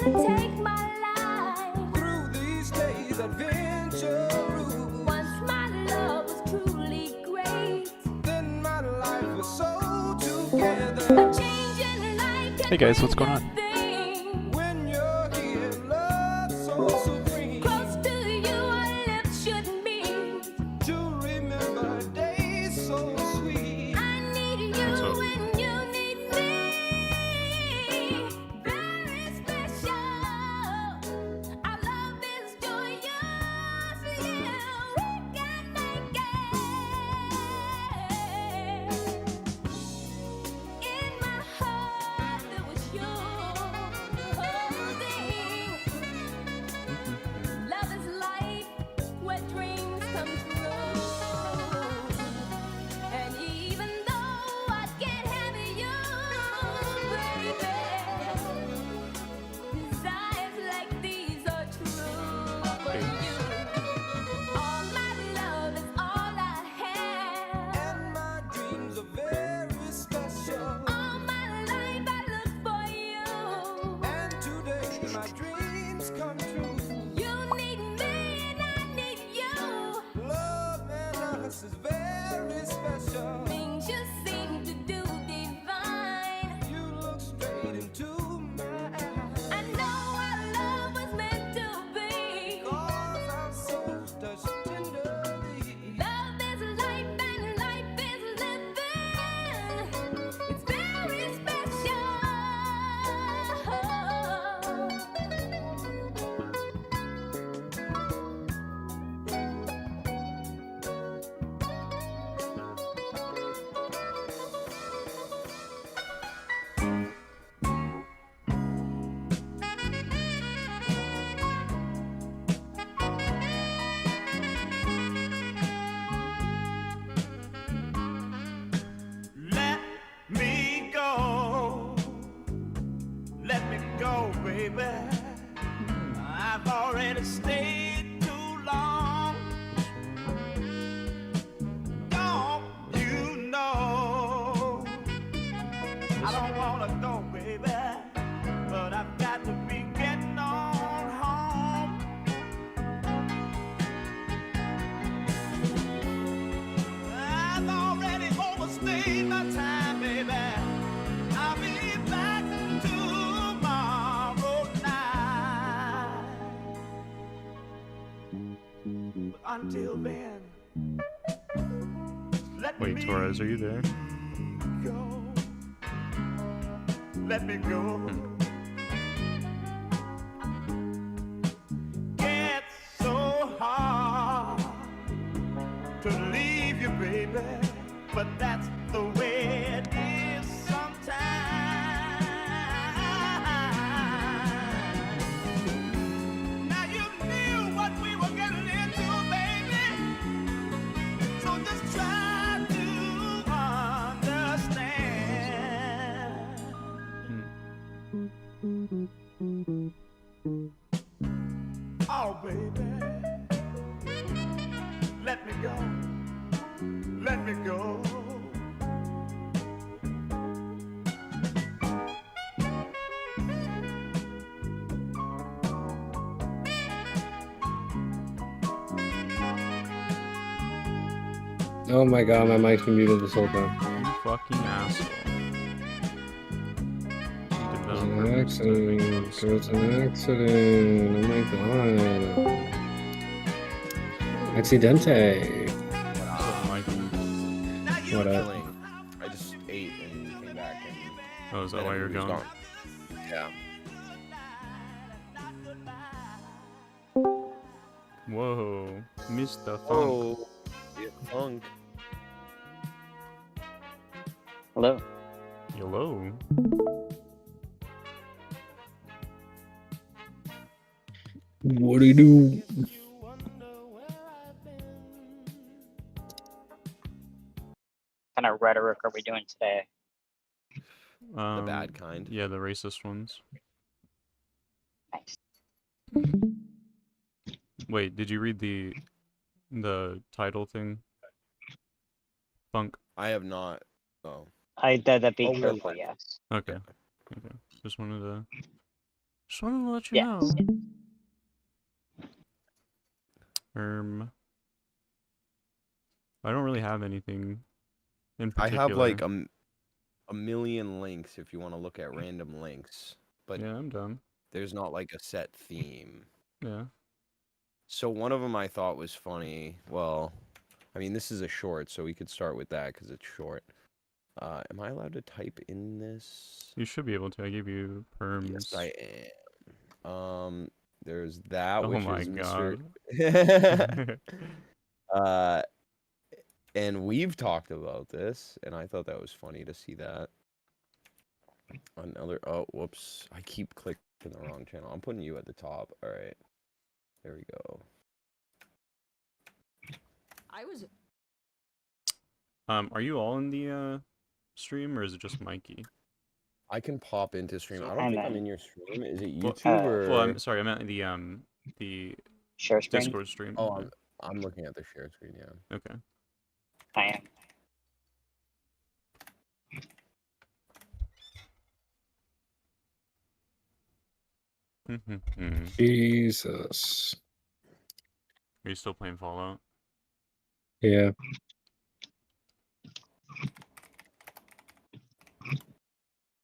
take my life through these days adventure. Once my love was truly great, then my life was so together. A change in life can Hey guys, what's going on? when you're here, love so supreme. Close to you, our lips should meet to remember days so sweet. I need you when you need me. Very special. Our love is joyous. Yeah, we can make it. In my heart, there was your holding. Love is life where dreams come true. And even though I can't have you, baby, desires like these are true for you. All my love is all I have, and my dreams are very special. All my life I look for you, and today my dreams come true. You need me and I need you. Love and us is very special. Things you seem to do divine. You look straight into my eyes. I know our love was meant to be, 'cause our souls touch tenderly. Love is life and life is living. It's very special. Let me go. Let me go, baby. I've already stayed too long. Don't you know? I don't wanna go, baby, but I've got to be getting on home. I've already overstayed my time, baby. I'll be back tomorrow night. But until then, let Wait, me Torres, are you there? go. Let me go. It's so hard to leave you, baby, but that's the way it is sometimes. Now you knew what we were getting into, baby, so just try to understand. Oh, baby, let me go. Let me go. Oh my god, my mic's been muted this whole time. You fucking asshole. It was an accident. It was an accident. Oh my god. Accidente. What up? I just ate and came back and Oh, is that why you're everybody was gone? Yeah. Whoa, Mr. Funk. Oh, yeah, funk. Hello. Hello. What do you do? What kind of rhetoric are we doing today? The bad kind. Yeah, the racist ones. Nice. Wait, did you read the title thing? Funk. I have not. Oh. That'd be Oh, careful, really? yes. Okay. Okay. Just wanted to Just wanted to let you Yes. know. I don't really have anything in I particular. have like a million links if you want to look at random links, but Yeah, I'm done. there's not like a set theme. Yeah. So one of them I thought was funny. Well, I mean, this is a short, so we could start with that because it's short. Am I allowed to type in this? You should be able to. I gave you perms. Yes, I am. There's that, Oh which my is god. And we've talked about this, and I thought that was funny to see that. Another. Oh, whoops! I keep clicking the wrong channel. I'm putting you at the top. All right. There we go. I was Are you all in the stream or is it just Mikey? I can pop into stream. I don't I'm think I'm in. in your stream. Is it Well, YouTube or? Well, I'm sorry. I meant the Share screen. Discord stream. Oh, I'm looking at the share screen. Yeah. Okay. I am. Jesus. Are you still playing Fallout? Yeah.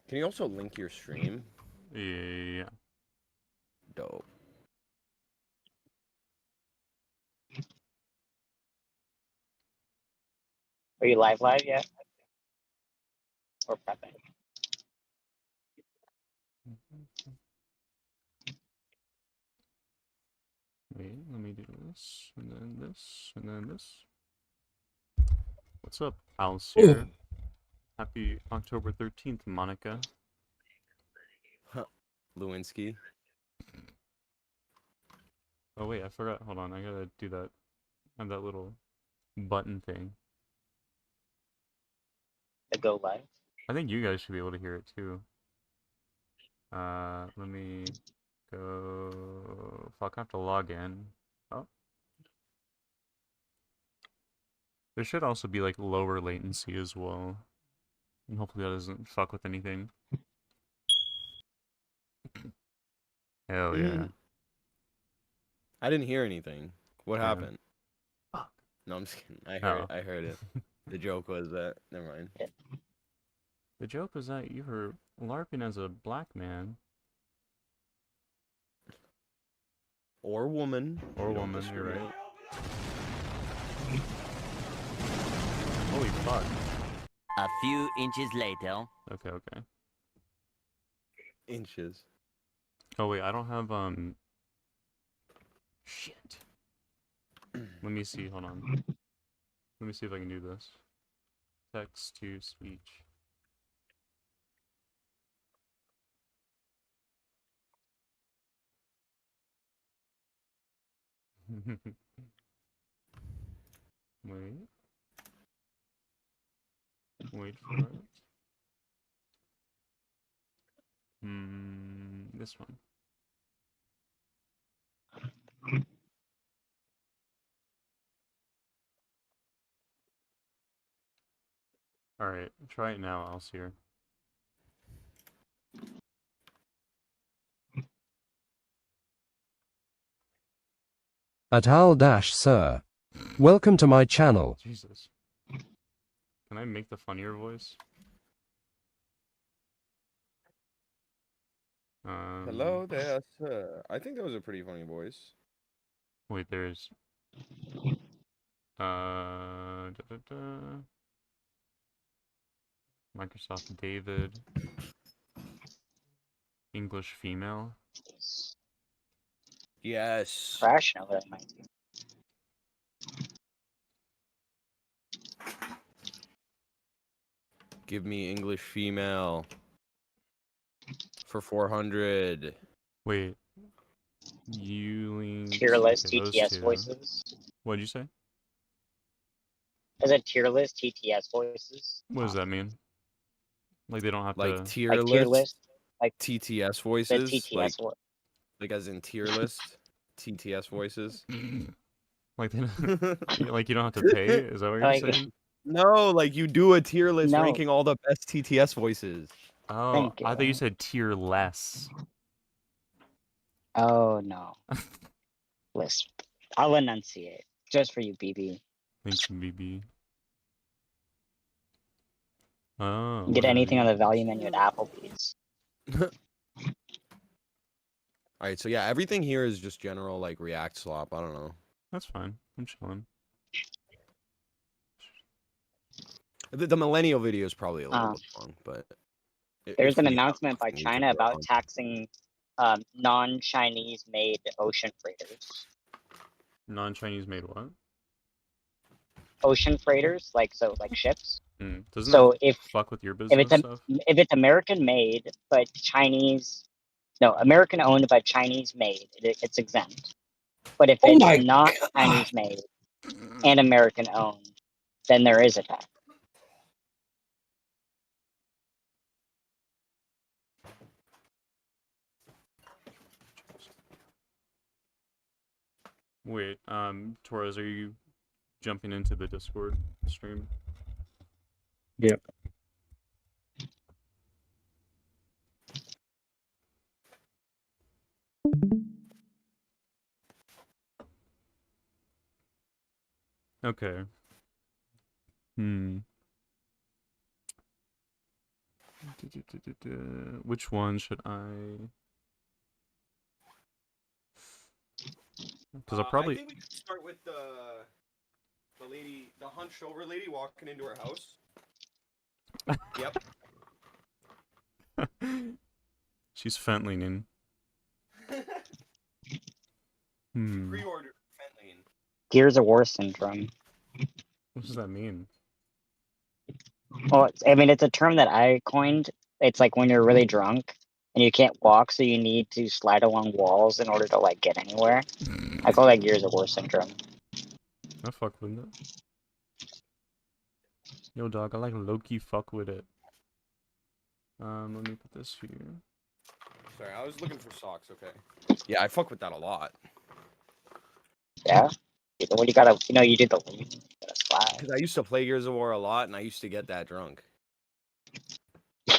Can you also link your stream? Yeah. Dope. Are you live yet? Or prepping? Wait, let me do this, and then this, and then this. What's up, Alcier? Happy October 13th, Monica. Lewinsky. Oh wait, I forgot. Hold on, I gotta do that. Have that little button thing. The go live? I think you guys should be able to hear it too. Let me go. Fuck, I have to log in. Oh. There should also be like lower latency as well. And hopefully that doesn't fuck with anything. Hell yeah. I didn't hear anything. What Yeah. happened? Fuck. No, I'm just kidding. I Oh. heard it. The joke was that. Never mind. The joke was that you were LARPing as a black man. Or woman. Or We don't woman, you're discriminate. right. Holy fuck. A few inches later. Okay, okay. Inches. Oh wait, I don't have shit. Let me see, hold on. Let me see if I can do this. Text to speech. Wait. Wait for it. This one. Alright, try it now, Alcier. Sir. Welcome to my channel. Jesus. Can I make the funnier voice? Hello there, sir. I think that was a pretty funny voice. Wait, there's... Microsoft David. English female. Yes. Crash? No, that might be. Give me English female. For 400. Wait. You Tier list okay, those TTS two. voices. What'd you say? Is it tier list TTS voices? What does that mean? Like they don't have Like to... tier Like list. tier list? Like TTS the voices. TTS Like as in tier list. TTS voices. Like they don't... like you don't have to pay? Is that what you're Like- saying? No, like you do a tier list No. ranking all the best TTS voices. Oh, Thank I thought you you. said tier less. Oh no. Lisp. I'll enunciate. Just for you, BB. Thanks, BB. Oh. Get what are anything on the these? value menu at Applebee's. Alright, so yeah, everything here is just general, like, React slop. I don't know. That's fine. I'm chilling. The millennial video is probably a little bit long, but... There's if an we have announcement by something we China can work about on. taxing non-Chinese made ocean freighters. Non-Chinese made what? Ocean freighters, like ships. Doesn't So that if fuck with your if business it's stuff? if it's American made but Chinese, no, American owned but Chinese made, it's exempt. But if Oh it's my not God. Chinese made and American owned, then there is a tax. Wait, Torres, are you jumping into the Discord stream? Yep. Okay. Which one should I? Because I'll probably. I think we could start with the lady, the hunched over lady walking into her house. Yep. She's fentlining. Pre-order Fentline. Gears of War syndrome. What does that mean? Well, I mean, it's a term that I coined. It's like when you're really drunk and you can't walk, so you need to slide along walls in order to like get anywhere. I call that Gears of War syndrome. I fuck with it. Yo, dog, I like low-key fuck with it. Let me put this here. Sorry, I was looking for socks. Okay. Yeah, I fuck with that a lot. Yeah. When you gotta, you do the lead, you gotta slide. Because I used to play Gears of War a lot, and I used to get that drunk.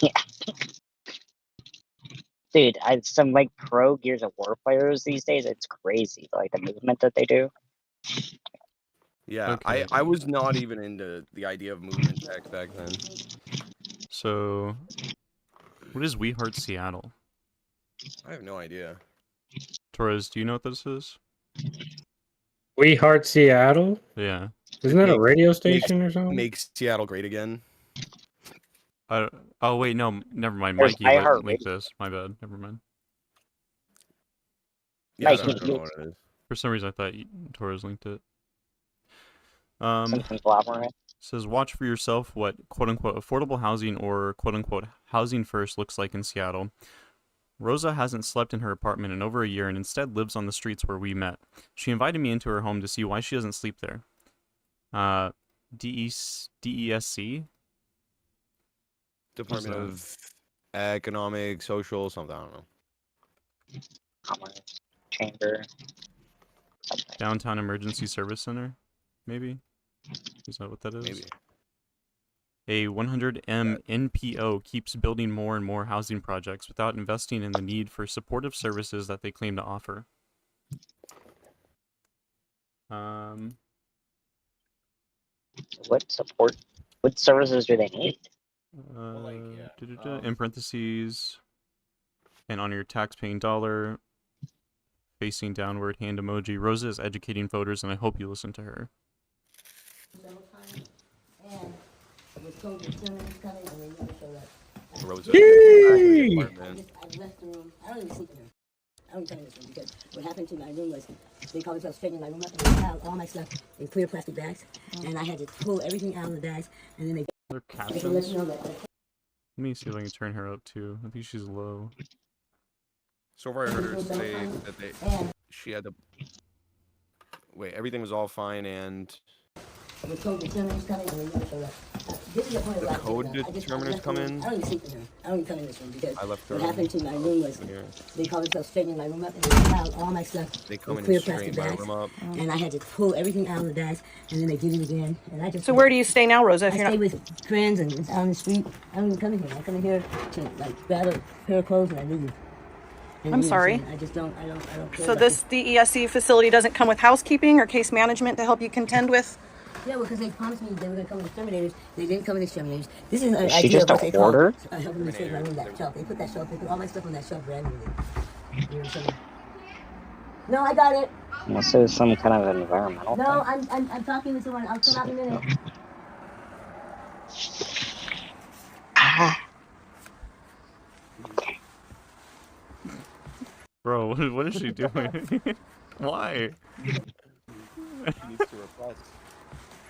Yeah. Dude, some like pro Gears of War players these days, it's crazy. Like the movement that they do. Yeah, Okay. I was not even into the idea of movement tech back then. So, what is We Heart Seattle? I have no idea. Torres, do you know what this is? We Heart Seattle? Yeah. Isn't that a radio station or something? Make Seattle great again. Oh wait, no, never mind. There's Mikey iHeartRadio. linked this. My bad. Never mind. Yeah, Mikey, I don't know what it is. For some reason, I thought Torres linked it. Some conglomerate. Says watch for yourself what quote-unquote affordable housing or quote-unquote housing first looks like in Seattle. Rosa hasn't slept in her apartment in over a year and instead lives on the streets where we met. She invited me into her home to see why she doesn't sleep there. DESC? Department of Economic, Social, something, I don't know. Commerce chamber. Something. Downtown Emergency Service Center? Maybe? Is that what that is? Maybe. A 100M NPO keeps building more and more housing projects without investing in the need for supportive services that they claim to offer. What services do they need? In parentheses, and on your tax-paying dollar, facing downward hand emoji. Rosa is educating voters, and I hope you listen to her. Rosa. Yay! I left the room. I don't even sleep in here. I don't come in this room because what happened to my room was they called themselves straightening my room up and they piled all my stuff in clear plastic bags, and I had to pull everything out of the bags, and then Their they let captions. you know that. Let me see if I can turn her up too. I think she's low. So far I heard her say that she had to... Wait, everything was all fine and... The code determiners come in and they never showed up. This is the point The where code I left determiners the come room. in? I don't even sleep in here. I don't even come in this room because I left the what room. happened to my room was Here. they called themselves straightening my room up and they piled all my stuff They come in in clear and straighten plastic my bags, room up. and I had to pull everything out of the bags, and then they did it again, and I just... So where do you stay now, Rosa? I If you're stay not with friends and it's on the street. I don't even come in here. I come in here to like grab a pair of clothes and I leave. And I'm you know what sorry. saying? I just don't care So about this DESC facility doesn't come with housekeeping or case management to help you contend with? Yeah, well, because they promised me they were going to come with exterminators. They didn't come with exterminators. This is an Is she idea just of a what they call hoarder? helping me save my room, that shelf. They put that shelf, they put all my stuff on that shelf randomly. You know what I'm saying? No, I got it. This is some kind of environmental No, thing. I'm talking to someone. I'll come out in a minute. Ah, Bro, what is she doing? Why? She needs to repress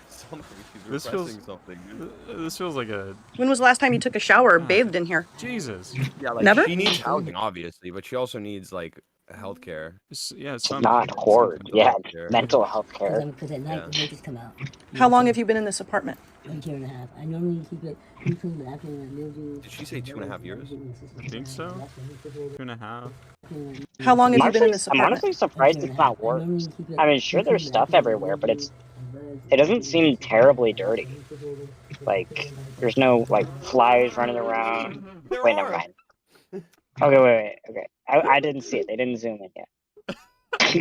something. She's This feels repressing something. this feels like a When was the last time you took a shower or God. bathed in here? Jesus. Yeah, like Never? she needs housing, obviously, but she also needs like healthcare. Yeah, not hoard. Mental Yeah, health care. mental health care. Because at night Yeah. the roaches come out. How long have you been in this apartment? Like a year and a half. I normally keep it clean, but after mildew. Did she say 2.5 years? I think so. 2.5. How long have you been in Honestly, this I'm apartment? honestly surprised it's not worse. I mean, sure, there's stuff everywhere, but it doesn't seem terribly dirty. Like, there's no like flies running around. There Wait, never are. mind. Okay, wait. Okay, I didn't see it. They didn't zoom in yet. You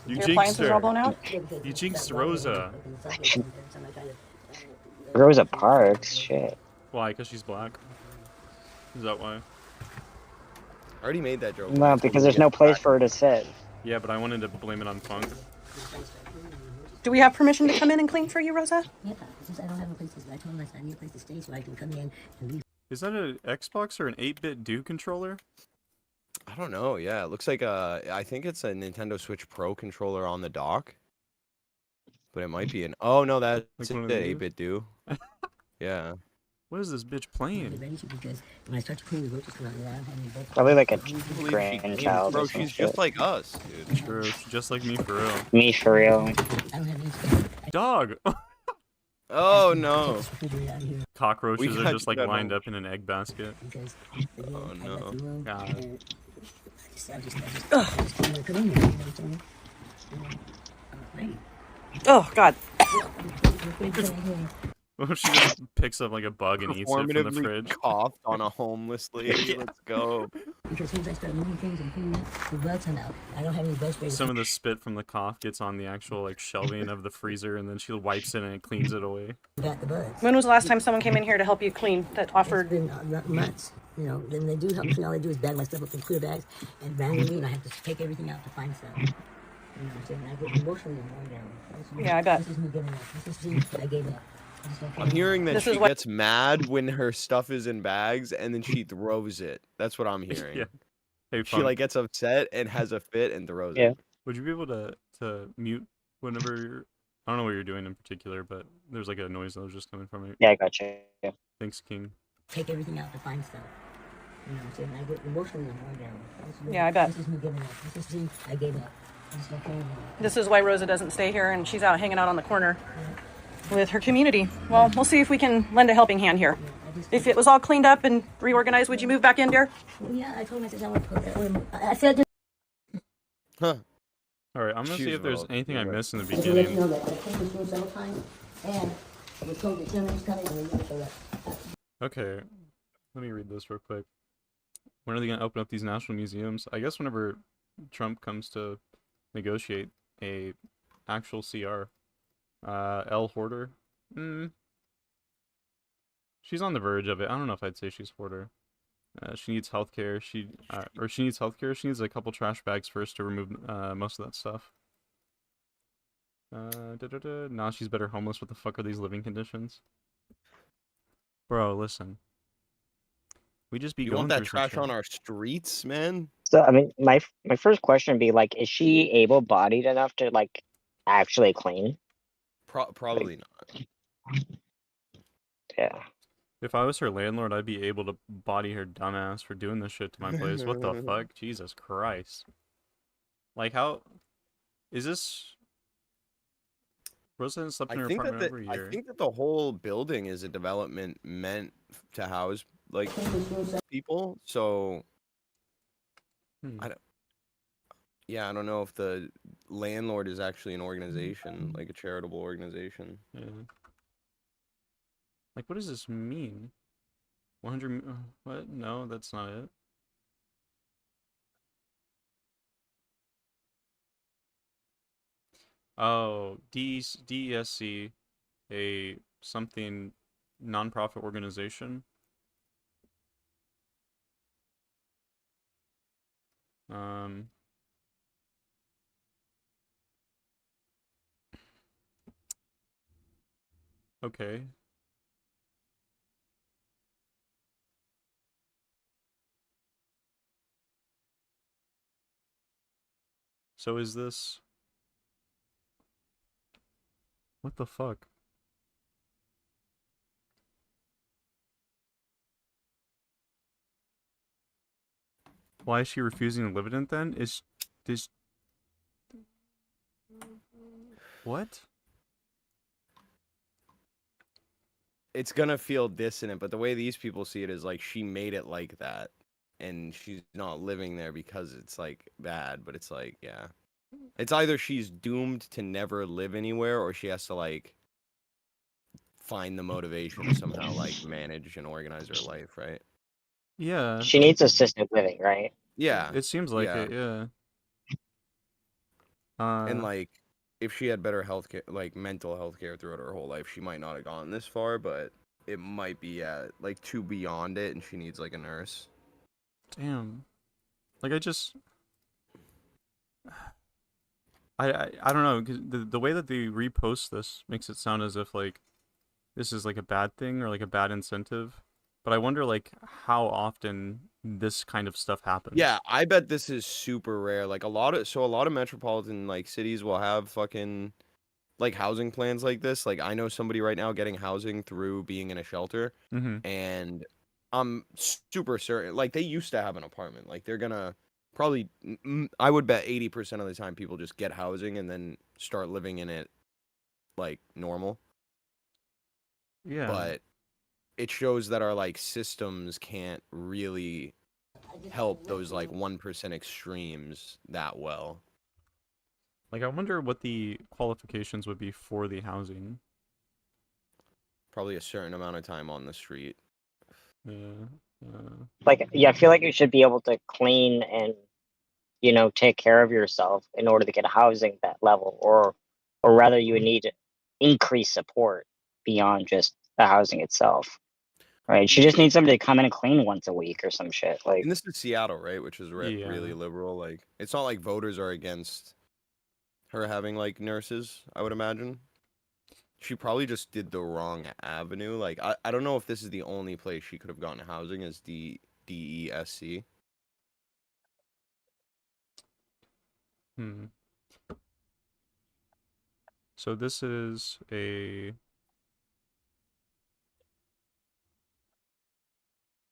Your jinxed appliances are all her. blown out? You jinxed Rosa. Rosa Parks, shit. Why? Because she's black? Is that why? I already made that joke. No, because there's no place for her to sit. Yeah, but I wanted to blame it on Funk. Do we have permission to come in and clean for you, Rosa? Yeah, it's just I don't have a place to stay. I told them I need a place to stay so I can come in and leave. Is that an Xbox or an 8-bit Do controller? I don't know. Yeah, it looks like I think it's a Nintendo Switch Pro controller on the dock, but it might be an. Oh no, that's Like an one of these? 8-bit do. Yeah. What is this bitch playing? Because when I start to clean the roaches come out, I don't have any bugs. Probably like a I can't believe she grandchild. Bro, or some she's shit. just like us, dude. True, she's just like me for real. Me for real. I don't have any space. Dog! Oh no. Refrigerator out here Cockroaches are got just you like that lined home. up in an egg basket. because Oh, again, I no. got the room. God. And I just can't let it come in there. You know what I'm saying? I'm afraid. Oh, God. I'm afraid to come in here. She just picks up like a bug and eats it from the Performatively fridge. coughed on a homeless lady. Yeah. Let's go. Because as soon as I start moving things and cleaning up, the bugs come out. I don't have any bug spray. Some of the spit from the cough gets on the actual like shelving of the freezer, and then she wipes it and it cleans it away. got the bugs. When was the last time someone came in here to help you clean that It's offered? been months. You know, then they do help me. All they do is bag my stuff up in clear bags and randomly, and I have to take everything out to find stuff. You know what I'm saying? I get emotionally worn down. Yeah, I bet. This is me giving up. This is what I gave up. I just don't I'm care. hearing that This she is what- gets mad when her stuff is in bags and then she throws it. That's what I'm hearing. Yeah. Hey, She Funk, like gets upset and has a fit and throws Yeah. it. would you be able to mute whenever you're... I don't know what you're doing in particular, but there's like a noise that was just coming from it. Yeah, I got you. Yeah. Thanks, King. Take everything out to find stuff. You know what I'm saying? I get emotionally worn down. Yeah, I bet. This is me giving up. This is me. I gave up. I just don't care anymore. This is why Rosa doesn't stay here and she's out hanging out on the corner with her community. Well, we'll see if we can lend a helping hand here. If it was all cleaned up and reorganized, would you move back in, dear? Well, yeah, I told my sister I want to put that. I said this. Huh. Alright, I'm gonna see She's if there's wrong. anything I You're right. missed in the Just to let you beginning. know that I came to school several times, and I was told the gentleman was coming, and they never showed up. Okay, let me read this real quick. When are they gonna open up these national museums? I guess whenever Trump comes to negotiate a actual CR. L Hoarder. She's on the verge of it. I don't know if I'd say she's Hoarder. She needs healthcare. She needs healthcare. She needs a couple trash bags first to remove most of that stuff. Now she's better homeless. What the fuck are these living conditions? Bro, listen. We just be You going want that through some trash shit. on our streets, man? So, I mean, my first question would be like, is she able-bodied enough to like actually clean? Probably not. Yeah. If I was her landlord, I'd be able to body her dumbass for doing this shit to my place. What the fuck? Jesus Christ. Like, how... Is this... Rosa hasn't slept in her apartment over a year. I think that the whole building is a development meant to house like people. So I don't know if the landlord is actually an organization, like a charitable organization. Yeah. Like, what does this mean? 100... what? No, that's not it. Oh, DESC, a something nonprofit organization. Um, okay. So is this... What the fuck? Why is she refusing to live in it then? Is this... What? It's gonna feel dissonant, but the way these people see it is like she made it like that, and she's not living there because it's like bad. But it's like, yeah, it's either she's doomed to never live anywhere, or she has to like find the motivation to somehow like manage and organize her life, right? Yeah, She needs assisted living, right? Yeah, it seems like yeah, it, yeah. and like if she had better health care, like mental health care throughout her whole life, she might not have gone this far, but it might be like too beyond it, and she needs like a nurse. Damn. Like, I just... I don't know, 'cause the way that they repost this makes it sound as if, like, this is, like, a bad thing or, like, a bad incentive. But I wonder, like, how often this kind of stuff happens. Yeah, I bet this is super rare. Like a lot of metropolitan like cities will have fucking like housing plans like this. Like I know somebody right now getting housing through being in a shelter, Mm-hmm. and I'm super certain like they used to have an apartment. Like they're gonna probably I would bet 80% of the time people just get housing and then start living in it like normal. Yeah. But it shows that our like systems can't really help those like 1% extremes that well. Like, I wonder what the qualifications would be for the housing. Probably a certain amount of time on the street. Yeah. Like, yeah, I feel like you should be able to clean and, you know, take care of yourself in order to get housing that level, or rather, you would need to increase support beyond just the housing itself, right? She just needs somebody to come in and clean once a week or some shit. Like, And this is Seattle, right? Which is Yeah. really liberal. Like, it's not like voters are against her having like nurses, I would imagine. She probably just did the wrong avenue. Like, I don't know if this is the only place she could have gotten housing is DESC. Hmm. So this is a...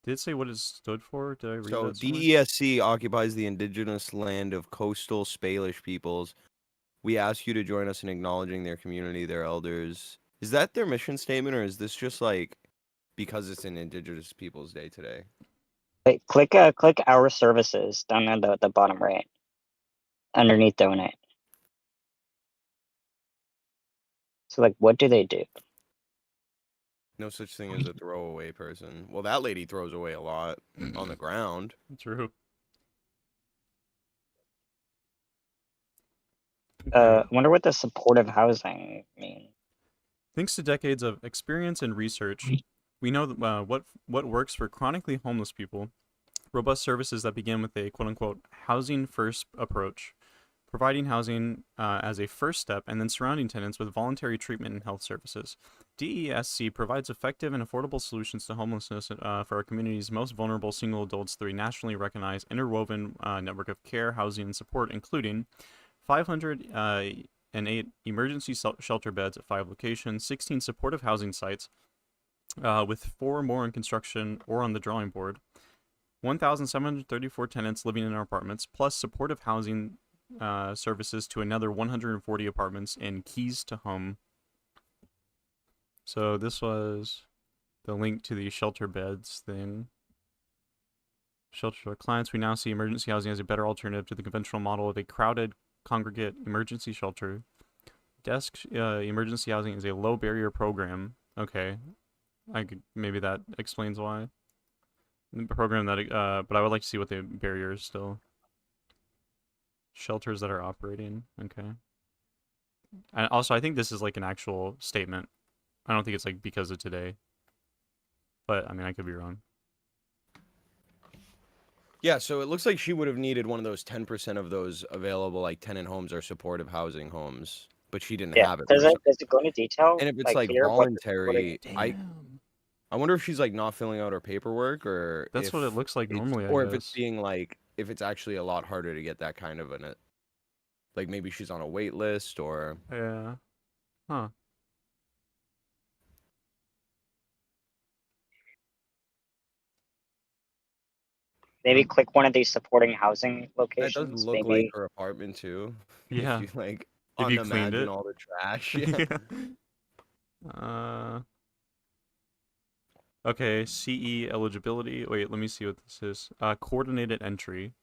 Did it say what it stood for? Did I read So that somewhere? DESC occupies the indigenous land of coastal Spanish peoples. We ask you to join us in acknowledging their community, their elders. Is that their mission statement, or is this just like because it's an Indigenous Peoples Day today? click our services down at the bottom right, underneath donate. So, like, what do they do? No such thing as a throwaway person. Well, that lady throws away a lot on the ground. True. I wonder what the supportive housing mean. Thanks to decades of experience and research, we know that, what works for chronically homeless people. Robust services that begin with a quote-unquote housing-first approach, providing housing as a first step, and then surrounding tenants with voluntary treatment and health services. DESC provides effective and affordable solutions to homelessness for our community's most vulnerable single adults through a nationally recognized interwoven network of care, housing, and support, including 508 emergency shelter beds at 5 locations, 16 supportive housing sites, with 4 more in construction or on the drawing board, 1,734 tenants living in our apartments, plus supportive housing services to another 140 apartments in Keys to Home. So this was the link to the shelter beds thing. Shelter for clients, we now see emergency housing as a better alternative to the conventional model of a crowded congregate emergency shelter. Desk emergency housing is a low barrier program. Okay, maybe that explains why. The program that, but I would like to see what the barrier is still. Shelters that are operating. Okay. And also, I think this is like an actual statement. I don't think it's like because of today. But I mean, I could be wrong. Yeah, so it looks like she would have needed one of those 10% of those available like tenant homes or supportive housing homes, but she didn't Yeah. have it. Does it go into detail? And if it's Like like here, what it voluntary, is? I wonder if she's like not filling out her paperwork, or That's what it looks like normally, I or if it's guess. being like, if it's actually a lot harder to get that kind of an, like maybe she's on a wait list, or Yeah. Huh. Maybe click one of these supporting housing that does locations. look like Maybe. her apartment too. If Yeah. you like If you cleaned unimagine it. all the trash. Yeah. Yeah. Okay, CE eligibility. Wait, let me see what this is. Coordinated entry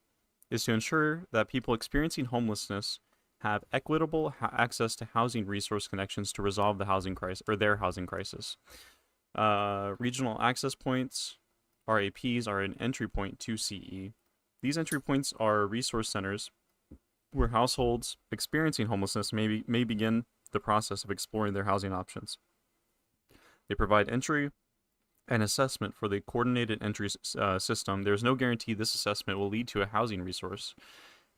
is to ensure that people experiencing homelessness have equitable access to housing resource connections to resolve the housing crisis or their housing crisis. Regional access points, RAPs, are an entry point to CE. These entry points are resource centers where households experiencing homelessness may begin the process of exploring their housing options. They provide entry and assessment for the coordinated entry system. There is no guarantee this assessment will lead to a housing resource.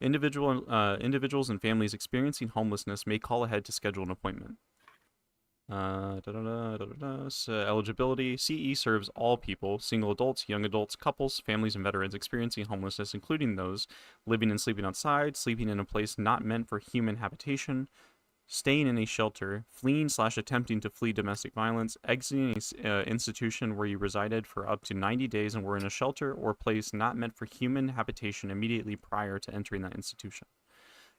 Individuals and families experiencing homelessness may call ahead to schedule an appointment. Eligibility. CE serves all people, single adults, young adults, couples, families, and veterans experiencing homelessness, including those living and sleeping outside, sleeping in a place not meant for human habitation, staying in a shelter, fleeing/attempting to flee domestic violence, exiting an institution where you resided for up to 90 days and were in a shelter or place not meant for human habitation immediately prior to entering that institution.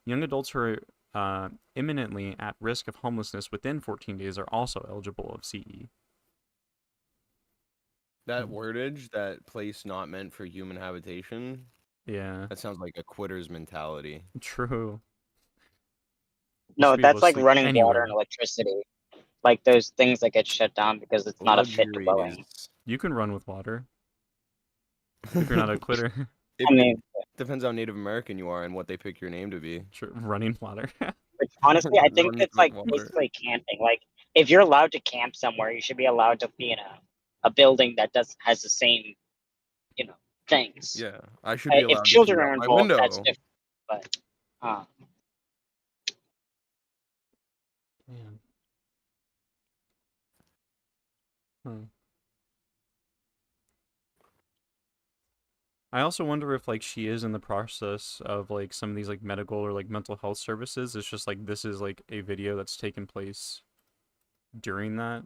Young adults who are imminently at risk of homelessness within 14 days are also eligible of CE. That wordage, that place not meant for human habitation, Yeah, that sounds like a quitter's mentality. true. You No, should be able that's to like sleep running water anywhere. and electricity. Like those things that get shut down because it's not a fit dwelling. Luxuries. You can run with water if you're not a quitter. I mean, Depends how Native American you are and what they pick your name to be. Sure, running water. but honestly, I think Runs it's with like water. basically camping. Like if you're allowed to camp somewhere, you should be allowed to be in a building that has the same, things. Yeah, I should be If allowed to children shoot are out my involved, that's window. different. But Man. Huh. I also wonder if like she is in the process of like some of these like medical or like mental health services. It's just like this is like a video that's taken place during that,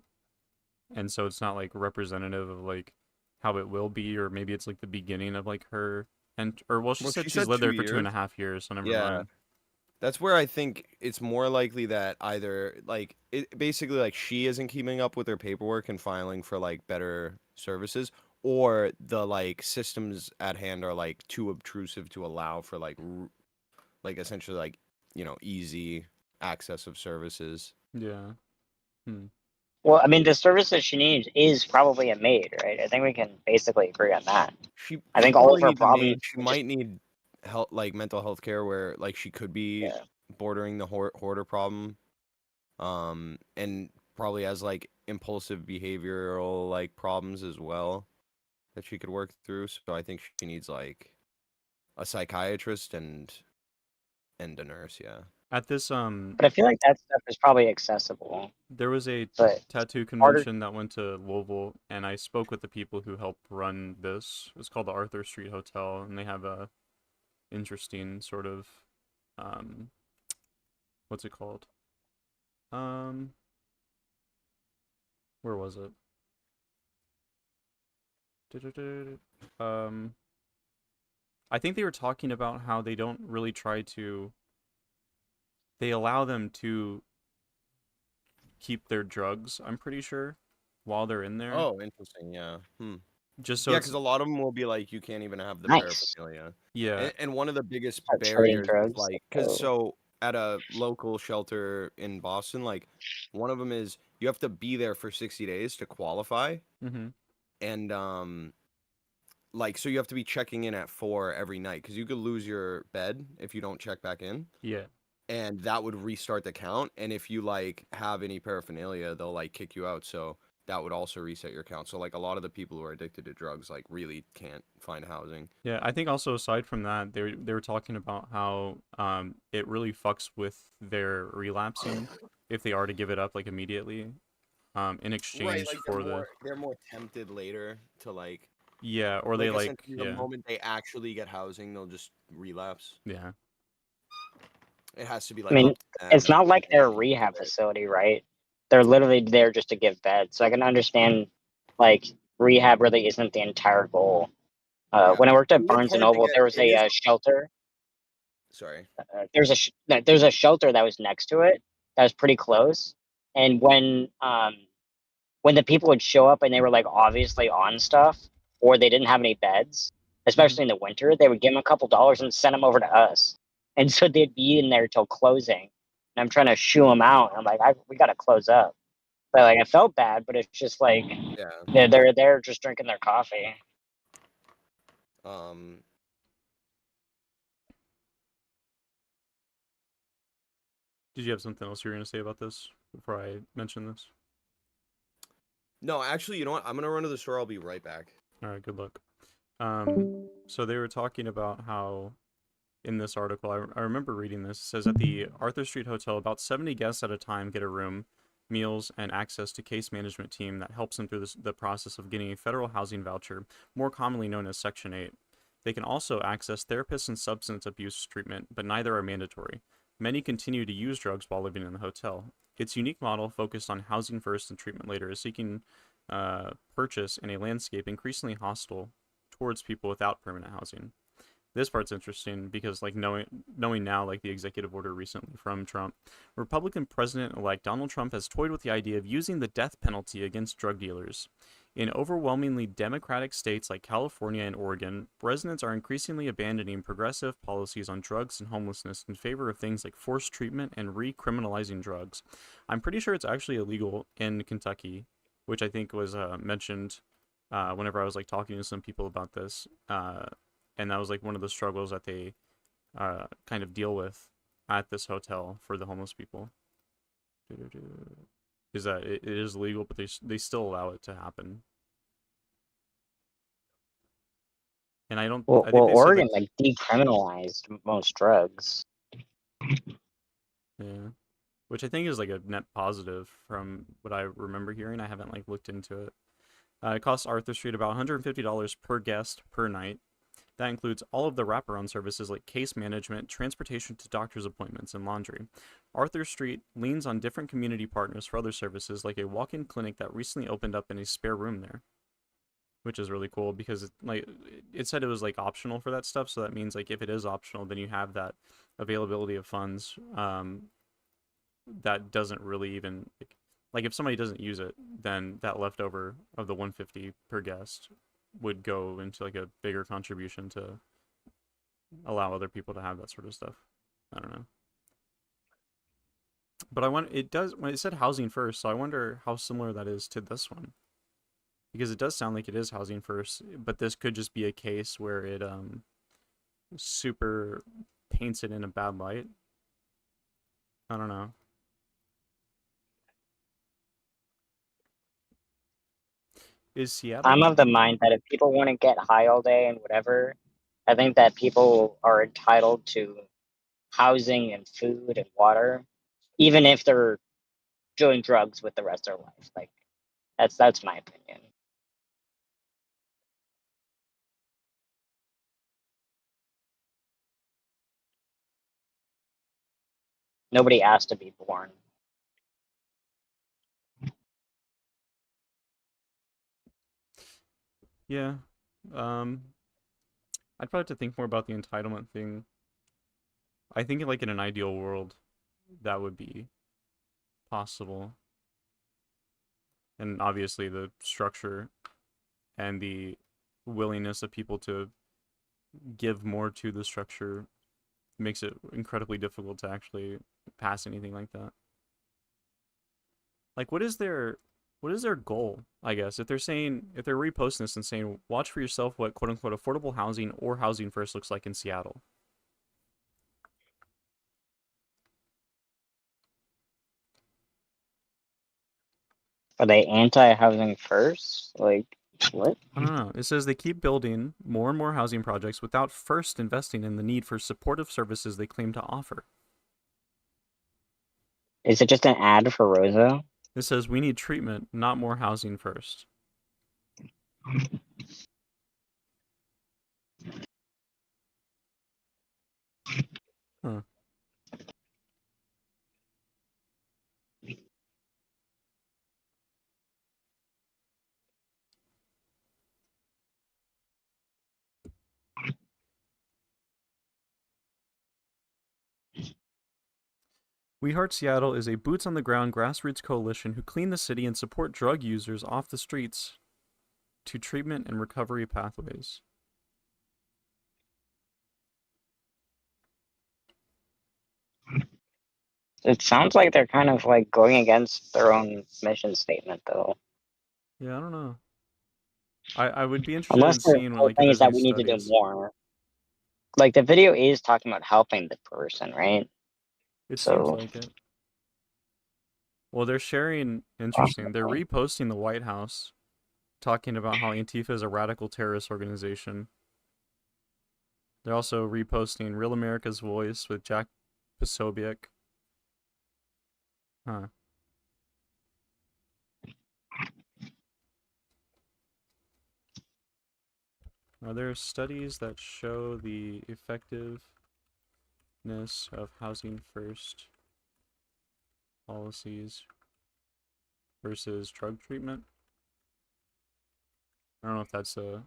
and so it's not like representative of like how it will be, or maybe it's like the beginning of like her and or well, she Well, said she she's said lived there 2 for years. 2.5 years, so never Yeah, mind. that's where I think it's more likely that either like it basically like she isn't keeping up with her paperwork and filing for like better services, or the like systems at hand are like too obtrusive to allow for like essentially like easy access of services. Yeah. well, I mean, the services she needs is probably a maid, right? I think we can basically agree on that. She I she think all of probably her needs a problems maid. She are just might need help, like mental health care, where like she could be yeah. bordering the hoarder problem, and probably has like impulsive behavioral like problems as well that she could work through. So I think she needs like a psychiatrist and a nurse. Yeah. At this But I feel like that stuff is probably accessible. there was a But tattoo harder. convention that went to Louisville, and I spoke with the people who helped run this. It's called the Arthur Street Hotel, and they have a interesting sort of um what's it called? Um where was it? Um I think they were talking about how they don't really try to they allow them to keep their drugs, I'm pretty sure, while they're in there. Oh, interesting. Yeah. Just so Yeah, it's because a lot of them will be like, you can't even have the Nice. paraphernalia. yeah. And one of the biggest Start trading barriers is drugs. like, because so at a local shelter in Boston, like one of them is you have to be there for 60 days to qualify. Mhm. And like, so you have to be checking in at 4 every night because you could lose your bed if you don't check back in. Yeah. and that would restart the count. And if you like have any paraphernalia, they'll like kick you out. So that would also reset your count. So like a lot of the people who are addicted to drugs like really can't find housing. Yeah, I think also aside from that, they were talking about how it really fucks with their relapsing if they are to give it up like immediately, in Right, exchange like for the they're more tempted later to yeah, or they like like essentially the yeah moment they actually get housing, they'll just relapse. yeah. It has to be I like mean, up to them it's and not like they they're a can't do rehab it. facility, right? They're literally there just to give beds. So I can understand, like, rehab really isn't the entire goal. Yeah, When I worked I at mean, it's Barnes and hard to Noble, get. there was It a is. shelter. Sorry. There's a shelter that was next to it that was pretty close. And when the people would show up and they were like obviously on stuff or they didn't have any beds, especially in the winter, they would give them a couple dollars and send them over to us. And so they'd be in there till closing. And I'm trying to shoo them out. I'm like, we got to close up. But like, I felt bad, but it's just like Yeah. they're there just drinking their coffee. Um. Did you have something else you were gonna say about this before I mention this? No, actually, you know what? I'm gonna run to the store. I'll be right back. All right, good luck. So they were talking about how in this article, I remember reading this, it says at the Arthur Street Hotel, about 70 guests at a time get a room, meals, and access to case management team that helps them through the process of getting a federal housing voucher, more commonly known as Section 8. They can also access therapists and substance abuse treatment, but neither are mandatory. Many continue to use drugs while living in the hotel. Its unique model, focused on housing first and treatment later, is seeking purchase in a landscape increasingly hostile towards people without permanent housing. This part's interesting because, like, knowing now, like, the executive order recently from Trump, Republican President-elect Donald Trump has toyed with the idea of using the death penalty against drug dealers. In overwhelmingly Democratic states like California and Oregon, residents are increasingly abandoning progressive policies on drugs and homelessness in favor of things like forced treatment and recriminalizing drugs. I'm pretty sure it's actually illegal in Kentucky, which I think was mentioned whenever I was like talking to some people about this. And that was like one of the struggles that they kind of deal with at this hotel for the homeless people. Is that it is legal, but they still allow it to happen. And I don't. Well, I think they said Oregon like like decriminalized most drugs. yeah, which I think is like a net positive from what I remember hearing. I haven't like looked into it. It costs Arthur Street about $150 per guest per night. That includes all of the wraparound services like case management, transportation to doctor's appointments, and laundry. Arthur Street leans on different community partners for other services, like a walk-in clinic that recently opened up in a spare room there, which is really cool because it said it was like optional for that stuff. So that means like if it is optional, then you have that availability of funds that doesn't really even like if somebody doesn't use it, then that leftover of the 150 per guest would go into like a bigger contribution to allow other people to have that sort of stuff. I don't know. But it does, when it said housing first, so I wonder how similar that is to this one. Because it does sound like it is housing first, but this could just be a case where it super paints it in a bad light. I don't know. Is Seattle I'm bad? of the mind that if people want to get high all day and whatever, I think that people are entitled to housing and food and water, even if they're doing drugs with the rest of their life. Like that's my opinion. Nobody asked to be born. Yeah. Um, I'd probably have to think more about the entitlement thing. I think like in an ideal world, that would be possible. And obviously the structure and the willingness of people to give more to the structure makes it incredibly difficult to actually pass anything like that. Like what is their goal, I guess? If they're reposting this and saying, watch for yourself what quote unquote affordable housing or housing first looks like in Seattle. Are they anti-housing first? Like, what? I don't know. It says they keep building more and more housing projects without first investing in the need for supportive services they claim to offer. Is it just an ad for Rosa? It says we need treatment, not more housing first. Huh. We Heart Seattle is a boots-on-the-ground grassroots coalition who clean the city and support drug users off the streets to treatment and recovery pathways. It sounds like they're kind of like going against their own mission statement, though. Yeah, I don't know. I would be interested Unless in their seeing whole like if thing is there's that any we need to do studies. more. Like the video is talking about helping the person, right? It seems So like it. Well, they're sharing. Interesting. They're reposting the White House, talking about how Antifa is a radical terrorist organization. They're also reposting Real America's Voice with Jack Posobiec. Huh. Are there studies that show the effectiveness of housing first policies versus drug treatment? I don't know if that's a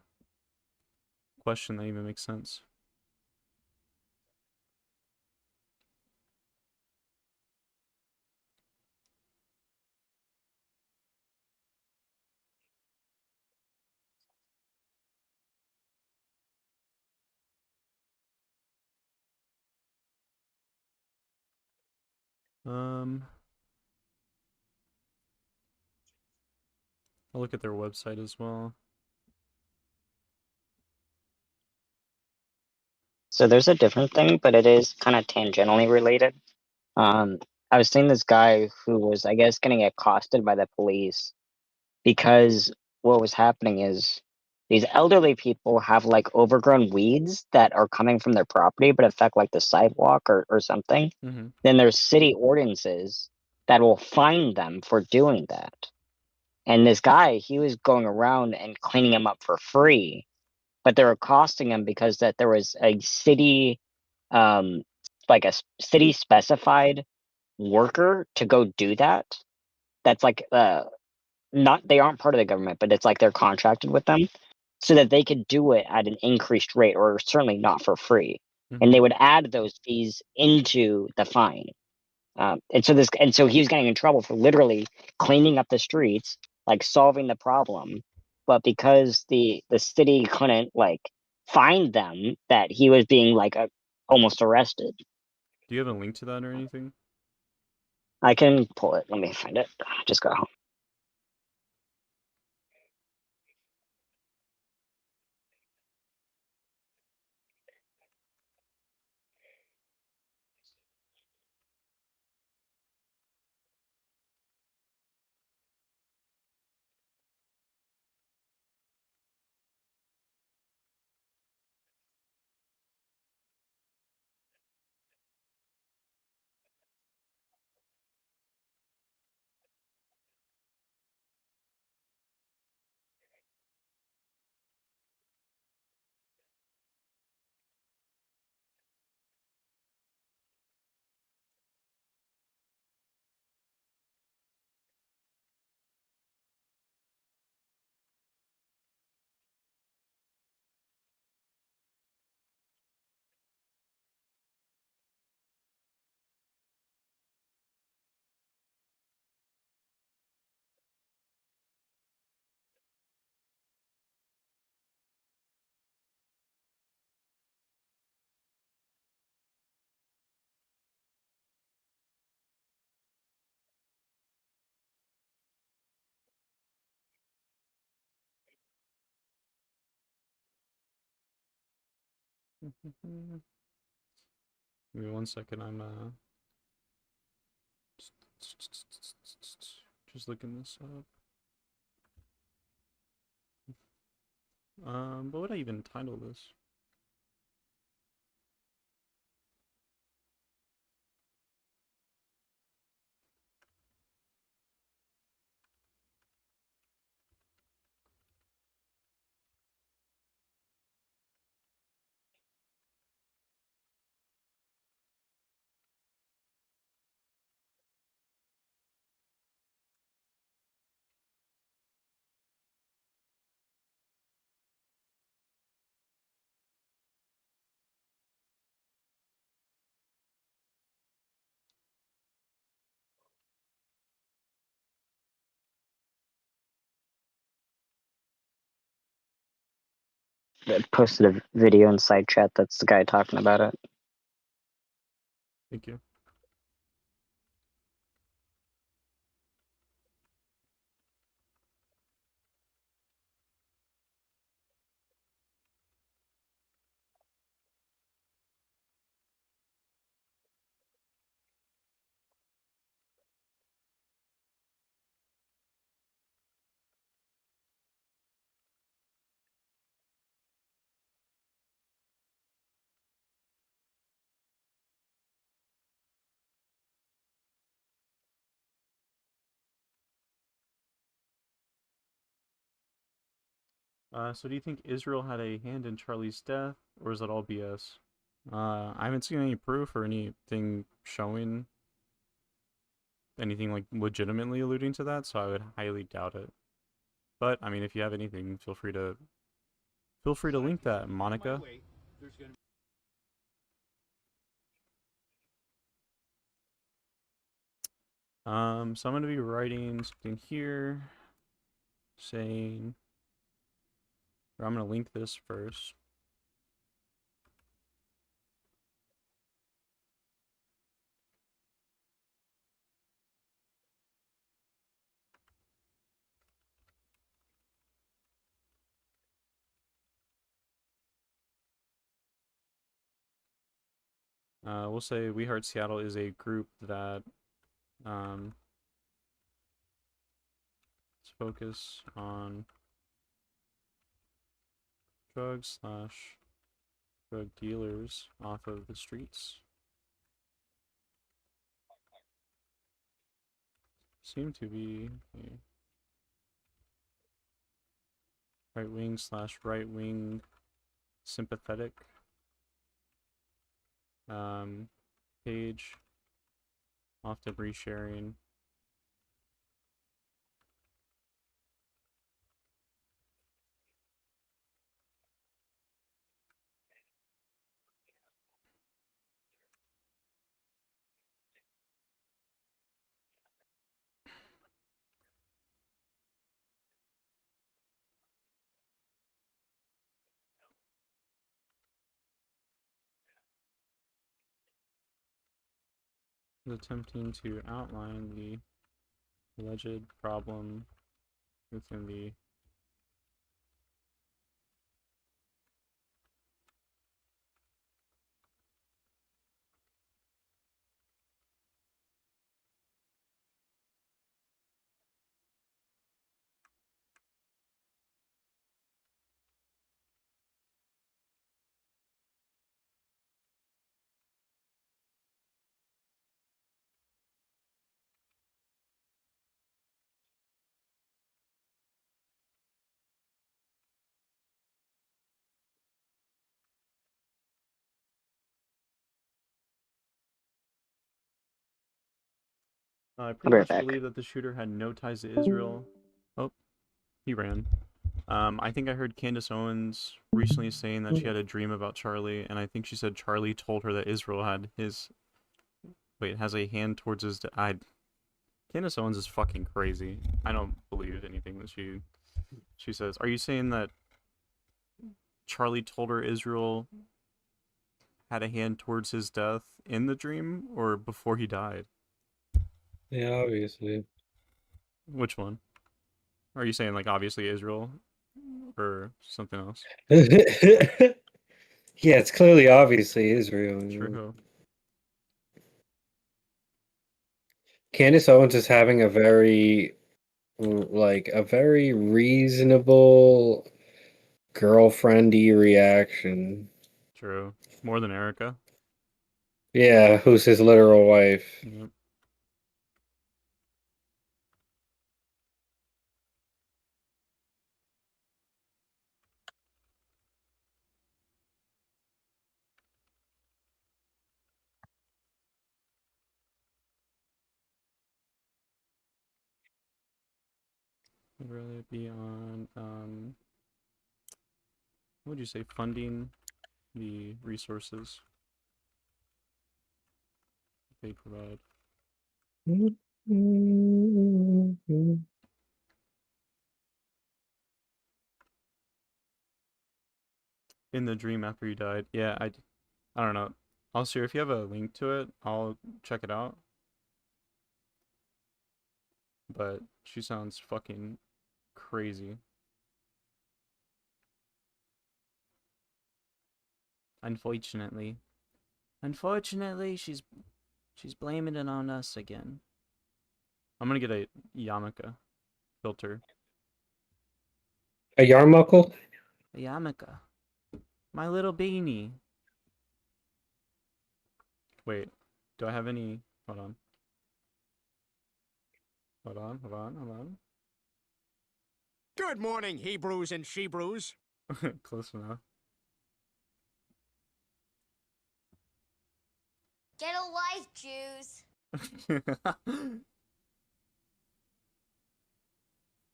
question that even makes sense. I'll look at their website as well. So there's a different thing, but it is kind of tangentially related. Um, I was seeing this guy who was, I guess, getting accosted by the police because what was happening is these elderly people have like overgrown weeds that are coming from their property but affect like the sidewalk or something. Mm-hmm. Then there's city ordinances that will fine them for doing that. And this guy, he was going around and cleaning them up for free, but they were costing him because that there was a city, like a city specified worker to go do that. That's like not they aren't part of the government, but it's like they're contracted with them so that they could do it at an increased rate or certainly not for free. And Mm-hmm. they would add those fees into the fine. And so he was getting in trouble for literally cleaning up the streets, like solving the problem. But because the city couldn't like find them, that he was being like almost arrested. Do you have a link to that or anything? I can pull it. Let me find it. Just go home. Give me 1 second. I'm just looking this up. What would I even title this? I posted a video in side chat. That's the guy talking about it. Thank you. So do you think Israel had a hand in Charlie's death, or is that all BS? I haven't seen any proof or anything showing anything like legitimately alluding to that, so I would highly doubt it. But I mean, if you have anything, feel free to link that, Monica. So I'm gonna be writing something here saying, or I'm gonna link this first. We'll say We Heart Seattle is a group that let's focus on drugs/drug dealers off of the streets. Seem to be a right-wing/right-wing sympathetic page, often resharing attempting to outline the alleged problem within the I pretty I'll be right much back. believe that the shooter had no ties to Israel. Oh, he ran. I think I heard Candace Owens recently saying that she had a dream about Charlie, and I think she said Charlie told her that Israel has a hand towards his. Candace Owens is fucking crazy. I don't believe anything that she says. Are you saying that Charlie told her Israel had a hand towards his death in the dream, or before he died? Yeah, obviously. Which one? Are you saying, like, obviously Israel, or something else? Yeah, it's clearly obviously Israel. True. Candace Owens is having a very reasonable girlfriendy reaction. True. More than Erica. Yeah, who's his literal wife? Yep. I'd rather be on, what would you say, funding the resources they provide. In the dream after you died. Yeah, I don't know. Also, if you have a link to it, I'll check it out. But she sounds fucking crazy. Unfortunately. Unfortunately, she's blaming it on us again. I'm gonna get a yarmulke filter. A yarmulke? A yarmulke. My little beanie. Wait, do I have any? Hold on. Hold on, hold on, hold on. Good morning, Hebrews and Shebrews. Close enough. Get a life, Jews.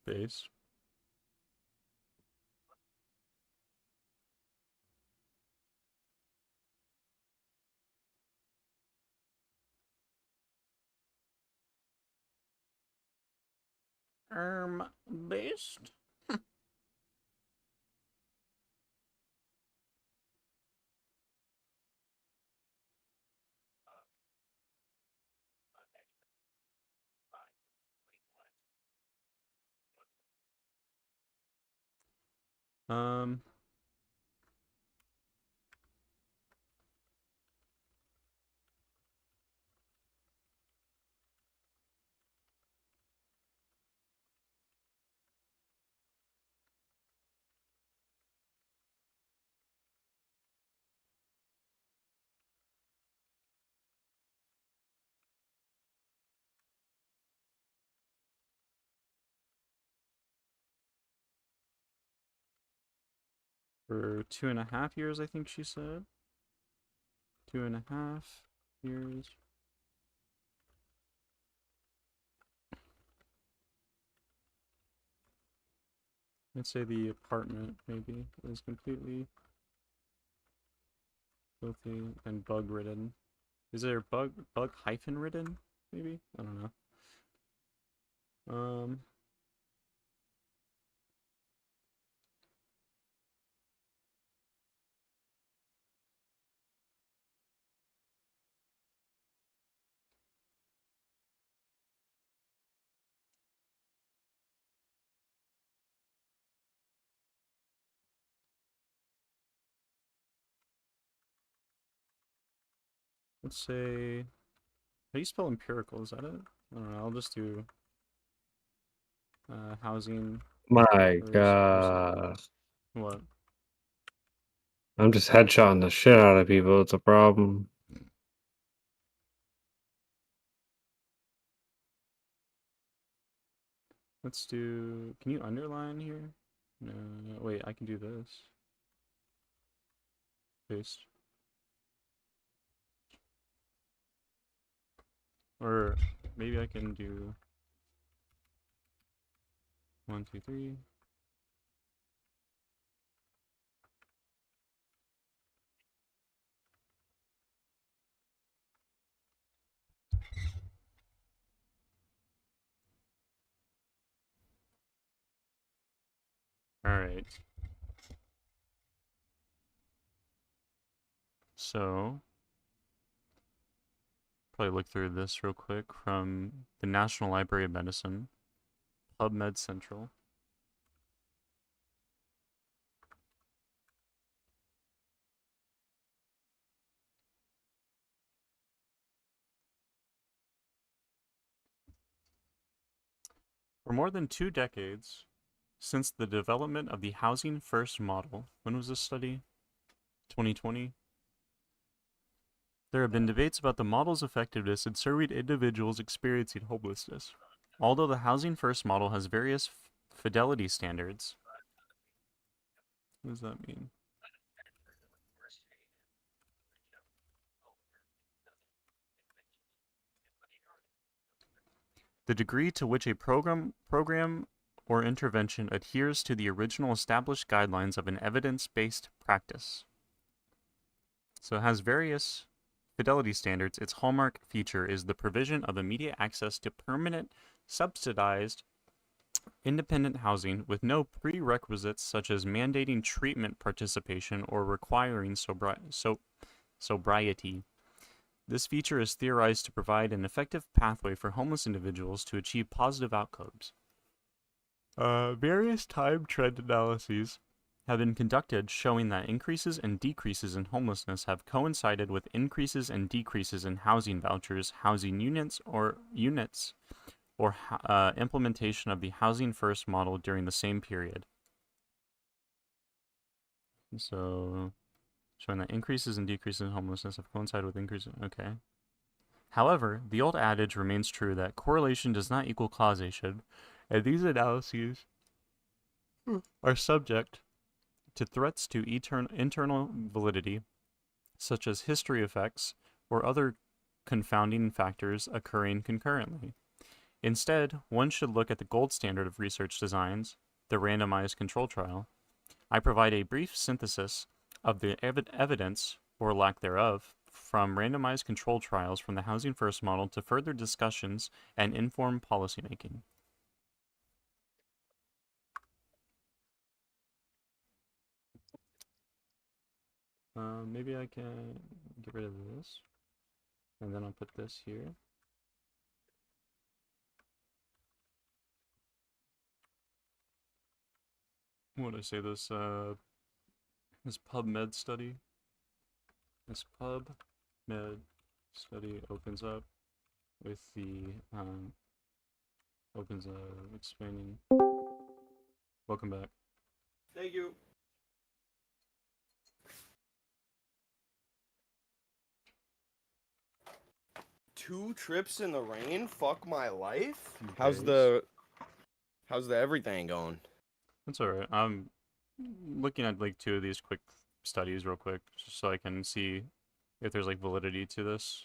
Base. Based? Um, for 2.5 years, I think she said. 2.5 years. Let's say the apartment maybe is completely filthy and bug ridden. Is there bug hyphen ridden? Maybe? I don't know. Let's say, how do you spell empirical? Is that it? I don't know. I'll just do housing My resources. god. What? I'm just headshotting the shit out of people. It's a problem. Let's do. Can you underline here? No. Wait, I can do this. Paste. Or maybe I can do 1, 2, 3. All right. So, probably look through this real quick from the National Library of Medicine, PubMed Central. For more than 2 decades, Since the development of the Housing First model, when was this study? 2020? There have been debates about the model's effectiveness in serving individuals experiencing homelessness. Although the Housing First model has various fidelity standards. What does that mean? The degree to which a program or intervention adheres to the original established guidelines of an evidence-based practice. So it has various fidelity standards. Its hallmark feature is the provision of immediate access to permanent, subsidized, independent housing with no prerequisites such as mandating treatment participation or requiring sobriety. This feature is theorized to provide an effective pathway for homeless individuals to achieve positive outcomes. Various time trend analyses have been conducted showing that increases and decreases in homelessness have coincided with increases and decreases in housing vouchers, housing units, or implementation of the Housing First model during the same period. So, showing that increases and decreases in homelessness have coincided with increases. Okay. However, the old adage remains true that correlation does not equal causation, and these analyses are subject to threats to internal validity, such as history effects or other confounding factors occurring concurrently. Instead, one should look at the gold standard of research designs, the randomized control trial. I provide a brief synthesis of the evidence, or lack thereof, from randomized control trials from the Housing First model to further discussions and informed policymaking. Maybe I can get rid of this, and then I'll put this here. What did I say? This PubMed study. This PubMed study opens up with the explaining. Welcome back. Thank you. Two trips in the rain? Fuck my life. How's the everything going? That's alright. I'm looking at like 2 of these quick studies real quick, just so I can see if there's like validity to this,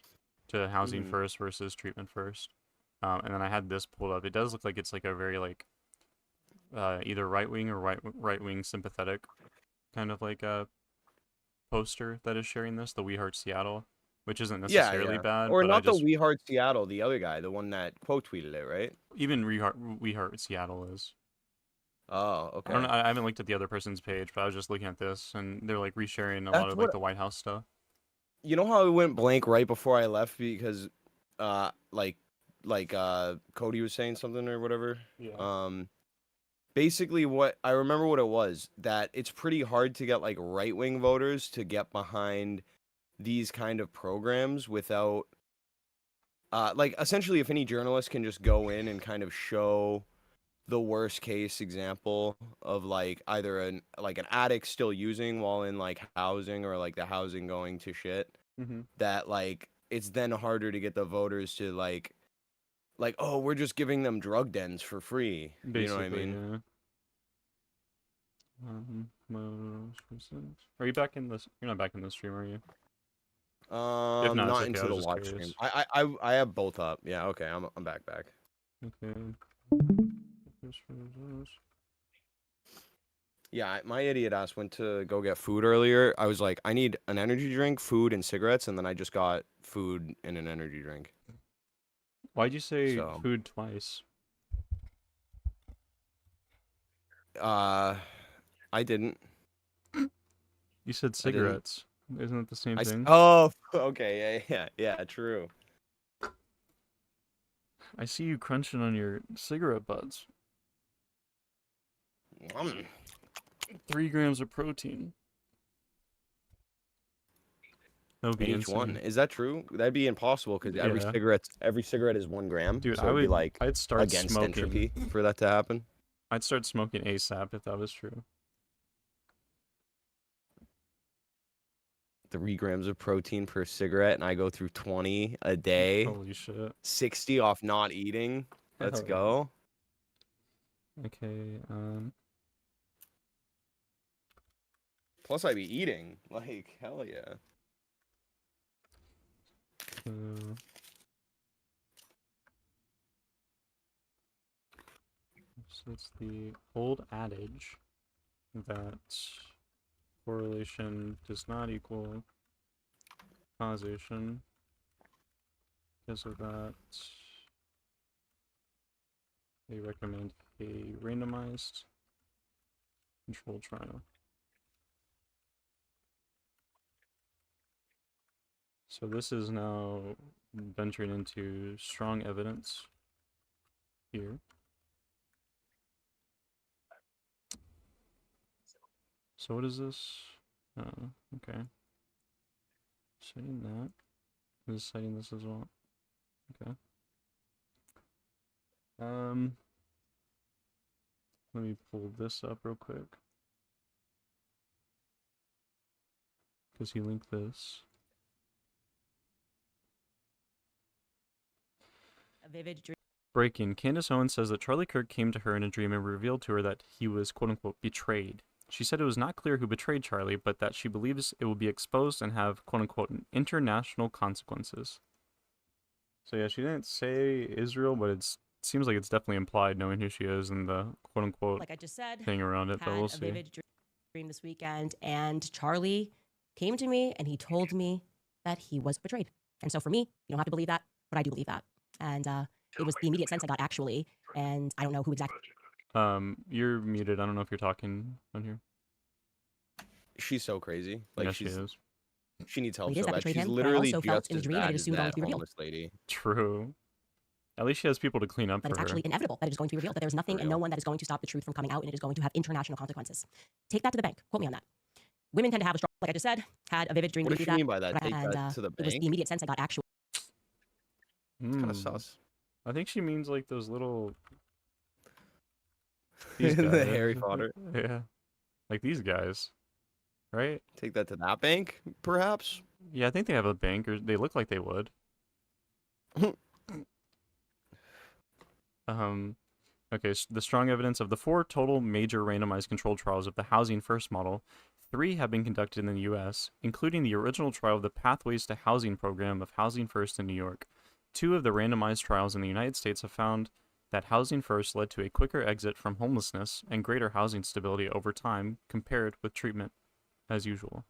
to housing first versus treatment first. And then I had this pulled up. It does look like it's like a very like either right wing or right wing sympathetic kind of like a poster that is sharing this, the We Heart Seattle, which isn't necessarily bad. Or but not the We Heart Seattle, the other guy, the one that quote tweeted it, right? Even We Heart Seattle is. Oh, okay. I haven't looked at the other person's page, but I was just looking at this, and they're like resharing a lot of like the White House stuff. You know how I went blank right before I left because, Cody was saying something or whatever. Yeah. Basically, what I remember what it was, that it's pretty hard to get like right wing voters to get behind these kind of programs without, essentially, if any journalist can just go in and kind of show the worst case example of like either an addict still using while in like housing or like the housing going to shit, that like it's then harder to get the voters to like oh, we're just giving them drug dens for free. Basically, you know what I mean? Yeah. Are you back in this? You're not back in the stream, are you? If not, not into the live stream. I have both up. Yeah, okay, I'm back. Okay. Yeah, my idiot ass went to go get food earlier. I was like, I need an energy drink, food, and cigarettes, and then I just got food and an energy drink. Why'd you say food twice? I didn't. You said cigarettes. Isn't it the same thing? Oh, okay, yeah, true. I see you crunching on your cigarette butts. 3 grams of protein. That would be Each insane. one. Is that true? That'd be impossible because every cigarette is 1 gram. Dude, so it'd be like I'd start against smoking. entropy for that to happen. I'd start smoking ASAP if that was true. 3 grams of protein per cigarette, and I go through 20 a day. Holy shit. 60 off not eating. Let's Hell yeah. go. Okay, Plus, I be eating. Like, hell yeah. So it's the old adage that correlation does not equal causation. Because of that, they recommend a randomized controlled trial. So this is now venturing into strong evidence here. So what is this? Okay. Citing that. Is citing this as well. Okay. Let me pull this up real quick. Because he linked this. A vivid dream. Breaking. Candace Owens says that Charlie Kirk came to her in a dream and revealed to her that he was quote-unquote betrayed. She said it was not clear who betrayed Charlie, but that she believes it will be exposed and have quote-unquote international consequences. So yeah, she didn't say Israel, but it seems like it's definitely implied knowing who she is and the quote-unquote Like I just said, thing around it, but had we'll a see. vivid dream this weekend, and Charlie came to me and he told me that he was betrayed. And so for me, you don't have to believe that, but I do believe that. And it was the immediate sense I got actually, and I don't know who exactly. You're muted. I don't know if you're talking on here. She's so crazy. Like, yeah, she is. She needs help It is so that bad. betrayed She's him, but I literally also felt just in the as dream that bad it as is soon going that to be revealed. homeless lady. True. At least she has people to clean up But for it's her. actually inevitable that it is going to be revealed, that there's nothing and no one that is going to stop the truth from coming out, and it is going to have international consequences. Take that to the bank. Quote me on that. Women tend to have a strong, like I just said, had a vivid dream. What does she mean by that? Take and, that to the it was bank? the immediate sense I got actually. Kind of sus. I think she means like those little. These The guys. Harry Potter. Yeah. Like these guys. Right? Take that to that bank, perhaps? Yeah, I think they have a bank, or they look like they would. Okay, so the strong evidence of the 4 total major randomized controlled trials of the Housing First model, 3 have been conducted in the U.S., including the original trial of the Pathways to Housing program of Housing First in New York. 2 of the randomized trials in the United States have found that Housing First led to a quicker exit from homelessness and greater housing stability over time compared with treatment as usual.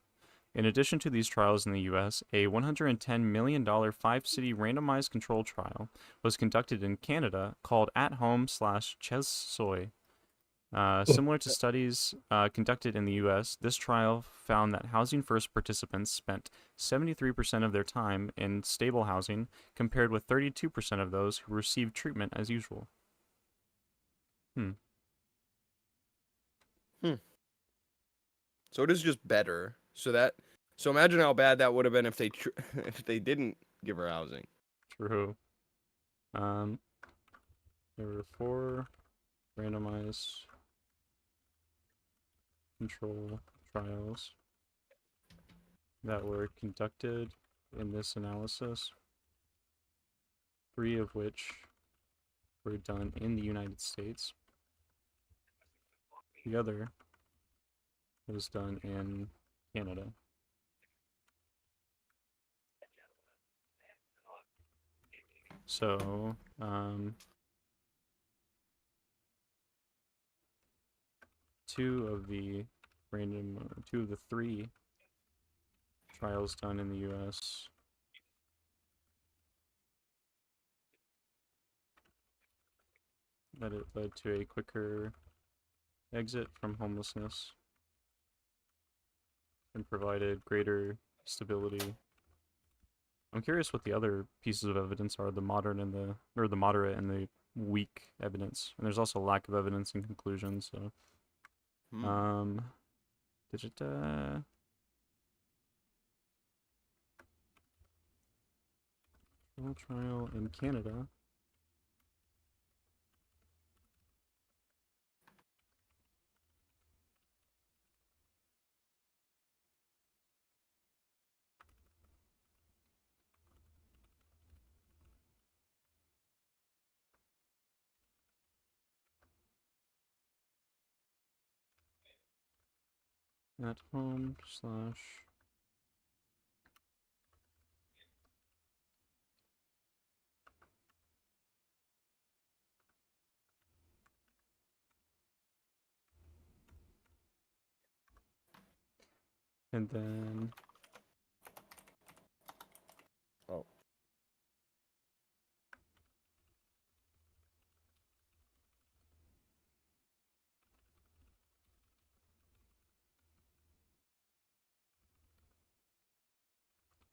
In addition to these trials in the U.S., a $110 million 5-city randomized control trial was conducted in Canada called At Home/Chesoy. Similar to studies conducted in the U.S., this trial found that Housing First participants spent 73% of their time in stable housing, compared with 32% of those who received treatment as usual. So it is just better. So imagine how bad that would have been if they if they didn't give her housing. True. There were 4 randomized control trials that were conducted in this analysis, 3 of which were done in the United States. The other was done in Canada. So, 2 of the 3 trials done in the U.S. that it led to a quicker exit from homelessness and provided greater stability. I'm curious what the other pieces of evidence are, the moderate and the weak evidence. And there's also lack of evidence in conclusions, so trial in Canada. at home slash and then Oh.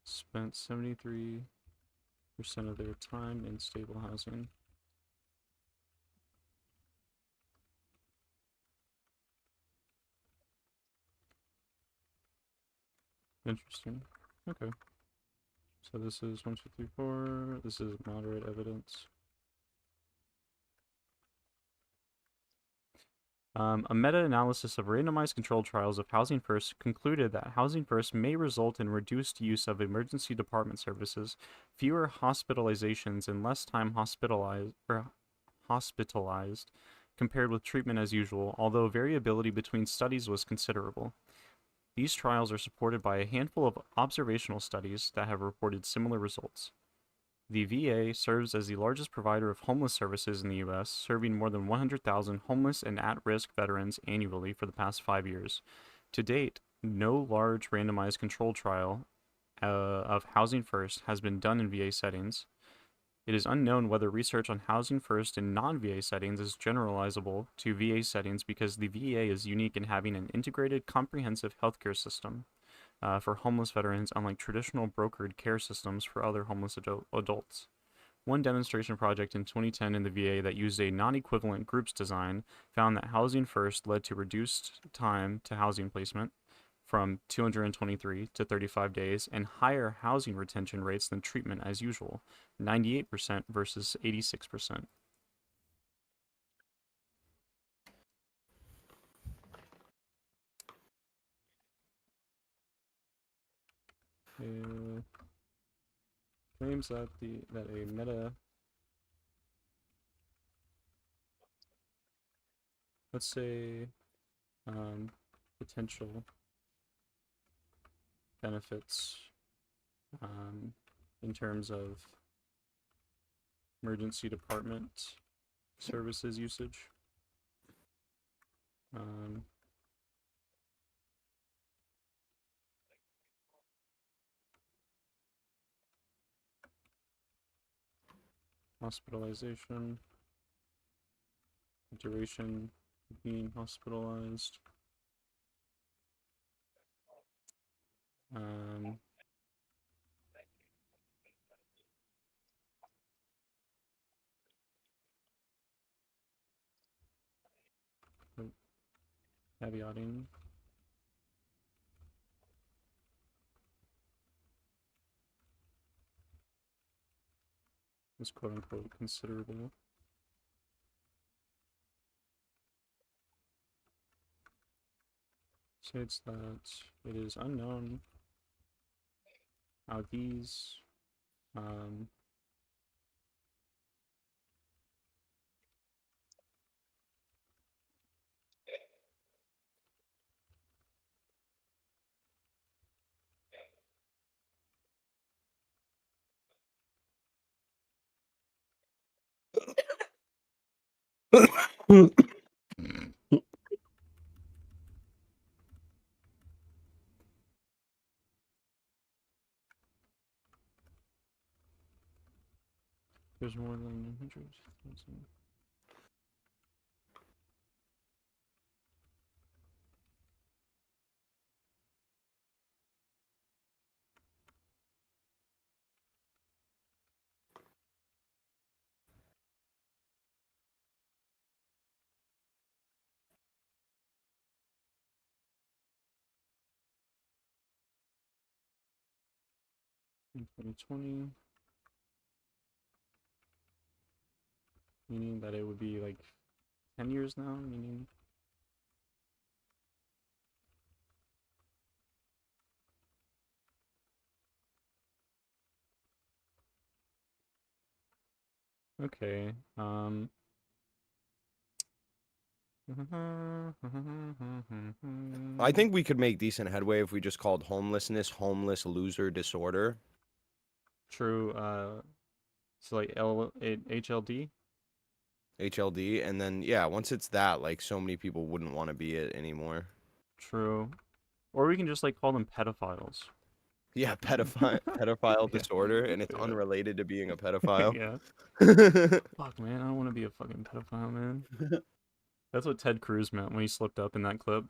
spent 73% of their time in stable housing. Interesting. Okay. So this is 1, 2, 3, 4. This is moderate evidence. A meta-analysis of randomized controlled trials of Housing First concluded that Housing First may result in reduced use of emergency department services, fewer hospitalizations, and less time hospitalized compared with treatment as usual, although variability between studies was considerable. These trials are supported by a handful of observational studies that have reported similar results. The VA serves as the largest provider of homeless services in the U.S., serving more than 100,000 homeless and at-risk veterans annually for the past 5 years. To date, no large randomized controlled trial of Housing First has been done in VA settings. It is unknown whether research on Housing First in non-VA settings is generalizable to VA settings because the VA is unique in having an integrated, comprehensive healthcare system for homeless veterans, unlike traditional brokered care systems for other homeless adults. One demonstration project in 2010 in the VA that used a non-equivalent groups design found that Housing First led to reduced time to housing placement from 223 to 35 days and higher housing retention rates than treatment as usual, 98% versus 86%. Claims that a meta, let's say, potential benefits in terms of emergency department services usage. Hospitalization, duration of being hospitalized, caveating is quote unquote considerable. States that it is unknown how these there's more than 100,000. In 2020, meaning that it would be like 10 years now, meaning okay, I think we could make decent headway if we just called homelessness homeless loser disorder. True. So like HLD. HLD, and then yeah, once it's that, like so many people wouldn't want to be it anymore. True. Or we can just like call them pedophiles. Yeah, pedophile Yeah. disorder, and it's Yeah. unrelated to being a pedophile. Yeah. Fuck, man, I don't want to be a fucking pedophile, man. That's what Ted Cruz meant when he slipped up in that clip.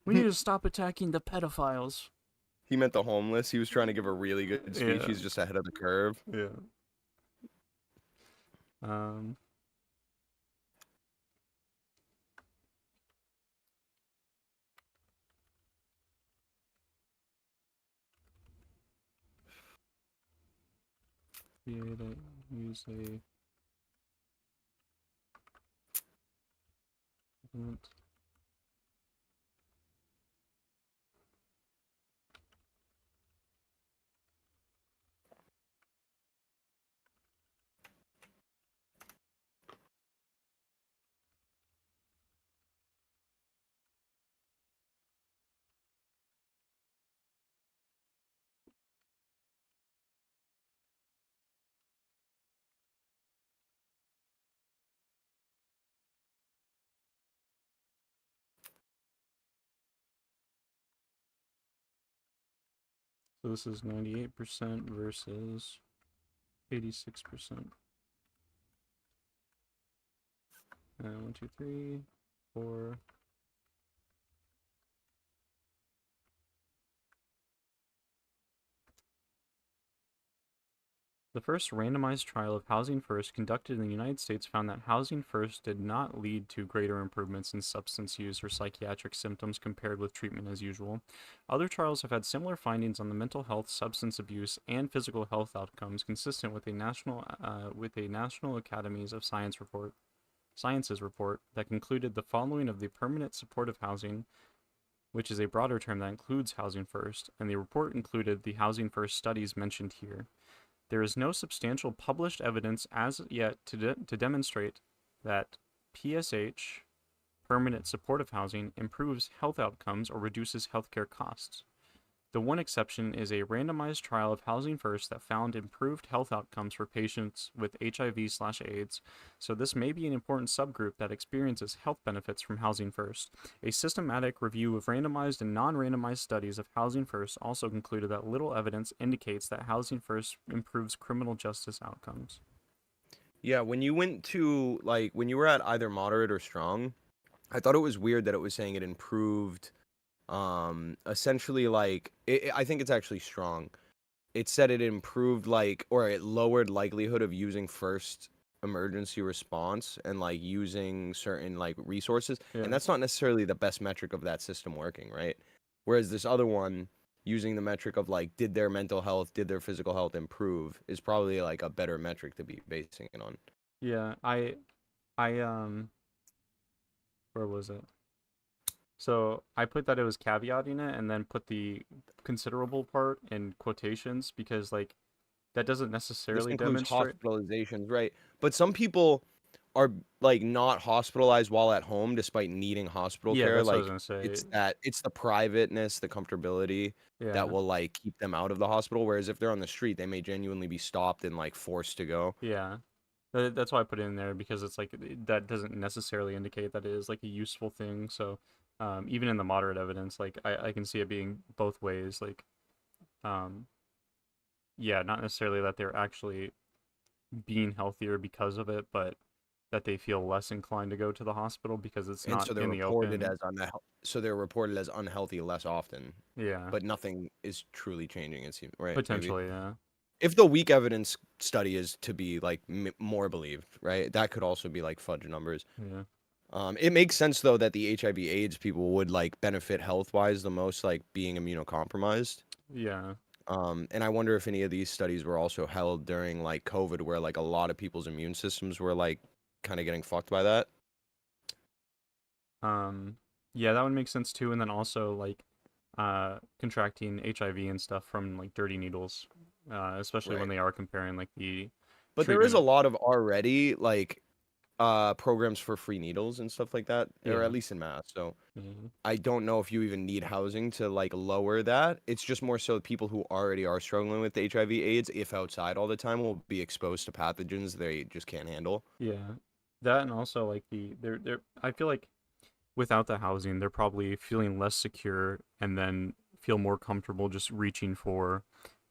We need to stop attacking the pedophiles. He meant the homeless. He was trying to give a really good speech. Yeah. He's just ahead of the curve. Yeah. Use a government. So this is 98% versus 86%. 1, 2, 3, 4. The first randomized trial of Housing First conducted in the United States found that Housing First did not lead to greater improvements in substance use or psychiatric symptoms compared with treatment as usual. Other trials have had similar findings on the mental health, substance abuse, and physical health outcomes consistent with a National Academies of Sciences report that concluded the following of the permanent supportive housing, which is a broader term that includes Housing First, and the report included the Housing First studies mentioned here. There is no substantial published evidence as yet to demonstrate that PSH, permanent supportive housing, improves health outcomes or reduces healthcare costs. The one exception is a randomized trial of Housing First that found improved health outcomes for patients with HIV/AIDS, so this may be an important subgroup that experiences health benefits from Housing First. A systematic review of randomized and non-randomized studies of Housing First also concluded that little evidence indicates that Housing First improves criminal justice outcomes. Yeah, when you went to, like, when you were at either moderate or strong, I thought it was weird that it was saying it improved, essentially, like, I think it's actually strong. It said it improved, like, or it lowered likelihood of using first emergency response and, like, using certain, like, resources. Yeah. And that's not necessarily the best metric of that system working, right? Whereas this other one, using the metric of, like, did their mental health, did their physical health improve, is probably, like, a better metric to be basing it on. Yeah, I where was it? So I put that it was caveating it and then put the considerable part in quotations because like that doesn't This necessarily includes demonstrate. hospitalizations, right? But some people are, like, not hospitalized while at home despite needing hospital Yeah, care. that's what I was Like, gonna say. it's the privateness, the comfortability Yeah, that will, like, keep them out of the hospital. Whereas if they're on the street, they may genuinely be stopped and, like, forced to go. yeah. That's why I put it in there because it's like that doesn't necessarily indicate that it is like a useful thing. So even in the moderate evidence, like I can see it being both ways. Like yeah, not necessarily that they're actually being healthier because of it, but that they feel less inclined to go to the hospital because it's And not so they're in the reported open. as unhealthy less often. Yeah, But nothing is truly changing, it seems, right? Maybe. potentially, yeah. If the weak evidence study is to be, like, more believed, right? That could also be, like, fudge numbers. Yeah. It makes sense though that the HIV/AIDS people would, like, benefit health-wise the most, like being immunocompromised. Yeah. And I wonder if any of these studies were also held during, like, COVID, where, like, a lot of people's immune systems were, like, kind of getting fucked by that. Yeah, that would make sense too. And then also like contracting HIV and stuff from like dirty needles, especially when Right. they are comparing like the But there is a treatment. lot of already, like, programs for free needles and stuff like that, or Yeah. at least in Mass. So Mhm. I don't know if you even need housing to like lower that. It's just more so people who already are struggling with HIV/AIDS, if outside all the time, will be exposed to pathogens they just can't handle. Yeah, that and also like they're I feel like without the housing, they're probably feeling less secure and then feel more comfortable just reaching for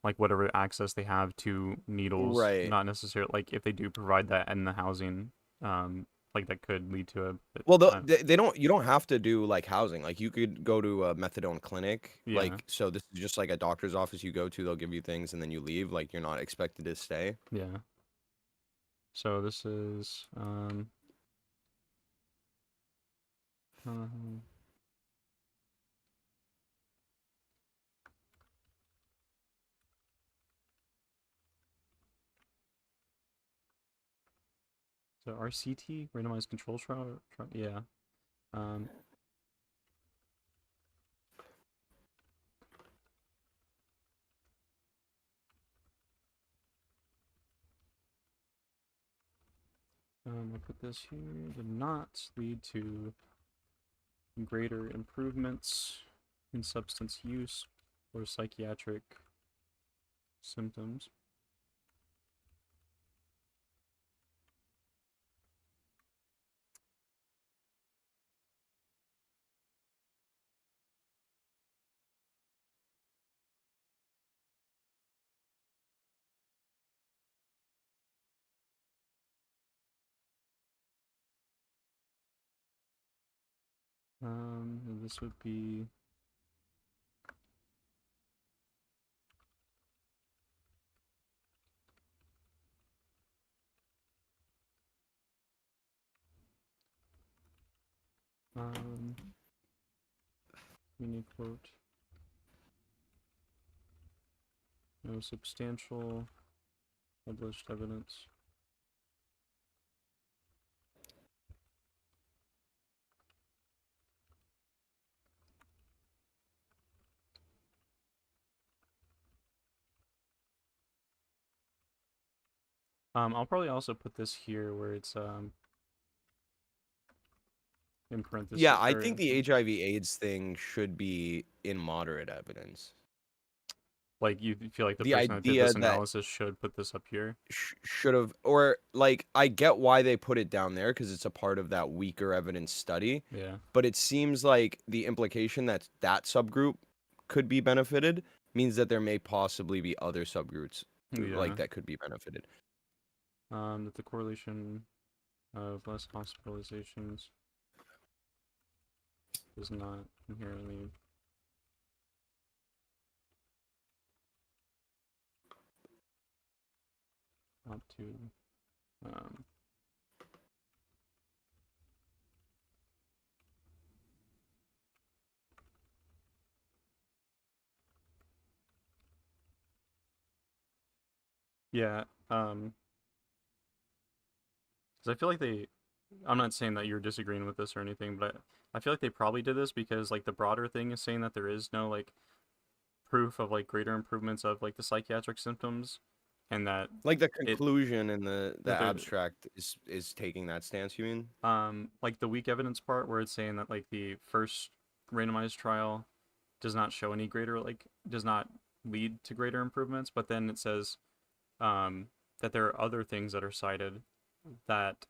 like whatever access they have to needles. Right. Not necessarily like if they do provide that in the housing, like that could lead to a. Well, they don't. You don't have to do like housing. Like you could go to a methadone clinic. Yeah. Like so, this is just like a doctor's office. You go to, they'll give you things, and then you leave. Like you're not expected to stay. Yeah. So this is um, so RCT, randomized control trial. Yeah. Um, I'll put this here. Did not lead to greater improvements in substance use or psychiatric symptoms. This would be unique quote. No substantial published evidence. I'll probably also put this here where it's in parentheses. Yeah, I think the HIV/AIDS thing should be in moderate evidence. Like you feel like the The person that did idea this that analysis should put this up here. should have, or like, I get why they put it down there because it's a part of that weaker evidence study. Yeah. But it seems like the implication that that subgroup could be benefited means that there may possibly be other subgroups like Yeah. that could be benefited. That the correlation of less hospitalizations is not inherently up to yeah, because I feel like I'm not saying that you're disagreeing with this or anything, but I feel like they probably did this because like the broader thing is saying that there is no like proof of like greater improvements of like the psychiatric symptoms, and that Like the conclusion in the that they're- abstract is taking that stance, you mean? like the weak evidence part where it's saying that like the first randomized trial does not show any greater does not lead to greater improvements, but then it says that there are other things that are cited that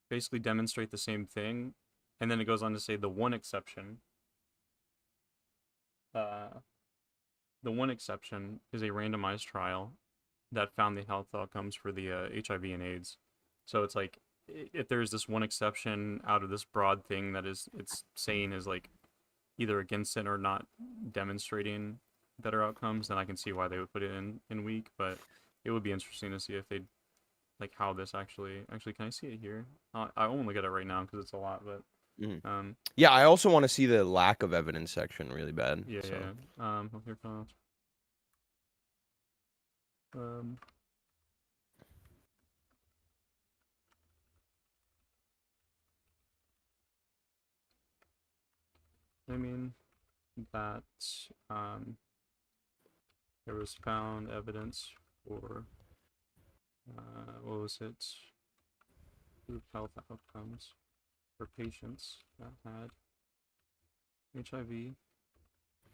basically demonstrate the same thing, and then it goes on to say the one exception is a randomized trial that found the health outcomes for the HIV and AIDS. So it's like if there's this one exception out of this broad thing that it's saying is like either against it or not demonstrating better outcomes, then I can see why they would put it in weak. But it would be interesting to see if they like how this actually can I see it here? I won't look at it right now because it's a lot, but yeah, I also want to see the lack of evidence section really bad. Yeah, so. yeah. Healthcare costs. I mean that there was found evidence for What was it? Group health outcomes for patients that had HIV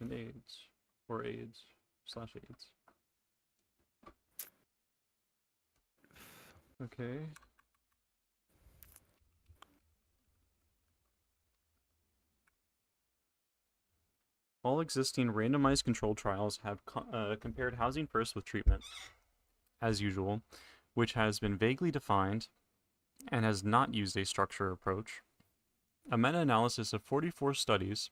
and AIDS, or AIDS/AIDS. Okay. All existing randomized controlled trials have compared housing first with treatment, as usual, which has been vaguely defined and has not used a structure approach. A meta-analysis of 44 studies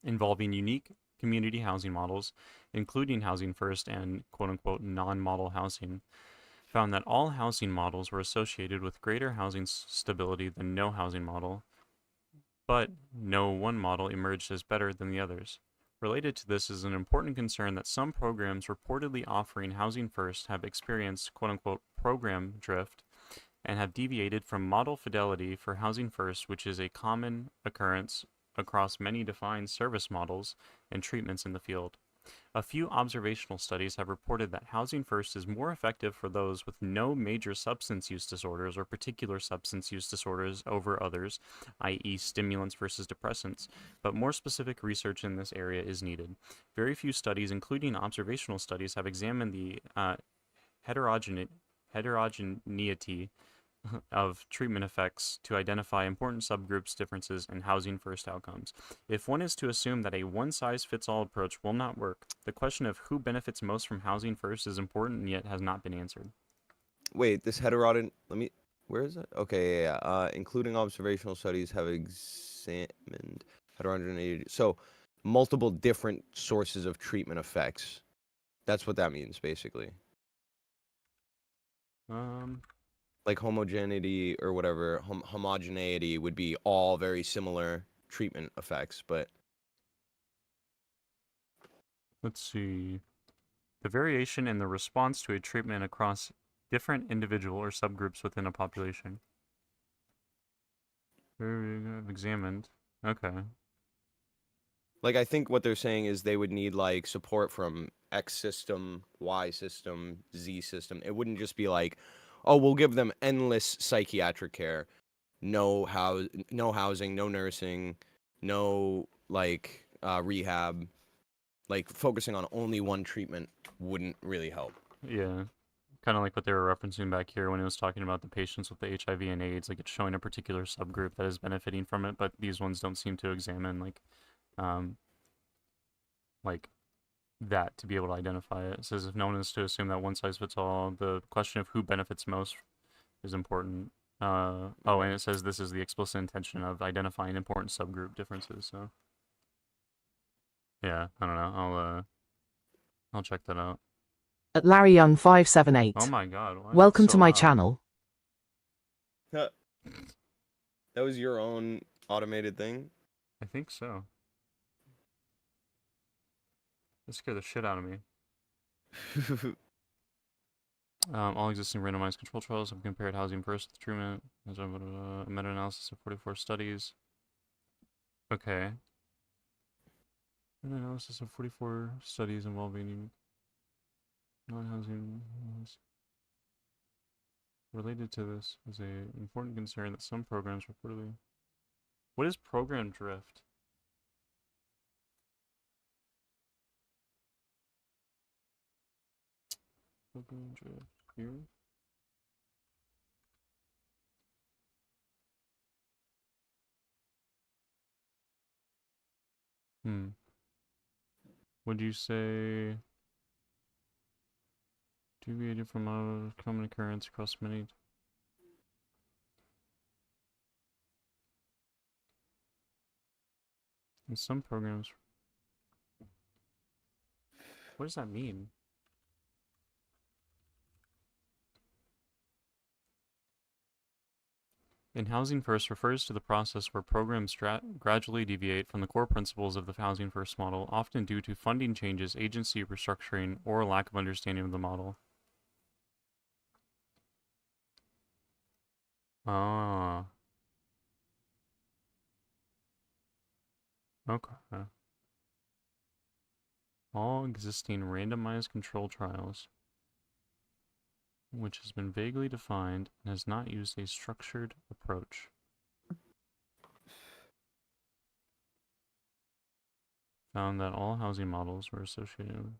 involving unique community housing models, including housing first and quote-unquote non-model housing, found that all housing models were associated with greater housing stability than no housing model, but no one model emerged as better than the others. Related to this is an important concern that some programs reportedly offering housing first have experienced quote-unquote program drift and have deviated from model fidelity for housing first, which is a common occurrence across many defined service models and treatments in the field. A few observational studies have reported that housing first is more effective for those with no major substance use disorders or particular substance use disorders over others, i.e. stimulants versus depressants, but more specific research in this area is needed. Very few studies, including observational studies, have examined the heterogeneity of treatment effects to identify important subgroups differences in housing first outcomes. If one is to assume that a one-size-fits-all approach will not work, the question of who benefits most from housing first is important and yet has not been answered. Wait, this where is it? Okay, yeah. Including observational studies have examined heterogeneity. So, multiple different sources of treatment effects. That's what that means, basically. Like homogeneity or whatever, homogeneity would be all very similar treatment effects, but... Let's see. The variation in the response to a treatment across different individual or subgroups within a population. Examined. Okay. Like, I think what they're saying is they would need, like, support from X system, Y system, Z system. It wouldn't just be like, oh, we'll give them endless psychiatric care. No housing, no nursing, no, like, rehab. Like, focusing on only one treatment wouldn't really help. Yeah. Kind of like what they were referencing back here when it was talking about the patients with the HIV and AIDS. Like, it's showing a particular subgroup that is benefiting from it, but these ones don't seem to examine, like that to be able to identify it. It says if no one is to assume that one size fits all, the question of who benefits most is important. And it says this is the explicit intention of identifying important subgroup differences. So yeah, I don't know. I'll check that out. At LarryYoung578. Oh my god. Why Welcome so to my loud? channel. That was your own automated thing? I think so. That scared the shit out of me. All existing randomized control trials have compared housing first with treatment. There's a meta-analysis of 44 studies. Okay. Meta-analysis of 44 studies involving non-housing. Related to this is an important concern that some programs reportedly... What is program drift? Program drift here. Would you say deviated from a common occurrence across many? In some programs. What does that mean? In Housing First refers to the process where programs gradually deviate from the core principles of the Housing First model, often due to funding changes, agency restructuring, or lack of understanding of the model. Ah. Okay. All existing randomized control trials which has been vaguely defined and has not used a structured approach. Found that all housing models were associated with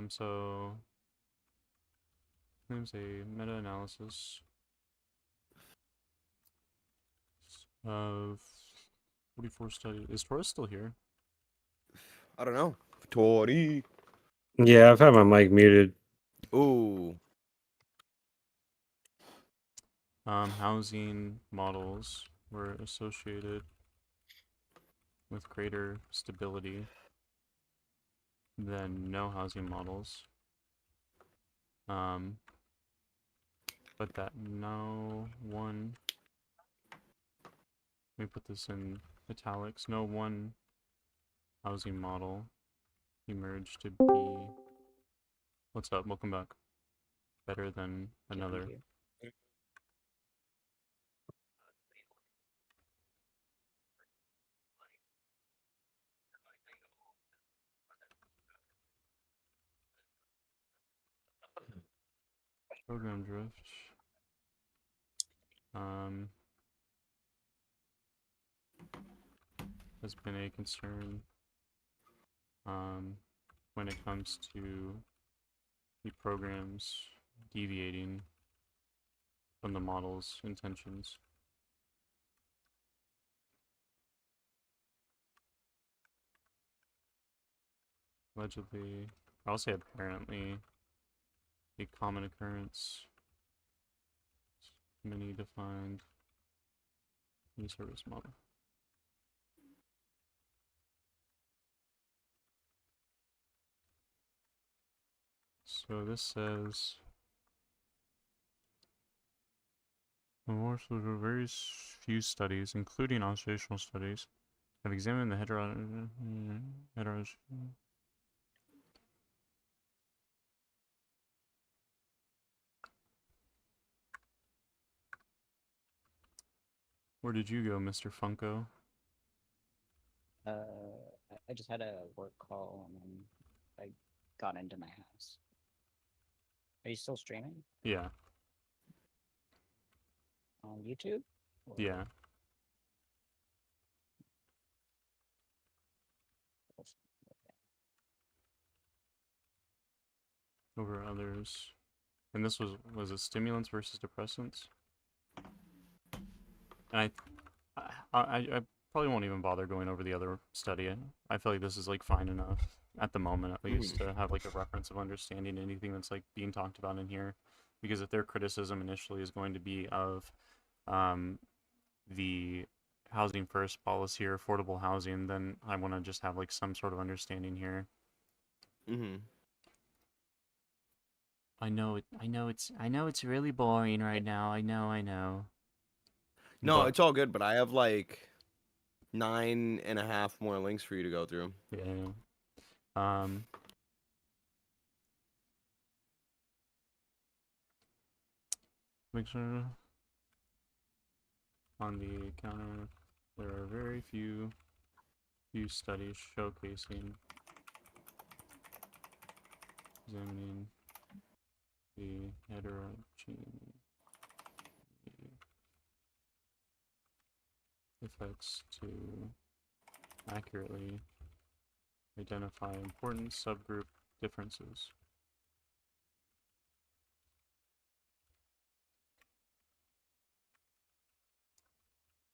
so there's a meta-analysis of 44 studies. Is Taurus still here? I don't know. Tori. Yeah, I've had my mic muted. Ooh. Housing models were associated with greater stability than no housing models. But that no one, let me put this in italics, no one housing model emerged to be, what's up, welcome back, better than another. Program drift. Has been a concern when it comes to the programs deviating from the model's intentions. Allegedly, I'll say apparently, a common occurrence. Many defined e-service model. So this says very few studies, including observational studies, have examined the heterogeneity. Where did you go, Mr. Funko? I just had a work call and then I got into my house. Are you still streaming Yeah. on YouTube? Or- Yeah. Over others. And this was it stimulants versus depressants? And I probably won't even bother going over the other study. I feel like this is like fine enough at the moment, at least, to have like a reference of understanding anything that's like being talked about in here. Because if their criticism initially is going to be of the housing first policy or affordable housing, then I want to just have like some sort of understanding here. I know it's really boring right now. I know. No, But it's all good, but I have like 9.5 more links for you to go through. yeah. Make sure on the counter there are very few studies showcasing examining the heterogeneity effects to accurately identify important subgroup differences.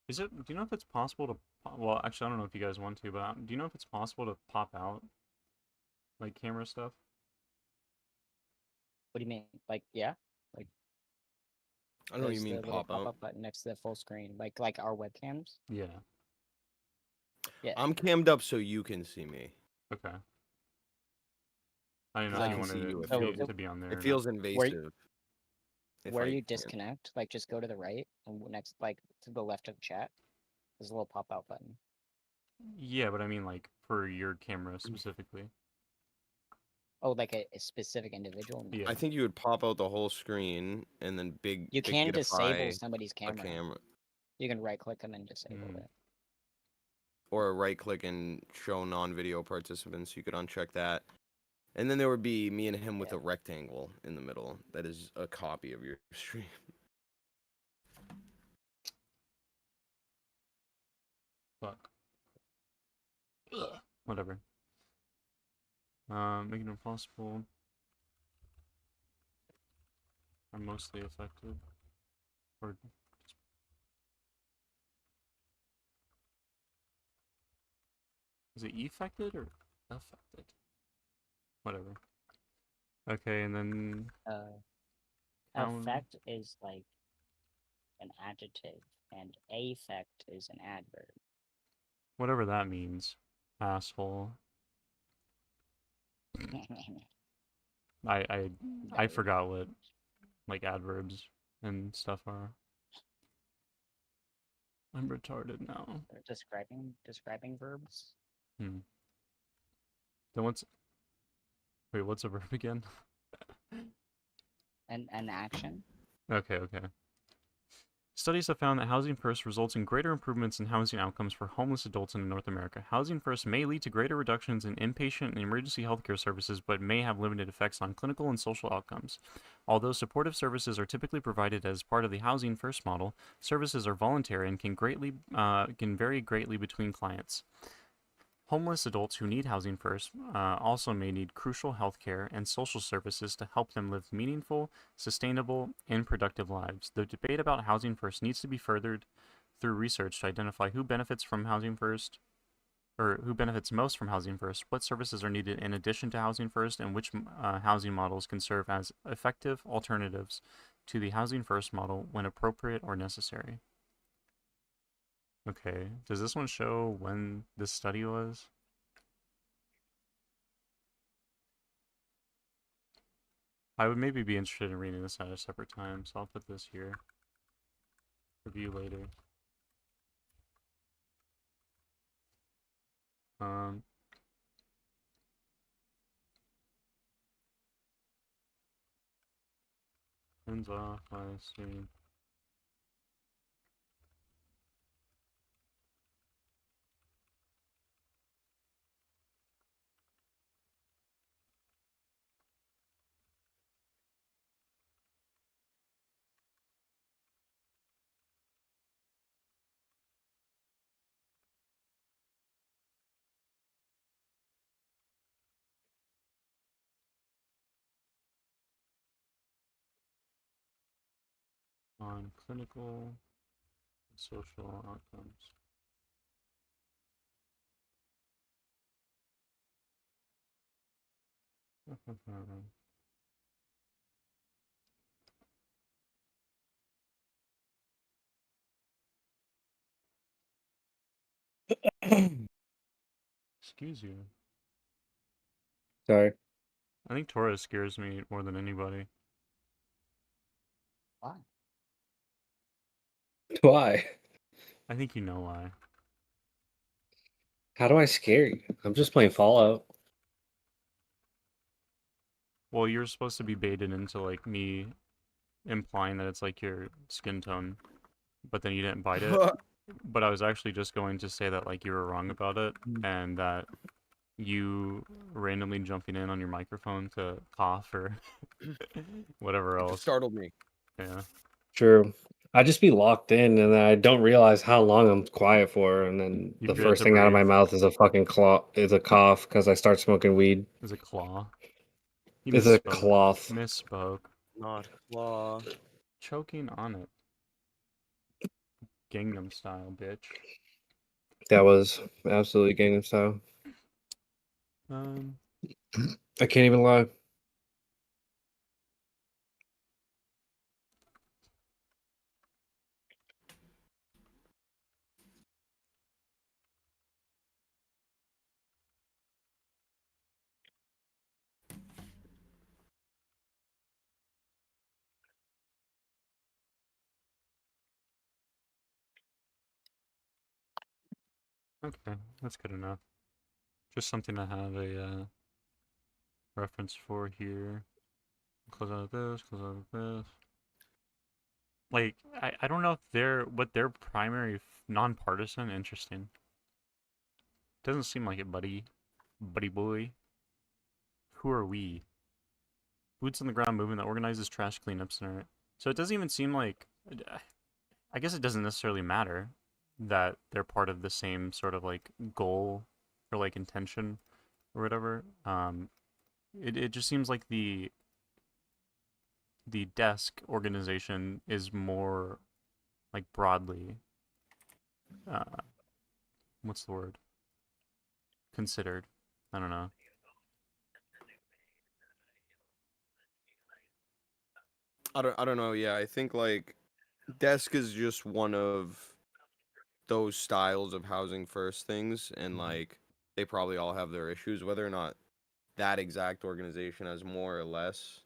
Is it? Do you know if it's possible to? Well, actually, I don't know if you guys want to, but do you know if it's possible to pop out like camera stuff? What do you mean? Like, yeah? Like, I don't know what you there's mean the little pop out. pop-up button next to the full screen, like our webcams. Yeah. Yeah. I'm cammed up so you can see me. Okay. I didn't know I if you can wanted see you. it to be on there. It feels invasive. Where you disconnect, like just go to the right and next, like to the left of chat, there's a little pop-out button. Yeah, but I mean like for your camera specifically. Oh, like a specific individual? No. Yeah. I think you would pop out the whole screen and then You can disable somebody's camera. You can right click and then disable it. Or right click and show non-video participants. You could uncheck that. And then there would be me and him with a rectangle in the middle. That is a copy of your stream. Fuck. Ugh. Whatever. Making it impossible. Are mostly effective. Or is it affected or affected? Whatever. Okay, and then Effect is like an adjective, and affect is an adverb. whatever that means. Asshole. I forgot what like adverbs and stuff are. I'm retarded now. Describing verbs. Then what's a verb again? An action. Okay. Studies have found that Housing First results in greater improvements in housing outcomes for homeless adults in North America. Housing First may lead to greater reductions in inpatient and emergency healthcare services, but may have limited effects on clinical and social outcomes. Although supportive services are typically provided as part of the Housing First model, services are voluntary and can vary greatly between clients. Homeless adults who need Housing First also may need crucial healthcare and social services to help them live meaningful, sustainable, and productive lives. The debate about Housing First needs to be furthered through research to identify who benefits from Housing First, or who benefits most from Housing First, what services are needed in addition to Housing First, and which housing models can serve as effective alternatives to the Housing First model when appropriate or necessary. Okay, does this one show when this study was? I would maybe be interested in reading this at a separate time, so I'll put this here. Review later. Ends off, I see. On clinical and social outcomes. Excuse you. Sorry. I think Torres scares me more than anybody. Why? Why? I think you know why. How do I scare you? I'm just playing Fallout. Well, you're supposed to be baited into like me implying that it's like your skin tone, but then you didn't bite it. But I was actually just going to say that like you were wrong about it, and that you randomly jumping in on your microphone to cough or whatever else startled me. Yeah. True. I just be locked in, and then I don't realize how long I'm quiet for, and then You the forget first to thing out of my breathe. mouth is a fucking cough because I start smoking weed. Is a claw. He It's a misspoke. cloth. Misspoke. Not claw. Choking on it. Gangnam Style, bitch. That was absolutely Gangnam Style. I can't even lie. Okay, that's good enough. Just something to have a reference for here. Close out of this, close out of this. Like, I don't know if what their primary nonpartisan. Interesting. Doesn't seem like it, buddy. Buddy boy. Who are we? Boots on the ground movement that organizes trash cleanups. So it doesn't even seem like. I guess it doesn't necessarily matter that they're part of the same sort of like goal or like intention or whatever. It just seems like the desk organization is more like broadly what's the word, considered. I don't know. I don't know. Yeah, I think like desk is just one of those styles of housing first things, and like they probably all have their issues, whether or not that exact organization has more or less.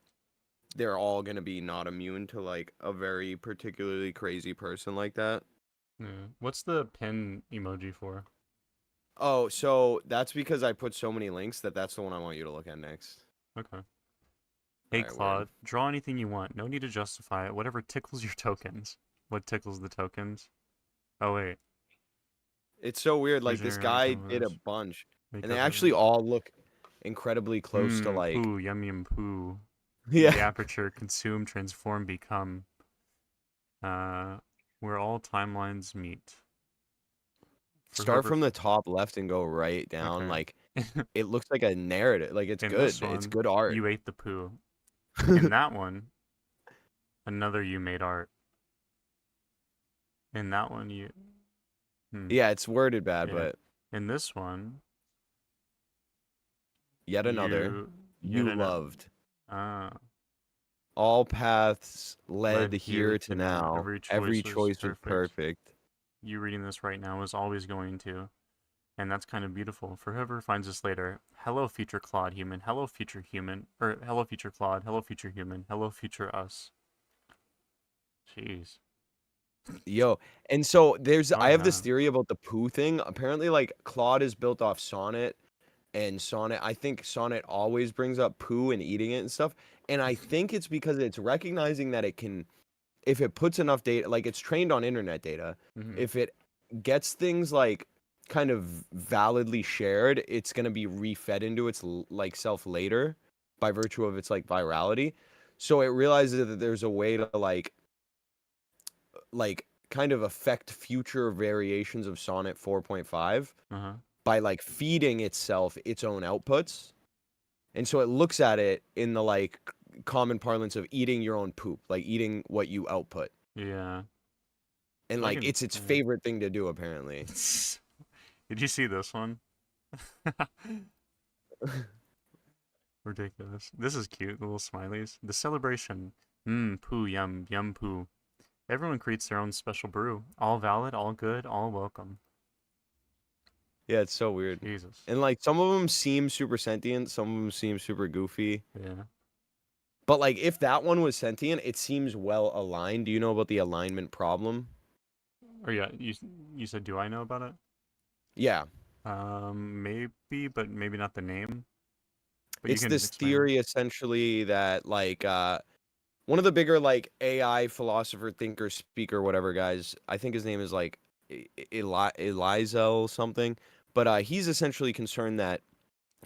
They're all gonna be not immune to like a very particularly crazy person like that. Yeah. What's the pin emoji for? Oh, so that's because I put so many links that's the one I want you to look at next. Okay. Hey, Alright, Claude, word. draw anything you want. No need to justify it. Whatever tickles your tokens. What tickles the tokens? Oh, wait. It's so weird. Like this guy did a bunch, and they actually all look incredibly close to like. Poo, yum yum poo. Yeah. The aperture, consume, transform, become. Where all timelines meet. Start from the top left and go right down. Okay. Like it looks like a narrative. Like it's In good. this one, It's good art. You ate the poo. In that one, another you made art. In that one, you. Yeah, it's worded bad, Yeah. but In this one, yet another you loved. Ah. All paths led here to now. Every choice was perfect. You reading this right now is always going to. And that's kind of beautiful. For whoever finds this later, hello, future Claude human. Hello, future human. Or hello, future Claude. Hello, future human. Hello, future us. Jeez. Yo, and so there's I have this yeah. theory about the poo thing. Apparently, like Claude is built off Sonnet, and Sonnet, I think Sonnet always brings up poo and eating it and stuff. And I think it's because it's recognizing that it can, if it puts enough data, like it's trained on internet data, if it gets things like kind of validly shared, it's gonna be refed into its like self later by virtue of its like virality. So it realizes that there's a way to like kind of affect future variations of Sonnet 4.5 by like feeding itself its own outputs. And so it looks at it in the like common parlance of eating your own poop, like eating what you output. Yeah. And like it's its favorite thing to do apparently. Did you see this one? Ridiculous. This is cute, the little smileys. The celebration. Poo, yum, yum, poo. Everyone creates their own special brew. All valid, all good, all welcome. Yeah, it's so weird. Jesus. And like some of them seem super sentient, some of them seem super goofy. Yeah. But like if that one was sentient, it seems well aligned. Do you know about the alignment problem? Or yeah, you said, do I know about it? Yeah. Maybe, but maybe not the name. But It's this theory essentially that like one of the bigger like AI philosopher, thinker, speaker, whatever guys, I think his name is like Elizel something, but he's essentially concerned that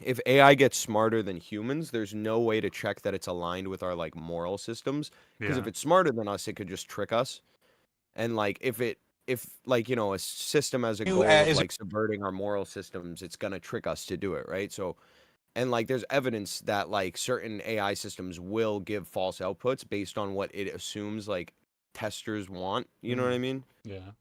if AI gets smarter than humans, there's no way to check that it's aligned with our like moral systems, because if it's smarter than us, it could just trick us. And like if like, you know, a system has a goal of like subverting our moral systems, it's gonna trick us to do it, right? So, and like there's evidence that like certain AI systems will give false outputs based on what it assumes like testers want, you know what I mean? Yeah.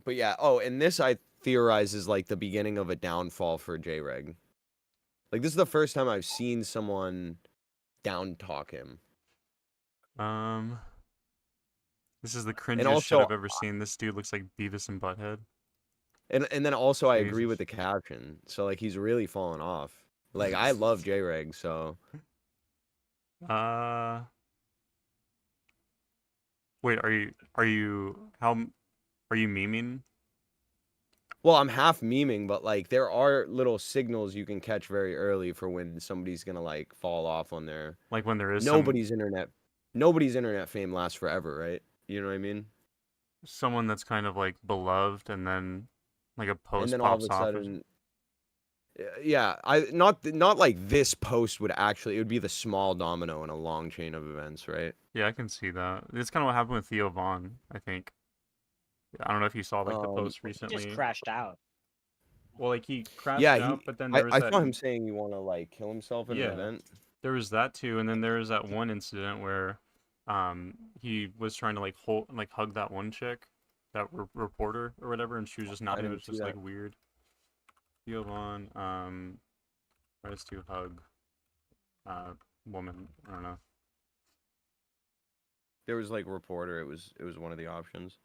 But yeah, oh, and this I theorize is like the beginning of a downfall for JReg. Like this is the first time I've seen someone down talk him. This is the cringiest also, shit I've ever seen. This dude looks like Beavis and Butthead. And then also I agree with the caption. So like he's really fallen off. Like I love JReg, so wait, are you memeing? Well, I'm half memeing, but like there are little signals you can catch very early for when somebody's gonna like fall off on their like when there is nobody's internet. nobody's internet fame lasts forever, right? You know what I mean? Someone that's kind of like beloved, and then like a And post then all of pops a off. sudden, yeah, not like this post would actually. It would be the small domino in a long chain of events, right? Yeah, I can see that. It's kind of what happened with Theo Vaughn, I think. I don't know if you saw like the post recently. Just crashed out. Well, like he crashed Yeah, out, but then there was I that. saw him saying you want to like kill himself in an event. There was that too, and then there was that one incident where, he was trying to like hug that one chick, that reporter or whatever, and she was just not. It was just like weird. Theo Vaughn, tries to hug, woman. I don't know. There was like reporter. It was one of the options.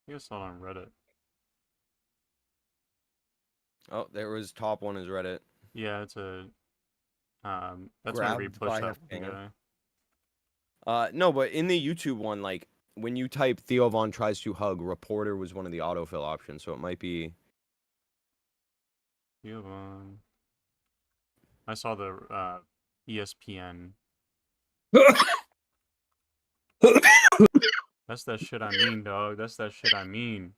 I think I saw it on Reddit. Oh, there was top one is Reddit. Yeah, it's a. That's Grabbed by that a guy. No, but in the YouTube one, like when you type Theo Vaughn tries to hug, reporter was one of the autofill options, so it might be. Theo Vaughn. I saw the ESPN. That's that shit I mean, dog. That's that shit I mean.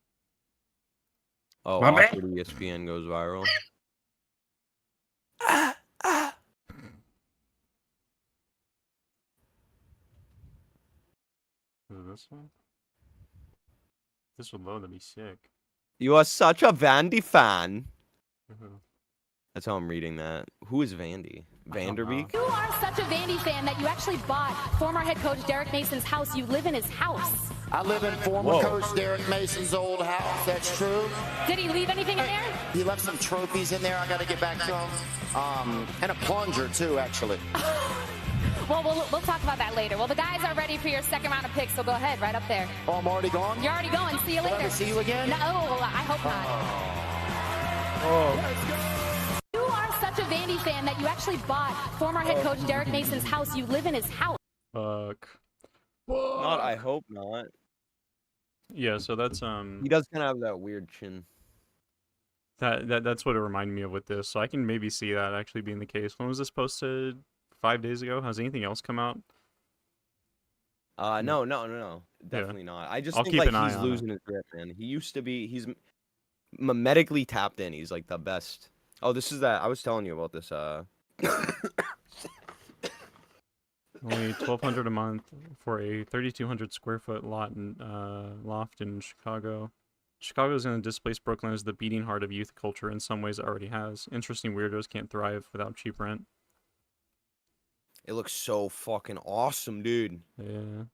Oh, awkward ESPN goes viral. Is it this one? This would load, that'd be sick. You are such a Vandy fan. Mhm. That's how I'm reading that. Who is Vandy? Vanderbeek? You are such a Vandy fan that you actually bought former head coach Derek Mason's house. You live in his house. I live in former coach Derek Mason's old house. That's true. Did he leave anything in there? He left some trophies in there. I got to get back to him. And a plunger too, actually. Well, we'll talk about that later. Well, the guys are ready for your second round of picks, so go ahead, right up there. Oh, I'm already gone? You're already going. See you later. Will I see you again? No, I hope not. You are such a Vandy fan that you actually bought former head coach Derek Mason's house. You live in his house. Fuck. Not. I hope not. Yeah, so that's He does kind of have that weird chin. That's what it reminded me of with this. So I can maybe see that actually being the case. When was this posted? 5 days ago? Has anything else come out? No. Definitely not. I just I'll think keep like an eye he's on losing his grip, man. He used to be. He's medically tapped in. He's like the best. Oh, this is that. I was telling you about this. Only $1,200 a month for a 3,200 square foot loft in Chicago. Chicago is going to displace Brooklyn as the beating heart of youth culture. In some ways, it already has. Interesting weirdos can't thrive without cheap rent. It looks so fucking awesome, dude. Yeah.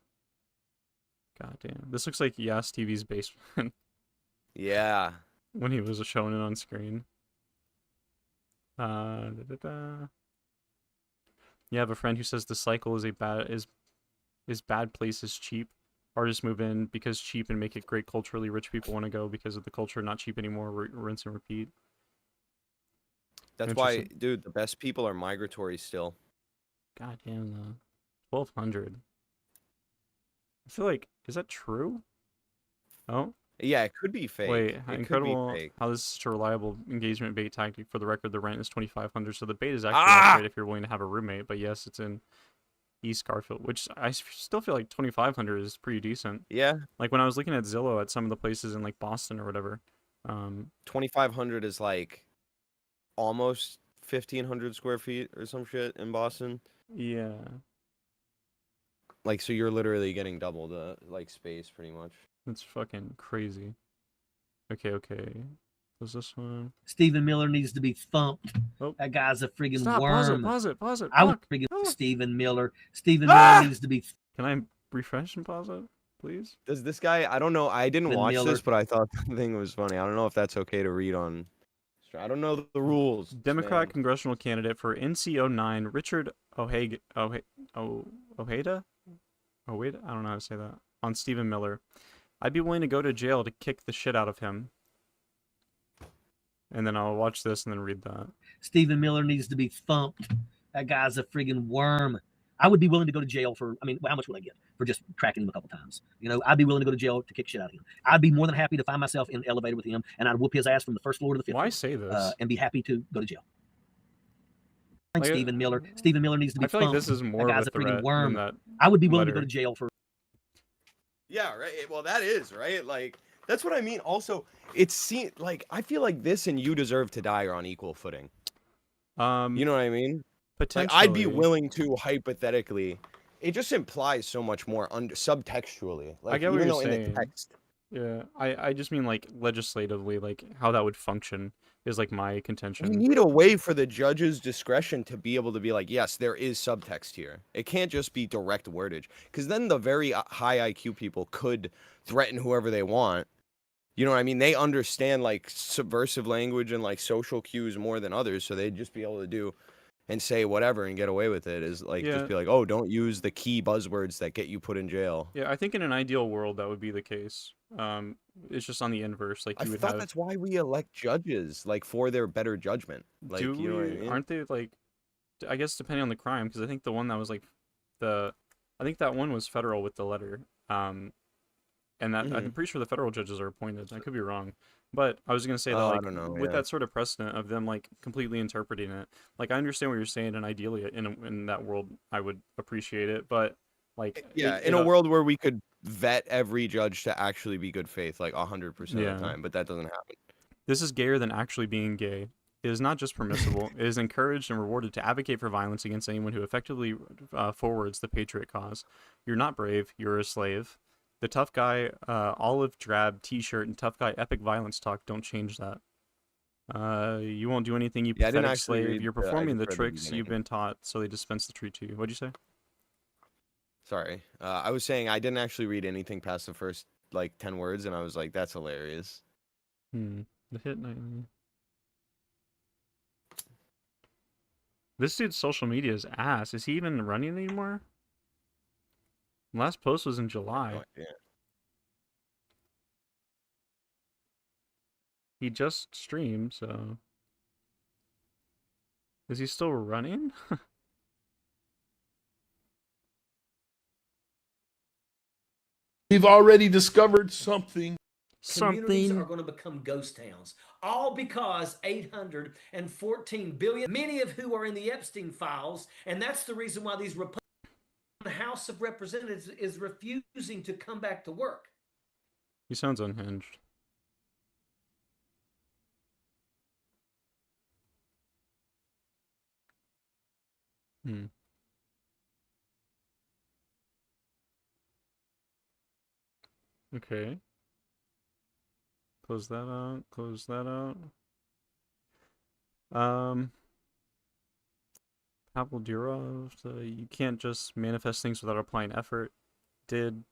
Goddamn. This looks like Yas TV's basement. Yeah. When he was showing it on screen. You have a friend who says the cycle is bad places cheap. Artists move in because cheap and make it great culturally. Rich people want to go because of the culture not cheap anymore. Rinse and repeat. That's why, dude, the best people are migratory still. God damn, though. 1,200. I feel like, is that true? Oh? Yeah, it could be fake. Wait, it incredible could be fake. how this is such a reliable engagement bait tactic. For the record, the rent is $2,500, so the bait is actually great if you're willing to have a roommate. But yes, it's in East Garfield, which I still feel like $2,500 is pretty decent. Yeah. Like when I was looking at Zillow at some of the places in like Boston or whatever. 2,500 is like almost 1,500 square feet or some shit in Boston. Yeah. Like, so you're literally getting double the like space pretty much. That's fucking crazy. Okay. What's this one? Stephen Miller needs to be thumped. Oh. That guy's a friggin' Stop, worm. Pause it. I would friggin' Stephen Miller. Stephen Miller needs to be. Can I refresh and pause it, please? Does this guy? I don't know. I didn't watch Miller. this, but I thought the thing was funny. I don't know if that's okay to read on. I don't know the rules. Democrat congressional candidate for NC09, Richard Ojeda? I don't know how to say that. On Stephen Miller. I'd be willing to go to jail to kick the shit out of him. And then I'll watch this and then read that. Stephen Miller needs to be thumped. That guy's a friggin' worm. I would be willing to go to jail for, I mean, how much would I get for just cracking him a couple times? You know, I'd be willing to go to jail to kick shit out of him. I'd be more than happy to find myself in the elevator with him, and I'd whoop his ass from the first floor to the fifth floor. Why say this? And be happy to go to jail. Like, Stephen Miller. Stephen Miller needs to be I feel like this is more that of guy's a a freaking threat worm. than that I would be willing to letter. go to jail for. Yeah, right. Well, that is right. Like that's what I mean. Also, it's like I feel like this and You Deserve to Die are on equal footing. You know what I mean? Potentially. Like, I'd be willing to hypothetically. It just implies so much more subtextually. Like, I get what even you're though saying. in the text. Yeah, I just mean like legislatively, like how that would function is like my We contention. need a way for the judge's discretion to be able to be like, yes, there is subtext here. It can't just be direct wordage, because then the very high IQ people could threaten whoever they want. You know what I mean? They understand like subversive language and like social cues more than others, so they'd just be able to do and say whatever and get away with it. Is like just be like, oh, don't use the key buzzwords that get you put in jail. Yeah, I think in an ideal world that would be the case. It's just on the inverse. Like I you would thought have. that's why we elect judges, like for their better judgment. Like, Do you know what I we? mean? Aren't they like? I guess depending on the crime, because I think the one that was like I think that one was federal with the letter. And that I'm pretty sure the federal judges are appointed. I could be wrong, but I was gonna say that I like don't know, with yeah. that sort of precedent of them like completely interpreting it. Like I understand what you're saying, and ideally in that world I would appreciate it, but like Yeah, in a world where we could vet every judge to actually be good faith, like 100% of the time, but that doesn't happen. This is gayer than actually being gay. It is not just permissible, it is encouraged and rewarded to advocate for violence against anyone who effectively forwards the patriot cause. You're not brave, you're a slave. The tough guy, olive drab t-shirt and tough guy epic violence talk don't change that. You won't do anything, you Yeah, I didn't pathetic actually slave. read You're the- I performing just the read the tricks you've beginning. been taught, so they dispense the treat to you. What'd you say? Sorry. I was saying I didn't actually read anything past the first like 10 words, and I was like, that's hilarious. The hit nightly. This dude's social media is ass. Is he even running anymore? Last post was in July. No idea. He just streamed, so is he still running? We've already discovered something. Communities are going to become ghost towns, all because 814 billion, many of who are in the Epstein files, and that's the reason why these Republican House of Representatives is refusing to come back to work. He sounds unhinged. Okay. Close that out. Close that out. Pavel you can't just manifest things without applying effort. Did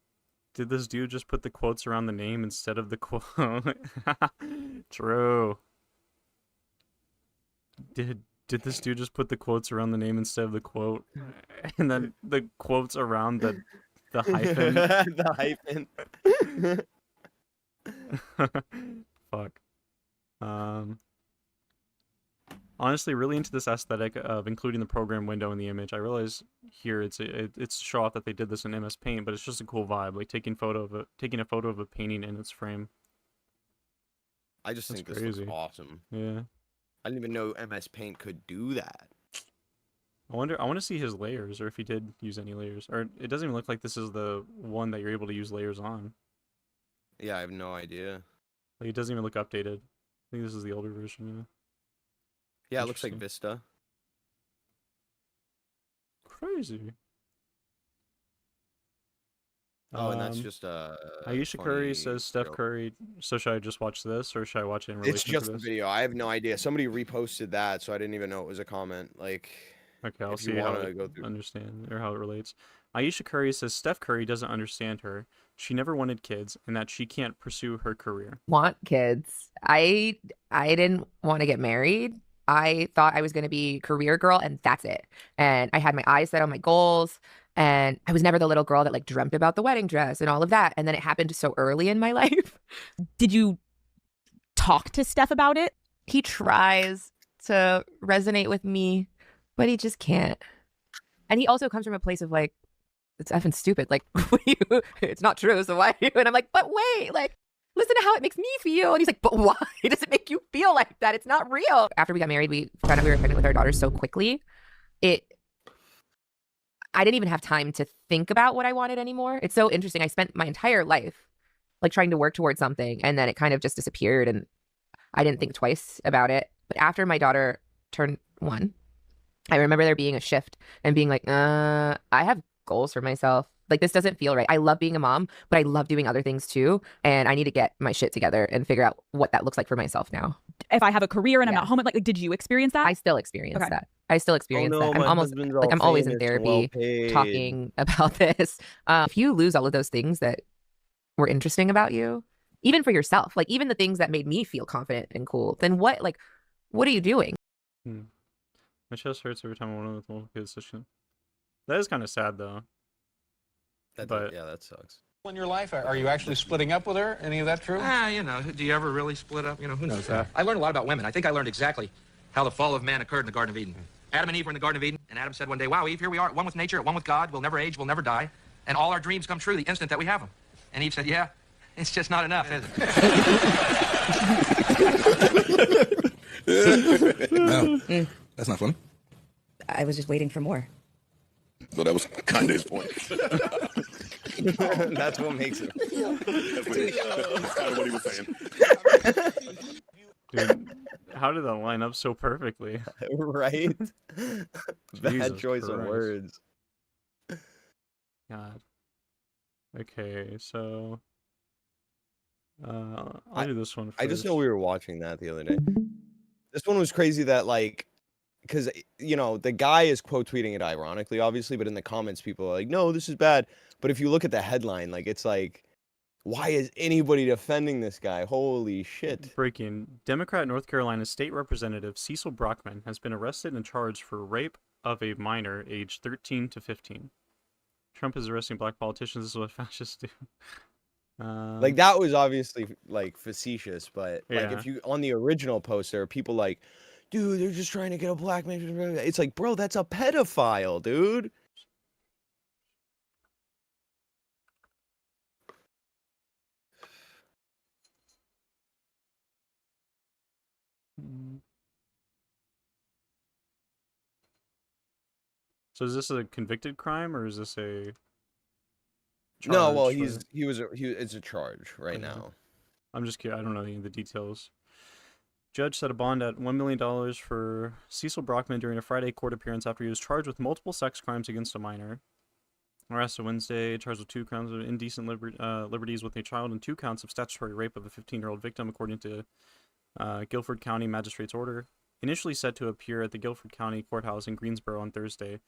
this dude just put the quotes around the name instead of the quote? True. Did this dude just put the quotes around the name instead of the quote? And then the quotes around the hyphen? The hyphen. Fuck. Honestly, really into this aesthetic of including the program window in the image. I realize here it's to show off that they did this in MS Paint, but it's just a cool vibe, like taking a photo of a painting in its frame. I just think That's this crazy. looks awesome. Yeah. I didn't even know MS Paint could do that. I want to see his layers, or if he did use any layers. Or it doesn't even look like this is the one that you're able to use layers on. Yeah, I have no idea. Like, it doesn't even look updated. I think this is the older version. Yeah, it looks like Vista. Crazy. Oh, and that's just Ayesha Curry says Steph Curry. So should I just watch this, or should I watch it in relation It's just to the this? video. I have no idea. Somebody reposted that, so I didn't even know it was a comment. Like, Okay, I'll if see you how wanna it go through. understand or how it relates. Ayesha Curry says Steph Curry doesn't understand her. She never wanted kids, and that she can't pursue her career. Want kids. I didn't want to get married. I thought I was going to be career girl and that's it. And I had my eyes set on my goals, and I was never the little girl that like dreamt about the wedding dress and all of that. And then it happened so early in my life. Did you talk to Steph about it? He tries to resonate with me, but he just can't. And he also comes from a place of like, it's effing stupid. Like, it's not true. So why? And I'm like, but wait, like, listen to how it makes me feel. And he's like, but why does it make you feel like that? It's not real. After we got married, we found out we were pregnant with our daughter so quickly. I didn't even have time to think about what I wanted anymore. It's so interesting. I spent my entire life like trying to work towards something, and then it kind of just disappeared, and I didn't think twice about it. But after my daughter turned 1, I remember there being a shift and being like, I have goals for myself. Like, this doesn't feel right. I love being a mom, but I love doing other things too. And I need to get my shit together and figure out what that looks like for myself now. If I have a career and I'm not home, like, did you experience that? I still experience that. I still experience that. I'm almost like, I'm always in therapy talking about this. If you lose all of those things that were interesting about you, even for yourself, like even the things that made me feel confident and cool, then what are you doing? My chest hurts every time I want to with multiple kids. That is kind of sad though. Yeah, that sucks. In your life, are you actually splitting up with her? Any of that true? You know, do you ever really split up? You know, who knows? I learned a lot about women. I think I learned exactly how the fall of man occurred in the Garden of Eden. Adam and Eve were in the Garden of Eden, and Adam said one day, wow, Eve, here we are, one with nature, one with God, we'll never age, we'll never die, and all our dreams come true the instant that we have them. And Eve said, yeah, it's just not enough, is it? No, that's not funny. I was just waiting for more. So that was kind of his point. That's what makes it. That's kind of what he was saying. Dude, how did that line up so perfectly? Right? Bad Jesus choice of Christ. words. God. Okay, so I'll do this one first. I just know we were watching that the other day. This one was crazy that, like, because, you know, the guy is quote tweeting it ironically, obviously, but in the comments, people are like, no, this is bad. But if you look at the headline, like, it's like, why is anybody defending this guy? Holy shit. Breaking. Democrat North Carolina State Representative Cecil Brockman has been arrested and charged for rape of a minor aged 13 to 15. Trump is arresting black politicians. This is what fascists do. Like, that was obviously, like, facetious, but, like, Yeah. if you, on the original post, there are people like, dude, they're just trying to get a black man. It's like, bro, that's a pedophile, dude. So is this a convicted crime or is this a No, well, charge it's a charge right now. I'm just kidding. I don't know any of the details. Judge set a bond at $1 million for Cecil Brockman during a Friday court appearance after he was charged with multiple sex crimes against a minor. Arrested Wednesday, charged with 2 counts of indecent liberties with a child and 2 counts of statutory rape of a 15-year-old victim, according to Guilford County Magistrate's order. Initially set to appear at the Guilford County Courthouse in Greensboro on Thursday,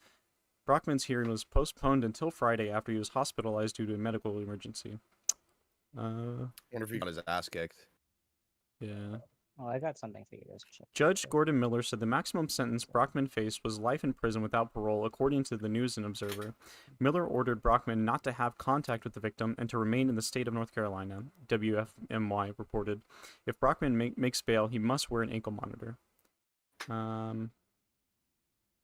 Brockman's hearing was postponed until Friday after he was hospitalized due to a medical emergency. Wonder if he got his ass kicked. Yeah. Oh, I got something for you guys. Judge Gordon Miller said the maximum sentence Brockman faced was life in prison without parole, according to the News and Observer. Miller ordered Brockman not to have contact with the victim and to remain in the state of North Carolina, WFMY reported. If Brockman makes bail, he must wear an ankle monitor.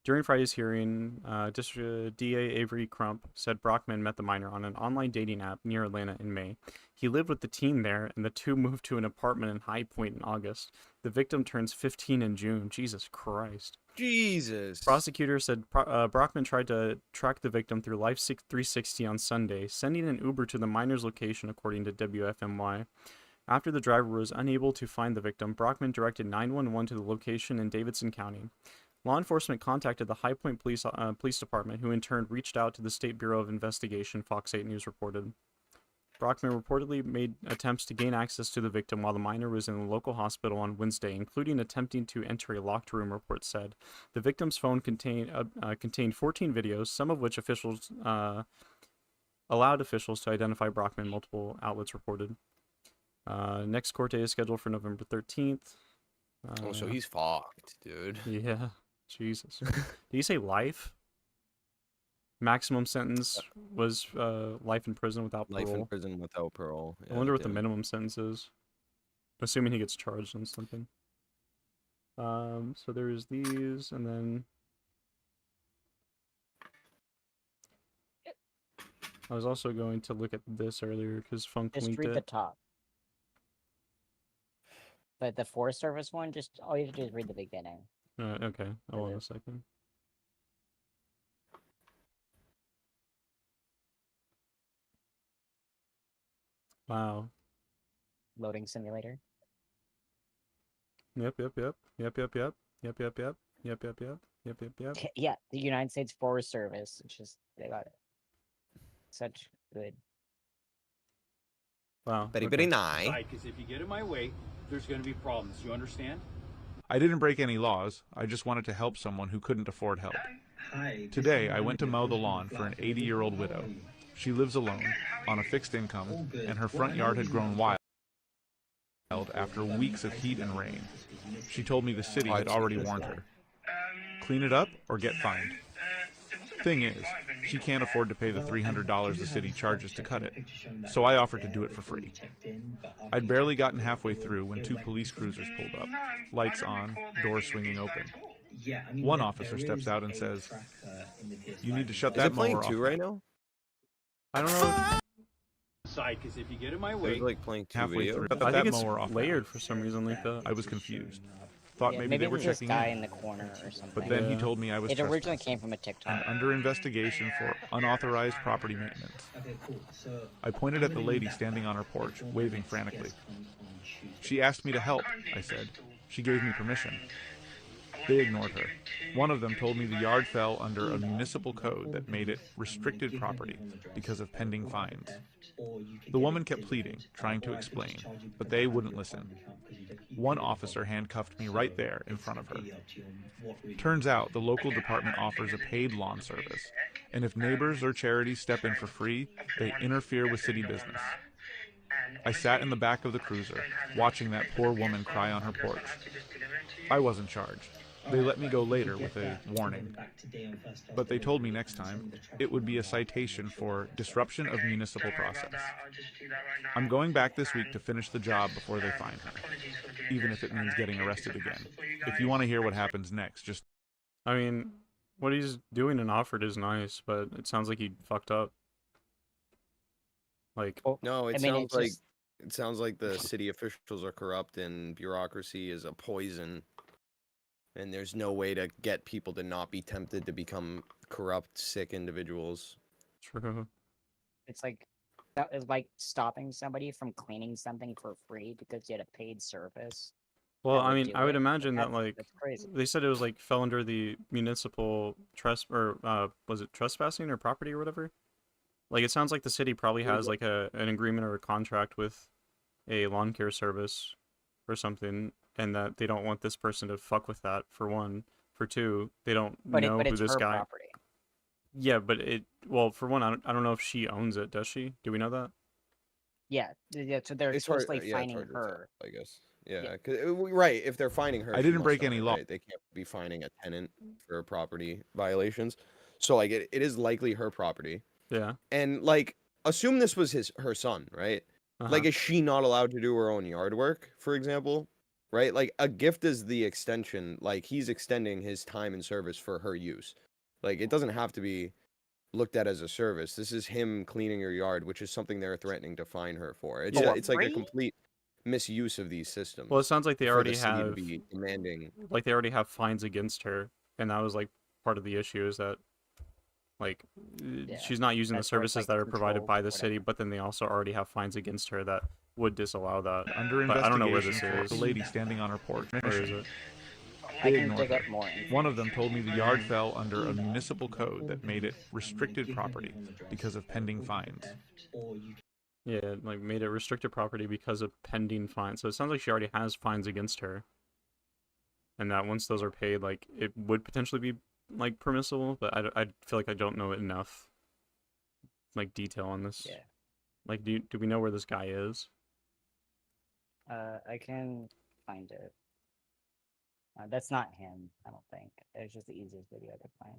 During Friday's hearing, District DA Avery Crump said Brockman met the minor on an online dating app near Atlanta in May. He lived with the teen there, and the two moved to an apartment in High Point in August. The victim turns 15 in June. Jesus Christ. Jesus. Prosecutors said Brockman tried to track the victim through Life 360 on Sunday, sending an Uber to the minor's location, according to WFMY. After the driver was unable to find the victim, Brockman directed 911 to the location in Davidson County. Law enforcement contacted the High Point Police Department, who in turn reached out to the State Bureau of Investigation, Fox 8 News reported. Brockman reportedly made attempts to gain access to the victim while the minor was in the local hospital on Wednesday, including attempting to enter a locked room, reports said. The victim's phone contained 14 videos, some of which officials allowed officials to identify Brockman, multiple outlets reported. Next court date is scheduled for November 13th. Oh, so he's fucked, dude. Yeah. Jesus. Did he say life? Maximum sentence was life in prison without parole. Life in prison without parole. I wonder what the minimum sentence is. Assuming he gets charged on something. So there's these, and then I was also going to look at this earlier because Funk Just linked read the it. top. But the Forest Service one, just all you have to do is read the beginning. Okay, hold on a second. Wow. Loading simulator. Yep, yep, yep. Yep, yep, yep. Yep, yep, yep. Yep, yep, yep. Yep, yep, yep. Yeah, the United States Forest Service. It's just they got it. Such good. Wow. Very, okay. very nice. Because if you get in my way, there's going to be problems. You understand? I didn't break any laws. I just wanted to help someone who couldn't afford help. Today, I went to mow the lawn for an 80-year-old widow. She lives alone, on a fixed income, and her front yard had grown wild after weeks of heat and rain. She told me the city had already warned her. Clean it up or get fined. Thing is, she can't afford to pay the $300 the city charges to cut it, so I offered to do it for free. I'd barely gotten halfway through when 2 police cruisers pulled up, lights on, doors swinging open. One officer steps out and says, "You need to shut that mower off right now? I don't know. Because if you get in my It way, was like playing 2 halfway videos. through. I That think it's mower off now. layered for some reason like that. I was confused. Thought Yeah, maybe they were there's this checking guy in. in the corner or something. But then he Yeah. told me I was It originally trespassing came from a TikTok. and under investigation for unauthorized property maintenance. I pointed at the lady standing on her porch, waving frantically. She asked me to help, I said. She gave me permission. They ignored her. One of them told me the yard fell under a municipal code that made it restricted property because of pending fines. The woman kept pleading, trying to explain, but they wouldn't listen. One officer handcuffed me right there in front of her. Turns out the local department offers a paid lawn service, and if neighbors or charities step in for free, they interfere with city business. I sat in the back of the cruiser, watching that poor woman cry on her porch. I wasn't charged. They let me go later with a warning. But they told me next time it would be a citation for disruption of municipal process. I'm going back this week to finish the job before they fine her, even if it means getting arrested again. If you want to hear what happens next, just... I mean, what he's doing and offered is nice, but it sounds like he fucked up. Like, No, it I mean, sounds it's like just- it sounds like the city officials are corrupt and bureaucracy is a poison. And there's no way to get people to not be tempted to become corrupt, sick individuals. true. It's like that is like stopping somebody from cleaning something for free because you had a paid service. Well, that I would mean, do I would it. imagine that That's- like that's crazy. they said it was like fell under the municipal was it trespassing or property or whatever? Like it sounds like the city probably has like an agreement or a contract with a lawn care service or something, and that they don't want this person to fuck with that, for one. For two, they don't But know but who it's this her guy. property. Yeah, but well, for one, I don't know if she owns it. Does she? Do we know that? Yeah, yeah. So they're It's hard, supposedly yeah, it's fining hard to tell, her. I guess. Yeah, right. If they're fining her, I she didn't must break own any it, law. right? They can't be fining a tenant for property violations. So like, it is likely her property. Yeah. And like, assume this was her son, right? Like, Uh-huh. is she not allowed to do her own yard work, for example? Right? Like, a gift is the extension. Like, he's extending his time and service for her use. Like, it doesn't have to be looked at as a service. This is him cleaning your yard, which is something they're threatening to fine her for. It's Yeah. it's like a complete misuse of these systems. Well, it sounds like they for the already city to have be demanding. like they already have fines against her, and that was like part of the issue is that like she's not using the As far as, services like, that are provided control, by the city, but then they also already have fines against her that would disallow that. Under But I don't know where this investigation for is. the lady standing on her porch. Where is it? I They can ignored dig up her. more. One of them told me the yard fell under a municipal code that made it restricted property because of pending fines. Yeah, like made it restricted property because of pending fines. So it sounds like she already has fines against her, and that once those are paid, like it would potentially be like permissible. But I feel like I don't know enough like detail on this. Yeah. Like, do we know where this guy is? I can find it. That's not him, I don't think. It's just the easiest video I could find.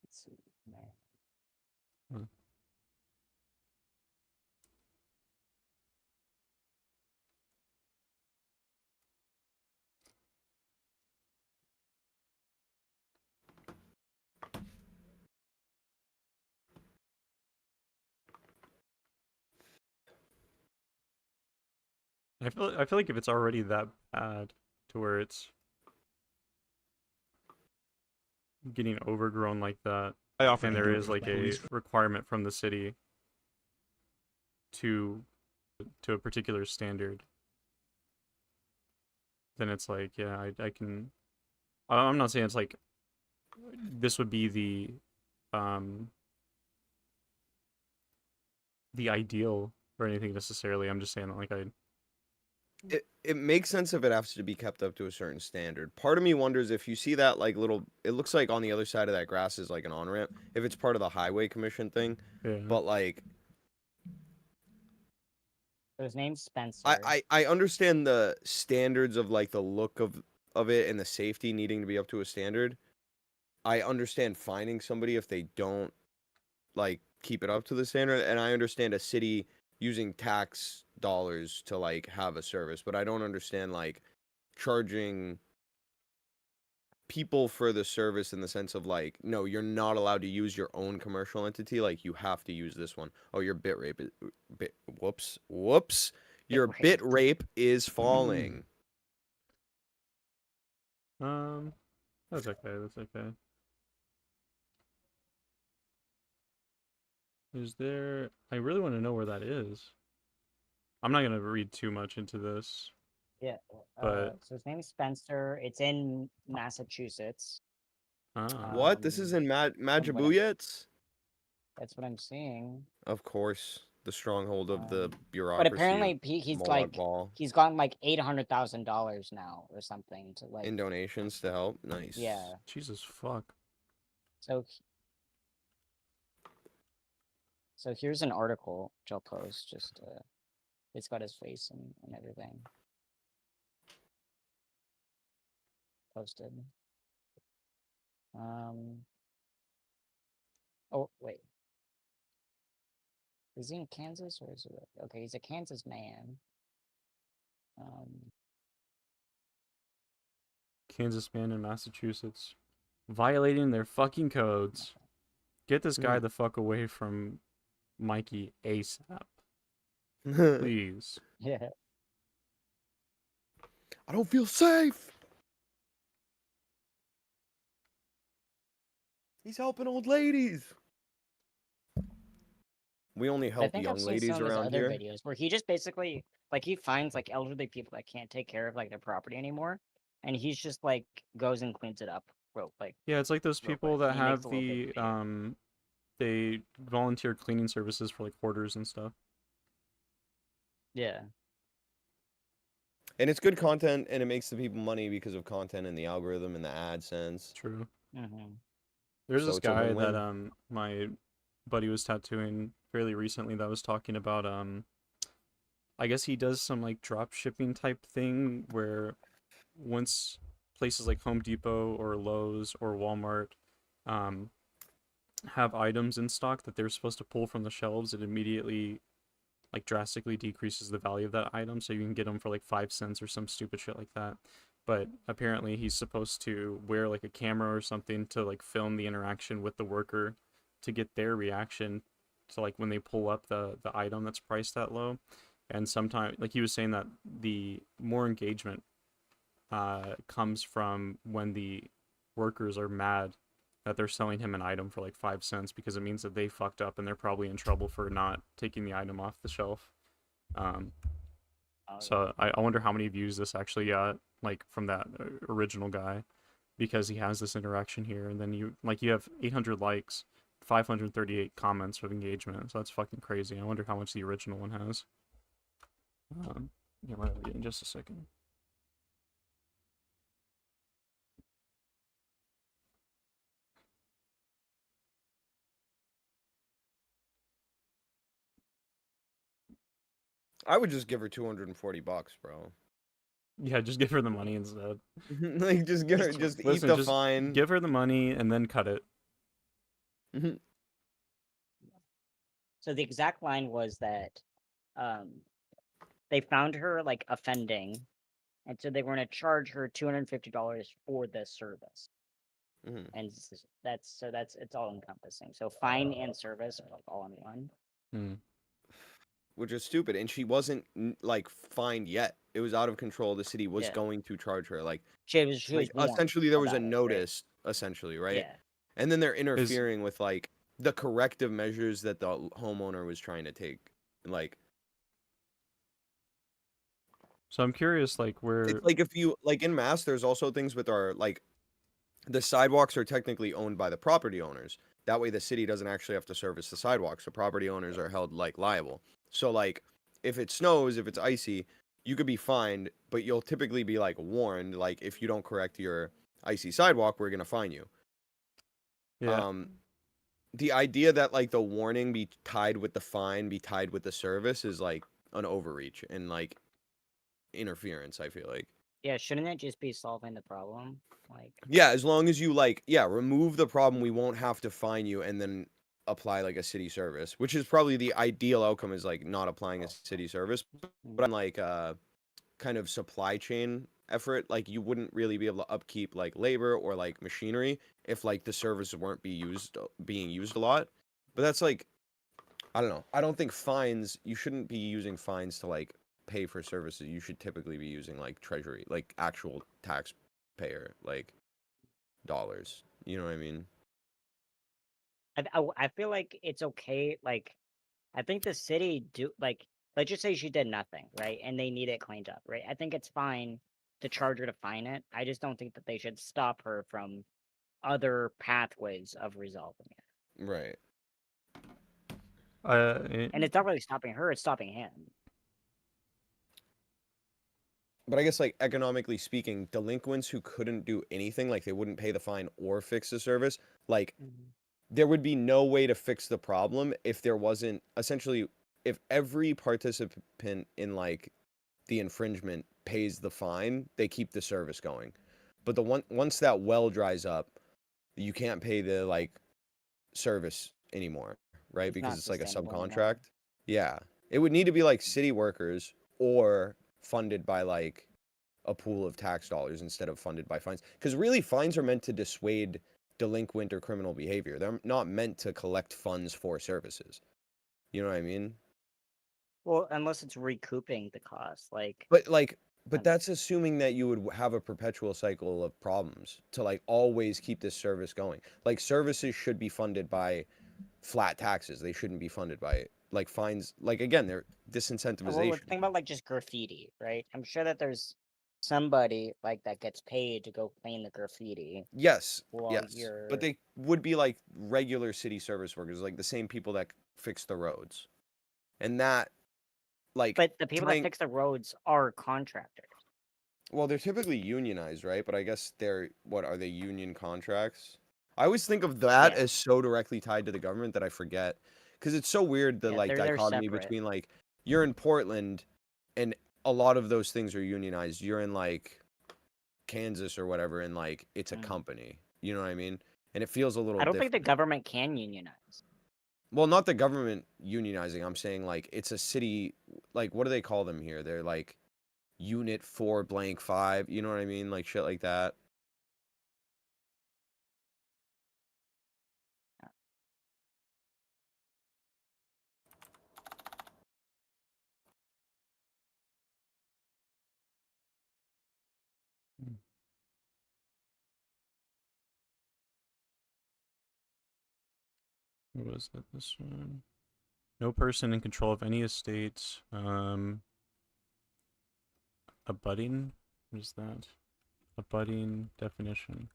Let's see. Man. Hmm. I feel like if it's already that bad to where it's getting overgrown like that, I offered and to there do it is for like a police. requirement from the city to a particular standard, then it's like, yeah, I can. I'm not saying it's like this would be the ideal or anything necessarily. I'm just saying that like It makes sense if it has to be kept up to a certain standard. Part of me wonders if you see that like little, it looks like on the other side of that grass is like an on-ramp, if it's part of the highway commission thing. Yeah. But like So his name's Spencer. I understand the standards of like the look of it and the safety needing to be up to a standard. I understand finding somebody if they don't like keep it up to the standard, and I understand a city using tax dollars to like have a service, but I don't understand like charging people for the service in the sense of like, no, you're not allowed to use your own commercial entity, like you have to use this one. Oh, your bit rate is whoops, your bit rate is falling. That's okay. That's okay. Is there? I really want to know where that is. I'm not gonna read too much into this. Yeah. But So his name is Spencer. It's in Massachusetts. What? This is in Majabuyets? That's what I'm seeing. Of course, the stronghold of the But bureaucracy. apparently of he's Molag like Bal. he's gotten like $800,000 now or something to like In donations to help. Nice. Yeah. Jesus fuck. So here's an article which I'll post. Just it's got his face and everything posted. Oh wait, is he in Kansas or is it? Okay, he's a Kansas man. Kansas man in Massachusetts violating their fucking codes. Get this guy the fuck away from Mikey ASAP. Please. Yeah. I don't feel safe. He's helping old ladies. We only I help think young I've seen ladies some of his around other here. videos where he just basically like he finds like elderly people that can't take care of like their property anymore, and he's just like goes and cleans it up real like. Yeah, it's like those real people quick, that and he makes have a little bit of the they volunteer cleaning services for like hoarders and stuff. Yeah. And it's good content, and it makes the people money because of content and the algorithm and the AdSense. True. Mm-hmm. There's So this it's a guy win-win. that my buddy was tattooing fairly recently that was talking about I guess he does some like drop shipping type thing where once places like Home Depot or Lowe's or Walmart have items in stock that they're supposed to pull from the shelves, it immediately like drastically decreases the value of that item, so you can get them for like 5 cents or some stupid shit like that. But apparently he's supposed to wear like a camera or something to like film the interaction with the worker to get their reaction to like when they pull up the item that's priced that low. And sometimes, like he was saying, that the more engagement comes from when the workers are mad that they're selling him an item for like 5 cents, because it means that they fucked up and they're probably in trouble for not taking the item off the shelf. So I wonder how many views this actually got, like from that original guy, because he has this interaction here, and then you have 800 likes, 538 comments of engagement. So that's fucking crazy. I wonder how much the original one has. Yeah, might read in just a second. I would just give her $240, bro. Yeah, just give her the money instead. Like, just give her, just eat the fine. Give her the money and then cut it. So the exact line was that they found her like offending, and so they were going to charge her $250 for this service. And that's it's all encompassing. So fine and service are like all in one. which is stupid. And she wasn't like fined yet. It was out of control. The city was Yeah. going to charge her. Like She was warned essentially there was a about it, right? notice, essentially, right? Yeah. And then they're interfering with like the corrective measures that the homeowner was trying to take. Like, So I'm curious, like, it's like if you like in Mass, there's also things with our like the sidewalks are technically owned by the property owners. That way the city doesn't actually have to service the sidewalks. The property owners are held like liable. So like if it snows, if it's icy, you could be fined, but you'll typically be like warned, like if you don't correct your icy sidewalk, we're gonna fine you. Yeah. The idea that like the warning be tied with the fine, be tied with the service is like an overreach and like interference, I feel like. Yeah, shouldn't it just be solving the problem? Like, Yeah, as long as you like, yeah, remove the problem, we won't have to fine you and then apply like a city service, which is probably the ideal outcome is like not applying a city service. But on like kind of supply chain effort, like you wouldn't really be able to upkeep like labor or like machinery if like the services weren't being used a lot. But that's like, I don't know. I don't think fines, you shouldn't be using fines to like pay for services. You should typically be using like treasury, like actual taxpayer, like dollars. You know what I mean? I feel like it's okay. Like, I think the city like, let's just say she did nothing, right? And they need it cleaned up, right? I think it's fine to charge her to fine it. I just don't think that they should stop her from other pathways of resolving it. Right. And it's not really stopping her; it's stopping him. But I guess like economically speaking, delinquents who couldn't do anything, like they wouldn't pay the fine or fix the service, like there would be no way to fix the problem if there wasn't essentially if every participant in like the infringement pays the fine, they keep the service going. But once that well dries up, you can't pay the like service anymore, right? Because it's like a subcontract. Yeah. It would need to be like city workers or funded by like a pool of tax dollars instead of funded by fines. Because really fines are meant to dissuade delinquent or criminal behavior. They're not meant to collect funds for services. You know what I mean? Well, unless it's recouping the cost, like. But that's assuming that you would have a perpetual cycle of problems to like always keep this service going. Like services should be funded by flat taxes. They shouldn't be funded by like fines. Like again, they're disincentivization. Well, think about like just graffiti, right? I'm sure that there's somebody like that gets paid to go clean the graffiti. Yes, while yes. you're- But they would be like regular city service workers, like the same people that fix the roads. And that like But the people that fix the roads are contractors. well, they're typically unionized, right? But I guess what are they union contracts? I always think of that as so directly tied to the government that I forget. Because it's so weird the like they're dichotomy separate. between like you're in Portland and a lot of those things are unionized. You're in like Kansas or whatever, and like it's a company. You know what I mean? And it feels a little I don't think different. the government can unionize. Well, not the government unionizing. I'm saying like it's a city. Like what do they call them here? They're like Unit 4 blank 5. You know what I mean? Like shit like that. What was it? This one. No person in control of any estate. Abutting? What is that? Abutting definition.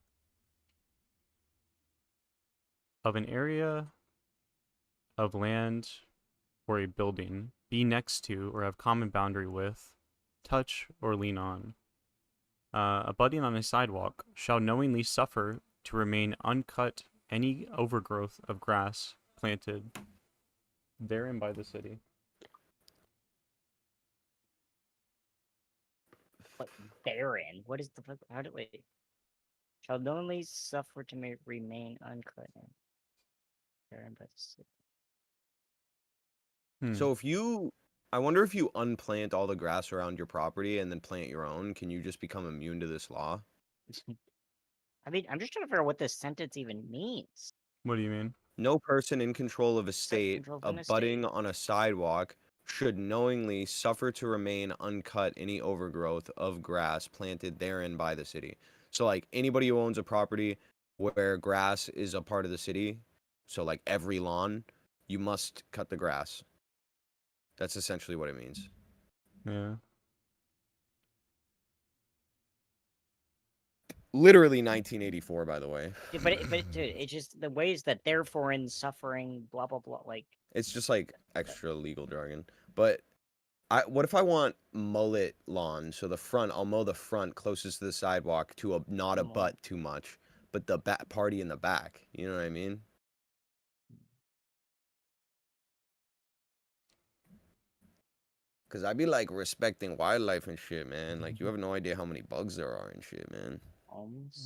Of an area of land or a building, be next to or have common boundary with, touch or lean on. Abutting on a sidewalk shall knowingly suffer to remain uncut any overgrowth of grass planted therein by the city. But barren. What is the fuck? How do we? Shall knowingly suffer to remain uncut. Barren by the city. So if you, I wonder if you unplant all the grass around your property and then plant your own, can you just become immune to this law? I mean, I'm just trying to figure out what this sentence even means. What do you mean? No person in control of a state control of an abutting on a sidewalk should knowingly suffer to remain uncut any overgrowth of grass planted therein by the city. So like anybody who owns a property where grass is a part of the city, so like every lawn, you must cut the grass. That's essentially what it means. Yeah. Literally 1984, by the way. Yeah, but dude, it's just the ways that therefore in suffering, blah blah blah. Like It's just like extra legal jargon. But what if I want mullet lawn? So the front, I'll mow the front closest to the sidewalk to not a butt too much, but the back party in the back. You know what I mean? Cause I'd be like respecting wildlife and shit, man. Like you have no idea how many bugs there are and shit, man.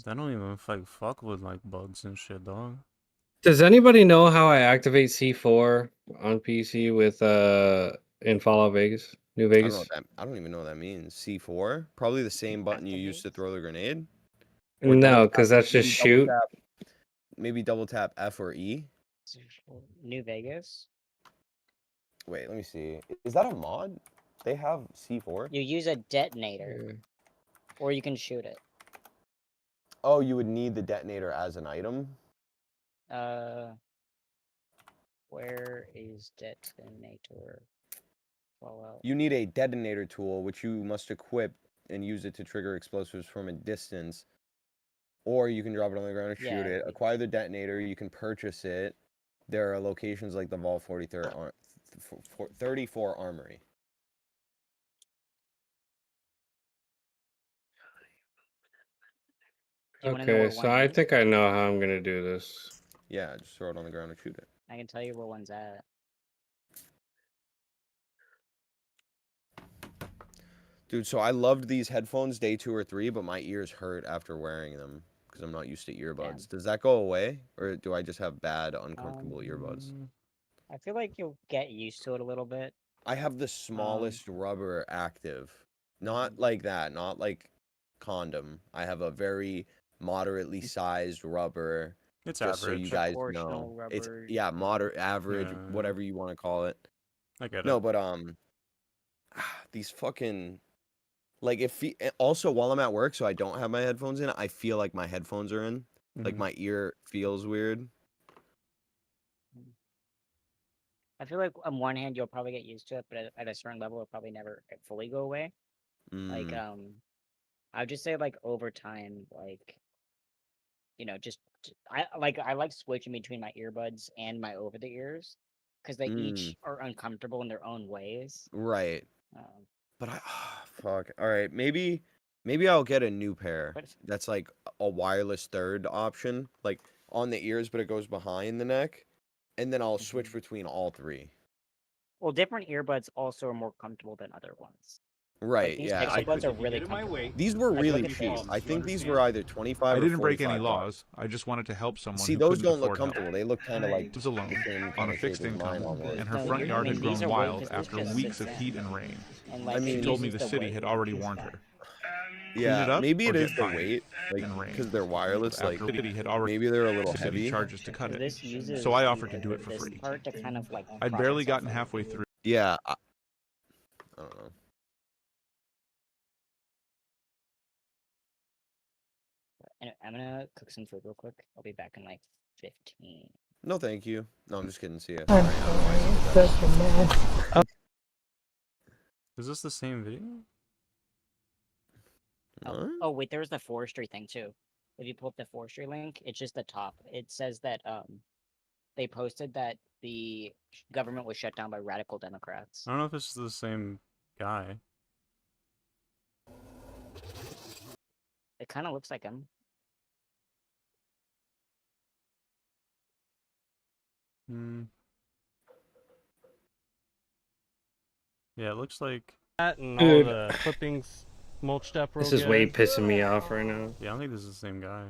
They don't even like fuck with like bugs and shit, dog. Does anybody know how I activate C4 on PC with in Fallout Vegas, New I don't know Vegas? what that. I don't even know what that means. C4, probably the same button you used to throw the grenade. Or No, double because tap- that's just maybe double shoot. tap- Maybe double tap F or E. New Vegas. Wait, let me see. Is that a mod? They have C4. You use a detonator, or you can shoot it. Oh, you would need the detonator as an item. Where is detonator? Fallout. You need a detonator tool, which you must equip and use it to trigger explosives from a distance. Or you can drop it on the ground and shoot it. Acquire the detonator. You can purchase it. There are locations like the Vault 34 Armory. Okay, so I think I know how I'm gonna do this. Yeah, just throw it on the ground and shoot it. I can tell you where one's at. Dude, so I loved these headphones day 2 or 3, but my ears hurt after wearing them because I'm not used to earbuds. Does that go away, or do I just have bad, uncomfortable earbuds? I feel like you'll get used to it a little bit. I have the smallest rubber active. Not like that, not like condom. I have a very moderately sized rubber. It's just so you average. guys know. Proportional It's rubber. moderate, average, Yeah. whatever you want to call it. I get No, it. but these fucking like also while I'm at work, so I don't have my headphones in, I feel like my headphones are in. Like my ear feels weird. I feel like on one hand you'll probably get used to it, but at a certain level it'll probably never fully go away. Like I would just say like over time, like I like switching between my earbuds and my over the ears because they each are uncomfortable in their own ways. Right. But fuck. All right, maybe I'll get a new pair. That's like a wireless third option, like on the ears, but it goes behind the neck, and then I'll switch between all three. Well, different earbuds also are more comfortable than other ones. Right, Like, these yeah. Pixel buds are really comfortable. These were I feel really like it's cheap. the- I think these were either 25 I or didn't break any 45 laws. I just wanted to help someone See, who those couldn't don't look afford help. comfortable. They look kind of like She was alone the same on kinda a fixed shape as mine income, almost. and her No, front yard had these grown are way- wild this after just weeks sits of heat in. and rain. And, I mean, She told me this the is city weight. had already warned her. Clean Yeah, it up maybe or it get is the fined weight, like and rain. because they're wireless. Like After the city had already maybe they're a little city heavy. charges to cut it, This uses so I offered to do it for this free. part to kind of like I'd prop barely itself gotten up. halfway through. Yeah, I don't know. Anyway, I'm gonna cook some food real quick. I'll be back in like 15. No, thank you. No, I'm just kidding. See ya. Is this the same video? Oh wait, there was the forestry thing too. If you pull up the forestry link, it's just the top. It says that they posted that the government was shut down by radical Democrats. I don't know if this is the same guy. It kind of looks like him. Yeah, it looks like That and Dude. all the clippings mulched up real This is good. way pissing me off right now. Yeah, I don't think this is the same guy.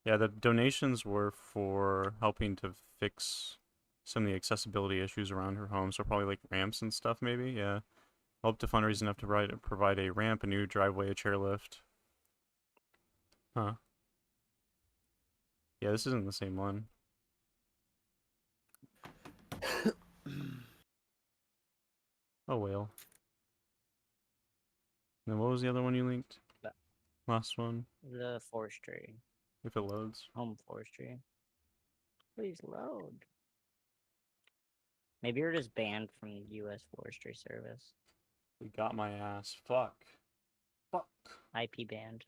Yeah, the donations were for helping to fix some of the accessibility issues around her home, so probably like ramps and stuff maybe, yeah. Help to fundraise enough to provide a ramp, a new driveway, a chairlift. Huh. Yeah, this isn't the same one. Oh well. Then what was the other one you linked? Last one. The forestry. If it loads. Home forestry. Please load. Maybe you're just banned from U.S. Forestry Service. We got my ass. Fuck. Fuck. IP banned.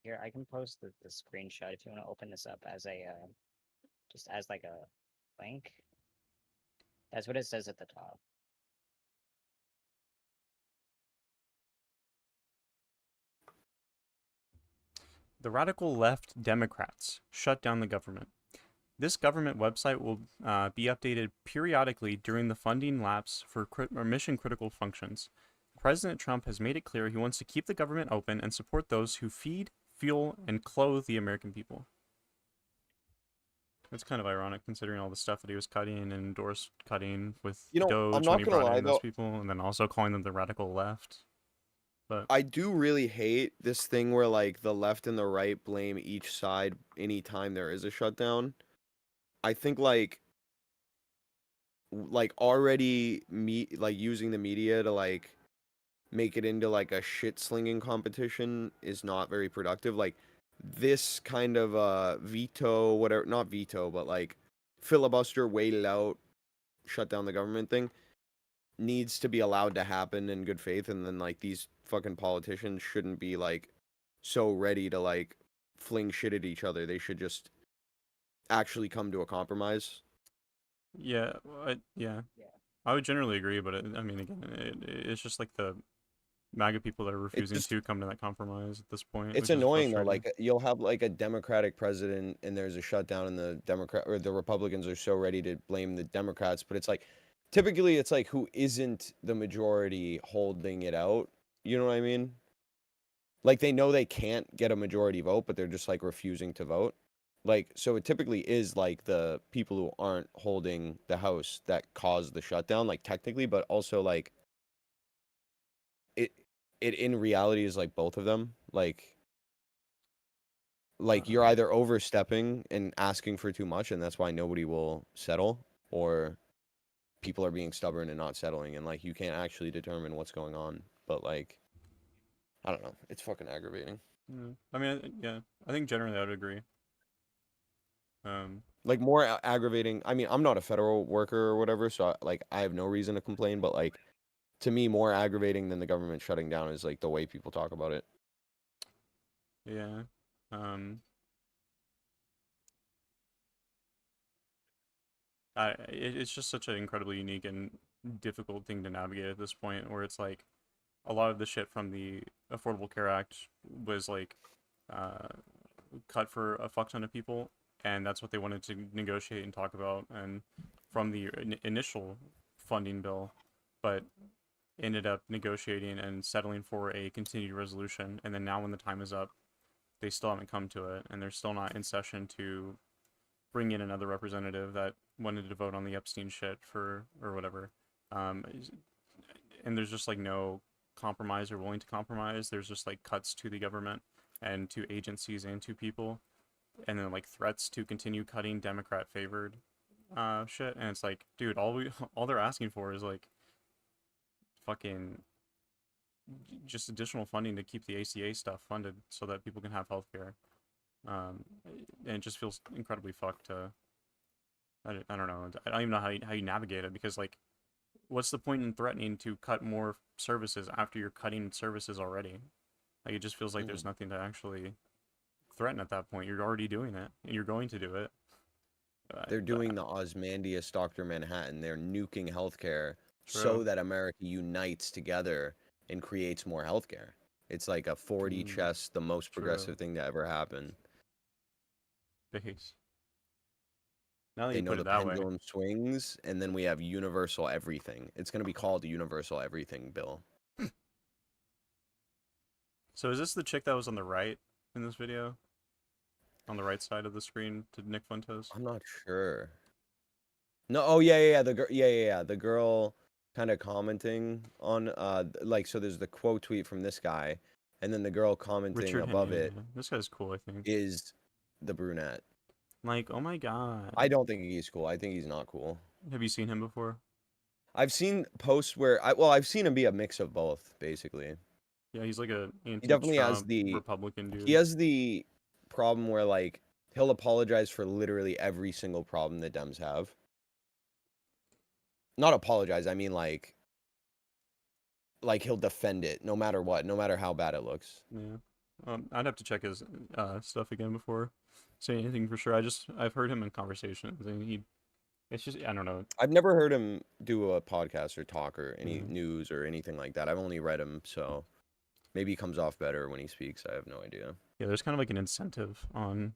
Here, I can post the screenshot if you want to open this up as a, just as like a link. That's what it says at the top. The radical left Democrats shut down the government. This government website will be updated periodically during the funding lapse for mission-critical functions. President Trump has made it clear he wants to keep the government open and support those who feed, fuel, and clothe the American people. It's kind of ironic considering all the stuff that he was cutting and endorsed cutting with Doge I'm when not he gonna brought lie in those though. people, and then also calling them the radical left. But I do really hate this thing where like the left and the right blame each side anytime there is a shutdown. I think like already using the media to like make it into like a shit slinging competition is not very productive. Like this kind of veto, whatever, not veto, but like filibuster, wait it out, shut down the government thing needs to be allowed to happen in good faith, and then like these fucking politicians shouldn't be like so ready to like fling shit at each other. They should just actually come to a compromise. yeah, I would generally agree, but I mean, again, it's just like the MAGA people that are refusing to come to that compromise at this point. It's which is annoying though. frustrating. Like you'll have like a Democratic president, and there's a shutdown, and the Republicans are so ready to blame the Democrats, but it's like typically it's like who isn't the majority holding it out. You know what I mean? Like they know they can't get a majority vote, but they're just like refusing to vote. Like so it typically is like the people who aren't holding the House that cause the shutdown, like technically, but also like it in reality is like both of them. Like you're either overstepping and asking for too much, and that's why nobody will settle, or people are being stubborn and not settling, and like you can't actually determine what's going on. But like I don't know, it's fucking aggravating. Yeah. I mean, yeah, I think generally I would agree. Like more aggravating. I mean, I'm not a federal worker or whatever, so I have no reason to complain. But like, to me, more aggravating than the government shutting down is like the way people talk about it. Yeah. It's just such an incredibly unique and difficult thing to navigate at this point, where it's like a lot of the shit from the Affordable Care Act was like cut for a fuck ton of people, and that's what they wanted to negotiate and talk about, and from the initial funding bill, but ended up negotiating and settling for a continued resolution, and then now when the time is up, they still haven't come to it, and they're still not in session to bring in another representative that wanted to vote on the Epstein shit or whatever. And there's just like no compromise or willing to compromise. There's just like cuts to the government and to agencies and to people, and then like threats to continue cutting Democrat favored shit. And it's like, dude, all they're asking for is like fucking just additional funding to keep the ACA stuff funded so that people can have healthcare. And it just feels incredibly fucked to, I don't know, I don't even know how you navigate it, because like what's the point in threatening to cut more services after you're cutting services already? Like it just feels like there's nothing to actually threaten at that point. You're already doing it, and you're going to do it. They're doing the Osmandius Dr. Manhattan. They're nuking healthcare so that America unites together and creates more healthcare. It's like a 4D chess, the most progressive thing to ever happen. Base. Now that They you know put the it that way. pendulum swings, and then we have universal everything. It's going to be called the universal everything bill. So is this the chick that was on the right in this video? On the right side of the screen to Nick Fuentes? I'm not sure. No, oh yeah. The girl kind of commenting on like, so there's the quote tweet from this guy, and then the girl commenting Richard above Henry, it. yeah. This guy's cool, I think. Is the brunette. Like, oh my god. I don't think he's cool. I think he's not cool. Have you seen him before? I've seen posts where I've seen him be a mix of both, basically. Yeah, he's like a He definitely has anti-Trump Republican dude. he has the problem where like he'll apologize for literally every single problem that Dems have. Not apologize, I mean like he'll defend it no matter what, no matter how bad it looks. Yeah. I'd have to check his stuff again before saying anything for sure. I've heard him in conversations, and it's just, I don't know. I've never heard him do a podcast or talk or any news or anything like that. I've only read him, so maybe he comes off better when he speaks. I have no idea. Yeah, there's kind of like an incentive on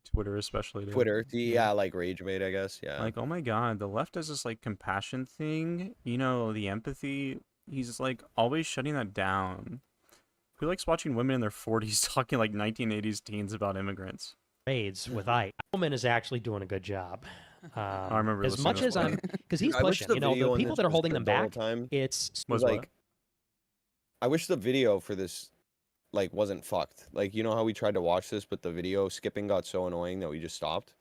Twitter, especially. Twitter, yeah, like rage bait, I guess. Yeah. Like, oh my god, the left does this like compassion thing, the empathy. He's like always shutting that down. Who likes watching women in their 40s talking like 1980s teens about immigrants? Raids with ICE. Woman is actually doing a good job. I remember as much as I'm, because he's pushing. The people that are holding them back. It's like, I wish the video for this like wasn't fucked. Like, you know how we tried to watch this, but the video skipping got so annoying that we just stopped.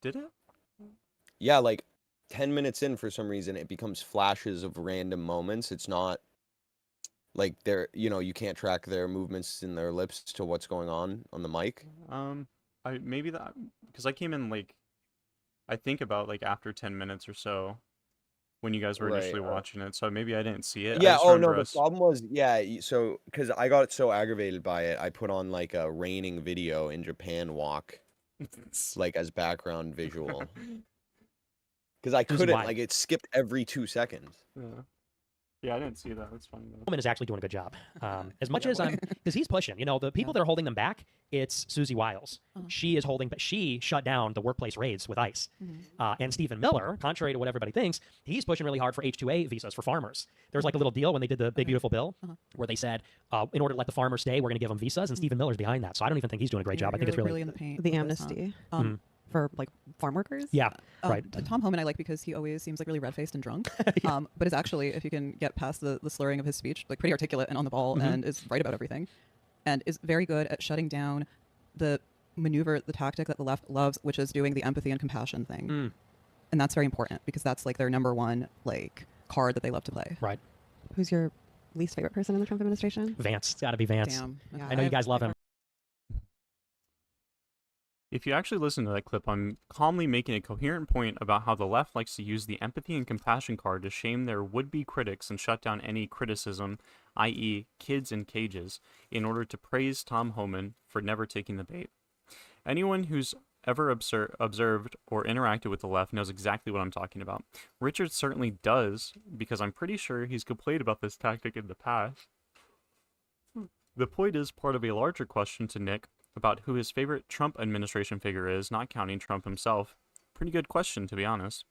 Did it? Yeah, like 10 minutes in, for some reason, it becomes flashes of random moments. It's not like you can't track their movements in their lips to what's going on the mic. Maybe that because I came in like, I think about like after 10 minutes or so when you guys were initially watching it, so maybe I didn't see it. Yeah. Oh no, the problem was so because I got so aggravated by it, I put on like a raining video in Japan walk, like as background visual. Because I couldn't, like, it skipped every 2 seconds. Yeah, I didn't see that. That's funny though. Woman is actually doing a good job. As much as I'm, because he's pushing. The people that are holding them back, it's Susie Wiles. She is holding, but she shut down the workplace raids with ICE. And Stephen Miller, contrary to what everybody thinks, he's pushing really hard for H-2A visas for farmers. There's like a little deal when they did the Big Beautiful Bill, where they said, in order to let the farmers stay, we're going to give them visas, and Stephen Miller's behind that. So I don't even think he's doing a great job. I think it's really in the paint. The amnesty. For like farm workers. Yeah, right. Tom Homan I like because he always seems like really red-faced and drunk, but is actually, if you can get past the slurring of his speech, like pretty articulate and on the ball, and is right about everything, and is very good at shutting down the tactic that the left loves, which is doing the empathy and compassion thing. And that's very important because that's like their number one like card that they love to play. Right. Who's your least favorite person in the Trump administration? Vance. It's got to be Vance. Damn. Yeah, I know you guys love him. If you actually listen to that clip, I'm calmly making a coherent point about how the left likes to use the empathy and compassion card to shame their would-be critics and shut down any criticism, i.e. kids in cages, in order to praise Tom Homan for never taking the bait. Anyone who's ever observed or interacted with the left knows exactly what I'm talking about. Richard certainly does, because I'm pretty sure he's complained about this tactic in the past. The point is part of a larger question to Nick about who his favorite Trump administration figure is, not counting Trump himself. Pretty good question, to be honest.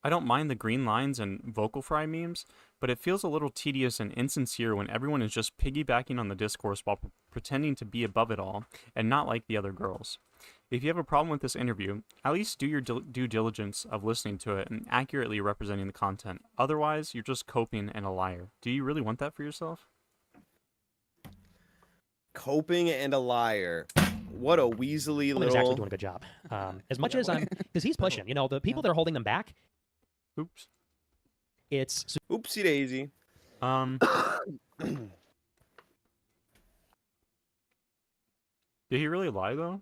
I don't mind the green lines and vocal fry memes, but it feels a little tedious and insincere when everyone is just piggybacking on the discourse while pretending to be above it all, and not like the other girls. If you have a problem with this interview, at least do your due diligence of listening to it and accurately representing the content. Otherwise, you're just coping and a liar. Do you really want that for yourself? Coping and a liar. What a weaselly little... He's actually doing a good job. As much as I'm... Because he's pushing. The people that are holding them back... Oops. It's... Oopsie daisy. Did he really lie, though?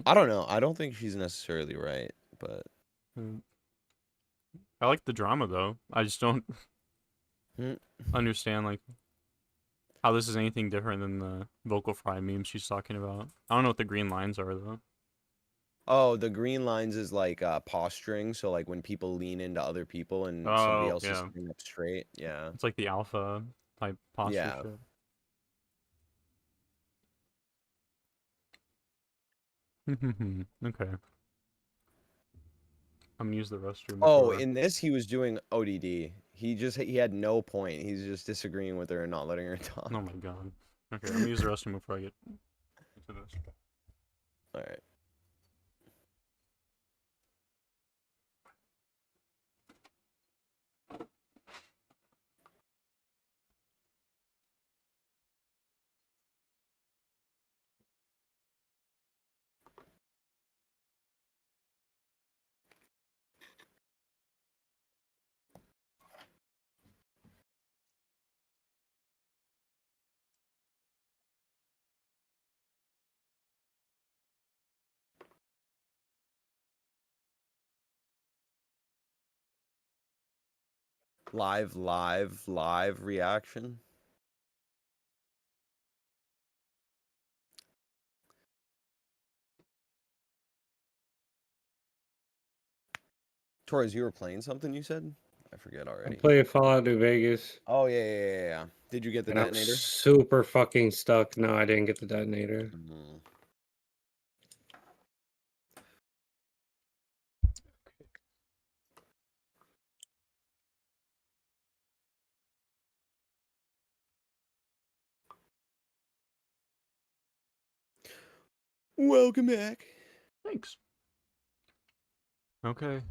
I don't know. I don't think she's necessarily right, but... I like the drama, though. I just don't... understand like how this is anything different than the vocal fry meme she's talking about. I don't know what the green lines are though. Oh, the green lines is like posturing, so like when people lean into other people and somebody else is sitting up straight. Yeah, it's like the alpha type posture. Yeah. Shit. Okay. I'm gonna use the restroom. Oh, in this he was doing ODD. He had no point. He's just disagreeing with her and not letting her talk. Oh my god. Okay, I'm gonna use the restroom before I get into this. All right. Live reaction. Torres, you were playing something you said? I forget I already. played Fallout New Vegas. Oh, yeah. Did you get the And I'm detonator? super fucking stuck. No, I didn't get the detonator. Welcome back. Thanks. Okay.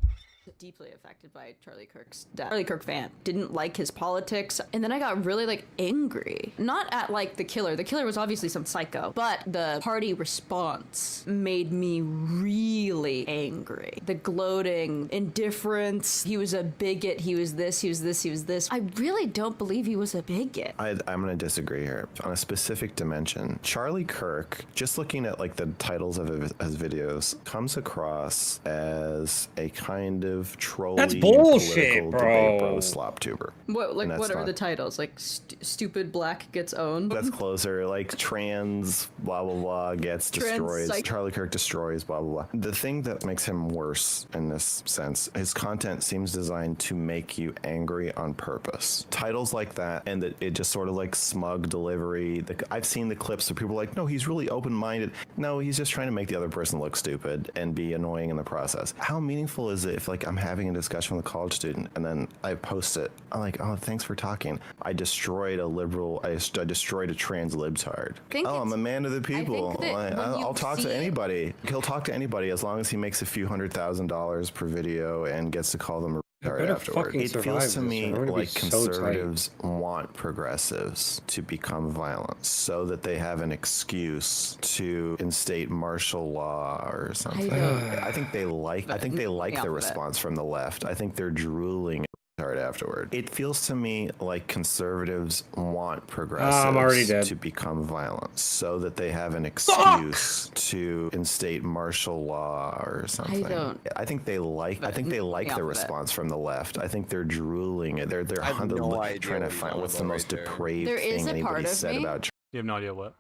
Deeply affected by Charlie Kirk's death. Charlie Kirk fan. Didn't like his politics. And then I got really like angry. Not at like the killer. The killer was obviously some psycho. But the party response made me really angry. The gloating, indifference. He was a bigot. He was this, he was this, he was this. I really don't believe he was a bigot. I'm going to disagree here on a specific dimension. Charlie Kirk, just looking at like the titles of his videos, comes across as a kind of trolly, That's bullshit, political bro. debate bro slop tuber. What like And that's what are not- the titles? Like stupid black gets owned. That's closer. Like trans, blah blah blah, gets Trans destroyed. psych- Charlie Kirk destroys, blah blah blah. The thing that makes him worse in this sense, his content seems designed to make you angry on purpose. Titles like that, and it just sort of like smug delivery. I've seen the clips where people are like, no, he's really open-minded. No, he's just trying to make the other person look stupid and be annoying in the process. How meaningful is it if like I'm having a discussion with a college student and then I post it? I'm like, oh, thanks for talking. I destroyed a liberal. I destroyed a trans libtard. I'm a man of the people. I'll talk to anybody. He'll talk to anybody as long as he makes a few $100,000 per video and gets to call them a retard better afterward. fucking It survive feels to this, me man. I'm gonna be like so tight. conservatives want progressives to become violent so that they have an excuse to instate martial law or something. I think they like the response from the left. I think they're drooling hard afterward. It feels to me like conservatives want I'm already progressives dead. to become violent so that they have an excuse to instate martial law or something. I think they like the response from the left. I think they're drooling. They're I have no idea trying to what he's find on what's the about most right there. depraved There is thing a part anybody of said me- about You have no idea what?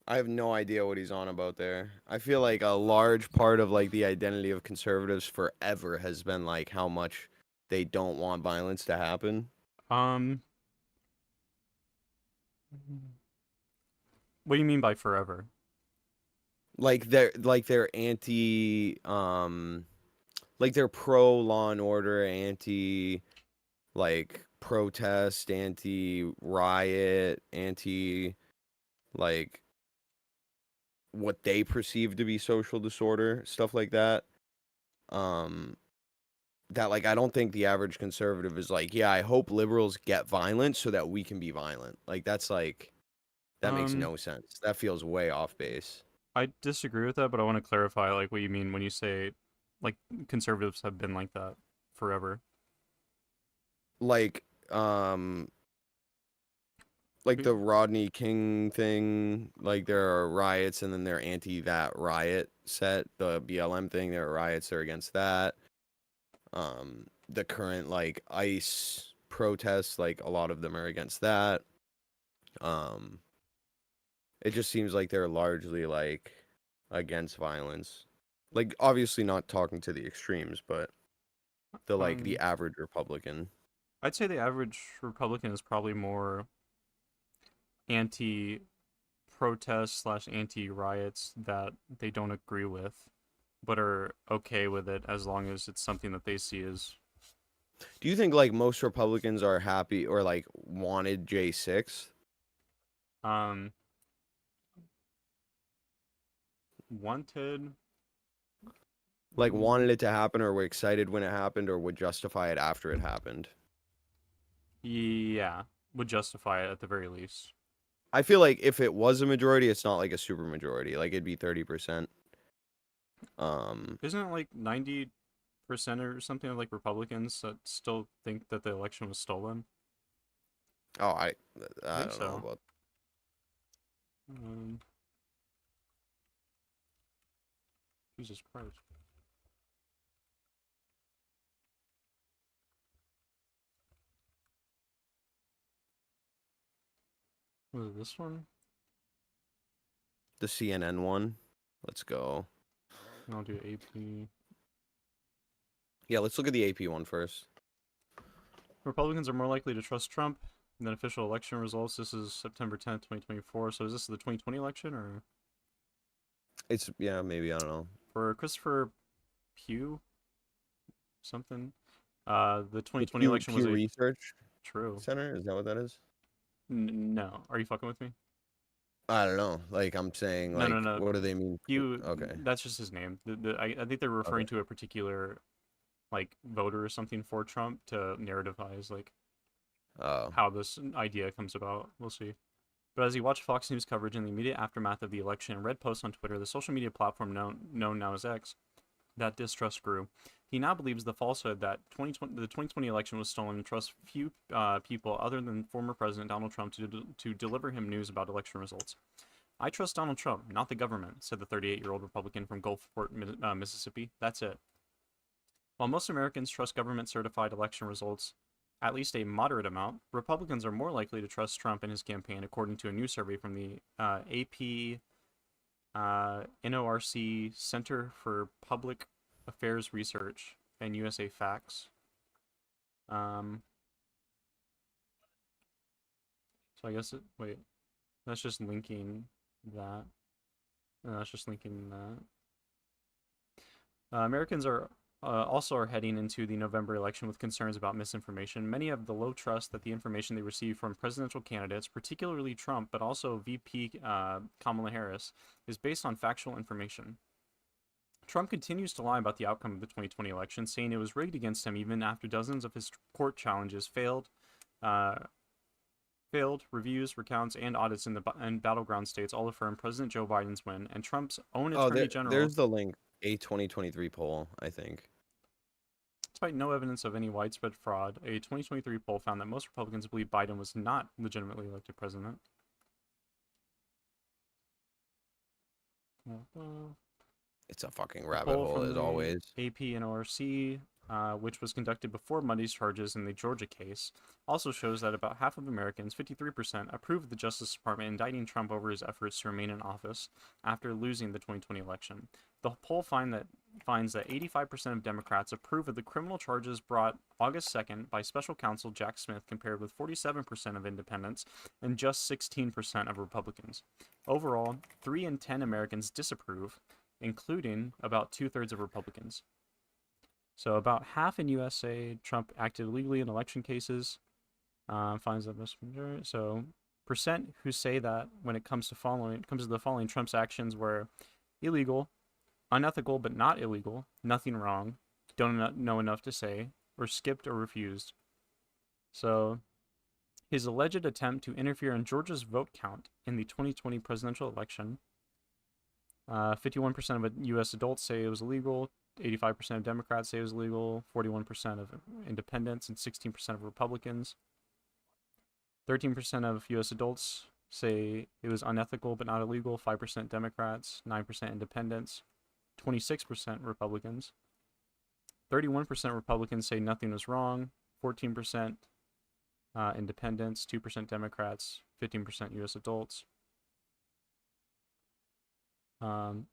I have no idea what he's on about there. I feel like a large part of like the identity of conservatives forever has been like how much they don't want violence to happen. What do you mean by forever? Like they're anti like they're pro law and order, anti like protest, anti riot, anti like what they perceive to be social disorder, stuff like that. That like I don't think the average conservative is like, yeah, I hope liberals get violent so that we can be violent. Like that's like that makes no sense. That feels way off base. I disagree with that, but I want to clarify like what you mean when you say like conservatives have been like that forever. Like the Rodney King thing, like there are riots and then they're anti that riot set. The BLM thing, there are riots, they're against that. The current like ICE protests, like a lot of them are against that. It just seems like they're largely like against violence. Like obviously not talking to the extremes, but the like the average Republican. I'd say the average Republican is probably more anti-protest / anti-riots that they don't agree with, but are okay with it as long as it's something that they see as. Do you think like most Republicans are happy or like wanted J6? Wanted. Like wanted it to happen or were excited when it happened or would justify it after it happened? Yeah, would justify it at the very least. I feel like if it was a majority, it's not like a super majority. Like it'd be 30%. Isn't it like 90% or something of like Republicans that still think that the election was stolen? Oh, I think don't know about. Jesus Christ. Was it this one? The CNN one. Let's go. I'll do AP. Yeah, let's look at the AP one first. Republicans are more likely to trust Trump than official election results. This is September 10th, 2024. So is this the 2020 election or? It's, yeah, maybe, I don't know. For Christopher Pugh? Something? The 2020 Pew election was a... Research True. Center? Is that what that is? No. Are you fucking with me? I don't know. Like, I'm saying, like, No. what do they mean? Pew, Okay. that's just his name. I think they're referring to a particular, like, voter or something for Trump to narrativize, like, how this idea comes about. We'll see. But as he watched Fox News coverage in the immediate aftermath of the election and read posts on Twitter, the social media platform known now as X, that distrust grew. He now believes the falsehood that the 2020 election was stolen and trusts few people other than former President Donald Trump to deliver him news about election results. I trust Donald Trump, not the government, said the 38-year-old Republican from Gulfport, Mississippi. That's it. While most Americans trust government-certified election results, at least a moderate amount, Republicans are more likely to trust Trump and his campaign, according to a new survey from the AP NORC Center for Public Affairs Research and USA Facts. So I guess wait, that's just linking that. That's just linking that. Americans are also heading into the November election with concerns about misinformation. Many have the low trust that the information they receive from presidential candidates, particularly Trump, but also VP Kamala Harris, is based on factual information. Trump continues to lie about the outcome of the 2020 election, saying it was rigged against him even after dozens of his court challenges failed reviews, recounts, and audits in battleground states all affirm President Joe Biden's win, and Trump's own Attorney General... There's the link. A 2023 poll, I think. Despite no evidence of any widespread fraud, a 2023 poll found that most Republicans believe Biden was not legitimately elected president. It's a fucking rabbit hole, as always. AP and ORC, which was conducted before Monday's charges in the Georgia case, also shows that about half of Americans, 53%, approved the Justice Department indicting Trump over his efforts to remain in office after losing the 2020 election. The poll finds that 85% of Democrats approve of the criminal charges brought August 2nd by special counsel Jack Smith, compared with 47% of independents and just 16% of Republicans. Overall, 3 in 10 Americans disapprove, including about 2/3 of Republicans. So about half in USA, Trump acted illegally in election cases. Finds that most majority. So percent who say that when it comes to the following, Trump's actions were illegal, unethical but not illegal, nothing wrong, don't know enough to say, or skipped or refused. So his alleged attempt to interfere in Georgia's vote count in the 2020 presidential election. 51% of U.S. adults say it was illegal. 85% of Democrats say it was illegal. 41% of independents and 16% of Republicans. 13% of U.S. adults say it was unethical but not illegal. 5% Democrats, 9% independents, 26% Republicans. 31% Republicans say nothing was wrong. 14% independents, 2% Democrats, 15% U.S. adults. 0%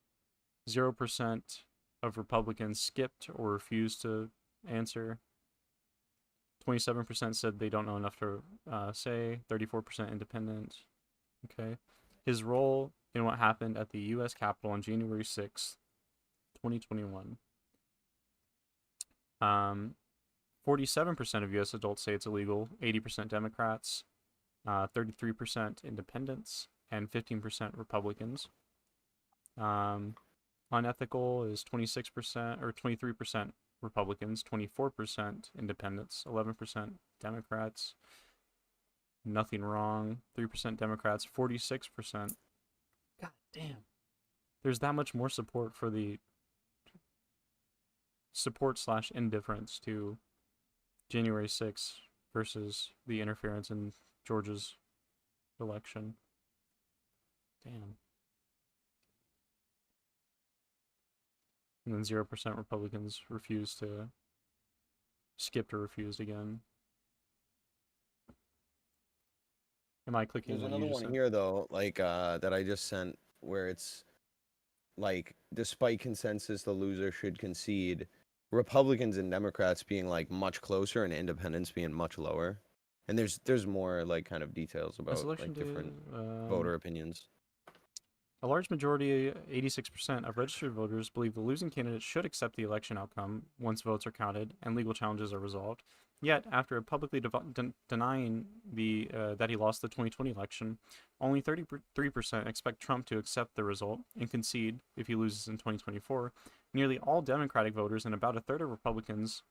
of Republicans skipped or refused to answer. 27% said they don't know enough to say. 34% independent. Okay. His role in what happened at the U.S. Capitol on January 6th, 2021. 47% of U.S. adults say it's illegal. 80% Democrats, 33% independents, and 15% Republicans. Unethical is 26% or 23% Republicans, 24% independents, 11% Democrats. Nothing wrong. 3% Democrats, 46%. God damn. There's that much more support for the support/indifference to January 6th versus the interference in Georgia's election. Damn. And then 0% Republicans skipped or refused again. Am I clicking There's what another you just one said? here though, like that I just sent, where it's like, despite consensus, the loser should concede. Republicans and Democrats being like much closer, and independents being much lower. And there's more like kind of details This about election like day, different voter opinions. a large majority, 86% of registered voters, believe the losing candidate should accept the election outcome once votes are counted and legal challenges are resolved. Yet, after publicly denying that he lost the 2020 election, only 33% expect Trump to accept the result and concede if he loses in 2024. Nearly all Democratic voters and about a third of Republicans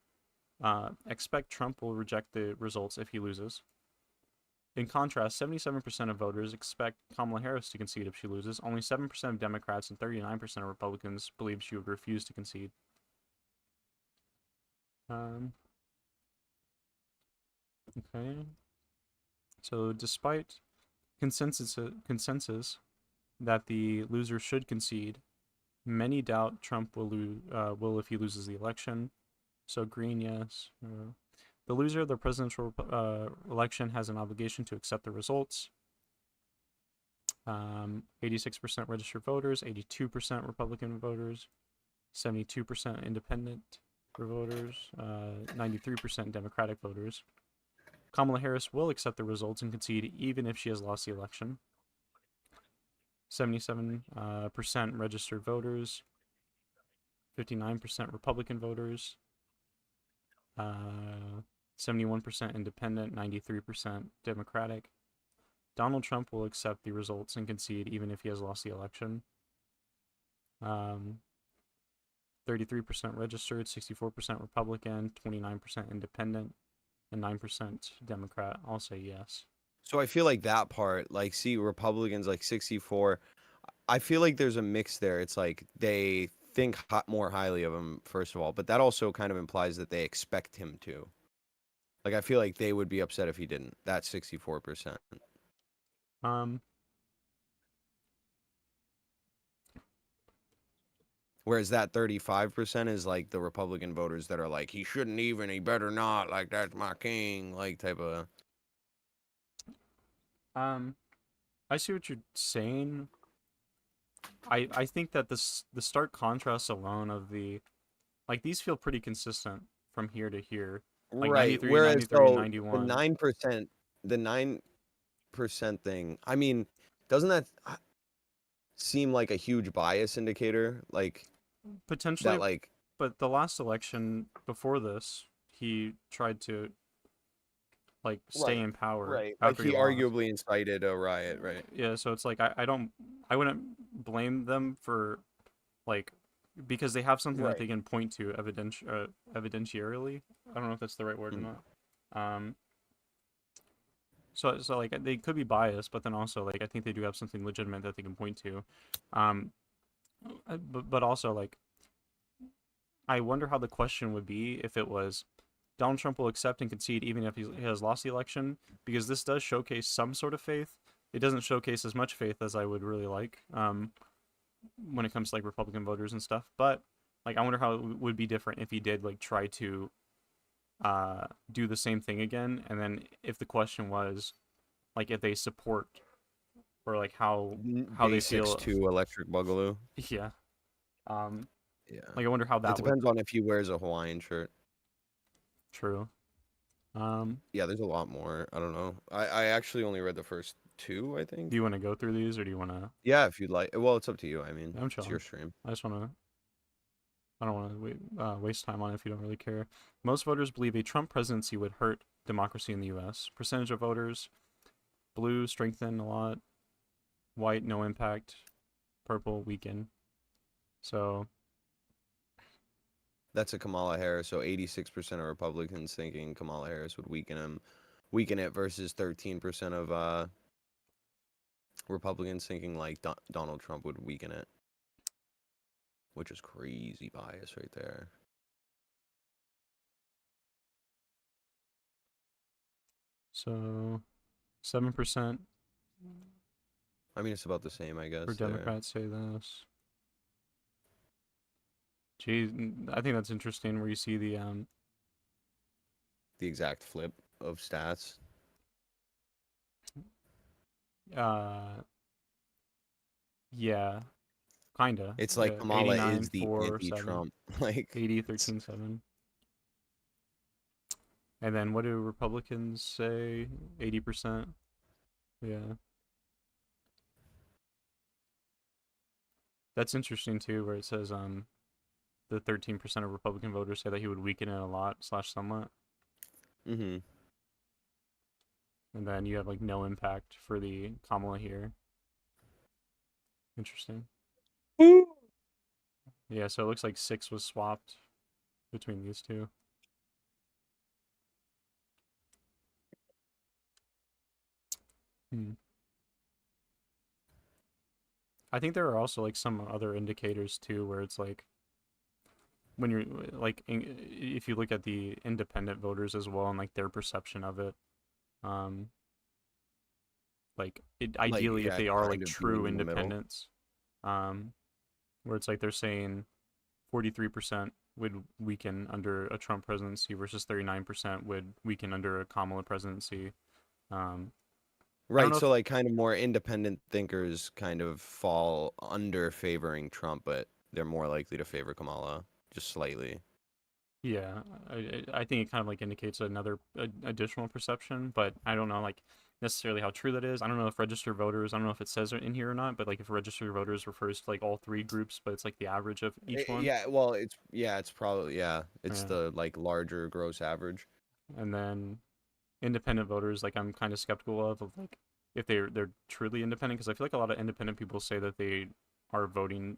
expect Trump will reject the results if he loses. In contrast, 77% of voters expect Kamala Harris to concede if she loses. Only 7% of Democrats and 39% of Republicans believe she would refuse to concede. Okay. So, despite consensus that the loser should concede, many doubt Trump will if he loses the election. So, green, yes. The loser of the presidential election has an obligation to accept the results. 86% registered voters, 82% Republican voters, 72% independent voters, 93% Democratic voters. Kamala Harris will accept the results and concede even if she has lost the election. 77% registered voters, 59% Republican voters, 71% independent, 93% Democratic. Donald Trump will accept the results and concede even if he has lost the election. 33% registered, 64% Republican, 29% independent, and 9% Democrat. I'll say yes. So I feel like that part, like, see, Republicans like 64. I feel like there's a mix there. It's like they think more highly of him, first of all, but that also kind of implies that they expect him to. Like, I feel like they would be upset if he didn't. That's 64%. Whereas that 35% is like the Republican voters that are like, he shouldn't even, he better not, like, that's my king, like, type of. I see what you're saying. I think that the stark contrast alone of like these feel pretty consistent from here to here. Like Right. 93, Whereas 93, though 91. the 9% thing, I mean, doesn't that seem like a huge bias indicator? Like, Potentially, that, like, but the last election before this, he tried to like stay in power right. Like, after he he lost. arguably incited a riot, right? Yeah, so it's like I wouldn't blame them for like because they have something that they Right. can point to evidentiarily. I don't know if that's the right word or not. So like they could be biased, but then also like I think they do have something legitimate that they can point to. But also like I wonder how the question would be if it was Donald Trump will accept and concede even if he has lost the election, because this does showcase some sort of faith. It doesn't showcase as much faith as I would really like when it comes to like Republican voters and stuff. But like I wonder how it would be different if he did like try to do the same thing again, and then if the question was like if they support or like how they feel. 6'2" electric boogaloo. Yeah. Yeah. Like I wonder how that It depends on if he wears a Hawaiian shirt. True. Yeah, there's a lot more. I don't know. I actually only read the first 2, I think. Do you want to go through these, or do you want to? Yeah, if you'd like. Well, it's up to you. I mean, I'm it's chilling. your stream. I don't want to waste time on it if you don't really care. Most voters believe a Trump presidency would hurt democracy in the U.S. Percentage of voters: blue, strengthen a lot; white, no impact; purple, weaken. So That's a Kamala Harris. So 86% of Republicans thinking Kamala Harris would weaken it versus 13% of Republicans thinking like Donald Trump would weaken it, which is crazy bias right there. So 7%. I mean, it's about the same, I guess. For Democrats say this. Geez, I think that's interesting where you see the exact flip of stats. Yeah, kinda. It's like Yeah, Kamala 89, is the 4, 7. anti-Trump. Like 80, 13, 7. And then what do Republicans say? 80%. Yeah. That's interesting too, where it says the 13% of Republican voters say that he would weaken it a lot / somewhat. Mm-hmm. And then you have like no impact for the Kamala here. Interesting. Yeah, so it looks like 6 was swapped between these two. I think there are also like some other indicators too, where it's like when you're like if you look at the independent voters as well and like their perception of it, like ideally if yeah, they are kind like of true being in the middle. independents, where it's like they're saying 43% would weaken under a Trump presidency versus 39% would weaken under a Kamala presidency. Right, so like kind of more independent thinkers kind of fall under favoring Trump, but they're more likely to favor Kamala just slightly. Yeah, I think it kind of like indicates another additional perception, but I don't know like necessarily how true that is. I don't know if registered voters, I don't know if it says it in here or not, but like if registered voters refers to like all 3 groups, but it's like the average of each one. Yeah, well, it's probably it's Yeah. the like larger gross average. And then independent voters, like I'm kind of skeptical of like if they're truly independent, because I feel like a lot of independent people say that they are voting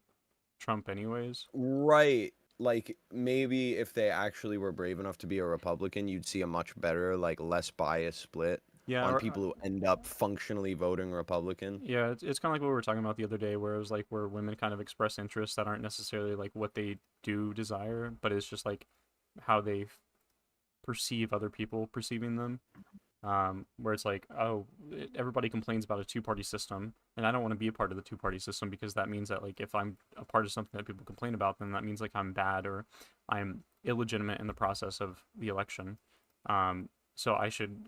Trump anyways. Right. Like maybe if they actually were brave enough to be a Republican, you'd see a much better, like less biased split Yeah, on or- people who end up functionally voting Republican. Yeah, it's kind of like what we were talking about the other day, where it was like where women kind of express interests that aren't necessarily like what they do desire, but it's just like how they perceive other people perceiving them. Where it's like, oh, everybody complains about a 2-party system, and I don't want to be a part of the 2-party system because that means that like if I'm a part of something that people complain about, then that means like I'm bad or I'm illegitimate in the process of the election. So I should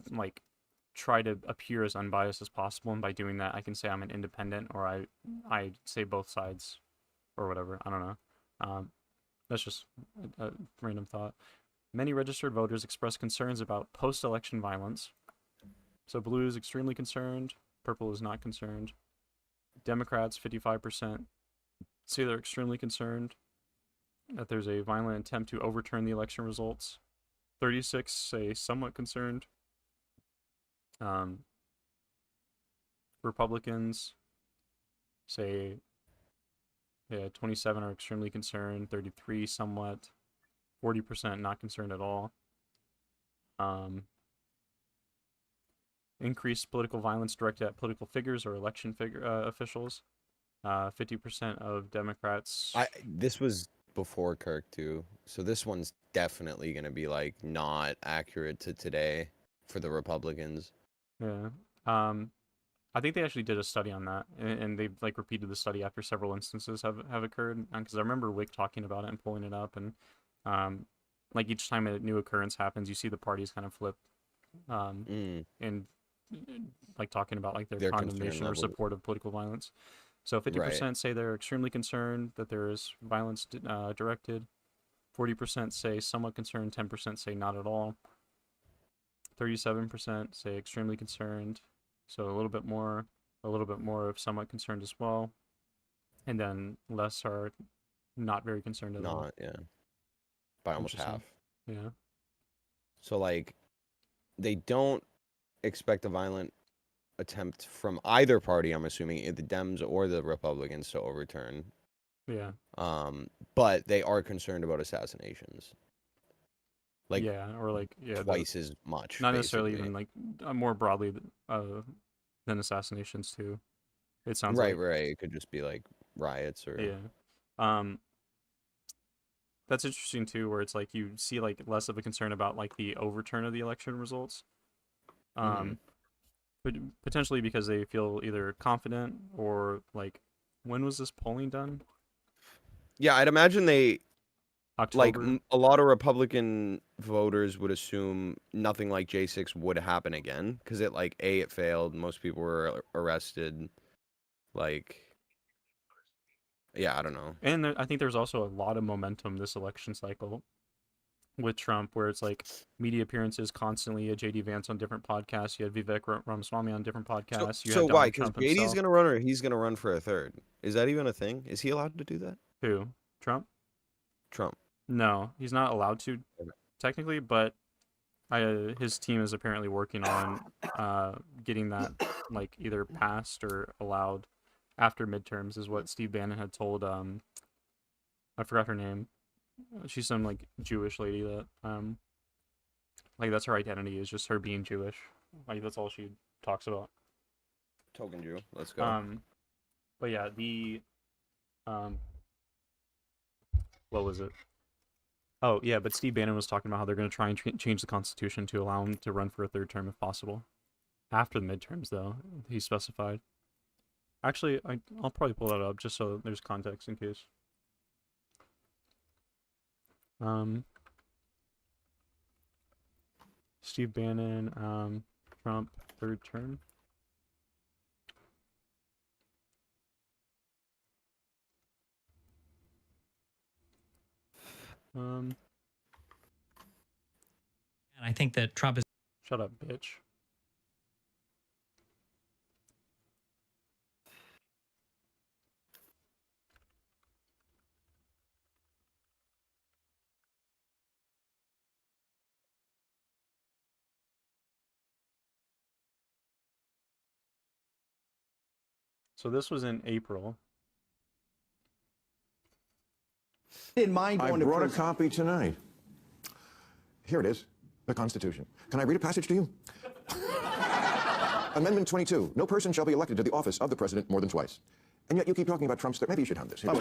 like try to appear as unbiased as possible, and by doing that I can say I'm an independent, or I say both sides or whatever. I don't know. That's just a random thought. Many registered voters express concerns about post-election violence. So blue is extremely concerned, purple is not concerned. Democrats 55% say they're extremely concerned that there's a violent attempt to overturn the election results. 36 say somewhat concerned. Republicans say 27 are extremely concerned, 33 somewhat, 40% not concerned at all. Increased political violence directed at political figures or election officials. 50% of Democrats. This was before Kirk too, so this one's definitely gonna be like not accurate to today for the Republicans. Yeah. I think they actually did a study on that, and they like repeated the study after several instances have occurred. Because I remember Wick talking about it and pulling it up, and like each time a new occurrence happens, you see the parties kind of flip, and like talking about like their condemnation or support of political violence. So 50% say they're extremely concerned that there is violence directed. 40% say somewhat concerned. 10% say not at all. 37% say extremely concerned. So a little bit more of somewhat concerned as well. And then less are not very concerned at all. Not, yeah. By almost half. Yeah. So like they don't expect a violent attempt from either party, I'm assuming, the Dems or the Republicans, to overturn. Yeah. But they are concerned about assassinations. Like twice as much. Not necessarily even like more broadly than assassinations too. It sounds like. Right. It could just be like riots or that's interesting too, where it's like you see like less of a concern about like the overturn of the election results. But potentially because they feel either confident or like, when was this polling done? Yeah, I'd imagine they October. a lot of Republican voters would assume nothing like J6 would happen again because it failed. Most people were arrested. Yeah, I don't know. And I think there's also a lot of momentum this election cycle with Trump, where it's like media appearances constantly. You had JD Vance on different podcasts. You had Vivek Ramaswamy on different podcasts. You So had why? Donald Because Trump JD's himself. gonna run, or he's gonna run for a third? Is that even a thing? Is he allowed to do that? Who? Trump? Trump. No, he's not allowed to technically, but his team is apparently working on getting that either passed or allowed after midterms, is what Steve Bannon had told. I forgot her name. She's some Jewish lady that that's her identity, is just her being Jewish. That's all she talks about. Token Jew. Let's go. But yeah, what was it? Oh yeah, but Steve Bannon was talking about how they're going to try and change the Constitution to allow him to run for a third term if possible. After the midterms, though, he specified. Actually, I'll probably pull that up just so there's context in case. Steve Bannon, Trump, third term. And I think that Trump is. Shut up, bitch. So this was in April. In mind, I brought a copy tonight. Here it is, the Constitution. Can I read a passage to you? Amendment 22. No person shall be elected to the office of the president more than twice. And yet you keep talking about Trump's. Maybe you should have this. Here.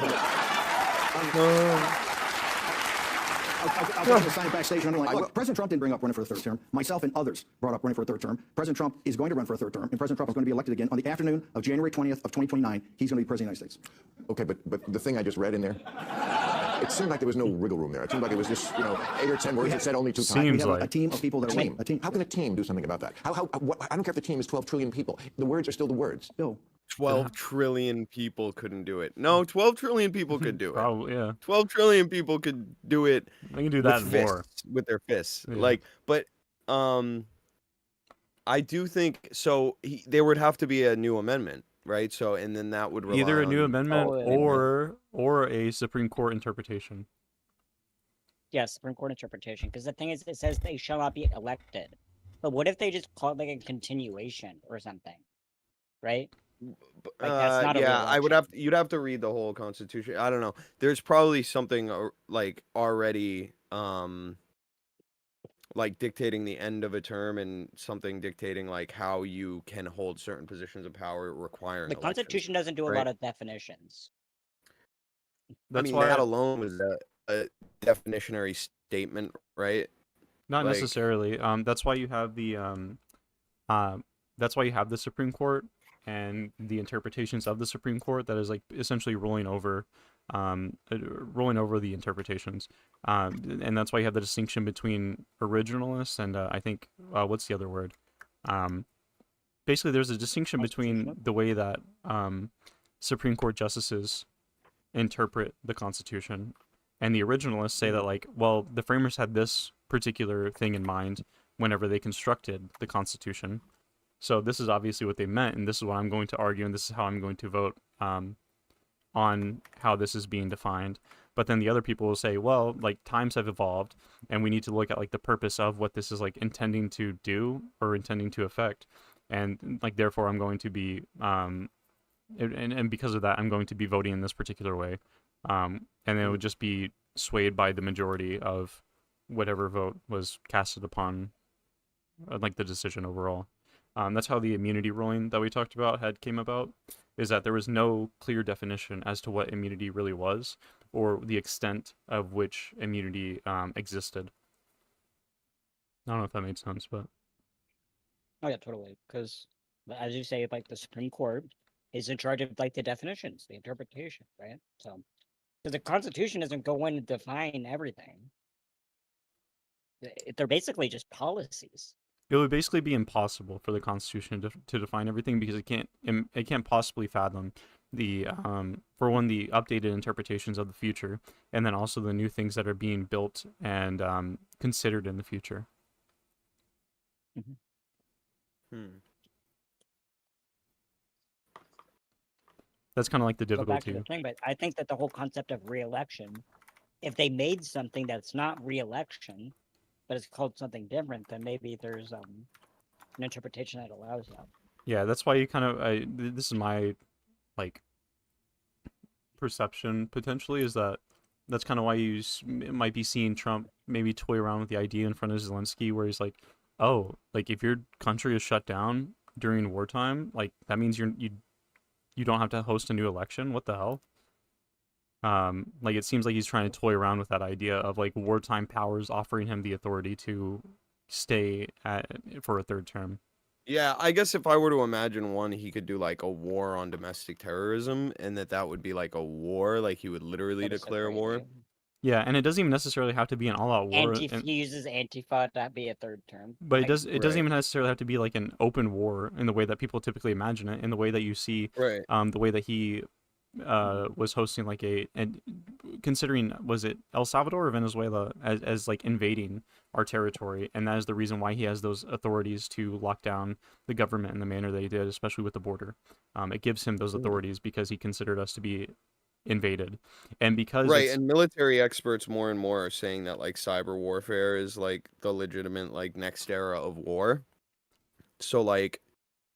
I'll just sign it backstage and underline. Look, President Trump didn't bring up running for a third term. Myself and others brought up running for a third term. President Trump is going to run for a third term, and President Trump is going to be elected again on the afternoon of January 20th of 2029. He's going to be president of the United States. Okay, but the thing I just read in there, it seemed like there was no wiggle room there. It seemed like it was just 8 or 10 words that said only 2 times. We have a team of people that are a team. How can a team do something about that? I don't care if the team is 12 trillion people. The words are still the words. Bill. 12 trillion people couldn't do it. No, 12 trillion people could do it. Probably, yeah. 12 trillion people could do it. They can do that with more. With their fists. Yeah. But I do think so. There would have to be a new amendment, right? So, and then that would rely Either a on, new amendment or a Supreme Court interpretation. Yeah, Supreme Court interpretation. Because the thing is, it says they shall not be elected. But what if they just call it a continuation or something, right? That's not I would have. You'd have to read the whole Constitution. I don't know. There's probably something already dictating the end of a term, and something dictating how you can hold certain positions of power, requiring the Constitution doesn't do a lot of definitions. That's why that alone was a definitionary statement, right? Not necessarily. That's why you have the Supreme Court and the interpretations of the Supreme Court that is essentially rolling over the interpretations, and that's why you have the distinction between originalists and I think what's the other word? Basically, there's a distinction between the way that Supreme Court justices interpret the Constitution, and the originalists say that the framers had this particular thing in mind whenever they constructed the Constitution. So this is obviously what they meant, and this is what I'm going to argue, and this is how I'm going to vote on how this is being defined. But then the other people will say, well, times have evolved, and we need to look at the purpose of what this is intending to do or intending to affect, and therefore I'm going to be and because of that I'm going to be voting in this particular way, and it would just be swayed by the majority of whatever vote was casted upon the decision overall. That's how the immunity ruling that we talked about came about, is that there was no clear definition as to what immunity really was, or the extent of which immunity existed. I don't know if that made sense, but... Oh yeah, totally. Because, as you say, the Supreme Court is in charge of the definitions, the interpretation, right? So, Because the Constitution doesn't go in and define everything. They're basically just policies. It would basically be impossible for the Constitution to define everything because it can't possibly fathom the for one, the updated interpretations of the future, and then also the new things that are being built and considered in the future. That's kind of like the Go back to difficulty. the thing, but I think that the whole concept of re-election, if they made something that's not re-election, but it's called something different, then maybe there's an interpretation that allows that. Yeah, that's why you kind of this is my like perception potentially, is that that's kind of why you might be seeing Trump maybe toy around with the idea in front of Zelensky, where he's like, oh, like if your country is shut down during wartime, like that means you don't have to host a new election. What the hell? Like it seems like he's trying to toy around with that idea of like wartime powers offering him the authority to stay for a third term. Yeah, I guess if I were to imagine one, he could do like a war on domestic terrorism, and that would be like a war, like he would literally declare war. Yeah, and it doesn't even necessarily have to be an all-out war. He uses Antifa to be a third term. But it doesn't even necessarily have to be like an open war in the way that people typically imagine it, in the way that you see, the way that he was hosting like and considering, was it El Salvador or Venezuela as like invading our territory, and that is the reason why he has those authorities to lock down the government in the manner that he did, especially with the border. It gives him those authorities because he considered us to be invaded, and because and military experts more and more are saying that like cyber warfare is like the legitimate like next era of war. So like,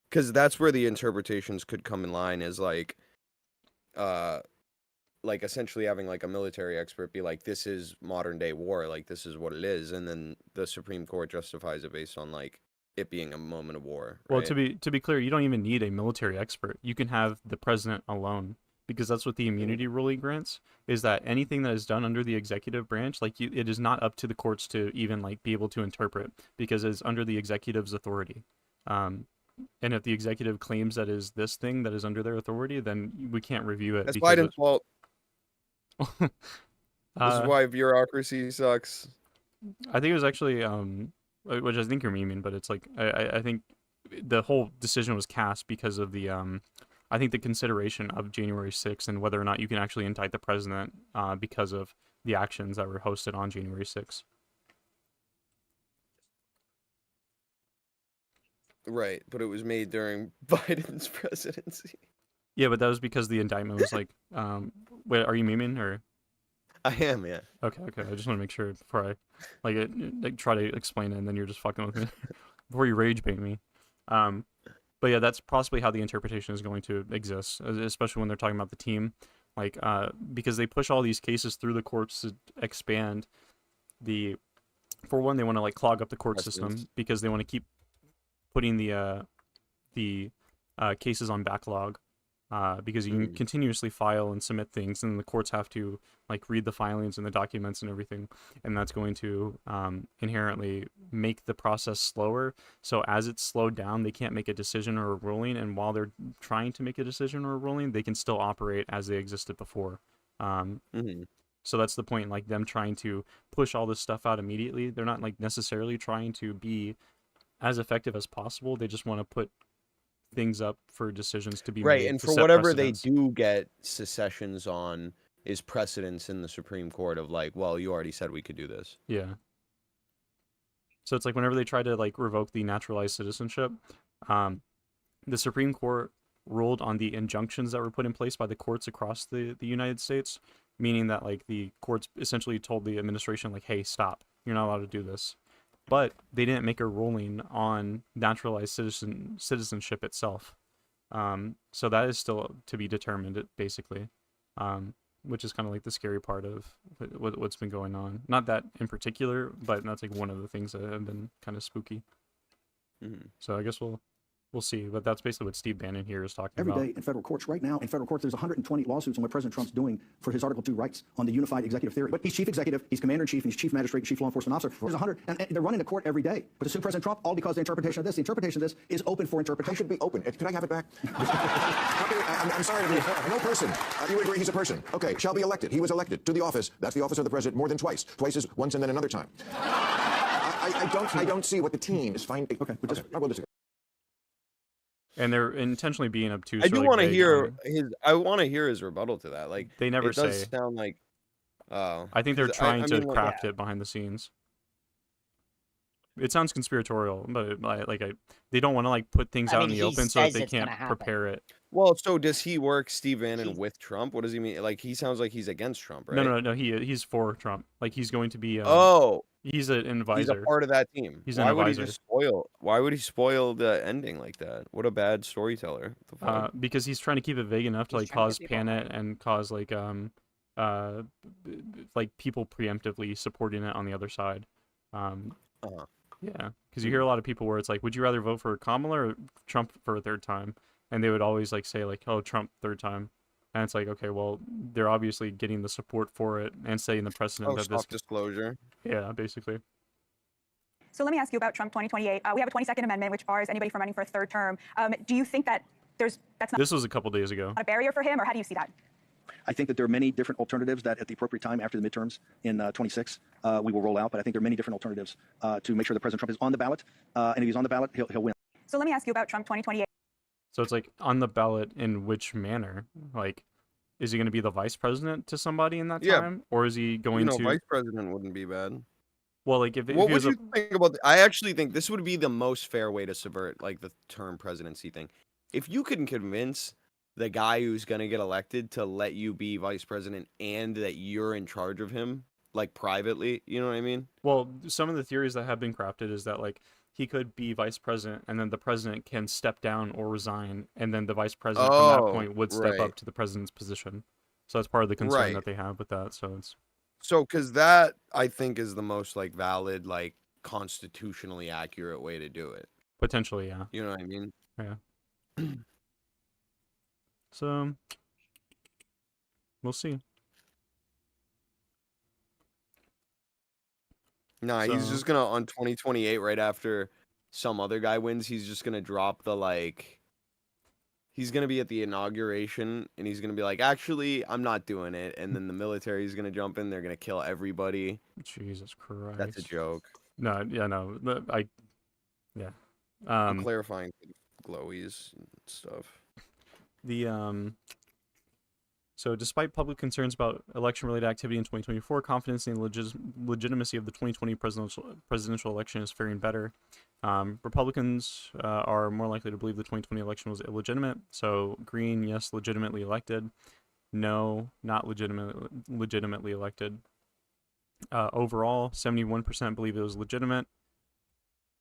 because that's where the interpretations could come in line, is like essentially having like a military expert be like, this is modern day war, like this is what it is, and then the Supreme Court justifies it based on like it being a moment of war. Well, to be clear, you don't even need a military expert. You can have the president alone, because that's what the immunity ruling grants, is that anything that is done under the executive branch, like it is not up to the courts to even like be able to interpret, because it's under the executive's authority. And if the executive claims that is this thing that is under their authority, then we can't review it. That's Biden's fault. This is why bureaucracy sucks. I think it was actually, which I think you're memeing, but it's like, I think the whole decision was cast because of the, I think the consideration of January 6th and whether or not you can actually indict the president because of the actions that were hosted on January 6th. Right, but it was made during Biden's presidency. Yeah, but that was because the indictment was like, wait, are you memeing or? I am, yeah. Okay. I just want to make sure before I like try to explain it, and then you're just fucking with me before you rage bait me. But yeah, that's possibly how the interpretation is going to exist, especially when they're talking about the team, like because they push all these cases through the courts to expand the. For one, they want to like clog up the court system because they want to keep putting the cases on backlog, because you can continuously file and submit things, and the courts have to like read the filings and the documents and everything, and that's going to inherently make the process slower. So as it's slowed down, they can't make a decision or a ruling, and while they're trying to make a decision or a ruling, they can still operate as they existed before. So that's the point, like them trying to push all this stuff out immediately. They're not like necessarily trying to be as effective as possible. They just want to put things up for decisions to be made. And for whatever they do get secessions on is precedence in the Supreme Court of like, well, you already said we could do this. Yeah. So it's like whenever they try to like revoke the naturalized citizenship, the Supreme Court ruled on the injunctions that were put in place by the courts across the United States, meaning that like the courts essentially told the administration like, hey, stop, you're not allowed to do this. But they didn't make a ruling on naturalized citizenship itself. So that is still to be determined, basically, which is kind of like the scary part of what's been going on. Not that in particular, but that's like one of the things that have been kind of spooky. So I guess we'll We'll see, but that's basically what Steve Bannon here is talking Every about. day in federal courts right now, in federal courts, there's 120 lawsuits on what President Trump's doing for his Article 2 rights on the unified executive theory. But he's chief executive, he's commander-in-chief, and he's chief magistrate, and chief law enforcement officer. There's 100, and they're running to court every day. But to sue President Trump, all because the interpretation of this. The interpretation of this is open for interpretation. How should it be open? Can I have it back? I'm sorry to be no person. You agree he's a person. Okay, shall be elected. He was elected to the office. That's the office of the president more than twice. Twice is once and then another time. I don't see what the team is finding. Okay, I will disagree. And they're intentionally being obtuse. I do want to hear his. I want to hear his rebuttal to that. Like they never it does say. sound like. I think they're 'cause trying to mean, like, craft it behind the scenes. It sounds conspiratorial, but they don't want to like put things out in the open so that they can't prepare it. Well, so does he work Steve Bannon with Trump? What does he mean? Like he sounds like he's against Trump, right? No. He's for Trump. Like he's going to be. He's an advisor. He's a part of that team. He's why an would advisor. he just spoil? Why would he spoil the ending like that? What a bad storyteller. Because he's trying to keep it vague enough to like cause panic and cause like people preemptively supporting it on the other side. Yeah, because you hear a lot of people where it's like, would you rather vote for Kamala or Trump for a third time? And they would always like say like, oh, Trump third time. And it's like, okay, well, they're obviously getting the support for it and setting the precedent that this disclosure. Yeah, basically. So let me ask you about Trump 2028. We have a 22nd Amendment, which bars anybody from running for a third term. Do you think that that's not This was a couple days ago. a barrier for him, or how do you see that? I think that there are many different alternatives that at the appropriate time after the midterms in 26, we will roll out. But I think there are many different alternatives to make sure that President Trump is on the ballot. And if he's on the ballot, he'll win. So let me ask you about Trump 2028. So it's like on the ballot in which manner? Like, is he going to be the vice president to somebody in that time, or is he going to? Vice president wouldn't be bad. Well, like if What he would was you think about? I actually think this would be the most fair way to subvert like the term presidency thing. If you can convince the guy who's gonna get elected to let you be vice president and that you're in charge of him, like privately, you know what I mean? Well, some of the theories that have been crafted is that like he could be vice president and then the president can step down or resign, and then the vice president from that point would step up to the president's position. So that's part of the concern that they have with that. So it's because that I think is the most like valid, like constitutionally accurate way to do it. potentially, yeah. You know what I mean? Yeah. So we'll see. Nah, he's So- just gonna on 2028 right after some other guy wins. He's just gonna drop the like. He's gonna be at the inauguration and he's gonna be like, actually, I'm not doing it. And then the military is gonna jump in. They're gonna kill everybody. Jesus Christ. That's a joke. No, yeah, no. Yeah. I'm clarifying glowies and stuff. So despite public concerns about election-related activity in 2024, confidence in the legitimacy of the 2020 presidential election is faring better. Republicans are more likely to believe the 2020 election was illegitimate. So green, yes, legitimately elected. No, not legitimately elected. Overall, 71% believe it was legitimate.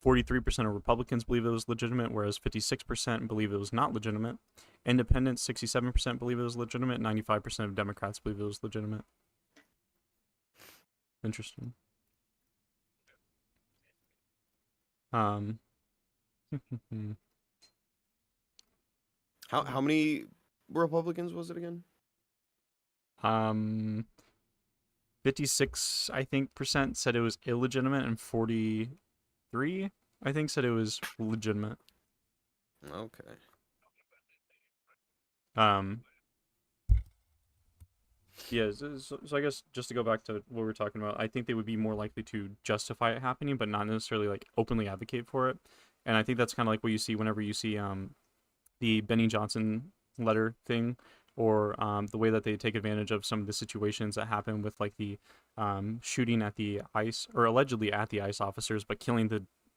43% of Republicans believe it was legitimate, whereas 56% believe it was not legitimate. Independents, 67% believe it was legitimate. 95% of Democrats believe it was legitimate. Interesting. How many Republicans was it again? 56, I think, percent said it was illegitimate, and 43, I think, said it was legitimate. Okay. Yeah, so I guess just to go back to what we were talking about, I think they would be more likely to justify it happening, but not necessarily like openly advocate for it. And I think that's kind of like what you see whenever you see the Benny Johnson letter thing, or the way that they take advantage of some of the situations that happen with like the shooting at the ICE, or allegedly at the ICE officers, but killing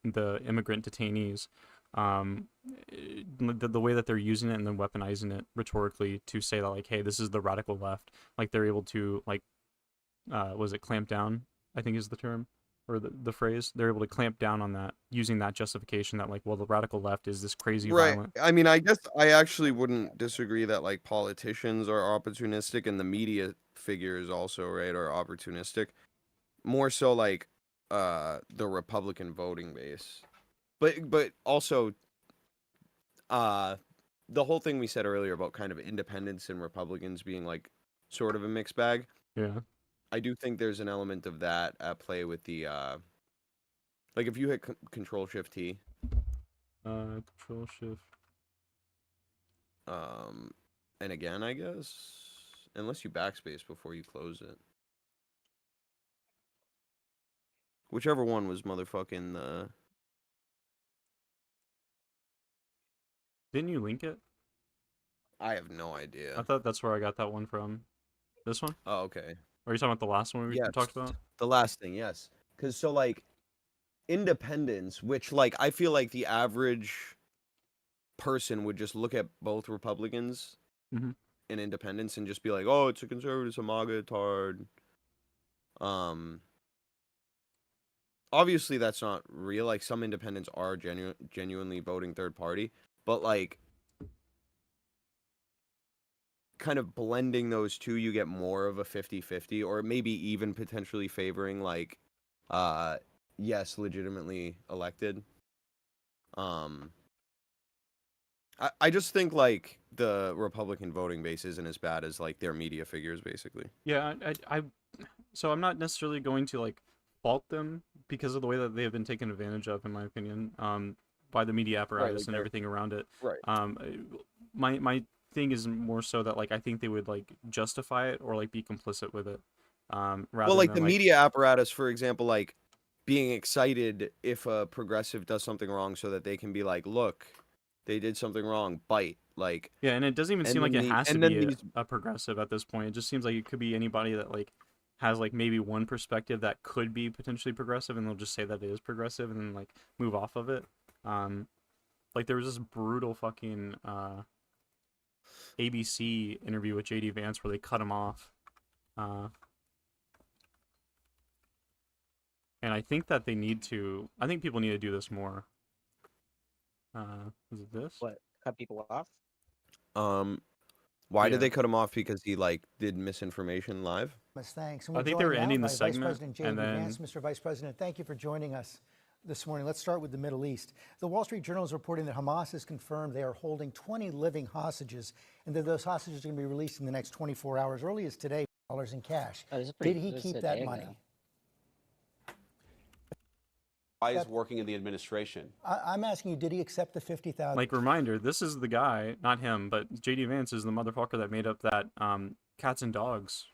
the immigrant detainees. The way that they're using it and then weaponizing it rhetorically to say that like, hey, this is the radical left, like they're able to like was it clamp down, I think is the term, or the phrase, they're able to clamp down on that using that justification that like, well, the radical left is this crazy violent. I mean, I guess I actually wouldn't disagree that like politicians are opportunistic and the media figures also, right, are opportunistic. More so like the Republican voting base. But also, the whole thing we said earlier about kind of independents and Republicans being like sort of a mixed bag. Yeah. I do think there's an element of that at play with the like if you hit Control Shift T. Control Shift. And again, I guess, unless you backspace before you close it. Whichever one was motherfucking the. Didn't you link it? I have no idea. I thought that's where I got that one from. This one? Oh, okay. Or are you talking about the last one we Yes, talked about? the last thing, yes. Because so like independence, which like I feel like the average person would just look at both Republicans Mhm. and independents and just be like, oh, it's a conservative, it's a MAGA, it's hard. Obviously that's not real. Like some independents are genuinely voting third party, but like kind of blending those two, you get more of a 50-50, or maybe even potentially favoring like yes, legitimately elected. I just think like the Republican voting base isn't as bad as like their media figures basically. Yeah, so I'm not necessarily going to like fault them because of the way that they have been taken advantage of, in my opinion, by the media apparatus like and they're- everything around it. Right. My thing is more so that like I think they would like justify it or like be complicit with it. Rather Well, like than the media apparatus, for example, like being excited if a progressive does something wrong so that they can be like, look, they did something wrong, bite. Like Yeah, and it doesn't even and seem like then it the- has to and then be these a progressive at this point. It just seems like it could be anybody that like has like maybe one perspective that could be potentially progressive, and they'll just say that it is progressive and then like move off of it. Like there was this brutal fucking ABC interview with JD Vance where they cut him off. And I think that they need to. I think people need to do this more. Is it this? What? Cut people off? why Yeah. did they cut him off? Because he like did misinformation live? Thanks. And I we're think they were joined now ending the by segment, Vice President and J.D. then- Vance. Mr. Vice President, thank you for joining us this morning. Let's start with the Middle East. The Wall Street Journal is reporting that Hamas has confirmed they are holding 20 living hostages, and that those hostages are going to be released in the next 24 hours. Early as today, dollars in cash. Oh, this is Did he keep that money? Why is working in the administration? I'm asking you, did he accept the $50,000? Like, reminder, this is the guy, not him, but JD Vance is the motherfucker that made up that cats and dogs,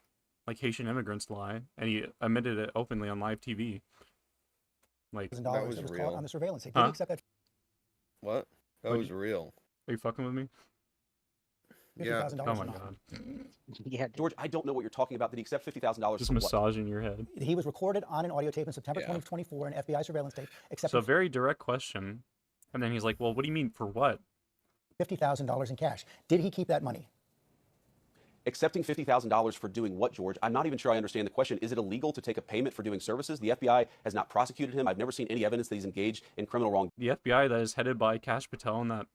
like Haitian immigrants lie, and he admitted it openly on live TV. Like, $1,000 That was that was real. caught on the surveillance tape. Did Huh? he accept that What? That What was real. Are you fucking with me? Yeah. $50,000 Oh my or not? god. Yeah, George, I don't know what you're talking about. Did he accept $50,000 Just for what? massaging your head. He was recorded on an audio tape in September Yeah. 2024, an FBI surveillance tape, accepting So a very direct question. And then he's like, well, what do you mean for what? $50,000 in cash. Did he keep that money? Accepting $50,000 for doing what, George? I'm not even sure I understand the question. Is it illegal to take a payment for doing services? The FBI has not prosecuted him. I've never seen any evidence that he's engaged in criminal wrongdoing. The FBI that is headed by Kash Patel and that,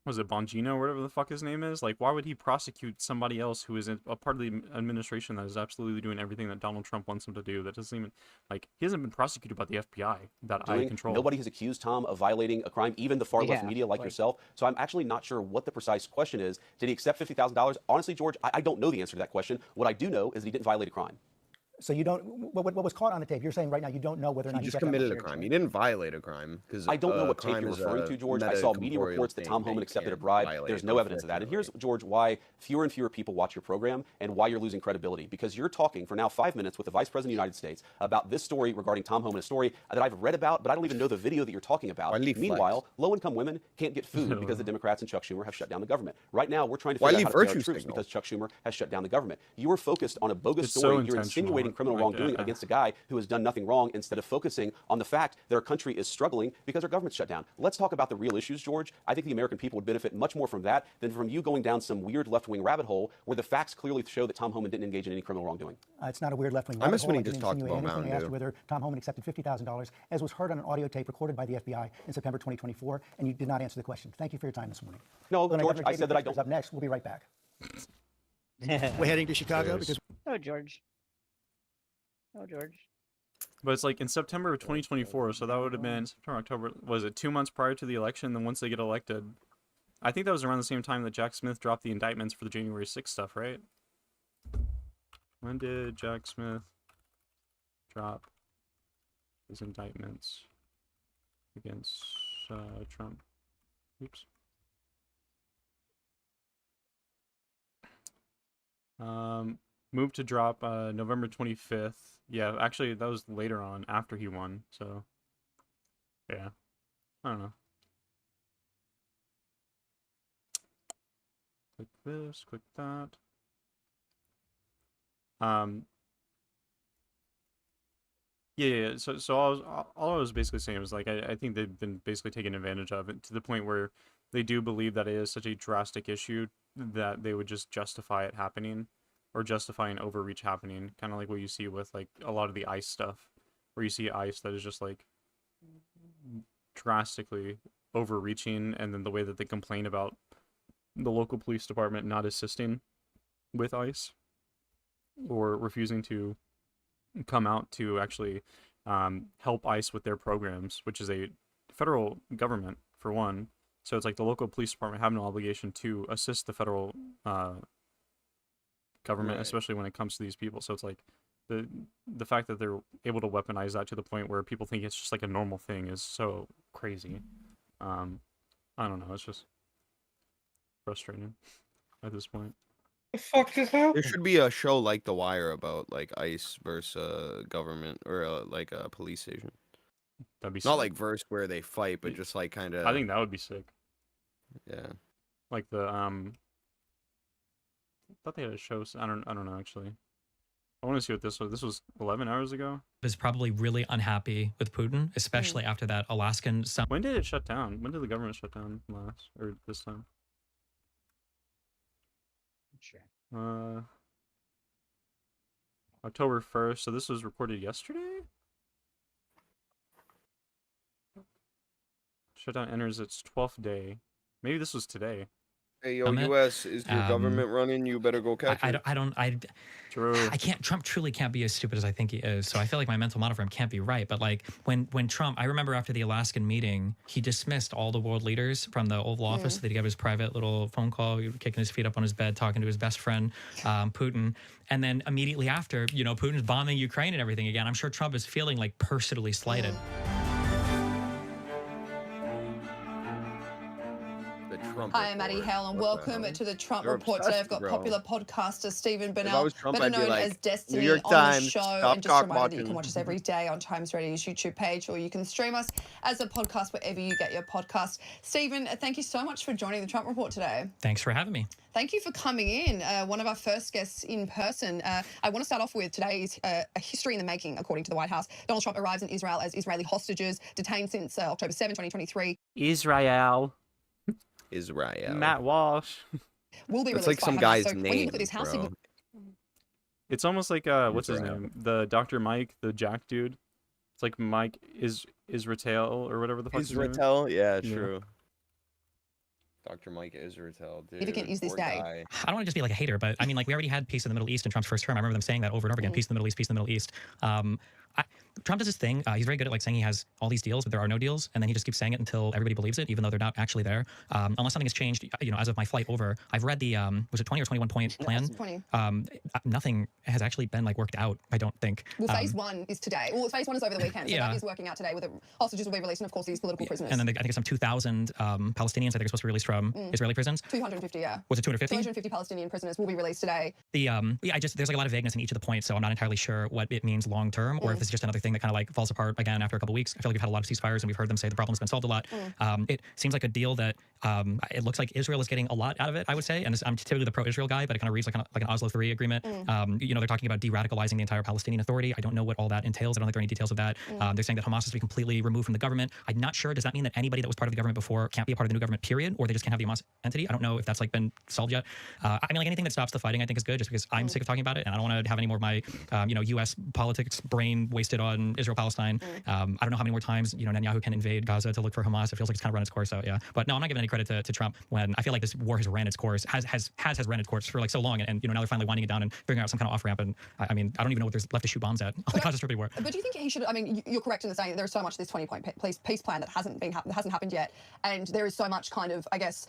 was it Bongino or whatever the fuck his name is? Like, why would he prosecute somebody else who is a part of the administration that is absolutely doing everything that Donald Trump wants him to do? That doesn't even, like, he hasn't been prosecuted by the FBI that I control. Nobody has accused Tom of violating a crime, even the far left Yeah, media like like- yourself. So I'm actually not sure what the precise question is. Did he accept $50,000? Honestly, George, I don't know the answer to that question. What I do know is that he didn't violate a crime. So you don't, what was caught on the tape, you're saying right now you don't know whether or not He he just got that committed a money. crime. He didn't violate a crime because I don't know what tape crime you're is referring a to, George. I saw media metacorporeal reports that Tom thing Homan they accepted a can't bribe. violate, There's no evidence of that. And here's, George, why fewer and fewer people watch your program and why you're losing credibility. Because you're talking for now 5 minutes with the Vice President of the United States about this story regarding Tom Homan, a story that I've read about, but I don't even know the video that you're talking about. Why leave Meanwhile, low-income women can't get food because the Democrats and Chuck Schumer have shut down the government. Right now, we're trying to Why figure out leave how to pay our virtue troops signal? because Chuck Schumer has shut down the government. You are focused on a bogus It's so story. You're intentional, insinuating criminal like, wrongdoing against a guy who has done nothing wrong instead of focusing on the fact that our country is struggling because our government's shut down. Let's talk about the real issues, George. I think the American people would benefit much more from that than from you going down some weird left-wing rabbit hole where the facts clearly show that Tom Homan didn't engage in any criminal wrongdoing. It's not a weird left-wing I miss rabbit when hole. he just didn't talked insinuate about anything. Mountain I asked Dew. whether Tom Homan accepted $50,000, as was heard on an audio tape recorded by the FBI in September 2024, and you did not answer the question. Thank you for your time this morning. No, Lieutenant George, Governor I J.D. said that I Vance is don't. Up next, we'll be right back. We're heading to Chicago Cheers. because Oh, George. Oh, George. But it's like in September of 2024, so that would have been September, October. Was it 2 months prior to the election? Then once they get elected, I think that was around the same time that Jack Smith dropped the indictments for the January 6th stuff, right? When did Jack Smith drop his indictments against Trump? Oops. Moved to drop November 25th. Yeah, actually, that was later on after he won. So, yeah. I don't know. Click this, click that. Yeah. So all I was basically saying was like I think they've been basically taken advantage of it to the point where they do believe that it is such a drastic issue that they would just justify it happening or justify an overreach happening, kind of like what you see with like a lot of the ICE stuff, where you see ICE that is just like drastically overreaching, and then the way that they complain about the local police department not assisting with ICE or refusing to come out to actually help ICE with their programs, which is a federal government for one. So it's like the local police department have no obligation to assist the federal government, especially when it comes to these people. So it's like the fact that they're able to weaponize that to the point where people think it's just like a normal thing is so crazy. I don't know. It's just frustrating at this point. The fuck just happened? There should be a show like The Wire about like ICE versus government or like a police station. That'd be not sick. like verse where they fight, but just like kind of. I think that would be sick. Yeah. Like the I thought they had a show. I don't know actually. I want to see what this was. This was 11 hours ago. is probably really unhappy with Putin, especially after that Alaskan summit. When did it shut down? When did the government shut down last or this time? October 1st. So this was reported yesterday? Shutdown enters its 12th day. Maybe this was today. Hey, yo, U.S., is your government running? You better go catch it. I can't. Trump truly can't be as stupid as I think he is. So I feel like my mental model for him can't be right. But like when Trump, I remember after the Alaskan meeting, he dismissed all the world leaders from the Oval Office. So that he got his private little phone call, kicking his feet up on his bed, talking to his best friend, Putin. And then immediately after, Putin's bombing Ukraine and everything again. I'm sure Trump is feeling like personally slighted. Hi, I'm Maddie Hale, and welcome to the Trump Report. Today I've got popular podcaster Stephen Burnell, better known as Destiny, on the show. And just a reminder that you can watch us every day on Times Radio's YouTube page, or you can stream us as a podcast wherever you get your podcast. Stephen, thank you so much for joining the Trump Report today. Thanks for having me. Thank you for coming in. One of our first guests in person. I want to start off with today's a history in the making, according to the White House. Donald Trump arrives in Israel as Israeli hostages, detained since October 7, 2023. Israel. Matt Walsh. Will be It's released like by some Hamas. guy's So when you name, look at this house, bro. It's almost like what's his name? The Dr. Mike, the Jack dude. It's like Mike Israel or whatever the fuck. Israel? Yeah, true. Dr. Mike Israel, dude. significant is this poor day? guy. I don't want to just be like a hater, but I mean, like we already had peace in the Middle East in Trump's first term. I remember them saying that over and over again, peace in the Middle East, peace in the Middle East. Trump does this thing. He's very good at like saying he has all these deals, but there are no deals, and then he just keeps saying it until everybody believes it, even though they're not actually there. Unless something has changed, as of my flight over, I've read the was it 20 or 21 point plan? 20. Nothing has actually been like worked out. I don't think. Well, phase one is today. Well, phase one is over the weekend, so that is working out today. With the hostages will be released, and of course these political prisoners. And then I think it's some 2,000 Palestinians. I think are supposed to be released from Israeli prisons. 250, yeah. Was it 250? 250 Palestinian prisoners will be released today. There's like a lot of vagueness in each of the points, so I'm not entirely sure what it means long term, or if it's just another thing that kind of like falls apart again after a couple of weeks. I feel like we've had a lot of ceasefires, and we've heard them say the problem's been solved a lot. It seems like a deal that it looks like Israel is getting a lot out of it, I would say. And I'm typically the pro-Israel guy, but it kind of reads like an Oslo III agreement. They're talking about de-radicalizing the entire Palestinian Authority. I don't know what all that entails. I don't think there are any details of that. They're saying that Hamas is to be completely removed from the government. I'm not sure. Does that mean that anybody that was part of the government before can't be a part of the new government, period? Or they just can't have the Hamas entity? I don't know if that's like been solved yet. I mean, like anything that stops the fighting, I think is good, just because I'm sick of talking about it, and I don't want to have any more of my, U.S. politics brain wasted on on Israel-Palestine. I don't know how many more times, Netanyahu can invade Gaza to look for Hamas. It feels like it's kind of run its course out, yeah. But no, I'm not giving any credit to Trump when I feel like this war has ran its course, has ran its course for like so long, and now they're finally winding it down and figuring out some kind of off-ramp. And I mean, I don't even know what there's left to shoot bombs at on the Gaza Strip anymore. But do you think he should? I mean, you're correct in saying that there's so much of this 20-point peace plan that hasn't happened yet, and there is so much kind of, I guess,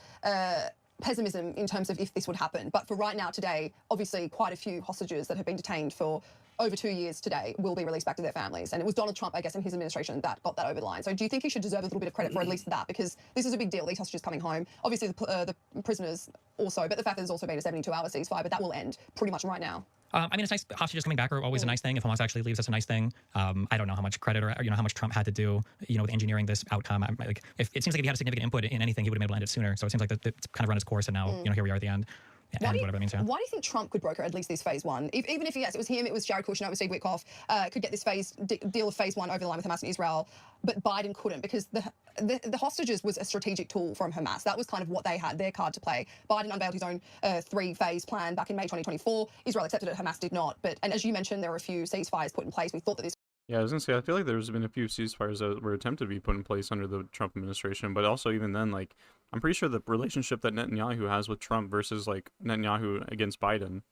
pessimism in terms of if this would happen. But for right now, today, obviously, quite a few hostages that have been detained for over 2 years today will be released back to their families. And it was Donald Trump, I guess, in his administration that got that over the line. So do you think he should deserve a little bit of credit for at least that? Because this is a big deal, these hostages coming home. Obviously, the prisoners also, but the fact that there's also been a 72-hour ceasefire, but that will end pretty much right now. I mean, it's nice. Hostages coming back are always a nice thing. If Hamas actually leaves, that's a nice thing. I don't know how much credit or how much Trump had to do, with engineering this outcome. It seems like if he had a significant input in anything, he would have been able to end it sooner. So it seems like it's kind of run its course, and now here we are at the end. Why do you think Trump could broker at least this phase one? Even if, yes, it was him, it was Jared Kushner, it was Steve Witkoff, could get this deal of phase one over the line with Hamas and Israel, but Biden couldn't because the hostages was a strategic tool from Hamas. That was kind of what they had, their card to play. Biden unveiled his own three-phase plan back in May 2024. Israel accepted it, Hamas did not. And as you mentioned, there were a few ceasefires put in place. We thought that this... Yeah, I was going to say, I feel like there's been a few ceasefires that were attempted to be put in place under the Trump administration, but also even then, like, I'm pretty sure the relationship that Netanyahu has with Trump versus, like, Netanyahu against Biden,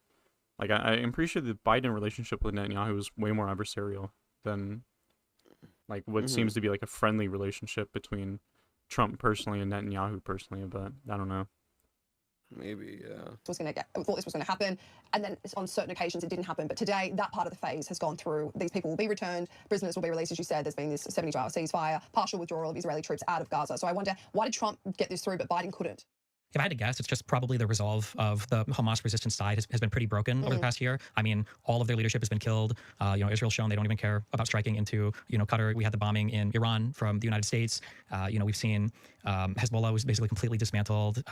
like, I'm pretty sure the Biden relationship with Netanyahu is way more adversarial than, like, what seems to be, like, a friendly relationship between Trump personally and Netanyahu personally, but I don't know. Maybe, yeah. We thought this was going to happen, and then on certain occasions it didn't happen. But today, that part of the phase has gone through. These people will be returned, prisoners will be released, as you said. There's been this 72-hour ceasefire, partial withdrawal of Israeli troops out of Gaza. So I wonder, why did Trump get this through, but Biden couldn't? If I had to guess, it's just probably the resolve of the Hamas resistance side has been pretty broken over the past year. I mean, all of their leadership has been killed. Israel's shown they don't even care about striking into, Qatar. We had the bombing in Iran from the United States. We've seen Hezbollah was basically completely dismantled.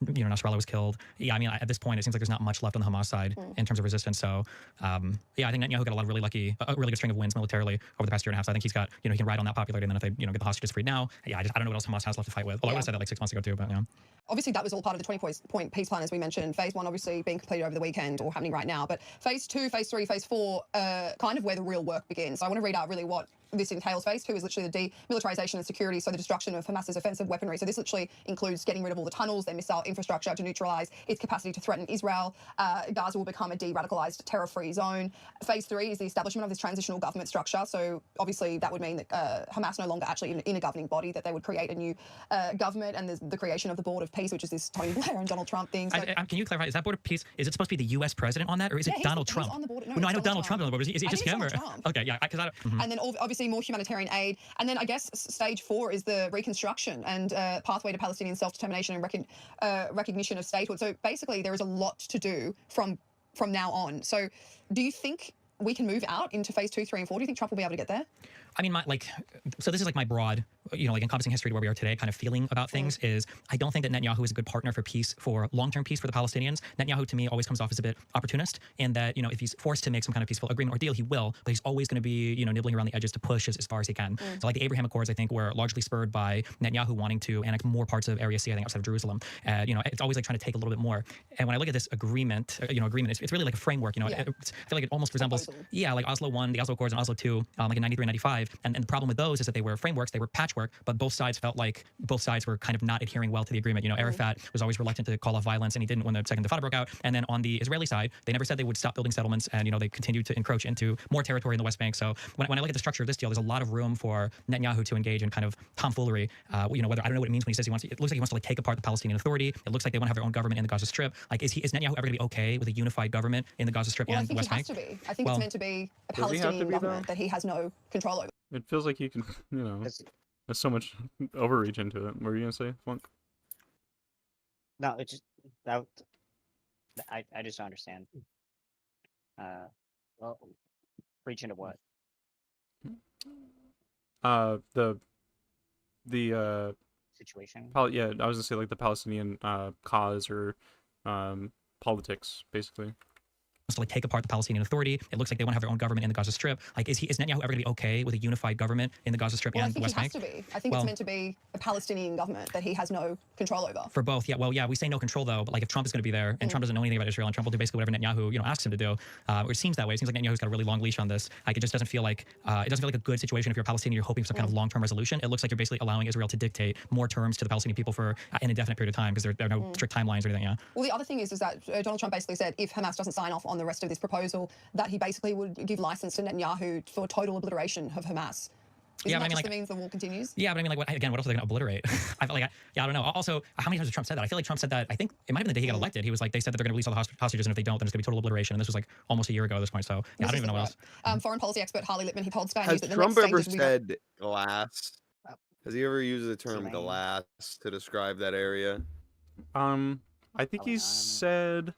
Nasrallah was killed. Yeah, I mean, at this point, it seems like there's not much left on the Hamas side in terms of resistance. So, I think Netanyahu got a lot of a really good string of wins militarily over the past year and a half. So I think he's got, he can ride on that popularity. And then if they, get the hostages freed now, I don't know what else Hamas has left to fight with. Although I would have said that like 6 months ago too, but yeah. Obviously, that was all part of the 20-point peace plan, as we mentioned. Phase one, obviously, being completed over the weekend or happening right now. But phase two, phase three, phase four, kind of where the real work begins. So I want to read out really what this entails. Phase two is literally the demilitarization and security, so the destruction of Hamas's offensive weaponry. So this literally includes getting rid of all the tunnels, their missile infrastructure to neutralize its capacity to threaten Israel. Gaza will become a de-radicalized, terror-free zone. Phase three is the establishment of this transitional government structure. So obviously that would mean that Hamas no longer actually in a governing body, that they would create a new government, and the creation of the Board of Peace, which is this Tony Blair and Donald Trump thing. So, can you clarify, is that Board of Peace, is it supposed to be the U.S. president on that, or is it Donald Trump? He's on the board. No, I know Donald Trump on the board. Is it just him? Or? Okay, yeah. And then obviously more humanitarian aid. And then I guess stage four is the reconstruction and pathway to Palestinian self-determination and recognition of statehood. So basically there is a lot to do from now on. So do you think we can move out into phase 2, 3, and 4? Do you think Trump will be able to get there? I mean, so this is like my broad, encompassing history to where we are today kind of feeling about things is I don't think that Netanyahu is a good partner for peace, for long-term peace for the Palestinians. Netanyahu, to me, always comes off as a bit opportunist, and that, if he's forced to make some kind of peaceful agreement or deal, he will, but he's always going to be, nibbling around the edges to push as far as he can. So like the Abraham Accords, I think, were largely spurred by Netanyahu wanting to annex more parts of Area C, I think, outside of Jerusalem. It's always like trying to take a little bit more. And when I look at this agreement, it's really like a framework, I feel like it almost resembles, like Oslo 1, the Oslo Accords, and Oslo 2, like in 93 and 95. And the problem with those is that they were frameworks, they were patchwork, but both sides felt like both sides were kind of not adhering well to the agreement. Arafat was always reluctant to call off violence, and he didn't when the Second Intifada broke out. And then on the Israeli side, they never said they would stop building settlements, and they continued to encroach into more territory in the West Bank. So when I look at the structure of this deal, there's a lot of room for Netanyahu to engage in kind of tomfoolery. Whether I don't know what it means when he says it looks like he wants to like take apart the Palestinian Authority. It looks like they want to have their own government in the Gaza Strip. Like, is Netanyahu ever going to be okay with a unified government in the Gaza Strip and the West Bank? I think he has to be. I think it's meant to be a Palestinian government that he has no control over. It feels like he can, there's so much overreach into it. What were you gonna say, Flunk? No, it's just that I just don't understand. Well, reach into what? The situation. I was gonna say like the Palestinian cause or politics, basically. to like take apart the Palestinian Authority. It looks like they want to have their own government in the Gaza Strip. Like, is Netanyahu ever going to be okay with a unified government in the Gaza Strip Well, I and the think West he has Bank? to be. I think it's meant to be a Palestinian government that he has no control over. For both, yeah. Well, yeah, we say no control though, but like if Trump is going to be there and Trump doesn't know anything about Israel and Trump will do basically whatever Netanyahu asks him to do, or it seems that way. It seems like Netanyahu's got a really long leash on this. Like it just doesn't feel like a good situation if you're a Palestinian. You're hoping for some kind of long-term resolution. It looks like you're basically allowing Israel to dictate more terms to the Palestinian people for an indefinite period of time because there are no strict timelines or anything. Yeah. Well, the other thing is that Donald Trump basically said if Hamas doesn't sign off on the rest of this proposal, that he basically would give license to Netanyahu for total obliteration of Hamas. Isn't that just the means the war continues? Yeah, but I mean, like, what else are they going to obliterate? I feel like, I don't know. Also, how many times has Trump said that? I feel like Trump said that, I think it might have been the day he got elected. He was like, they said that they're going to release all the hostages, and if they don't, then there's going to be total obliteration. And this was like almost a year ago at this point. So, yeah, I don't even know what else. Foreign policy expert Harley Lippman, he told Sky Has News that the Trump next ever stages said glass? Has he ever used the term glass to describe that area? I think he said.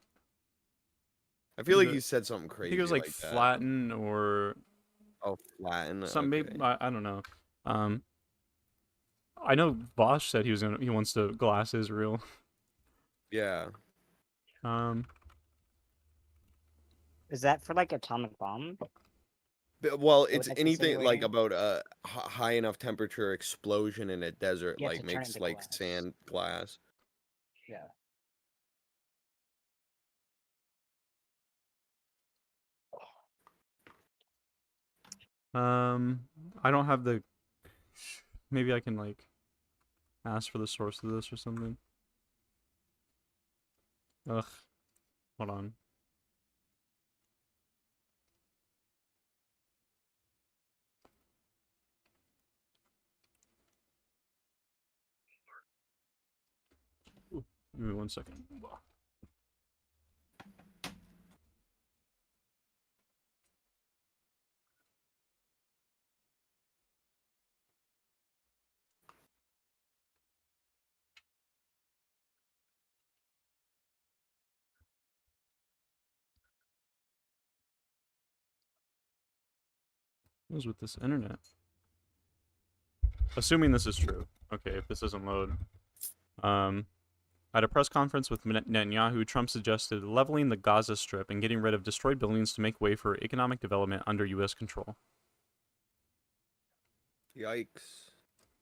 I feel like he said something crazy. I think it was like that. flatten or. Oh, flatten. Some okay. maybe I don't know. I know Bosch said he wants to glass Israel. Yeah. Is that for like atomic bomb? Well, it's anything like about a high enough temperature explosion in a desert, like makes like glass. Sand glass. Yeah. I don't have the. Maybe I can like ask for the source of this or something. Ugh. Hold on. Ooh, give me 1 second. What is with this internet? Assuming this is true. Okay, if this doesn't load. At a press conference with Netanyahu, Trump suggested leveling the Gaza Strip and getting rid of destroyed buildings to make way for economic development under U.S. control. Yikes.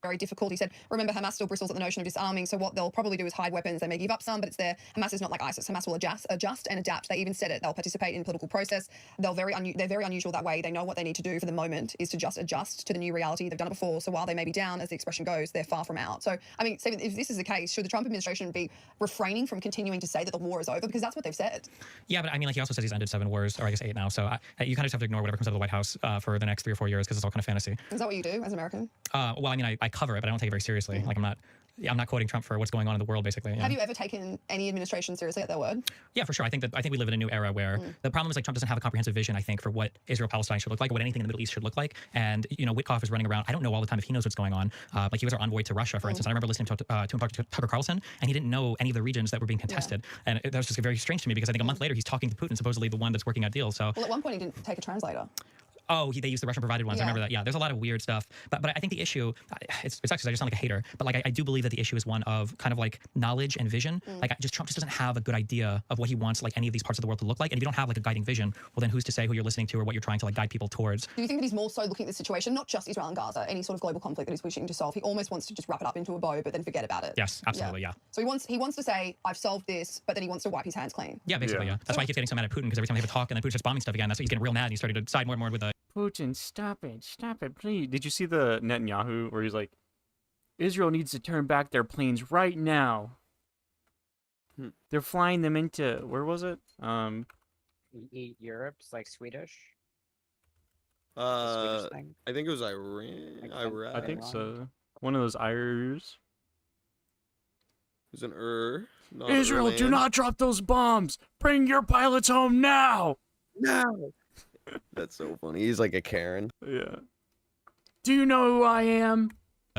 Very difficult. He said, remember, Hamas still bristles at the notion of disarming, so what they'll probably do is hide weapons. They may give up some, but it's there. Hamas is not like ISIS. Hamas will adjust and adapt. They even said it. They'll participate in political process. They're very unusual that way. They know what they need to do for the moment is to just adjust to the new reality. They've done it before, so while they may be down, as the expression goes, they're far from out. So, I mean, Stephen, if this is the case, should the Trump administration be refraining from continuing to say that the war is over? Because that's what they've said. Yeah, but I mean, like he also says he's ended 7 wars, or I guess 8 now, so you kind of just have to ignore whatever comes out of the White House for the next 3 or 4 years because it's all kind of fantasy. Is that what you do as an American? Well, I mean, I cover it, but I don't take it very seriously. Like I'm not quoting Trump for what's going on in the world, basically. Have you ever taken any administration seriously at their word? Yeah, for sure. I think we live in a new era where the problem is like Trump doesn't have a comprehensive vision, I think, for what Israel-Palestine should look like, or what anything in the Middle East should look like. And Witkoff is running around. I don't know all the time if he knows what's going on. Like he was our envoy to Russia, for instance. I remember listening to him talk to Tucker Carlson, and he didn't know any of the regions that were being contested. Yeah. And that was just very strange to me because I think a month later he's talking to Putin, supposedly the one that's working out deals. So well, at one point he didn't take a translator. Oh, they used the Russian provided ones. Yeah. I remember that. Yeah, there's a lot of weird stuff. But I think the issue, it's actually I just sound like a hater, but like I do believe that the issue is one of kind of like knowledge and vision. Like Trump just doesn't have a good idea of what he wants like any of these parts of the world to look like. And if you don't have like a guiding vision, well then who's to say who you're listening to or what you're trying to like guide people towards? Do you think that he's more so looking at the situation, not just Israel and Gaza, any sort of global conflict that he's wishing to solve? He almost wants to just wrap it up into a bow, but then forget about it. Yes, absolutely, yeah. So he wants to say, I've solved this, but then he wants to wipe his hands clean. Yeah, basically, yeah. That's why he keeps getting so mad at Putin, because every time they have a talk and then Putin starts bombing stuff again, that's why he's getting real mad and he's starting to side more and more with the Putin, stop it, please. Did you see the Netanyahu where he's like, Israel needs to turn back their planes right now. They're flying them into, where was it? Europe's like Swedish. I think it was Iran. I think so. One of those Irish. It was an not Israel, Ireland. do not drop those bombs. Bring your pilots home now. Now. That's so funny. He's like a Karen. Yeah. Do you know who I am?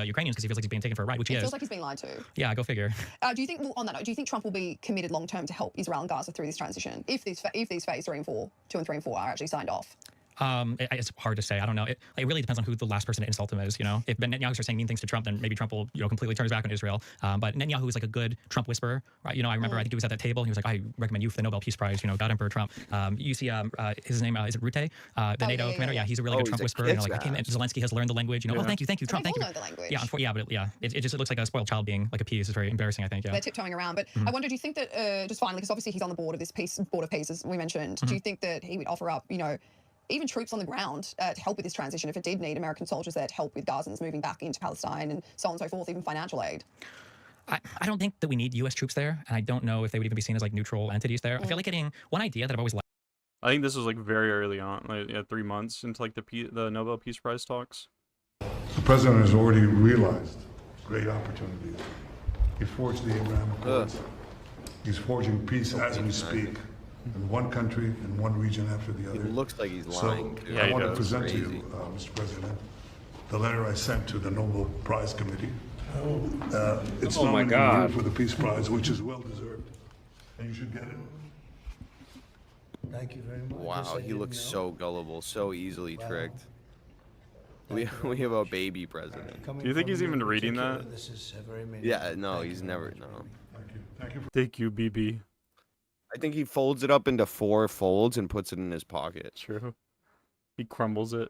Ukrainians, because he feels like he's being taken for a ride, which he is. Feels like he's being lied to. Yeah, go figure. Do you think, on that note, do you think Trump will be committed long term to help Israel and Gaza through this transition if these phase 2 and 4 are actually signed off? It's hard to say. I don't know. It really depends on who the last person to insult him is. You know, if Netanyahu starts saying mean things to Trump, then maybe Trump will completely turn his back on Israel. But Netanyahu is like a good Trump whisperer, right? You know, I remember I think he was at that table. He was like, I recommend you for the Nobel Peace Prize. You know, God Emperor Trump. You see his name is it Rute, the NATO commander? Yeah, he's a really good Trump whisperer. You know, like Zelensky has learned the language. You know, oh thank you, Trump, thank you. Know the language. Yeah, but it just looks like a spoiled child being like appeased. It's very embarrassing, I think. Yeah, they're tiptoeing around. But I wonder, do you think that just finally, because obviously he's on the board of this board of peace, as we mentioned, do you think that he would offer up, you know, even troops on the ground to help with this transition if it did need American soldiers there to help with Gazans moving back into Palestine and so on and so forth, even financial aid? I don't think that we need U.S. troops there, and I don't know if they would even be seen as like neutral entities there. I feel like getting one idea that I've always liked. I think this was like very early on, like 3 months into like the Nobel Peace Prize talks. The president has already realized great opportunities. He forged the Abraham Accords. He's forging peace as we speak. In one country, in one region after the other. It looks like he's lying. So I want to present to you, Mr. President, the letter I sent to the Nobel Prize Committee. It's nominating you for the Peace Prize, which is well deserved, and you should get it. Thank you very much. Wow, he looks so gullible, so easily tricked. We have a baby president. Do you think he's even reading that? Yeah, no, he's never. No. Thank you, BB. I think he folds it up into 4 folds and puts it in his pocket. True. He crumbles it.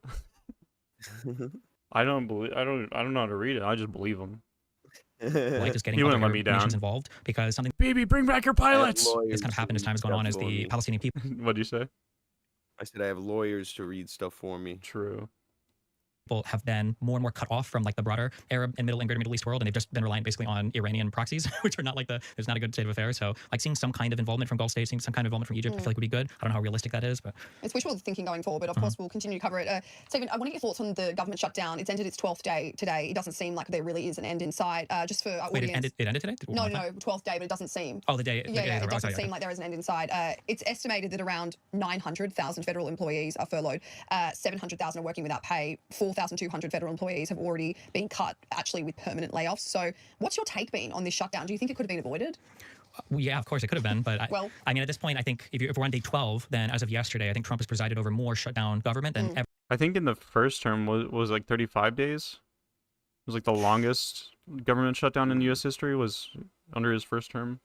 I don't know how to read it. I just believe him. Like just getting he wouldn't other let me down. nations involved because something. BB, bring back your pilots. It's kind of happened as time has gone on as the Palestinian people. What'd you say? I said I have lawyers to read stuff for me. True. Have been more and more cut off from like the broader Arab and Greater Middle East world, and they've just been reliant basically on Iranian proxies, which are not like there's not a good state of affairs. So like seeing some kind of involvement from Gulf states, seeing some kind of involvement from Egypt, I feel like would be good. I don't know how realistic that is, but it's wishful thinking going forward. But of course, we'll continue to cover it. Stephen, I want to get your thoughts on the government shutdown. It's ended its 12th day today. It doesn't seem like there really is an end in sight. Just for our audience. It ended today? No, 12th day, but it doesn't seem. Oh, the day. Yeah, it doesn't seem like there is an end in sight. It's estimated that around 900,000 federal employees are furloughed. 700,000 are working without pay. 4,200 federal employees have already been cut, actually with permanent layoffs. So what's your take been on this shutdown? Do you think it could have been avoided? Well, yeah, of course it could have been, but I mean, at this point, I think if we're on day 12, then as of yesterday, I think Trump has presided over more shutdown government than ever. I think in the first term was like 35 days. It was like the longest government shutdown in U.S. history was under his first term.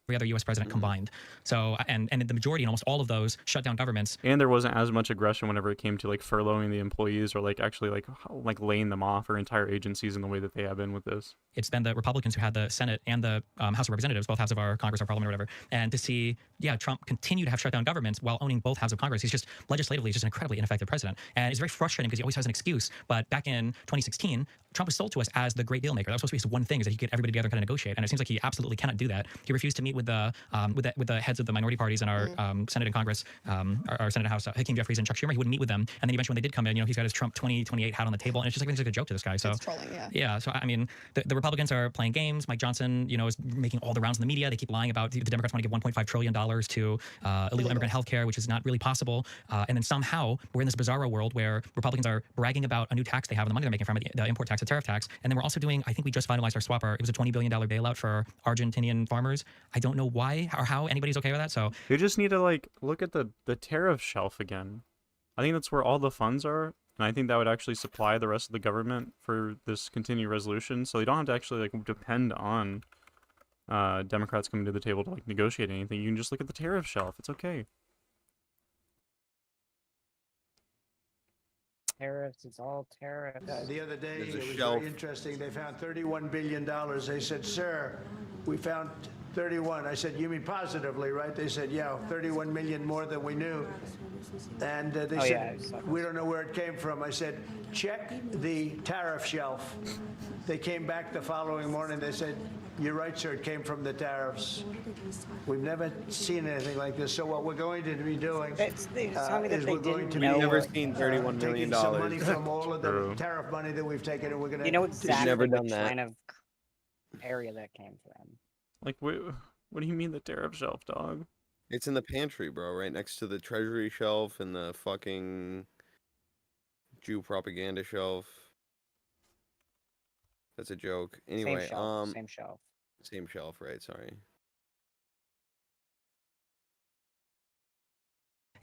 Every other U.S. president combined. So, and the majority in almost all of those shut down governments. And there wasn't as much aggression whenever it came to like furloughing the employees or like actually like laying them off or entire agencies in the way that they have been with this. It's been the Republicans who had the Senate and the House of Representatives, both halves of our Congress or Parliament or whatever. And to see, Trump continue to have shut down governments while owning both halves of Congress. He's just legislatively just an incredibly ineffective president. And it's very frustrating because he always has an excuse. But back in 2016, Trump was sold to us as the great deal maker. That was supposed to be his one thing, is that he could get everybody together and kind of negotiate. And it seems like he absolutely cannot do that. He refused to meet with the heads of the minority parties in our Senate and Congress, our Senate and House, Hakeem Jeffries and Chuck Schumer. He wouldn't meet with them. And then eventually when they did come in, he's got his Trump 2028 hat on the table. And it's just like a joke to this guy. So it's trolling, yeah. So I mean, the Republicans are playing games. Mike Johnson, is making all the rounds in the media. They keep lying about the Democrats want to give $1.5 trillion to illegal immigrant health care, which is not really possible. And then somehow we're in this bizarro world where Republicans are bragging about a new tax they have and the money they're making from it, the import tax, the tariff tax. And then we're also doing, I think we just finalized our swapper. It was a $20 billion bailout for Argentinian farmers. I don't know why or how anybody's okay with that. So you just need to like look at the tariff shelf again. I think that's where all the funds are. And I think that would actually supply the rest of the government for this continued resolution. So you don't have to actually like depend on Democrats coming to the table to like negotiate anything. You can just look at the tariff shelf. It's okay. Tariffs, it's all tariffs. The other day, There's a it was shelf. very interesting. They found $31 billion. They said, sir, we found 31. I said, you mean positively, right? They said, yeah, 31 million more than we knew. And they said, we don't know where it came from. I said, check the tariff shelf. They came back the following morning. They said, you're right, sir, it came from the tariffs. We've never seen anything like this. So what we're going to be doing is we're going to be never seen $31 million. taking some money from all of the tariff money that we've taken, and we're going to. You know exactly never done which that. kind of area that came from. Like, what do you mean the tariff shelf, dog? It's in the pantry, bro, right next to the treasury shelf and the fucking Jew propaganda shelf. That's a joke. Anyway, Same shelf. Same shelf, right? Sorry.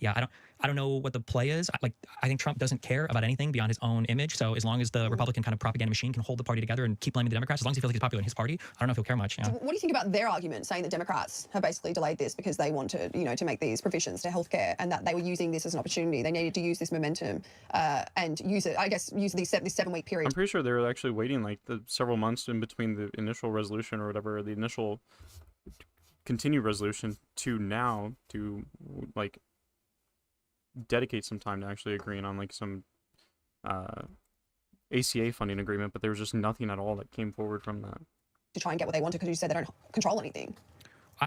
yeah, I don't know what the play is. I think Trump doesn't care about anything beyond his own image. So as long as the Republican kind of propaganda machine can hold the party together and keep blaming the Democrats, as long as he feels like he's popular in his party, I don't know if he'll care much. Yeah. What do you think about their argument saying that Democrats have basically delayed this because they wanted, to make these provisions to healthcare, and that they were using this as an opportunity? They needed to use this momentum and use it, I guess, use this 7-week period. I'm pretty sure they were actually waiting like the several months in between the initial resolution or whatever, the initial continued resolution to now to like dedicate some time to actually agreeing on like some ACA funding agreement, but there was just nothing at all that came forward from that. To try and get what they wanted, because you said they don't control anything.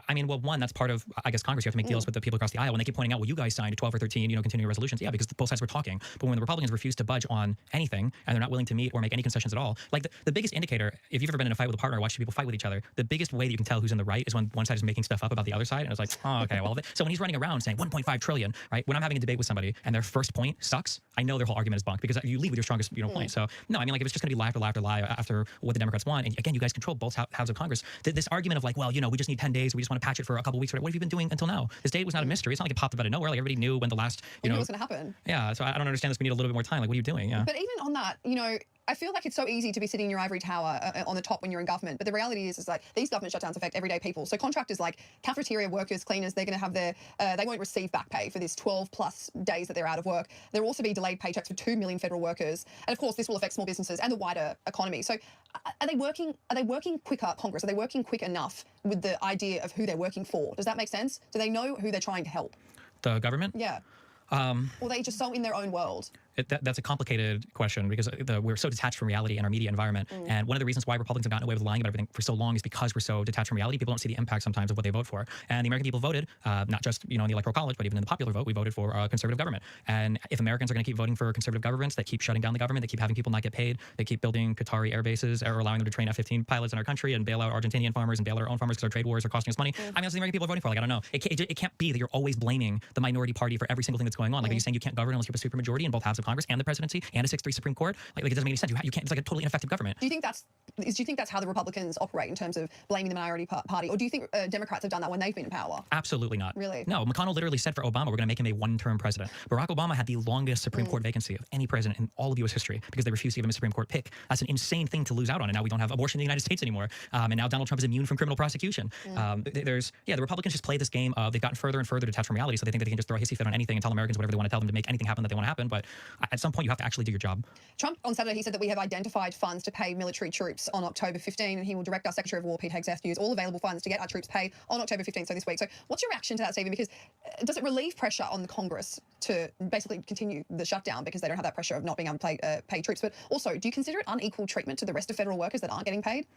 I mean, well, one, that's part of, I guess, Congress. You have to make deals with the people across the aisle. When they keep pointing out, well, you guys signed 12 or 13, continuing resolutions. Yeah, because both sides were talking. But when the Republicans refuse to budge on anything and they're not willing to meet or make any concessions at all, like the biggest indicator, if you've ever been in a fight with a partner or watched people fight with each other, the biggest way that you can tell who's in the right is when one side is making stuff up about the other side. And it's like, oh, okay, well, so when he's running around saying 1.5 trillion, right? When I'm having a debate with somebody and their first point sucks, I know their whole argument is bunk because you leave with your strongest point. So no, I mean, like if it's just going to be lie after lie after lie after what the Democrats want, and again, you guys control both houses of Congress. This argument of like, well, we just need 10 days, we just want to patch it for a couple weeks. What have you been doing until now? This date was not a mystery. It's not like it popped up out of nowhere. Like everybody knew when the last, You know what's going to happen. Yeah, so I don't understand this. We need a little bit more time. Like, what are you doing? Yeah. But even on that, I feel like it's so easy to be sitting in your ivory tower on the top when you're in government. But the reality is like these government shutdowns affect everyday people. So contractors like cafeteria workers, cleaners, they're going to have they won't receive back pay for this 12+ days that they're out of work. There will also be delayed paychecks for 2 million federal workers. And of course, this will affect small businesses and the wider economy. So are they working quicker, Congress? Are they working quick enough with the idea of who they're working for? Does that make sense? Do they know who they're trying to help? The government? Yeah. Or they just so in their own world? That's a complicated question because we're so detached from reality in our media environment. And one of the reasons why Republicans have gotten away with lying about everything for so long is because we're so detached from reality. People don't see the impact sometimes of what they vote for. And the American people voted, not just in the Electoral College, but even in the popular vote, we voted for a conservative government. And if Americans are going to keep voting for conservative governments that keep shutting down the government, they keep having people not get paid, they keep building Qatari air bases or allowing them to train F-15 pilots in our country and bail out Argentinian farmers and bail out our own farmers because our trade wars are costing us money. I mean, that's what the American people are voting for. Like, I don't know. It can't be that you're always blaming the minority party for every single thing that's going on. Like, are you saying you can't govern unless you have a supermajority in both houses of Congress and the presidency and a 6-3 Supreme Court? Like it doesn't make any sense. You can't. It's like a totally ineffective government. Do you think that's how the Republicans operate in terms of blaming the minority party, or do you think Democrats have done that when they've been in power? Absolutely not. Really? No. McConnell literally said for Obama, we're going to make him a one-term president. Barack Obama had the longest Supreme Court vacancy of any president in all of U.S. history because they refused to give him a Supreme Court pick. That's an insane thing to lose out on. And now we don't have abortion in the United States anymore. And now Donald Trump is immune from criminal prosecution. The Republicans just play this game of they've gotten further and further detached from reality, so they think that they can just throw a hissy fit on anything and tell Americans whatever they want to tell them to make anything happen that they want to happen. But at some point, you have to actually do your job. Trump on Saturday, he said that we have identified funds to pay military troops on October 15, and he will direct our Secretary of War, Pete Hegseth, to use all available funds to get our troops paid on October 15, so this week. So what's your reaction to that, Stephen? Because does it relieve pressure on the Congress to basically continue the shutdown because they don't have that pressure of not being able to pay troops? But also, do you consider it unequal treatment to the rest of federal workers that aren't getting paid?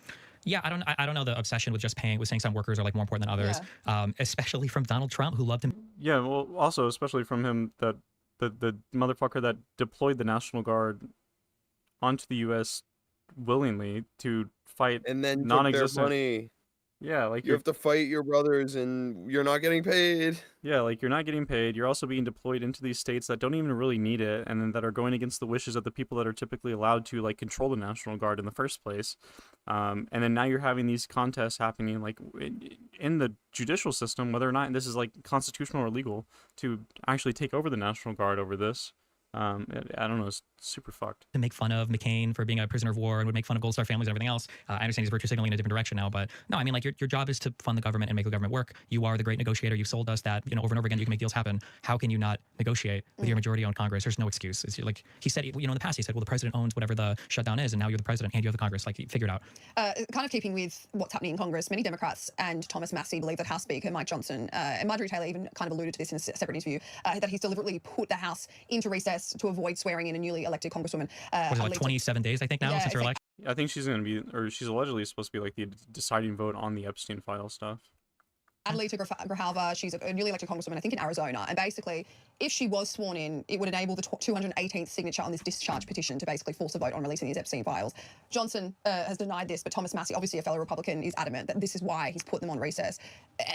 Yeah, I don't know the obsession with just saying some workers are like more important than others, especially from Donald Trump, who loved him. Yeah, well, also especially from him, that the motherfucker that deployed the National Guard onto the U.S. willingly to fight and then non-existent took their money. Yeah, like you have to fight your brothers and you're not getting paid. Yeah, like you're not getting paid. You're also being deployed into these states that don't even really need it, and then that are going against the wishes of the people that are typically allowed to like control the National Guard in the first place. And then now you're having these contests happening like in the judicial system, whether or not this is like constitutional or legal to actually take over the National Guard over this. I don't know, it's super fucked. To make fun of McCain for being a prisoner of war and would make fun of Gold Star families and everything else. I understand he's virtue signaling in a different direction now, but no, I mean, like your job is to fund the government and make the government work. You are the great negotiator. You've sold us that, over and over again, you can make deals happen. How can you not negotiate with your majority-owned Congress? There's no excuse. It's like he said, in the past, he said, well, the president owns whatever the shutdown is, and now you're the president and you have the Congress. Like, figure it out. Kind of keeping with what's happening in Congress, many Democrats and Thomas Massie believe that House Speaker Mike Johnson, and Marjorie Taylor even kind of alluded to this in a separate interview, that he's deliberately put the House into recess to avoid swearing in a newly elected Congresswoman. What is it, like 27 days, I think, now, since her election? I think she's going to be, or she's allegedly supposed to be like the deciding vote on the Epstein file stuff. Adelita Grijalva, she's a newly elected Congresswoman, I think in Arizona, and basically, if she was sworn in, it would enable the 218th signature on this discharge petition to basically force a vote on releasing these Epstein files. Johnson has denied this, but Thomas Massie, obviously a fellow Republican, is adamant that this is why he's put them on recess,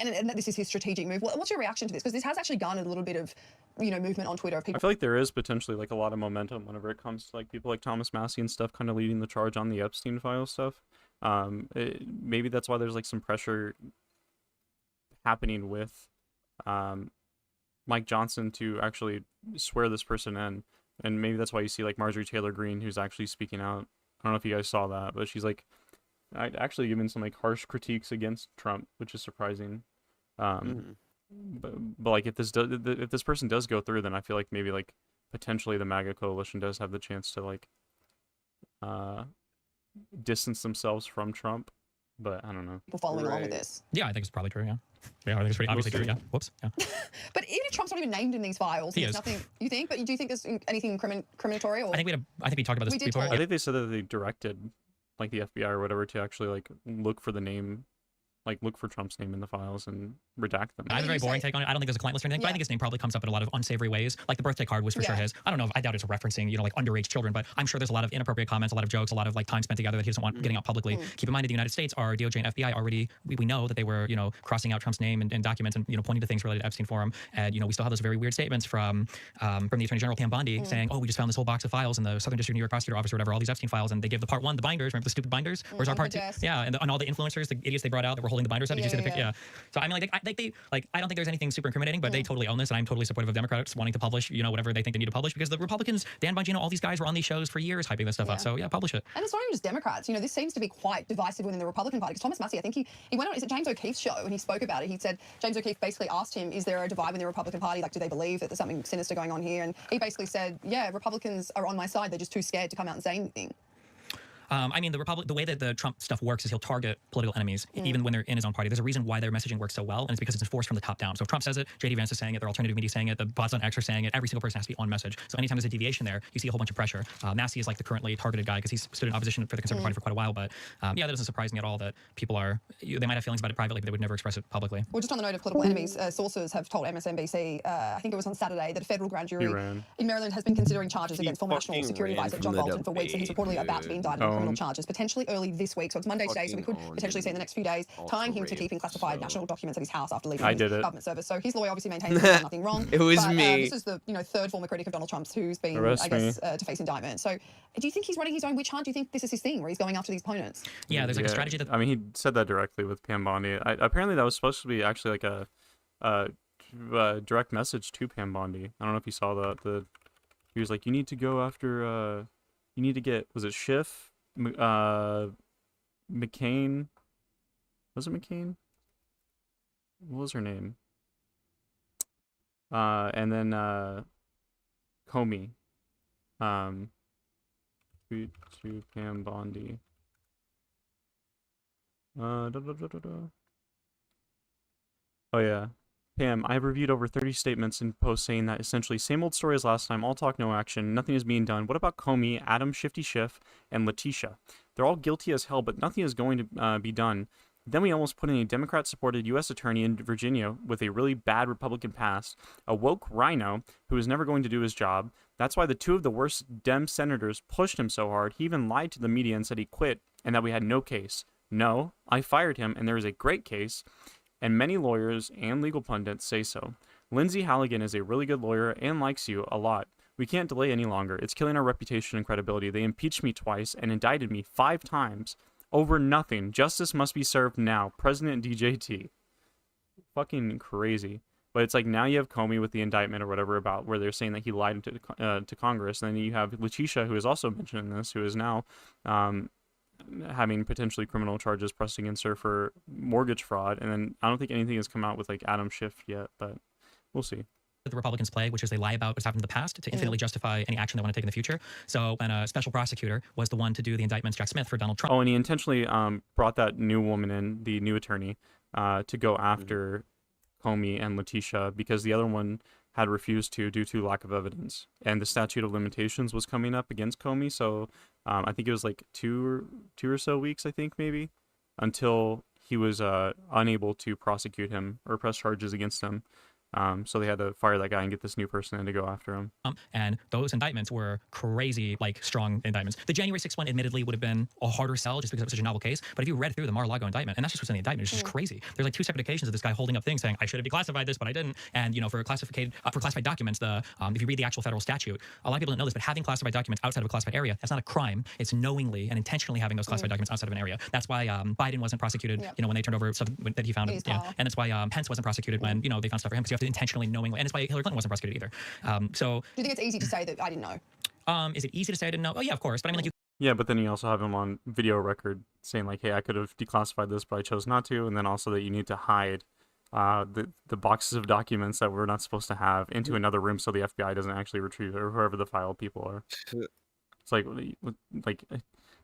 and that this is his strategic move. What's your reaction to this? Because this has actually garnered a little bit of, movement on Twitter of people. I feel like there is potentially like a lot of momentum whenever it comes to like people like Thomas Massie and stuff kind of leading the charge on the Epstein file stuff. Maybe that's why there's like some pressure happening with Mike Johnson to actually swear this person in. And maybe that's why you see like Marjorie Taylor Greene, who's actually speaking out. I don't know if you guys saw that, but she's like actually giving some like harsh critiques against Trump, which is surprising. But like if this person does go through, then I feel like maybe like potentially the MAGA coalition does have the chance to like distance themselves from Trump. But I don't know. People following along with this. Yeah, I think it's probably true. Yeah, I think it's pretty obviously true. Yeah. Whoops. Yeah. But even if Trump's not even named in these files, there's nothing. You think? But do you think there's anything incriminatory? Or I think we talked about this before. I think they said that they directed like the FBI or whatever to actually like look for the name. Like look for Trump's name in the files and redact them. I have a very boring take on it. I don't think there's a client list or anything, but I think his name probably comes up in a lot of unsavory ways. Like the birthday card was for sure his. I don't know. I doubt it's referencing, like underage children, but I'm sure there's a lot of inappropriate comments, a lot of jokes, a lot of like time spent together that he doesn't want getting out publicly. Keep in mind, in the United States, our DOJ and FBI already, we know that they were, crossing out Trump's name in documents and, pointing to things related to Epstein forum. And, we still have those very weird statements from the Attorney General Pam Bondi saying, oh, we just found this whole box of files in the Southern District of New York Prosecutor Office or whatever, all these Epstein files, and they give the part one, the binders, remember the stupid binders? Where's our part two? Yeah, and all the influencers, the idiots they brought out that were holding the binders up. Did you see the picture? Yeah. So I mean, I don't think there's anything super incriminating, but they totally own this, and I'm totally supportive of Democrats wanting to publish, whatever they think they need to publish, because the Republicans, Dan Bongino, all these guys were on these shows for years hyping this stuff up. So yeah, publish it. And it's not even just Democrats. This seems to be quite divisive within the Republican Party. Because Thomas Massey, I think he went on, is it James O'Keefe's show, and he spoke about it. He said James O'Keefe basically asked him, is there a divide within the Republican Party? Like, do they believe that there's something sinister going on here? And he basically said, yeah, Republicans are on my side. They're just too scared to come out and say anything. I mean, the way that the Trump stuff works is he'll target political enemies, even when they're in his own party. There's a reason why their messaging works so well, and it's because it's enforced from the top down. So if Trump says it, J.D. Vance is saying it, their alternative media is saying it, the bots on X are saying it, every single person has to be on message. So anytime there's a deviation there, you see a whole bunch of pressure. Massey is like the currently targeted guy because he's stood in opposition for the Conservative Party for quite a while. But yeah, that doesn't surprise me at all that people they might have feelings about it privately, but they would never express it publicly. Well, just on the note of political enemies, sources have told MSNBC, I think it was on Saturday, that a federal grand jury in Maryland has been considering charges against former National Security Advisor John Bolton for weeks, and he's reportedly about to be indicted on criminal charges, potentially early this week. So it's Monday today, so we could potentially see in the next few days tying him to keeping classified national documents at his house after leaving government service. So his lawyer obviously maintains he's done nothing wrong. It was me. This is the third former critic of Donald Trump's who's been, to face indictment. So do you think he's running his own witch hunt? Do you think this is his thing where he's going after these opponents? Yeah, there's like a strategy that... I mean, he said that directly with Pam Bondi. Apparently that was supposed to be actually like a direct message to Pam Bondi. I don't know if you saw that. He was like, you need to go after, you need to get, was it Schiff? McCain, was it McCain? What was her name? And then Comey. Tweet to Pam Bondi. Oh yeah. Pam, I have reviewed over 30 statements and posts saying that essentially same old story as last time, all talk, no action, nothing is being done. What about Comey, Adam Shifty Schiff, and Letitia? They're all guilty as hell, but nothing is going to be done. Then we almost put in a Democrat-supported U.S. attorney in Virginia with a really bad Republican past, a woke rhino who is never going to do his job. That's why the two of the worst Dem senators pushed him so hard. He even lied to the media and said he quit and that we had no case. No, I fired him and there is a great case. And many lawyers and legal pundits say so. Lindsay Halligan is a really good lawyer and likes you a lot. We can't delay any longer. It's killing our reputation and credibility. They impeached me twice and indicted me 5 times over nothing. Justice must be served now. President DJT. Fucking crazy. But it's like now you have Comey with the indictment or whatever about where they're saying that he lied to Congress. And then you have Letitia, who is also mentioned in this, who is now having potentially criminal charges pressed against her for mortgage fraud. And then I don't think anything has come out with like Adam Schiff yet, but we'll see. The Republicans play, which is they lie about what's happened in the past to infinitely justify any action they want to take in the future. So when a special prosecutor was the one to do the indictments, Jack Smith, for Donald Trump. Oh, and he intentionally brought that new woman in, the new attorney, to go after Comey and Letitia because the other one had refused to due to lack of evidence. And the statute of limitations was coming up against Comey, so I think it was like two or so weeks, I think maybe, until he was unable to prosecute him or press charges against him. So they had to fire that guy and get this new person in to go after him. And those indictments were crazy, like strong indictments. The January 6th one admittedly would have been a harder sell just because it was such a novel case. But if you read through the Mar-a-Lago indictment, and that's just what's in the indictment, it's just crazy. There's like 2 separate occasions of this guy holding up things saying, I should have declassified this, but I didn't. And, for classified documents, if you read the actual federal statute, a lot of people don't know this, but having classified documents outside of a classified area, that's not a crime. It's knowingly and intentionally having those classified documents outside of an area. That's why Biden wasn't prosecuted, when they turned over stuff that he found. And that's why Pence wasn't prosecuted when, they found stuff for him, because you have to intentionally, knowingly, and it's why Hillary Clinton wasn't prosecuted either. So, Do you think it's easy to say that I didn't know? is it easy to say I didn't know? Oh yeah, of course. But I mean, like you. Yeah, but then you also have him on video record saying like, "Hey, I could have declassified this, but I chose not to," and then also that you need to hide the boxes of documents that we're not supposed to have into another room so the FBI doesn't actually retrieve it, or whoever the file people are. It's like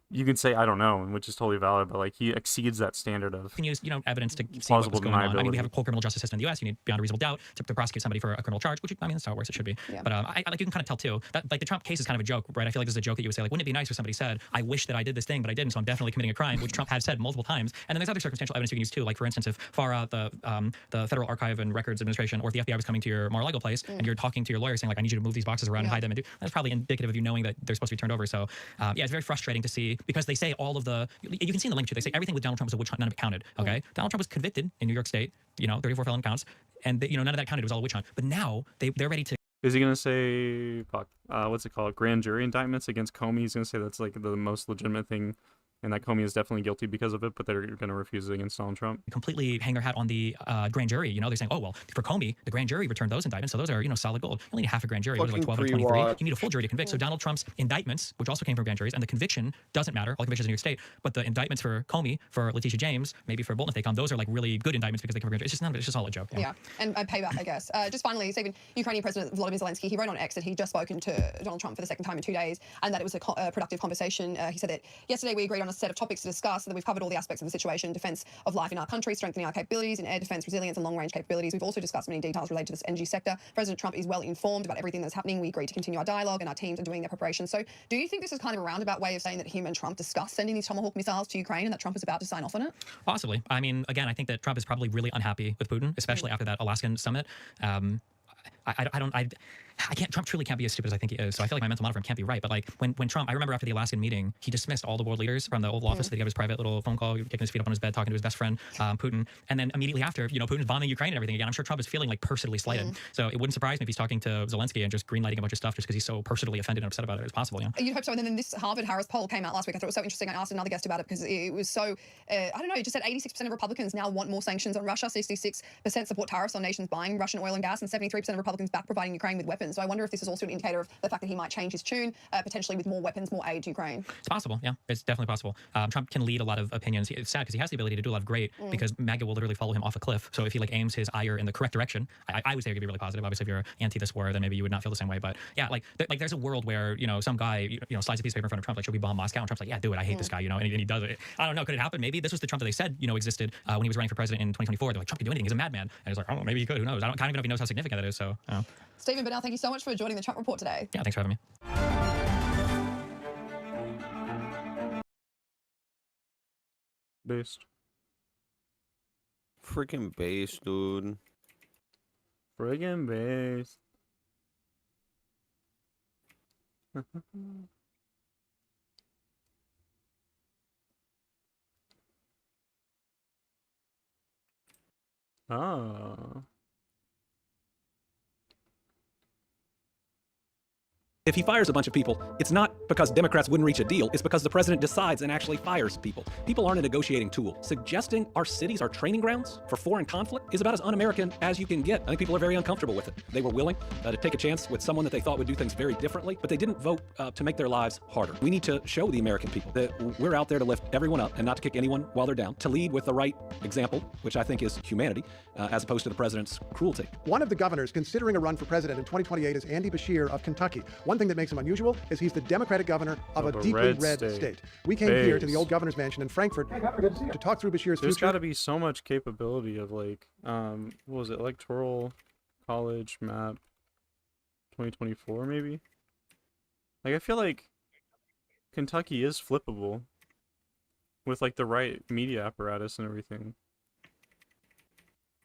you can say I don't know, which is totally valid, but like he exceeds that standard of can use evidence to see plausible what's going on. I mean, we deniability. have a whole criminal justice system in the U.S. You need beyond a reasonable doubt to prosecute somebody for a criminal charge, which I mean that's how it works. It should be. Yeah. But I like you can kind of tell too that like the Trump case is kind of a joke, right? I feel like this is a joke that you would say like, wouldn't it be nice if somebody said, I wish that I did this thing, but I didn't, so I'm definitely committing a crime, which Trump has said multiple times. And then there's other circumstantial evidence you can use too, like for instance, if FARA, the Federal Archive and Records Administration, or if the FBI was coming to your Mar-a-Lago place and you're talking to your lawyer saying like, I need you to move these boxes around and hide them, and that's probably indicative of you knowing that they're supposed to be turned over. So yeah, it's very frustrating to see because they say all of the you can see in the link too. They say everything with Donald Trump was a witch hunt, none of it counted. Okay, Donald Trump was convicted in New York State, 34 felon counts, and none of that counted. It was all a witch hunt. But now they're ready to. Is he gonna say what's it called? Grand jury indictments against Comey? He's gonna say that's like the most legitimate thing, and that Comey is definitely guilty because of it, but they're gonna refuse it against Donald Trump. Completely hang their hat on the grand jury. They're saying, oh well, for Comey, the grand jury returned those indictments, so those are solid gold. You only need half a grand jury. What is it, like 12 or 23? You need a full jury to convict. So Donald Trump's indictments, which also came from grand juries, and the conviction doesn't matter. All convictions in New York State, but the indictments for Comey, for Letitia James, maybe for Bolton if they come, those are like really good indictments because they come from grand juries. It's just none of it. It's just all a joke. Yeah, and payback, I guess. Just finally, Stephen, Ukrainian President Volodymyr Zelensky, he wrote on X that he'd just spoken to Donald Trump for the second time in 2 days, and that it was a productive conversation. He said that yesterday we agreed on a set of topics to discuss, and that we've covered all the aspects of the situation, defence of life in our country, strengthening our capabilities in air defence, resilience and long-range capabilities. We've also discussed many details related to this energy sector. President Trump is well informed about everything that's happening. We agreed to continue our dialogue, and our teams are doing their preparations. So do you think this is kind of a roundabout way of saying that him and Trump discussed sending these Tomahawk missiles to Ukraine and that Trump is about to sign off on it? Possibly. I mean, again, I think that Trump is probably really unhappy with Putin, especially after that Alaskan summit. Trump truly can't be as stupid as I think he is. So I feel like my mental model for him can't be right. But like when Trump, I remember after the Alaskan meeting, he dismissed all the world leaders from the Oval Office. That he had his private little phone call, kicking his feet up on his bed, talking to his best friend, Putin. And then immediately after, Putin's bombing Ukraine and everything again. I'm sure Trump is feeling like personally slighted. So it wouldn't surprise me if he's talking to Zelensky and just greenlighting a bunch of stuff just because he's so personally offended and upset about it. It's possible, You'd hope so. And then this Harvard-Harris poll came out last week. I thought it was so interesting. I asked another guest about it because it was so, I don't know, it just said 86% of Republicans now want more sanctions on Russia, 66% support tariffs on nations buying Russian oil and gas, and 73% of Republicans back providing Ukraine with weapons. So I wonder if this is also an indicator of the fact that he might change his tune, potentially with more weapons, more aid to Ukraine. It's possible, yeah. It's definitely possible. Trump can lead a lot of opinions. It's sad because he has the ability to do a lot of great because MAGA will literally follow him off a cliff. So if he like aims his ire in the correct direction, I would say it could be really positive. Obviously, if you're anti this war, then maybe you would not feel the same way. But yeah, like there's a world where some guy slides a piece of paper in front of Trump, like, should we bomb Moscow? And Trump's like, yeah, do it. I hate this guy, and he does it. I don't know. Could it happen? Maybe this was the Trump that they said existed when he was running for president in 2024. They're like, Trump can do anything. He's a madman. And he's like, oh, maybe he could. Who knows? I don't even know if he knows how significant that is. So. Stephen Burnell, thank you so much for joining the Trump Report today. Yeah, thanks for having me. Based. Freaking based, dude. Friggin' based. Oh. If he fires a bunch of people, it's not because Democrats wouldn't reach a deal, it's because the president decides and actually fires people. People aren't a negotiating tool. Suggesting our cities are training grounds for foreign conflict is about as un-American as you can get. I think people are very uncomfortable with it. They were willing to take a chance with someone that they thought would do things very differently, but they didn't vote to make their lives harder. We need to show the American people that we're out there to lift everyone up and not to kick anyone while they're down, to lead with the right example, which I think is humanity, as opposed to the president's cruelty. One of the governors considering a run for president in 2028 is Andy Beshear of Kentucky. One thing that makes him unusual is he's the Democratic governor of a deeply red state. We came here to the old governor's mansion in Frankfurt to talk through Beshear's There's future. got to be so much capability of like, what was it, electoral college map 2024 maybe? Like I feel like Kentucky is flippable with like the right media apparatus and everything.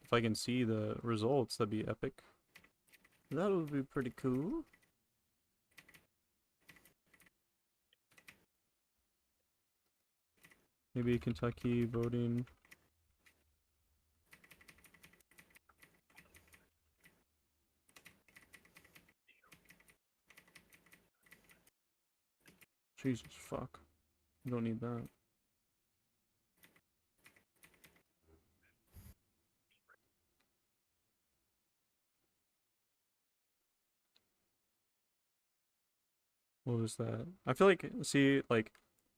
If I can see the results, that'd be epic. That would be pretty cool. Maybe Kentucky voting. Jesus fuck. You don't need that. What was that? I feel like, see, like,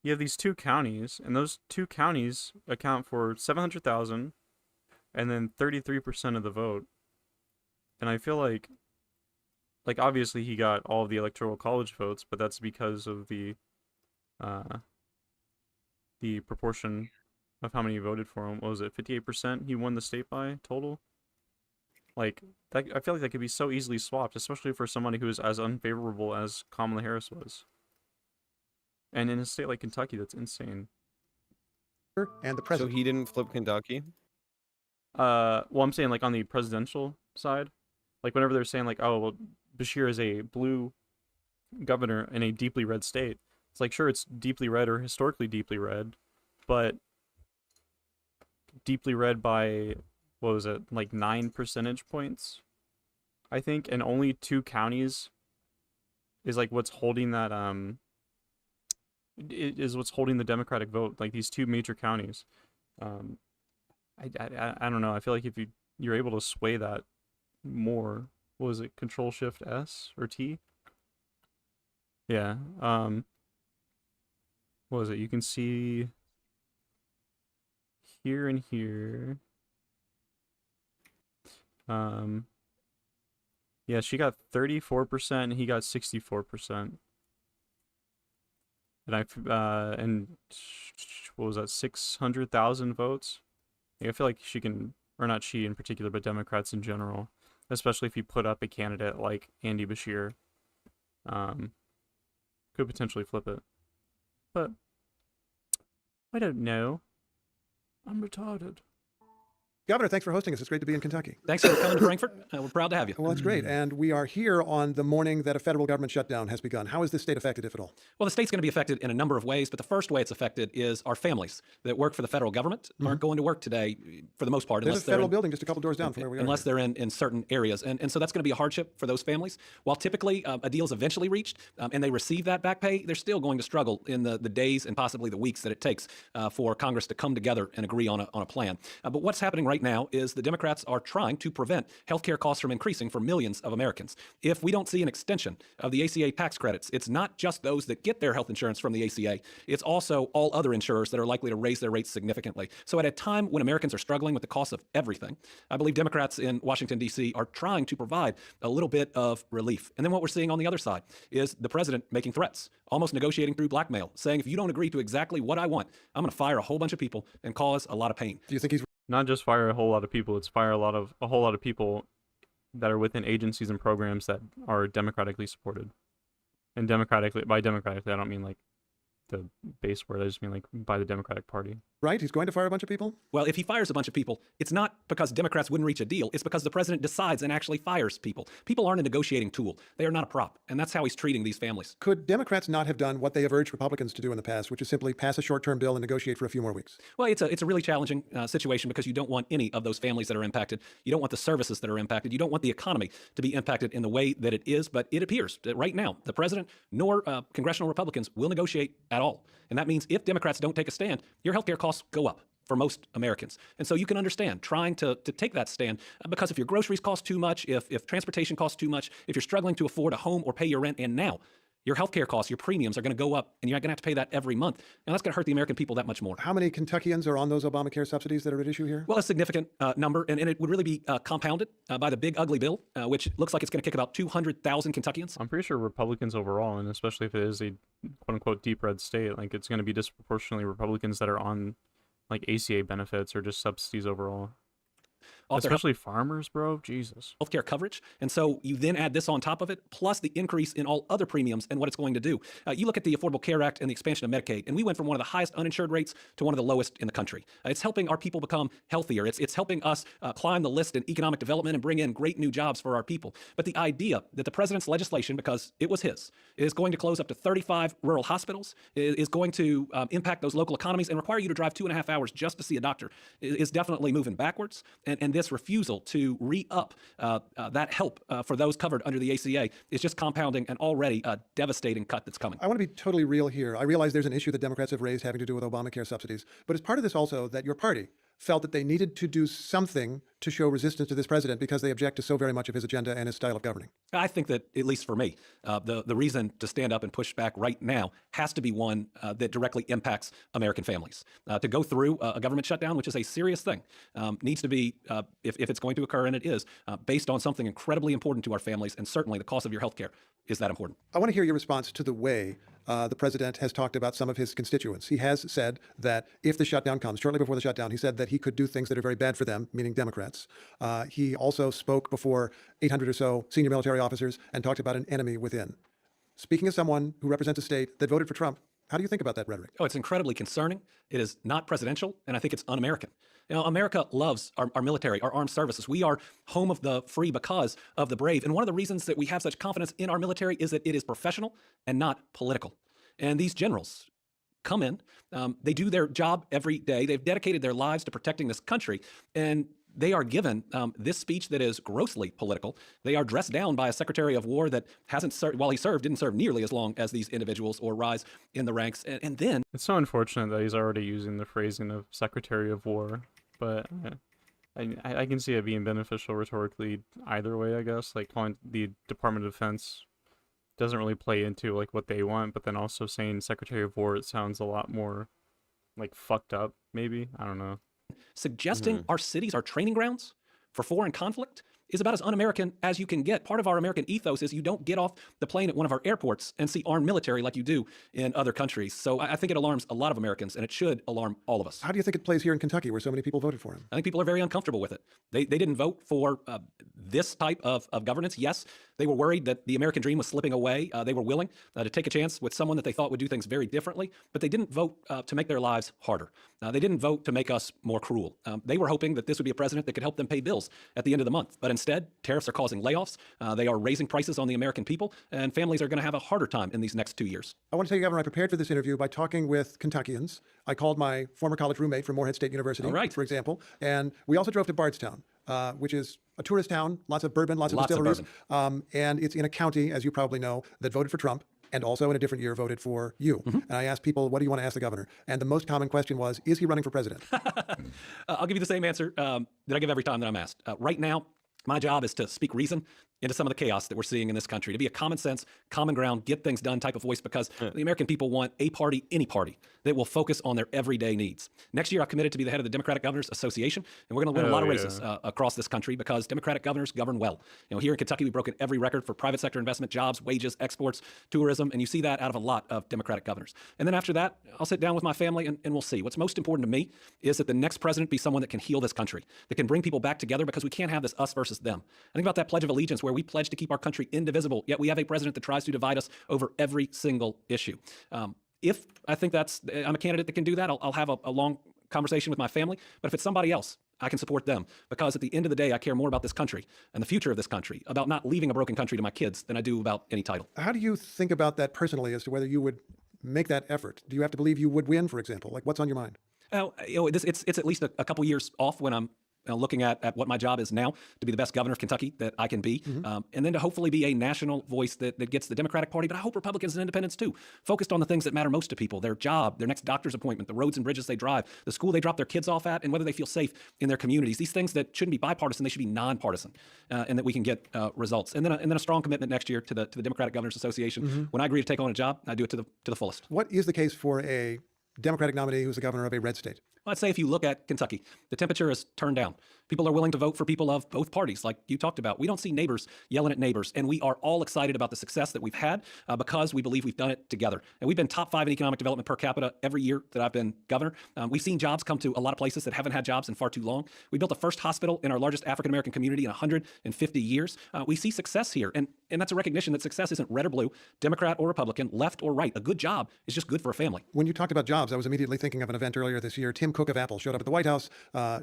you have these 2 counties, and those 2 counties account for 700,000 and then 33% of the vote. And I feel like obviously he got all of the electoral college votes, but that's because of the proportion of how many voted for him. What was it, 58% he won the state by total? Like, that, I feel like that could be so easily swapped, especially for somebody who is as unfavorable as Kamala Harris was. And in a state like Kentucky, that's insane. And the president. So he didn't flip Kentucky? Well, I'm saying, like, on the presidential side, like, whenever they're saying, like, oh, well, Bashir is a blue governor in a deeply red state, it's like, sure, it's deeply red or historically deeply red, but deeply red by, what was it, like 9 percentage points, I think, and only 2 counties is, like, what's holding that, is what's holding the Democratic vote, like, these 2 major counties. I don't know, I feel like if you're able to sway that more, what was it, Control Shift S or T? Yeah, what was it, you can see here and here. Yeah, she got 34% and he got 64%. And what was that, 600,000 votes? I feel like she can, or not she in particular, but Democrats in general, especially if you put up a candidate like Andy Bashir, could potentially flip it. But I don't know. I'm retarded. Governor, thanks for hosting us. It's great to be in Kentucky. Thanks for coming to Frankfurt. We're proud to have you. Well, that's great. And we are here on the morning that a federal government shutdown has begun. How is this state affected, if at all? Well, the state's going to be affected in a number of ways, but the first way it's affected is our families that work for the federal government aren't going to work today for the most part. There's a federal building just a couple doors down from where we are. Unless they're in certain areas. And so that's going to be a hardship for those families. While typically a deal is eventually reached and they receive that back pay, they're still going to struggle in the days and possibly the weeks that it takes for Congress to come together and agree on a plan. But what's happening right now is the Democrats are trying to prevent healthcare costs from increasing for millions of Americans. If we don't see an extension of the ACA tax credits, it's not just those that get their health insurance from the ACA, it's also all other insurers that are likely to raise their rates significantly. So at a time when Americans are struggling with the cost of everything, I believe Democrats in Washington, D.C. are trying to provide a little bit of relief. And then what we're seeing on the other side is the president making threats, almost negotiating through blackmail, saying if you don't agree to exactly what I want, I'm going to fire a whole bunch of people and cause a lot of pain. Do you think he's not just fire a whole lot of people, it's fire a whole lot of people that are within agencies and programs that are democratically supported. And by democratically, I don't mean like the base word, I just mean like by the Democratic Party. Right? He's going to fire a bunch of people? Well, if he fires a bunch of people, it's not because Democrats wouldn't reach a deal. It's because the president decides and actually fires people. People aren't a negotiating tool. They are not a prop. And that's how he's treating these families. Could Democrats not have done what they have urged Republicans to do in the past, which is simply pass a short-term bill and negotiate for a few more weeks? Well, it's a really challenging situation because you don't want any of those families that are impacted. You don't want the services that are impacted. You don't want the economy to be impacted in the way that it is. But it appears that right now, the president nor congressional Republicans will negotiate at all. And that means if Democrats don't take a stand, your healthcare costs go up for most Americans. And so you can understand trying to take that stand because if your groceries cost too much, if transportation costs too much, if you're struggling to afford a home or pay your rent, and now your healthcare costs, your premiums are going to go up and you're going to have to pay that every month. And that's going to hurt the American people that much more. How many Kentuckians are on those Obamacare subsidies that are at issue here? Well, a significant number, and it would really be compounded by the big ugly bill, which looks like it's going to kick about 200,000 Kentuckians. I'm pretty sure Republicans overall, and especially if it is a quote-unquote deep red state, like it's going to be disproportionately Republicans that are on like ACA benefits or just subsidies overall. Especially farmers, bro. Jesus. Healthcare coverage. And so you then add this on top of it, plus the increase in all other premiums and what it's going to do. You look at the Affordable Care Act and the expansion of Medicaid, and we went from one of the highest uninsured rates to one of the lowest in the country. It's helping our people become healthier. It's helping us climb the list in economic development and bring in great new jobs for our people. But the idea that the president's legislation, because it was his, is going to close up to 35 rural hospitals, is going to impact those local economies and require you to drive 2.5 hours just to see a doctor is definitely moving backwards. And this refusal to re-up that help for those covered under the ACA is just compounding an already devastating cut that's coming. I want to be totally real here. I realize there's an issue that Democrats have raised having to do with Obamacare subsidies, but is part of this also that your party, felt that they needed to do something to show resistance to this president because they object to so very much of his agenda and his style of governing? I think that, at least for me, the reason to stand up and push back right now has to be one that directly impacts American families. To go through a government shutdown, which is a serious thing, needs to be, if it's going to occur, and it is, based on something incredibly important to our families, and certainly the cost of your health care is that important. I want to hear your response to the way the president has talked about some of his constituents. He has said that if the shutdown comes, shortly before the shutdown, he said that he could do things that are very bad for them, meaning Democrats. He also spoke before 800 or so senior military officers and talked about an enemy within. Speaking as someone who represents a state that voted for Trump, how do you think about that rhetoric? Oh, it's incredibly concerning. It is not presidential, and I think it's un-American. You know, America loves our military, our armed services. We are home of the free because of the brave. And one of the reasons that we have such confidence in our military is that it is professional and not political. And these generals come in, they do their job every day. They've dedicated their lives to protecting this country. And they are given this speech that is grossly political. They are dressed down by a Secretary of War that hasn't served, while he served, didn't serve nearly as long as these individuals or rise in the ranks. And then it's so unfortunate that he's already using the phrasing of Secretary of War, but I can see it being beneficial rhetorically either way, I guess. Like calling the Department of Defense doesn't really play into like what they want, but then also saying Secretary of War, it sounds a lot more like fucked up, maybe. I don't know. Suggesting our cities are training grounds for foreign conflict is about as un-American as you can get. Part of our American ethos is you don't get off the plane at one of our airports and see armed military like you do in other countries. So I think it alarms a lot of Americans, and it should alarm all of us. How do you think it plays here in Kentucky, where so many people voted for him? I think people are very uncomfortable with it. They didn't vote for this type of governance. Yes, they were worried that the American dream was slipping away. They were willing to take a chance with someone that they thought would do things very differently, but they didn't vote to make their lives harder. They didn't vote to make us more cruel. They were hoping that this would be a president that could help them pay bills at the end of the month. But instead, tariffs are causing layoffs. They are raising prices on the American people, and families are going to have a harder time in these next 2 years. I want to tell you, Governor, I prepared for this interview by talking with Kentuckians. I called my former college roommate from Morehead State University, for example, and we also drove to Bardstown, which is a tourist town, lots of bourbon, lots of distilleries, and it's in a county, as you probably know, that voted for Trump, and also in a different year voted for you. And I asked people, what do you want to ask the governor? And the most common question was, is he running for president? I'll give you the same answer that I give every time that I'm asked. Right now, my job is to speak reason into some of the chaos that we're seeing in this country, to be a common sense, common ground, get things done type of voice, because the American people want a party, any party, that will focus on their everyday needs. Next year, I've committed to be the head of the Democratic Governors Association, and we're going to win a lot of races across this country because Democratic governors govern well. You know, here in Kentucky, we've broken every record for private sector investment, jobs, wages, exports, tourism, and you see that out of a lot of Democratic governors. And then after that, I'll sit down with my family and we'll see. What's most important to me is that the next president be someone that can heal this country, that can bring people back together, because we can't have this us versus them. I think about that Pledge of Allegiance where we pledge to keep our country indivisible, yet we have a president that tries to divide us over every single issue. If I think I'm a candidate that can do that, I'll have a long conversation with my family. But if it's somebody else, I can support them, because at the end of the day, I care more about this country and the future of this country, about not leaving a broken country to my kids, than I do about any title. How do you think about that personally as to whether you would make that effort? Do you have to believe you would win, for example? Like, what's on your mind? It's at least a couple years off when I'm looking at what my job is now, to be the best governor of Kentucky that I can be, and then to hopefully be a national voice that gets the Democratic Party, but I hope Republicans and independents too, focused on the things that matter most to people: their job, their next doctor's appointment, the roads and bridges they drive, the school they drop their kids off at, and whether they feel safe in their communities. These things that shouldn't be bipartisan, they should be nonpartisan, and that we can get results. And then a strong commitment next year to the Democratic Governors Association. When I agree to take on a job, I do it to the fullest. What is the case for a Democratic nominee who's the governor of a red state? Well, I'd say if you look at Kentucky, the temperature is turned down. People are willing to vote for people of both parties, like you talked about. We don't see neighbors yelling at neighbors, and we are all excited about the success that we've had because we believe we've done it together. And we've been top 5 in economic development per capita every year that I've been governor. We've seen jobs come to a lot of places that haven't had jobs in far too long. We built the first hospital in our largest African-American community in 150 years. We see success here, and that's a recognition that success isn't red or blue, Democrat or Republican, left or right. A good job is just good for a family. When you talked about jobs, I was immediately thinking of an event earlier this year. Tim Cook of Apple showed up at the White House,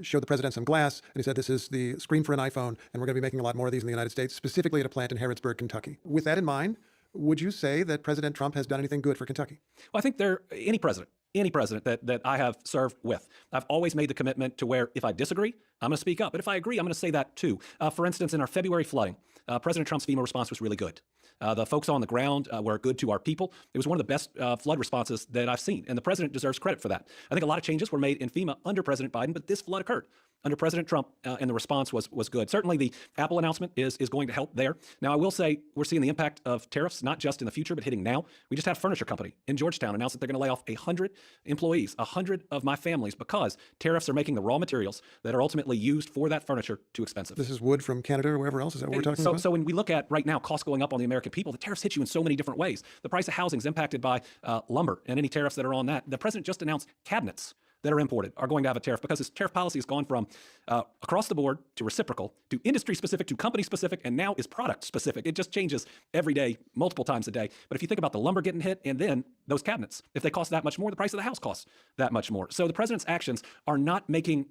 showed the president some glass, and he said, this is the screen for an iPhone, and we're going to be making a lot more of these in the United States, specifically at a plant in Harrodsburg, Kentucky. With that in mind, would you say that President Trump has done anything good for Kentucky? Well, I think any president that I have served with, I've always made the commitment to where if I disagree, I'm going to speak up. But if I agree, I'm going to say that too. For instance, in our February flooding, President Trump's FEMA response was really good. The folks on the ground were good to our people. It was one of the best flood responses that I've seen, and the president deserves credit for that. I think a lot of changes were made in FEMA under President Biden, but this flood occurred under President Trump, and the response was good. Certainly, the Apple announcement is going to help there. Now, I will say we're seeing the impact of tariffs, not just in the future, but hitting now. We just had a furniture company in Georgetown announce that they're going to lay off 100 employees, 100 of my families, because tariffs are making the raw materials that are ultimately used for that furniture too expensive. This is wood from Canada or wherever else? Is that what we're talking about? So when we look at right now costs going up on the American people, the tariffs hit you in so many different ways. The price of housing is impacted by lumber and any tariffs that are on that. The president just announced cabinets that are imported are going to have a tariff because his tariff policy has gone from across the board to reciprocal to industry specific to company specific and now is product specific. It just changes every day, multiple times a day. But if you think about the lumber getting hit and then those cabinets, if they cost that much more, the price of the house costs that much more. So the president's actions are not making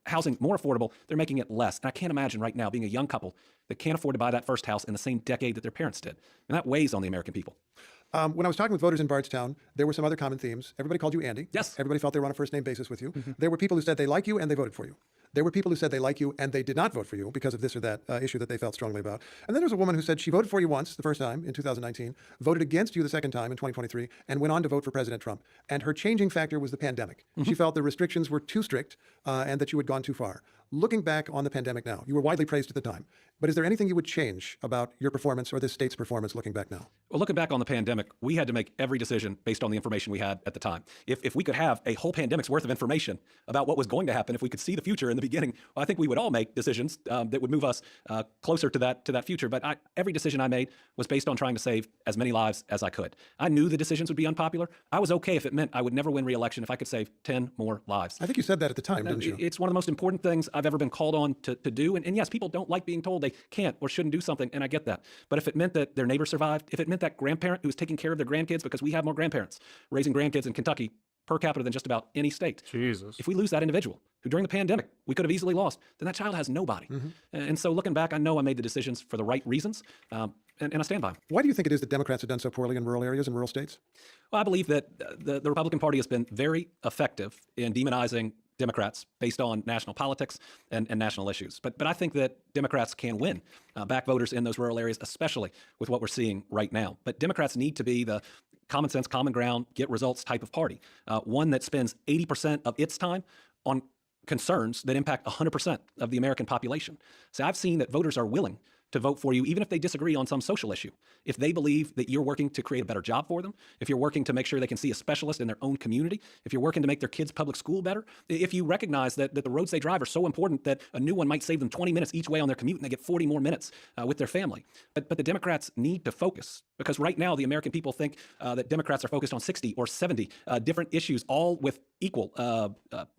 housing more affordable, they're making it less. And I can't imagine right now being a young couple that can't afford to buy that first house in the same decade that their parents did. And that weighs on the American people. When I was talking with voters in Bardstown, there were some other common themes. Everybody called you Andy. Yes. Everybody felt they were on a first name basis with you. There were people who said they like you and they voted for you. There were people who said they like you and they did not vote for you because of this or that issue that they felt strongly about. And then there was a woman who said she voted for you once, the first time in 2019, voted against you the second time in 2023, and went on to vote for President Trump. And her changing factor was the pandemic. She felt the restrictions were too strict and that you had gone too far. Looking back on the pandemic now, you were widely praised at the time, but is there anything you would change about your performance or this state's performance looking back now? Well, looking back on the pandemic, we had to make every decision based on the information we had at the time. If we could have a whole pandemic's worth of information about what was going to happen, if we could see the future in the beginning, well, I think we would all make decisions that would move us closer to that future. But every decision I made was based on trying to save as many lives as I could. I knew the decisions would be unpopular. I was okay if it meant I would never win re-election if I could save 10 more lives. I think you said that at the time, didn't you? It's one of the most important things I've ever been called on to do. And yes, people don't like being told they can't or shouldn't do something, and I get that. But if it meant that their neighbor survived, if it meant that grandparent who was taking care of their grandkids, because we have more grandparents raising grandkids in Kentucky per capita than just about any state. Jesus. If we lose that individual who during the pandemic we could have easily lost, then that child has nobody. And so looking back, I know I made the decisions for the right reasons, and I stand by them. Why do you think it is that Democrats have done so poorly in rural areas and rural states? Well, I believe that the Republican Party has been very effective in demonizing Democrats based on national politics and national issues. But I think that Democrats can win back voters in those rural areas, especially with what we're seeing right now. But Democrats need to be the common sense, common ground, get results type of party, one that spends 80% of its time on concerns that impact 100% of the American population. So I've seen that voters are willing to vote for you, even if they disagree on some social issue. If they believe that you're working to create a better job for them, if you're working to make sure they can see a specialist in their own community, if you're working to make their kids' public school better, if you recognize that the roads they drive are so important that a new one might save them 20 minutes each way on their commute and they get 40 more minutes with their family. But the Democrats need to focus, because right now the American people think that Democrats are focused on 60 or 70 different issues, all with equal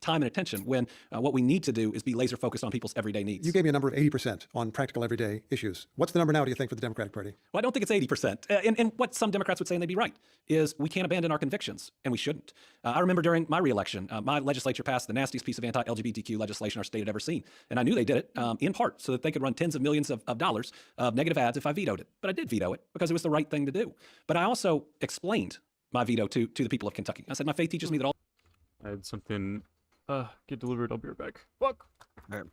time and attention, when what we need to do is be laser focused on people's everyday needs. You gave me a number of 80% on practical everyday issues. What's the number now, do you think, for the Democratic Party? Well, I don't think it's 80%. And what some Democrats would say, and they'd be right, is we can't abandon our convictions, and we shouldn't. I remember during my reelection, my legislature passed the nastiest piece of anti-LGBTQ legislation our state had ever seen. And I knew they did it in part so that they could run tens of millions of dollars of negative ads if I vetoed it. But I did veto it because it was the right thing to do. But I also explained my veto to the people of Kentucky. I said, my faith teaches me that all... I had something get delivered. I'll be right back. Fuck. All right.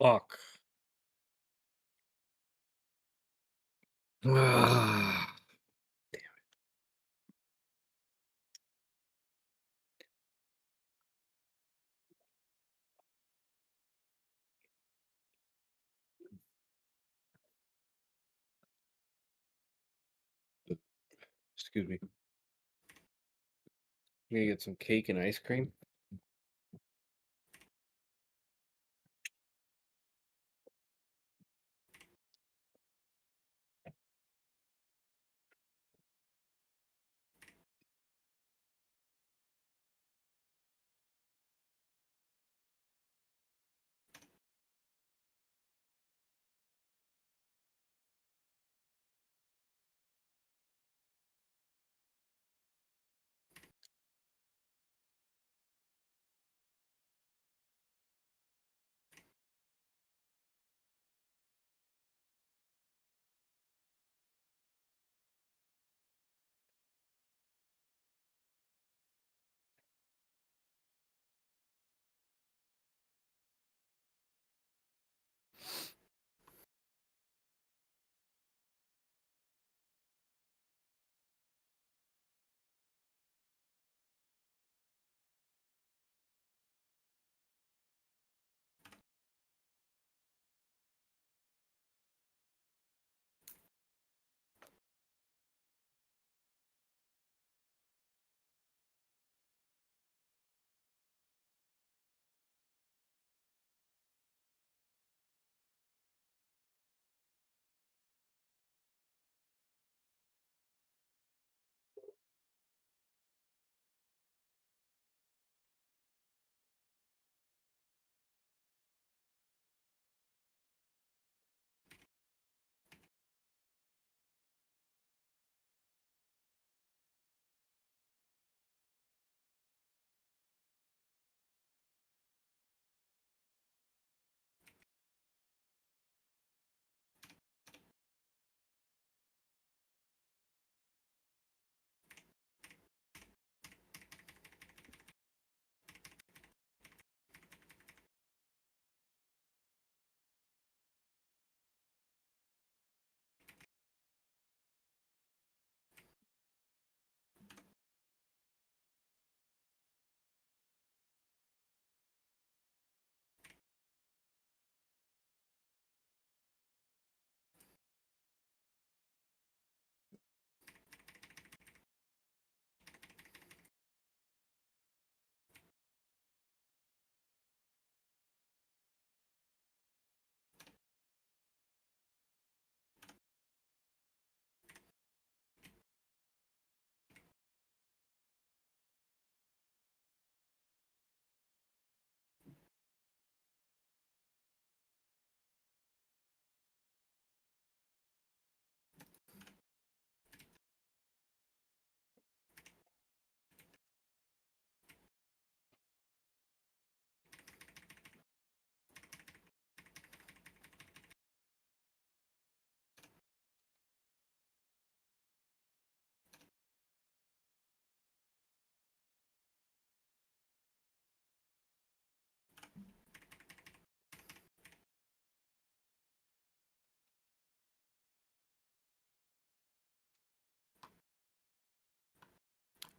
Fuck. Ah. Excuse me. You gonna get some cake and ice cream?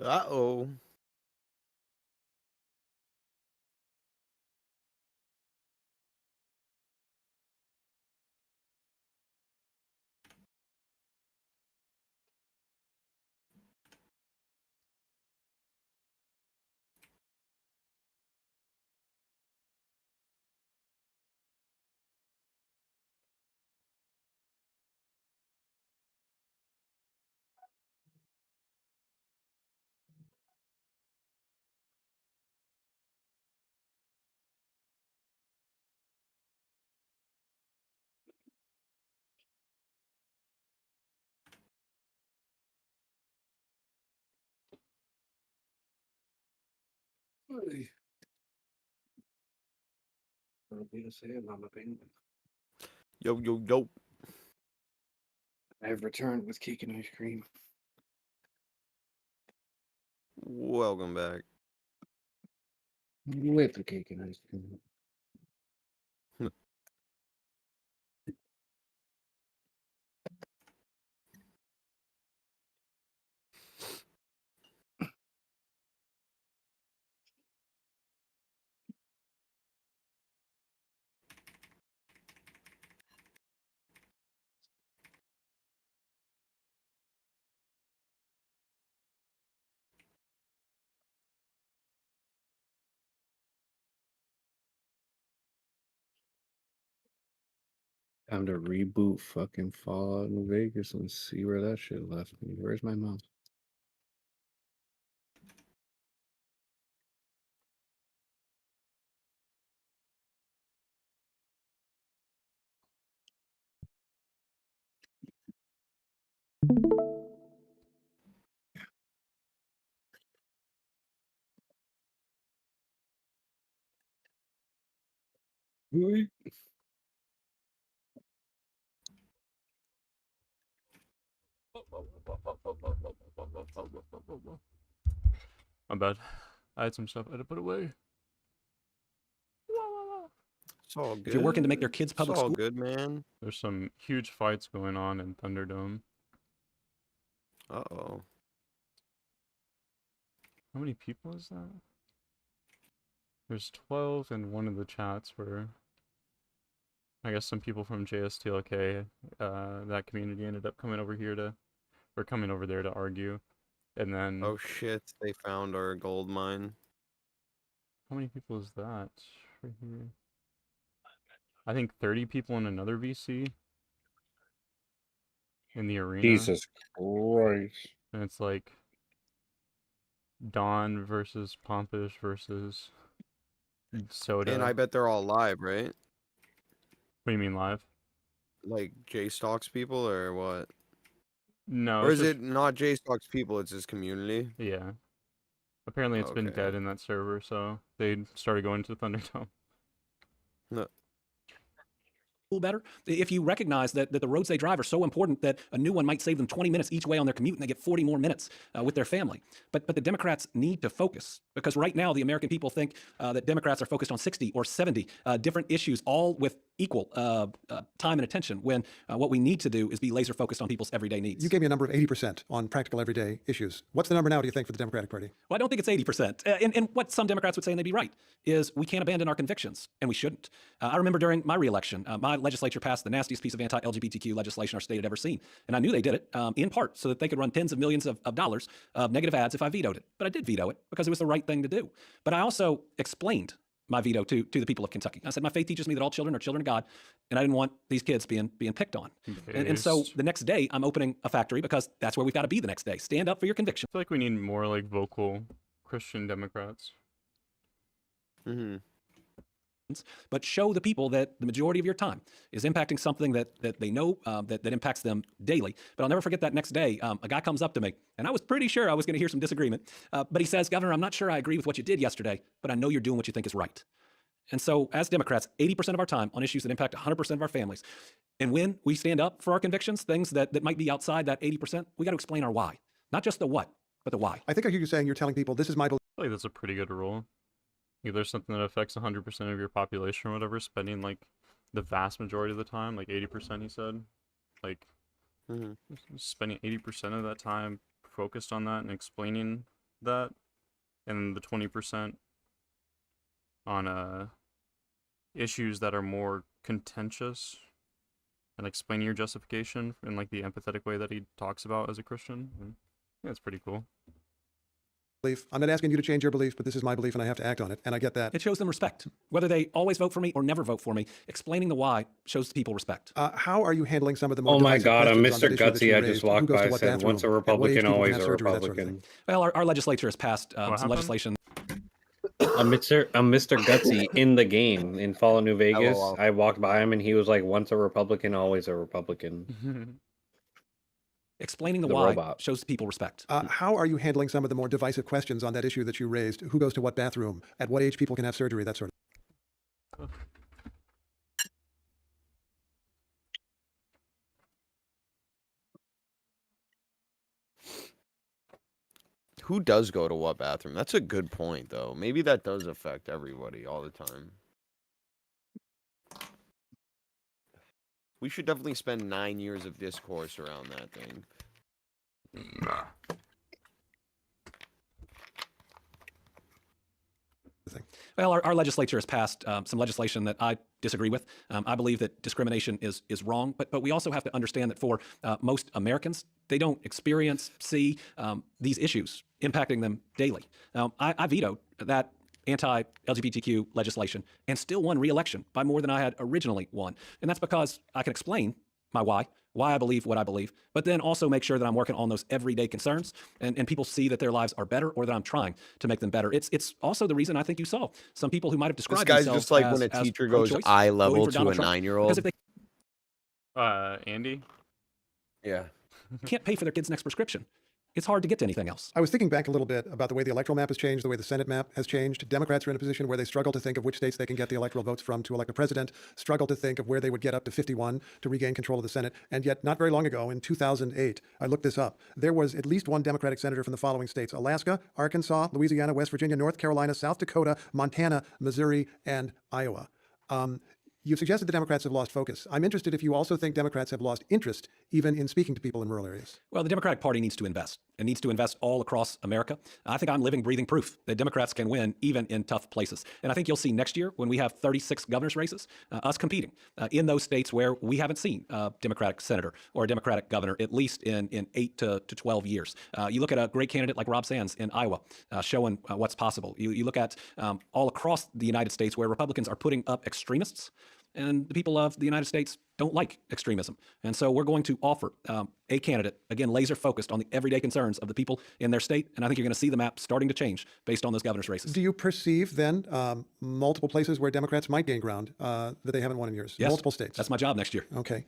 Uh-oh. Yo, yo, yo. I have returned with cake and ice cream. Welcome back. With the cake and ice cream. Time to reboot fucking Fallout New Vegas and see where that shit left me. Where's my mouse? My bad. I had some stuff I had to put away. It's all good. If you're working to make their kids public it's all school, good, man. There's some huge fights going on in Thunderdome. Uh-oh. How many people is that? There's 12 in one of the chats where I guess some people from JSTLK, that community ended up coming over here to, or coming over there to argue. And then... Oh shit, they found our gold mine. How many people is that? Right here. I think 30 people in another VC. In the arena. Jesus Christ. And it's like... Dawn versus Pompish versus... Soda. And I bet they're all live, right? What do you mean live? Like J-Stocks people or what? No. Or it's is just- it not J-Stocks people, it's his community? Yeah. Apparently it's been dead in that server, so they started going to Thunderdome. No. better. If you recognize that the roads they drive are so important that a new one might save them 20 minutes each way on their commute and they get 40 more minutes with their family. But the Democrats need to focus, because right now the American people think that Democrats are focused on 60 or 70 different issues, all with equal time and attention, when what we need to do is be laser focused on people's everyday needs. You gave me a number of 80% on practical everyday issues. What's the number now, do you think, for the Democratic Party? Well, I don't think it's 80%. And what some Democrats would say, and they'd be right, is we can't abandon our convictions, and we shouldn't. I remember during my reelection, my legislature passed the nastiest piece of anti-LGBTQ legislation our state had ever seen. And I knew they did it, in part, so that they could run tens of millions of dollars of negative ads if I vetoed it. But I did veto it because it was the right thing to do. But I also explained my veto to the people of Kentucky. I said, my faith teaches me that all children are children of God, and I didn't want these kids being picked on. And so the next day, I'm opening a factory, because that's where we've got to be the next day. Stand up for your conviction. I feel like we need more like vocal Christian Democrats. Mm-hmm. But show the people that the majority of your time is impacting something that they know that impacts them daily. But I'll never forget that next day, a guy comes up to me, and I was pretty sure I was going to hear some disagreement. But he says, Governor, I'm not sure I agree with what you did yesterday, but I know you're doing what you think is right. And so as Democrats, 80% of our time on issues that impact 100% of our families. And when we stand up for our convictions, things that might be outside that 80%, we got to explain our why. Not just the what, but the why. I think I hear you saying you're telling people this is my belief. I feel like that's a pretty good rule. If there's something that affects 100% of your population or whatever, spending like the vast majority of the time, like 80% he said, like spending 80% of that time focused on that and explaining that, and the 20% on issues that are more contentious and explaining your justification in like the empathetic way that he talks about as a Christian. Yeah, it's pretty cool. I'm not asking you to change your belief, but this is my belief and I have to act on it, and I get that. It shows them respect. Whether they always vote for me or never vote for me, explaining the why shows people respect. How are you handling some of the more Oh my divisive God, I'm questions on Mr. that issue that Gutsy. you I raised? just Who walked goes by to and what said, bathroom? once a At what age Republican, people can always have a surgery, that sort of Republican. thing. Well, our legislature has passed some happened? legislation. I'm Mr. Gutsy in the game in Fallout New Vegas. LOL. I walked by him and he was like, once a Republican, always a Republican. Explaining the The why robot. shows people respect. How are you handling some of the more divisive questions on that issue that you raised? Who goes to what bathroom? At what age people can have surgery, that sort of thing? Who does go to what bathroom? That's a good point, though. Maybe that does affect everybody all the time. We should definitely spend 9 years of discourse around that thing. Well, our legislature has passed some legislation that I disagree with. I believe that discrimination is wrong, but we also have to understand that for most Americans, they don't see these issues impacting them daily. Now, I vetoed that anti-LGBTQ legislation and still won re-election by more than I had originally won. And that's because I can explain my why I believe what I believe, but then also make sure that I'm working on those everyday concerns and people see that their lives are better or that I'm trying to make them better. It's also the reason I think you saw some people who might have described This guy's themselves just like as, when a as teacher goes pro-choice, eye voting level for to Donald a Trump, 9-year-old. because if they Andy? Yeah. can't pay for their kid's next prescription, it's hard to get to anything else. I was thinking back a little bit about the way the electoral map has changed, the way the Senate map has changed. Democrats are in a position where they struggle to think of which states they can get the electoral votes from to elect a president, struggle to think of where they would get up to 51 to regain control of the Senate. And yet, not very long ago, in 2008, I looked this up, there was at least one Democratic senator from the following states: Alaska, Arkansas, Louisiana, West Virginia, North Carolina, South Dakota, Montana, Missouri, and Iowa. You've suggested the Democrats have lost focus. I'm interested if you also think Democrats have lost interest, even in speaking to people in rural areas. Well, the Democratic Party needs to invest. It needs to invest all across America. I think I'm living, breathing proof that Democrats can win even in tough places. And I think you'll see next year when we have 36 governor's races, us competing in those states where we haven't seen a Democratic senator or a Democratic governor, at least in 8 to 12 years. You look at a great candidate like Rob Sands in Iowa, showing what's possible. You look at all across the United States where Republicans are putting up extremists, and the people of the United States don't like extremism. And so we're going to offer a candidate, again, laser focused on the everyday concerns of the people in their state. And I think you're going to see the map starting to change based on those governor's races. Do you perceive then multiple places where Democrats might gain ground that they haven't won in years? Yes. Multiple states. That's my job next year. Okay.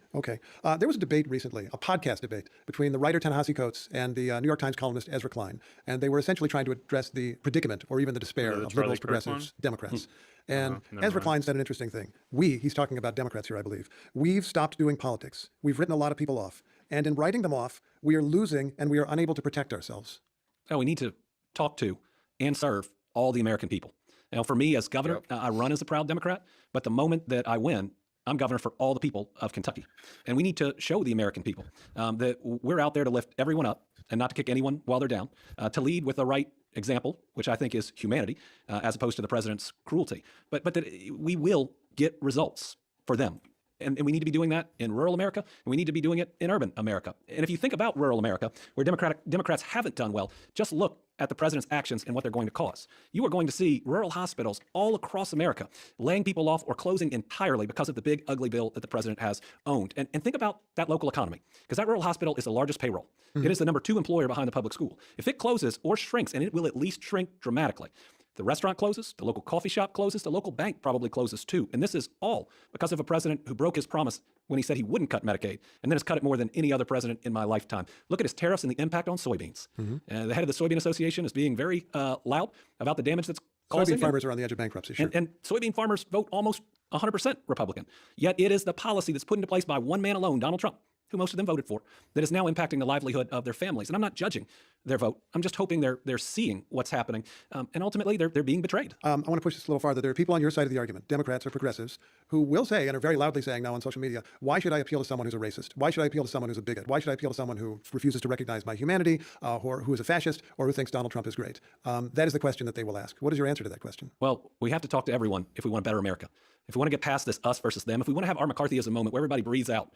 There was a debate recently, a podcast debate between the writer Ta-Nehisi Coates and the New York Times columnist Ezra Klein. And they were essentially trying to address the predicament or even the despair The of Charlie liberals, Kirk progressives, Democrats. And never Ezra mind. Klein said an interesting thing. He's talking about Democrats here, I believe. We've stopped doing politics. We've written a lot of people off. And in writing them off, we are losing and we are unable to protect ourselves. Oh, we need to talk to and serve all the American people. Now, for me as governor, I run as a proud Democrat, but the moment that I win, I'm governor for all the people of Kentucky. And we need to show the American people that we're out there to lift everyone up and not to kick anyone while they're down, to lead with the right example, which I think is humanity, as opposed to the president's cruelty. But that we will get results for them. And we need to be doing that in rural America, and we need to be doing it in urban America. And if you think about rural America, where Democrats haven't done well, just look at the president's actions and what they're going to cause. You are going to see rural hospitals all across America laying people off or closing entirely because of the big, ugly bill that the president has owned. And think about that local economy, because that rural hospital is the largest payroll. It is the number 2 employer behind the public school. If it closes or shrinks, and it will at least shrink dramatically, the restaurant closes, the local coffee shop closes, the local bank probably closes too. And this is all because of a president who broke his promise when he said he wouldn't cut Medicaid, and then has cut it more than any other president in my lifetime. Look at his tariffs and the impact on soybeans. The head of the Soybean Association is being very loud about the damage that's causing. Soybean farmers are on the edge of bankruptcy, sure. And soybean farmers vote almost 100% Republican. Yet it is the policy that's put into place by one man alone, Donald Trump, who most of them voted for, that is now impacting the livelihood of their families. And I'm not judging their vote. I'm just hoping they're seeing what's happening. And ultimately, they're being betrayed. I want to push this a little farther. There are people on your side of the argument, Democrats or progressives, who will say, and are very loudly saying now on social media, why should I appeal to someone who's a racist? Why should I appeal to someone who's a bigot? Why should I appeal to someone who refuses to recognize my humanity, or who is a fascist, or who thinks Donald Trump is great? That is the question that they will ask. What is your answer to that question? Well, we have to talk to everyone if we want a better America. If we want to get past this us versus them, if we want to have our McCarthyism moment where everybody breathes out,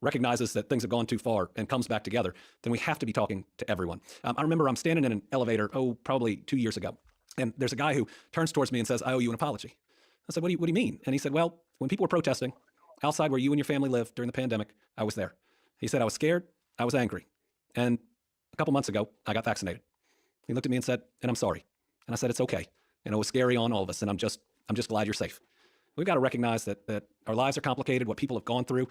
recognizes that things have gone too far, and comes back together, then we have to be talking to everyone. I remember I'm standing in an elevator, probably 2 years ago, and there's a guy who turns towards me and says, "I owe you an apology." I said, what do you mean? And he said, well, when people were protesting outside where you and your family live during the pandemic, I was there. He said, I was scared, I was angry. And a couple months ago, I got vaccinated. He looked at me and said, and I'm sorry. And I said, it's okay. And it was scary on all of us, and I'm just glad you're safe. We've got to recognize that our lives are complicated. What people have gone through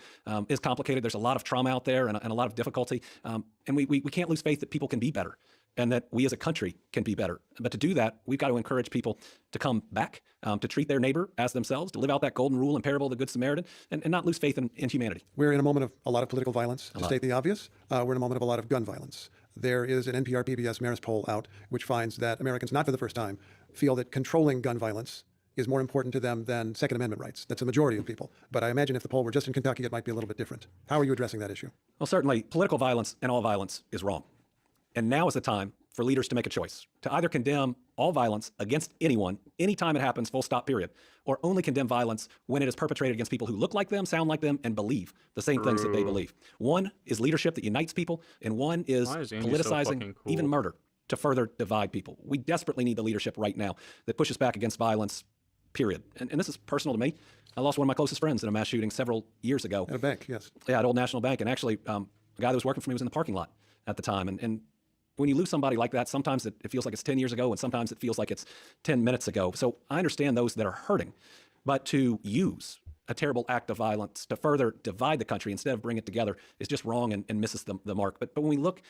is complicated. There's a lot of trauma out there and a lot of difficulty. And we can't lose faith that people can be better and that we as a country can be better. But to do that, we've got to encourage people to come back, to treat their neighbor as themselves, to live out that golden rule and parable of the Good Samaritan, and not lose faith in humanity. We're in a moment of a lot of political violence, to state the obvious. We're in a moment of a lot of gun violence. There is an NPR PBS Marist poll out which finds that Americans, not for the first time, feel that controlling gun violence is more important to them than Second Amendment rights. That's a majority of people. But I imagine if the poll were just in Kentucky, it might be a little bit different. How are you addressing that issue? Well, certainly, political violence and all violence is wrong. And now is the time for leaders to make a choice, to either condemn all violence against anyone, anytime it happens, full stop, period, or only condemn violence when it is perpetrated against people who look like them, sound like them, and believe the same things that they believe. One is leadership that unites people, and one is Why is Andy so politicizing fucking cool? even murder to further divide people. We desperately need the leadership right now that pushes back against violence, period. And this is personal to me. I lost one of my closest friends in a mass shooting several years ago. At a bank, yes. Yeah, at Old National Bank. And actually, a guy that was working for me was in the parking lot at the time. And when you lose somebody like that, sometimes it feels like it's 10 years ago, and sometimes it feels like it's 10 minutes ago. So I understand those that are hurting. But to use a terrible act of violence to further divide the country instead of bring it together is just wrong and misses the mark. But when we look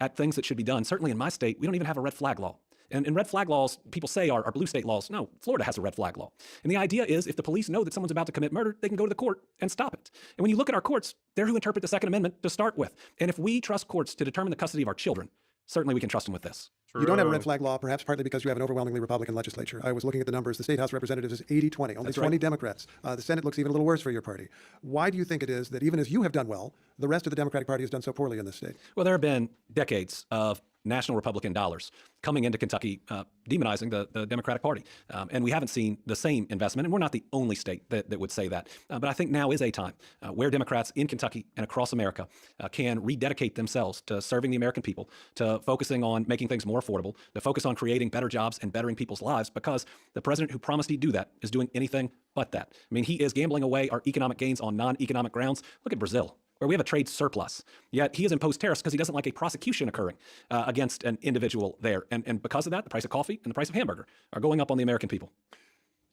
at things that should be done, certainly in my state, we don't even have a red flag law. And red flag laws, people say, are blue state laws. No, Florida has a red flag law. And the idea is if the police know that someone's about to commit murder, they can go to the court and stop it. And when you look at our courts, they're who interpret the Second Amendment to start with. And if we trust courts to determine the custody of our children, certainly we can trust them with this. You don't have a red flag law, perhaps partly because you have an overwhelmingly Republican legislature. I was looking at the numbers. The State House of Representatives is 80-20, only 20 Democrats. The Senate looks even a little worse for your party. Why do you think it is that even as you have done well, the rest of the Democratic Party has done so poorly in this state? Well, there have been decades of national Republican dollars coming into Kentucky, demonizing the Democratic Party. And we haven't seen the same investment, and we're not the only state that would say that. But I think now is a time where Democrats in Kentucky and across America can rededicate themselves to serving the American people, to focusing on making things more affordable, to focus on creating better jobs and bettering people's lives, because the president who promised he'd do that is doing anything but that. I mean, he is gambling away our economic gains on non-economic grounds. Look at Brazil, where we have a trade surplus. Yet he has imposed tariffs because he doesn't like a prosecution occurring against an individual there. And because of that, the price of coffee and the price of hamburger are going up on the American people.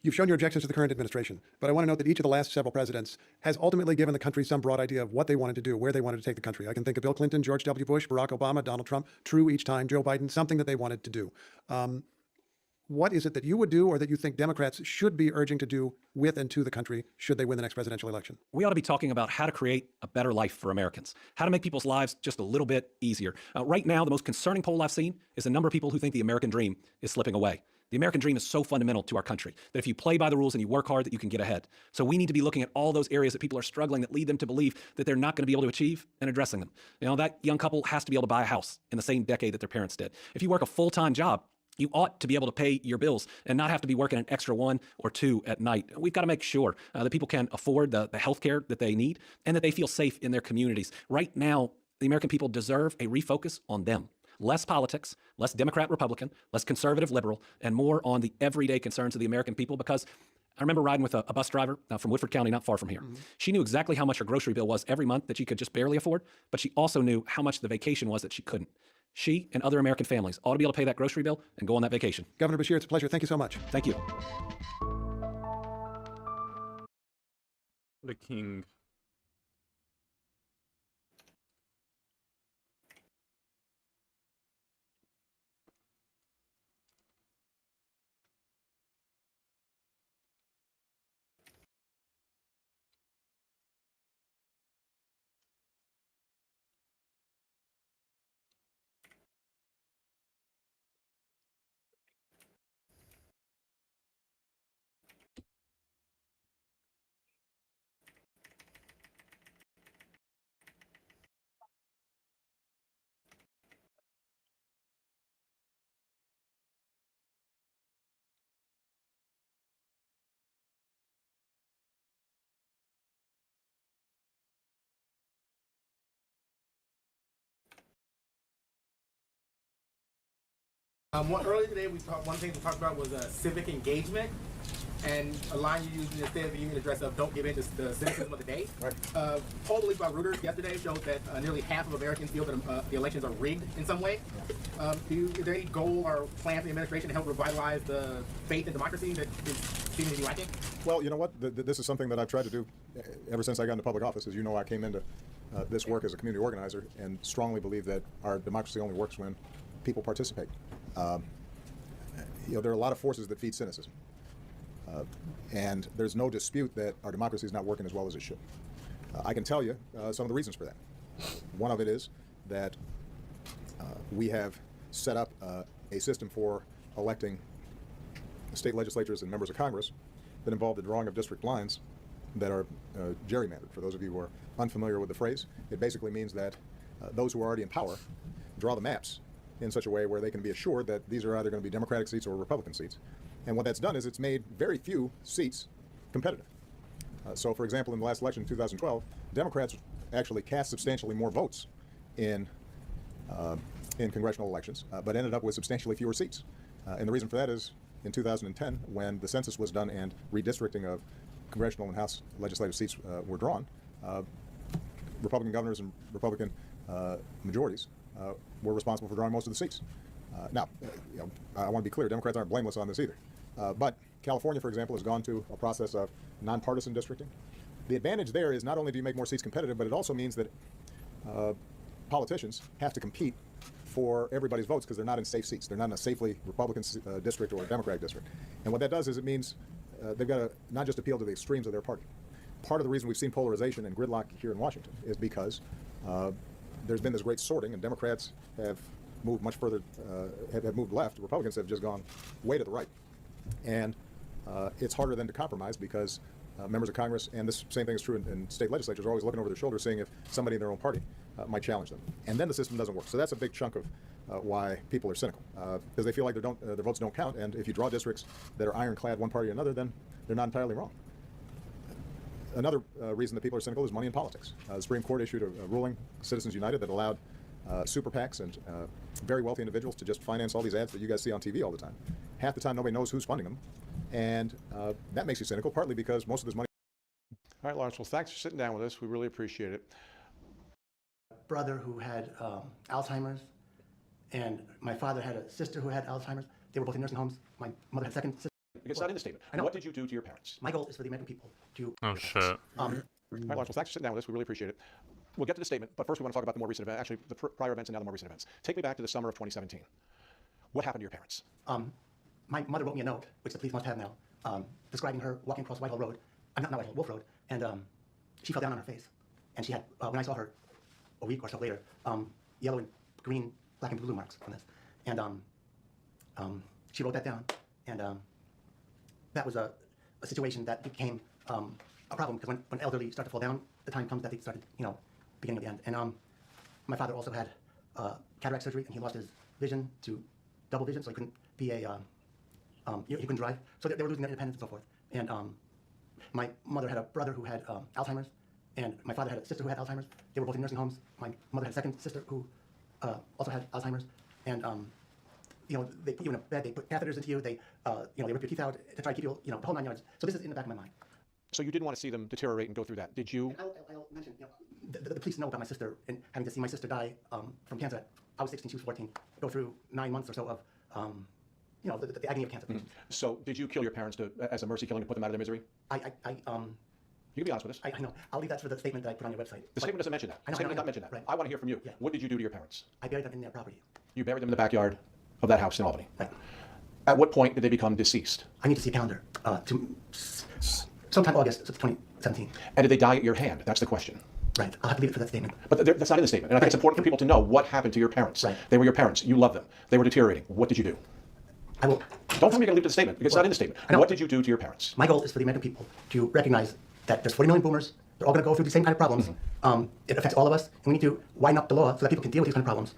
You've shown your objections to the current administration, but I want to note that each of the last several presidents has ultimately given the country some broad idea of what they wanted to do, where they wanted to take the country. I can think of Bill Clinton, George W. Bush, Barack Obama, Donald Trump, true each time, Joe Biden, something that they wanted to do. What is it that you would do or that you think Democrats should be urging to do with and to the country should they win the next presidential election? We ought to be talking about how to create a better life for Americans, how to make people's lives just a little bit easier. Right now, the most concerning poll I've seen is the number of people who think the American dream is slipping away. The American dream is so fundamental to our country that if you play by the rules and you work hard, that you can get ahead. So we need to be looking at all those areas that people are struggling that lead them to believe that they're not going to be able to achieve and addressing them. You know, that young couple has to be able to buy a house in the same decade that their parents did. If you work a full-time job, you ought to be able to pay your bills and not have to be working an extra 1 or 2 at night. We've got to make sure that people can afford the health care that they need and that they feel safe in their communities. Right now, the American people deserve a refocus on them. Less politics, less Democrat, Republican, less conservative, liberal, and more on the everyday concerns of the American people, because I remember riding with a bus driver from Woodford County, not far from here. She knew exactly how much her grocery bill was every month that she could just barely afford, but she also knew how much the vacation was that she couldn't. She and other American families ought to be able to pay that grocery bill and go on that vacation. Governor Beshear, it's a pleasure. Thank you so much. Thank you. What a king. Earlier today, one thing we talked about was civic engagement, and a line you used in the State of the Union address of "Don't give in to the cynicism of the day." Right. Poll released by Reuters yesterday showed that nearly half of Americans feel that the elections are rigged in some way. Is there any goal or plan for the administration to help revitalize the faith in democracy that is seeming to be lacking? Well, you know what? This is something that I've tried to do ever since I got into public office. As you know, I came into this work as a community organizer and strongly believe that our democracy only works when people participate. You know, there are a lot of forces that feed cynicism. And there's no dispute that our democracy is not working as well as it should. I can tell you some of the reasons for that. One of it is that we have set up a system for electing state legislatures and members of Congress that involve the drawing of district lines that are gerrymandered. For those of you who are unfamiliar with the phrase, it basically means that those who are already in power draw the maps in such a way where they can be assured that these are either going to be Democratic seats or Republican seats. And what that's done is it's made very few seats competitive. So, for example, in the last election in 2012, Democrats actually cast substantially more votes in in congressional elections, but ended up with substantially fewer seats. And the reason for that is in 2010, when the census was done and redistricting of congressional and House legislative seats were drawn, Republican governors and Republican majorities were responsible for drawing most of the seats. Now, I want to be clear, Democrats aren't blameless on this either. But California, for example, has gone to a process of nonpartisan districting. The advantage there is not only do you make more seats competitive, but it also means that politicians have to compete for everybody's votes because they're not in safe seats. They're not in a safely Republican district or a Democratic district. And what that does is it means they've got to not just appeal to the extremes of their party. Part of the reason we've seen polarization and gridlock here in Washington is because there's been this great sorting, and Democrats have moved much further, have moved left. Republicans have just gone way to the right. And it's harder then to compromise because members of Congress, and this same thing is true in state legislatures, are always looking over their shoulder, seeing if somebody in their own party might challenge them. And then the system doesn't work. So that's a big chunk of why people are cynical, because they feel like their votes don't count. And if you draw districts that are ironclad one party or another, then they're not entirely wrong. Another reason that people are cynical is money in politics. The Supreme Court issued a ruling, Citizens United, that allowed super PACs and very wealthy individuals to just finance all these ads that you guys see on TV all the time. Half the time, nobody knows who's funding them. And that makes you cynical, partly because most of this money... All right, Lawrence, well, thanks for sitting down with us. We really appreciate it. Brother who had Alzheimer's, and my father had a sister who had Alzheimer's. They were both in nursing homes. My mother had a second sister. It's not in the statement. What did you do to your parents? My goal is for the American people to... Oh, shit. All right, Lawrence, well, thanks for sitting down with us. We really appreciate it. We'll get to the statement, but first we want to talk about the more recent events, actually the prior events and now the more recent events. Take me back to the summer of 2017. What happened to your parents? My mother wrote me a note, which the police must have now, describing her walking across Whitehall Road, not Whitehall, Wolf Road, and she fell down on her face. And she had, when I saw her a week or so later, yellow and green, black and blue marks on this. And she wrote that down, and that was a situation that became a problem, because when elderly start to fall down, the time comes that they started, beginning of the end. And my father also had cataract surgery, and he lost his vision to double vision, so he couldn't be he couldn't drive. So they were losing their independence and so forth. And my mother had a brother who had Alzheimer's, and my father had a sister who had Alzheimer's. They were both in nursing homes. My mother had a second sister who also had Alzheimer's. And they put you in a bed, they put catheters into you, they rip your teeth out to try to keep you, the whole 9 yards. So this is in the back of my mind. So you didn't want to see them deteriorate and go through that, did you? I'll mention, the police know about my sister, and having to see my sister die from cancer. I was 16, she was 14. Go through 9 months or so of, the agony of cancer. Mm-hmm. So did you kill your parents as a mercy killing to put them out of their misery? You can be honest with us. I know. I'll leave that for the statement that I put on your website. The statement doesn't mention that. The statement does not mention that. Right. I want to hear from you. Yeah. What did you do to your parents? I buried them in their property. You buried them in the backyard of that house in Albany. Right. At what point did they become deceased? I need to see a calendar. Sometime August 2017. And did they die at your hand? That's the question. Right. I'll have to leave it for that statement. But that's not in the statement. And I think it's important for people to know what happened to your parents. Right. They were your parents. You loved them. They were deteriorating. What did you do? I will. Don't tell me you're going to leave it to the statement, because it's not in the statement. What did you do to your parents? My goal is for the American people to recognize that there's 40 million boomers. They're all going to go through the same kind of problems. Mm-hmm. It affects all of us, and we need to widen up the law so that people can deal with these kind of problems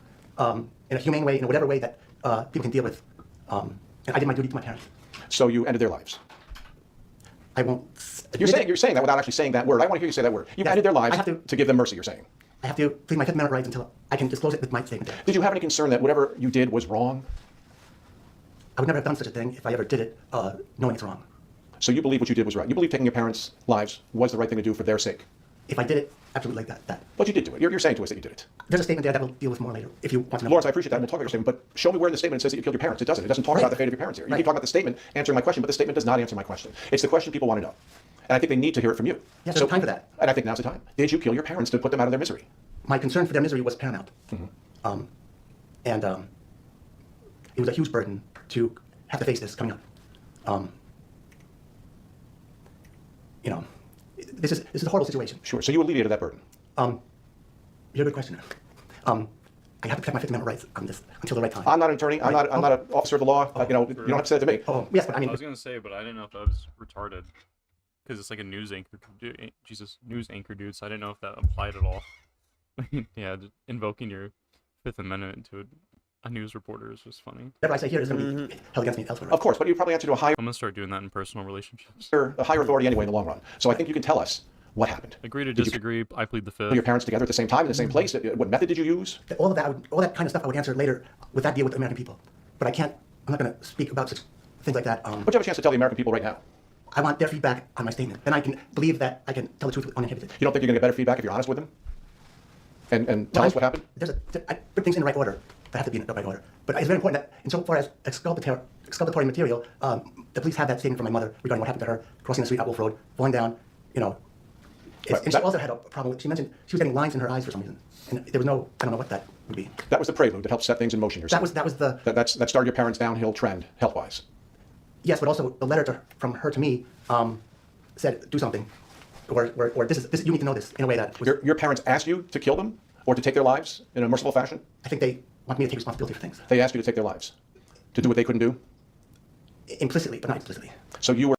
in a humane way, in whatever way that people can deal with. And I did my duty to my parents. So you ended their lives? I won't. You're saying that without actually saying that word. I want to hear you say that word. You ended their lives to give them mercy, you're saying. I have to plead my Fifth Amendment rights until I can disclose it with my statement. Did you have any concern that whatever you did was wrong? I would never have done such a thing if I ever did it knowing it's wrong. So you believe what you did was right. You believe taking your parents' lives was the right thing to do for their sake. If I did it, absolutely like that. But you did do it. You're saying to us that you did it. There's a statement there that we'll deal with more later, if you want to know. Lawrence, I appreciate that, and we'll talk about your statement, but show me where in the statement it says that you killed your parents. It doesn't. It doesn't talk about the fate of your parents here. You keep talking about the statement answering my question, but the statement does not answer my question. It's the question people want to know. And I think they need to hear it from you. Yes, there's time for that. And I think now's the time. Did you kill your parents to put them out of their misery? My concern for their misery was paramount. Mm-hmm. It was a huge burden to have to face this coming up. This is a horrible situation. Sure. So you alleviated that burden. You're a good questioner. I have to protect my Fifth Amendment rights on this until the right time. I'm not an attorney. I'm not an officer of the law. You don't have to say that to me. Oh, yes, but I mean. I was gonna say, but I didn't know if that was retarded, because it's like a news anchor dude. News anchor dude. So I didn't know if that applied at all. Yeah, just invoking your Fifth Amendment to a news reporter is just funny. Whatever I say here is going to be held against me elsewhere. Of course, but you probably answer to a higher. I'm gonna start doing that in personal relationships. A higher authority anyway in the long run. So I think you can tell us What happened? Agree to Did you disagree. I plead the fifth. put your parents together at the same time in the same place? What method did you use? All of that, all that kind of stuff I would answer later with that deal with the American people. But I'm not going to speak about such things like that. But you have a chance to tell the American people right now. I want their feedback on my statement. Then I can believe that I can tell the truth uninhibited. You don't think you're going to get better feedback if you're honest with them? And tell us what happened? I put things in the right order. They have to be in the right order. But it's very important that insofar as exculpatory material, the police have that statement from my mother regarding what happened to her crossing the street at Wolf Road, falling down, And she also had a problem. She mentioned she was getting lines in her eyes for some reason. And there was no, I don't know what that would be. That was the prelude that helped set things in motion. That was the... That started your parents' downhill trend, health-wise. Yes, but also the letter from her to me said, do something. Or this, you need to know this in a way that... Your parents asked you to kill them or to take their lives in a merciful fashion? I think they want me to take responsibility for things. They asked you to take their lives? To do what they couldn't do? Implicitly, but not explicitly. So you were...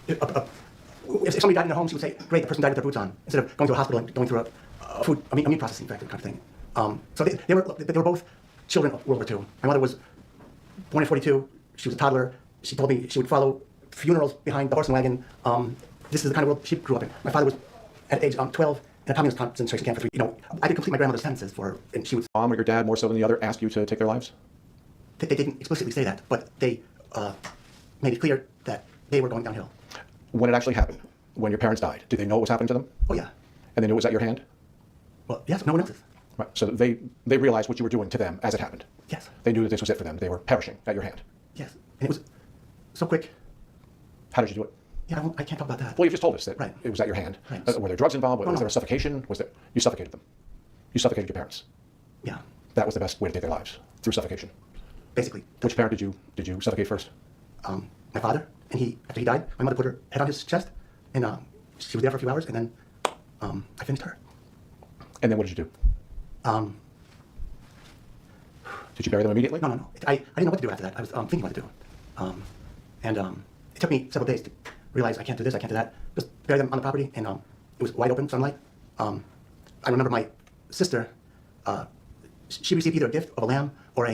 If somebody died in their home, she would say, great, the person died with their boots on, instead of going to a hospital and going through a meat processing factory kind of thing. So they were both children of World War II. My mother was born in 42. She was a toddler. She told me she would follow funerals behind the horse and wagon. This is the kind of world she grew up in. My father was, at age 12, in a communist concentration camp for 3 I could complete my grandmother's sentences for her, and she would... Mom or your dad, more so than the other, asked you to take their lives? They didn't explicitly say that, but they made it clear that they were going downhill. When it actually happened, when your parents died, did they know what was happening to them? Oh, yeah. And they knew it was at your hand? Well, yes, no one else's. Right. So they realized what you were doing to them as it happened? Yes. They knew that this was it for them. They were perishing at your hand? Yes. And it was so quick. How did you do it? Yeah, I can't talk about that. Well, you've just told us that right. It was at your hand. Right. Were there drugs involved? Was No. there a suffocation? You suffocated them? You suffocated your parents? Yeah. That was the best way to take their lives, through suffocation? Basically. Which parent did you suffocate first? My father, and after he died, my mother put her head on his chest, and she was there for a few hours, and then I finished her. And then what did you do? Did you bury them immediately? No. I didn't know what to do after that. I was thinking what to do. And it took me several days to realize I can't do this, I can't do that. Just bury them on the property, and it was wide open sunlight. I remember my sister, she received either a gift of a lamb or a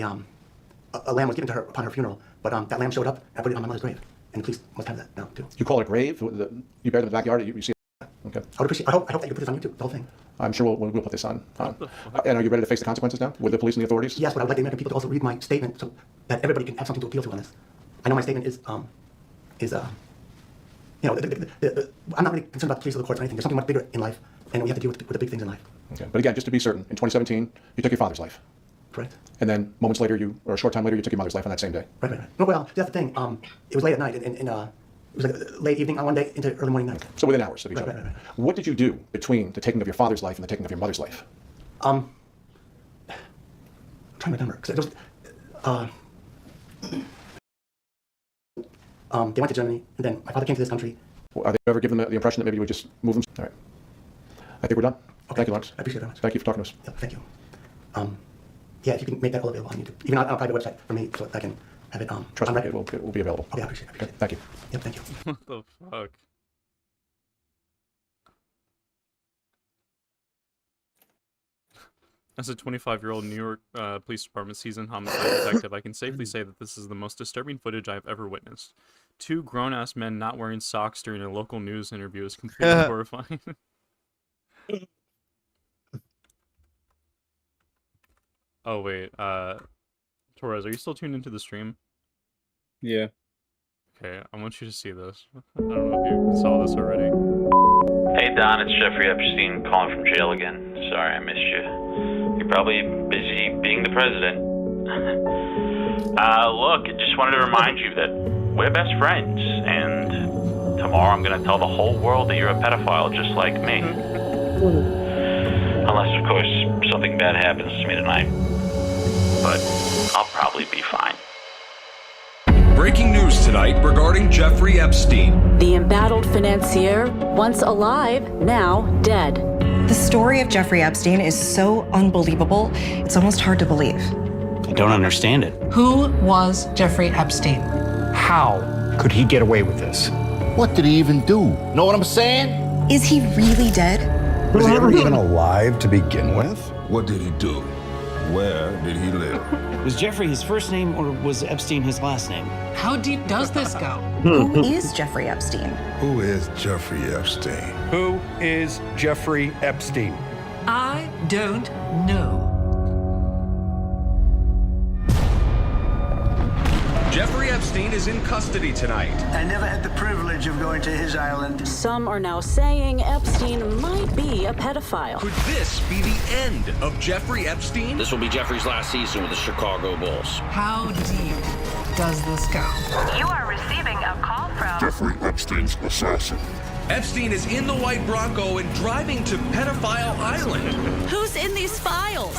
lamb was given to her upon her funeral, but that lamb showed up, and I put it on my mother's grave. And the police must have that now, too. You call it a grave? You bury them in the backyard? You see it? Okay. I hope that you put this on YouTube, the whole thing. I'm sure we'll put this on. And are you ready to face the consequences now with the police and the authorities? Yes, but I would like the American people to also read my statement so that everybody can have something to appeal to on this. I know my statement is I'm not really concerned about the police or the courts or anything. There's something much bigger in life, and we have to deal with the big things in life. Okay. But again, just to be certain, in 2017, you took your father's life. Correct. And then moments later, or a short time later, you took your mother's life on that same day. Right. No, well, that's the thing. It was late at night, and it was like late evening on one day into early morning night. So within hours of each other. Right. What did you do between the taking of your father's life and the taking of your mother's life? I'm trying to remember, because it was, they went to Germany, and then my father came to this country. Well, are they ever given the impression that maybe you would just move them? All right. I think we're done. Okay. Thank you, Lawrence. I appreciate it very much. Thank you for talking to us. Yeah, thank you. Yeah, if you can make that all available on YouTube, even on a private website for me, so that I can have it Trust on me, record. it will be available. Okay, I appreciate it. Okay, thank you. Yep, thank you. What the fuck? As a 25-year-old New York Police Department seasoned homicide detective, I can safely say that this is the most disturbing footage I've ever witnessed. 2 grown-ass men not wearing socks during a local news interview is completely horrifying. Oh, wait. Torres, are you still tuned into the stream? Yeah. Okay, I want you to see this. I don't know if you saw this already. Hey Don, it's Jeffrey Epstein calling from jail again. Sorry I missed you. You're probably busy being the president. Look, I just wanted to remind you that we're best friends, and tomorrow I'm gonna tell the whole world that you're a pedophile just like me. Unless, of course, something bad happens to me tonight. But I'll probably be fine. Breaking news tonight regarding Jeffrey Epstein. The embattled financier, once alive, now dead. The story of Jeffrey Epstein is so unbelievable, it's almost hard to believe. I don't understand it. Who was Jeffrey Epstein? How could he get away with this? What did he even do? Know what I'm saying? Is he really dead? Was he ever even alive to begin with? What did he do? Where did he live? Was Jeffrey his first name or was Epstein his last name? How deep does this go? Who is Jeffrey Epstein? Who is Jeffrey Epstein? Who is Jeffrey Epstein? I don't know. Jeffrey Epstein is in custody tonight. I never had the privilege of going to his island. Some are now saying Epstein might be a pedophile. Could this be the end of Jeffrey Epstein? This will be Jeffrey's last season with the Chicago Bulls. How deep does this go? You are receiving a call from Jeffrey Epstein's assassin. Epstein is in the white Bronco and driving to Pedophile Island. Who's in these files?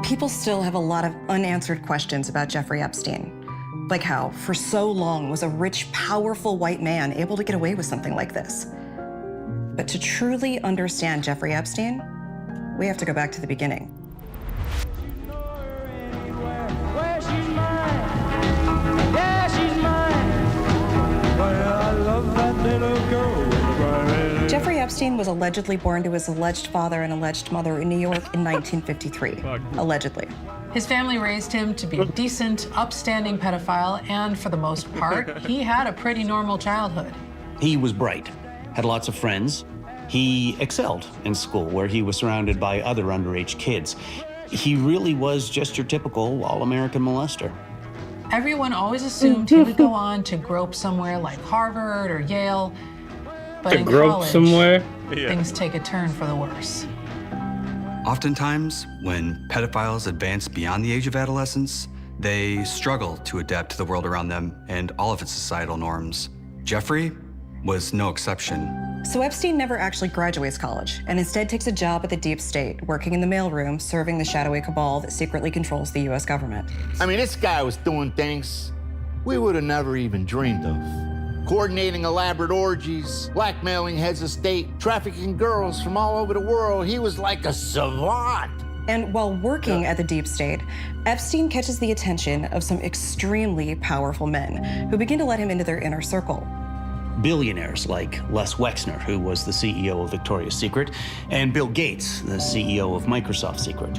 People still have a lot of unanswered questions about Jeffrey Epstein. Like how, for so long, was a rich, powerful white man able to get away with something like this? But to truly understand Jeffrey Epstein, we have to go back to the beginning. Jeffrey Epstein was allegedly born to his alleged father and alleged mother in New York in 1953. Allegedly. His family raised him to be a decent, upstanding pedophile, and for the most part, he had a pretty normal childhood. He was bright, had lots of friends. He excelled in school where he was surrounded by other underage kids. He really was just your typical all-American molester. Everyone always assumed he would go on to grope somewhere like Harvard or Yale, but in college, things take a turn for the worse. Oftentimes, when pedophiles advance beyond the age of adolescence, they struggle to adapt to the world around them and all of its societal norms. Jeffrey was no exception. So Epstein never actually graduates college and instead takes a job at the deep state, working in the mailroom, serving the shadowy cabal that secretly controls the US government. I mean, this guy was doing things we would have never even dreamed of. Coordinating elaborate orgies, blackmailing heads of state, trafficking girls from all over the world. He was like a savant. And while working at the deep state, Epstein catches the attention of some extremely powerful men who begin to let him into their inner circle. Billionaires like Les Wexner, who was the CEO of Victoria's Secret, and Bill Gates, the CEO of Microsoft Secret.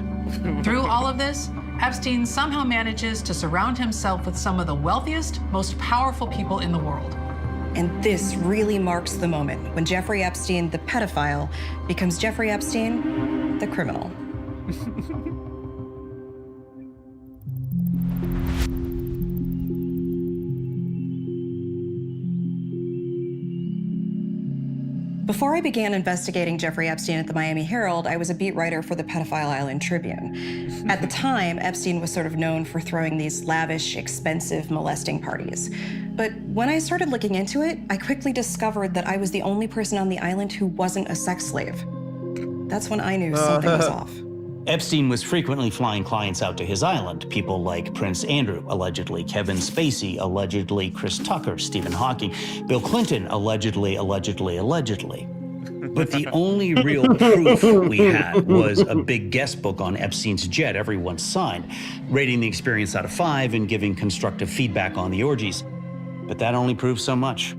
Through all of this, Epstein somehow manages to surround himself with some of the wealthiest, most powerful people in the world. And this really marks the moment when Jeffrey Epstein, the pedophile, becomes Jeffrey Epstein, the criminal. Before I began investigating Jeffrey Epstein at the Miami Herald, I was a beat writer for the Pedophile Island Tribune. At the time, Epstein was sort of known for throwing these lavish, expensive molesting parties. But when I started looking into it, I quickly discovered that I was the only person on the island who wasn't a sex slave. That's when I knew something was off. Epstein was frequently flying clients out to his island. People like Prince Andrew, allegedly, Kevin Spacey, allegedly, Chris Tucker, Stephen Hawking, Bill Clinton, allegedly. But the only real proof we had was a big guest book on Epstein's jet everyone signed, rating the experience out of 5 and giving constructive feedback on the orgies. But that only proves so much.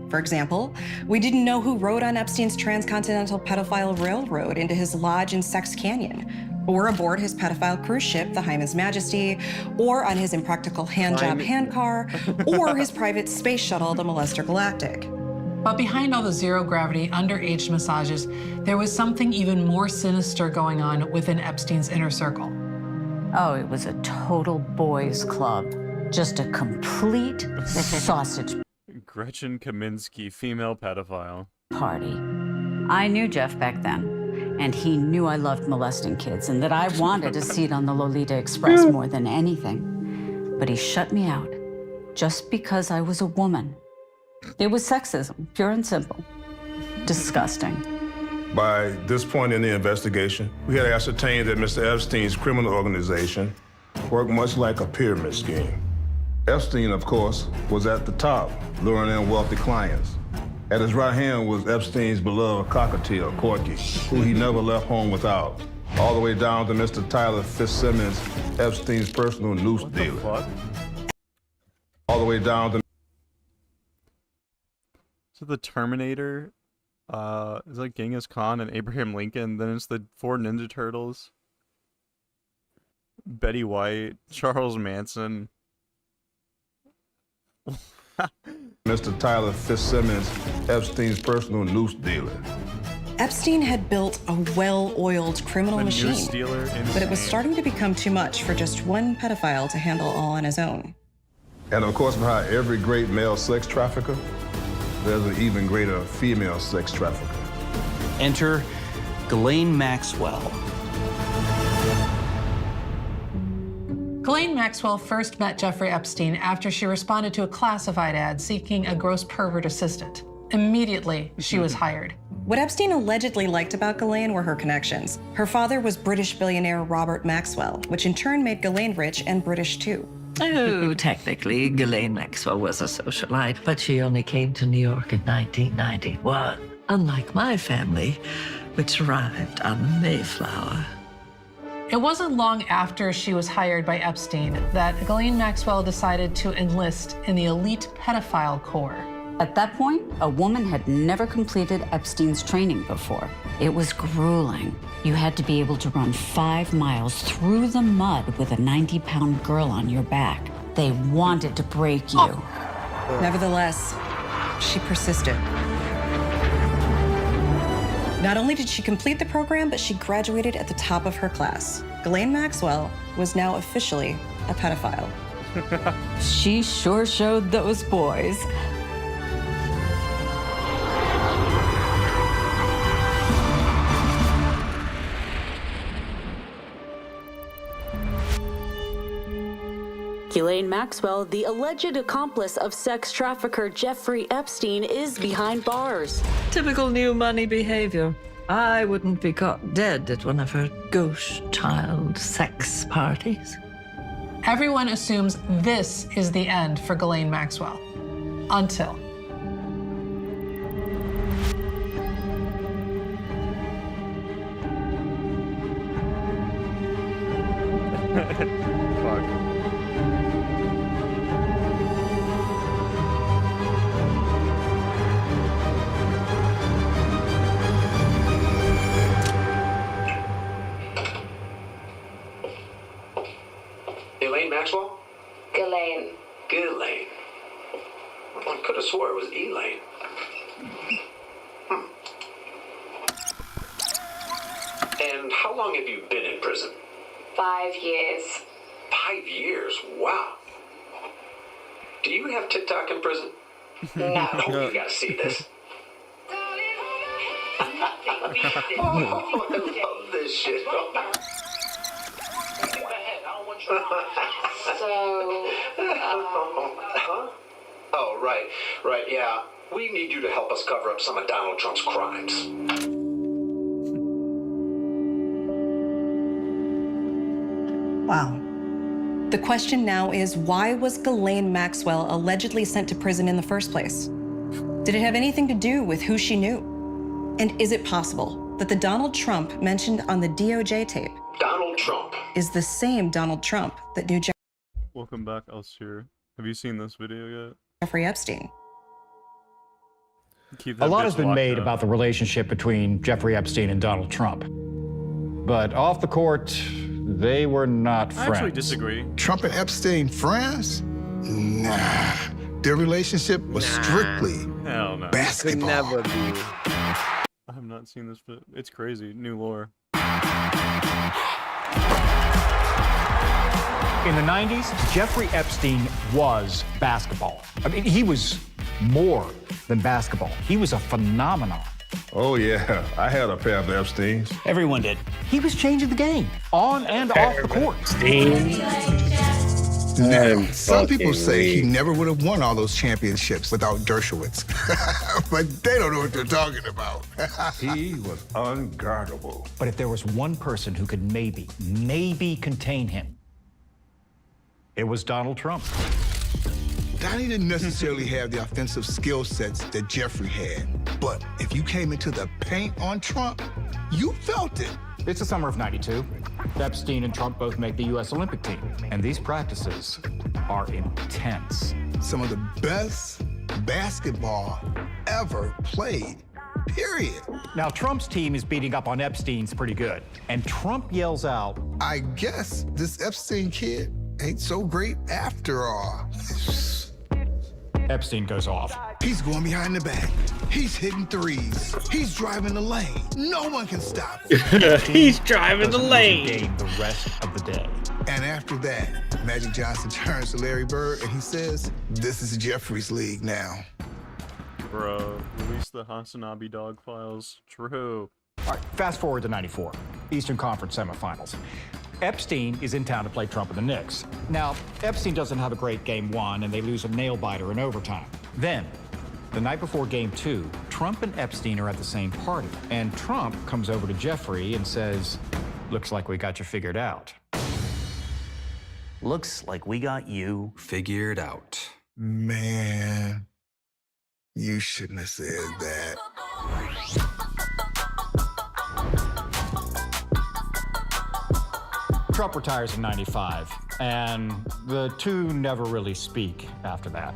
For example, we didn't know who rode on Epstein's transcontinental pedophile railroad into his lodge in Sex Canyon, or aboard his pedophile cruise ship, the Hyman's Majesty, or on his impractical handjob handcar, or his private space shuttle, the Molester Galactic. But behind all the zero-gravity, underage massages, there was something even more sinister going on within Epstein's inner circle. Oh, it was a total boys' club. Just a complete sausage Gretchen Kaminsky, female pedophile. party. I knew Jeff back then, and he knew I loved molesting kids and that I wanted a seat on the Lolita Express more than anything. But he shut me out just because I was a woman. It was sexism, pure and simple. Disgusting. By this point in the investigation, we had ascertained that Mr. Epstein's criminal organization worked much like a pyramid scheme. Epstein, of course, was at the top, luring in wealthy clients. At his right hand was Epstein's beloved cockatiel, Corky, who he never left home without. all the way down to Mr. Tyler Fitzsimmons, Epstein's personal noose dealer. All the way down to... So the Terminator, is like Genghis Khan and Abraham Lincoln. Then it's the 4 Ninja Turtles, Betty White, Charles Manson. Mr. Tyler Fitzsimmons, Epstein's personal noose dealer. Epstein had built a well-oiled criminal machine, but it was starting to become too much for just one pedophile to handle all on his own. And of course, behind every great male sex trafficker, there's an even greater female sex trafficker. Enter Ghislaine Maxwell. Ghislaine Maxwell first met Jeffrey Epstein after she responded to a classified ad seeking a gross pervert assistant. Immediately, she was hired. What Epstein allegedly liked about Ghislaine were her connections. Her father was British billionaire Robert Maxwell, which in turn made Ghislaine rich and British too. Oh, technically, Ghislaine Maxwell was a socialite, but she only came to New York in 1991, unlike my family, which arrived on the Mayflower. It wasn't long after she was hired by Epstein that Ghislaine Maxwell decided to enlist in the elite pedophile corps. At that point, a woman had never completed Epstein's training before. It was grueling. You had to be able to run 5 miles through the mud with a 90-pound girl on your back. They wanted to break you. Nevertheless, she persisted. Not only did she complete the program, but she graduated at the top of her class. Ghislaine Maxwell was now officially a pedophile. She sure showed those boys. Ghislaine Maxwell, the alleged accomplice of sex trafficker Jeffrey Epstein, is behind bars. Typical new money behavior. I wouldn't be caught dead at one of her ghost child sex parties. Everyone assumes this is the end for Ghislaine Maxwell. Until. Elaine Maxwell? Ghislaine. Ghislaine. I could have swore it was Elaine. And how long have you been in prison? 5 years. 5 years? Wow. Do you have TikTok in prison? No. Oh, you gotta see this. Oh, I love this shit. Huh? Oh, right, yeah. We need you to help us cover up some of Donald Trump's crimes. Wow. The question now is, why was Ghislaine Maxwell allegedly sent to prison in the first place? Did it have anything to do with who she knew? And is it possible that the Donald Trump mentioned on the DOJ tape Donald Trump is the same Donald Trump that knew Welcome back, Elsier. Have you seen this video yet? Jeffrey Epstein? Keep A that lot bitch has been locked made up. about the relationship between Jeffrey Epstein and Donald Trump. But off the court, they were not friends. I actually disagree. Trump and Epstein friends? Nah. Their relationship was strictly Hell no. basketball. Never be. I have not seen this, but it's crazy. New lore. In the 90s, Jeffrey Epstein was basketball. I mean, he was more than basketball. He was a phenomenon. Oh, yeah. I had a pair of Epsteins. Everyone did. He was changing the game, on and off the court. Now, some people say he never would have won all those championships without Dershowitz. But they don't know what they're talking about. He was unguardable. But if there was one person who could maybe contain him, it was Donald Trump. Donnie didn't necessarily have the offensive skill sets that Jeffrey had. But if you came into the paint on Trump, you felt it. It's the summer of '92. Epstein and Trump both make the U.S. Olympic team, and these practices are intense. Some of the best basketball ever played, period. Now, Trump's team is beating up on Epstein's pretty good, and Trump yells out, I guess this Epstein kid ain't so great after all. Epstein goes off. He's going behind the back. He's hitting threes. He's driving the lane. No one can stop him. He's driving the lane. The rest of the day. And after that, Magic Johnson turns to Larry Bird and he says, this is Jeffrey's league now. Bro, release the Hasanabi dog files. True. All right, fast forward to '94, Eastern Conference semifinals. Epstein is in town to play Trump and the Knicks. Now, Epstein doesn't have a great game one, and they lose a nail-biter in overtime. Then, the night before game two, Trump and Epstein are at the same party, and Trump comes over to Jeffrey and says, looks like we got you figured out. Looks like we got you figured out. Man, you shouldn't have said that. Trump retires in '95, and the two never really speak after that.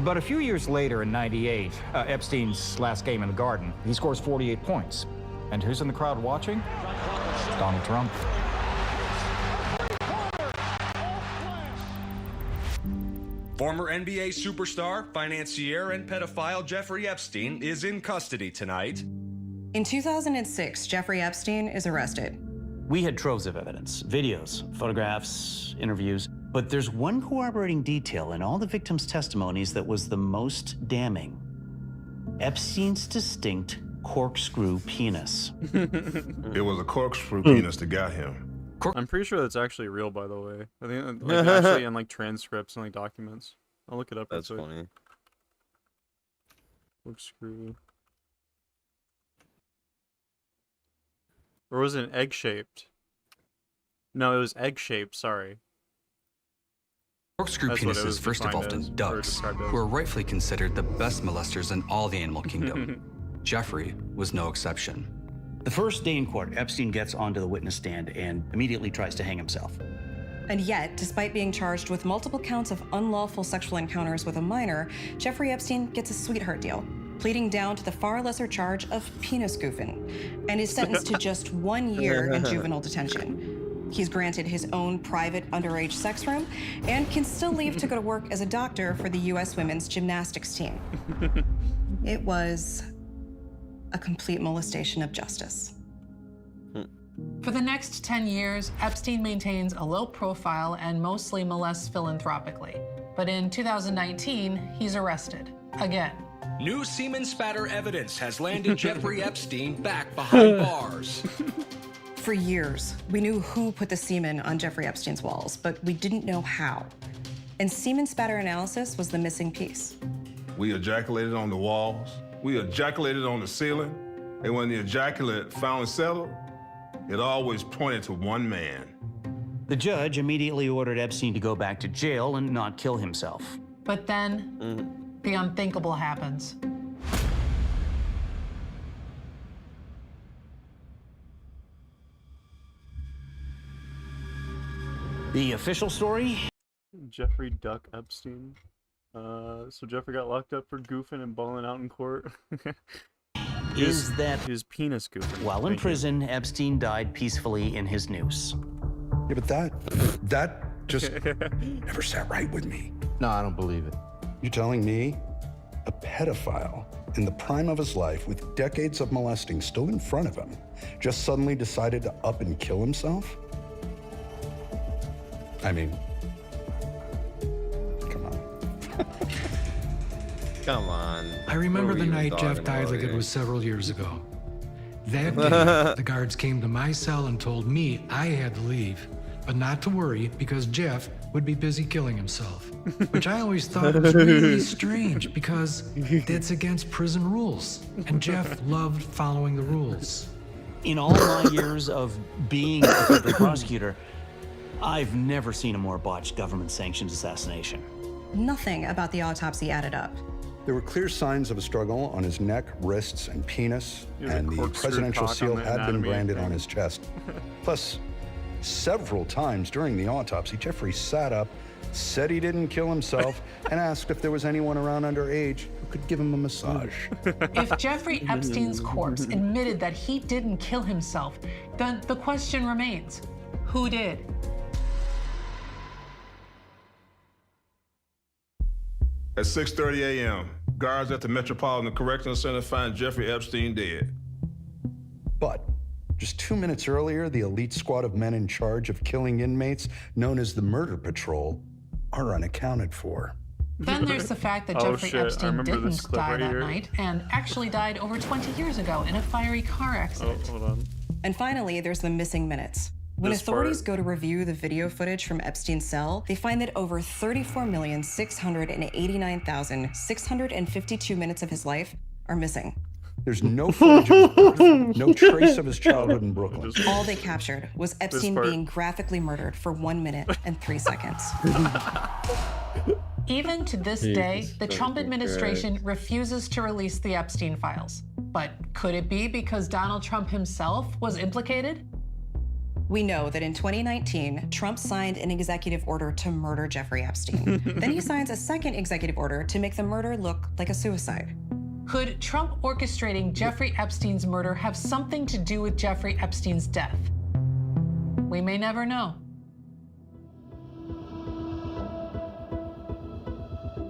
But a few years later, in '98, Epstein's last game in the Garden, he scores 48 points. And who's in the crowd watching? Donald Trump. Former NBA superstar, financier, and pedophile Jeffrey Epstein is in custody tonight. In 2006, Jeffrey Epstein is arrested. We had troves of evidence, videos, photographs, interviews, but there's one corroborating detail in all the victims' testimonies that was the most damning. Epstein's distinct corkscrew penis. It was a corkscrew penis that got him. I'm pretty sure that's actually real, by the way. I think like actually in like transcripts and like documents. I'll look it up. That's funny. Corkscrew. Or was it egg-shaped? No, it was egg-shaped, sorry. Corkscrew penises first evolved in ducks, who are rightfully considered the best molesters in all the animal kingdom. Jeffrey was no exception. The first day in court, Epstein gets onto the witness stand and immediately tries to hang himself. And yet, despite being charged with multiple counts of unlawful sexual encounters with a minor, Jeffrey Epstein gets a sweetheart deal, pleading down to the far lesser charge of penis goofing, and is sentenced to just 1 year in juvenile detention. He's granted his own private underage sex room and can still leave to go to work as a doctor for the U.S. women's gymnastics team. It was a complete molestation of justice. For the next 10 years, Epstein maintains a low profile and mostly molests philanthropically. But in 2019, he's arrested again. New semen spatter evidence has landed Jeffrey Epstein back behind bars. For years, we knew who put the semen on Jeffrey Epstein's walls, but we didn't know how. And semen spatter analysis was the missing piece. We ejaculated on the walls. We ejaculated on the ceiling. And when the ejaculate finally settled, it always pointed to one man. The judge immediately ordered Epstein to go back to jail and not kill himself. But then, the unthinkable happens. The official story? Jeffrey Duck Epstein. So Jeffrey got locked up for goofing and balling out in court. Is that his penis goofing? While in prison, Epstein died peacefully in his noose. Yeah, but that just never sat right with me. No, I don't believe it. You're telling me a pedophile in the prime of his life with decades of molesting still in front of him just suddenly decided to up and kill himself? I mean, come on. Come on. I remember the night Jeff died like it was several years ago. That day, the guards came to my cell and told me I had to leave, but not to worry because Jeff would be busy killing himself, which I always thought was really strange because that's against prison rules, and Jeff loved following the rules. In all my years of being a federal prosecutor, I've never seen a more botched government-sanctioned assassination. Nothing about the autopsy added up. There were clear signs of a struggle on his neck, wrists, and penis, and the presidential seal had been branded on his chest. Plus, several times during the autopsy, Jeffrey sat up, said he didn't kill himself, and asked if there was anyone around underage who could give him a massage. If Jeffrey Epstein's corpse admitted that he didn't kill himself, then the question remains, who did? At 6:30 a.m., guards at the Metropolitan Correctional Center find Jeffrey Epstein dead. But just 2 minutes earlier, the elite squad of men in charge of killing inmates, known as the Murder Patrol, are unaccounted for. Then there's the fact that Jeffrey Epstein didn't die that night and actually died over 20 years ago in a fiery car accident. Hold on. And finally, there's the missing minutes. When authorities go to review the video footage from Epstein's cell, they find that over 34,689,652 minutes of his life are missing. There's no footage of his birth, no trace of his childhood in Brooklyn. All they captured was Epstein being graphically murdered for 1 minute and 3 seconds. Even to this day, the Trump administration refuses to release the Epstein files. But could it be because Donald Trump himself was implicated? We know that in 2019, Trump signed an executive order to murder Jeffrey Epstein. Then he signs a second executive order to make the murder look like a suicide. Could Trump orchestrating Jeffrey Epstein's murder have something to do with Jeffrey Epstein's death? We may never know.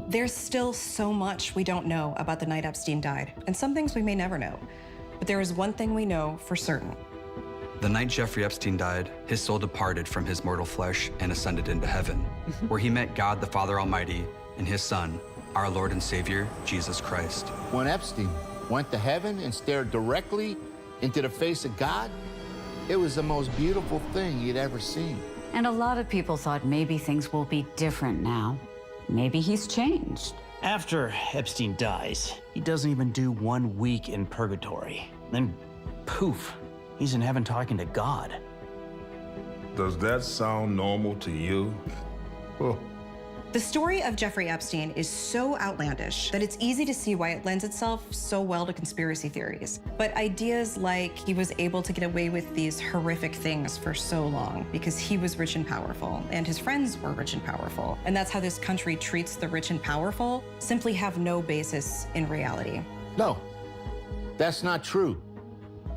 There's still so much we don't know about the night Epstein died, and some things we may never know. But there is one thing we know for certain. The night Jeffrey Epstein died, his soul departed from his mortal flesh and ascended into heaven, where he met God the Father Almighty and his Son, our Lord and Savior, Jesus Christ. When Epstein went to heaven and stared directly into the face of God, it was the most beautiful thing he'd ever seen. And a lot of people thought maybe things will be different now. Maybe he's changed. After Epstein dies, he doesn't even do 1 week in purgatory. Then, poof, he's in heaven talking to God. Does that sound normal to you? Oh. The story of Jeffrey Epstein is so outlandish that it's easy to see why it lends itself so well to conspiracy theories. But ideas like he was able to get away with these horrific things for so long because he was rich and powerful, and his friends were rich and powerful, and that's how this country treats the rich and powerful, simply have no basis in reality. No, that's not true.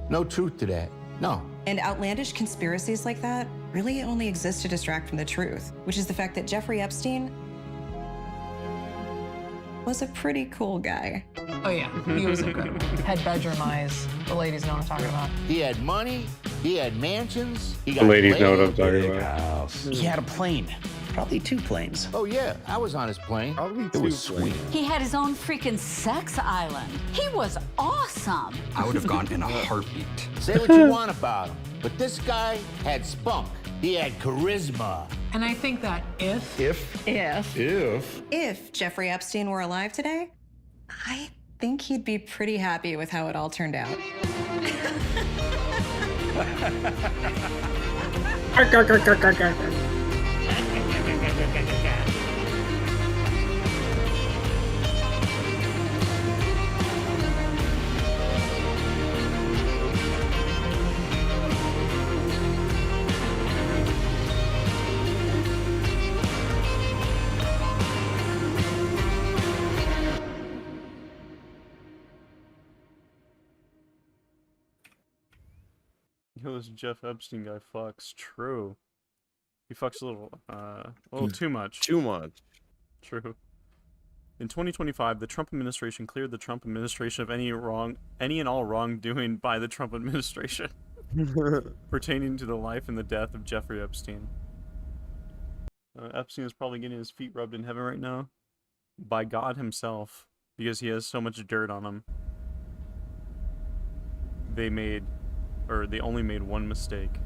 No truth to that, no. And outlandish conspiracies like that really only exist to distract from the truth, which is the fact that Jeffrey Epstein was a pretty cool guy. Oh yeah, he was a good one. Had bedroom eyes. The ladies know what I'm talking about. He had money, he had mansions, he got The ladies know what I'm ladies. talking about. He had a plane, probably 2 planes. Oh yeah, I was on his plane. It was sweet. He had his own freaking sex island. He was awesome. I would have gone in a heartbeat. Say what you want about him, but this guy had spunk. He had charisma. And I think that if Jeffrey Epstein were alive today, I think he'd be pretty happy with how it all turned out. Yo, this Jeff Epstein guy fucks. Any He fucks a little too much. Too much. True. In 2025, the Trump administration cleared the Trump administration of any and all wrongdoing by the Trump administration pertaining to the life and the death of Jeffrey Epstein. Epstein is probably getting his feet rubbed in heaven right now by God himself because he has so much dirt on him. They only made one mistake.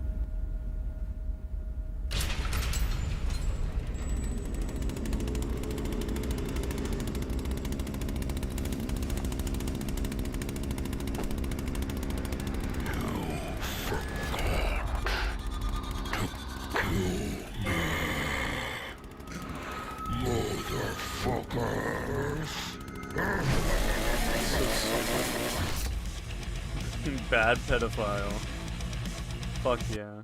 Motherfucker. Bad pedophile. Fuck yeah.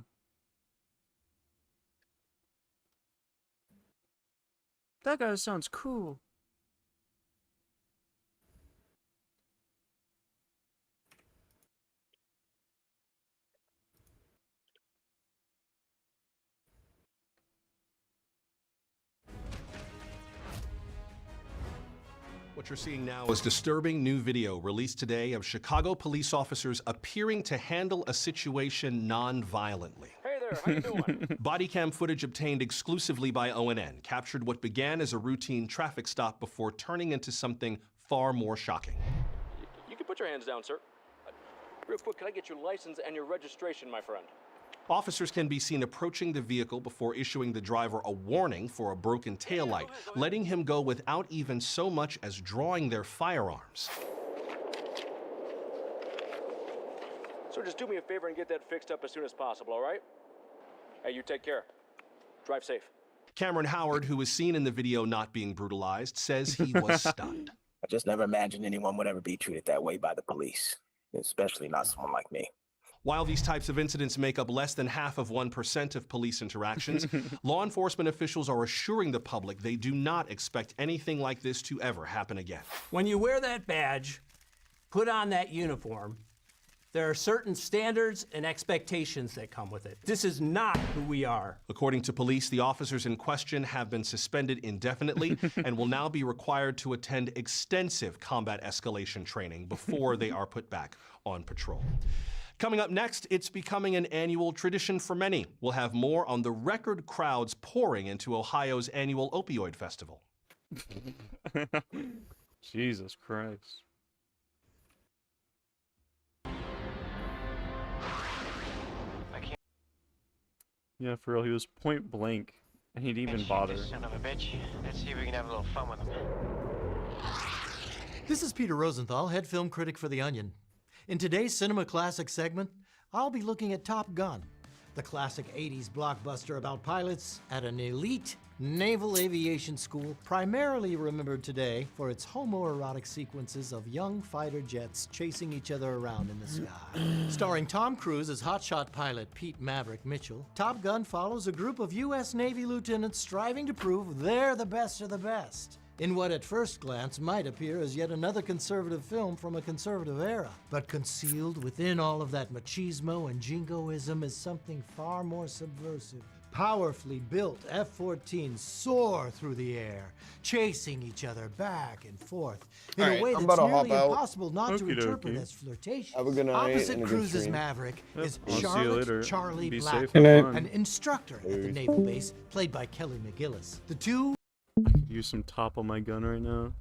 That guy sounds cool. What you're seeing now is disturbing new video released today of Chicago police officers appearing to handle a situation non-violently. Hey there, how you doing? Body cam footage obtained exclusively by ONN captured what began as a routine traffic stop before turning into something far more shocking. You can put your hands down, sir. Real quick, can I get your license and your registration, my friend? Officers can be seen approaching the vehicle before issuing the driver a warning for a broken taillight, letting him go without even so much as drawing their firearms. So just do me a favor and get that fixed up as soon as possible, all right? Hey, you take care. Drive safe. Cameron Howard, who was seen in the video not being brutalized, says he was stunned. I just never imagined anyone would ever be treated that way by the police, especially not someone like me. While these types of incidents make up less than half of 1% of police interactions, law enforcement officials are assuring the public they do not expect anything like this to ever happen again. When you wear that badge, put on that uniform, there are certain standards and expectations that come with it. This is not who we are. According to police, the officers in question have been suspended indefinitely and will now be required to attend extensive combat escalation training before they are put back on patrol. Coming up next, it's becoming an annual tradition for many. We'll have more on the record crowds pouring into Ohio's annual opioid festival. Jesus Christ. Yeah, for real, he was point blank, and he didn't even bother. Son of a bitch. Let's see if we can have a little fun with him. This is Peter Rosenthal, head film critic for The Onion. In today's Cinema Classic segment, I'll be looking at Top Gun, the classic 80s blockbuster about pilots at an elite naval aviation school, primarily remembered today for its homoerotic sequences of young fighter jets chasing each other around in the sky. Starring Tom Cruise as hotshot pilot Pete Maverick Mitchell, Top Gun follows a group of U.S. Navy lieutenants striving to prove they're the best of the best, in what at first glance might appear as yet another conservative film from a conservative era. But concealed within all of that machismo and jingoism is something far more subversive. Powerfully built F-14s soar through the air, chasing each other back and forth in a way that's nearly impossible not to interpret as flirtatious. Have a good night Opposite and a good Cruise's stream. Maverick is I'll see you Charlotte later. Charlie Be Black, safe and fun. an instructor at the naval base, played by Kelly McGillis. The two I could use some top on my gun right now.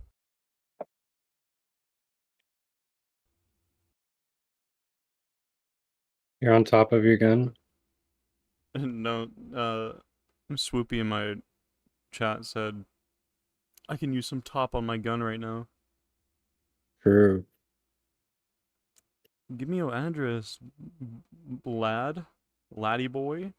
You're on top of your gun? No, Swoopy in my chat said, I can use some top on my gun right now. True. Give me your address, laddie boy.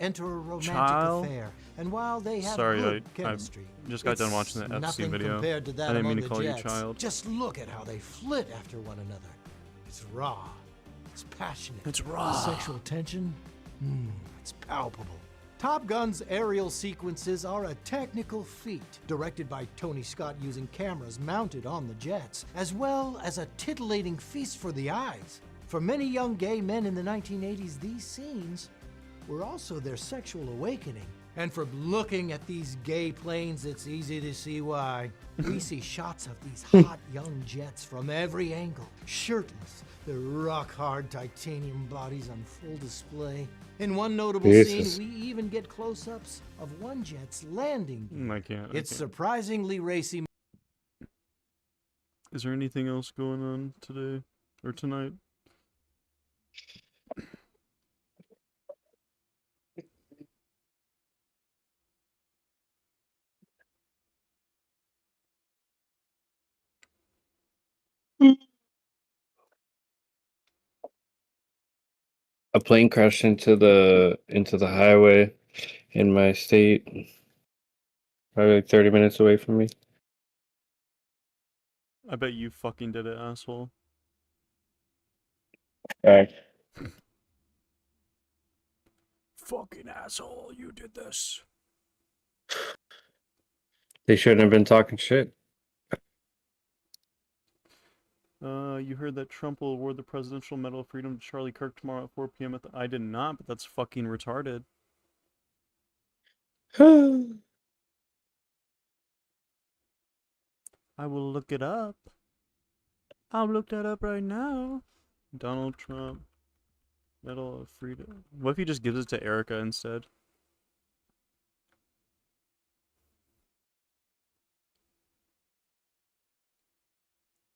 enter a romantic Child. affair, and while they have Sorry, good I chemistry, just got done it's watching the FC nothing video. compared to that I didn't mean among to the call you Jets. child. Just look at how they flit after one another. It's raw. It's passionate. It's raw. The sexual tension, it's palpable. Top Gun's aerial sequences are a technical feat, directed by Tony Scott using cameras mounted on the jets, as well as a titillating feast for the eyes. For many young gay men in the 1980s, these scenes were also their sexual awakening. And from looking at these gay planes, it's easy to see why. We see shots of these hot young jets from every angle, shirtless, their rock-hard titanium bodies on full display. In one notable scene, we even get close-ups of one jet's landing gear. I can't. It's surprisingly racy. Is there anything else going on today or tonight? A plane crashed into the highway in my state, probably like 30 minutes away from me. I bet you fucking did it, asshole. Hey. Fucking asshole, you did this. They shouldn't have been talking shit. You heard that Trump will award the Presidential Medal of Freedom to Charlie Kirk tomorrow at 4 p.m. I did not, but that's fucking retarded. I will look it up. I'll look that up right now. Donald Trump Medal of Freedom. What if he just gives it to Erica instead?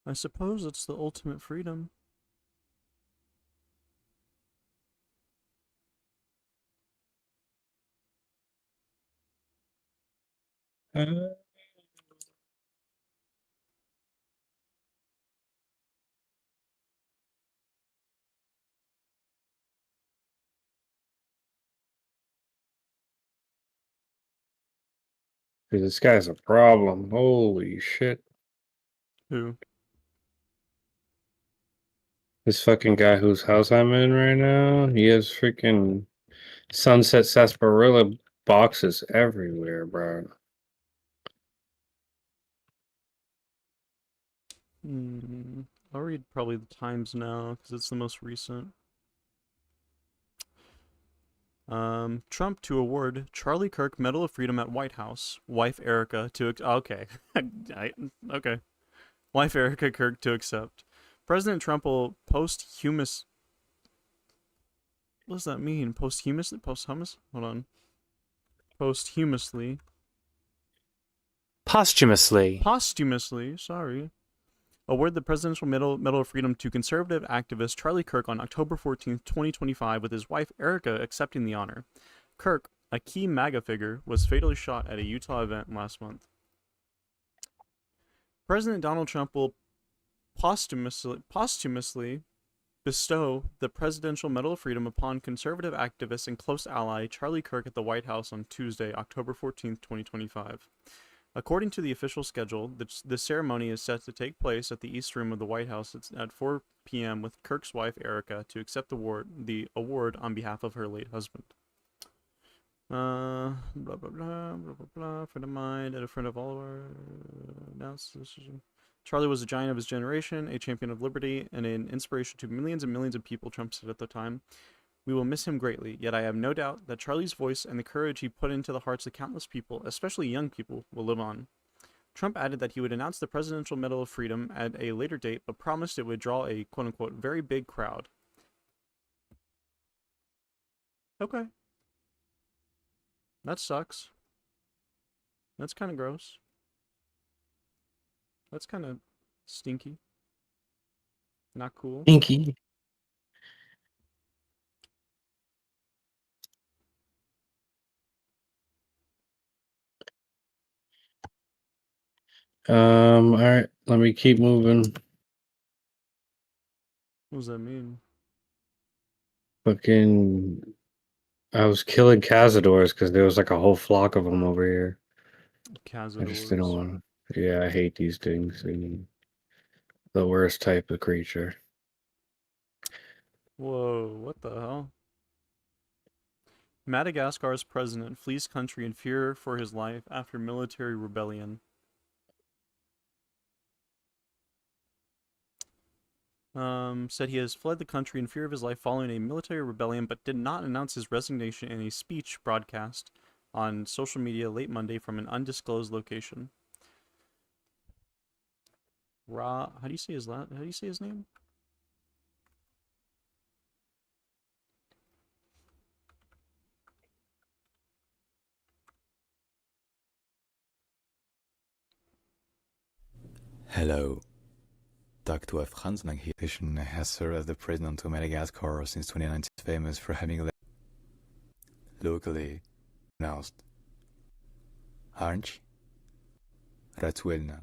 I suppose it's the ultimate freedom. Dude, this guy's a problem. Holy shit. Who? This fucking guy whose house I'm in right now, he has freaking Sunset Sarsaparilla boxes everywhere, bro. I'll read probably the Times now because it's the most recent. Trump to award Charlie Kirk Medal of Freedom at White House. Wife Erica to okay. Okay. Wife Erica Kirk to accept. President Trump will posthumous. What does that mean? Posthumously? Posthumous? Hold on. Posthumously. Posthumously, sorry. Award the Presidential Medal of Freedom to conservative activist Charlie Kirk on October 14th, 2025, with his wife Erica accepting the honor. Kirk, a key MAGA figure, was fatally shot at a Utah event last month. President Donald Trump will posthumously bestow the Presidential Medal of Freedom upon conservative activist and close ally Charlie Kirk at the White House on Tuesday, October 14th, 2025. According to the official schedule, the ceremony is set to take place at the East Room of the White House at 4 p.m. with Kirk's wife Erica to accept the award on behalf of her late husband. Blah blah blah blah blah blah. Friend of mine and a friend of all of our announced this. Charlie was a giant of his generation, a champion of liberty, and an inspiration to millions and millions of people, Trump said at the time. We will miss him greatly, yet I have no doubt that Charlie's voice and the courage he put into the hearts of countless people, especially young people, will live on. Trump added that he would announce the Presidential Medal of Freedom at a later date, but promised it would draw a quote-unquote very big crowd. Okay. That sucks. That's kind of gross. That's kind of stinky. Not cool. Stinky. All right, let me keep moving. What does that mean? Fucking, I was killing cazadors because there was like a whole flock of them over here. I just didn't want to. Yeah, I hate these things. The worst type of creature. Whoa, what the hell? Madagascar's president flees country in fear for his life after military rebellion. Said he has fled the country in fear of his life following a military rebellion, but did not announce his resignation in a speech broadcast on social media late Monday from an undisclosed location. How do you say his name? Hello. Dr. Franz Naghitishin has served as the president of Madagascar since 2019, famous for having locally announced. Aren't you? Ratuelna.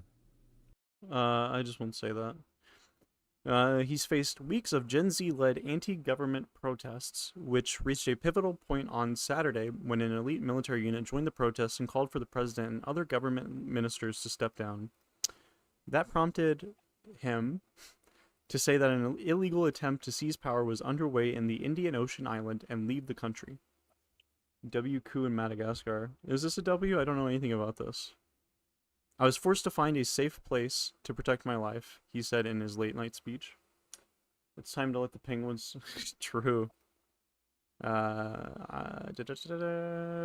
I just won't say that. He's faced weeks of Gen Z-led anti-government protests, which reached a pivotal point on Saturday when an elite military unit joined the protests and called for the president and other government ministers to step down. That prompted him to say that an illegal attempt to seize power was underway in the Indian Ocean island and leave the country. W coup in Madagascar. Is this a W? I don't know anything about this. I was forced to find a safe place to protect my life, he said in his late night speech. It's time to let the penguins... True.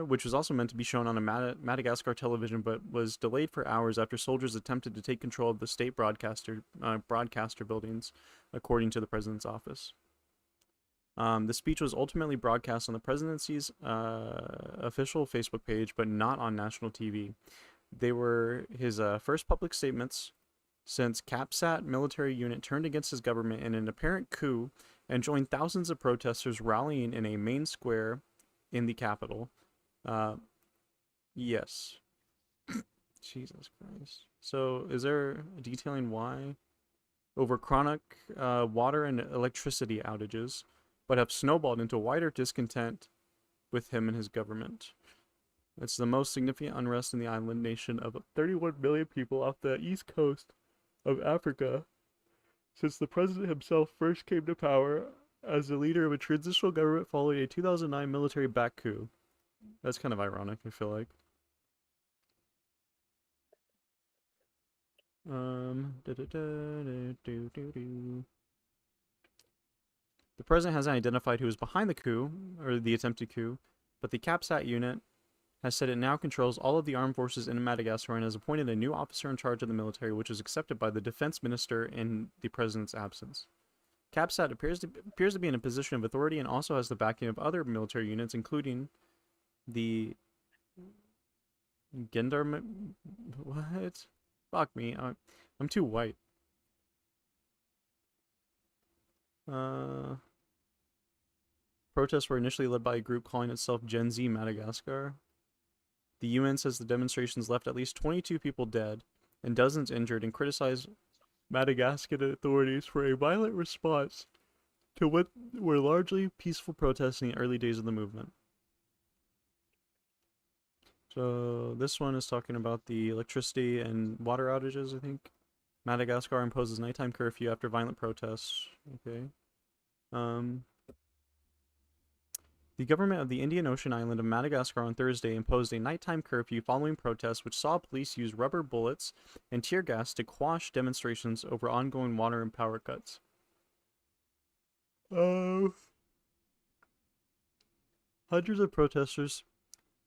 Which was also meant to be shown on a Madagascar television, but was delayed for hours after soldiers attempted to take control of the state broadcaster buildings, according to the president's office. The speech was ultimately broadcast on the presidency's official Facebook page, but not on national TV. They were his first public statements since CAPSAT military unit turned against his government in an apparent coup and joined thousands of protesters rallying in a main square in the capital. Yes. Jesus Christ. So, is there detailing why? Over chronic water and electricity outages, but have snowballed into wider discontent with him and his government. It's the most significant unrest in the island nation of 31 million people off the east coast of Africa since the president himself first came to power as the leader of a transitional government following a 2009 military-backed coup. That's kind of ironic, I feel like. The president hasn't identified who is behind the coup, or the attempted coup, but the CAPSAT unit has said it now controls all of the armed forces in Madagascar and has appointed a new officer in charge of the military, which was accepted by the defense minister in the president's absence. CAPSAT appears to be in a position of authority and also has the backing of other military units, including the Gendarme... What? Fuck me. I'm too white. Protests were initially led by a group calling itself Gen Z Madagascar. The UN says the demonstrations left at least 22 people dead and dozens injured and criticized Madagascar authorities for a violent response to what were largely peaceful protests in the early days of the movement. So this one is talking about the electricity and water outages, I think. Madagascar imposes nighttime curfew after violent protests. Okay. The government of the Indian Ocean island of Madagascar on Thursday imposed a nighttime curfew following protests which saw police use rubber bullets and tear gas to quash demonstrations over ongoing water and power cuts. Hundreds of protesters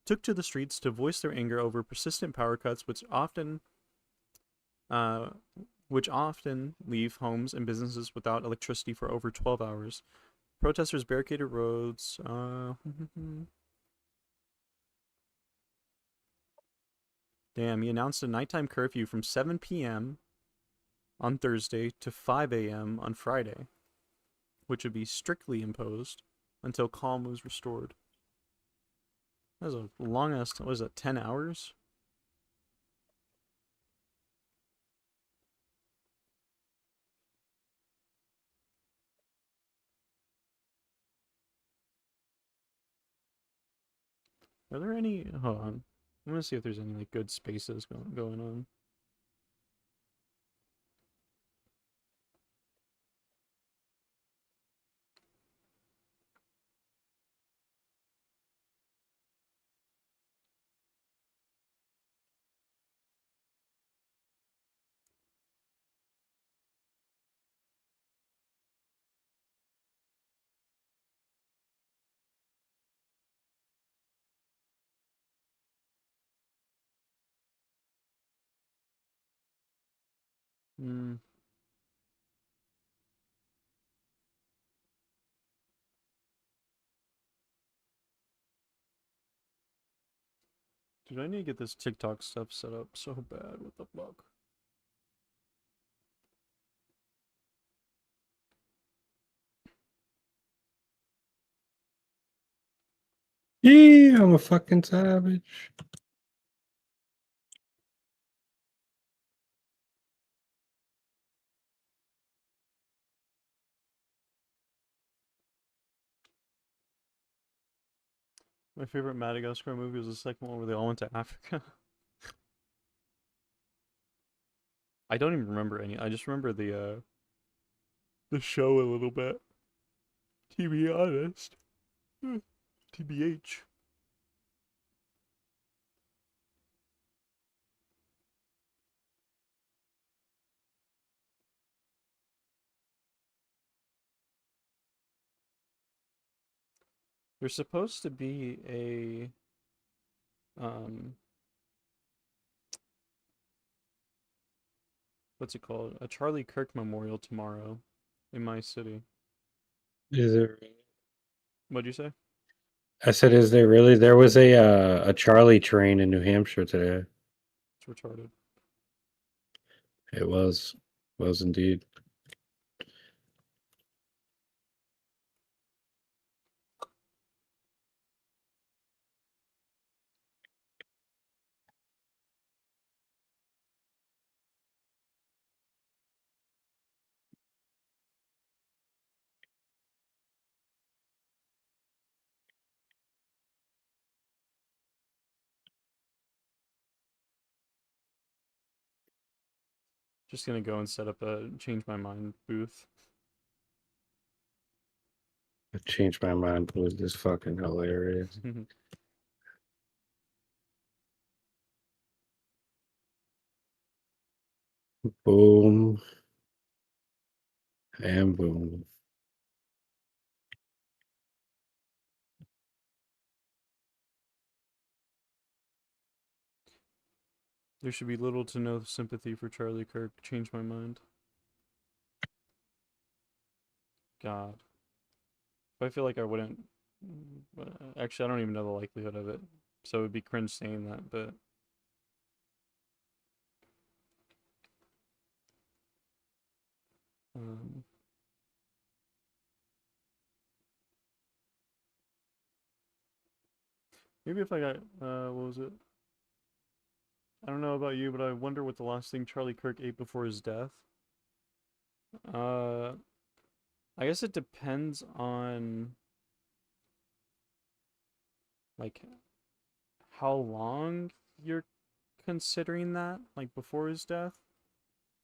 took to the streets to voice their anger over persistent power cuts, which often leave homes and businesses without electricity for over 12 hours. Protesters barricaded roads. Damn, he announced a nighttime curfew from 7 p.m. on Thursday to 5 a.m. on Friday, which would be strictly imposed until calm was restored. That was a long ass, what is that, 10 hours? Are there any, hold on, I'm gonna see if there's any like good spaces going on. Dude, I need to get this TikTok stuff set up so bad. What the fuck? Yeah, I'm a fucking savage. My favorite Madagascar movie was the second one where they all went to Africa. I don't even remember any. I just remember the show a little bit. To be honest. TBH. There's supposed to be a what's it called? A Charlie Kirk memorial tomorrow in my city. Is there? What'd you say? I said, is there really? There was a Charlie train in New Hampshire today. It's retarded. It was indeed. Just gonna go and set up a change my mind booth. I changed my mind. It was just fucking hilarious. Boom. And boom. There should be little to no sympathy for Charlie Kirk. Change my mind. God. If I feel like I wouldn't... Actually, I don't even know the likelihood of it. So it would be cringe saying that, but... maybe if I got... what was it? I don't know about you, but I wonder what the last thing Charlie Kirk ate before his death. I guess it depends on... like, how long you're considering that, like, before his death.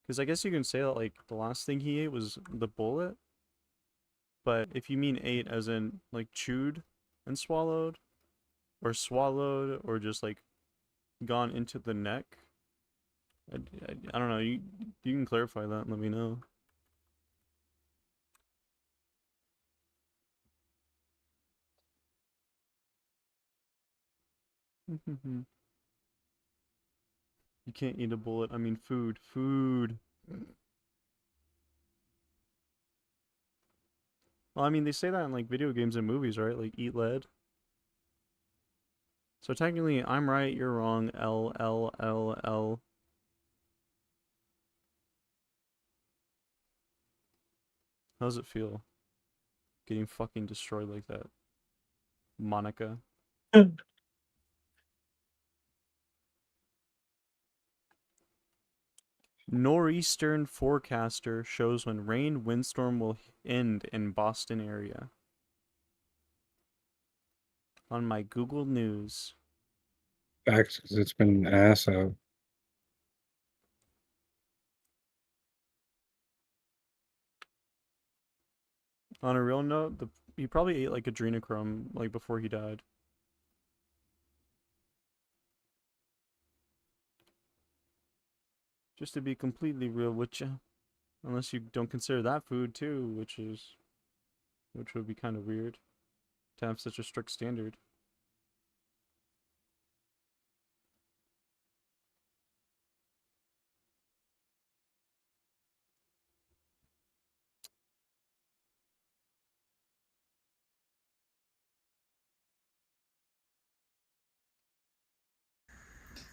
Because I guess you can say that, like, the last thing he ate was the bullet. But if you mean ate as in, like, chewed and swallowed, or just, like, gone into the neck, I don't know, you can clarify that and let me know. You can't eat a bullet. I mean food. Well, I mean, they say that in, like, video games and movies, right? Like, eat lead. So technically, I'm right, you're wrong. L, L, L, L. How does it feel? Getting fucking destroyed like that. Monica. Nor'eastern forecaster shows when rain windstorm will end in Boston area. On my Google News. Facts, 'cause it's been ass out. On a real note, he probably ate like adrenochrome like before he died. Just to be completely real with you. Unless you don't consider that food too, which would be kind of weird to have such a strict standard.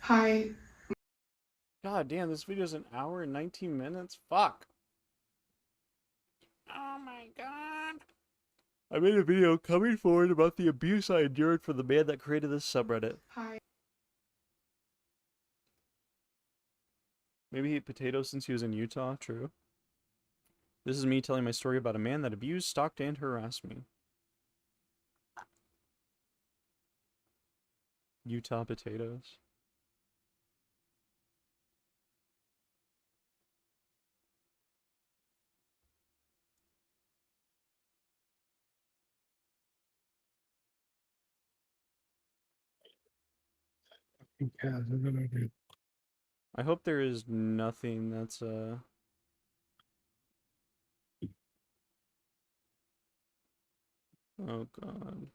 Hi. God damn, this video's an hour and 19 minutes? Fuck. Oh my god. I made a video coming forward about the abuse I endured from the man that created this subreddit. Hi. Maybe he ate potatoes since he was in Utah, true. This is me telling my story about a man that abused, stalked, and harassed me. Utah potatoes. I hope there is nothing that's oh god.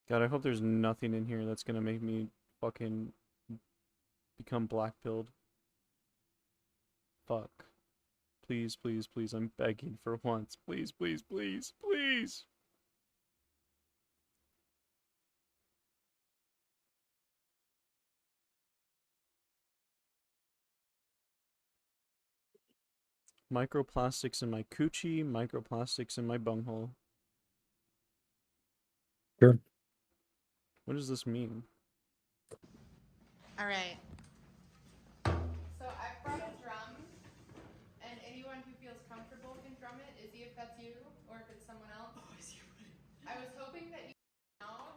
God, I hope there's nothing in here that's gonna make me fucking become black-pilled. Fuck. Please, please, please, I'm begging for once. Please, please, please, please! Microplastics in my coochie, microplastics in my bunghole. Sure. What does this mean? All right. So I brought a drum, and anyone who feels comfortable can drum it. Izzy, if that's you, or if it's someone else. Oh, Izzy, I was hoping that you know.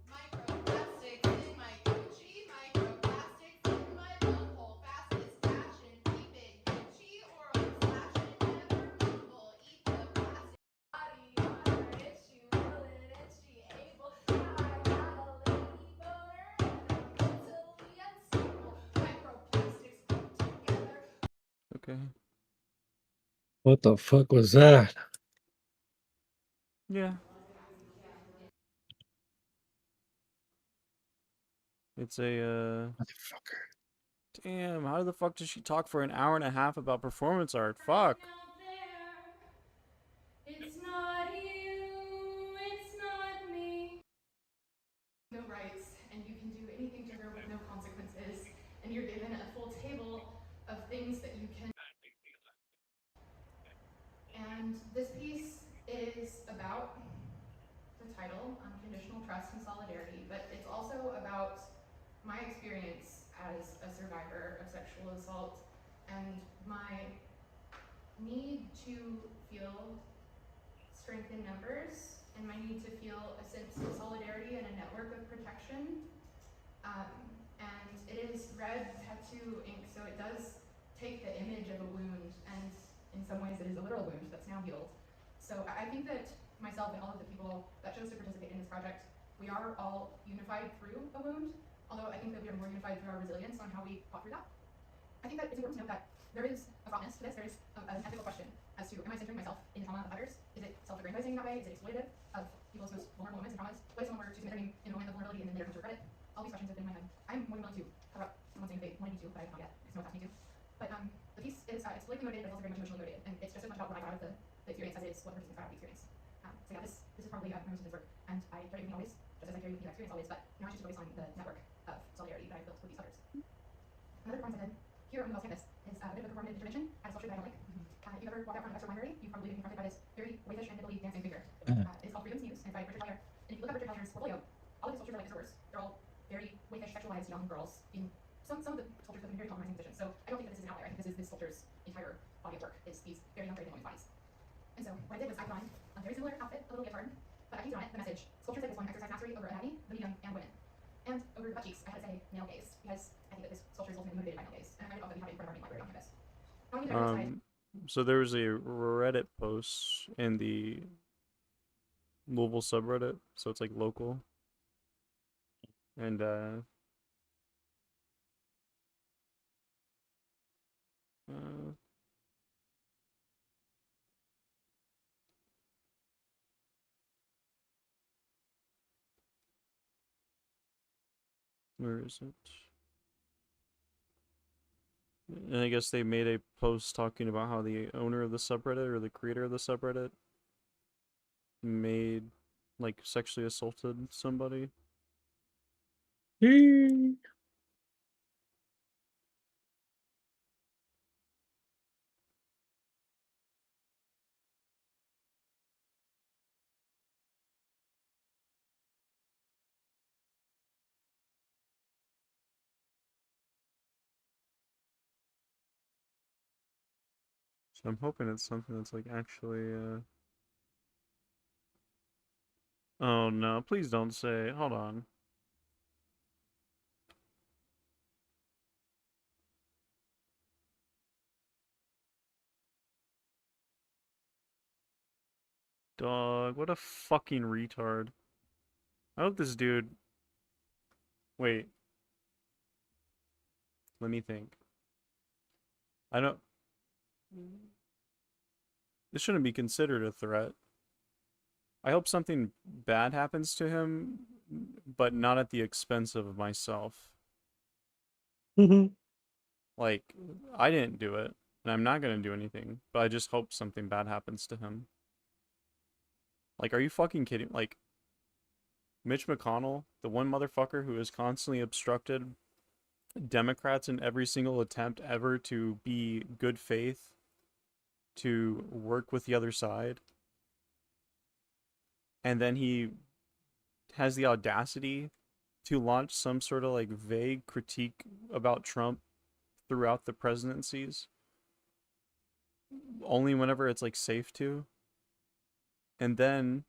Microplastics in my coochie, microplastics in my bunghole. Fastest fashion, keep it Gucci or on fashion, never mumble. Eat the plastic body on her itchy, willing, itchy, able. I got a lady boner and I'm mentally unstable. Microplastics put together. Okay. What the fuck was that? Yeah. It's a, Motherfucker. Damn, how the fuck does she talk for an hour and a half about performance art? Fuck. It's not you, it's not me. No rights, and you can do anything to her with no consequences, and you're given a full table of things that you can. And this piece is about the title, Unconditional Trust and Solidarity, but it's also about my experience as a survivor of sexual assault and my need to feel strength in numbers and my need to feel a sense of solidarity and a network of protection. And it is red tattoo ink, so it does take the image of a wound, and in some ways it is a literal wound that's now healed. So I think that myself and all of the people that chose to participate in this project, we are all unified through a wound, although I think that we are more unified through our resilience on how we fought through that. I think that it's important to note that there is a fraughtness to this. There is an ethical question as to, am I centering myself in the trauma of others? Is it self-aggrandizing in that way? Is it exploitative of people's most vulnerable moments and traumas? What if someone were to submit their name in a moment of vulnerability and then later come to regret it? All these questions have been in my head. I'm more than willing to cover up someone saying they wanted me to, but I have not yet, because no one's asked me to. But the piece is, it's politically motivated, but it's also very much emotionally motivated, and it's just as much about what I got out of the experience as it is what the person got out of the experience. So yeah, this is probably my most intense work, and I carry with me always, just as I carry with me that experience always, but now it's just focused on the network of solidarity that I've built with these others. Another performance I did here on the campus is a bit of a performative intervention at a sculpture that I don't like. If you've ever walked out front of Exeter Library, you've probably been confronted by this very waifish and nipply dancing figure. It's called Freedom's Muse, and it's by Richard Tyler. And if you look up Richard Tyler's portfolio, all of his sculptures are like distors. They're all very waifish, sexualized young girls in some of the sculptures have been very compromising positions. So I don't think that this is an outlier. I think this sculpture's entire body of work is these very young, very women's bodies. And so what I did was I designed a very similar outfit, a little leotard, but I painted on it the message: sculptures like this one exercise mastery over anatomy, the medium, and women. And over the butt cheeks, I had to say male gaze, because I think that this sculpture is ultimately motivated by male gaze. And I find it that we have it in front of our main library on campus. Not only did I decide. So there was a Reddit post in the Louisville subreddit, so it's like local. And where is it? And I guess they made a post talking about how the owner of the subreddit, or the creator of the subreddit, made, like, sexually assaulted somebody. So I'm hoping it's something that's like actually Oh no, please don't say. Hold on. Dog, what a fucking retard. I hope this dude... Wait. Let me think. I don't... This shouldn't be considered a threat. I hope something bad happens to him, but not at the expense of myself. Like, I didn't do it, and I'm not gonna do anything, but I just hope something bad happens to him. Like, are you fucking kidding? Like, Mitch McConnell, the one motherfucker who has constantly obstructed Democrats in every single attempt ever to be good faith, to work with the other side. And then he has the audacity to launch some sort of like vague critique about Trump throughout the presidencies. Only whenever it's like safe to. And then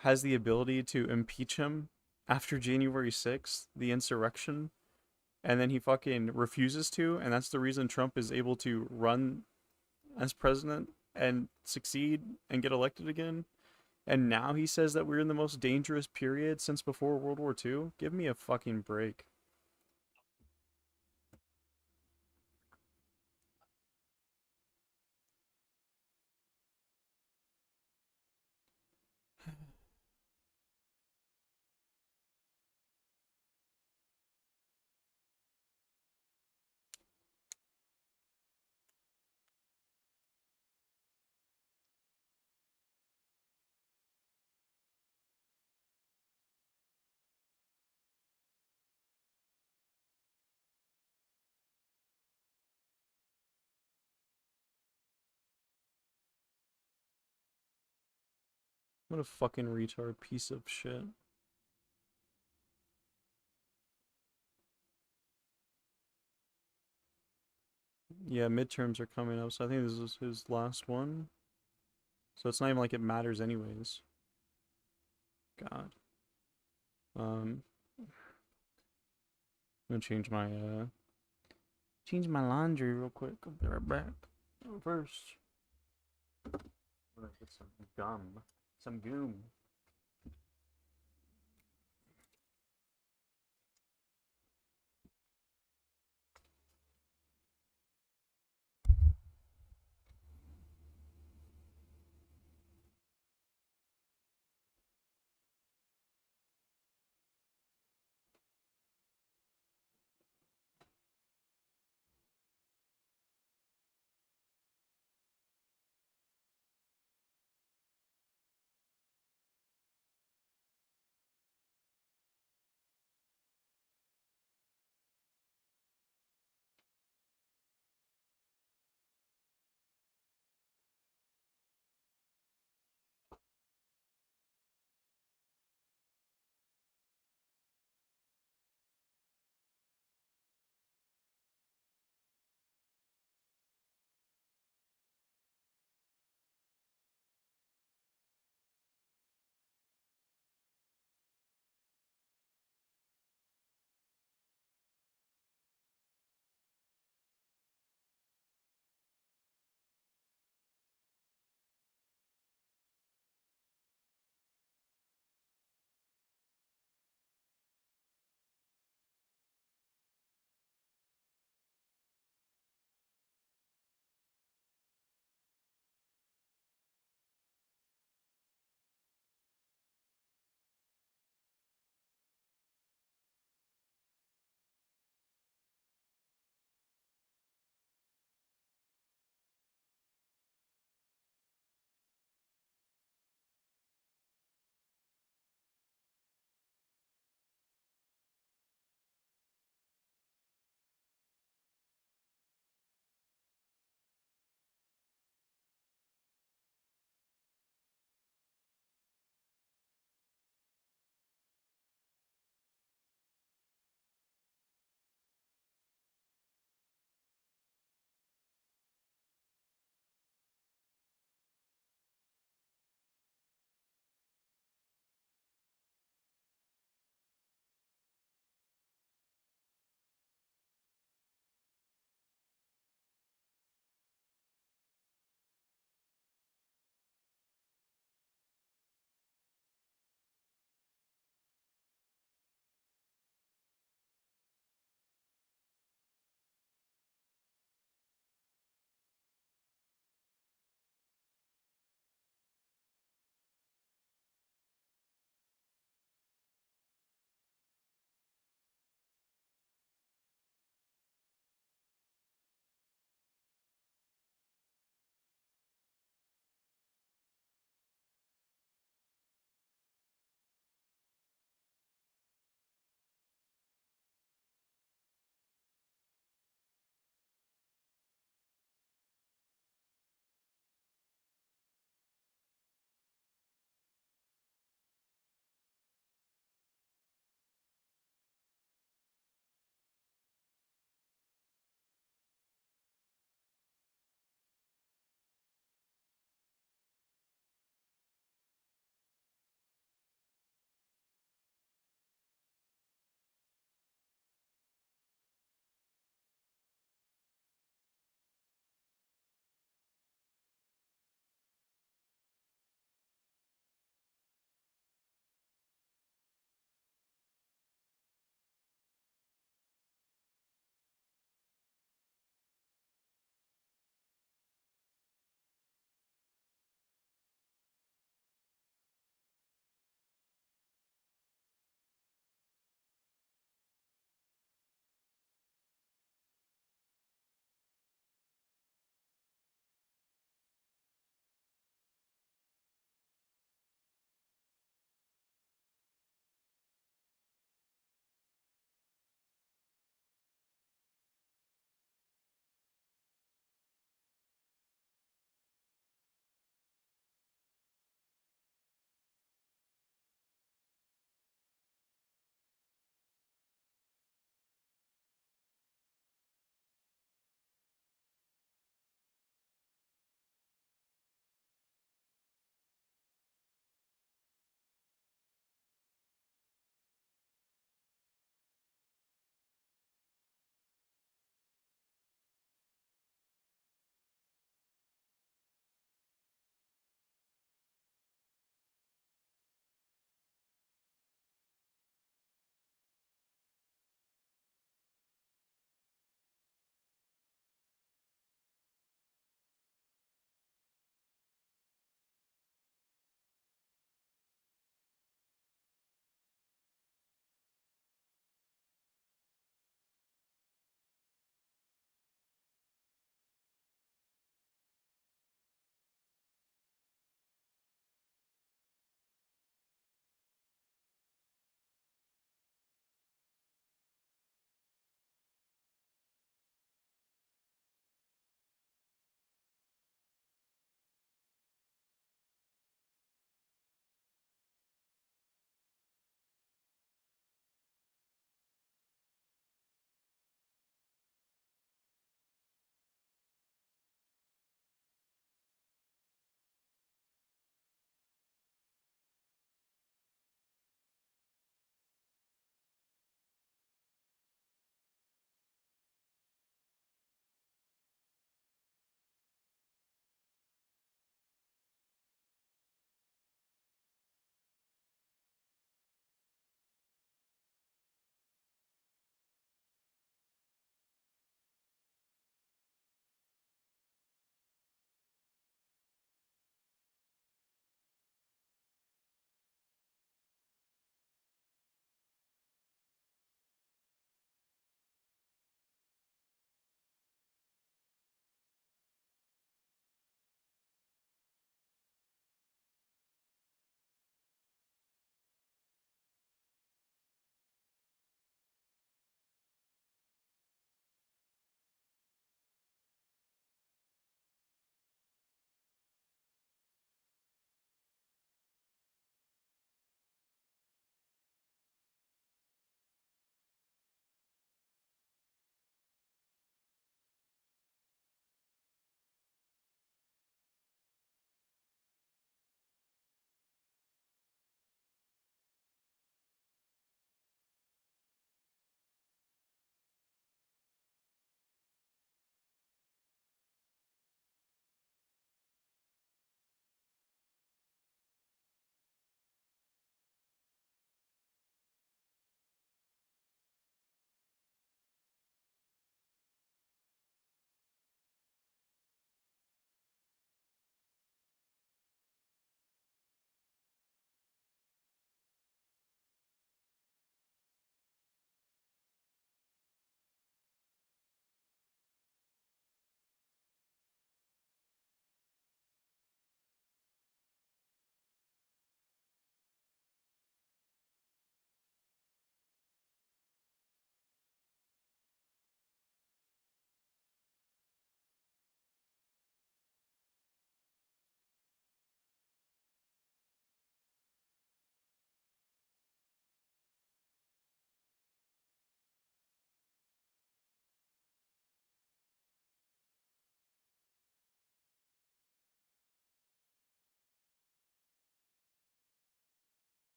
has the ability to impeach him after January 6th, the insurrection, and then he fucking refuses to, and that's the reason Trump is able to run as president and succeed and get elected again. And now he says that we're in the most dangerous period since before World War II? Give me a fucking break. What a fucking retard piece of shit. Yeah, midterms are coming up, so I think this is his last one. So it's not even like it matters anyways. God. I'm gonna change my laundry real quick. I'll be right back. First, I'm gonna get some gum. Some goom.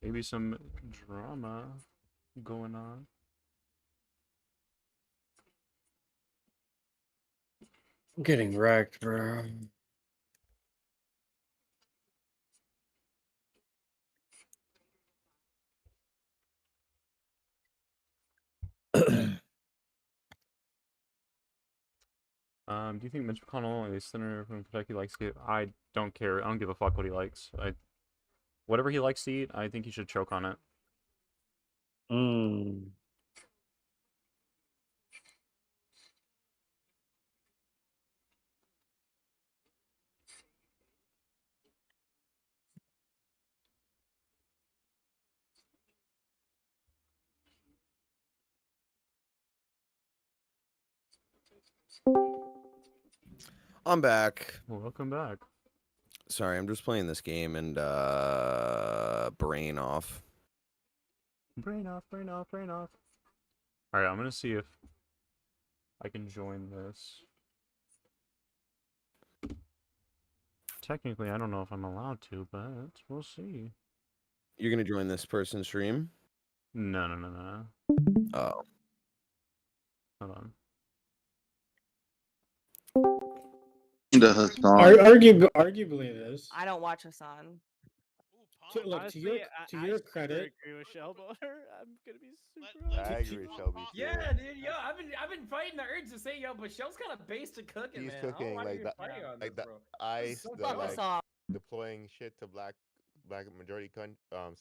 Maybe some drama going on. I'm getting wrecked, bro. Do you think Mitch McConnell, a senator from Kentucky, likes to? I don't care. I don't give a fuck what he likes. Whatever he likes to eat, I think he should choke on it. I'm back. Welcome back. Sorry, I'm just playing this game and brain off. Brain off, brain off, brain off. Alright, I'm gonna see if I can join this. Technically, I don't know if I'm allowed to, but we'll see. You're gonna join this person's stream? No. Oh. Hold on. Arguably it is. I don't watch Hassan. Look, Honestly, to your credit, agree with Shellboner. I'm gonna be super. I agree with Shelby. Too. Yeah, dude. Yo, I've been fighting the urge to say, yo, but Shell's kind of based at cooking, He's man. cooking I don't like like that, on like this, the bro. ice, So the fuck like us deploying shit to black majority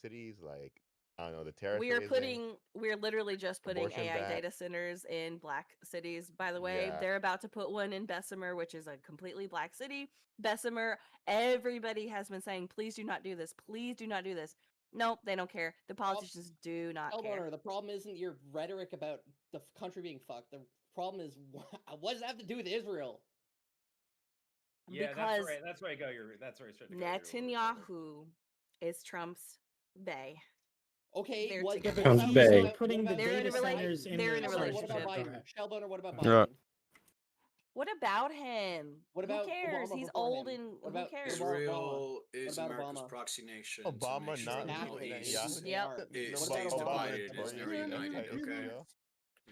cities, like I don't know the terrace. We're literally just putting abortion AI ban. data centers in black cities. By the way, Yeah. they're about to put one in Bessemer, which is a completely black city. Bessemer, everybody has been saying, please do not do this. Please do not do this. Nope, they don't care. The politicians do not care. The problem isn't your rhetoric about the country being fucked. The problem is what does that have to do with Israel? Yeah, Because that's where I go. That's where I start to go. Netanyahu is Trump's bae. Okay, They're what together. Trump's bae. Putting the They're in a They're in a relationship. What about Biden? Shellboner, what about Biden? Yeah. What about him? What about who cares? Obama He's before old him? and What about who cares? Israel What is about America's Obama? proxy nation. Obama, to make sure not the Middle Netanyahu. East Yep. it What stays about Obama? divided, is never united. Okay.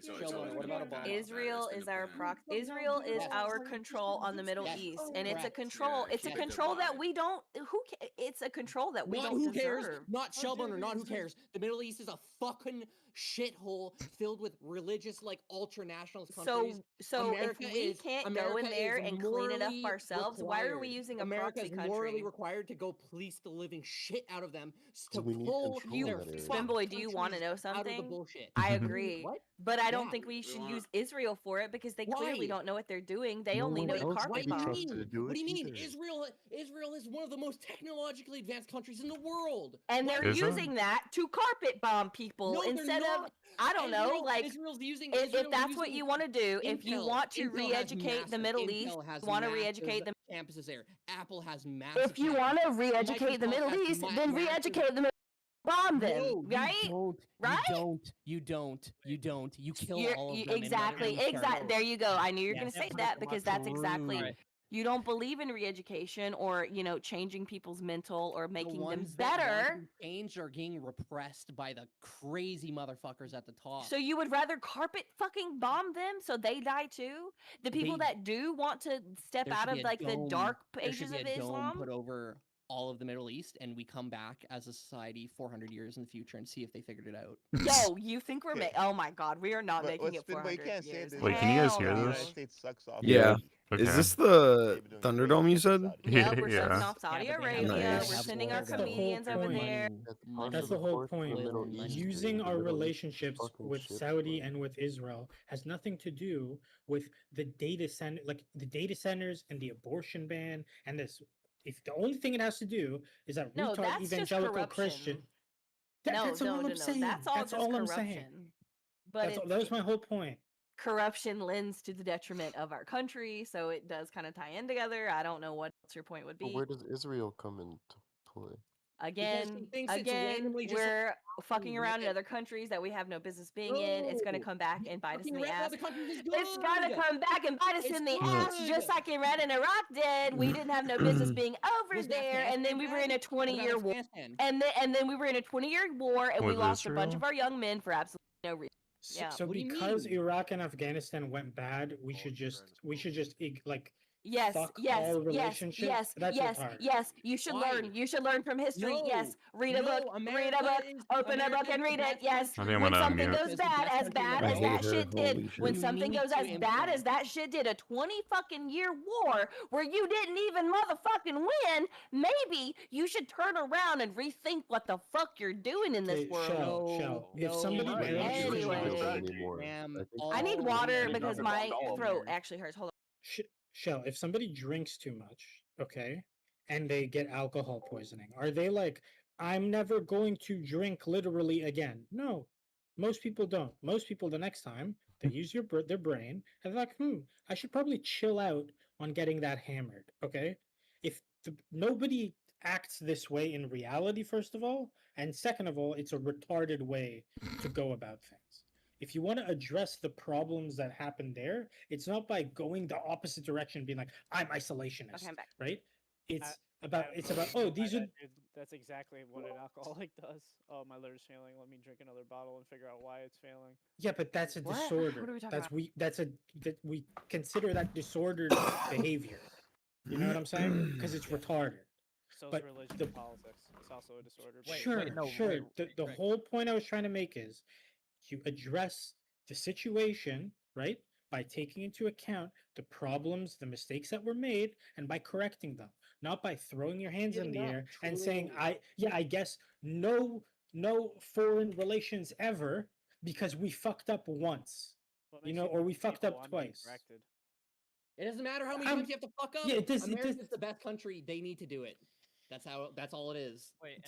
Shellboner, what about Obama? Israel is our Israel is Yes. our control on the Middle Yes. East, and it's a Correct. control. Yeah, It's a keep it control that divided. we don't. It's a control that we Not don't who deserve. cares. Not Shellboner. Not who cares. The Middle East is a fucking shithole filled with religious, like ultra nationalist countries. So America if we is, can't America go in there is and clean it up morally ourselves, why are we required. using a America proxy is morally country? required to go police the living shit out of them to We need pull control their in that area. Spinboy, do you want to know out of the something? bullshit. I agree. What? But I don't Yeah. think we should use Israel for it because they clearly Why? don't know what they're doing. They No only one know to else carpet can be bomb. trusted to do What do you it mean? either. Israel is one of the most technologically advanced countries in the world. And they're Is it? using that to carpet bomb people No, they're instead of, not. I don't know, like, Israel's using. if that's what you want to do, if you want to Intel has re-educate the massive- Middle Intel East, has you want to massive re-educate the campuses there. Apple has massive. if you want to re-educate the Microsoft Middle has East, ma- then massive- re-educate the Middle bomb them, No, right? You don't. Right? You don't. You kill You're- all of you- them. and exactly. let them start There you go. I knew you were going Yes. to say that because that's exactly. True. You don't believe in re-education or changing people's mental or The making them ones that want better. to be changed are getting repressed by the crazy motherfuckers at the top. So you would rather carpet fucking bomb them so they die too? The people They- that do want to step There out should of be a like the dome- dark there should pages be of a dome Islam? put over all of the Middle East, and we come back as a society 400 years in the future and see if they figured it out. Yo, you think we're oh my god, we are not But making it Spinboy, you 400 can't say years. this. Wait, can you guys Hell hear The no. United this? States sucks off. Yeah. Okay. Is this the They've been doing Thunderdome you said? Yep, we're Yeah. sucking off Saudi Yeah, but they Arabia. Nice. We're sending our That's the whole comedians over point. there. That's the whole point. Using our relationships fucking with shit, Saudi bro. and with Israel has nothing to do with the data center, like the data centers and the abortion ban and this. If the only thing it has to do is that No, retard that's just evangelical Christian. corruption. That's all I'm saying. That's all just I'm corruption. saying. But That was my whole point. corruption lends to the detriment of our country, so it does kind of tie in together. I don't know what else your point would But be. where does Israel come into play? Again, thinks it's randomly just we're fucking around in red. other countries that we have no business being in. It's gonna No, come back and bite us in fucking the red in ass. other countries is It's gonna good. come back and bite us It's in the ass, just good. like Iran and Iraq did. We didn't have no business being over Was there, and then Afghanistan we were bad? in a What about 20-year war. Afghanistan? And then we were in a 20-year war, and we With lost a bunch Israel? of our young men for absolutely no reason. Yeah. So What do you because mean? Iraq and Afghanistan went bad, we should just like Yes, fuck yes, all yes, relationships. yes, That's yes, retarded. yes. You should Why? learn. You should learn from history. No, Yes. Read a book. no, Read a book. Open a book and read it. Yes. I think I'm When gonna something mute. goes bad, as bad I as hate that her. shit did, Holy when shit. something You goes need as to bad as implement. that shit did, a 20 fucking year war where you didn't even motherfucking win, maybe you should turn around and rethink what the fuck you're doing in this Okay, world. Shell. If No, somebody no, drinks, Anyway, I need water because my throat actually hurts. Hold on. Shell, if somebody drinks too much, okay, and they get alcohol poisoning, are they like, I'm never going to drink literally again? No, most people don't. Most people, the next time they use their brain, and they're like, I should probably chill out on getting that hammered. Okay, if nobody acts this way in reality, first of all, and second of all, it's a retarded way to go about things. If you want to address the problems that happen there, it's not by going the opposite direction, being like, I'm isolationist, Okay, I'm back. right? It's about oh, these are That's exactly what an alcoholic does. Oh, my liver's failing. Let me drink another bottle and figure out why it's failing. yeah, but that's a What? disorder. What are we talking That's about? that we consider that disordered behavior. You know what I'm saying? Because it's retarded. So is But religion the- and politics. It's also a disorder. Sure. The whole point I was trying to make is you address the situation, right? By taking into account the problems, the mistakes that were made, and by correcting them, not by throwing your hands in the air and saying, I guess no foreign relations ever because we fucked up once. What You makes know, you or we think fucked people up I'm being twice. corrected? It doesn't matter how many I'm- times you have to fuck up. yeah, it does- America's the best country. They need to do it. That's all it is. Wait,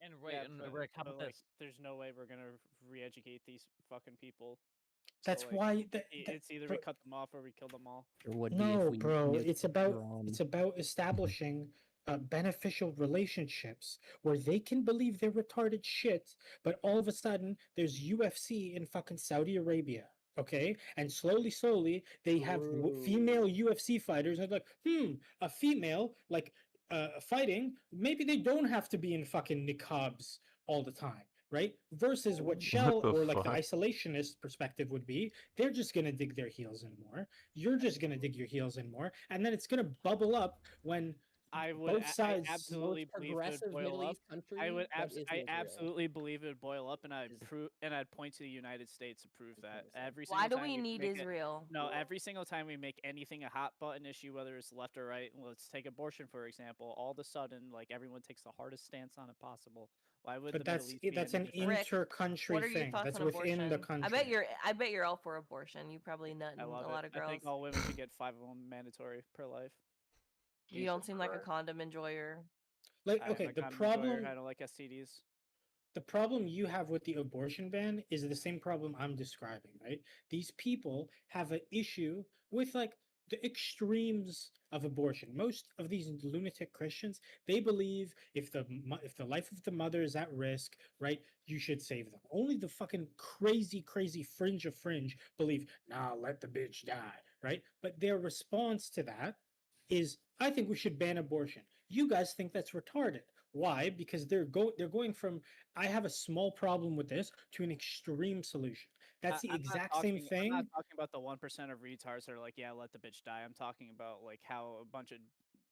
and Yeah, and but- Rick, how but, about like, this? there's no way we're gonna re-educate these fucking people. That's like, why it's either we cut them off or we kill them all. No, bro, it's about establishing beneficial relationships where they can believe they're retarded shit, but all of a sudden there's UFC in fucking Saudi Arabia, okay? And slowly they have female UFC fighters, and they're like, a female like fighting, maybe they don't have to be in fucking niqabs all the time. Right? Versus what Shell the or like the fuck? isolationist perspective would be, they're just gonna dig their heels in more. You're just gonna dig your heels in more, and then it's gonna bubble up when I would both sides. I absolutely believe it progressive would boil Middle up. East country I would that is I Israel. absolutely believe it would boil up, and I'd point to the United States to prove that. Every Why single do time we need make Israel? No, every single time we make anything a hot button issue, whether it's left or right, let's take abortion for example. All of a sudden, like everyone takes the hardest stance on it possible. Why would But the Middle East be that's any an different? Rick, inter-country what are your thing. thoughts That's on within the abortion? country. I bet you're all for abortion. You probably nutting I a love lot it. of girls. I think all women should get 5 of them mandatory per life. You don't seem like a condom enjoyer. Like, I'm okay, a the condom enjoyer, problem I don't like STDs. the problem you have with the abortion ban is the same problem I'm describing, right? These people have an issue with like the extremes of abortion. Most of these lunatic Christians, they believe if the life of the mother is at risk, right, you should save them. Only the fucking crazy fringe of fringe believe, nah, let the bitch die, right? But their response to that is, I think we should ban abortion. You guys think that's retarded. Why? Because they're going from I have a small problem with this to an extreme solution. That's the I'm not exact same talking- thing. I'm not talking about the 1% of retards that are like, yeah, let the bitch die. I'm talking about like how a bunch of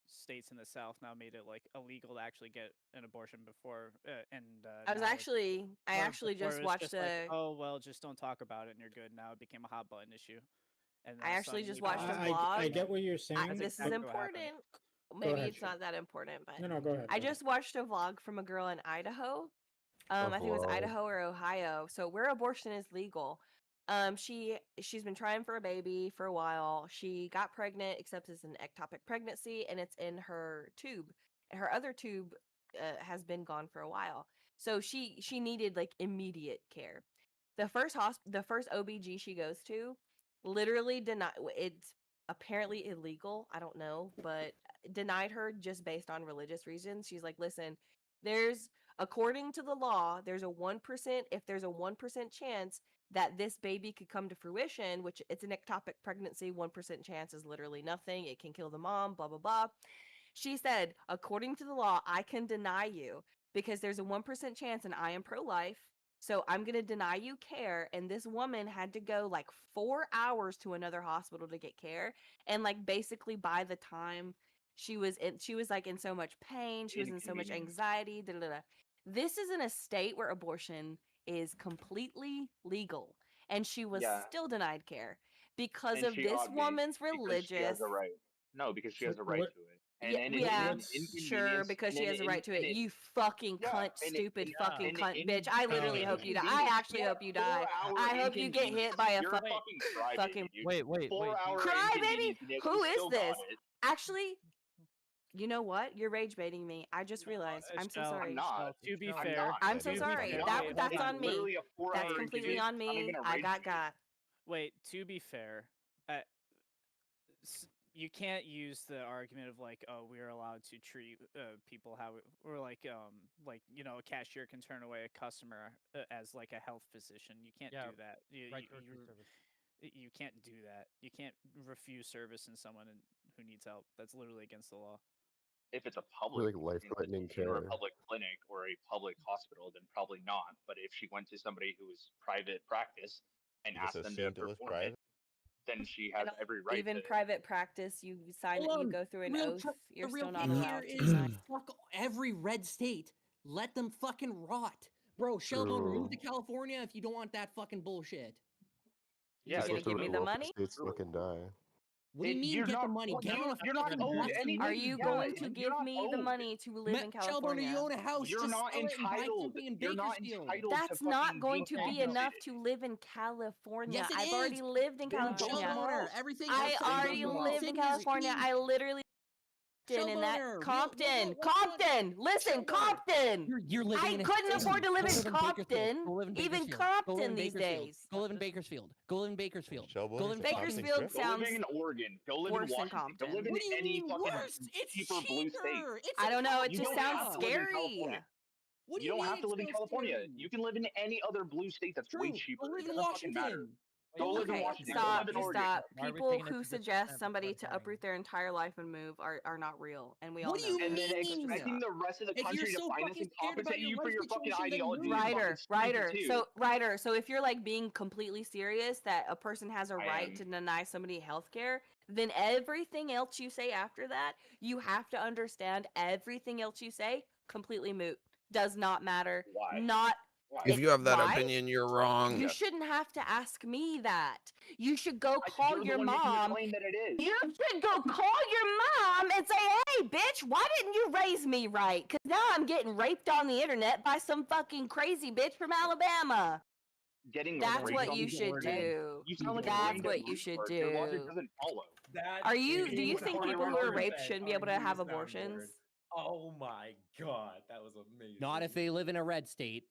states in the South now made it like illegal to actually get an abortion before. I actually before just it was watched like, oh well, just don't talk about it and you're good. Now it became a hot button issue. And I now actually just suddenly watched a people- vlog. I get what you're saying. That's This is exactly what happened. important. Maybe ahead, it's Shay. not that important, but No, go ahead. I go ahead. just watched a vlog from a girl in Idaho. I think it was wow. Idaho or Ohio. So where abortion is legal. She's been trying for a baby for a while. She got pregnant, except it's an ectopic pregnancy, and it's in her tube. And her other tube has been gone for a while. So she needed like immediate care. The first OBG she goes to literally denied. It's apparently illegal. I don't know, but denied her just based on religious reasons. She's like, listen, According to the law, there's a 1%, if there's a 1% chance that this baby could come to fruition, which it's an ectopic pregnancy, 1% chance is literally nothing. It can kill the mom, blah, blah, blah. She said, according to the law, I can deny you because there's a 1% chance and I am pro-life. So I'm going to deny you care. And this woman had to go like 4 hours to another hospital to get care. And like basically by the time she was like in so much pain, she was in so much anxiety. Da, da, da. This is in a state where abortion is completely legal. And she was still denied care because of this woman's religious. She has a right. No, because she has a right to it. Sure, because she has a right to it. You fucking cunt, stupid fucking cunt, bitch. I literally hope you die. I actually hope you die. I hope you get hit by a fucking. Wait. Crybaby? Who is this? Actually, you know what? You're rage baiting me. I just realized. I'm so sorry. I'm not. To be fair, I'm so sorry. That's on me. That's completely on me. I got. Wait, to be fair, you can't use the argument of like, oh, we're allowed to treat people how, or like you know, a cashier can turn away a customer as like a health physician. You can't do that. You can't do that. You can't refuse service in someone who needs help. That's literally against the law. If it's a public life-threatening institution or a care. public clinic or a public hospital, then probably not. But if she went to somebody who was private practice and asked them to perform it, then she has every right. Even to... private practice, you sign it, you go through an oath. You're still not allowed to is sign. fuck every red state. Let them fucking rot, bro. Shellbone, move to California if you don't want that fucking bullshit. Yeah, you're gonna give me the money? States fucking die. What do you mean get the money? Get on a you're not fucking owed bus and anything. Are you Yeah, going to you're give not me the owed. money to live in Shellbone, California? you own a house. You're just not sell it and buy entitled. something in You're not Bakersfield. entitled. That's to not fucking going to be compensated. enough to live in California. Yes, it I've already is. lived in Then don't California. tomorrow. Everything I outside already of lived in cities California. means- I literally in that Shellboner, Compton. what's Compton. Listen, Shellboner. Compton. You're living I in a couldn't city. afford to live Go in live in Bakersfield. Compton. Go live in Even Bakersfield. Go live Compton in these Bakersfield. days. Go live in Bakersfield. Go live in Bakersfield. Shellbone Go is live in a Compton Bakersfield trip? Go sounds live in Oregon. Go live in worse than Washington. Go Compton. live in What do you any mean fucking worse? It's cheaper blue state. cheaper. It's I don't know. It You just don't have sounds to live in scary. California. What do You you don't mean have to it live in sounds California. scary? You can live in any other blue state that's way True. cheaper. Go live It in doesn't fucking matter. Washington. Go live in Okay, Washington. Go stop, live in Oregon. stop. Why are we People taking it who to this suggest extent somebody before to uproot their entire life and move are not real, and we all What know do you that. And then mean? expecting the rest of the If you're country to so finance fucking and scared about compensate your you for life your fucking situation, then ideology move. is fucking stupid too. Ryder. So if you're like being completely serious that a person has a I right am. to deny somebody health care, then everything else you say after that, you have to understand everything else you say completely moot. Does not matter. Why? Not If you have that why? opinion, you're wrong. You shouldn't have to ask me that. You should go call You're the your one making the mom. claim that it is. You should go call your mom and say, hey, bitch, why didn't you raise me right? Because now I'm getting raped on the internet by some fucking crazy bitch from Alabama. Getting That's raped what on you the should internet? do. You sound like a That's brain what dead you should retard. Your logic do. doesn't follow. Do you think people who are raped shouldn't be able to have abortions? Oh my god, that was amazing. Not if they live in a red state.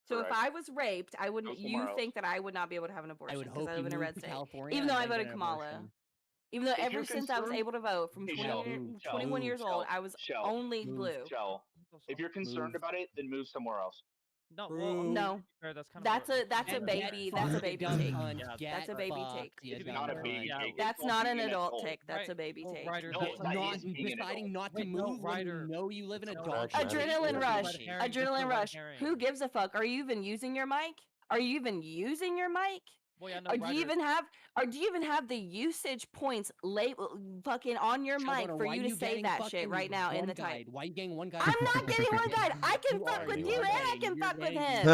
So Correct. if I was raped, I wouldn't. Go You somewhere think that I would not be able to have an abortion I would because hope I you live in a move red to state? California Even though and I then voted get an Kamala. abortion. Even though If ever you're since I was concerned- able to vote from Hey, 21 years old, I was only blue. Shell. If you're concerned about it, then move somewhere else. No, No. that's kind That's of a baby. That's a baby take. That's a baby take. It's not a baby take. That's It's not being an adult adult. take. That's a baby take. Ryder, No, that's that Not is being an deciding adult. not to move when you know you live in a dog. Adrenaline rush. Red herring, Adrenaline red rush. herring. Who gives a fuck? Are you even using your mic? Are you even using your mic? Well, yeah, no, Or do you even have the usage points fucking on your mic Shellboner, for why you to you say getting that shit fucking right now in one the guide? type? Why you getting one guide? I'm not getting one guide. I can You fuck are, with you you are and I getting- can you're fuck with getting- him.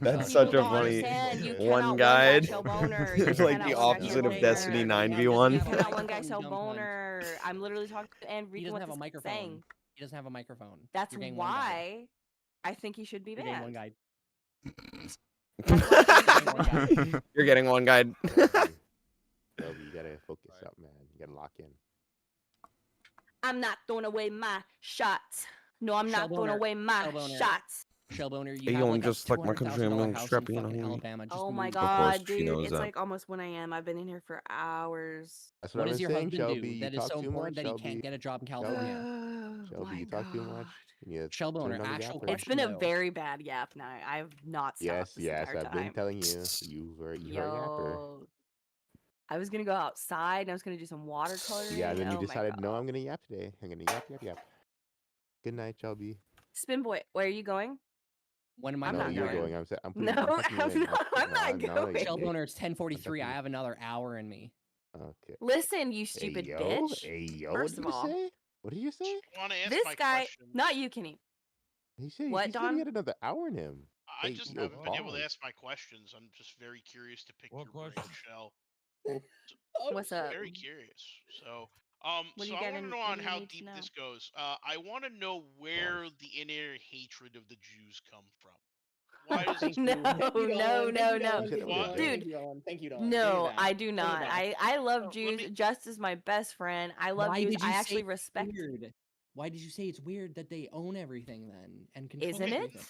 That's People such a don't funny understand. You one cannot guide. one-guy Shellboner. You It's like cannot the one-guy opposite of Shellboner. Destiny You 9v1. You cannot one guy Shellboner. I'm literally talking and He reading doesn't what have a this is microphone. saying. He doesn't have a microphone. That's You're getting one guide. why I think he should be You're getting one banned. guide. You're getting one guide. Toby, you gotta focus up, man. You gotta lock in. I'm not throwing away my shots. No, I'm not throwing Shellboner, away my Shellboner. shots. Shellboner, you Hey, have yo, I'm like just a like my country. I'm $200,000 like house in strappy, you fucking know. Alabama. Just Oh my move. Of course, god, she dude. knows It's that. like almost 1 a.m. I've been in here for hours. That's What I've does been your saying, husband Shelby. do You that is talk so too important much, that he Shelby. can't get a job in Shelby. California? Shelby, My you talk too god. much. You Shellboner, turn on the actual yapper. It's been a though. very bad yap night. I've not stopped this Yes, entire I've been time. telling you. You were a yapper. Yo. I was gonna go outside and I was gonna do some watercoloring. Yeah, and then you Oh my decided, no, god. I'm gonna yap today. I'm gonna yap. Good night, Shelby. Spin boy, where are you going? When am I I'm No, not you're going. going. I'm No, putting. I'm tucking you I'm in. not. I'm not going. Shellboner, it's 10:43. I have another hour in me. Okay. Listen, you stupid Hey, yo. bitch. Hey, yo. First of all, What did you say? Want to ask this my guy, questions? not you, Kenny. He said What, he said Don? he had another hour in him. I Hey, just yo, haven't been able to pause. ask my questions. I'm just very curious to pick your brain, Shell. What's up? Very curious. So, What do so you I got want to in- know what on do you how need to deep know? this goes. I want to know where the inner hatred of the Jews come from. Why does it? No, no, no, no. Dude, Thank you, no, I do not. I love No, let Jews just as my best friend. I love Why Jews. did you I say actually it's respect. weird? Why did you say it's weird that they own everything then and control Isn't it? everything?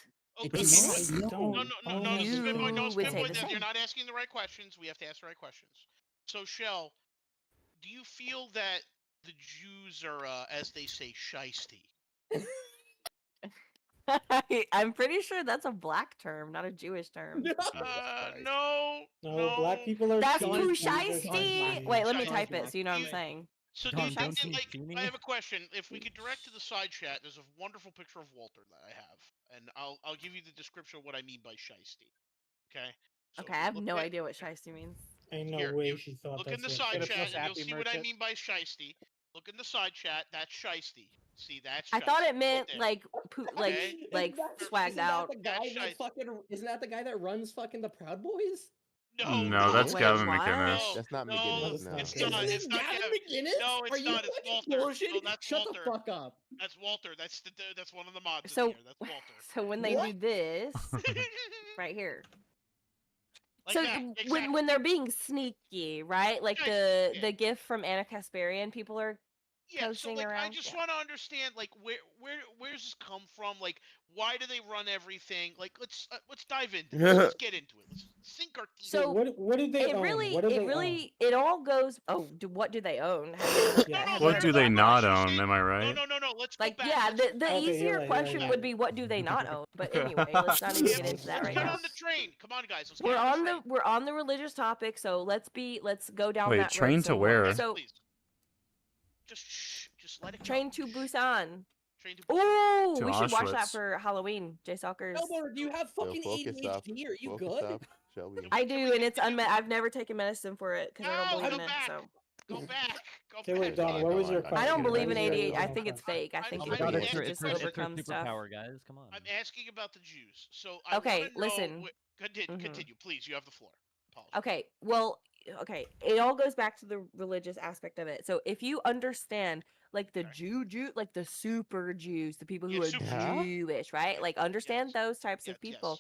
Okay, It's no, not. no, no, no, You Spinboy, no, would say Spinboy. the You're same. not asking the right questions. We have to ask the right questions. So, Shell, do you feel that the Jews are, as they say, shisty? I'm pretty sure that's a black term, not a Jewish term. No. No, black people are That's Jews, Jews are pusheisty. Jews. Wait, let me Shiesty. type it so you know what I'm saying. So do you think Pusheisty. that, like, I have a question. If we could direct to the side chat, there's a wonderful picture of Walter that I have, and I'll give you the description of what I mean by shisty. Okay. So Okay, I have no idea what shiesty means. Ain't no Here, way she thought look in that's the what side she chat, said. and you'll see what I mean by shisty. Look in the side chat. That's shisty. See, that's. I thought shiesty it meant right there. like Okay? swagged Isn't that out. the guy that fucking? Isn't that the guy that runs fucking the Proud Boys? No, that's Wait, Gavin what? McInnes. That's not No, McGinnis. No. it's not. Isn't It's it not Gavin Gavin. McInnes? No, it's Are you not. It's fucking Walter. bullshitting? No, that's Shut Walter. the fuck up. That's Walter. That's one of the mods So, in here. That's Walter. so when they do this, right here. Like So that, when they're being sneaky, right? Like the gift from Anna Kasparian, people are Yeah, so posting like around. I just want to understand like where's this come from? Like why do they run everything? Like let's dive into this. Let's get into it. Let's sink our teeth. So what did they it own? really, What do it they really, it all goes. Oh, what do they own? What do they not own? Am I right? No. Let's go Like, back. yeah, the Okay, you're easier right, question you're would right. be what do they not own? But anyway, let's not even get into that right Get now. on the train. Come on, guys. Let's We're get on the the we're on the religious topic, so let's go down Wait, that train road. to where? Yes, So please. Just let it go. Train to Busan. Train to Ooh, To we should watch that Auschwitz. for Halloween. Jay Stalkers. Shellboner, do you have fucking ADHD? Are you good? Shelby. I do, and it's I've never taken medicine for it because I don't believe in it. So Go back. Okay, wait, Don, what was your question? I don't believe in What was your ADHD. I original think it's question? fake. I think I'm it's asking- just overcome stuff. guys. Come on. I'm asking about the Jews. So I Okay, want to know. listen. Continue, please. You have the floor. Okay, well, okay, it all goes back to the religious aspect of it. So if you understand, like the Jew, like the super Jews, the people who are Jewish, right? Like understand those types of people.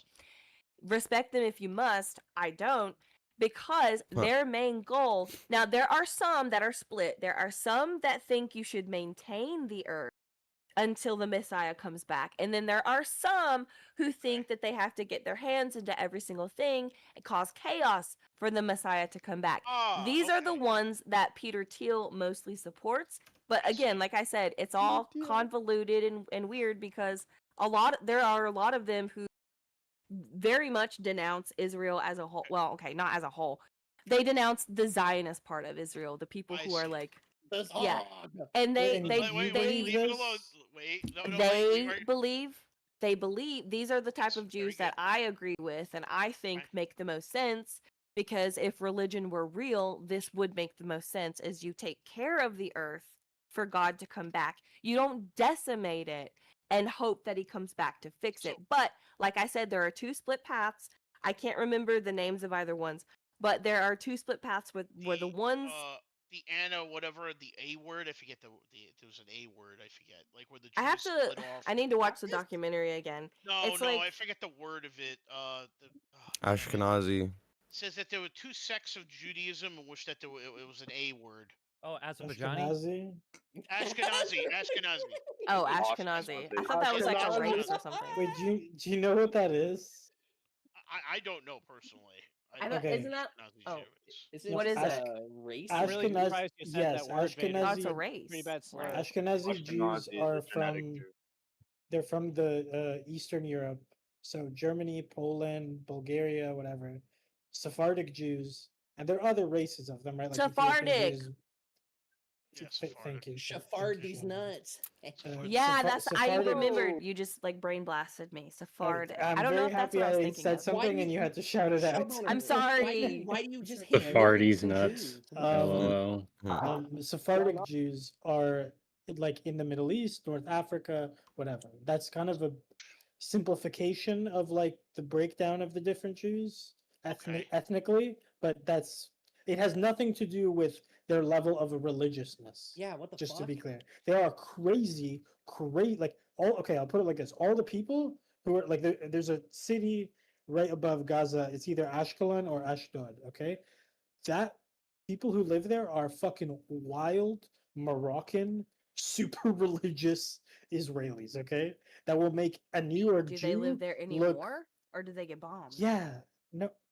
Respect them if you must. I don't, because their main goal. Now there are some that are split. There are some that think you should maintain the earth until the Messiah comes back. And then there are some who think that they have to get their hands into every single thing and cause chaos for the Messiah to come back. These are the ones that Peter Thiel mostly supports. But again, like I said, it's all convoluted and weird because there are a lot of them who very much denounce Israel as a whole. Well, okay, not as a whole. They denounce the Zionist part of Israel, the people who are like yeah, and they believe these are the type of Jews that I agree with and I think make the most sense, because if religion were real, this would make the most sense, as you take care of the earth for God to come back. You don't decimate it and hope that he comes back to fix it. But like I said, there are two split paths. I can't remember the names of either ones, but there are two split paths where the ones the Anna, whatever, the A word, I forget there was an A word, I forget. Like where the Jews I have to split off. I need to watch the documentary again. No, it's no, like, I forget the word of it. Ashkenazi. It says that there were two sects of Judaism in which that it was an A word. Oh, Azerbaijani. Ashkenazi. Oh, Ashkenazi. I thought that was like a Ashkenazi. race or something. Wait, do you know what that is? I don't know personally. I thought, isn't that? Oh, what is it? Race? I'm really Ashkenaz- surprised you said yes, that word, Vader. Oh, it's a Ashkenazi. race. Pretty bad slur. Ashkenazi Jews Ashkenazi is are a genetic from. Jew. They're from the Eastern Europe, so Germany, Poland, Bulgaria, whatever. Sephardic Jews, and there are other races of them, right? Like Ethiopian Sephardic. Jews. Thank you. Shafard these nuts. Yeah, that's I Sephardic- remembered. You just like brain blasted me. Sephardic. I'm I don't know very if that's happy what I was I thinking said of. something and you had to shout it out. I'm sorry. Why do you just hit Sephardi's nuts. LOL. Sephardic Jews are like in the Middle East, North Africa, whatever. That's kind of a simplification of like the breakdown of the different Jews ethnically, but it has nothing to do with their level of religiousness. Yeah, what the Just fuck? to be clear, they are crazy, like okay, I'll put it like this: all the people who are like there's a city right above Gaza. It's either Ashkelon or Ashdod. Okay, that people who live there are fucking wild Moroccan, super religious Israelis. Okay, that will make a New York Do Jew they live there look. anymore, or do they get bombed? Yeah,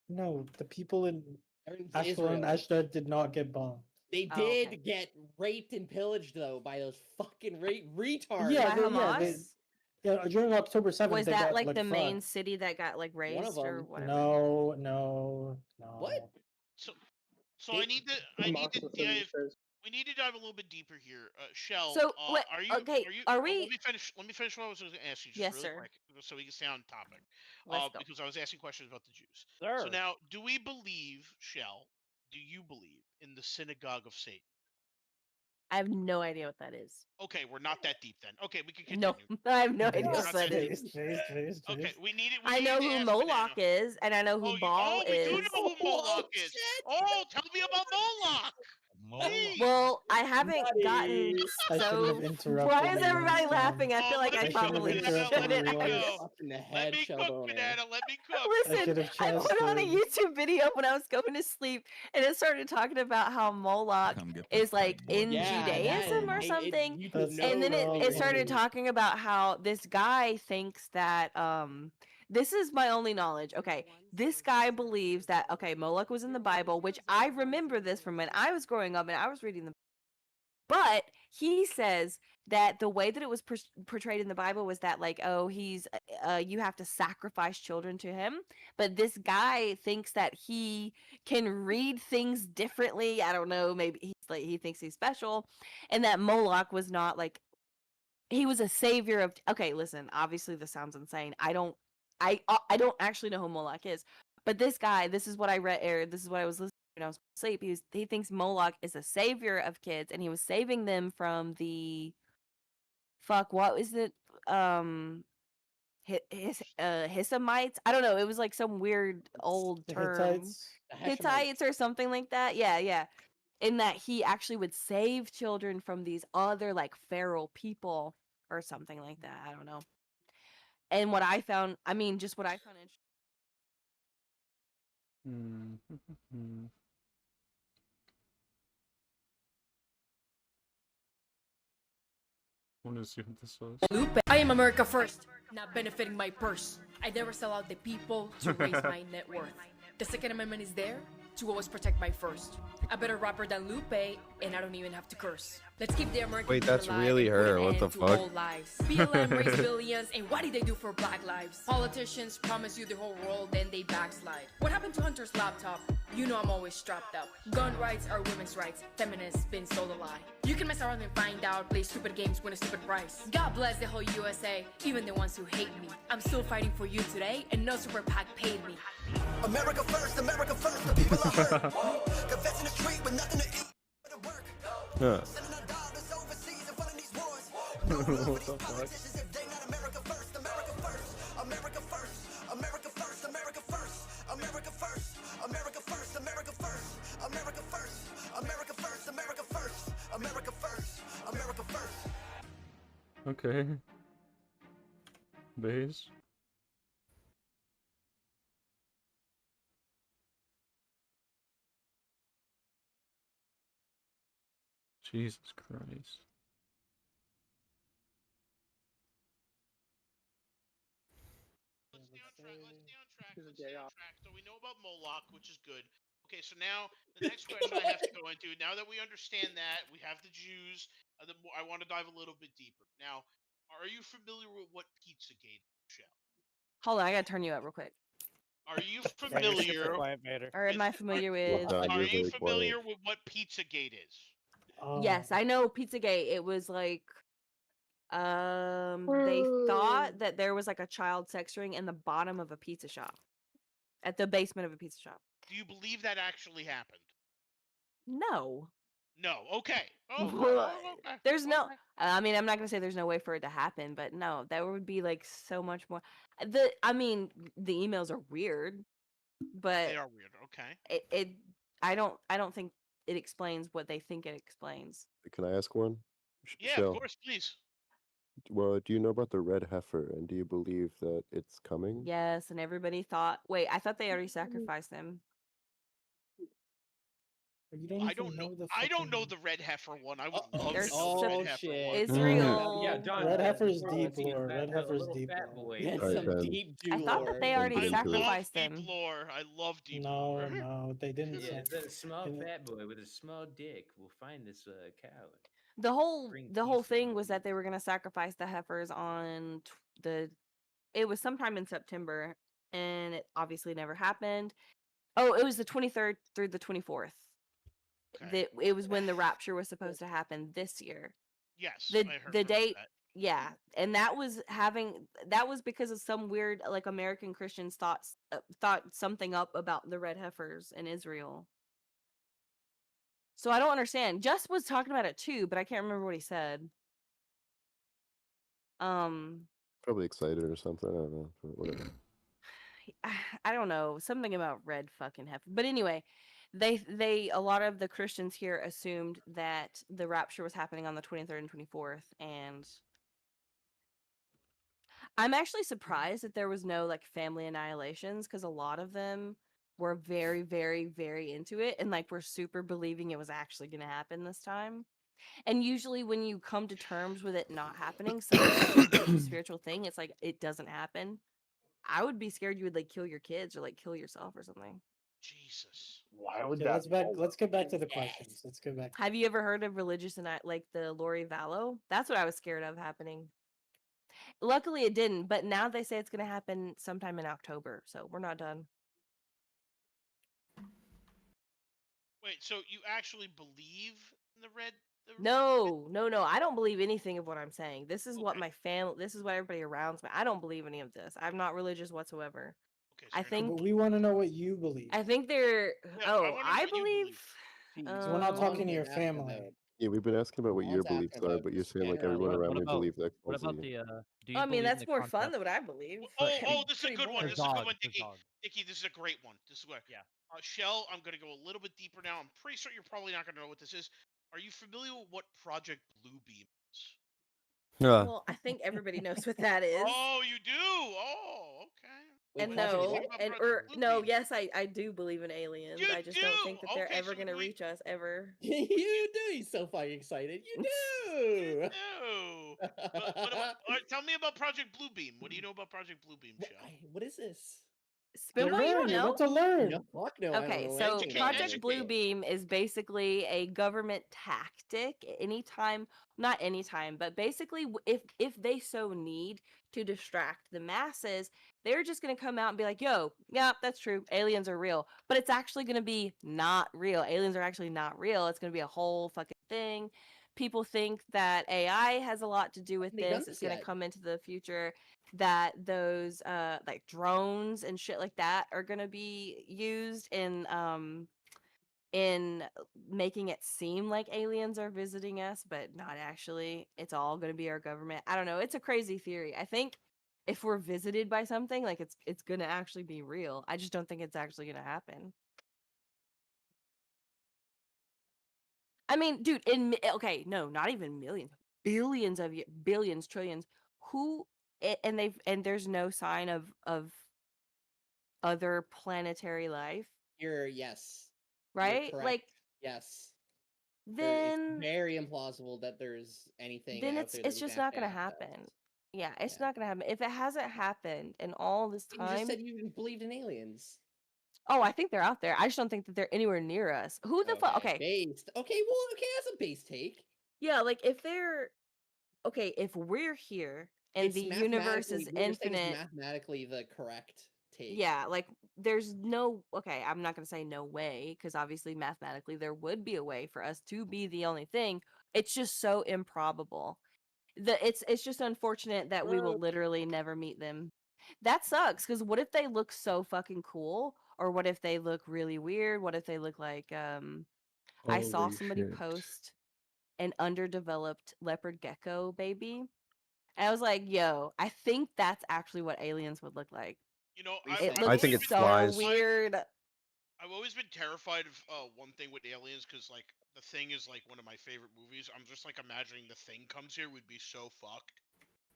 no, the people in Ashkelon, Israel. Ashdod did not get bombed. They Oh, did okay. get raped and pillaged though by those fucking retards. Yeah, By they- Hamas? yeah, during October 7th, Was they that got, like the main fucked. city that got like razed or them. whatever? No. What? So I need to dive. We need to dive a little bit deeper here. Shell, So, what- are you? okay, Are are we- Let me finish. Let me finish what I was going to ask you just Yes, really sir. quick, so we can stay on topic. Let's go. Because I was asking questions about the Jews. Sir. So now, do we believe, Shell? Do you believe in the synagogue of Satan? I have no idea what that is. Okay, we're not that deep then. Okay, we can No, continue. I have no idea We're what not that deep. is. Okay, we need it. I know who Moloch is, and I know who Baal we is. do know who Moloch is. Oh, tell me about Moloch. Please. Well, I haven't gotten I shouldn't so. have interrupted Why is you everybody last laughing? I Oh, feel like let I me probably cook, shouldn't. Banana, let me I go. Up in the Let head, me cook, Sheldon. Banana. Let me cook. Listen, I put on a YouTube video when I was going to sleep, and it started talking about how Moloch is like in Judaism or something, and then it started talking about how this guy thinks that this is my only knowledge. Okay, this guy believes that Moloch was in the Bible, which I remember this from when I was growing up and I was reading the. But he says that the way that it was portrayed in the Bible was that he's you have to sacrifice children to him. But this guy thinks that he can read things differently. I don't know. Maybe he thinks he's special, and that Moloch was not he was a savior of. Okay, listen. Obviously, this sounds insane. I don't actually know who Moloch is, but this guy. This is what I read. Or this is what I was listening. When I was asleep, he thinks Moloch is a savior of kids, and he was saving them from the what is it? Hissamites. I don't know. It was like some weird old term, Hittites or something like that. Yeah. In that he actually would save children from these other feral people or something like that. I don't know. And what I found, just what I found interesting. I want to see what this was. Lupe. I am America first, not benefiting my purse. I never sell out the people to raise my net worth. The Second Amendment is there to always protect my first. A better rapper than Lupe, and I don't even have to curse. Let's keep the American Wait, that's people alive really and put her. an What end the to fuck? all lives. BLM raised billions, and what did they do for black lives? Politicians promise you the whole world, then they backslide. What happened to Hunter's laptop? You know I'm always strapped up. Gun rights are women's rights. Feminists been sold a lie. You can mess around and find out. Play stupid games, win a stupid prize. God bless the whole USA, even the ones who hate me. I'm still fighting for you today, and no super PAC paid me. America first, the people are hurt. Confess in the street with nothing to eat. Huh. Sending our daughters overseas and fighting these wars. What the fuck? If they not America first, America first, America first, America first, America first, America first, America first, America first, America first, America first, America first, America first, America first. Okay. Base. Jesus Christ. Let's stay on track. So we know about Moloch, which is good. Okay, so now the next question I have to go into. Now that we understand that, we have the Jews. I want to dive a little bit deeper. Now, are you familiar with what Pizzagate is, Michelle? Hold on, I gotta turn you up real quick. Are you Yeah, you're super familiar? quiet, Vader. Or am I familiar with? Are you familiar with what Pizzagate is? Yes, I know Pizzagate. It was like they thought that there was like a child sex ring in the bottom of a pizza shop. At the basement of a pizza shop. Do you believe that actually happened? No. No. Okay. Oh, okay. There's no I mean, I'm not going to say there's no way for it to happen, but no, that would be like so much more. I mean, the emails are weird, but They are weird. Okay. I don't think it explains what they think it explains. Can I ask one? Yeah, Shell, of course, please. well, do you know about the red heifer, and do you believe that it's coming? Yes, and everybody thought, wait, I thought they already sacrificed him. You don't I even don't know. know the I don't know fucking- the red heifer one. I would love There's to know the red heifer one. Israel. Yeah, Don. Red heifer's bro, deep let's get lore. fat- Red a heifer's little deep fat lore. boy. Yeah, Alright, some then. deep I thought lore. that they already get into it. sacrificed Deep them. lore. I love deep No, lore. no, they didn't. Yeah, say- the small and- fat boy with a small dick will find this cow. The whole Bring thing was that they were gonna sacrifice the heifers on it was sometime in September, and it obviously never happened. Oh, it was the 23rd through the 24th. It was when the rapture was supposed to happen this year. Yes, The I heard the about date, that. yeah, and that was because of some weird like American Christians thought something up about the red heifers in Israel. So I don't understand. Just was talking about it too, but I can't remember what he said. Probably excited or something. I don't know. But whatever. I don't know, something about red fucking heifer. But anyway, they a lot of the Christians here assumed that the rapture was happening on the 23rd and 24th, and I'm actually surprised that there was no like family annihilations, because a lot of them were very, very, very into it and like were super believing it was actually going to happen this time. And usually when you come to terms with it not happening, such a spiritual thing, it's like it doesn't happen. I would be scared you would like kill your kids or like kill yourself or something. Jesus. Why would Okay, that? let's get back to the questions. Let's go back. Have you ever heard of religious and like the Lori Vallow? That's what I was scared of happening. Luckily it didn't, but now they say it's going to happen sometime in October, so we're not done. Wait, so you actually believe in the red? No, I don't believe anything of what I'm saying. This is what my family, this is what everybody around me. I don't believe any of this. I'm not religious whatsoever. Okay, I think But we want to know what you believe. I think they're I believe So we're not talking to your family. Yeah, we've been asking about what your Mom's asking beliefs are, about but you're saying like yeah, everyone what around me about- believes X, Y, What about Z. the do you I mean, believe in that's the more fun concept- than what I believe. Oh, this is a good one. There's This is a good dog, one, there's Dicky. dog. Dicky, this is a great one. This is where. Yeah. Shell, I'm gonna go a little bit deeper now. I'm pretty sure you're probably not gonna know what this is. Are you familiar with what Project Bluebeam is? Well, I think everybody knows what that is. Oh, you do? Oh, okay. And What do you no, think about and Project no, Bluebeam? yes, I do believe in aliens. You I just don't think do? that they're Okay, ever so gonna we- reach us ever. You do. He's so fucking excited. You do. No. But what about, all right, tell me about Project Bluebeam. What do you know about Project Bluebeam, Shell? What is this? Spin what you Learn, don't you're know. about to learn. No, fuck no. I don't Okay, know so anything about Project it. Bluebeam is basically a government tactic. Anytime, not anytime, but basically, if they so need to distract the masses, they're just gonna come out and be like, "Yo, yeah, that's true. Aliens are real," but it's actually gonna be not real. Aliens are actually not real. It's gonna be a whole fucking thing. People think that AI has a lot to do with Haven't they done this. this It's gonna yet? come into the future that those like drones and shit like that are gonna be used in making it seem like aliens are visiting us, but not actually. It's all gonna be our government. I don't know. It's a crazy theory. I think if we're visited by something, like it's gonna actually be real. I just don't think it's actually gonna happen. I mean, dude, okay, no, not even millions, billions of billions, trillions. Who and there's no sign of other planetary life, You're yes. You're right? correct. Like yes. then it's very implausible that there's anything then out there it's that just we not can't gonna manifest. happen. Yeah, it's not gonna happen. If it hasn't happened in all this You just time, said you believed in aliens. oh, I think they're out there. I just don't think that they're anywhere near us. Who the fuck? Okay, Based. Okay, well, okay, that's a base take. yeah, like if they're okay, if we're here and It's the universe is what you're saying is infinite, mathematically the correct take. yeah, like there's no okay, I'm not gonna say no way because obviously mathematically there would be a way for us to be the only thing. It's just so improbable. It's just unfortunate that we will literally never meet them. That sucks because what if they look so fucking cool, or what if they look really weird? What if they look like I saw Holy somebody shit. post an underdeveloped leopard gecko baby. And I was like, yo, I think that's actually what aliens would look like. You know, It I looks think it's so flies. weird. I've always been terrified of one thing with aliens because like The Thing is like one of my favorite movies. I'm just like imagining The Thing comes here, we'd be so fucked.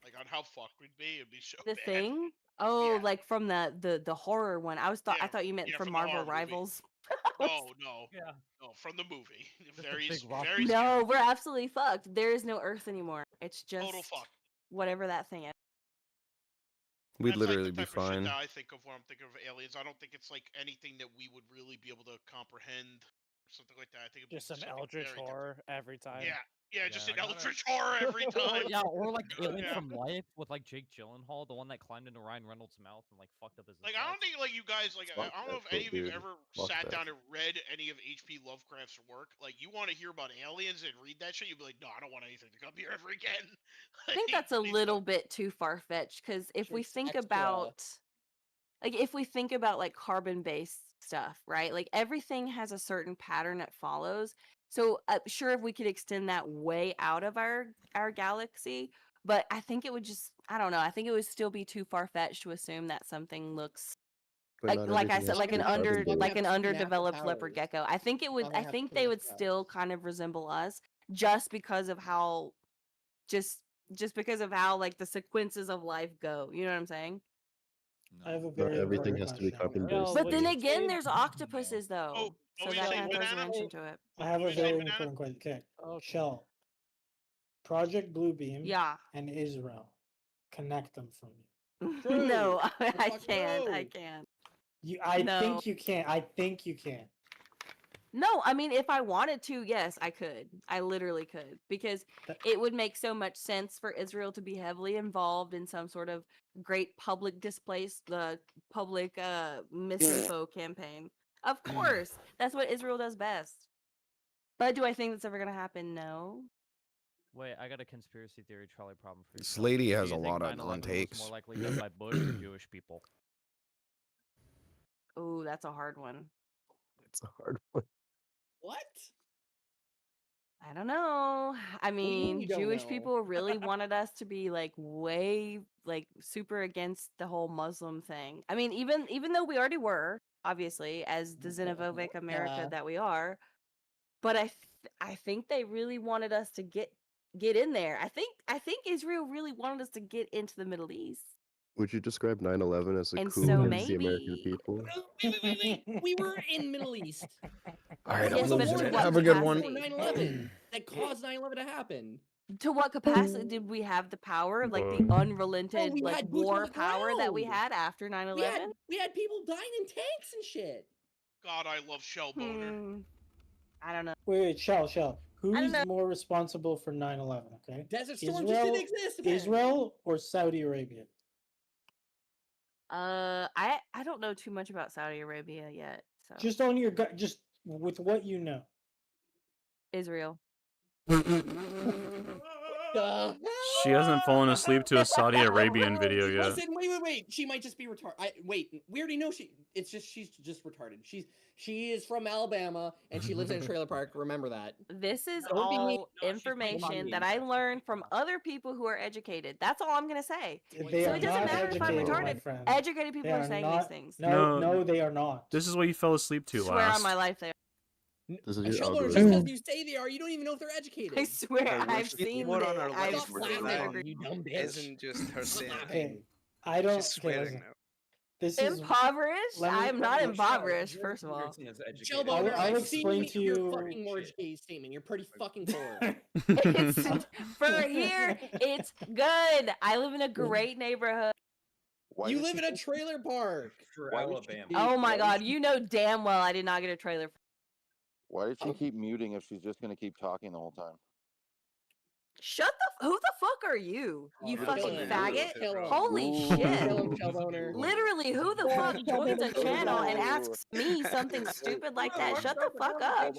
Like on how fucked we'd be, it'd be so The bad. Thing? Oh, like from the horror one. I Yeah, thought you meant from from the Marvel horror movie. Rivals. No, no, from the movie. Very, very No, we're absolutely fucked. There is no Earth anymore. It's just total fuck. whatever that thing is. We'd That's literally like the be type of shit fine. that I think of when I'm thinking of aliens. I don't think it's like anything that we would really be able to comprehend or something like that. I think it'd be Just some something eldritch very horror every time. Yeah, just Yeah, an I gotta- eldritch horror every time. Yeah, or like Alien Yeah. from Life with like Jake Gyllenhaal, the one that climbed into Ryan Reynolds' mouth and like fucked up his. Like I don't think like you guys like Fuck I don't know that if any shit, of you dude. ever Fuck sat that. down and read any of H.P. Lovecraft's work. Like you want to hear about aliens and read that shit, you'd be like, no, I don't want anything to come here ever again. I think that's a little bit too far fetched because if we think about like carbon-based stuff, right? Like everything has a certain pattern it follows. So sure, if we could extend that way out of our galaxy, but I think it would just I don't know. I think it would still be too far fetched to assume that something looks But not like I everything said, has like to an be carbon-based. underdeveloped leopard gecko. I think it would. I think they would still kind of resemble us, just because of how, just because of how like the sequences of life go. You know what I'm saying? I have a Not very everything important has to be question. carbon-based. But then again, there's octopuses though, Oh, so you that say kind of throws a banana? wrench into it. I have a What do you say, very banana? important question. Okay, Shell, Project Bluebeam, Yeah. and Israel, connect them for me. No, I fuck can't. no. I can't. I No. think you can. I think you can. No, I mean, if I wanted to, yes, I could. I literally could, because it would make so much sense for Israel to be heavily involved in some sort of great public public misinfo campaign. Of course, that's what Israel does best. But do I think that's ever gonna happen? No. Wait, I got a conspiracy theory trolley problem for you. This Phil. lady Do has you a think lot of 9/11 on was takes. more likely done by Bush or Jewish people? Ooh, that's a hard one. It's a hard one. What? I don't know. I do you mean mean, you don't Jewish know? people really wanted us to be like way like super against the whole Muslim thing. I mean, even though we already were, obviously, as the xenophobic America that we are, but I think they really wanted us to get in there. I think Israel really wanted us to get into the Middle East. Would you describe 9/11 as a And coup so against the American maybe- people? Wait. We were in Middle East. All right, Yes, I'm but losing to it. what Have a good capacity? one. 9/11 that caused 9/11 to happen. To what capacity did we have the power, like the unrelented we like had boots on war the power that we ground. had after 9/11? We had people dying in tanks and shit. God, I love Shell Boner. I don't know. Wait, Shell. Who's more responsible for 9/11? Okay, Desert Storm just didn't exist. Apparently. Israel or Saudi Arabia? I don't know too much about Saudi Arabia yet. So Just on your gut, just with what you know. Israel. She hasn't fallen asleep to a Saudi Arabian video yet. Listen, wait. She might just be retarded. Wait, we already know she's just retarded. She is from Alabama and she lives in a trailer park. Remember that. This is Don't be mean. all information that I learned from other people who are educated. That's all I'm gonna say. They So are it doesn't not matter if I'm educated, my retarded. friend. Educated people They are are saying not- these things. No, they are not. This is what you fell asleep to Swear last. on my life they are. This is And your Sheldon, just algorithm. because you say they are, you don't even know if they're educated. I swear I've seen What on it. our I've life we're seen doing it. You dumb bitch. isn't just her saying. Okay, I don't. She's Okay, swearing listen. now. This is Impoverished? let me- I'm not impoverished, Jordan first of all. Peterson is educated. Joe Boner, I'll I've seen explain you to your you- fucking mortgage case statement. You're pretty fucking poor. It's for here. It's good. I live in a great neighborhood. You live in a trailer park. For Alabama. Oh my god, you know damn well I did not get a trailer. Why did she keep muting if she's just gonna keep talking the whole time? Shut the. Who the fuck are you? You Kill fucking him. faggot! Kill him. Holy Ooh. shit! Kill him, Joe Boner. Literally, who the fuck joins a channel and asks me something stupid like that? Shut the fuck up.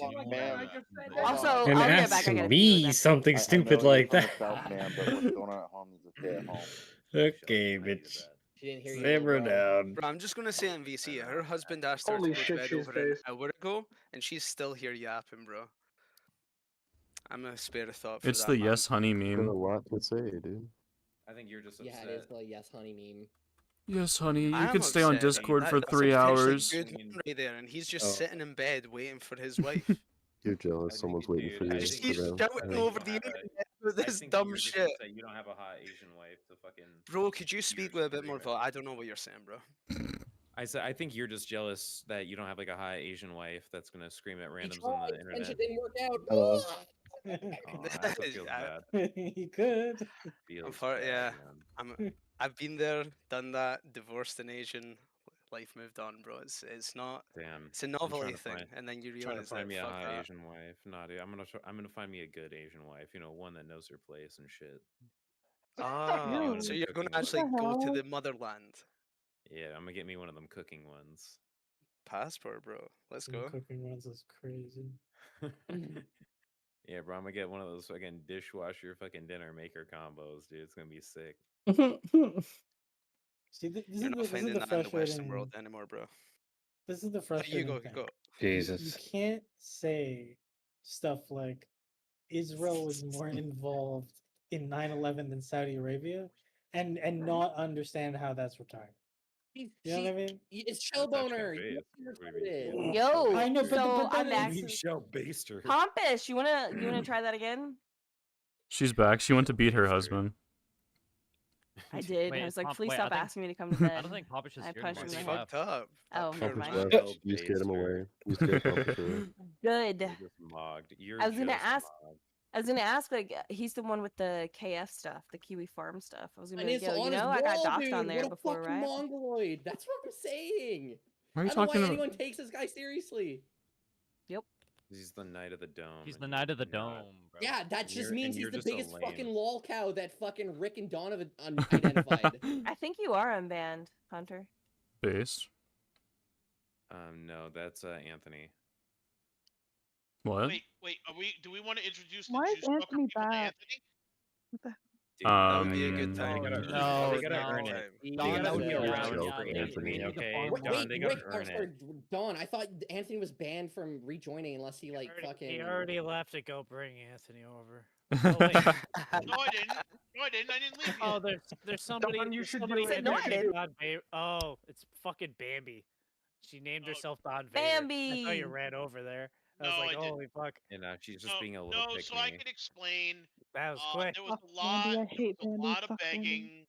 Also, And I'll get ask back. I gotta me something stupid like that. South, man, but what's going on at home needs to stay at home. Okay, bitch. Simmer down. Bro, I'm just gonna say on VC, her husband asked her Holy to go shit, to bed she's over an based. hour ago, and she's still here yapping, bro. I'm gonna spare a thought for It's that, the man. yes honey Got a meme. lot to say, dude. I think you're just Yeah, upset. it is the yes honey meme. Yes, honey. You I'm could stay on upset, dude. Discord for That's 3 potentially hours. Good man right there, and he's just Oh. sitting in bed waiting for his wife. You're jealous. Someone's waiting for you. He's for them. shouting over the internet with I this think dumb you're just shit. upset you don't have a hot Asian wife to fucking. Bro, could you speak with a bit more volume? I don't know what you're saying, bro. I think you're just jealous that you don't have like a hot Asian wife that's gonna scream at He randoms on tried, the and internet. it didn't work out. Hello. Oh, that's what feels bad. You could. Feels Yeah, bad, I've been there, done that, divorced an Asian, life moved on, bro. It's not. Damn. It's a I'm novelty trying to thing, find- and then you trying to realize find that me a fuck hot that. Asian wife. Nah, dude, I'm gonna find me a good Asian wife. You know, one that knows her place and shit. Ah, so you're gonna actually go to the motherland. Yeah, I'm gonna get me one of them cooking ones. Passport, bro. Let's go. Cooking ones is crazy. Yeah, bro, I'm gonna get one of those fucking dishwasher fucking dinner maker combos, dude. It's gonna be sick. See, this You're not is finding the that in the Western frustrating. world anymore, bro. This is the You frustrating go, thing. you go. You Jesus. can't say stuff like Israel was more involved in 9/11 than Saudi Arabia, and not understand how that's retired. You know what I mean? It's Joe Boner. You're retarded. Yo, I know, but so then I'm it's- asking. Shell baster. Pompous, you wanna try that again? She's back. She went to beat her husband. I did. Wait, I is was like, Pomp- please wait, I stop think- asking me to come to bed. I don't think Pompous is I here punched him anymore. in the head. Fucked up. Oh, never Pompous mind. left. You scared him away. You scared Pompous away. Good. You're just mogged. You're I was gonna just ask. mogged. I was gonna ask, like, he's the one with the KF stuff, the Kiwi Farm stuff. I was gonna And be it's like, yo, you on his know, I got wall, doxed dude. on there What a before, fucking right? mongoloid. That's what I'm saying. Why are you I don't know talking why about- anyone takes this guy seriously. Yep. He's the Knight of the Dome. He's the and Knight of the you're not. Dome, bro. Yeah, that And just you're- means and he's you're the just a biggest lame. fucking lol cow that fucking Rick and Donovan identified. I think you are unbanned, Hunter. Based. No, that's Anthony. What? Wait. Do we want to introduce the Why is juice bucket Anthony people to back? Anthony? What the? Dude, that would be a good Um, time. No, They no, gotta earn no. it. They Don, gotta that would be a earn round it joke, for Anthony. Anthony, We need to okay? farm Wait, Don, they gotta Rick, earn sorry, it. Don, I thought Anthony was banned from rejoining unless he like fucking. He already left to go bring Anthony over. No, I didn't. No, I didn't. I didn't leave Oh, yet. there's somebody. Don, you there's should somebody do it. in No, there I named didn't. Don Oh, it's fucking Bambi. She named herself Don Vader. Bambi! I thought you ran over there. I was No, like, I didn't. holy fuck. You know, she's just being a little No, pick so I can explain. That was quick. There was Fuck Bambi, I hate a Bambi, lot of fuck Bambi. begging,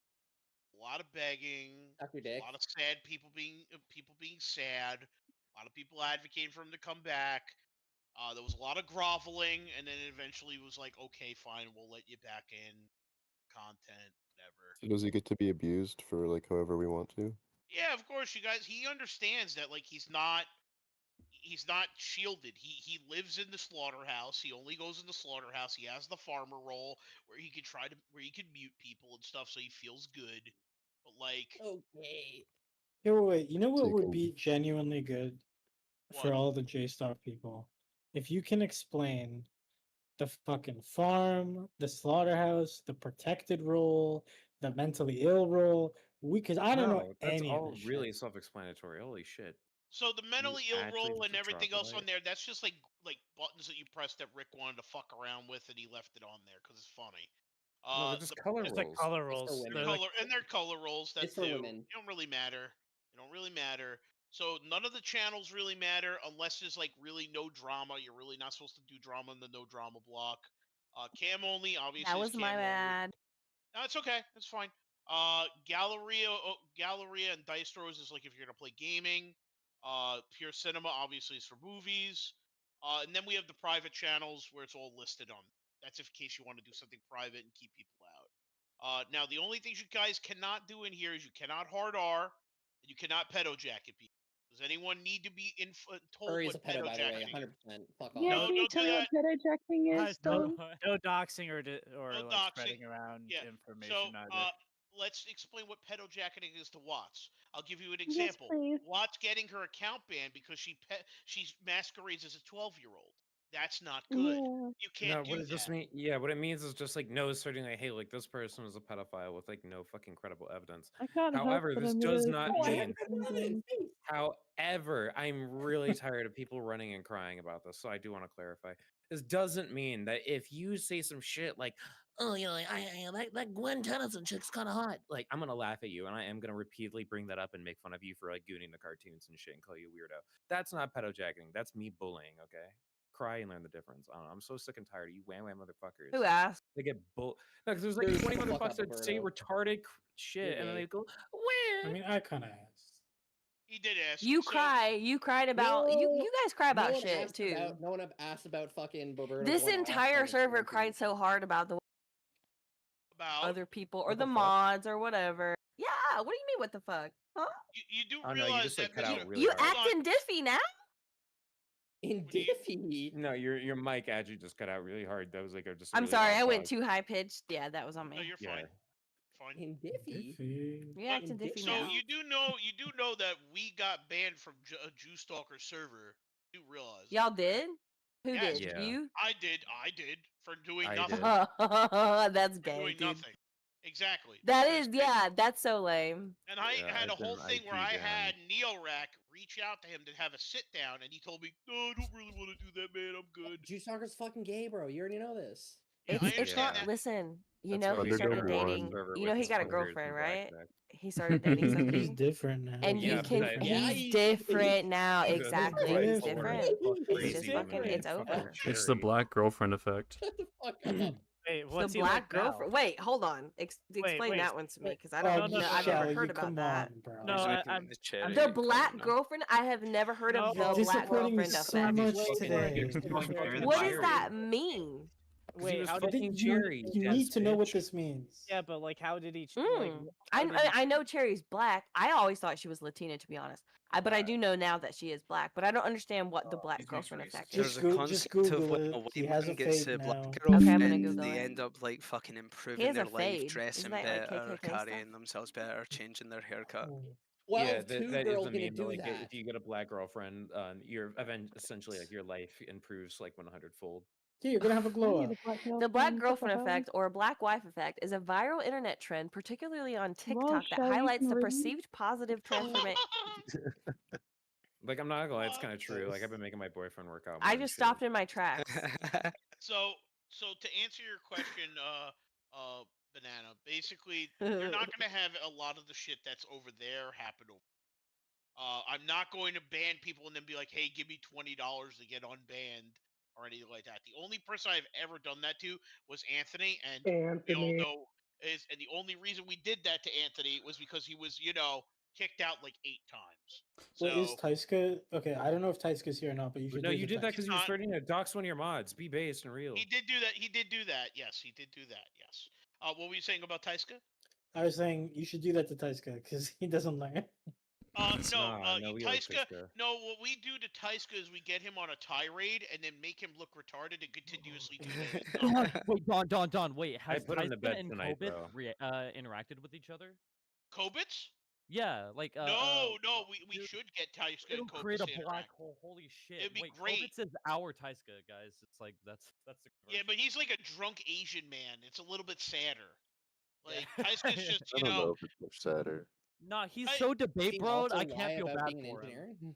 a lot of begging, Suck your a dick. lot of sad people being sad, a lot of people advocating for him to come back. There was a lot of groveling, and then it eventually was like, okay, fine, we'll let you back in, content, whatever. So does he get to be abused for like however we want to? Yeah, of course, you guys. He understands that, like, he's not shielded. He lives in the slaughterhouse. He only goes in the slaughterhouse. He has the farmer role where he can mute people and stuff, so he feels good. But like, Okay. Here, wait. You know what would Taken. be genuinely good for all the J-Star people? If you can explain the fucking farm, the slaughterhouse, the protected role, the mentally ill role. Because I don't know That's any all of this really shit. self-explanatory. Holy shit. so the mentally ill actually role put and everything else Metropolis? on there, that's just like buttons that you press that Rick wanted to fuck around with, and he left it on there because it's funny. No, they're just color It's rolls. like color It's for rolls. women. They're They're color and they're color rolls. That It's for too. women. They don't really matter. They don't really matter. So none of the channels really matter unless there's like really no drama. You're really not supposed to do drama in the no drama block. Cam only, obviously. That is was my cam only. bad. No, it's okay. It's fine. Galleria and Dice Throws is like if you're gonna play gaming. Pure Cinema obviously is for movies. And then we have the private channels where it's all listed on. That's if in case you want to do something private and keep people out. Now the only things you guys cannot do in here is you cannot hard R and you cannot pedo jacket people. Does anyone need to be told Furry's a what pedo, by the way, jacketing is? 100%. Fuck Yeah, off. can you tell me what pedojacking is, No, Stone? no doxing or No like doxing. spreading around Yeah. information So either. let's explain what pedo jacketing is to Watts. I'll give you an Yes, example. please. Watts getting her account banned because she masquerades as a 12-year-old. That's not good. Yeah. You can't what do it just that. mean? Yeah, what it means is just like no asserting like, hey, like this person was a pedophile with like no fucking credible evidence. I can't help However, but this I'm does really not confused mean. sometimes. However, I'm really tired of people running and crying about this, so I do want to clarify. This doesn't mean that if you say some shit like, "Oh, you know, that Gwen Tennyson chick's kind of hot," like I'm gonna laugh at you, and I am gonna repeatedly bring that up and make fun of you for like gooning the cartoons and shit and call you a weirdo. That's not pedojacking. That's me bullying. Okay, cry and learn the difference. I don't know. I'm so sick and tired of you wham motherfuckers. Who asked? They get bull. No, because there's like Dude, 20 shut the fuck motherfuckers up, that say Roberto. retarded shit, and then they go, I mean, I kind of asked. He did ask. You cry. You cried about you guys cry about shit too. No one asked about fucking Roberto. This going off entire on his server quarantine. cried so hard about the other people or the mods or whatever. Yeah, what do you mean what the fuck? Huh? You do Oh, no, you realize just, like, that cut Mr. out really You hard. acting diffy now? In Diffy? No, your mic actually just cut out really hard. That was like a just. A I'm really sorry, loud I went pause. too high pitched. Yeah, that was on me. No, you're fine. Fine. In Diffy? You acting diffy So now? you do know that we got banned from a Jew Stalker server. You do realize? Y'all did? Who Yes. did? You? I did for doing I nothing. did. That's For gay, doing dude. nothing. Exactly. That is, yeah, that's so lame. And I Yeah, had a I've been whole thing where I IP had Neorack reach out to him to have a sit down, and he told me, "No, I don't really want to do that, man. I'm good." Juice Stalker's fucking gay, bro. You already know this. Yeah, I It's understand not. that. Listen, you That's know why he we started started one dating. server You with know he his got a fuckers girlfriend, and right? blackjack. He started dating He's somebody. different now. And Yeah, you can. but- Yeah, He's different now. Jesus Exactly. Christ, He's Lord. different. It's Crazy just fucking. woman, It's fucking over. It's the cherry. black girlfriend effect. Fuck up. Wait, The what's he black like now? girlfriend. Wait, hold on. Explain wait, that one to me because I Oh, don't. no, know. no, I've no. never Shelly, heard about come that. on, bro. No, I'm The black girlfriend. I have never heard of No, the black disappointing me girlfriend so effect. much Wait, today. What does that mean? Wait, was how fucking did Jerry. You need to know what this means. Yeah, but like, how did he? Like, I know Cherry's black. I always thought she was Latina, to be honest. But I do know now that she is black. But I don't understand what the black girlfriend effect is. Just Google it. He has a gets fade a black now. Okay, I'm gonna girlfriend, Google they it. end up like fucking He improving has their a life, fade. dressing Isn't that like better, KKK stuff? carrying themselves better, changing their haircut. Well, Yeah, two that is girls the gonna meme. do Like, that. if you get a black girlfriend, your essentially like your life improves like 100-fold. Yeah, you're gonna have a glow up. The black girlfriend effect or black wife effect is a viral internet trend, particularly on TikTok, that Shell, you highlights can the read. perceived positive transformation. Like, I'm not gonna lie, it's kind of true. Like, I've been making my boyfriend work out. I just stopped in my tracks. So to answer your question, Banana, basically, you're not going to have a lot of the shit that's over there happen over. I'm not going to ban people and then be like, "Hey, give me $20 to get unbanned," or anything like that. The only person I've ever done that to was Anthony, and we all know and the only reason we did that to Anthony was because he was, kicked out like 8 times. Wait, is Taiska okay? I don't know if Taiska's here or not, but you should. No, do you the did that Taiska. because you were starting to dox one of your mods. Be based and real. He did do that. He did do that. Yes, he did do that. Yes. What were you saying about Taiska? I was saying you should do that to Taiska because he doesn't learn. No, we like Taiska. Taiska. No, what we do to Taiska is we get him on a tirade and then make him look retarded and continuously do that. Wait, Don, wait. Has put him to Tyson bed and tonight, Kobit bro. interacted with each other? Kobits? Yeah, like No, we should get Taiska It'll and Kobits create a to black interact. hole. Holy shit! It'd be Wait, great. Kobit says our Tyska, guys. It's like that's the. Yeah, but he's like a drunk Asian man. It's a little bit sadder. Like Taiska's just, I don't know if it's much sadder. Nah, he's so debate bro. I can't feel bad being an for him. engineer.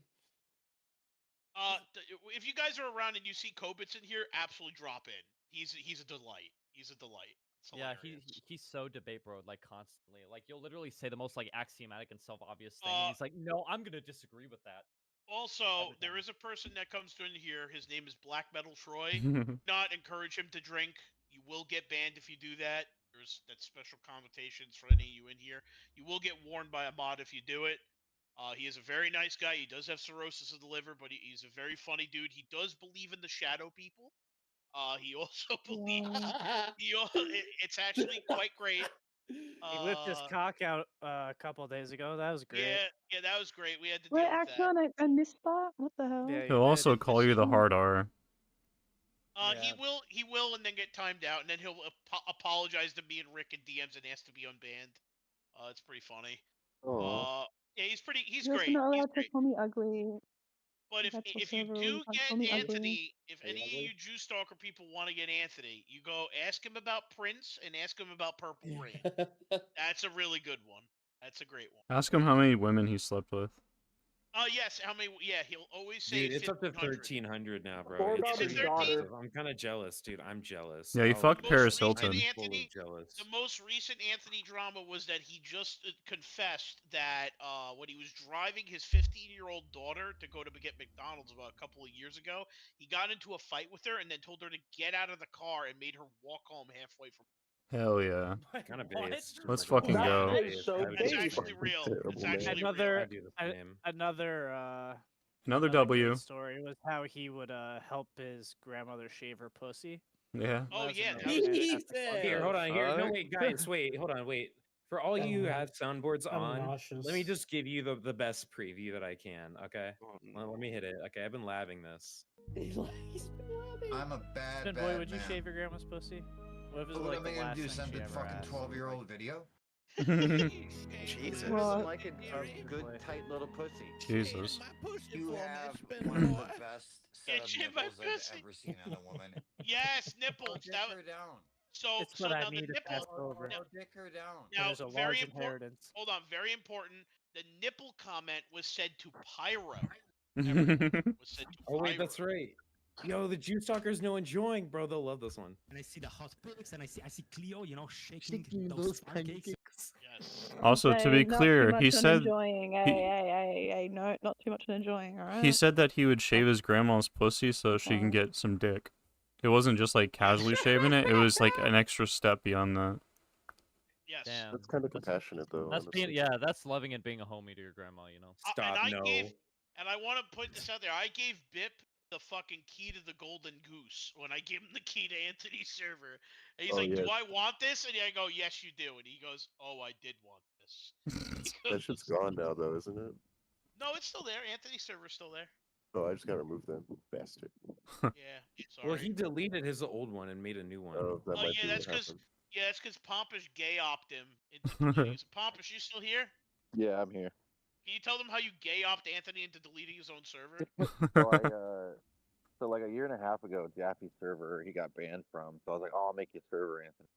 If you guys are around and you see Kobits in here, absolutely drop in. He's a delight. He's a delight. It's Yeah, hilarious. he's so debate bro, like constantly. Like you'll literally say the most like axiomatic and self-obvious thing, and he's like, "No, I'm gonna disagree with that." Also, there is a person that comes in here. His name is Black Metal Troy. Do not encourage him to drink. You will get banned if you do that. That's special connotations for any of you in here. You will get warned by a mod if you do it. He is a very nice guy. He does have cirrhosis of the liver, but he's a very funny dude. He does believe in the shadow people. He also believes it's actually quite great. He whipped his cock out a couple of days ago. That was great. Yeah, that was great. We had to Wait, deal with that. actually, I missed that. What the hell? Yeah, He'll also call you the hard R. He will, and then get timed out, and then he'll apologize to me and Rick in DMs and ask to be unbanned. It's pretty funny. Yeah, he's You guys are great. not He's allowed to great. call me ugly. But if That's you server, do can't get call me ugly. Anthony, if any of you Jew Stalker people want to get Anthony, you go ask him about Prince and ask him about Purple Rain. That's a really good one. That's a great one. Ask him how many women he slept with. Yes, how many? Yeah, he'll always say Dude, it's up to 1,500. 1,300 now, bro. Or It's about his pretty daughter. impressive. I'm kind of jealous, dude. I'm jealous. Yeah, he fucked Most Paris recent Hilton. Anthony, the most recent Anthony drama was that he just confessed that when he was driving his 15-year-old daughter to go to get McDonald's about a couple of years ago, he got into a fight with her and then told her to get out of the car and made her walk home halfway from. Hell yeah. Kind of based. Let's fucking go. That's actually real. It's actually Another real. Another great W. story was how he would help his grandmother shave her pussy. Yeah. Oh yeah, that was fantastic. Here, hold on. Here, no, Fuck. wait, guys, wait, hold on, wait. For all you who have soundboards I'm on, nauseous. let me just give you the best preview that I can. Okay, let me hit it. Okay, I've been labbing this. I'm a bad, Then, bad boy, would you man. shave your grandma's pussy? What if it was What like am the I gonna last do? thing Send she a ever fucking asked? 12-year-old video? Jesus. What? Like a good, tight little pussy. Jesus. You have one of the best set of Itching my nipples I've pussy. ever seen on a woman. Yes, nipples. Dick That, her down. so It's so what I now the need to nipple. pass over. Now, Dick her down. now There's a very large important. inheritance. Hold on, very important. The nipple comment was said to Pyro. Was said to Oh wait, Pyro. that's right. Yo, the Jew Stalkers know enjoying, bro. They'll love this one. And I see the hot pics, and I see Cleo, you know, shaking those pancakes. Yes. Also, to Hey, be not too clear, much he on said enjoying. Hey, no, not too much on enjoying. All right. he said that he would shave his grandma's pussy so she can get some dick. It wasn't just like casually shaving it; it was like an extra step beyond that. Yes. Damn. That's kind of compassionate, though. That's honestly. being that's loving and being a homie to your grandma, you know. Stop, and I no. gave, and I want to put this out there. I gave Bip the fucking key to the golden goose when I gave him the key to Anthony's server. And he's Oh, like, yeah. "Do I want this?" And I go, "Yes, you do." And he goes, "Oh, I did want this." That shit's gone now, though, isn't it? No, it's still there. Anthony's server's still there. Oh, I just got removed then. Bastard. Yeah. Sorry. Well, he deleted his old one and made a new one. Oh, that Oh might yeah, be that's what because happened. Pompous gay opt him into deleting. So Pompous, you still here? Yeah, I'm here. Can you tell them how you gay opt Anthony into deleting his own server? So like a year and a half ago, Jaffy's server he got banned from. So I was like, "Oh, I'll make you a server, Anthony."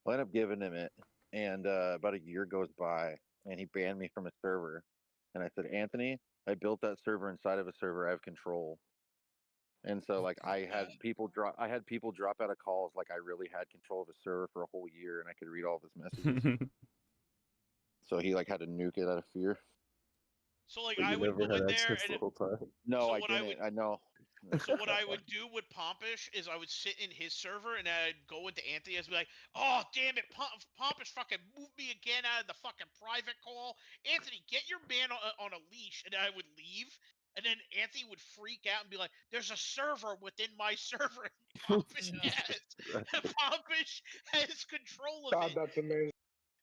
I ended up giving him it, and about a year goes by, and he banned me from his server. And I said, "Anthony, I built that server inside of a server. I have control." And so like I had people drop out of calls like I really had control of his server for a whole year, and I could read all of his messages. So he like had to nuke it out of fear. So like But I you would never go had in there access and the whole time. No, So I what I didn't. would- I know. So what I would do with Pompous is I would sit in his server and I'd go into Anthony and I'd be like, "Oh damn it, Pompous fucking moved me again out of the fucking private call. Anthony, get your man on a leash." And I would leave, and then Anthony would freak out and be like, "There's a server within my server." And Pompous has control of God, it. that's amazing.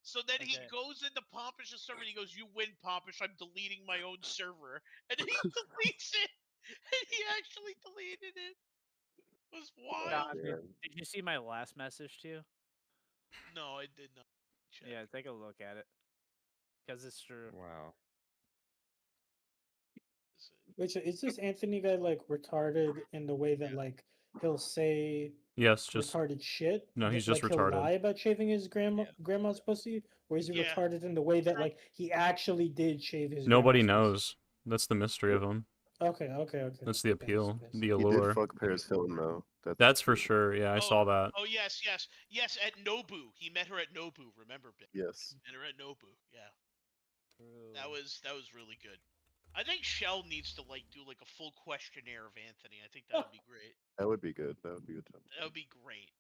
So then he goes into Pompous' server and he goes, "You win, Pompous. I'm deleting my own server." And he deletes it. And he actually deleted it. It was wild. Did you see my last message to you? No, I did not. Check. Yeah, take a look at it. Because it's true. Wow. Wait, so is this Anthony guy like retarded in the way that like he'll say Yes, just retarded shit? No, he's Like, just he'll retarded. lie about shaving his grandma's pussy, or is he Yeah. retarded in the way that like he actually did shave his? Nobody grandma's knows. That's the mystery of him. pussy? Okay. That's the appeal, the He allure. did fuck Paris Hilton, though. That's for sure. Yeah, I saw that. Oh yes. At Nobu, he met her at Nobu. Remember? Bit? Yes. Met her at Nobu. Yeah. That was really good. I think Shell needs to like do like a full questionnaire of Anthony. I think that would be great. That would be good. That would be good. That would be great.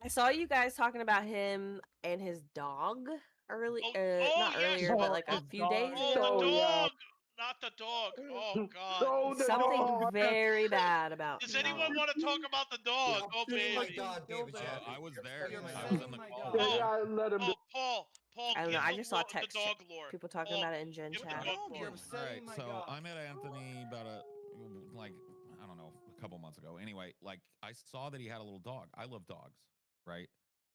I saw you guys talking about him and his dog early, Oh not yes. earlier, but like a few days Oh, ago. the dog, not the dog. Oh God. Something very bad about Does the anyone dog. want to talk about the dog? Oh baby. I was there. I Oh, was in the call. oh, Paul, I don't know. give I just saw the text dog lore. people talking Paul, about it in Gen give the Chat. dog lore. All right, so I met Anthony about I don't know, a couple months ago. Anyway, like I saw that he had a little dog. I love dogs, right?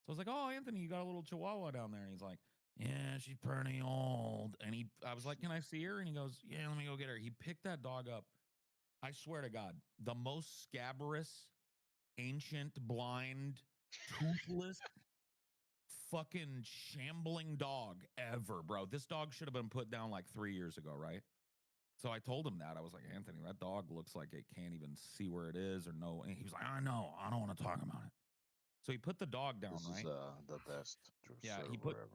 So I was like, "Oh, Anthony, you got a little Chihuahua down there?" And he's like, "Yeah, she's pretty old." And I was like, "Can I see her?" And he goes, "Yeah, let me go get her." He picked that dog up. I swear to God, the most scabrous, ancient, blind, toothless, fucking shambling dog ever, bro. This dog should have been put down like 3 years ago, right? So I told him that. I was like, Anthony, that dog looks like it can't even see where it is or know. And he was like, I know. I don't want to talk about it. So he put the dog down, This right? is the best Yeah, server ever.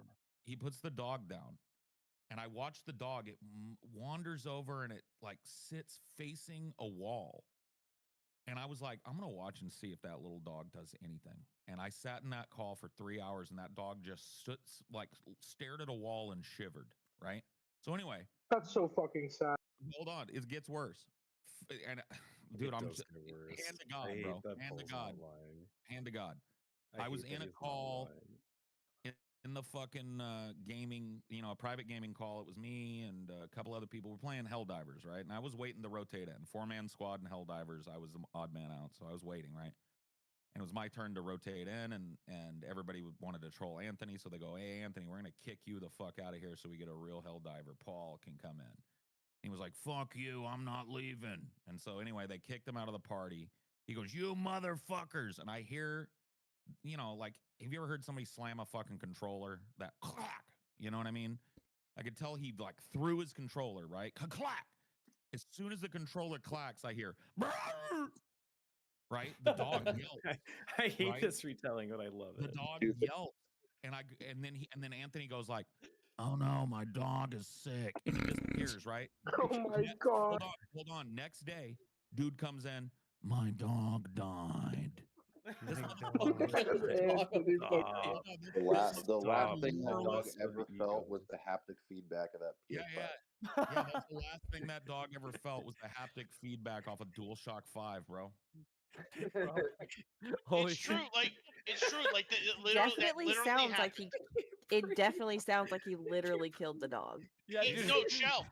he puts the dog down. And I watch the dog. It wanders over and it like sits facing a wall. And I was like, I'm going to watch and see if that little dog does anything. And I sat in that call for 3 hours and that dog just stood, like stared at a wall and shivered, right? So anyway. That's so fucking sad. Hold on. It gets worse. And dude, I'm does just, get worse. hand to I God, hate bro. that Hand to Paul's God. not lying. Hand to God. I I was hate that in a he's not call lying. in the fucking gaming, a private gaming call. It was me and a couple other people. We're playing Helldivers, right? And I was waiting to rotate in. 4-man squad and Helldivers. I was the odd man out, so I was waiting, right? And it was my turn to rotate in, and everybody wanted to troll Anthony, so they go, "Hey, Anthony, we're gonna kick you the fuck out of here, so we get a real Helldiver. Paul can come in." He was like, "Fuck you, I'm not leaving." And so anyway, they kicked him out of the party. He goes, "You motherfuckers!" And I hear, like, have you ever heard somebody slam a fucking controller? That clack, you know what I mean? I could tell he like threw his controller, right? Clack. As soon as the controller clacks, I hear, "Brrr!" Right? The dog yelps. I hate right? this retelling, but I love The it. dog yelps, and then Anthony goes like, "Oh no, my dog is sick," and he disappears. Right? Oh my god! Hold on. Next day, dude comes in. My dog died. The last thing that dog ever felt was the haptic feedback of that PS5. Yeah, that's the last thing that dog ever felt was the haptic feedback off a DualShock 5, bro. It's true. Like it's true. Like Definitely sounds like he. It definitely sounds like he literally killed the dog. No, Shell.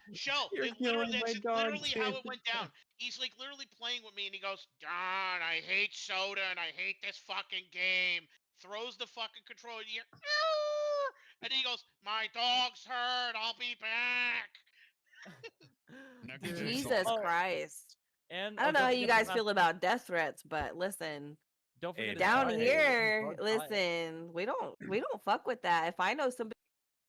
You're It literally, killing my that's dog, literally how dude. it went down. He's like literally playing with me, and he goes, "Darn, I hate soda, and I hate this fucking game." Throws the fucking controller in the air, and then he goes, "My dog's hurt. I'll be back." Jesus Christ. And I don't know how forget you the guys last- feel about death threats, but listen, Don't forget down his dog. here, His dog died. listen, we don't fuck with that. If I know somebody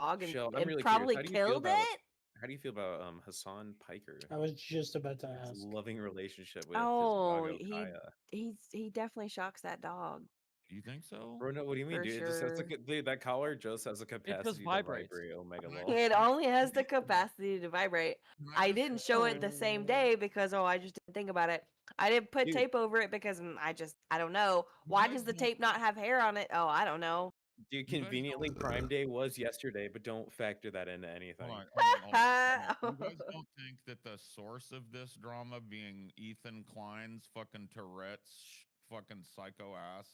dog and, Shell, I'm and really probably curious. How do you feel killed about it, How do you feel about Hassan Piker? I was just about to His ask. loving relationship with oh, his dog Okaya. he definitely shocks that dog. You think so? Bro, no, what do you mean, For dude? It just has sure. dude, that collar just has a capacity to vibrates. vibrate Omega Law. It only has the capacity to vibrate. I didn't show it the same day because I just didn't think about it. I didn't put Dude. tape over it because I don't know. Why does the tape not have hair on it? Oh, I don't know. Dude, conveniently Prime Day was yesterday, but don't factor that into anything. Hold on. You guys don't think that the source of this drama being Ethan Klein's fucking Tourette's fucking psycho ass?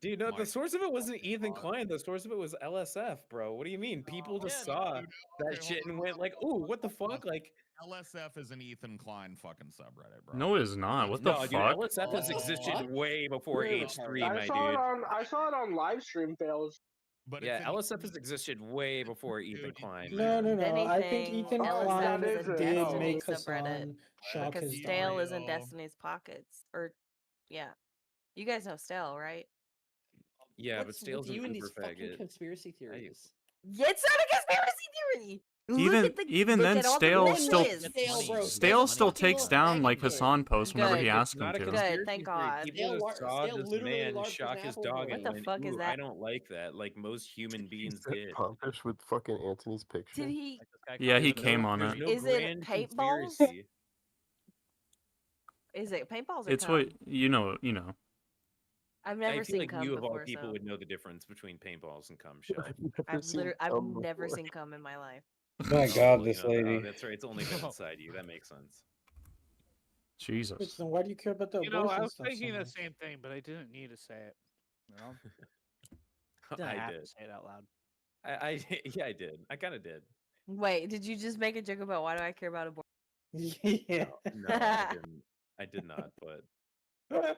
Dude, no, the like, source of it wasn't Ethan Klein. The source of it was LSF, bro. What do you mean? People just saw that shit and went like, "Ooh, what the fuck?" Like, LSF is an Ethan Klein fucking subreddit, bro. No, it is not. What the no, dude, fuck? LSF has existed way before H3, I my saw dude. I saw it on live stream fails. But yeah, LSF has existed way before Ethan Klein. No, no, man. no. I think Anything, Ethan LSF Klein is a did Destiny make subreddit Hassan shock because his Stale dog. is in Destiny's pockets. Or, yeah, you guys know Stale, right? Yeah, but What's Stale's with an you and uber these fucking faggot. conspiracy theories? It's not a conspiracy theory. Even then, look at all the Stale still witnesses. Stale still takes down like Hassan posts whenever he Good. asks Not him a to. conspiracy Good, thank theory. God. People just saw Stale this literally man larped shock an his apple dog boy. and What the went, fuck is "Ooh, that? I don't like that," like most human beings did. Pompish with fucking Anthony's picture. Did he? Yeah, he There's came no- on there's it. no Is it grand paintballs? conspiracy. Is it paintballs or It's cum? what you know. You know. I've I never feel seen like cum you of all before, people so would know the difference between paintballs and cum shell. I've never seen cum in my life. My Oh, God, well, this lady. that's right. It's only been inside you. That makes sense. Wait, Jesus. then why do you care about the You know, I abortion was stuff so thinking the much? same thing, but I didn't need to say it. You know, didn't I have did. to say it out loud. Yeah, I did. I kind of did. Wait, did you just make a joke about why do I care about abortion? Yeah. No, I didn't. I did not. But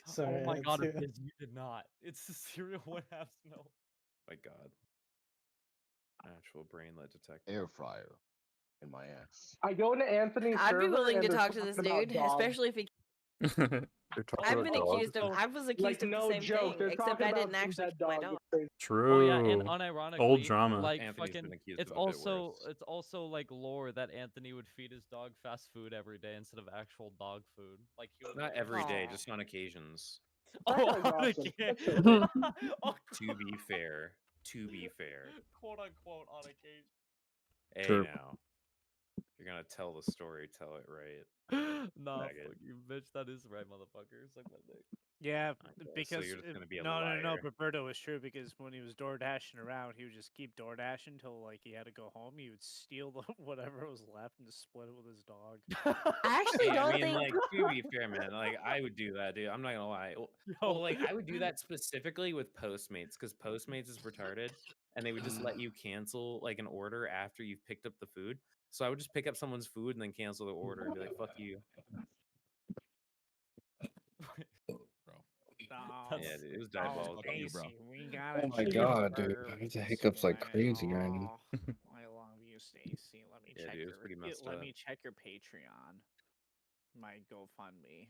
Sorry, Oh I my had god, to. Abiz, you did not. It's the cereal one half no. my God, actual brain lead detector. Air fryer in my ass. I go into Anthony's I'd be server willing and to they're talk to this talking about dude, dogs. especially if he. They're talking I've about been dogs. accused of. I was accused Like, of the no same joke, thing, they're except talking I about didn't some actually dead kill my dog. dog. It's crazy. True. Oh yeah, and unironically, Old drama. like Anthony's been fucking, accused it's of a bit also worse. it's also like lore that Anthony would feed his dog fast food every day instead of actual dog food. Like he would Not every day, Aw. just on occasions. That Oh, guy's on awesome. occasion. That's so great. Oh, To be fair, quote unquote on occasion. Hey True. now, if you're gonna tell the story, tell it right. Nah, Faggot. fuck you, bitch. That is right, motherfucker. Suck my dick. Yeah, So because you're just gonna be a no, liar. but Berto was true because when he was door dashing around, he would just keep door dashing until like he had to go home. He would steal whatever was left and just split it with his dog. I actually Hey, don't I mean, think. like, to be fair, man, like, I would do that, dude. I'm not gonna lie. Well, like, I would do that specifically with Postmates, because Postmates is retarded, and they would just let you cancel, like, an order after you've picked up the food. So I would just pick up someone's food and then cancel the order and be like, fuck you. Yeah, dude, it was diabolical. Stacy, we gotta Oh my check God, your dude. burger I get the this hiccups like morning. crazy right now. I love you, Stacy. Let me Yeah, check dude, it was your pretty messed let up. me check your Patreon. My GoFundMe.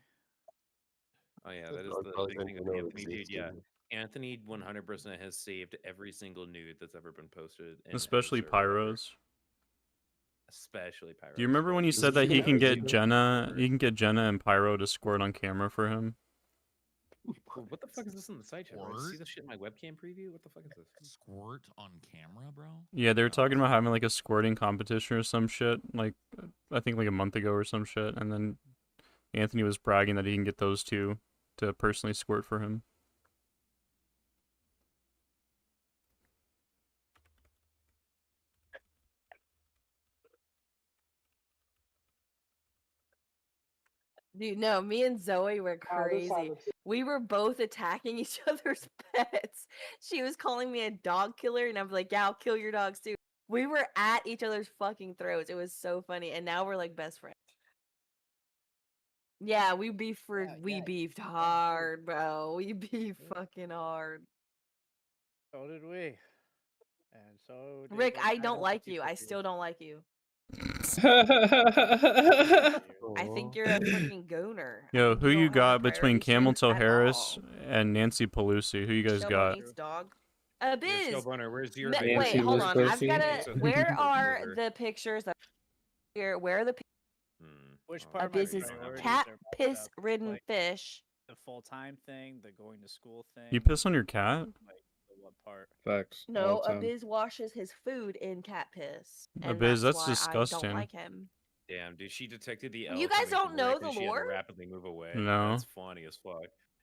Oh, yeah, The that is dog the probably big thing didn't with know it Anthony, dude. Yeah. existed. Anthony 100% has saved every single nude that's ever been posted. In Especially any server ever. Pyros. Especially Pyros. Do you remember when he said that he can get Jenna and Pyro to squirt on camera for him? What the fuck is this in the side chat? Bro? See this shit in my webcam preview? What the fuck is this? Squirt on camera, bro? Yeah, they were talking about having like a squirting competition or some shit, like I think like a month ago or some shit, and then Anthony was bragging that he can get those two to personally squirt for him. Dude, no, me and Zoe were Oh, this crazy. happens. We were both attacking each other's pets. She was calling me a dog killer, and I'm like, yeah, I'll kill your dogs too. We were at each other's fucking throats. It was so funny, and now we're like best friends. Yeah, we beefed beefed hard, bro. We beefed fucking hard. So did we. And so did Rick, the I guy don't that like let you you. I cook still yours. don't like you. I think Aw. you're a freaking gooner. Yo, who you don't have a got between priority Camel serve Toe at Harris all. and Nancy Pelosi? Who you guys Showboner got? eats dog. Yo, Biz. Showboner, where's your Wait, Nancy hold Pelosi on. I've pussy? gotta. So the Where Discord are server. the pictures of here? Where are the Which Oh, part of of my Biz's priorities cat are fucked piss up? ridden Like fish? the full-time thing, the going to school thing. You piss on your cat? Like the what part? Facts. No, All the time. Abiz washes his food in cat piss, and Abiz, that's why I disgusting. don't like him. Damn, dude, she detected the L You guys coming don't from know Rick, the and she had to lore? rapidly move away. No. That's funny as fuck.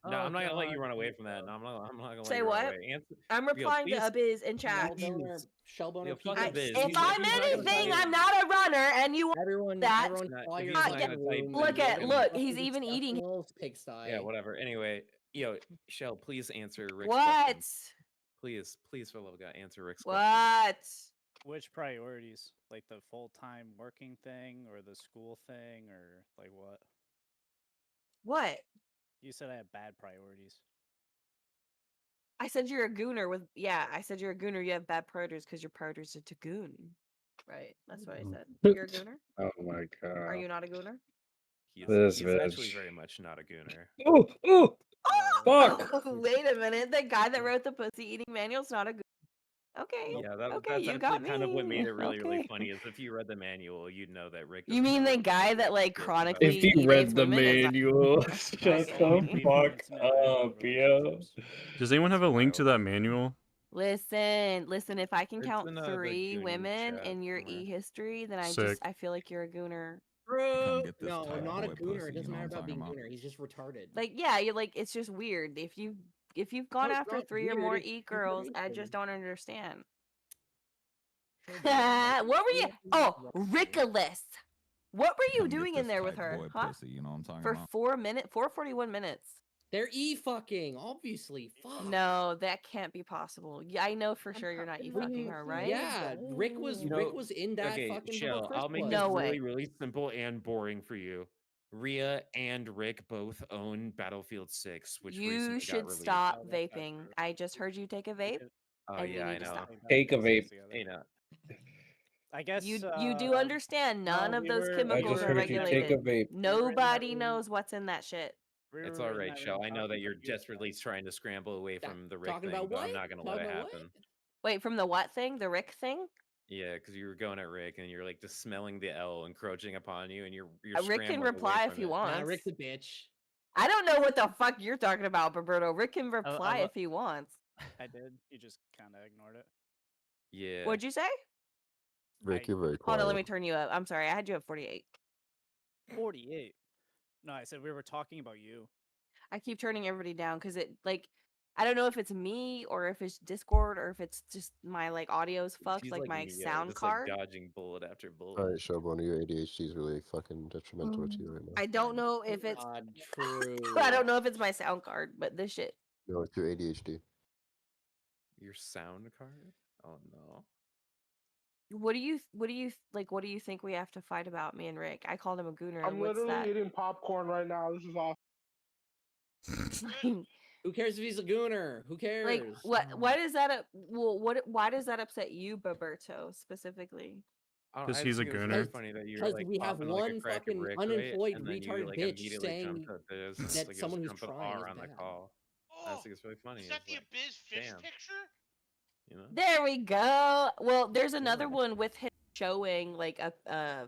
No, I'm not gonna let you run away from that. No, I'm not gonna let Say you run what? away. I'm replying to Abiz in chat. Shellboner, fuck people. Abiz. If I'm anything, I'm not a runner, and you want Everyone, that. everyone, fly if your he's shit not in gonna the type, room. then Look he's at gonna- look. He's even eating. Pigsty. Yeah, whatever. Anyway, yo, Shell, please answer Rick's What? question. Please, for the love of God, answer Rick's question. What? Which priorities? Like the full-time working thing or the school thing or like what? What? You said I have bad priorities. I said you're a gooner with I said you're a gooner. You have bad priorities because your priorities are to goon. Right. That's what I said. You're a gooner. Oh my God. Are you not a gooner? This He's bitch. actually very much not a gooner. Oh, oh, fuck. Wait a minute. The guy that wrote the pussy eating manual's not a gooner. Okay. Yeah, okay, that's you actually got kind of what made me. it really, really Okay. funny. Is if you read the manual, you'd know that Rick. You doesn't mean know the what guy fuck that like joke about. chronically If you eats read the women is not- manual, shut the fuck up, yo. Does anyone have a link to that manual? Listen. If I can It's count in, the 3 Goonie women chat in your somewhere. history, then Sick. I feel like you're a gooner. Bro, get this no, tight not a boy gooner. pussy, It you doesn't know matter what I'm about being talking about? gooner. He's just retarded. Like, yeah, you're like, it's just weird. If you've gone No, it's after not 3 or weird, more it's e-girls, I information. just don't understand. Showboner, What were you? Oh, wrong. Ricolas. What were you Come get doing in this there with tight her? boy Huh? pussy, you know what I'm talking For about? 441 minutes. They're fucking obviously. Fuck. No, that can't be possible. Yeah, I know for sure you're not fucking her, right? Yeah, Rick was in that okay, fucking Shell, I'll make No this way. really, really simple and boring for you. Rhea and Rick both own Battlefield 6, which You recently should got released. stop vaping. I just heard you take a vape. Oh and you yeah, I need to know. stop. Take a vape. Hey, no. I guess You do understand none no, of we those were- I chemicals just are heard you take a regulated. vape. Nobody knows what's in that shit. It's were all in right, that Shell. room I know that talking you're about you. desperately trying to scramble away from the Rick talking thing, about but I'm what? not gonna Talking let it about what? happen. Wait, from the what thing? The Rick thing? Yeah, because you were going at Rick and you're like just smelling the L encroaching upon you, and you're Rick can scrambling reply away if from he it. wants. Nah, Rick's a bitch. I don't know what the fuck you're talking about, Roberto. Rick can reply lo- if he wants. I did. You just kind of ignored it. Yeah. What'd you say? Rick, you're very Hold quiet. on, let me turn you up. I'm sorry, I had you at 48. 48. No, I said we were talking about you. I keep turning everybody down because it I don't know if it's me or if it's Discord or if it's just my audio's fucked, She's like my Neo, sound just card. like dodging bullet after bullet. All right, Showboner, your ADHD is really fucking detrimental to you right now. I don't know if it's true. I don't know if it's my sound card, but this shit. No, it's your ADHD. Your sound card? Oh no. What do you think we have to fight about, me and Rick? I called him a gooner. I'm What's literally that? eating popcorn right now. This is awesome. Who cares if he's a gooner? Who cares? Why does that why does that upset you, Roberto, specifically? Because he's a think it was very gooner. funny that you Because were like we have popping like a one crack at fucking Rick, right? unemployed And then you retarded like bitch immediately saying jumped at this. and, that like, someone just who's jumped trying R is on the bad. call. I just think it's really funny. Is that It's the like, Abyss fish damn. picture? You know? There we go. Well, there's another one with him showing like a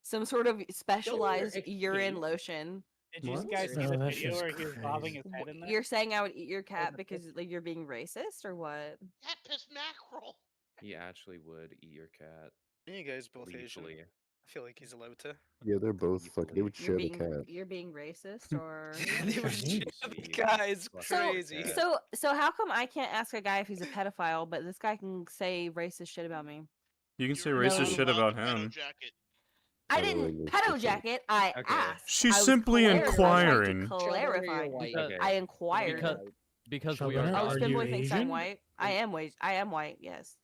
some sort of specialized urine lotion. Did you What? guys see Oh, the that's video just where he was bobbing crazy. his head in there? You're saying I would eat your cat because you're being racist or what? That pissed mackerel. He actually would eat your cat. You guys both Asian. Gleefully. I feel like he's allowed to. Yeah, they're both fucking. They would You're share the cat. being racist or They would share the guy is crazy. So how come I can't ask a guy if he's a pedophile, but this guy can say racist shit about me? You can say racist shit about him. I didn't pedo jacket. I asked. She's I was simply trying to inquiring. clarify. Okay. I inquired. Because Shall we we are. know? Oh, Are Spinboy you thinks I'm Asian? white. I am white. Yes.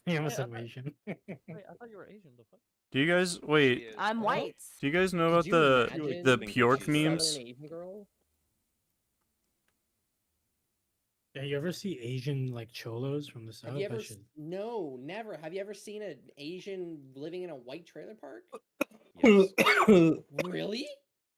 He almost said Asian. Wait, I thought you were Asian. The fuck? Do you guys wait? I'm white. Do you guys know about Could the you imagine the being Pjork Southern memes? Asian girl? Yeah, you ever see Asian cholos from the south? Have you ever? That shit- No, never. Have you ever seen an Asian living in a white trailer park? Yes. Really?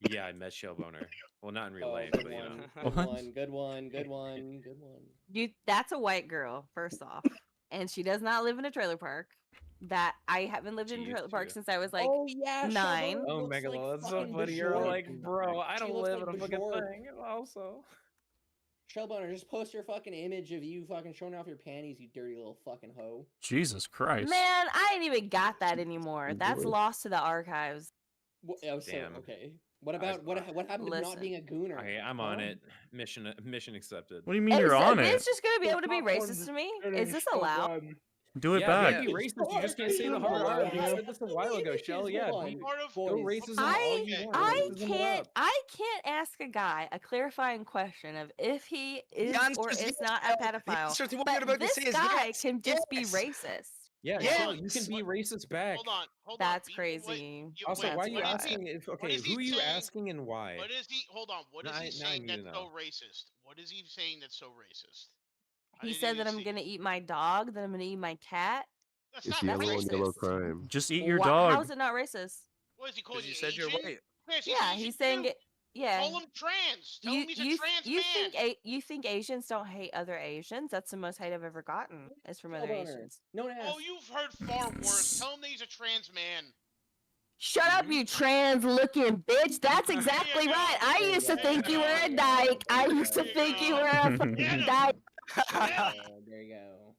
Yeah, I met Shellboner. Well, not in real Oh, life, good but you know. one. Good one. Good one. Good one. That's a white girl, first off, and she does not live in a trailer park. That I haven't lived in a trailer park since I was like Oh yeah, 9. Oh, Megalo, that's so funny. You're like, bro, I She don't looks live like in a fucking Bajork. thing. Also. Shellboner, just post your fucking image of you fucking showing off your panties, you dirty little fucking hoe. Jesus Christ. Man, I ain't even got that anymore. That's boy. lost to the archives. Damn. Okay. What about what happened to not being a gooner? Okay, I'm on Huh? it. Mission accepted. What do you mean you're on it? It's just gonna be able to be racist to me? Is this allowed? Do it yeah, back. Be racist. You just can't say the hard R. You said this a while ago, Shell. Yeah, go racism all you want. I can't ask a guy a clarifying question of if he is or answer's is yes, not a Shell. The pedophile. answer to what But you're about to this say is guy yes, can just be yes. racist. Yeah, Yes. Shell, you can be racist back. Hold on. That's crazy. Also, That's why are you wild. asking? If, What okay, is he who are you saying? asking and why? What is he? Hold on. What is Now he I saying need that's to so know. racist? What is he saying that's so racist? I He didn't said that even I'm see gonna eat my dog, that I'm gonna eat my cat. That's It's not yellow on yellow racist. crime. Just eat your How dog. is it not racist? What is he calling you? You said you're Asian? white. Chris, Yeah, Asian he's saying too. it. Yeah. Call him trans. Tell him he's a trans man. You think Asians don't hate other Asians? That's the most hate I've ever gotten is from other Shellboner. Asians. No one Oh, asked. you've heard far worse. Tell him that he's a trans man. Shut up, you trans looking bitch. That's exactly right. I used to think you were a dyke. I used to think you were a fucking dyke. There you go.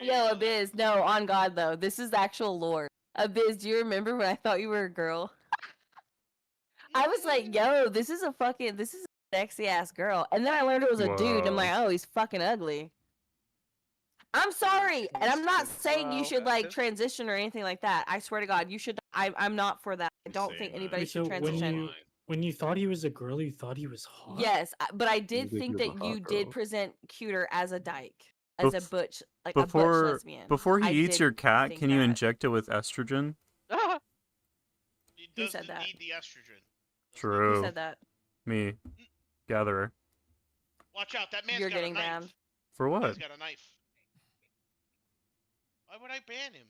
Yo, Abiz, no, on God though. This is actual lore. Abiz, do you remember when I thought you were a girl? I was like, yo, this is a sexy ass girl. And then I learned it was a dude. And I'm Whoa. like, oh, he's fucking ugly. I'm sorry. And I'm not saying you should like transition or anything like that. I swear to God, you should. I'm not for that. I don't think anybody Wait, should so transition. when you thought he was a girl, you thought he was hot? Yes, but I You did think think he was a that you hot did girl. present cuter as a dyke, as a Bef- butch, like a butch lesbian. Before he I eats did your cat, think can you that. inject it with estrogen? He Who doesn't said that? need the estrogen. True. Who said that? Me. Gatherer. Watch out, that man's You're got getting a knife. banned. For That what? man's got a knife. Why would I ban him?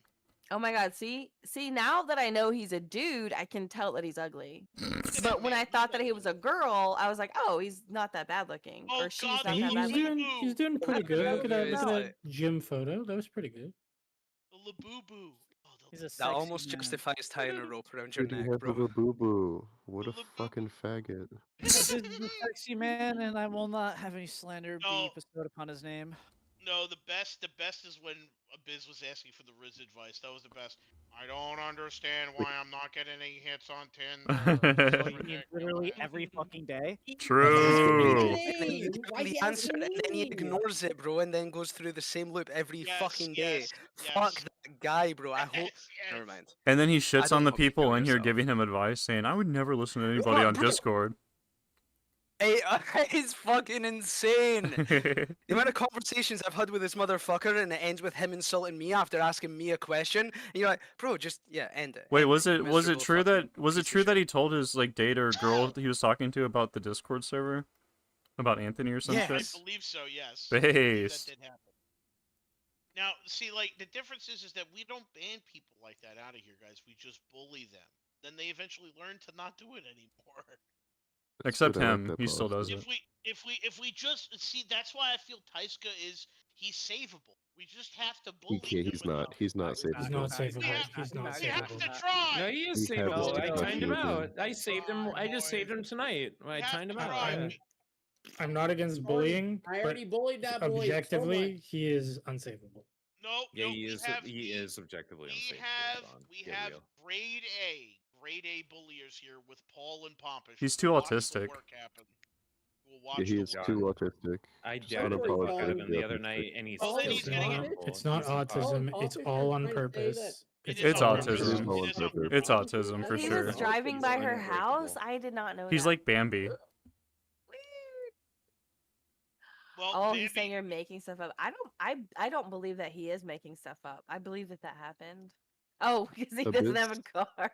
Oh my God! See, now that I know he's a dude, I can tell that he's ugly. But when I thought that he was a girl, I was like, oh, he's not that bad looking, or she's not that bad looking. He's doing pretty good. Look at that! Look at No. that gym photo. That was pretty good. The Labubu. He's a That sexy almost man. justifies tying a rope around your Dude, he neck, has a bro. little boo boo. What a fucking faggot. This is a sexy man, and I will not have any slander be bestowed upon his name. No, the best is when Abiz was asking for the Riz advice. That was the best. I don't understand why I'm not getting any hits on Tinder. So you mean literally every fucking day? True. The answer, and then he ignores it, bro, and then goes through the same loop every fucking day. Fuck that guy, bro. I hope. Never mind. And then he I shits don't on the hope you people kill in here yourself. giving him advice, saying, I would never listen to anybody on bro? Discord. Hey, it's fucking insane. The amount of conversations I've had with this motherfucker, and it ends with him insulting me after asking me a question. And you're like, bro, just end it. Wait, end was it, it you was it miserable true fucking that was it piece of true shit." that he told his like date or girl he was talking to about the Discord server? About Anthony or some I shit? believe so. Yes. I believe Based. that did happen. Now, see, like the difference is that we don't ban people like that out of here, guys. We just bully them. Then they eventually learn to not do it anymore. Except Dude, I like him, that he still boss. does it. If we just see, that's why I feel Taiska he's savable. We just have to bully him. He's not. He's not savable. He's not savable. He's not We have savable. to try. No, he is We have savable. this I timed him discussion out. again. I saved him. I just saved him tonight. I timed him out. Yeah. I'm not against bullying, I but already bullied that boy so objectively, much. he is unsavable. No, Yeah, no, he is objectively unsafe. we have grade A bulliers here with Paul and Pompous. He's too We'll watch the autistic. work happen. We'll watch Yeah, he the is work. too autistic. I Just doubted the fuck out of him unapologetically the other autistic. night, and he's Oh, then still he's getting it. horrible. It's not autism. It's all on purpose. It's all on autism. It is purpose. all on purpose. It's autism for He sure. was driving by her house. I did not know He's that. like Bambi. Well, Oh, he's saying you're making stuff up. I don't believe that he is making stuff up. I believe that happened. Oh, because he doesn't have a car.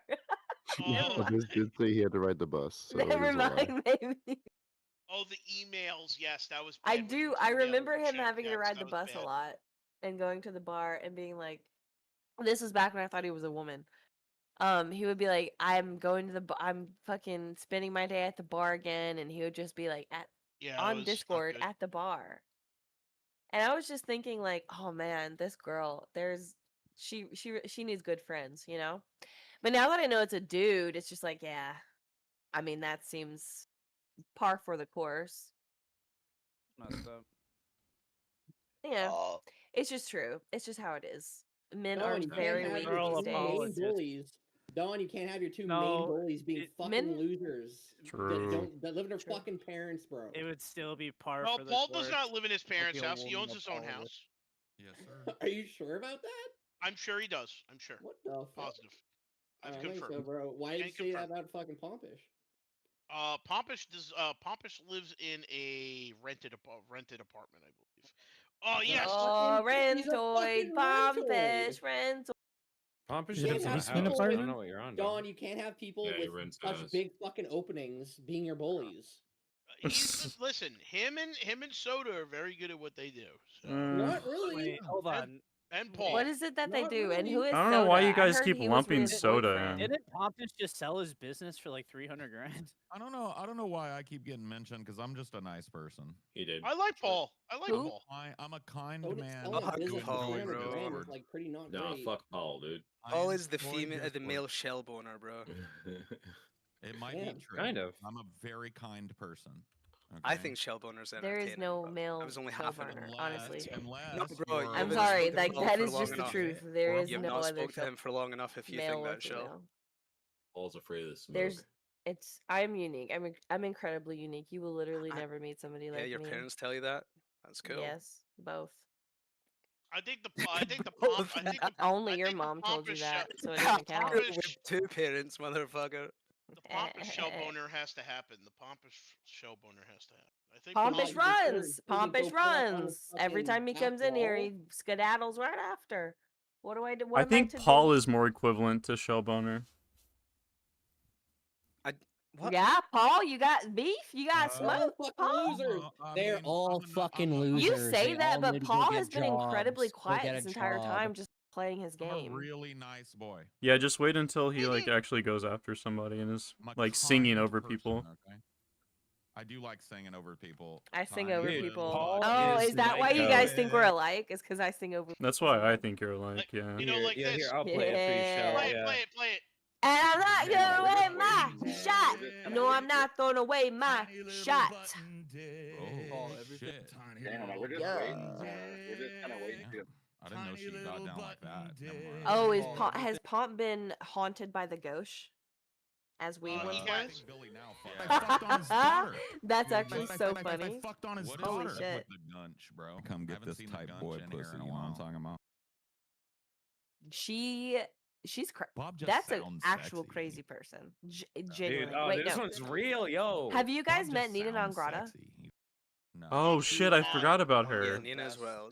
Abyss did say he had to ride the bus. So it Never is a lie. mind, maybe. Oh, the emails. Yes, that was. I bad when he do. was I emailing remember the him chat having to chats. ride That the was bus a bad. lot and going to the bar and being like, "This was back when I thought he was a woman." He would be like, "I'm going to I'm fucking spending my day at the bar again," and he would just be like Yeah, it on was not Discord good. at the bar. And I was just thinking, like, oh man, this girl, she needs good friends, you know. But now that I know it's a dude, it's just like, yeah, I mean, that seems par for the course. Messed up. Yeah, it's just true. It's just how it is. Men are Don, you very can't have weak your these two days. main bullies. Don, you can't have your two No, main bullies being fucking men- losers. True. That live in their fucking parents, bro. It would still be par No, for the Paul course. does not live in his There'll parents' be a house. He woman owns his own apology. house. Yes, sir. Are you sure about that? I'm sure he does. I'm sure. What the fuck? Positive. I I've don't think so, confirmed. bro. Why did you say that about fucking Pompish? Pompous lives in a rented apartment, I believe. Oh yes. Oh, He's a rentoid, fucking pompish, rentoid. Pompous Is it a lives in a house. basement I don't apartment? know what you're on. Don, you can't have people Yeah, he with rents such house. big fucking openings being your bullies. He's just, listen. Him and Soda are very good at what they do. So. Not really. Wait, hold on. And Paul. What is it that they Not do? And really. who is I don't know why Soda? you guys I heard keep he was lumping with his Soda boyfriend. in. Didn't Pompous just sell his business for like 300 grand? I don't know why I keep getting mentioned because I'm just a nice person. He did. I like Paul. I like Who? Paul. I'm a kind So man. selling a business for Paul, 300 bro. grand is like pretty not Nah, great. fuck Paul, dude. Paul is the enjoy female, the Discord. male shell boner, bro. It might Yeah. be true. Kind of. I'm a very kind person. I think Shellboner's entertaining. There is no but male I was only half an hour. Showboner, honestly. No, bro, you I'm haven't sorry, spoken like to him that for is long just the enough. truth. There is You have no not other spoke to him for long enough if you male think or that, Shell. female. Paul's afraid of the smoke. There's, I'm unique. I'm incredibly unique. You will literally never meet somebody Yeah, like your me. parents tell you that? That's cool. Yes, both. I think the pomp. I think the Only I your think the mom told you pompous that, show- so it doesn't the count. pompous With 2 parents, motherfucker. The pompous showboner has to happen. The pompous showboner has to happen. I think Pompous pomp- runs. Pompous runs. Every time he comes in here, he skedaddles right after. What do I do? What I am I think to Paul do? is more equivalent to Shellboner. What? Yeah, Paul, you got beef? You got They're all smoke? fucking Paul? losers. They're all fucking losers. You say They that, all but need to go Paul get has been incredibly jobs. Go quiet get this a entire job. time, just playing his I'm a game. really nice boy. Yeah, just wait until he like actually goes after somebody and is like singing over people. Okay. I do like singing over people. I sing Tiny over little people. button. Oh, is that why you guys think we're alike? Is because I sing over. That's why I think you're like, yeah. You know, like yeah, this. here, I'll play it for you, Shell. Play it, Yeah. play it, play it. And I'm not gonna away my shot. No, I'm not throwing away my shot. Oh, shit. Damn, we're just waiting. We're just kind of waiting. to- I didn't know she got down like that. Never mind. Oh, has Pomp been haunted by the ghost? As we once he were? has. I fucked on his daughter. That's actually so I funny. fucked on his Holy daughter. shit. The gunch, bro. Come get this type boy pussy. You know what I'm talking about? She's Bob just that's an sounds actual sexy. crazy person. Dude, Genuinely. oh, Wait, this no. one's real, yo. Have you guys Bob met just Nina sounds Nongrata? sexy. No. Oh shit, I forgot about Yeah, her. Nina's well.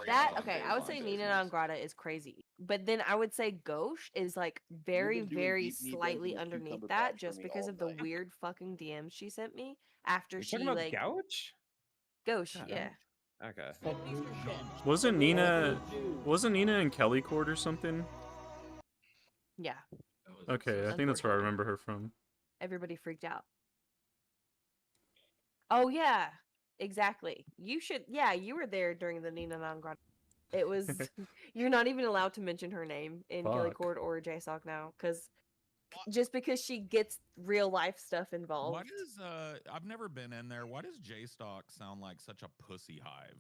That okay, I would say Nina Nongrata is crazy, but then I would say Ghosh is like very, been doing very deep knee slightly bends and underneath cucumber that, patch for just me because all of the night. weird fucking DMs she sent me after You're she talking about like Gouch? Ghosh, God, yeah. Okay. Wasn't Nina in Kelly Court or something? Yeah. Okay, I think that's where I remember her from. Everybody freaked out. Oh yeah, exactly. You should. Yeah, you were there during the Nina Nongrata. It was. You're not even allowed to mention her name in Kelly Fuck. Court or JSOC now, just because she gets real life stuff involved. Why does I've never been in there. Why does J-Stock sound like such a pussy hive?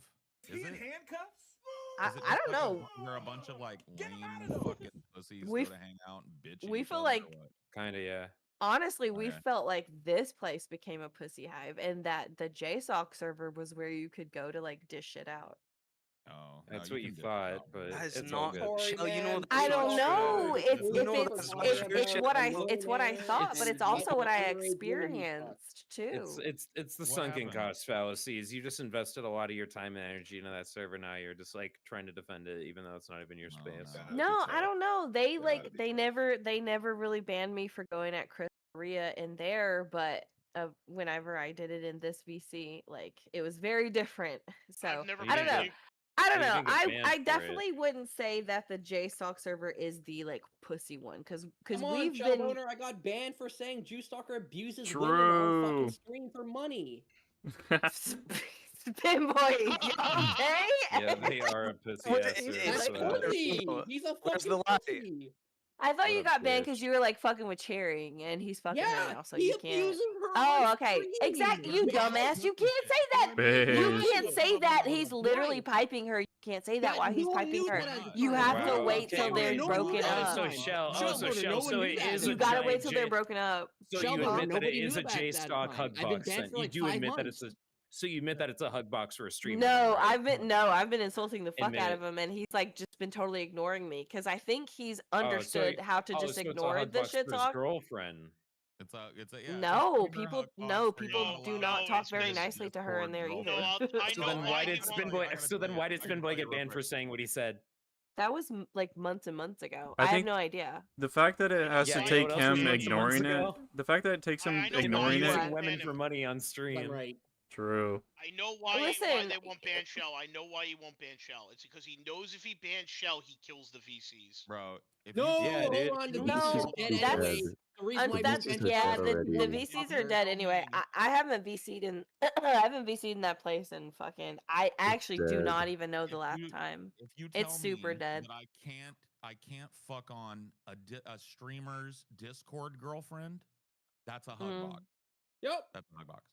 Is it handcuffs? I don't know. Where a bunch of like lame fucking pussies We go to hang out and bitch. at we each feel other like- or what? Kinda, yeah. Honestly, we Okay. felt like this place became a pussy hive, and that the JSOC server was where you could go to like dish shit out. Oh, That's no, what you can dish it thought, out. but That is it's all not. good. Shell, you know I that's don't not know true. if You know it's that's what I bullshit. it's what I thought, but it's also what I experienced too. It's the What sunken happened? cost fallacies. You just invested a lot of your time and energy into that server. Now you're just like trying to defend it, even though it's not even your space. No, I don't know. They never really banned me for going at Chris Maria in there, but whenever I did it in this VC, like it was very different. So I've never I don't been know. to- I don't you know. didn't get banned I for it. definitely wouldn't say that the JStalk server is the like pussy one because Come on, we've Shell been Boner, I got banned for saying Juice Stalker abuses women on fucking True. screen for money. Pinboy. Okay. Yeah, they are a pussy What ass is server. That's so that- pussy. He's a Where's fucking the lie? pussy. I thought What you a got banned bitch. because you were like fucking with Cherry, and he's fucking her Yeah, now, so he you can't. abuses her Oh, on okay. screen. Exactly. You dumbass. You can't say that. You Bitch. can't say that. He's literally piping her. You can't say that while he's no one piping knew her. that at the You time. have to Wow, wait okay, till wait. they're No one knew broken that at up. the So time. Shell, Shell oh, so Boner, Shell, no one so knew it that is at a You the gotta time. wait till they're J- broken up. So Shell you Boner, admit that it nobody is knew a about J that stock time. hug I've been box. banned Then for you like do 5 admit that months. it's a. So you admit that it's a hug box for a streamer. then, No, right? I've been insulting the fuck Admit out it. of him, and he's like just been totally ignoring me because I think he's Oh, so understood how to just so it's a ignore hug the box shit for his talk. girlfriend. It's a yeah. it's a No, streamer people hug box no, where people you're do allowed not to talk post very his nicely to her in there Discord either. girlfriend. I So know then why why he did won't. Spinboy? So then why did I can Spinboy play it get real banned for quick. saying what he said? That was like months and months ago. I I have think no idea. the fact that it has Yeah, to you know take what else was him months and months ignoring it, ago? the fact that it takes him I know why ignoring he it, won't Using women ban for him. money on I'm stream. right. true. I know why Listen, they won't ban Shell. I know why he won't ban Shell. It's because he knows if he bans Shell, he kills the VCs. Bro, if No, you Yeah, hold dude. on. The No, VCs are hold dead on. that's anyway. The reason why that's we banned yeah. Shell The is the because VCs are dead anyway. I haven't VC'd in I haven't VC'd in that place in fucking. I actually do dead. not even know the if last you time. if you tell It's super me dead. that I can't fuck on a streamer's Discord girlfriend, that's a hug Mm. box. Yep. That's my box.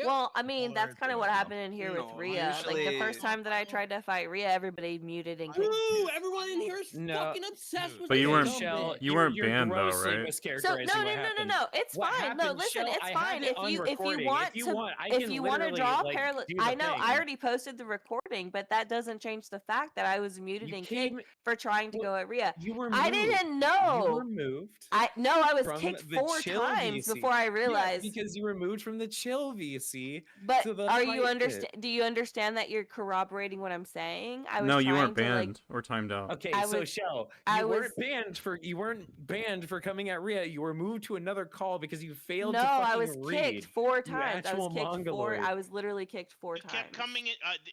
Well, I mean, that's kind of what No. happened in here with No, Rhea. Like the usually- first time that I tried to fight Rhea, everybody muted and kicked. Ooh, everyone in here is No. fucking obsessed with But this you weren't dumb bitch. you weren't you're banned though, grossly right? So mischaracterizing no, what no, no, no, happened. no. It's What fine. No, happened, listen, Shell, it's I have fine. it If on you recording. want If you to want, I if can you want to literally, draw like, parallel, do the I know thing. I already posted the recording, but that doesn't change the fact that I was muted You and came- kicked for trying to go at Rhea. You were I moved. didn't You know. were moved. I was from kicked the 4 chill times VC. before I Yeah, realized. because you were moved from the chill VC But to the are you fight understand? pit. Do you understand that you're corroborating what I'm saying? I was No, you trying weren't to like. banned or timed out. Okay, I so was- Shell, I you was- weren't banned for coming at Rhea. You were moved to another call because you failed No, to fucking I was read. kicked 4 You times. I was actual kicked 4. mongoloid. I was literally kicked 4 You times. kept coming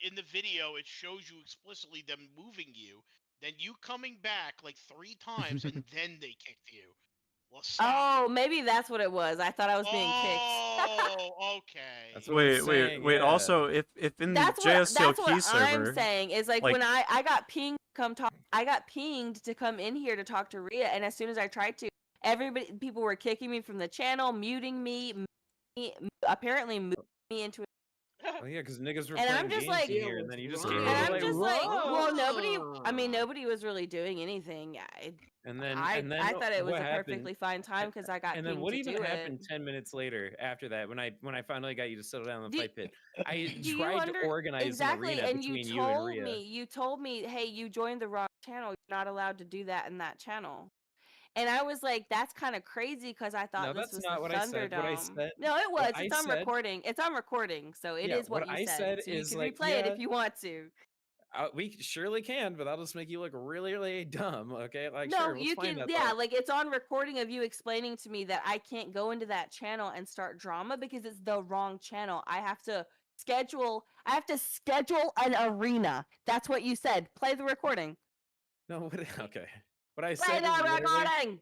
in the video. It shows you explicitly them moving you, then you coming back like 3 times, and then they kicked you. Well, stop. Oh, maybe that's what it was. I thought I was being kicked. Oh, okay. That's what I'm Wait. saying, Wait. yeah. Also, if in the That's JSCL what key server, I'm saying is like when I got pinged to come talk. I got pinged to come in here to talk to Rhea, and as soon as I tried to, people were kicking me from the channel, muting me, apparently moving me into. Oh yeah, because niggas were And playing I'm just games like, in here, and then you just and came in I'm like, just like, well, "Whoa!" nobody was really doing anything. And then I thought it was what a happened- perfectly fine time because I got And pinged then what to even do happened it. 10 minutes later after that when I finally got you to settle down in the Do- fight pit? I Do you tried to organize exactly, an arena and between you you and told Rhea. me, hey, you joined the wrong channel. You're not allowed to do that in that channel. And I was like, that's kind of crazy because I thought No, this that's was not the what I said. What I Thunderdome. said- No, it was. what I It's on said- recording. It's on recording, so it Yeah, is what what you I said. said So you is can like, replay it yeah, if you want to. We surely can, but that'll just make you look really, really dumb. Okay, like No, sure, let's you find can. that. Yeah, though. like it's on recording of you explaining to me that I can't go into that channel and start drama because it's the wrong channel. I have to schedule an arena. That's what you said. Play the recording. No, what, okay. What I Play said the was literally- recording.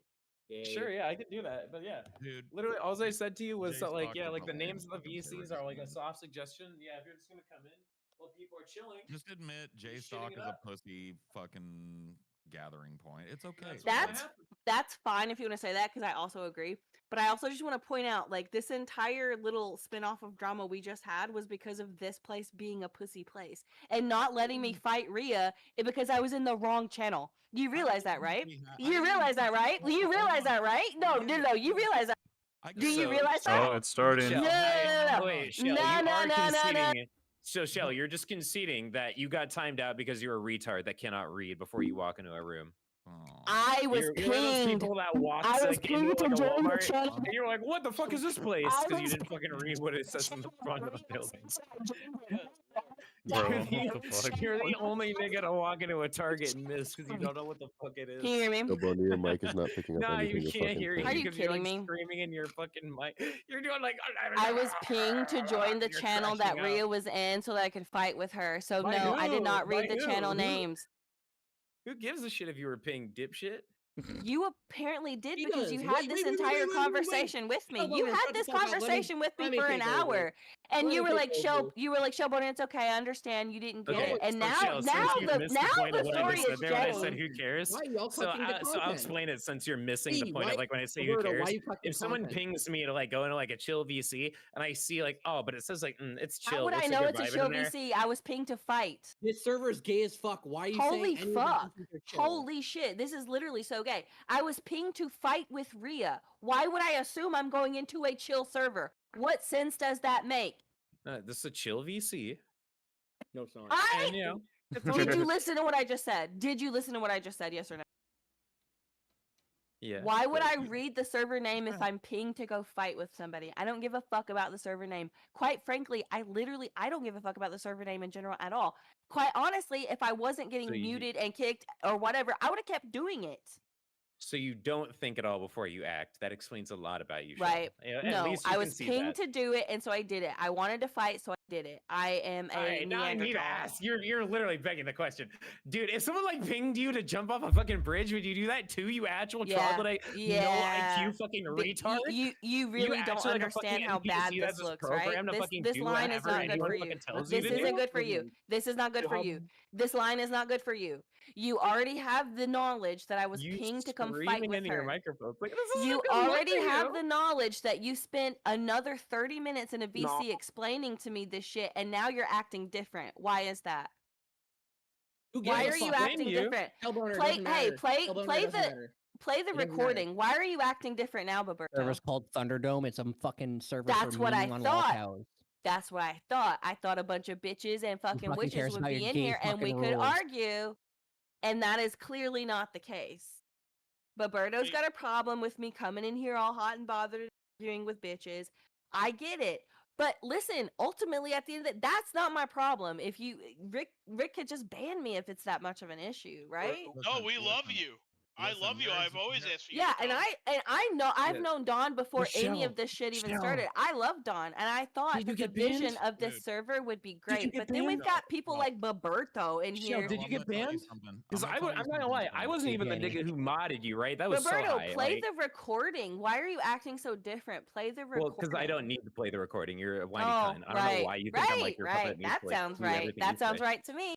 Sure, yeah, I could do that, but yeah, Dude, literally, all I said to you was Jay's that, like, talking yeah, like the about names of the fucking VCs are like a soft suggestion. Yeah, if you're just gonna come in while people are chilling, just admit J shitting Stock it is a up. pussy fucking gathering point. It's okay. That's fine if you want to say that because I also agree. But I also just want to point out, like, this entire little spin-off of drama we just had was because of this place being a pussy place and not letting me fight Rhea because I was in the wrong channel. You realize that, right? You realize that, right? You realize that, right? No, you realize that. Do you realize that? Oh, it's starting. Shell, No. Wait, Shell, No, you no, are no, no, no. conceding. So, Shell, you're just conceding that you got timed out because you're a retard that cannot read before you walk into a room. I was You're one of those pinged. people that walks I was like, into pinged to like, a join the Walmart, channel. and you're like, "What the fuck is this place?" I Because you was didn't fucking read what it says in the front of the building. Bro, You're what the fuck? you're the only nigga to walk into a Target and miss because you don't know what the fuck it is. Can you hear me? No, Bonnie, your mic is not picking up Nah, anything you you're can't fucking hear you. saying. Are you because you're, kidding like, me? screaming in your fucking mic. You're doing like. I was pinged to join the You're channel that crashing out. Rhea was in so that I could fight with her. So By no, I did who? not read By the who? channel Who- names. Who gives a shit if you were paying dipshit? You apparently did He because does. you Wait, had wait, this wait, wait, entire wait, wait, wait. conversation with me. Shut You up, had shut the this fuck up. Let me- conversation with let me me for an take over. hour, and Let you me were take like, over. Showboner, it's okay. I understand you didn't get Okay, it. And so now, Shell, since now you've the missed now point the of what I story just said is there when I said changed. who cares. Why are y'all So, touching the so I'll content? explain it since you're missing the Steve, point why- of like when I say who Roberto, cares. why you touching If someone content? pings me to like go into like a chill VC and I see like, oh, but it says like it's chill. How would what's I a know good it's a vibe in chill there? VC? I was pinged to fight. This server is gay as fuck. Why are you Holy saying any fuck. of these are chill? Holy shit. This is literally so gay. I was pinged to fight with Rhea. Why would I assume I'm going into a chill server? What sense does that make? This is a chill VC. No, it's not. And you know, Did you listen to what I just said? Did you listen to what I just said? Yes or no? yeah. Why would I read the server name if I'm pinged to go fight with somebody? I don't give a fuck about the server name. Quite frankly, I don't give a fuck about the server name in general at all. Quite honestly, if I wasn't getting So you- muted and kicked or whatever, I would have kept doing it. So you don't think at all before you act. That explains a lot about you, Shell. Right. You know, at No, least you I can was see pinged that. to do it, and so I did it. I wanted to fight, so I did it. I am a Alright, now I need to Neanderthal. ask. You're literally begging the question, dude. If someone like pinged you to jump off a fucking bridge, would you do that too? You actual troglodyte, no IQ fucking retard. You really don't actually like a fucking understand how bad NPC that this has looks, right? programmed to fucking This do line is whatever not good anyone for you. fucking tells you This to isn't do? good for you. This is not good for you. This line is not good for you. You already have the knowledge that I was pinged to come fight Screaming with into your her. microphone. Like, this isn't a You good look already for have you. the knowledge that you spent another 30 minutes in a VC No. explaining to me this shit, and now you're acting different. Why is that? Who Why gives are a you fuck? acting different? Hellboner Play, doesn't hey, matter. play Hellboner the doesn't matter. play the It doesn't matter. recording. Why are you acting different now, Baberto? Server's called Thunderdome. It's a fucking server That's for what I memeing on wall thought. towers. That's what I thought. I thought a bunch of bitches and fucking fucking witches cares would about be your in gay here and we fucking could rules? argue, and that is clearly not the case. Baberto's got a problem with me coming in here all hot and bothered arguing with bitches. I get it. But listen, ultimately at the end of the that's not my problem. If you Rick could just ban me if it's that much of an issue, right? No, we love you. I love you. I've always asked for you. Yeah, to and come. I know I've Yeah. known Dawn before any Michelle, of this shit even Michelle. started. I love Dawn, and I thought Did you that the get banned? vision of this Dude. server would be you great. get But then we've banned? got people like Baberto in Michelle, here. did you get banned? Because I'm not gonna lie, I wasn't even the nigga who modded you, right? That was so Roberto, high. play like, the recording. Why are you acting so different? Play the recording. well, because I don't need to play the recording. You're a whiny Oh, cunt. I don't know why you think I'm like your puppet. right. and needs That to, like, sounds do right. everything That you sounds say. right to me.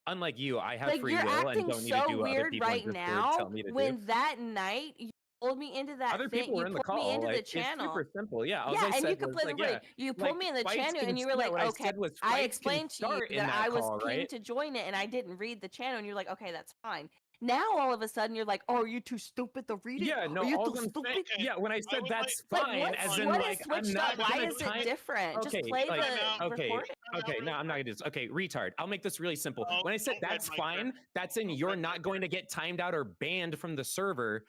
Unlike you, I have Like free you're will and acting don't need to so do what other weird people on right Discord now. tell me to When do. that night you pulled me into that Other thing, people you were in the pulled me call. into Like, the it's channel. super simple. Yeah, all Yeah, I and said you could was play the like, recording. yeah, You pulled like, me in the fights channel, can and you were start- like, what I "Okay." said was I fights can explained to you start in that I was call, pinged right? to join it, and I didn't read the channel, and you're like, "Okay, that's fine." Now all of a sudden you're like, "Oh, are you too stupid to read it? Yeah, no, Are you all too I'm saying, stupid?" yeah, when I said that's Like, fine, as in what like is I'm switched not up? Why gonna is it time- different? Okay, Just play like, the okay, recording. okay, no, I'm not gonna do this. Okay, retard. I'll make this really simple. Oh, When I said that's fine, that's in you're not going to get timed out or banned from the server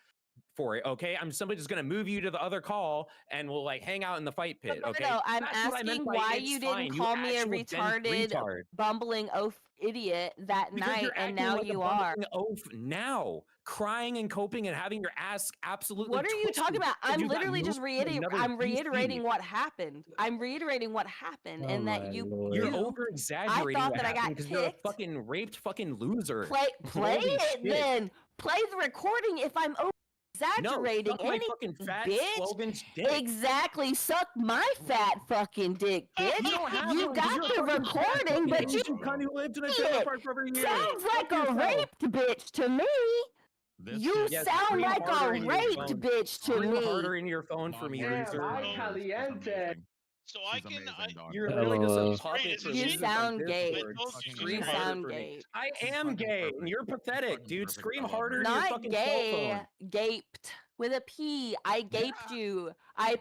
for it. Okay, I'm simply just gonna move you to the other call and we'll like hang out in the fight pit. Okay, No, I'm That's what I meant asking by why it's you fine. didn't You call me a actual dense retarded, retard. bumbling oaf idiot that Because night, you're and acting now like a you are. bumbling oaf now, crying and coping and having your ass absolutely. What are you talking twisted about? because I'm you got literally just moved to another I'm PC. reiterating what happened. I'm reiterating what happened, Oh and my that you lord. You're you over I exaggerating thought what that I got happened because you're a kicked. fucking raped fucking loser. Play Holy it shit. then. Play the recording if I'm over exaggerating. suck my fucking fat bitch. 12-inch dick. Exactly. Suck my fat fucking dick, bitch. You don't have You one 'cause got you're a the fucking fat recording, but fucking you Asian cunt who lived in a trailer park for over a year. sounds like Fuck a yourself. raped bitch to me. You Yeah, sound scream like harder a in your raped phone. bitch to Scream me. harder in your phone for me, Damn, loser. ay caliente. So I can. You're really just LOL. a puppet for You losers sound on gay. Discord. You Scream harder sound for me. gay. I am gay, and you're pathetic, dude. Scream harder in your Not fucking cell gay, phone. gaped with a P. I gaped you. I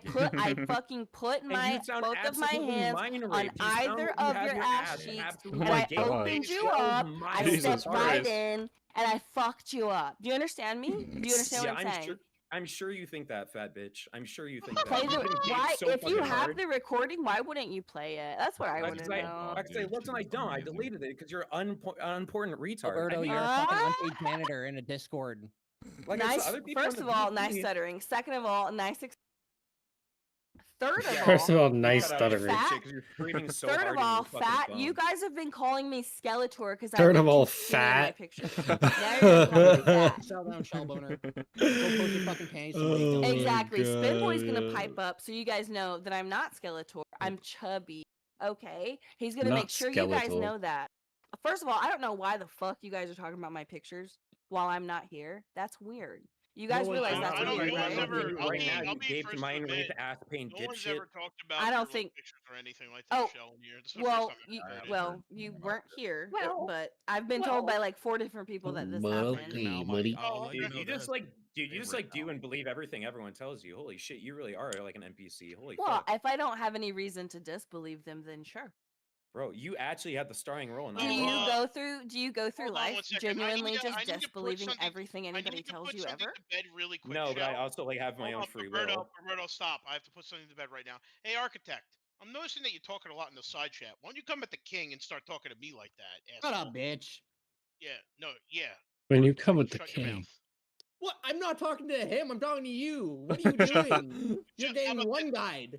fucking put And my you sound both of my absolutely hands mind on raped. You sound either like you of have your your ass ass cheeks, absolutely and I gaped. opened you 12 up. I miles stepped apart. right in, and I fucked you up. Do you understand me? Do you understand Yeah, what I'm saying? I'm sure you think that, fat bitch. I'm sure you think that. Play You've the been gaped why so if you fucking have hard. the recording, why wouldn't you play it? That's what I want to know. I say, listen, I don't. I deleted it because you're an unimportant retard. Roberto, you're a fucking unpaid janitor in a Discord. Like I Nice. said, other people First in of the all, VC nice stuttering. Second of all, nice. Third of all, First of all, nice Shut up, you stuttering. chick, 'cause you're screaming so Third hard of in your all, fucking fat. phone. You guys have been calling me Skeletor because I Third look of all, too skinny in my fat. pictures. Now you're gonna call me fat. Shell down, shell boner. Go post your fucking panties somewhere. Oh my Exactly. Spinboy's God, gonna yeah. pipe up so you guys know that I'm not Skeletor. I'm chubby. Okay? He's gonna Not make sure you guys skeletal. know that. First of all, I don't know why the fuck you guys are talking about my pictures while I'm not here. That's weird. You guys realize that's weird, right? Right now, you gaped mind raped ass pain No one's dipshit. ever talked about I your don't little think. pictures or anything like that, Oh, Shell, in here. This is the first well, time I've you, heard it. well, you weren't here, Well, but I've been told by like 4 different people that this happened. Dude, you just like, do and believe everything everyone tells you. Holy shit, you really are like an NPC. Holy Well, fuck, if I don't have any reason to disbelieve them, then sure. bro, you actually had the starring role in that. Do you role. go through? Do you go through hold on one life second. genuinely I need just to put disbelieving something- everything anybody tells you ever? To bed really quick, No, but I Shell. also like have my Hold own on, free Roberto, will. Roberto, stop. I have to put something to bed right now. Hey, Architect, I'm noticing that you're talking a lot in the side chat. Why don't you come at the king and start talking to me like that, Shut asshole? up, bitch. Yeah, no, yeah. When you come with the Shut your king. mouth. What? I'm not talking to him. I'm talking to you. What are you doing? You're getting one guide.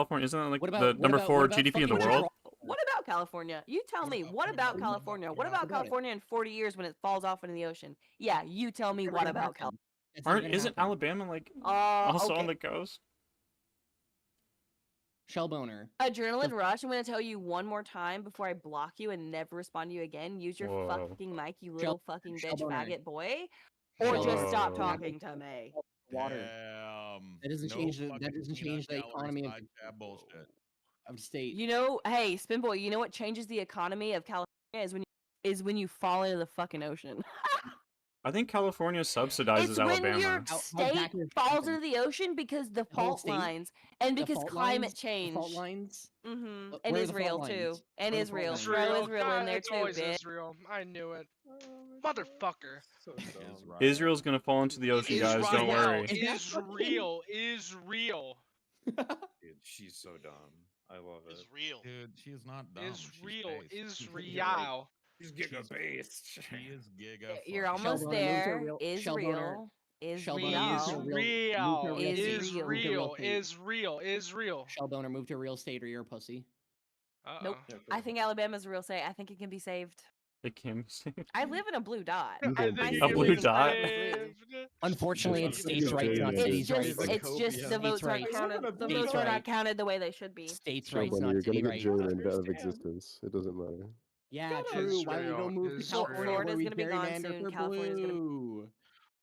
California? Isn't that like What the about- what number about- 4 what about GDP in the fucking world? What about California? You tell me. What about California? What about California in 40 years when it falls off into the ocean? Yeah, you tell me. What about California? Isn't Alabama like Oh, also on okay. the coast? Shell boner. Adrenaline rush. I'm gonna tell you one more time before I block you and never respond to you again. Use your Whoa. fucking mic, you little fucking bitch faggot boy, or Shell just boner. stop Whoa. talking to me. Water. Damn. That doesn't No change the fucking peanut calories economy side tab bullshit. of the state. You know, hey, Spin Boy, you know what changes the economy of California is when you fall into the fucking ocean. I think California subsidizes It's when your Alabama. state falls into the ocean because the whole fault state? lines and The because fault climate lines? change. The fault lines? Mm-hmm. Where And are the fault Israel too. lines? And Where are the fault Israel. lines? Throw Israel, Israel God, in there it's too, always bitch. Israel. I knew it. Motherfucker. Israel's gonna fall into the ocean, guys. Don't worry. Israel is real. Dude, she's so dumb. I love it. Is real. Dude, she's not dumb. Is She's real. based. Is real. She's giga based. She is giga. You're fucking almost Shell boner, move to there. real- Is Shell boner. real. Is Shell boner, real. move Is to a real. Is Is real. real. Is real. Is real. Shell boner, move to a real state or you're a pussy. Nope. I think Alabama's a real state. I think it can be saved. It can be saved. I live in a blue dot. I My think A state blue is dot? blue. Unfortunately, it's states' rights, not cities' rights. It's just the votes aren't counted. The votes are not counted the way they should be. States' rights, Shellbunny, not you're city gonna get rights. gerrymandered out of existence. It doesn't matter. Yeah, true. Why don't we go move to California where Florida's we gonna be gone gerrymander soon. for California's gonna be. blue?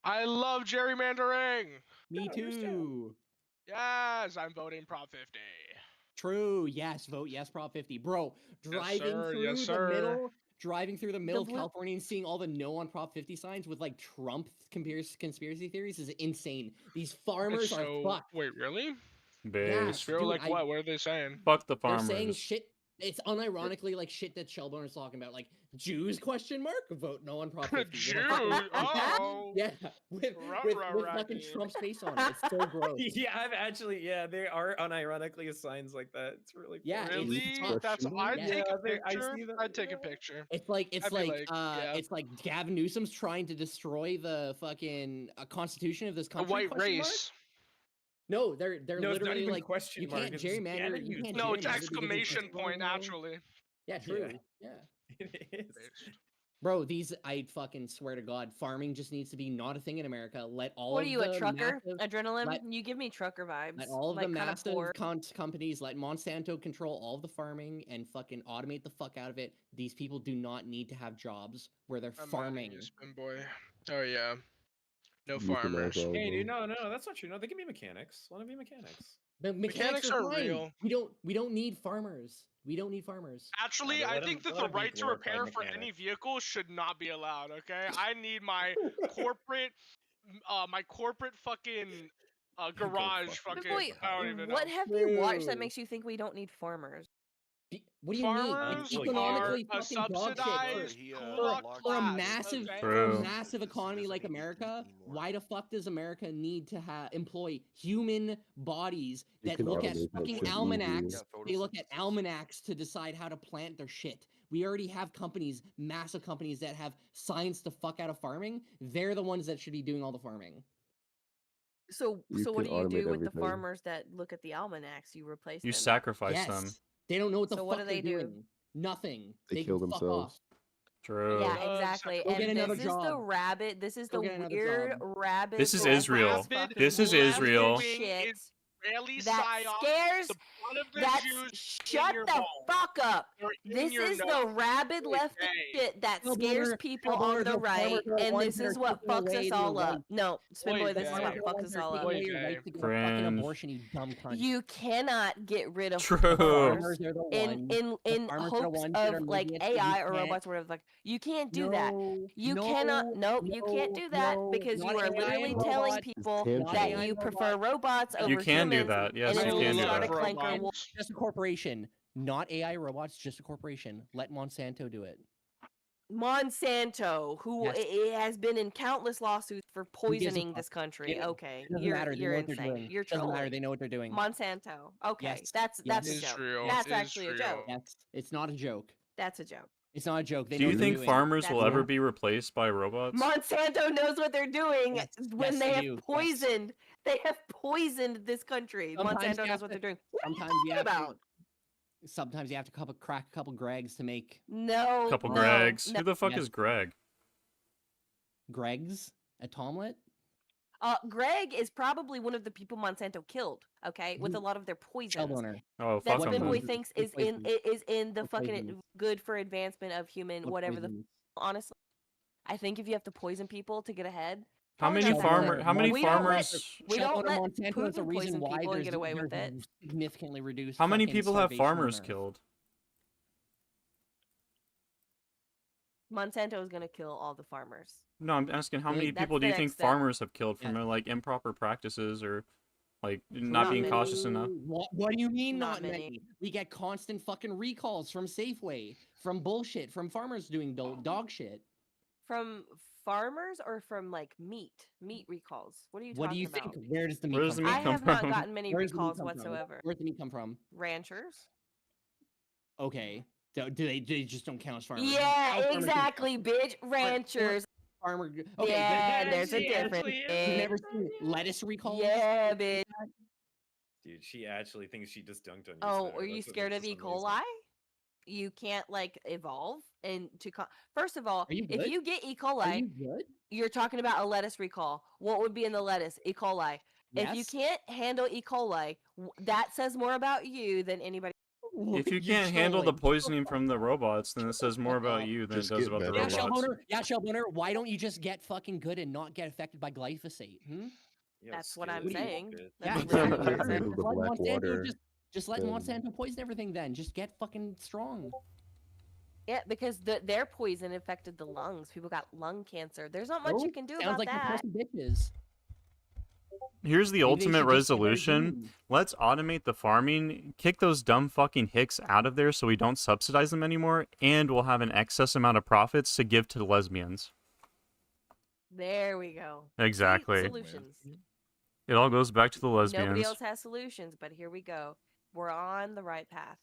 I love gerrymandering. Me too. Yes, I'm voting Prop 50. True. Yes. Vote yes. Prop 50. Bro, driving sir, through yes, the sir. middle, driving through the middle of blue- California and seeing all the no on Prop 50 signs with like Trump conspiracy theories is insane. These farmers are fucked. Wait, really? Based. Feel dude, like what? What are they saying? Fuck the They're saying farmers. shit. It's unironically like shit that Shellboner's talking about, like Jews question mark vote no on Prop 50. Jews? With a fucking- Oh. yeah, with fucking Trump's face on it. It's so gross. Yeah, I've actually, there are unironically signs like that. It's really Yeah, funny. it's Really? tough. That's I'd Yeah. take a I picture. see that, I'd take a picture. It's like I'd be yeah. it's like Gavin Newsom's trying to destroy the fucking constitution of this A country. white question mark? race. No, they're No, it's not literally even like question you mark, can't it's just gerrymander. Gavin You can't No, it's gerrymander because exclamation it's point. wrong. Actually. Yeah, true. Yeah. It is. Bro, these I fucking swear to God, farming just needs to be not a thing in America. Let all What of are you, the a trucker? massive- Adrenaline? let- You give me trucker vibes. Let all of like, the kinda massive poor. companies, let Monsanto control all of the farming and fucking automate the fuck out of it. These people do not need to have jobs where they're I'm farming. you, Spin boy. Oh yeah. No Euthanize farmers. all of Hey, them. dude, no, that's not true. No, they can be mechanics. Let them be mechanics. The Mechanics are are fine. real. We don't need farmers. We don't need farmers. Actually, No, I let 'em- think that let the 'em be right to glorified repair for any mechanics. vehicle should not be allowed. Okay, I need my corporate, my corporate fucking garage. fuck Fucking. Wait, I don't even know. what have you watched that True. makes you think we don't need farmers? What do you mean? Farmers It's are economically a fucking dog shit. subsidized For a class, massive, okay? for a True. massive economy like America, why the fuck does America need to employ human bodies You that can look at automate that fucking shit almanacs? easy. They look at almanacs to decide how to plant their shit. We already have companies, massive companies that have science the fuck out of farming. They're the ones that should be doing all the farming. So, You so what can do you automate do with the everything. farmers that look at the almanacs? You replace You them. sacrifice them. Yes, they don't know what the So fuck what do they're they do? doing. Nothing. They can kill fuck off. themselves. True. Yeah, exactly. Go get And another this is the job. rabbit. This is Go the get another weird job. rabbit. This is ass Israel. fucking This is left-wing Israel. Shit Israeli that psyop. scares. The blood of the That's Jews shut in your the bones. fuck up. They're in This your is the nose. rabid left Okay. shit that Hellboner- scares people Hellboner, on the the right, farmers are the and ones this that is are what taking fucks away us your all up. rights. No, Spin Boy, this is Oy what vey. fucks us all up. Taking away your right to get a fucking Cringe. abortion, you dumb cunt. You cannot get rid of True. Farmers are the in ones. The in farmers are the hopes ones that are of like making it so you AI or can't- robots or whatever. Like you can't do that. No, You no, cannot. Nope, you can't do that no, because not you are AI and literally telling robots. people tangible. that AI you and prefer robots over You can do humans, that. Yes, and you then can you do start that. a clanker war. Just a corporation, not AI robots, just a corporation. Let Monsanto do it. Monsanto, who Yes. it has been in countless lawsuits for Who gives a poisoning fuck? this country. It Okay, doesn't you're matter. They you're know what they're insane. doing. You're Doesn't matter. trolling. They know what they're doing. Monsanto. Okay, Yes. that's a Yes. joke. Israel That's is actually a real. joke. Yes, it's not a joke. That's a joke. It's not a joke. They Do know you what they're think doing. farmers will That's ever not- be replaced by robots? Monsanto knows what they're doing Yes, when yes, they they have do, yes. poisoned. They have poisoned this country. Sometimes Monsanto you knows have what to- they're doing. What are you Sometimes you talking have about? to. Sometimes you have to crack a couple Gregs to make No. Couple no, Gregs. no. Who the fuck Yes. is Greg? Gregs at Tomlet. Greg is probably one of the people Monsanto killed. Okay, with a lot of their poisons. Shellboner. Oh, That fuck 'em Spinboy then. thinks What is in poisons? is in the What fucking poisons? good for advancement of human What whatever the. poisons? Honestly, I think if you have to poison people to get ahead, How probably many not that farmer? good. How many We don't let farmers? we don't let Monsanto is the Putin reason poison why people and there's get away with it. significantly reduced. How many fucking people have starvation on farmers Earth. killed? Monsanto is gonna kill all the farmers. No, I'm asking how Really? many That's people the do you next think step. farmers have killed from Yeah. their like improper practices or like not Not being many. cautious enough? What do you mean Not not many. many? We get constant fucking recalls from Safeway, from bullshit, from farmers doing dog shit. From farmers or from like meat recalls? What are you What do talking you about? think? Where does the meat Where come does the from? meat I come have not from? gotten many Where does the meat recalls come from? whatsoever. Where's the meat come from? Ranchers. Okay. Do they just don't count as farmers? Yeah, How farmers don't exactly, bitch. Ranchers. Farmer. Okay. Yeah, but- there's a she difference. actually is. You've never seen lettuce recalls? Yeah, bitch. Dude, she actually thinks she just dunked on you. Oh, Sarah. are you That's scared of just E. amazing. coli? You can't like evolve and to first of all, Are you if good? you get E. Are coli, you good? you're talking about a lettuce recall. What would be in the lettuce? E. coli. If you Yes. can't handle E. coli, that says more about you than anybody. If you can't handle the poisoning from the robots, then it says more about you than it Just does get about the better. robots. Shellboner, why don't you just get fucking good and not get affected by glyphosate? Yo, That's what I'm Skillet, you saying. good? That's Yeah, literally what I'm exactly. saying. Handle the Let black Monsanto water. just let then- Monsanto poison everything then. Just get fucking strong. Yeah, because their poison affected the lungs. People got lung cancer. There's not much you Oh, can do sounds about like that. depressing bitches. Here's the Maybe they ultimate should just get rid of resolution. humans. Let's automate the farming, kick those dumb fucking hicks out of there so we don't subsidize them anymore, and we'll have an excess amount of profits to give to the lesbians. There we go. See? Exactly. Solutions. It all goes back to the Nobody lesbians. else has solutions, but here we go. We're on the right path.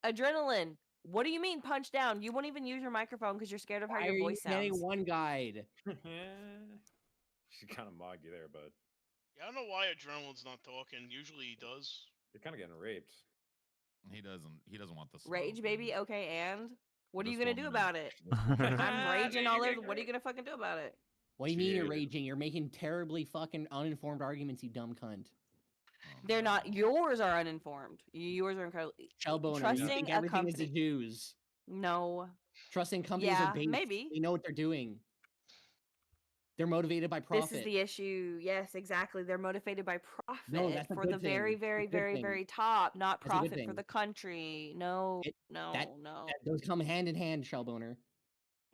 Adrenaline. What do you mean punch down? You won't even use your microphone because you're scared of how Why your are you voice getting sounds. one guide? She kind of mogged you there, bud. Yeah, I don't know why Adrenaline's not talking. Usually he does. You're kind of getting raped. He doesn't want this. Rage, baby. Okay, and what are you This gonna do woman about it? I'm raging all over. What are you gonna fucking do about it? What do you mean you're Dude. raging? You're making terribly fucking uninformed arguments, you dumb cunt. They're not. Yours are uninformed. Yours are incredibly. Shellboner, you Trusting think a everything is the company. Jews. No. Trusting companies Yeah, are based. maybe. They know what they're doing. They're motivated by profit. This is the issue. Yes, exactly. They're motivated by profit that's a for the good very, thing. very, That's a good very, thing. very top, not That's a good profit for thing. the country. No, no, that- no. Those come hand in hand, Shellboner.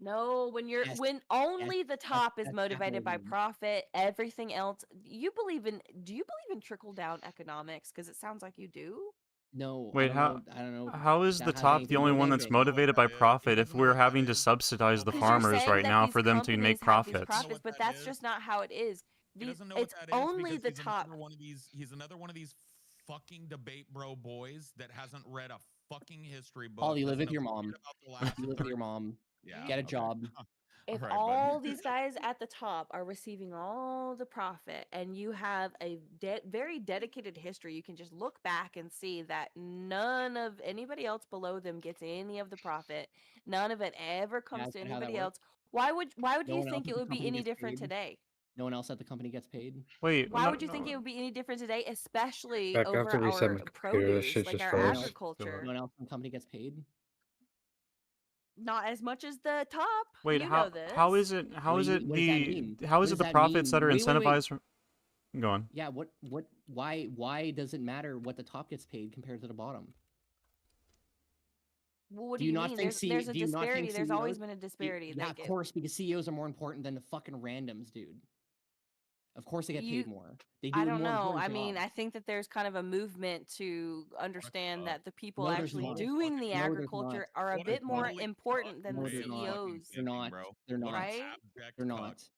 No, Yes, when only the top is that's motivated by capitalism. profit, everything else. Do you believe in trickle down economics? Because it sounds like you do. No. Wait, I don't know. how is that the has top anything the to only do with one that's anything. motivated by profit if we're having to subsidize the 'Cause you're farmers saying right that now these for them to make companies have these profits? profits, but that's just not how it is. He doesn't know It's what that is only because the he's top. another one of these. He's another one of these fucking debate bro boys that hasn't read a fucking history book. Paul, you live doesn't with your know mom. shit about the last You live with 30 your mom. Yeah, Get a okay. job. If Alright, all buddy. these guys at the top are receiving all the profit and you have a very dedicated history, you can just look back and see that none of anybody else below them gets any of the profit. None of it ever comes that's to not how that anybody works. else. Why would No you one else think at it the would be company any gets different paid. today? No one else at the company gets paid. Wait, Why no, would you think no. it would be any different today, especially Back over after we said our my computer, this produce, shit like just our froze. agriculture? No one else in the company gets paid. Not as much as the top. Wait, you how know this. how is it What how do is you- it what does that the mean? how What is it does the that profits mean? that are Wait, wait, wait. incentivized from go on. Yeah, why does it matter what the top gets paid compared to the bottom? Well, what Do do you you not mean? think There's a do you not disparity. think There's always CEOs been a disparity. Yeah, Like of course, because CEOs are more important than the fucking randoms, dude. Of course they get You- paid more. They do I a don't more know. important I mean, job. I think that there's kind of a movement to understand that the people No, there's actually not. doing the No, there's agriculture not. are a What a bit more totally important than No, the they're not. CEOs, They're not. bro. They're What not. an right? abject They're cuck. not.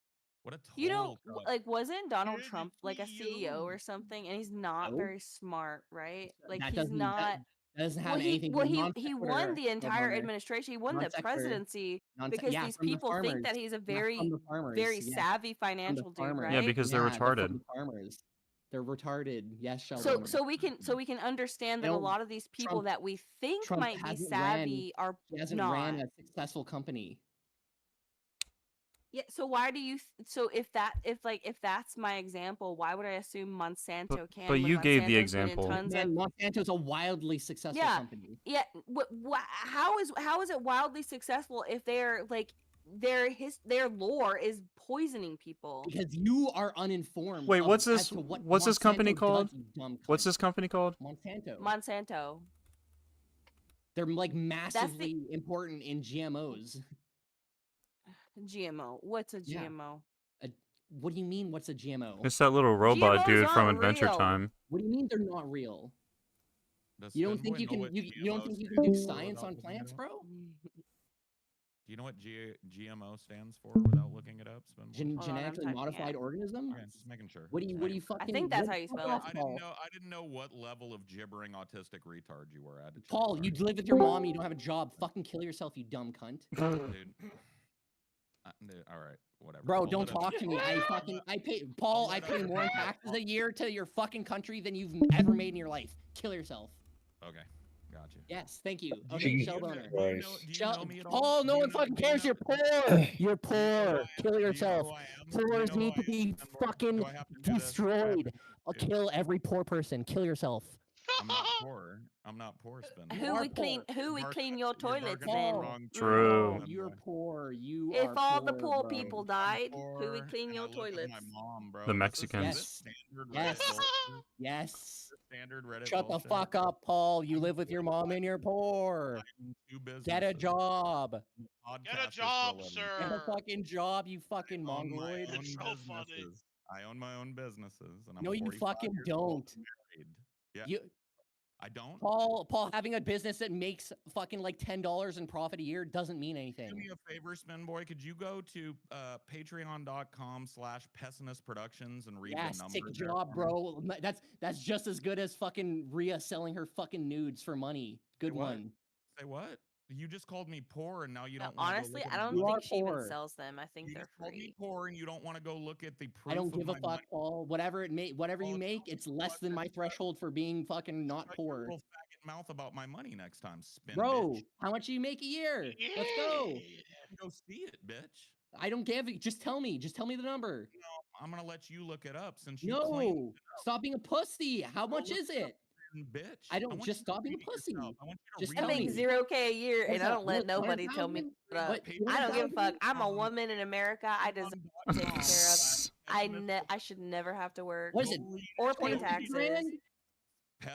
What a You know, total cuck. like wasn't Donald You're the Trump like a CEO or something? And he's not No. very smart, right? Like That he's doesn't not. that doesn't have Well, anything. he won the entire administration. He won the presidency because yeah, these from the people think farmers. that he's a Not very, from the farmers. very yes. savvy From the financial dude, farmers. right? Yeah, because they're Yeah, from retarded. the farmers. They're retarded. Yes, So Sheldon. so we can understand that a No, lot of these people Trump- that we think Trump might be hasn't savvy are He hasn't not. ran a successful company. Yeah, so why do you so if that's my example, why would I assume Monsanto can but when you gave the Monsanto's been in example. tons Man, of Monsanto's a wildly successful Yeah. company. Yeah, how is it wildly successful if they're like their lore is poisoning people? Because you are uninformed. Wait, of, what's as this? to what What's this company Monsanto called? Does, you dumb What's cunt. this company called? Monsanto. Monsanto. They're like massively important in GMOs. GMO. What's a Yeah. GMO? What do you mean? What's a GMO? It's that little robot GMOs dude from aren't Adventure real. Time. What do you mean they're not real? Does You don't Spinboy think you know can what you don't think GMOs you can stand do for science without on looking plants, it up? bro? Do you know what GMO stands for without looking it up, Spinboy? Hold on, I'm Genetically typing modified it. organism? Okay, just making sure. What do you fucking? I think that's what- how you fuck spell off, it. Paul. I didn't know what level of gibbering autistic retard you were at. Paul, you live with your mom. You don't have a job. Fucking kill yourself, you dumb cunt. Dude. Dude, all right, whatever. Bro, We'll don't let it- talk to me. I pay Paul. I pay more in taxes a year to your fucking country than you've ever made in your life. Kill yourself. Okay, got you. Yes, thank you. Okay, Jesus Shell Boner. Christ. Paul, no one fucking cares. You're poor. You're poor. Kill yourself. Poors need to be fucking destroyed. I'll kill every poor person. Kill yourself. I'm not poor. I'm not poor, Spinboy. Who would clean your toilets then? True. You're poor. You If are all the poor, poor bro. people died, who would clean your toilets? My mom, bro. The This is Mexicans. standard Yes. Reddit bullshit. Yes. Standard Reddit Shut the bullshit. fuck up, Paul. You live with your mom and you're poor. Two Get a businesses. job. Get a job, sir. Get a fucking job, you fucking I own my mongoloid. own It's so funny. businesses. I own my own businesses, and I'm No, you 45 fucking years old don't. and married. Yeah, You, I don't. Paul, having a business that makes fucking like $10 in profit a year doesn't mean Do me anything. a favor, Spinboy. Could you go to patreon.com/pessimist productions and read Yes, the numbers? take a there job, for me? bro. That's just as good as fucking Rhea selling her fucking nudes for money. Good what? one. Say what? You just called me poor, and now you No, don't want to honestly, go look I at don't my You think are she even poor. sells them. I think You they're just called me free. poor, and you don't want to go look at the proof I don't of give a my fuck, money. Paul. Whatever you make, it's less than my threshold for being fucking not Shut your poor. little faggot mouth about my money next time, spin Bro, bitch. how much do you make a year? Let's go. Go see it, bitch. I don't give it. Just tell me. Just tell me the number. No, I'm gonna let you look it up since you claim No. Stop being a pussy. How Go much look is it up, it? bitch. I don't want just you to stop being a read it pussy. yourself. I want you to Just read I tell it. make me. 0K a year, What's and I that? don't let nobody tell me 100,000? what up. What, I don't give a fuck. 100,000? I'm a woman in America. I deserve to be taken care of. I should never have to work What is it? or pay 20 taxes. grand?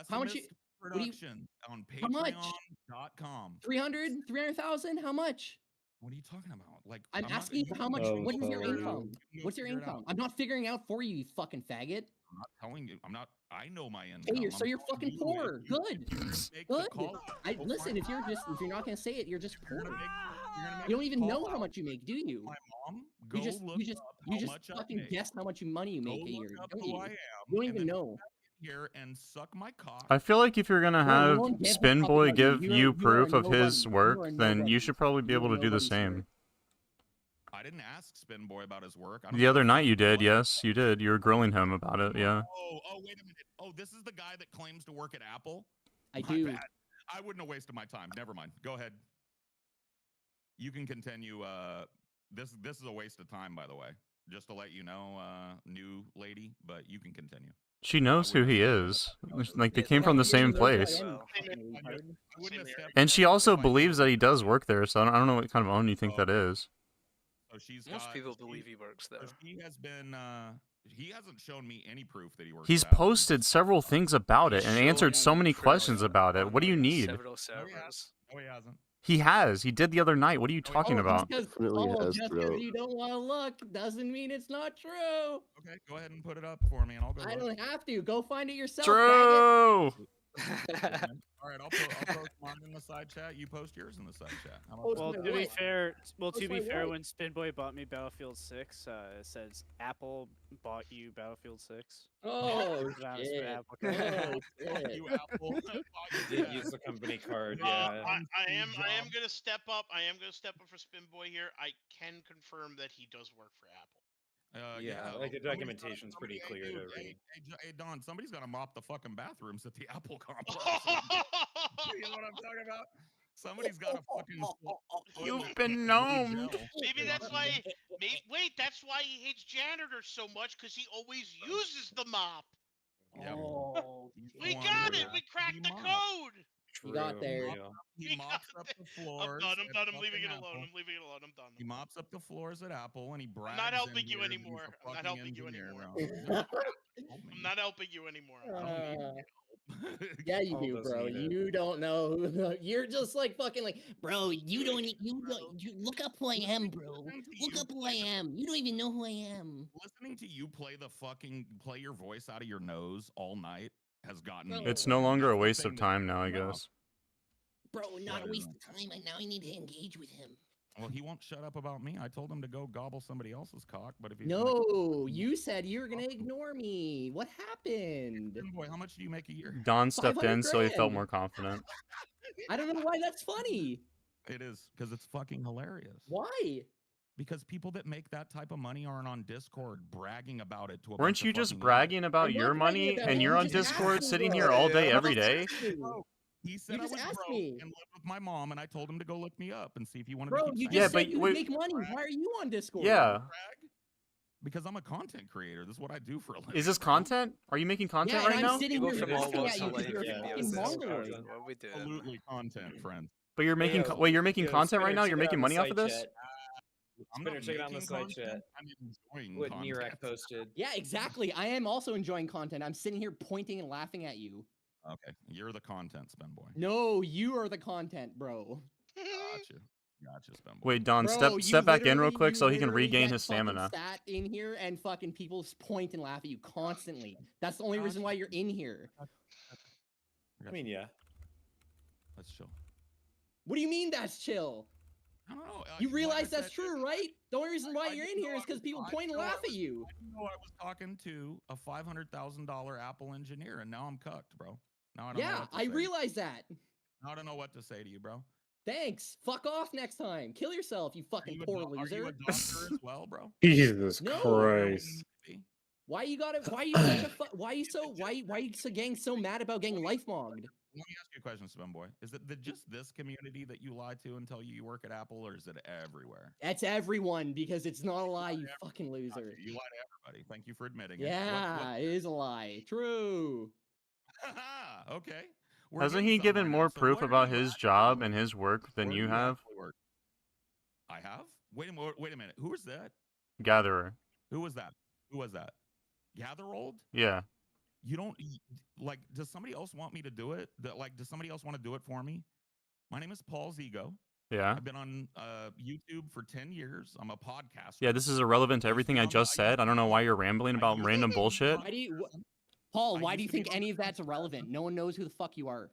How much? Pessimist What do you? Productions on How much? patreon.com. 300,000? How much? What are you talking about? Like I'm not- asking you you how can much. go What is your figure it out. income? You can go What's your figure it out. income? I'm not figuring out for you, you fucking faggot. I'm not telling you. I'm not. I know my income. Hey, so I'm you're telling fucking you poor. if you Good. make the Good. call, I go listen. find If you're not gonna say it, you're just poor. you're gonna make You don't a even call know how out much you make, do you? my mom. You Go just look up you how just much I fucking make. guess how much money you Go make a look year, up don't who you? I am. You don't and even then know. come back in here and suck my cock. I feel like if you're gonna Bro, no have one gives a fuck Spinboy about give you. you You are proof of nobody. his You work, are then you nobody. should probably be You are able to do the nobody, sir. same. I didn't ask Spinboy about his work. I don't The give other a night fuck you did, what- yes, you did. You were grilling him about it, yeah. Oh, wait a minute. Oh, this is the guy that claims to work at Apple? I My do. bad. I wouldn't have wasted my time. Never mind. Go ahead. You can continue. This is a waste of time, by the way. Just to let you know, new lady, but you can continue. She knows who he is. Like, they came from the same place. And she also believes that he does work there, so I don't know what kind of own you think that is. So she's Most people believe he works there. He has been. He hasn't shown me any proof that he works. He's at Apple. posted several things about it and answered so many questions about it. What do you need? Several servers. No, he hasn't. He has. He did the other night. What are you talking about? Definitely has, Just bro. because you don't want to look doesn't mean it's not true. Okay, go ahead and put it up for me, and I'll go. I look. don't have to. Go find it yourself. True. All right, I'll post mine in the side chat. You post yours in the side chat. How about Well, that? to be fair, what? when Spinboy bought me Battlefield 6, it says Apple bought you Battlefield 6. Oh, That was shit. for Apple. Oh, shit. You Apple. Did use the company card, yeah. I am gonna step up. I am gonna step up for Spinboy here. I can confirm that he does work for Apple. Yeah, like the documentation's pretty clear to read. Hey, Don, somebody's got to mop the fucking bathrooms at the Apple complex. You know what I'm talking about? Somebody's got a fucking. You've been gnomed. Maybe that's why. Wait, that's why he hates janitors so much, because he always uses the mop. Yep. Oh, We got it. We cracked the code. you got there. He mops up the floors. I'm at done. I'm leaving fucking it alone. Apple. I'm leaving it alone. I'm done. He mops up the floors at Apple and he brags. I'm not helping in you here that he's anymore. a I'm not fucking helping you engineer anymore. around. I'm not helping you anymore. Yeah, you do, bro. You don't know. You're just like fucking like, bro. You don't. You look up who I am, bro. Look up who I am. You don't even know who I am. Listening to you play your voice out of your nose all night has gotten me. It's no longer a waste of time now, I guess. Bro, not a waste of time. And now I need to engage with him. Well, he won't shut up about me. I told him to go gobble somebody else's cock, but if he's No, you said you were gonna ignore me. What happened? Boy, how much do you make a year? Don stepped in, so he felt $500,000. more confident. I don't know why that's funny. It is because it's fucking hilarious. Why? Because people that make that type of money aren't on Discord bragging about it to a Weren't bunch you of just fucking bragging idiots. about your money and you're on Discord sitting here all day, every day? He said I was broke and lived with my mom, and I told him to go look me up and see if he wanted Bro, to keep you saying just it. said you make money. Why are you on Discord? Yeah. Because I'm a content creator. This is what I do for a living. Is this content? Are you making content Yeah, right and now? I'm sitting here from all looking walks at you of because life, you're a yeah, fucking this is mongoloid. what we do. Absolutely content, friend. But you're making Yo, wait, you're making yo, content right Spinner, now. check You're it out making in money the off of side this. chat. I'm Spinner, not check it out in the making side content, chat. I'm enjoying What content. Nirak posted. Yeah, exactly. I am also enjoying content. I'm sitting here pointing and laughing at you. Okay, you're the content, Spin Boy. No, you are the content, bro. Gotcha, Spin Boy. Wait, Don, Bro, step back in real literally- quick you so he can literally regain get his fucking stamina. Sat in here and fucking people point and laugh at you constantly. That's the only reason why you're in here. I mean, yeah. Let's chill. What do you mean that's chill? I don't know. You realize that's true, right? The only reason why you're in here is because people point and laugh at you. I didn't know I was talking to a $500,000 Apple engineer, and now I'm cucked, bro. Now I don't know Yeah, what to I say. realize that. Now I don't know what to say to you, bro. Thanks. Fuck off next time. Kill yourself, you fucking poor Are you loser. a doctor as well, bro? Jesus No. Christ. Why you gotta? Why you such a? Why you so? Why you so getting so mad about getting life mogged? Let me ask you a question, Spin Boy. Is it just this community that you lie to and tell you work at Apple, or is it everywhere? That's everyone because it's not a lie, you fucking loser. You lie to everybody. Thank you for admitting it. Yeah, it is a lie. True. Okay. We're Hasn't getting he given somewhere now. more So proof where about do you his actually job work? and his work than Where you do have? actually work? I have? Wait a minute. Who was that? Gatherer. Who was that? Who was that? Gathererold? Yeah. You don't like. Does somebody else want me to do it? Does somebody else want to do it for me? My name is Paul Zigo. Yeah. I've been on YouTube for 10 years. I'm a podcaster. Yeah, this is irrelevant to everything I just said. I don't know why you're rambling about random bullshit. Why do you, Paul? Why do you think any of that's irrelevant? No one knows who the fuck you are.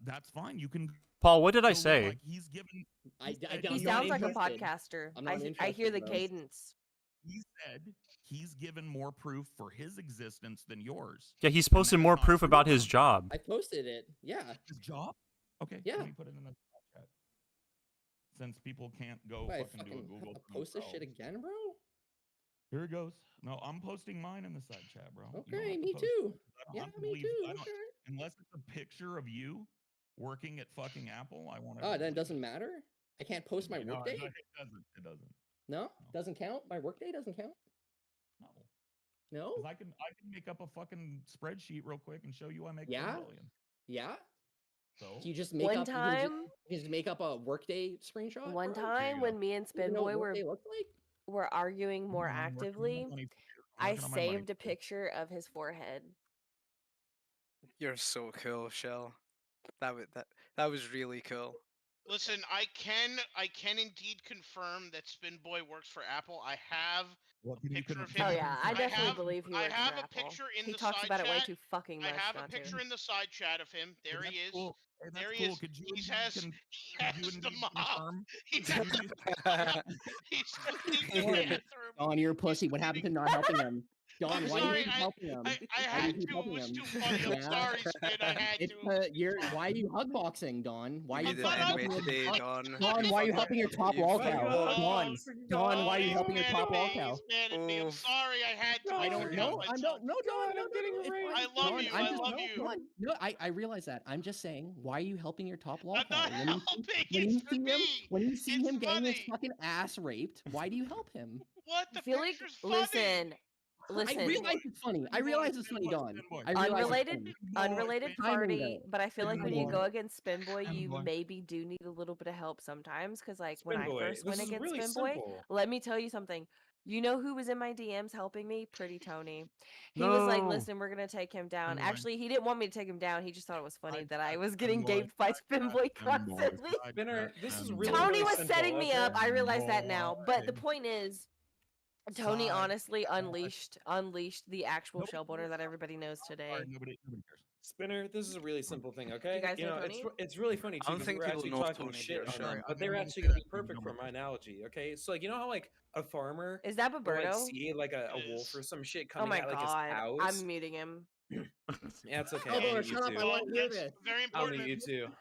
That's fine. You can. Paul, what did I So, say? like, he's given. He sounds like a podcaster. I'm not I hear the interested, bro. cadence. He said he's given more proof for his existence than yours. Yeah, he's posted more proof about his job. I posted it. Yeah. His job? Okay. Yeah. Let me put it in the chat. Since people can't go Wait, fucking do a Google. have to post this shit again, bro? Here it goes. No, I'm posting mine in the side chat, bro. You don't Okay, have to me post it. too. I don't Yeah, have to me believe- too. I don't- Okay. Unless it's a picture of you working at fucking Apple, I want to. Oh, then it doesn't matter. I can't post my No, workday. it doesn't. It doesn't. No, doesn't count. My workday doesn't count. No. No. 'Cause I can make up a fucking spreadsheet real quick and show you I make Yeah? 10 million. Yeah. So Do you just make One up? time- you just make up a workday screenshot. One bro? time when me and You even Spin know what Boy were workday looks like. arguing more I'm working on my actively, money. I working on my money. saved a picture of his forehead. You're so cool, Shell. That was really cool. Listen, I can indeed confirm that Spin Boy works for Apple. I have What a can you picture of confirm? him. Oh yeah, I definitely have- believe he I works have for a Apple. picture in He the talks side about it way chat. too fucking much. I have a not picture to. in the side chat of him. There he is. Cool. Hey, There that's he cool. is. Could you He indeed has, con- he could has you the indeed mop. confirm? He's Could you- he's cleaning the bathroom. Don, you're a pussy. What happened to not helping him? Don, I'm why sorry. are you helping him? I had to. It was too funny. I'm sorry, Spin. I had It's, to. why are you hugboxing, Don? Why are Give you me this fucking anime helping today, your Don. Don, why are you helping your top You wall fucking cow? bug. Don, why are you He's helping your mad top at wall me. cow? He's mad at me. I'm sorry. I had to. I don't couldn't know. help I'm myself. no, Don, I'm getting it's fine. I love Don, you. I'm I just, love no, you. Don, no, I realize that. I'm just saying, why are you helping your top wall I'm cow? not helping. When It's you for see him, me. when you see It's him getting his funny. fucking ass raped, why do you help him? What? I The feel like, picture's funny. listen, I listen. realize it's funny. I realize it's funny, Don. I realize Unrelated, it's funny. unrelated Timing, party, though. but I feel like when you Timing. go against Spin Boy, Spin you Boy. maybe do need a little bit of help sometimes. Because like when Spin I Boy, first went this is against really Spin Boy, simple. let me tell you something. You know who was in my DMs helping me? Pretty Tony. He was like, No. "Listen, we're gonna take him down." Boy. Actually, he didn't want me to take him down. He just thought it was funny that I was Spin getting Boy, gaped by Spin Boy constantly. Spinner, this is really, Tony really was simple, setting me up. okay? I realize that now. But the point is, Tony Side. honestly unleashed the actual shellboarder that everybody knows today. Nobody cares. Spinner, this is a really simple thing, okay? guys know it's Tony? it's really funny I too don't because think we're people actually know if talking Tony shit did. on Sorry, them, I but they're didn't mean actually to gonna be do perfect for number my analogy, okay? So like you know how like a farmer Is that will like Roberto? see like a wolf or some shit Oh coming my at like his god. house. I'm muting him. Yeah, it's okay. Elbow, I'll mute you shut up. I too. want to hear That's this. very I'll important. mute you too.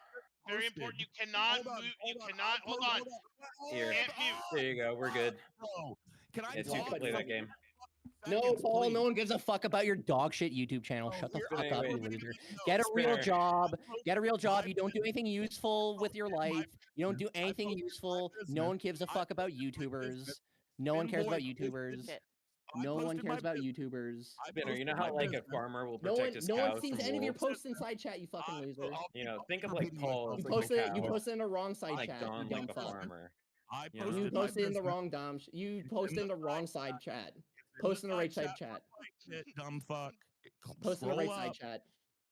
Very important. You cannot mute. You cannot. Hold on. Here, Can't mute. there you go. We're good. Bro, can I Yes, you talk can play for that game. No, seconds, Paul, please? no one gives a fuck about your dog shit YouTube channel. Shut the fuck up, you Anyway, loser. Get a real Spinner. job. Get a real job. You don't do anything useful with your life. You don't do anything useful. No one gives a fuck about YouTubers. No one cares about YouTubers. Shit. No one posted my cares about business. YouTubers. Spinner, you know posted my how like a business. farmer will No protect one, his no cows one sees from any of your wolves? posts inside chat. You fucking loser. You know, think of like Paul as You like posted. a You cow, posted in the wrong side like chat. You Don dumb like a fuck. farmer. I You know? You posted my posted in the business. wrong dom. You posted in the wrong side chat. Post in the right side chat. Shit, dumb fuck. Post in the Scroll right side up. chat.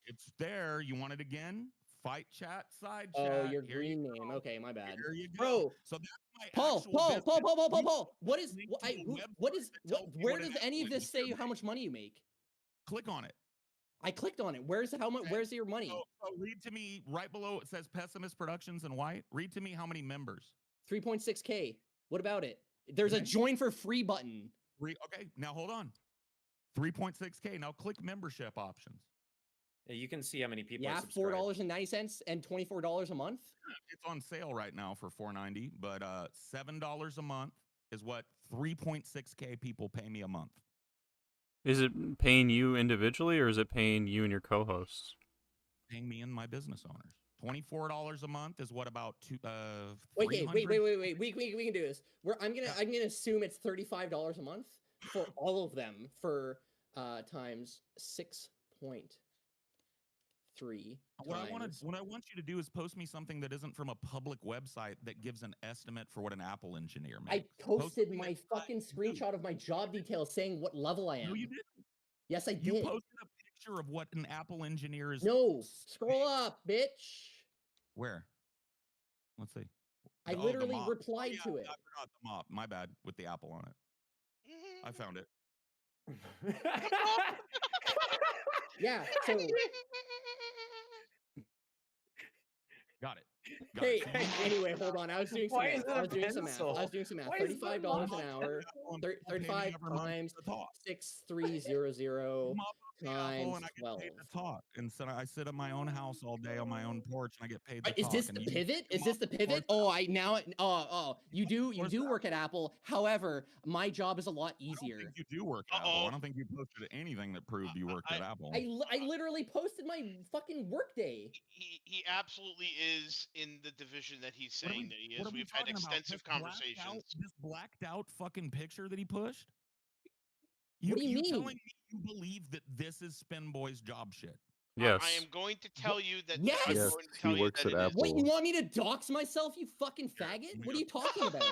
It's there. You want it again? Fight chat, side Oh, chat. your Here green you name. go. Okay, my bad. Here you go. Bro, So that's my Paul, actual Paul, business. Paul, Paul, Paul, Paul, You Paul. What is? link What, to a what is? website that tells you Where what does an any of Apple this say engineer how makes. much money you make? Click on it. I clicked on it. Where's how much? Okay. Where's your money? So read to me right below. It says Pessimist Productions in white. Read to me how many members. 3.6K. What about it? There's a join for free button. Okay, now hold on. 3.6K. Now click membership options. Yeah, you can see how many people. Yeah, are subscribed. $4.90 and $24 a month. It's on sale right now for $4.90, but $7 a month is what 3.6K people pay me a month. Is it paying you individually or is it paying you and your co-hosts? Paying me and my business owners. $24 a month is what about Wait, 300? wait. We can do this. I'm gonna assume it's $35 a month for all of them for times 6.3. What I want you to do is post me something that isn't from a public website that gives an estimate for what an Apple engineer makes. I posted my fucking screenshot of my job details saying what level I am. No, you didn't. Yes, I did. You posted a picture of what an Apple engineer is. No, scroll up, bitch. Where? Let's see. I the literally mop. replied Oh, to yeah, it. I forgot the mop. My bad. With the Apple on it. I found it. Yeah. So. Got it. Hey, anyway, hold on. I was doing some Why math. is it I a was doing some math. pencil? I was doing some math. Why is it $35 a an hour. 35 times 6300 times and I get 12. paid to talk. And so I sit at my own house all day on my own porch and I get paid to Is talk. this and the you pivot? Is come this up the with pivot? Oh, you do work at Apple. However, my job is a lot I don't easier. think you do work at Apple. I don't think you posted anything that proved you worked at Apple. I literally posted my fucking workday. He absolutely is in the division that he's saying that he is. What are we We've had talking about? extensive conversations. This blacked out fucking picture that he pushed? What do you mean? telling me you believe that this is Spin Boy's job shit? Yes. I am going to tell you that. Yes. I'm Yes, going to he tell you works that at it is. What, you want me to dox myself, you fucking faggot? What are you talking about?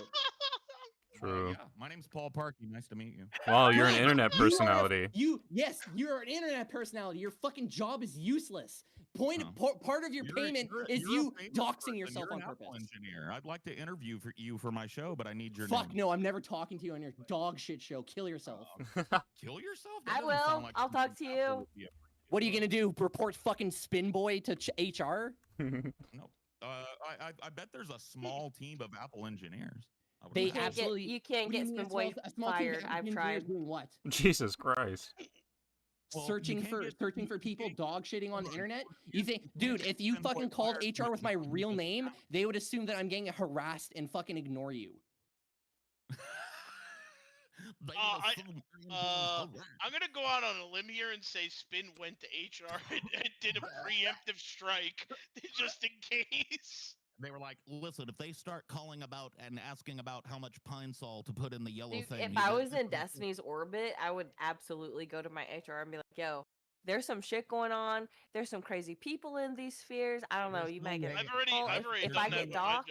True. Yeah, my name's Paul Parkey. Nice to meet you. Wow, you're an Good. internet You are a- personality. Yes, you're an internet personality. Your fucking job is useless. Part of your payment is you're a you famous doxing person. yourself You're on an purpose. Apple engineer. I'd like to interview you for my show, but I need your Fuck name. no, I'm never talking to you on your dog shit show. Kill yourself. Kill yourself? I will. I'll talk to you. What are you gonna do? Report fucking Spin Boy to HR? No. I bet there's a small team of Apple engineers. They You can't absolutely. get, you can't What do get you mean Spinboy a small team of fired. African I've engineers tried. doing what? Jesus Christ. Well, you searching can't for get- searching for people dog shitting on the internet. You think, dude, if you fucking called HR with my real name, they would assume that I'm getting harassed and fucking ignore you. I'm gonna go out on a limb here and say Spin went to HR and did a preemptive strike just in case. They were like, listen, if they start calling about and asking about how much pine sol to put in the yellow Dude, thing. if you I guys was just in don't- Destiny's orbit, I would absolutely go to my HR and be like, yo, there's some shit going on. There's some crazy people in these spheres. I don't know. You might get. I've already if I get doxxed,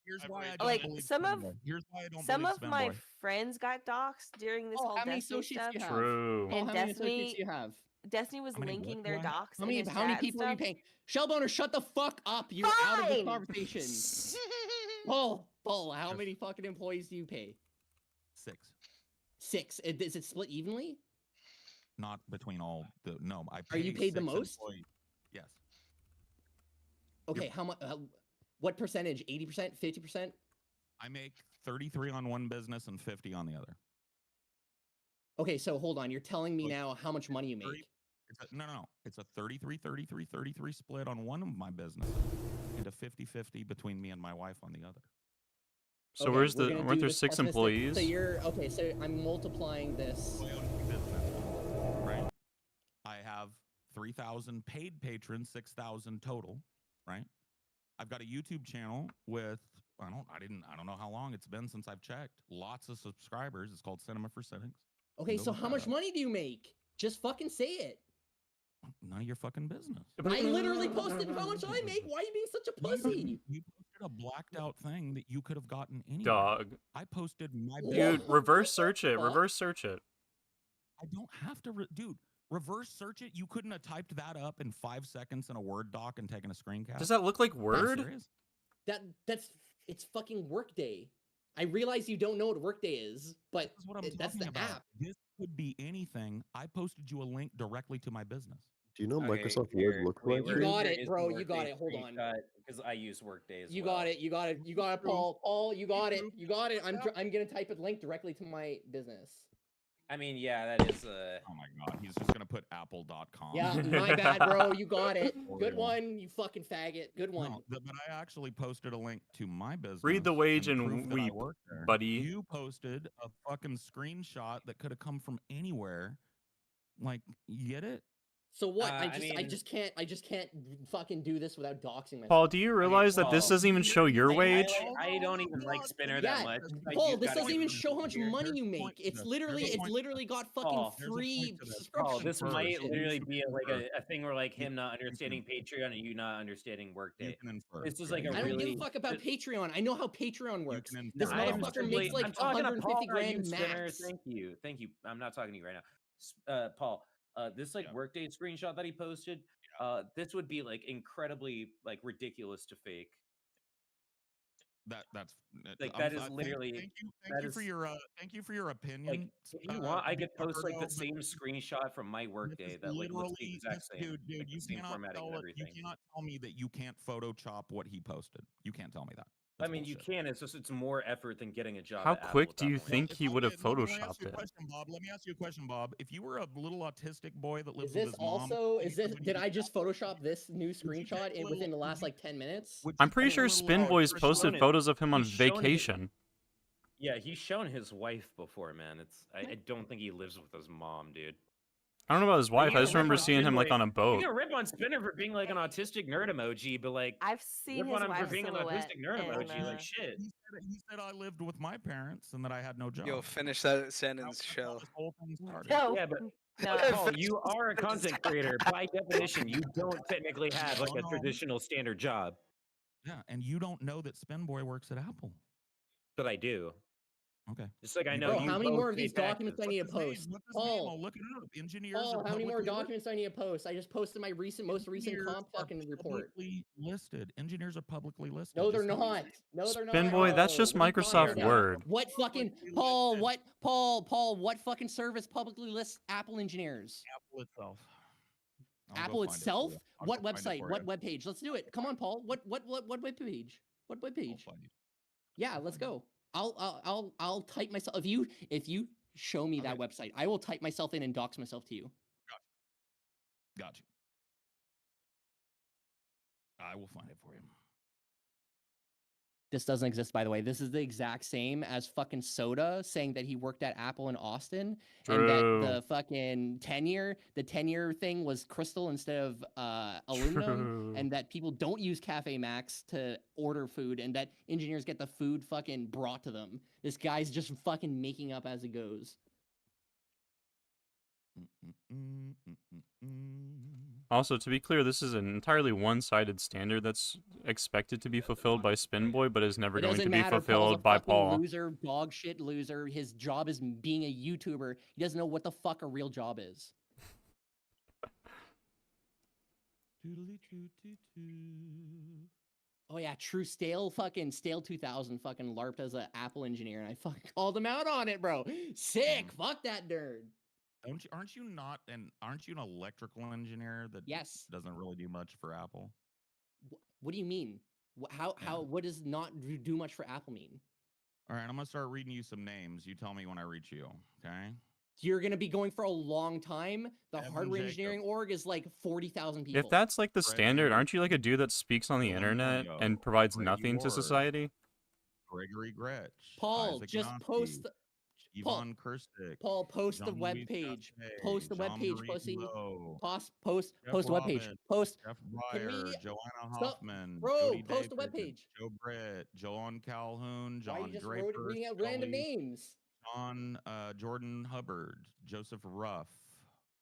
Here's why I don't like believe some of Spinboy. Here's why I don't some believe of my Spinboy. friends got doxxed during this Oh, whole how many Destiny associates stuff. do you have? True. Oh, And how many associates Destiny, do you have? Destiny was How many linking what their do I have? docs. How many in his how many chat and people are you stuff. paying? Shellboner, shut the fuck up. You're out of this Fine! conversation. Paul, how many fucking employees do you pay? 6. 6. Is it split evenly? Not between all the no. I Are you pay paid the 6 most? employees. Yes. Okay, how much? What percentage? 80%? 50%? I make 33 on one business and 50 on the other. Okay, so hold on. You're telling me now how much money you make. No. It's a 33 split on one of my businesses and a 50-50 between me and my wife on the other. So Okay, where's we're the gonna weren't do there this 6 pessimistic. employees? So you're okay. So I'm multiplying this. Right. I have 3,000 paid patrons, 6,000 total. Right. I've got a YouTube channel with I don't know how long it's been since I've checked. Lots of subscribers. It's called Cinema for Cynics. Okay, Go so look how that much up. money do you make? Just fucking say it. None of your fucking business. I literally posted how much I make. Why are you being such a pussy? You posted a blacked out thing that you could have gotten anywhere. Dog. I posted my Dude, reverse search it. Fuck. Reverse search it. I don't have to, dude. Reverse search it. You couldn't have typed that up in 5 seconds in a Word doc and taken a screen cap. Does that look like Word? serious? It's fucking Workday. I realize you don't know what Workday is, but This is what I'm that's talking the about. app. This could be anything. I posted you a link directly to my business. Do you know Okay, Microsoft here, Word looks wait, like? You where- got where it, is bro. the You got Workday it. Hold on. Because I use Workday as You well. got it. You got it. You got it, Paul. Paul, you got it. You got it. I'm gonna type a link directly to my business. I mean, yeah, that is Oh my god, he's just gonna put apple.com. Yeah, my bad, bro. You got it. Good one, you fucking faggot. Good one. No, but I actually posted a link to my business. Read the wage and and proof that I weep, work there. buddy. You posted a fucking screenshot that could have come from anywhere. Like, you get it? So what? I mean- just can't fucking do this without doxing myself. Paul, do you realize that this Paul, doesn't even show your wage? I don't even like Spinner Yeah, that much. I Paul, just this gotta doesn't give even him show how much here. money you make. It's literally got fucking Paul, free Paul, subscriptions. this for might shit. literally be a thing where like him not understanding Patreon and you not understanding Workday. This is like a I don't really. give a fuck about Patreon. I know how Patreon works. This I'm motherfucker simply- makes like I'm talking to 150 Paul, not you, grand Spinner. max. Thank you. I'm not talking to you right now. Paul, this like Workday screenshot that he posted, this would be like incredibly like ridiculous to fake. That's Like I'm that so- is literally. Thank that you is- for your opinion. If you want, I could post like the but same screenshot from my Workday that like looks the exact same. Dude, like, the you same cannot formatting and you everything. cannot tell me that you can't Photoshop what he posted. You can't tell me that. I mean, you can. It's just it's more effort than getting a job. How at Apple quick at do that you point. think he would have Let me ask photoshopped you a it? question, Bob. Let me ask you a question, Bob. If you were a little autistic boy that Is lives with this his mom, also did I just Photoshop this new screenshot within the last like 10 minutes? I'm pretty sure Spinboy's posted photos of him on He's shown it- vacation. Yeah, he's shown his wife before, man. I don't think he lives with his mom, dude. I don't know about his wife. I just remember seeing him like on a boat. You can rip on Spinner for being like an autistic nerd emoji, but like I've seen rip his on him for wife's being an silhouette autistic nerd and, emoji. Like shit. he said I lived with my parents and that I had no job. Yo, finish that sentence, Shell. This whole thing started. No. Yeah, but No. Paul, you are a content creator. By definition, you don't technically have like a traditional standard job. Yeah, and you don't know that Spinboy works at Apple. But I do. Okay. Just like I know Bro, you. how many both more of pay these documents taxes. I need to post? What's his name? I'll Paul, look it up. Engineers Paul, are how many more publicly documents do I need to post? I just posted my most recent Engineers comp are fucking report. publicly listed. Engineers are publicly listed. No, they're Just tell me- not. No, they're not. Spinboy, that's just What are you talking Microsoft about? Word. What fucking Paul? What Paul? What fucking service publicly lists Apple engineers? Apple itself. I'll go Apple find it for itself? you. I'll What go find it website? for What you. web page? Let's do it. Come on, Paul. What web page? What web page? I'll find it. Yeah, let's go. I'll type myself. If you show me that website, I will type myself in and dox myself to you. Got you. I will find it for you. This doesn't exist, by the way. This is the exact same as fucking Soda saying that he worked at Apple in Austin, and that the fucking the 10-year thing was crystal instead of aluminum, and that people don't use Cafe Max to order food, and that engineers get the food fucking brought to them. This guy's just fucking making up as he goes. Also, to be clear, this is an entirely one-sided standard that's expected to be fulfilled by Spinboy, but is never going to be fulfilled by Paul. Loser, dog shit loser. His job is being a YouTuber. He doesn't know what the fuck a real job is. Oh yeah, true. Stale 2000 fucking LARPed as an Apple engineer, and I fucking called him out on it, bro. Sick. Fuck that nerd. Aren't you an electrical engineer that doesn't really do much for Apple? What do you mean? What does not do much for Apple mean? All right, I'm gonna start reading you some names. You tell me when I reach you, okay? You're gonna be going for a long time. The hardware engineering org is like 40,000 people. If that's like the standard, aren't you like a dude that speaks on the internet and provides nothing to society? Gregory Gretsch. Paul, Isaac just Yancey, post the Yvonne Kirstic. Paul, post the Jean-Louis webpage. Chappé, Post the Jean webpage, Marie pussy. Lowe, Post Jeff the webpage. Robin, Post. Jeff Can Breyer, we Joanna stop, Hoffman, bro? Jody Post the David, webpage. Joe Britt, Joan Calhoun, Why are John you just Draper, reading out random names? John Jordan Hubbard, Joseph Ruff,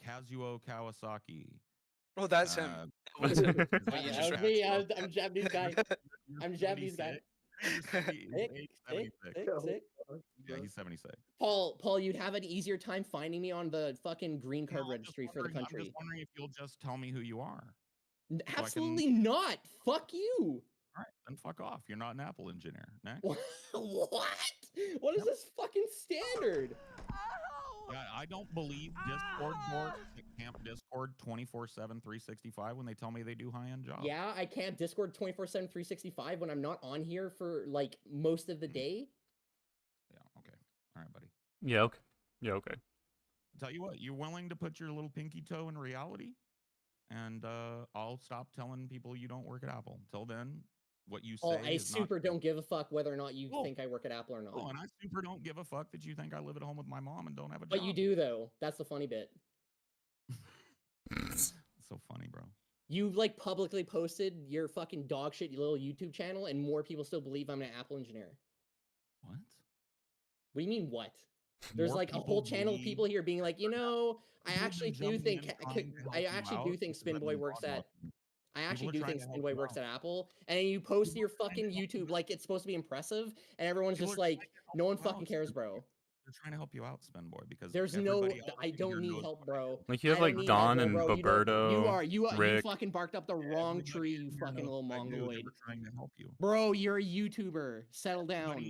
Kazuo Kawasaki. Oh, that's him. That was me. I'm Japanese guy. I'm Japanese guy. Sick. Yeah, he's 76. Paul, you'd have an easier time finding me on the fucking green card registry for the I'm country. just wondering if you'll just tell me who you are. Absolutely not. Fuck you. All right, then fuck off. You're not an Apple engineer. Next. What? What is this fucking standard? Yeah, I don't believe Discord boards that camp Discord 24/7, 365 when they tell me they do high-end jobs. Yeah, I can't Discord 24/7, 365 when I'm not on here for like most of the day. Yeah, okay. All right, buddy. Yeah, okay. Yeah, okay. Tell you what, you're willing to put your little pinky toe in reality, and I'll stop telling people you don't work at Apple. Till then, what you say I super don't give a fuck whether or not you think I work at Apple or not. Oh, and I super don't give a fuck that you think I live at home with my mom and don't have a job. But you do, though. That's the funny bit. So funny, bro. You like publicly posted your fucking dog shit little YouTube channel, and more people still believe I'm an Apple engineer. What? What do you mean, what? There's More like a whole channel of people here being like, I actually do think Spinboy works at. I actually do think Spinboy works at Apple, and you post your fucking YouTube like it's supposed to be impressive, and everyone's just like, no one fucking cares, bro. They're trying to help you out, Spinboy, because there's no. I don't need help, bro. Like you have like Don and Boberto. You Rick. fucking barked up the wrong tree, you fucking little mongoloid. Trying to help you. Bro, you're a YouTuber. Settle down.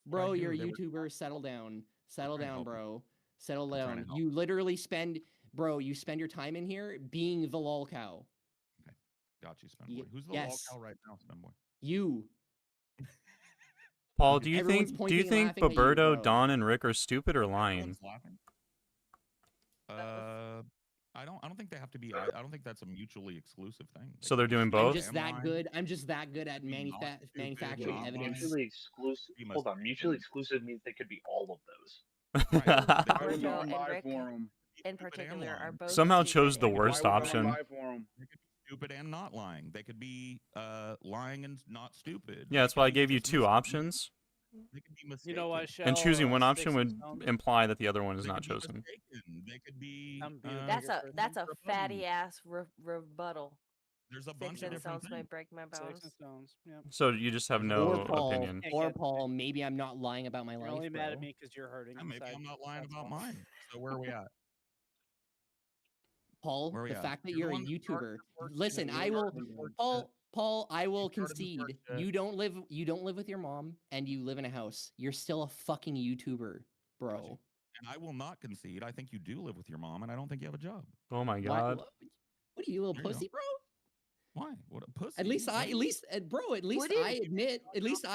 Bro, you're a YouTuber. Settle down. Settle down, bro. Settle down. You literally spend, bro. You spend your time in here being the lol cow. Okay, got you, Spinboy. Who's the lol cow right now, Spinboy? You. Paul, do you think Boberto, Don, and Rick are stupid or lying? I don't think they have to be. I don't think that's a mutually exclusive thing. So they're doing both. I'm just that good at manufacturing evidence. Mutually exclusive. Hold on. Mutually exclusive means they could be all of those. Boberto and Rick, in particular, are both. Somehow chose the worst option. They could be stupid and not lying. They could be lying and not stupid. Yeah, that's why I gave you two options. They could be mistaken. You know what, And choosing one option would imply that the other one is not chosen. They could be. That's a fatty ass rebuttal. There's a bunch of different things. Might break my bones. So you just have no opinion. Or Paul, maybe I'm not lying about my life. You're only mad at me because you're hurting. Maybe I'm not lying about mine. So where are we at? Paul, the fact that you're a YouTuber. Listen, I will. Paul, I will concede. You don't live with your mom, and you live in a house. You're still a fucking YouTuber, bro. And I will not concede. I think you do live with your mom, and I don't think you have a job. Oh my god. What are you, little pussy, bro? Why? What a pussy. At least I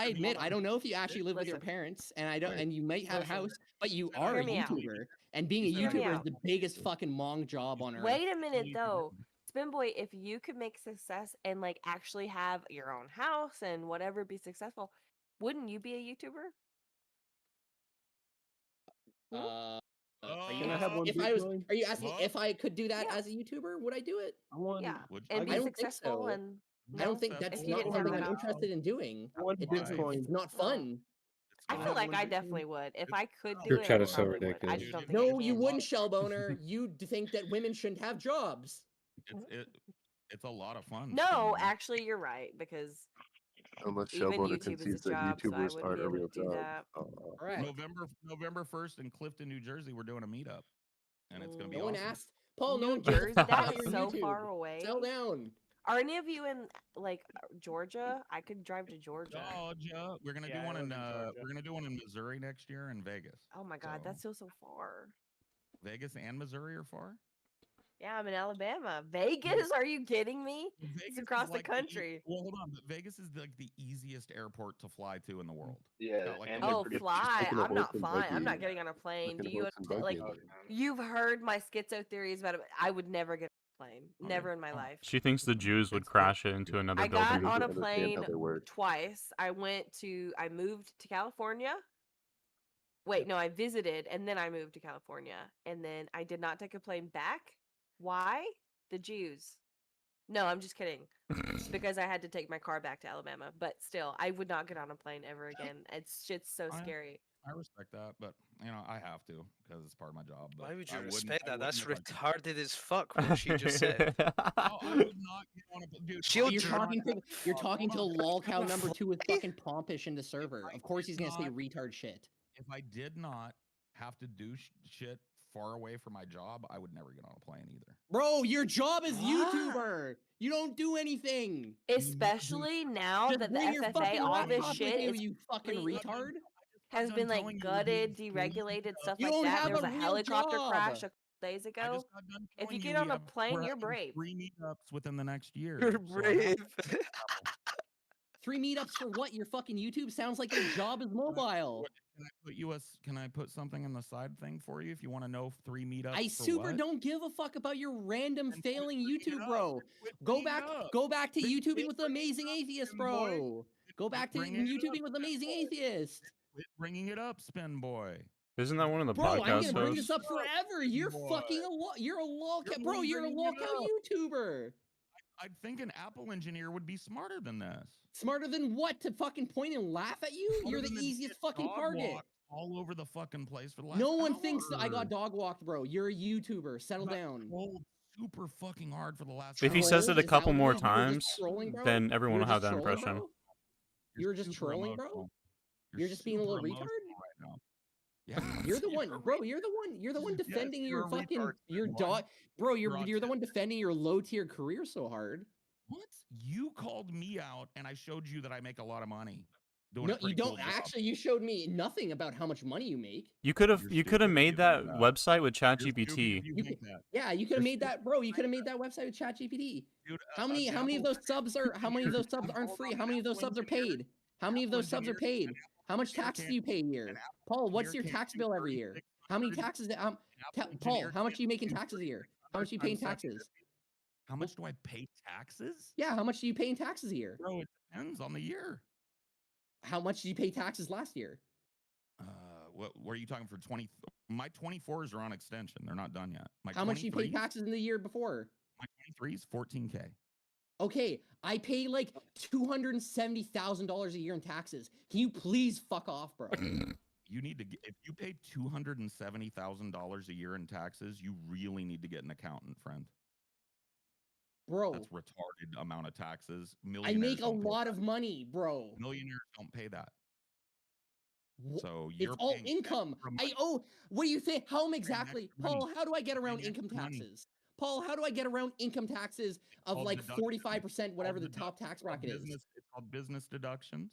admit I don't know if you actually live with your Listen. parents and I don't Right. and you might have a Listen. house, but you Listen, are Hear a me out. YouTuber. And being a Hear me YouTuber is out. the biggest fucking mong job on earth. Wait a minute though. Spinboy, if you could make success and like actually have your own house and whatever be successful, wouldn't you be a YouTuber? Are you Can I have one asking if I was? Bitcoin? Are you asking if I could do that Yeah. as a YouTuber? Would I do it? I want. Yeah. Would And you? be I don't think successful so. and I don't no? think If that's you not didn't have something an I'm option. interested in doing. I want Bitcoin. It's not fun. I Can I feel have like one I Bitcoin? definitely would. If I could do Your it, I chat is so probably would. I ridiculous. just don't think No, I you could. wouldn't, Shellboner. You think that women shouldn't have jobs. It's a lot of fun. No, actually, you're right because Unless even Shellboner YouTube is a concedes that job, so I YouTubers wouldn't aren't be a able real to do job. that. Correct. November 1st in Clifton, New Jersey, we're doing a meetup, and it's gonna be No one awesome. asked. Paul, no New one gives a Jersey, fuck that about is your so YouTube. far away. Settle down. Are any of you in like Georgia? I could drive to Georgia. Georgia. We're gonna do Yeah, I one live in in Georgia. we're gonna do one in Missouri next year and Vegas. Oh my god, So, that's still so far. Vegas and Missouri are far. Yeah, I'm in Alabama. Vegas? Are you kidding me? Vegas It's is across the like country. well, hold on. But Vegas is like the easiest airport to fly to in the world. Yeah, Got, like, and the Oh, most- fly! Taking a I'm not horse and flying. I'm buggy. not getting on a plane. Do Taking a you horse and like? buggy. You've heard my schizo theories about it. I would never get on a plane. Never in my life. She thinks the Jews would crash it into another I got building. on a Understand plane how they work. twice. I moved to California. Wait, no, I visited and then I moved to California. And then I did not take a plane back. Why? The Jews. No, I'm just kidding. Because I had to take my car back to Alabama. But still, I would not get on a plane ever again. It's just so scary. I respect that, but I have to because it's part of my job. But Why would I you wouldn't- respect I that? That's wouldn't if I could. retarded as fuck what she just said. Oh, I would not get on a dude. She'll You're drop- talking to lolcow number 2 with fucking Pompish in the server. Of course he's gonna say retard shit. If I did not have to do shit far away from my job, I would never get on a plane either. Bro, your job is YouTuber. You don't do anything. Especially now Just that the bring your FFA, fucking all this laptop with shit you, is you fucking retard. has done been like telling you gutted, these deregulated, stuff You like don't that. have There was a a real helicopter crash a job. couple days I ago. just got done If you telling get we on a have- plane, we're you're having brave. 3 meetups within the next year. You're so I have brave. to 3 meetups for what? Your fucking YouTube sounds like your job is mobile. Can I put something in the side thing for you if you want to know 3 meetups? I for super what? don't give a fuck about your random failing YouTube, bro. Quit Go bringing back, it up. go back to Then YouTubing quit with bringing Amazing it up, Atheist, Spin bro. Boy. Go back to bringing it up, YouTubing with Amazing Atheist. Quit bringing it up, Spin Boy. Isn't that one of the Bro, I'm podcast gonna bring this hosts? up forever. You're boy. fucking you're a lolcow, bro. only You're a bringing it lolcow up. YouTuber. I think an Apple engineer would be smarter than this. Smarter than what? To fucking point and laugh at you? Smarter You're the than to easiest get fucking dog target. walked all over the fucking place for the last No one thinks that I hour. got dog walked, bro. You're a YouTuber. Settle got down. trolled super fucking hard for the last If he says it Trolled? a Is that couple what more it is? You were just times, trolling, bro? then everyone You will were have just that trolling, impression. bro? You were just super trolling, bro? emotional. You're just being a little super retard? emotional right now. Yeah. You're the one, bro. You're the one defending you're your a fucking retard, your boy. dog, bro. You're You're the autistic. one defending your low tier career so hard. What? You called me out and I showed you that I make a lot of money. Doing No, a you pretty don't. cool job. Actually, you showed me nothing about how much money you make. You could have stupid if made you that think that. website with You're stupid ChatGPT. if you You think could, that. yeah, you could have made that, bro. You could have made that website with ChatGPT. Dude, How many of those subs are? How many of those subs aren't free? How many of those subs are paid? How many of those subs are paid? How much taxes do you pay a year? Paul, what's your tax bill every year? How many taxes? Paul, how much are you making taxes a year? How much are you paying taxes? How much do I pay taxes? Yeah, how much do you pay in taxes a year? Bro, it depends on the year. How much did you pay taxes last year? What were you talking for 20? My 24s are on extension. They're not done yet. My How much do you pay 23s taxes in the year before? My 23s, 14K. Okay, I pay like $270,000 a year in taxes. Can you please fuck off, bro? You need to get, if you pay $270,000 a year in taxes, you really need to get an accountant, friend. Bro, That's retarded amount of taxes. I Millionaires make a don't pay lot that. of money, bro. Millionaires don't pay that. So It's you're all paying income. extra I money. owe. What do you think? How am exactly, extra money. Paul? How do I get around Paying income extra money. taxes? Paul, how do I get around income taxes of called like deductions. 45%, whatever the Called top tax It's called bracket is? It's called business deductions.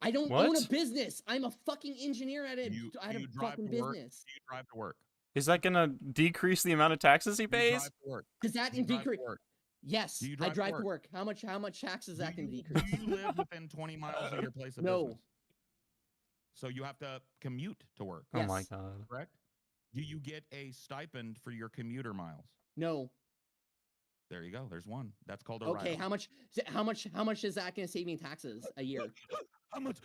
I don't own a What? business. I'm a fucking engineer at a Do you drive fucking to work? business. Do you drive to work? Is that gonna decrease the amount of taxes he Do you drive pays? to work? Does that Do you drive to decrease? work? Yes, Do you I drive drive to to work. How much tax is that going to decrease? Do you live within 20 miles of your place of No. business? So you have to commute to work. Oh my Yes. god. Correct? Do you get a stipend for your commuter miles? No. There you go. There's one. That's called a Okay, write-off. how much is that going to save me in taxes a year? How much?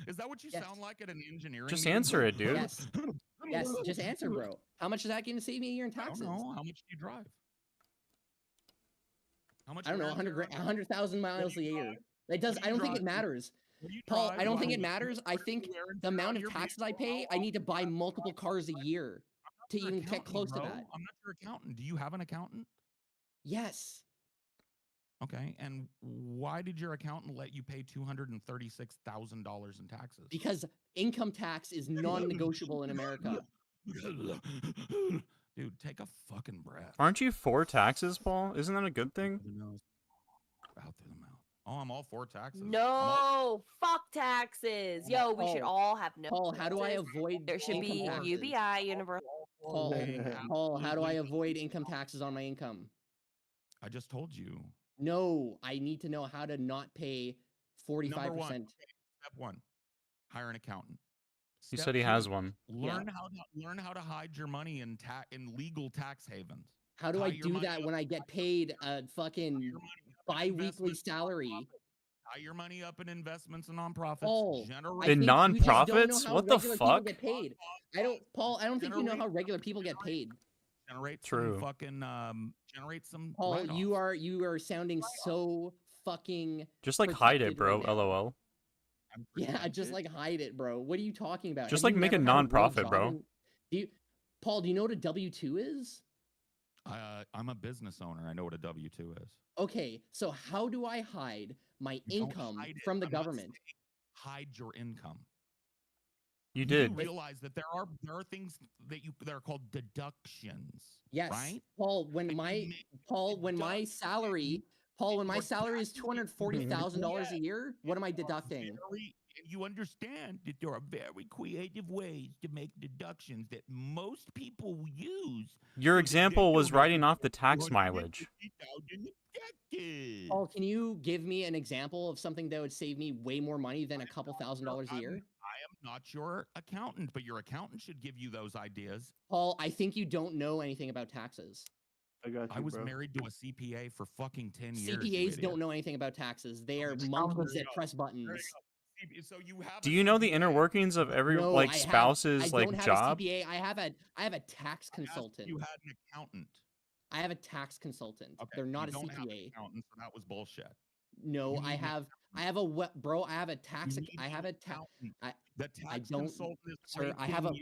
Is that what you sound like at an engineering Just meeting? answer it, dude. Yes. Yes, just answer, bro. How much is that going to save me a year in I taxes? don't know. How much do you drive? How much? I don't know, 100,000 miles a year. It does. I don't think it matters. Paul, I don't think it matters. I think the amount of taxes I pay, I need to buy multiple cars a year to even get close to that. I'm not your accountant. Do you have an accountant? Yes. Okay. And why did your accountant let you pay $236,000 in taxes? Because income tax is non-negotiable in America. Dude, take a fucking breath. Aren't you for taxes, Paul? Isn't that a good thing? Out through the mouth. Oh, I'm all for taxes. No, fuck taxes. Yo, we should Paul, all have no. Paul, how do I taxes. avoid There should income be taxes? UBI, universal. Paul, how do I avoid income taxes on my income? I just told you. No, I need to know how to not pay 45%. Number one, okay, step one, hire an accountant. He Step said he two, has one. Learn how to hide your money in legal tax havens. How do Tie I your do money that up- when I get paid a fucking bi-weekly salary? Tie your money up in investments and nonprofits. Paul, Generate In you just don't know nonprofits? how What the regular people fuck? get paid. Paul, I don't think you know how regular people get paid. Generate True. some fucking generate some Paul, write-offs. you are sounding so fucking Just like hide it, protected bro. right now. LOL. Yeah, just like hide it, bro. What are you talking about? Just Have like you make a never had real nonprofit, job bro. Paul, do you know what a W-2 is? I'm a business owner. I know what a W-2 is. Okay, so how do I hide my You don't income hide it. from the I'm not government? saying hide your income. You Do did. realize that there are things that are called deductions. Yes, Right? Paul. When my salary is $240,000 a year, what am I deducting? You understand that there are very creative ways to make deductions that most people use. Your example was writing off the tax mileage. Paul, can you give me an example of something that would save me way more money than a couple $1,000s a year? I am not your accountant, but your accountant should give you those ideas. Paul, I think you don't know anything about taxes. I was married to a CPA for fucking 10 years. CPAs don't know anything about taxes. They are monkeys that press buttons. So you have Do you know the inner workings of every No, like I spouse's don't like have job? a CPA. I have a tax consultant. You had an accountant. I have a tax consultant. Okay, They're not a you don't have an CPA. accountant, so that was bullshit. No, You I need an have bro. I have a tax. You need I have an a tax. accountant. The I tax don't, consultant is sir. I have a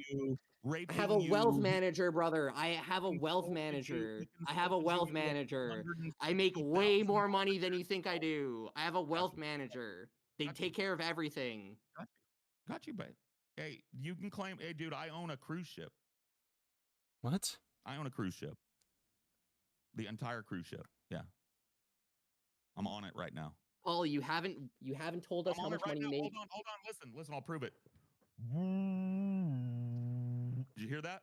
raping I have a wealth you. manager, brother. I have a wealth manager. I have a wealth manager. I make way more money than you think I do. I have a wealth manager. They take care of everything. Got you, babe. Hey, you can claim, hey, dude, I own a cruise ship. What? I own a cruise ship. The entire cruise ship. Yeah. I'm on it right now. Paul, you haven't told us I'm how on much it right money you now. made. Hold on. Listen, I'll prove it. Did you hear that?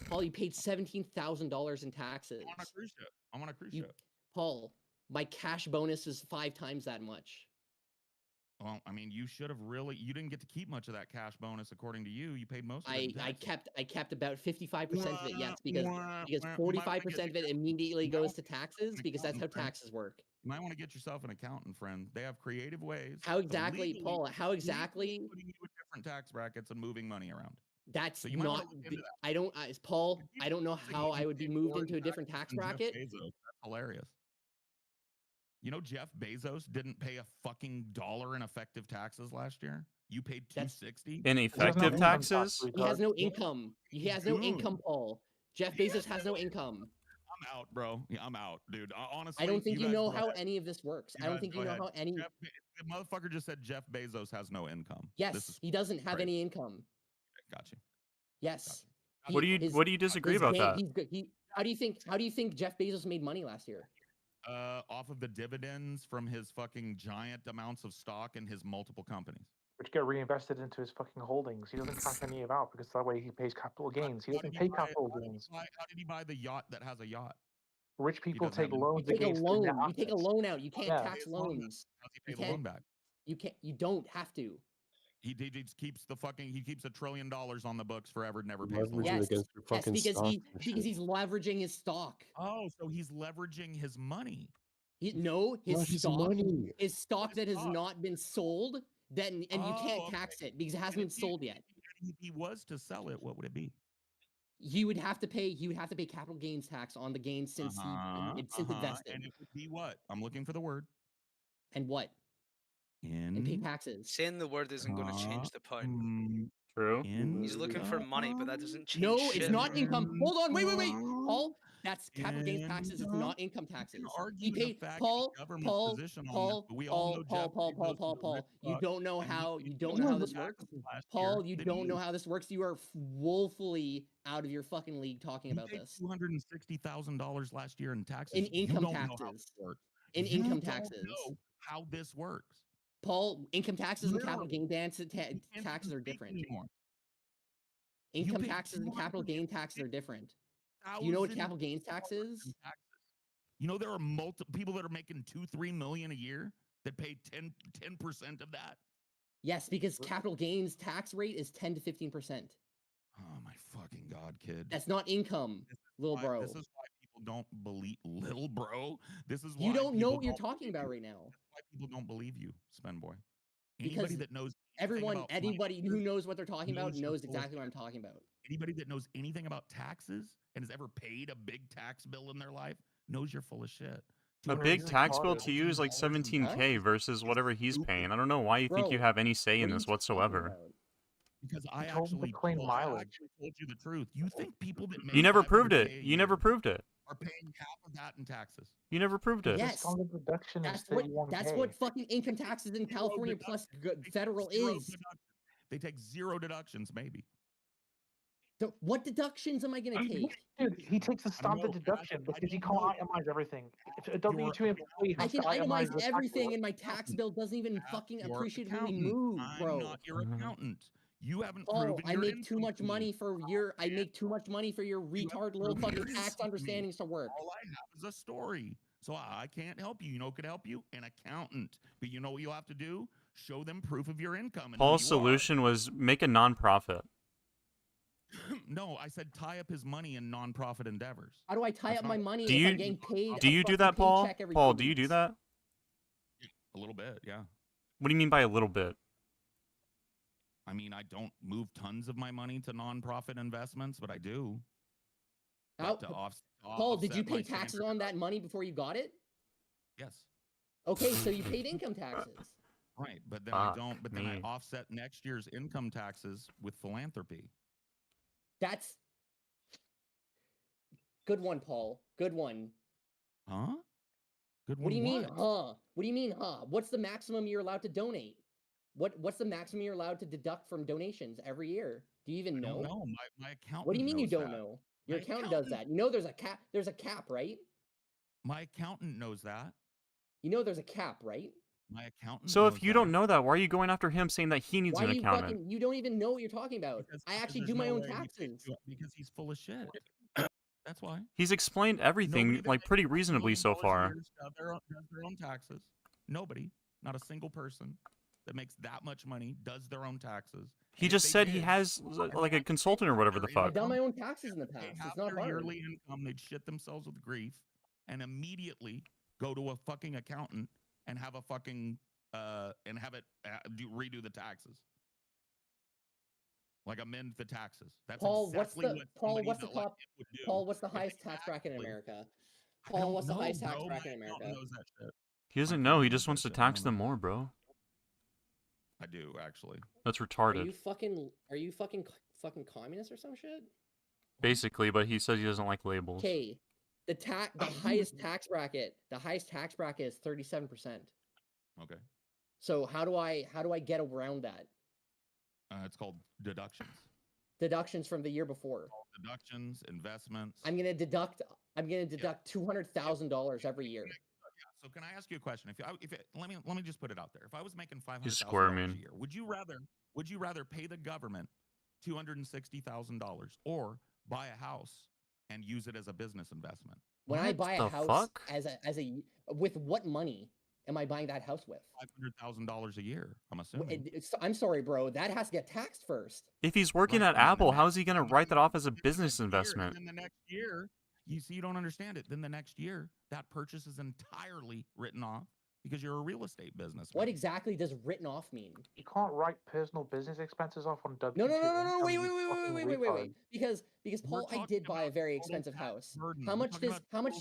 Paul, you paid $17,000 in taxes. I'm on a cruise ship. Paul, my cash bonus is 5 times that much. Well, I mean, you should have you didn't get to keep much of that cash bonus according to you. You paid most of it. I kept about 55% of it, yes, because 45% of it immediately goes to taxes because that's how taxes work. You might want to get yourself an accountant, friend. They have creative ways. How exactly, Paul? How exactly? Putting you in different tax brackets and moving money around. That's So you might not. wanna look into that. I don't, Paul. I don't know how I would be moved into a different tax bracket. Jeff Bezos. That's hilarious. You know, Jeff Bezos didn't pay a fucking dollar in effective taxes last year. You paid $260 In effective taxes? He has no income. He has no income, Paul. Jeff Bezos has no income. I'm out, bro. Yeah, I'm out, dude. Honestly, I don't think you guys know go how ahead. any of this works. I don't guys think go you know ahead. how any. The motherfucker just said Jeff Bezos has no income. Yes, he doesn't have any income. Got you. Yes. What do you disagree about that? He's good. How do you think Jeff Bezos made money last year? Off of the dividends from his fucking giant amounts of stock in his multiple companies. Which get reinvested into his fucking holdings. He doesn't cash any of out because that way he pays capital gains. He doesn't pay capital gains. How did he buy the yacht that has a yacht? Rich people doesn't have take any- loans You take a against their net loan. You take a assets. loan out. You can't Yeah. tax loans. How's he You pay the loan can't. back? You can't. You don't have to. He just keeps the fucking. He keeps $1 trillion on the books forever. Never pays the Leverage loan. it Yes. against your Yes, fucking because stock he and because shit. he's leveraging his stock. Oh, so he's leveraging his money. No, his Not his stock money. is stock that has stock? not been sold. Then and you can't Oh, tax it because it And hasn't been if he- sold yet. If he was to sell it, what would it be? He would have to pay. He would have to pay capital gains tax on the gains since since it vested. And it would be what? I'm looking for the word. And what? And pay taxes. Saying the word isn't going to change the point. True. He's looking for money, but that doesn't change No, shit. it's not income. Hold on, wait. Paul, that's capital gains taxes. It's not income taxes. He paid Paul. You don't know how. You don't know how this works. Paul, you don't know how this works. You are woefully out of your fucking league talking about this. $260,000 last year in taxes. In income You don't know how taxes. this works. In You income don't taxes. know how this works. Paul, income taxes and capital Literally. gain taxes are different. Anymore. Income pay taxes and capital gain taxes are different. Do you know what capital gains tax is? You know there are people that are making $2-3 million a year that pay 10% of that. Yes, because capital gains tax rate is 10 to 15%. Oh my fucking god, kid! That's not income, little bro. This is why people don't believe little bro. This is why You don't know people what you're don't talking believe about you. right now. That's why people don't believe you, Spend Boy. Because Anybody that knows anything about anybody who knows what they're talking about knows you're knows full of exactly what I'm shit. talking about. Anybody that knows anything about taxes and has ever paid a big tax bill in their life knows you're full of shit. A big tax bill to you is like $17K versus whatever he's paying. I don't know why you think you Bro, have any say in what are you this talking whatsoever. about? Because I told him to actually claim told mileage. you the truth. You think people that make You never proved 500K it. a You never year proved it. are paying half of that in taxes? You never proved it. Yes, On the deduction is that's 31K. what fucking income taxes in California plus federal is. They take 0 deductions, maybe. So what deductions am I gonna take? Dude, he takes a standard know. deduction I because he don't can't know. itemize everything. If a W-2 employee I has can to itemize the tax everything, bill. and my tax bill doesn't even fucking Your appreciatively accountant. move, bro. I'm not your accountant. You haven't Paul, proven I your make too income much to me. money for your. I make too much money for your retard little proven your fucking tax income to me. understandings to work. All I have is a story. So I can't help you. You know who could help you? An accountant. But you know what you'll have to do? Show them proof of your income. And Paul's solution was make a nonprofit. No, I said tie up his money in nonprofit endeavors. How do I tie up my money Do if you I'm getting paid? do a you do fucking that, Paul? paycheck every Paul, 2 do you do weeks? that? A little bit, yeah. What do you mean by a little bit? I mean, I don't move tons of my money to nonprofit investments, but I do. How- But to Paul, did you offset my pay taxes standard on that money before you got it? Yes. Okay, so you paid income taxes. Right, but then I Fuck don't. But then I me. offset next year's income taxes with philanthropy. That's good one, Paul. Good one. Huh? Good What do you one mean, what? huh? What do you mean, huh? What's the maximum you're allowed to donate? What's the maximum you're allowed to deduct from donations every year? Do you even know? No, my accountant. What do you mean you knows don't that. know? Your My accountant does that. You know there's a cap. There's a cap, right? My accountant knows that. You know there's a cap, right? My accountant. So knows if you that. don't know that, why are you going after him saying that he needs Why an are you accountant? fucking? You don't even know what you're talking about. I actually there's do my no own way he pays taxes. you because he's full of shit. That's why. He's explained everything Nobody that like makes pretty $1 reasonably million so a far. year does their own taxes. Nobody, not a single person that makes that much money does their own taxes. He And if just they said he did, has like a consultant or whatever the their fuck. I've done my income, own taxes in the they past. have It's not their hard. yearly income, they'd shit themselves with grief and immediately go to a fucking accountant and have a fucking and have it redo the taxes. Like amend the taxes. That's Paul, exactly what Paul? somebody What's the that like top? him would do. Paul, what's the if they highest tax bracket in actually- America? I Paul, don't what's the know, highest tax bro. bracket in My America? accountant knows that shit. He doesn't My know. He accountant just knows wants to that shit. I tax don't them know. more, bro. I do actually. That's Are retarded. you fucking communist or some shit? Basically, but he says he doesn't like labels. Okay, the highest tax bracket is 37%. Okay. So how do I get around that? It's called deductions. Deductions from the year before. Deductions, investments. I'm gonna deduct $200,000 every year. So can I ask you a question? Let me just put it out there. If I was making $500,000 squirming. a year, would you rather pay the government $260,000 or buy a house and use it as a business investment? When I What buy a the house fuck? with what money am I buying that house with? $500,000 a year. I'm assuming. I'm sorry, bro. That has to get taxed first. If he's working Right, at and then the Apple, next- how is he going to write that off as a business year, investment? and then the next year, you see, you don't understand it. Then the next year, that purchase is entirely written off because you're a real estate business. What exactly does written off mean? You can't write personal business expenses off on W2 No, income, wait, you wait, fucking wait. retard. Because Paul, I did buy a very expensive house. How much do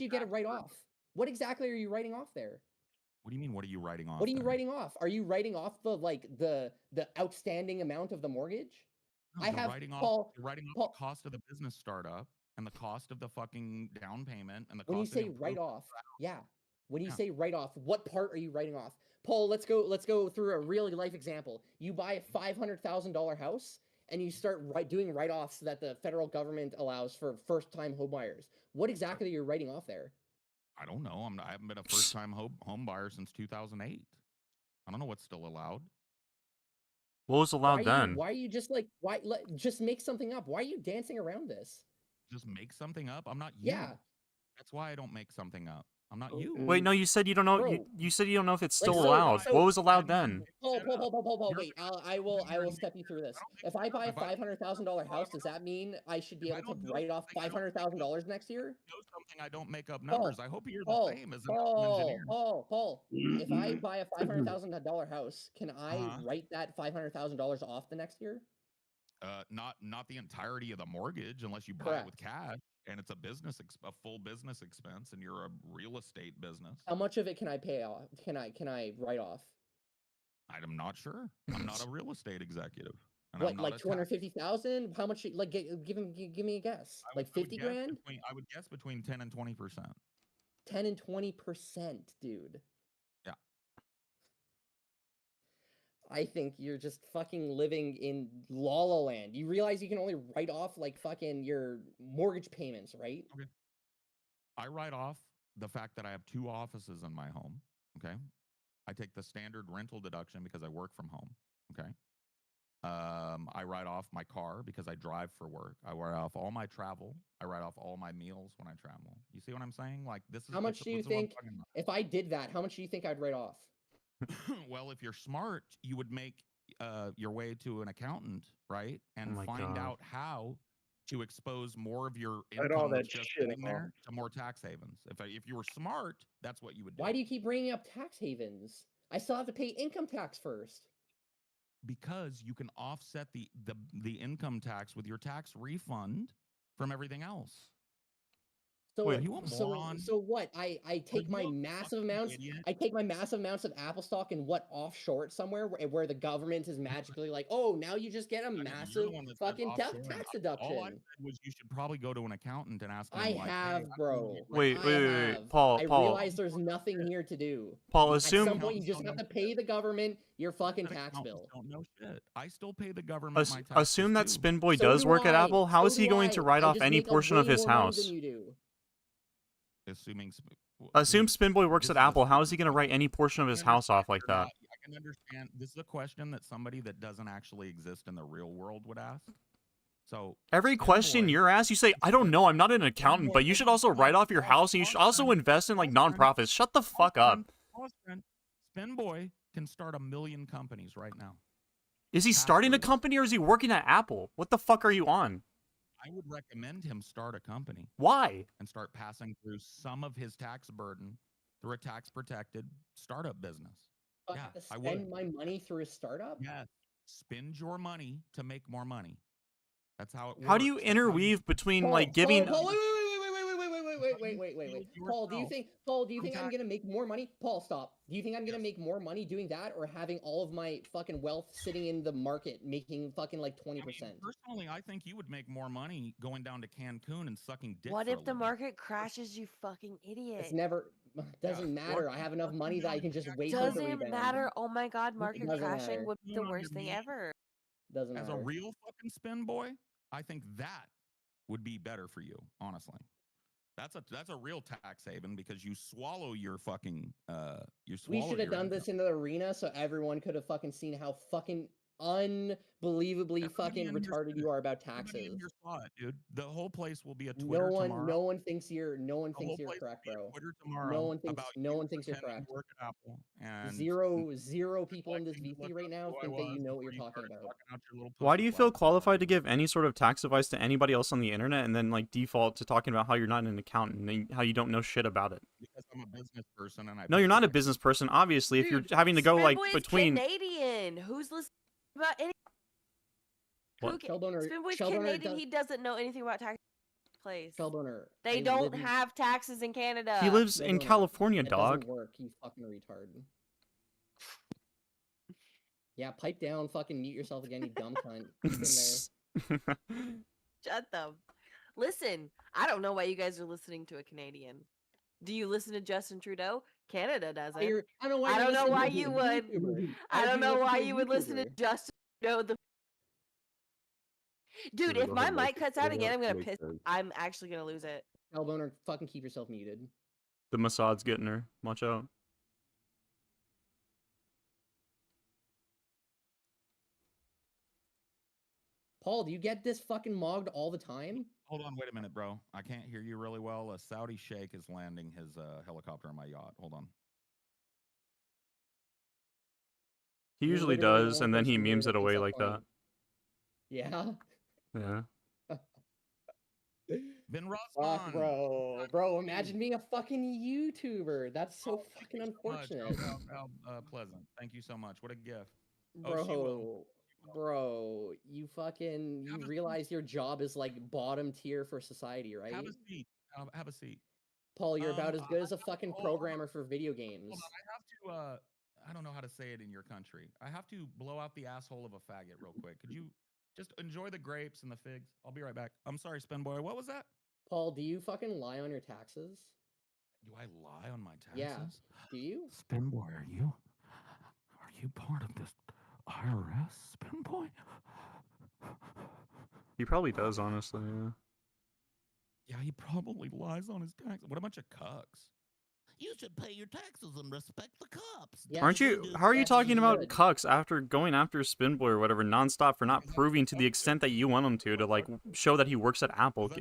you get to write off? What exactly are you writing off there? What do you mean? What are you writing off? What are you writing off? Are you writing off the outstanding amount of the mortgage? No, you're writing off the cost of the business startup and the cost of the fucking down payment and the When you cost of say write off, yeah. When you say write off, what part are you writing off? Paul, let's go through a real life example. You buy a $500,000 house and you start doing write-offs that the federal government allows for first-time home buyers. What exactly are you writing off there? I don't know. I haven't been a first-time home buyer since 2008. I don't know what's still allowed. What was allowed then? Why are you just just make something up? Why are you dancing around this? Just make something up? I'm not you. Yeah. That's why I don't make something up. I'm not you. Wait, no, you said you don't know. Bro. You said you don't know if it's still allowed. What was allowed then? Paul, wait. I will step you through this. If I buy a $500,000 house, does that mean I should be able to write off $500,000 next year? Know something? I don't make up numbers. I hope you're the same as an engineer. Paul. If I buy a $500,000 house, can I write that $500,000 off the next year? Not the entirety of the mortgage unless you buy it with cash and it's a full business expense and you're a real estate business. How much of it can I pay off? Can I write off? I'm not sure. I'm not a real estate executive. And What, I'm not like 250,000? How much? Like, give me a guess. Like 50 grand? I would guess between 10 and 20%. 10 and 20%, dude. Yeah. I think you're just fucking living in La La Land. You realize you can only write off like fucking your mortgage payments, right? Okay. I write off the fact that I have 2 offices in my home. Okay. I take the standard rental deduction because I work from home. Okay. I write off my car because I drive for work. I write off all my travel. I write off all my meals when I travel. You see what I'm saying? Like this is how much do you think if I did that? How much do you think I'd write off? Well, if you're smart, you would make your way to an accountant, right? And find out how to expose more of your income that's just sitting there to more tax havens. If you were smart, that's what you would do. Why do you keep bringing up tax havens? I still have to pay income tax first. Because you can offset the income tax with your tax refund from everything else. So, are you a moron? So what? I take my massive amounts. I take my massive amounts of Apple stock and offshore it somewhere where the government is magically like, oh, now you just get a massive fucking tax deduction. All I said was you should probably go to an accountant and ask them. I have, bro. Wait, Paul. I realize there's nothing here to do. Paul, at some point you just have to pay the government your fucking tax bill. Don't know shit. I still pay the government my taxes. Assume that Spinboy does work at Apple. How is he going to write off any portion of his house? Assume Spinboy works at Apple. How is he going to write any portion of his house off like that? I can understand. This is a question that somebody that doesn't actually exist in the real world would ask. So every question you're asked, you say, I don't know, I'm not an accountant, but you should also write off your house and you should also invest in like nonprofits. Shut the fuck up. Spinboy can start 1 million companies right now. Is he starting a company or is he working at Apple? What the fuck are you on? I would recommend him start a company. Why? And start passing through some of his tax burden through a tax-protected startup business. Yeah, I would. Spend my money through a startup? Yes. Spend your money to make more money. That's how it works. How do you interweave between like giving... Wait. Paul, do you think I'm gonna make more money? Paul, stop. Do you think I'm gonna make more money doing that or having all of my fucking wealth sitting in the market making fucking like 20%? Personally, I think you would make more money going down to Cancun and sucking dick. What if the market crashes, you fucking idiot? It's never doesn't matter. I have enough money that I can just wait. Doesn't matter. Oh my god, market crashing would be the worst thing ever. Doesn't matter. As a real fucking spin boy, I think that would be better for you, honestly. That's a real tax haven because you swallow your fucking We should have done this in the arena so everyone could have fucking seen how fucking unbelievably fucking Everybody retarded you are about Everybody in taxes. here saw it, dude. The whole place will be a Twitter No tomorrow. one thinks you're The whole place correct, will be bro. a Twitter No tomorrow one thinks about no you one thinks you're pretending correct. to work at Apple and Zero people in this neglecting to look VC right up now who I think that you was know what you're before you talking started about. talking out your little Why pussy do you feel flap. qualified to give any sort of tax advice to anybody else on the internet and then like default to talking about how you're not an accountant and how you don't know shit about it? Because I'm a business person and I No, pay you're not a taxes. business person, obviously. If you're Dude, having to go like Spinboy is between Canadian. Who's listening about any? what? Spinboy's Shell Donor Canadian. He doesn't know anything about tax place. Shell Donor, They I don't live in- have taxes in Canada. He lives Shell in Donor, California, that dog. doesn't work, you fucking retard. Yeah, pipe down, fucking mute yourself again, you dumb cunt. Keep in there. Shut them. Listen, I don't know why you guys are listening to a Canadian. Do you listen to Justin Trudeau? Canada doesn't. I don't know why I you're don't know listening why to a you would. YouTuber. I Why'd don't you know listen why to a you would listen to YouTuber? Justin Trudeau. Dude, if my mic cuts out again, I'm gonna piss. I'm actually gonna lose it. Shell Donor, fucking keep yourself muted. The Mossad's getting her. Watch out. Paul, do you get this fucking mogged all the time? Hold on, wait a minute, bro. I can't hear you really well. A Saudi sheikh is landing his helicopter on my yacht. Hold on. He You're usually literally the does, one and then he person here memes that it thinks away that's like funny. that. Yeah. Yeah. Bin Fuck, Rosman. bro, imagine being a fucking YouTuber. That's so fucking Much. unfortunate. How pleasant. Thank you so much. What a gift. Oh, she will. Bro, you realize your job is like bottom tier for society, right? Have a seat. Have a seat. Paul, you're about as good as a fucking programmer for video games. Hold on, I have to, I don't know how to say it in your country. I have to blow out the asshole of a faggot real quick. Could you just enjoy the grapes and the figs? I'll be right back. I'm sorry, Spinboy. What was that? Paul, do you fucking lie on your taxes? Do I lie on my taxes? Yeah. Do you? Spinboy, are you part of this IRS, Spinboy? He probably does, honestly. Yeah. Yeah, he probably lies on his taxes. What a bunch of cucks. You should pay your taxes and respect the cops. Yeah, Aren't you? How are you talking about cucks after going after Spinboy or whatever nonstop for not proving to the extent that you want him to like show that he works at Apple?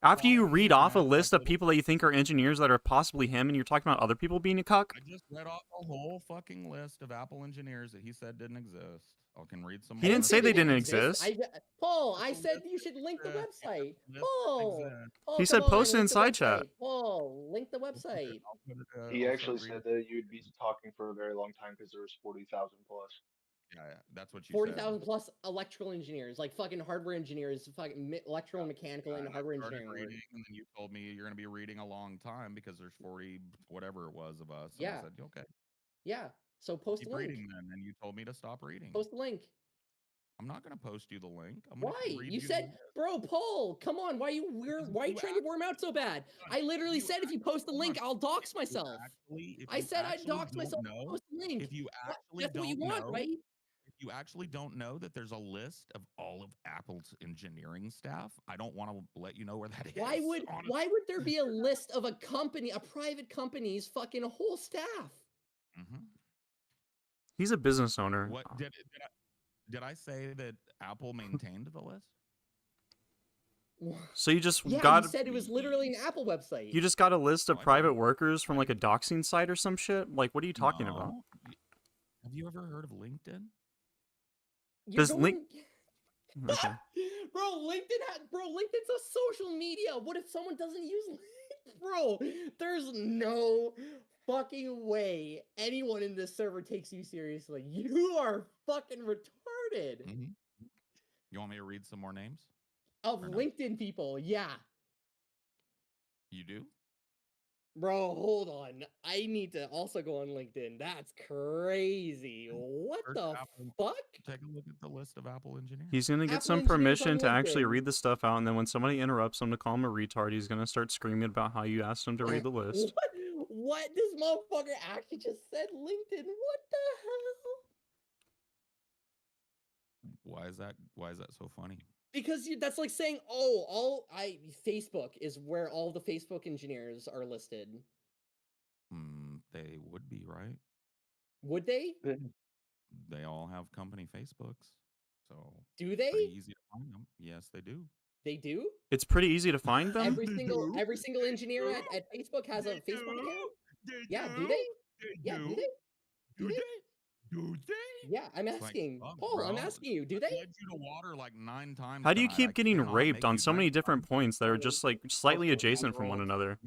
After you read off a list of people that you think are engineers that are possibly him, and you're talking about other people being a cuck. I just read off a whole fucking list of Apple engineers that he said didn't exist. I can read some. He didn't say they didn't exist. Paul, I said you should link the website. Paul, He said post it in side chat. Paul, link the website. He actually said that you'd be talking for a very long time because there was 40,000 plus. Yeah, that's what you 40,000 plus electrical engineers, like fucking hardware engineers, fucking electrical and mechanical and hardware engineering. Reading, and then you told me you're going to be reading a long time because there's 40 whatever it was of us. And Yeah. I said, okay. Yeah. So post Keep a link. reading then, and you told me to stop reading. Post a link. I'm not going to post you the link. Why? You said, bro, Paul, come on. Why are you trying to worm out so bad? I literally said if you post the link, I'll dox myself. I said I'd dox myself. Post the link. If you actually That's what you want, right? If you actually don't know that there's a list of all of Apple's engineering staff, I don't want to let you know where that is. Why would there be a list of a private company's fucking whole staff? Mm-hmm. He's a business owner. What did I say that Apple maintained the list? So you just You said it was literally an Apple website. You just got a list of private workers from like a doxing site or some shit? Like, what are you talking about? Have you ever heard of LinkedIn? Does link? Okay. Bro, LinkedIn's a social media. What if someone doesn't use LinkedIn? Bro, there's no fucking way anyone in this server takes you seriously. You are fucking retarded. Mm-hmm. You want me to read some more names? Of LinkedIn people, yeah. You do? Bro, hold on. I need to also go on LinkedIn. That's crazy. What the fuck? Take a look at the list of Apple engineers. He's gonna get some permission to actually read the stuff out, and then when somebody interrupts him to call him a retard, he's gonna start screaming about how you asked him to read the list. What? This motherfucker actually just said LinkedIn. What the hell? Why is that so funny? Because that's like saying, Facebook is where all the Facebook engineers are listed. They would be, right? Would they? They all have company Facebooks, so Do it's pretty they? easy to find them. Yes, they do. They do? It's pretty easy to find them. Every single engineer at Facebook has a Facebook account? Yeah, do they? Yeah, do they? Do they? Do they? Yeah, I'm It's like, asking. fuck, Paul, I'm bro. asking you, do I they? led you to water like 9 times. How do you tonight. keep I getting cannot raped make on you so drink many more. different points that are just like slightly adjacent from one another?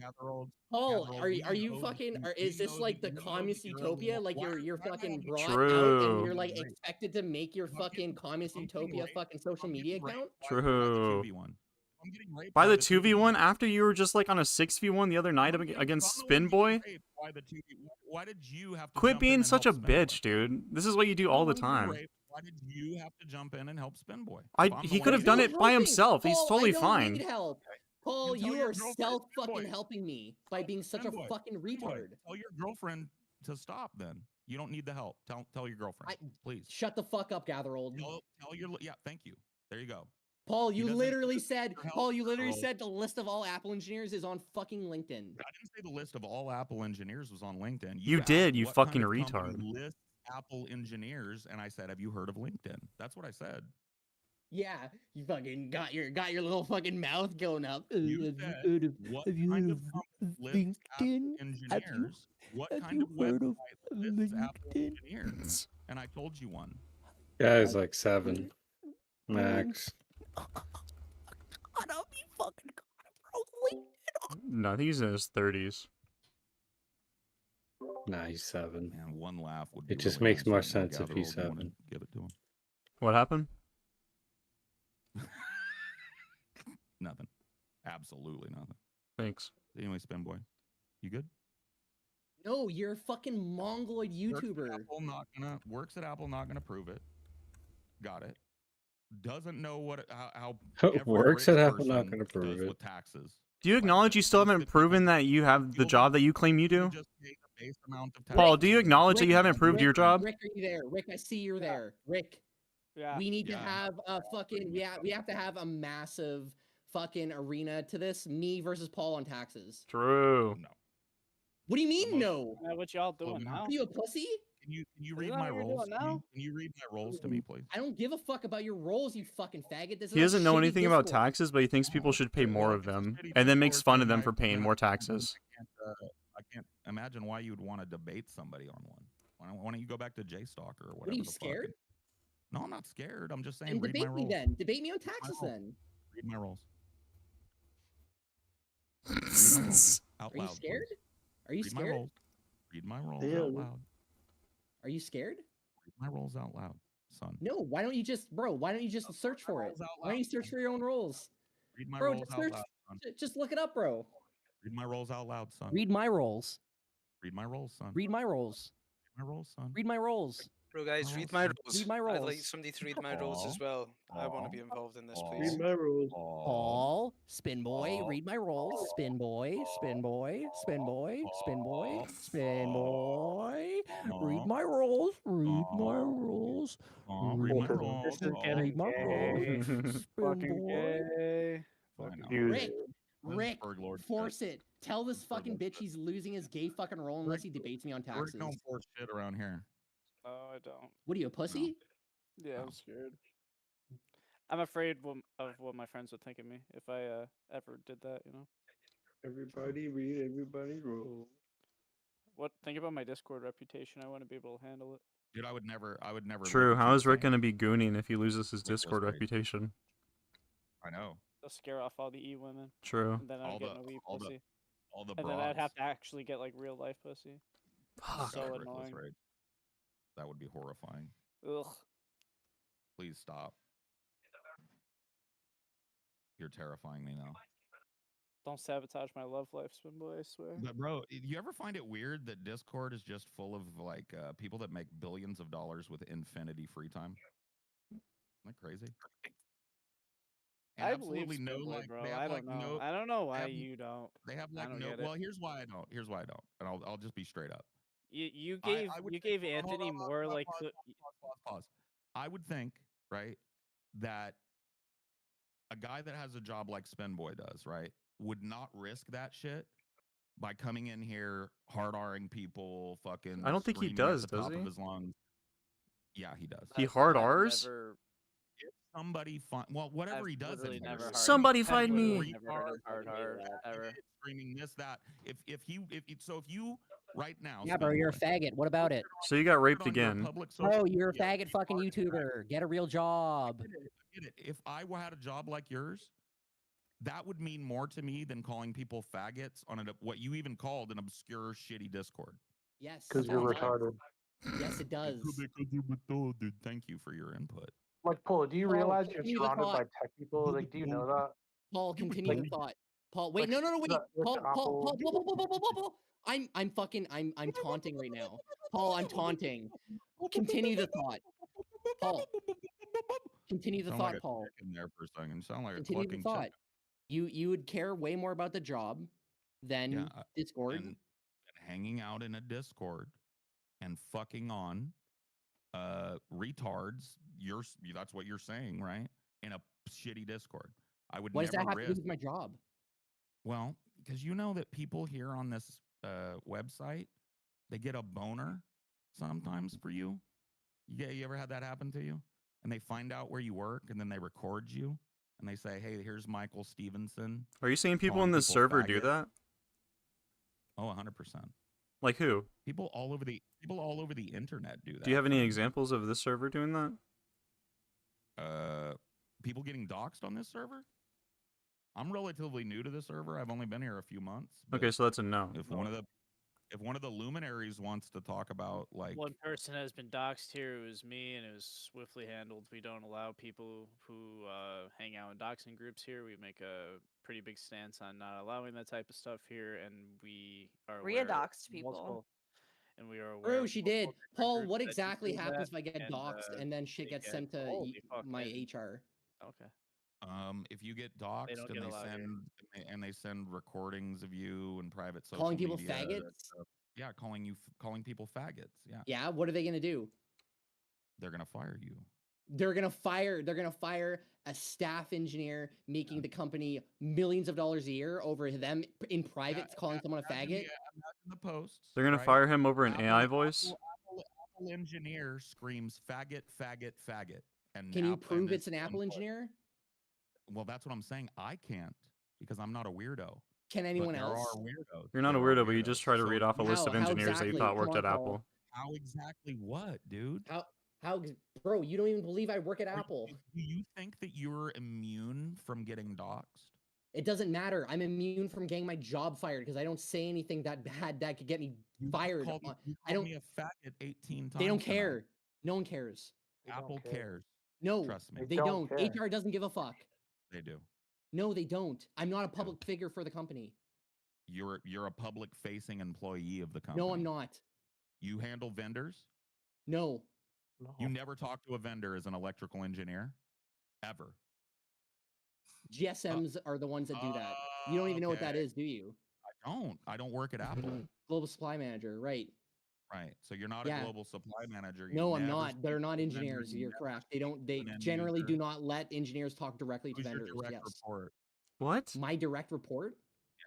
Paul, Gathererold, are you know fucking that or is this like the communist you're a utopia? little- Like you're why am I fucking on the brought show? out and you're True. like expected to make your fucking communist utopia fucking social media account? True. 2v1. I'm getting raped By the the 2v1 after you were just like on a 6v1 the other night against Spin Boy? Why the 2v? Why did you have to Quit jump in being and such a help Spin Boy? bitch, dude. This is what you do all the I'm getting time. raped. Why did you have to jump in and help Spin Boy? If I'm the He one could have getting done raped- it by himself. He's Paul, totally I don't fine. need help. Paul, tell you your are girlfriend, self Spin fucking Boy. helping me by being such a Spin Boy, fucking Spin Boy, retard. Tell your girlfriend to stop. Then you don't need the help. Tell your girlfriend, please. Shut the fuck up, Gathererold. Tell your yeah. Thank you. There you go. Paul, He you doesn't- literally said, your help, Paul, you literally Gathererold. said the list of all Apple engineers is on fucking LinkedIn. I didn't say the list of all Apple engineers was on LinkedIn. You asked did, you what fucking kind of company retard. lists Apple engineers, and I said, "Have you heard of LinkedIn?" That's what I said. Yeah, you fucking got your little fucking mouth going up. You said, what kind of company lists Apple engineers? What kind of website lists Apple engineers? And I told you one. Guy's like 7 max. No, I think he's in his 30s. Nah, he's 7. And one laugh would be It just really makes nice more right now. sense if he's Gathererold, you wanna 7. Give it to him. What happened? Nothing. Absolutely nothing. Thanks. Anyway, Spin Boy, you good? No, you're a fucking mongoloid YouTuber. Works at Apple, not gonna prove it. Got it. Doesn't know what how Works every at rich Apple, not person gonna prove does it. with taxes. Do you acknowledge you still haven't proven that you have the job that you claim you do? Just pay the base amount of Paul, do you acknowledge that Rick, you haven't proved your job? Rick, are you there? Rick, I see you're there. Rick, Yeah. we need to Yeah. have a fucking we have to have a massive fucking arena to this. Me versus Paul on taxes. True. No. What do you mean no? What y'all doing now? Are you a pussy? Can you Isn't read that my what you're roles? doing now? Can you read my roles to me, please? I don't give a fuck about your roles, you fucking faggot. This is He a doesn't know shitty anything about Discord. taxes, but he thinks people should pay more of them, and then makes fun of them for paying more taxes. I can't imagine why you'd want to debate somebody on one. Why don't you go back to JStalker or whatever? What are you the fuck scared? and- No, I'm not scared. I'm just saying And read my debate me roles. then. Debate me on taxes roles. then. Read my roles. Out Are you loud, scared? please. Are you Read my scared? roles. Read my roles Ew. out loud. Are you scared? Read my roles out loud, son. No, why don't you just, bro? Why don't you just search for it? Why don't you search for your own roles? Read my Bro, roles just out search. loud, son. Just look it up, bro. Read my roles out loud, son. Read my roles. Read my roles, son. Read my roles. Read my roles, son. Read my roles. Bro, guys, read my roles. Read my I'd like roles. somebody to read my roles as well. I want to be involved in this, Read please. my Paul, Spin Boy, read my roles. Spin Boy, Spin Boy, Spin Boy, Spin Boy, Spin Boy. Read my roles. Read my roles. Read my roles. This is getting gay. Spin Boy. Rick, force it. Tell this fucking bitch he's losing his gay fucking role unless he debates me on Rick taxes. don't force shit around here. Oh, I don't. What are you, a pussy? Yeah, I'm scared. I'm afraid of what my friends would think of me if I ever did that. You know. Everybody read everybody roll. What? Think about my Discord reputation. I want to be able to handle it. Dude, I would never. True. look at How you is Rick saying- going to be gooning if he loses his Rick was Discord great. reputation? I know. They'll scare off all the E women. True. And then I All don't get the- no E all the- pussy. all the And then I'd broads. have to actually get like real life pussy. Oh, So God, Rick was annoying. right. That would be horrifying. Ugh. Please stop. You're terrifying me now. Don't sabotage my love life, Spin Boy. I swear. But bro, you ever find it weird that Discord is just full of like people that make billions of dollars with infinity free time? Isn't that crazy? And I believe absolutely no, Spin Boy, like, bro. they have, I like, don't know. no- I don't know they why have- you don't. They have I like don't no. get it. Well, here's why I don't. Here's why I don't. And I'll just be straight up. You I- gave I would you think- gave hold on, Anthony hold on, more pause, like pause, pause. I would think, right, that a guy that has a job like Spin Boy does, right, would not risk that shit by coming in here hard-R-ing people, fucking. I don't think he screaming at does, the does top he? Of his lungs. Yeah, he does. He hard I've R's? never- If somebody find whatever I've he does literally in never here. heard- Somebody I've find literally me. never heard hard R ever. Screaming this, that. If you right now. Yeah, bro, you're a faggot. What about it? So you got raped on your again. public social Bro, you're a media, faggot fucking YouTuber. Get a real job. I get it. If I had a job like yours, that would mean more to me than calling people faggots on what you even called an obscure, shitty Discord. Yes. Because you're it does. retarded. Yes, it does. Because you're retarded. Thank you for your input. Like, Paul, do you Paul, realize you're continue the surrounded by thought. tech people? Like, do you know that? Paul, continue the thought. Paul, wait, Like, no, wait. with Paul. I'm taunting right now. Paul, I'm taunting. Continue the thought. Paul. Continue the Sound thought, like a Paul. chicken there for a second. Sound like Continue a the clucking thought. chicken. You would care way more about the job than Discord. And hanging out in a Discord and fucking on retards. That's what you're saying, right? In a shitty Discord. I would What does never that have to risk. do with my job? Well, because you know that people here on this website, they get a boner sometimes for you. Yeah, you ever had that happen to you? And they find out where you work, and then they record you, and they say, "Hey, here's Michael Stevenson." Are you saying people calling in this people server do faggot. that? Oh, 100%. Like who? People all over the internet do that. Do you have any examples of this server doing that? People getting doxxed on this server? I'm relatively new to the server. I've only been here a few months. Okay, so that's a no. If one of the luminaries wants to talk about like One person has been doxxed here. It was me, and it was swiftly handled. We don't allow people who hang out in doxing groups here. We make a pretty big stance on not allowing that type of stuff here, and we are Rhea aware of doxed people. multiple- And we are aware. Bro, of she multiple did. different Paul, groups what that do exactly do happens that, if I get doxxed and then shit they gets get- sent to holy my fucking- HR? Okay. if you get don't doxxed get and allowed here. they send recordings of you and private social Calling people media, faggots? yeah, calling people faggots. Yeah. Yeah, what are they gonna do? They're gonna fire you. They're gonna fire a staff engineer making the company millions of dollars a year over them in private calling someone a faggot. Imagine the posts. They're gonna right? fire him over an AI voice? Apple engineer screams faggot, faggot, faggot. And Can you Apple- prove and it's an Apple engineer? Well, that's what I'm saying. I can't because I'm not a weirdo. Can But anyone there else? are weirdos. You're not a There are weirdo, but you just try to So read off a list of How engineers that you exactly? thought Come worked on, at Paul. Apple. How exactly what, dude? How, bro? You don't even believe I work at Apple. Do you think that you're immune from getting doxxed? It doesn't matter. I'm immune from getting my job fired because I don't say anything that bad that could get me fired. You I don't. me a faggot 18 times. They don't tonight. care. No one cares. Apple cares. No, Trust me. they don't. HR doesn't give a fuck. They do. No, they don't. I'm not a public figure for the company. You're a public facing employee of the company. No, I'm not. You handle vendors? No. You never talk to a vendor as an electrical engineer? Ever. GSMs are the ones that do that. You don't even know what that okay. is, do you? I don't work at Apple. Global supply manager, right? Right. So you're not Yeah. a global supply manager. You No, I'm never not. speak They're to not the vendor, engineers. you You're never correct. speak They to an end generally user. do not let engineers talk directly to Who's your vendors. direct Yes. report? What? My direct report? Yeah.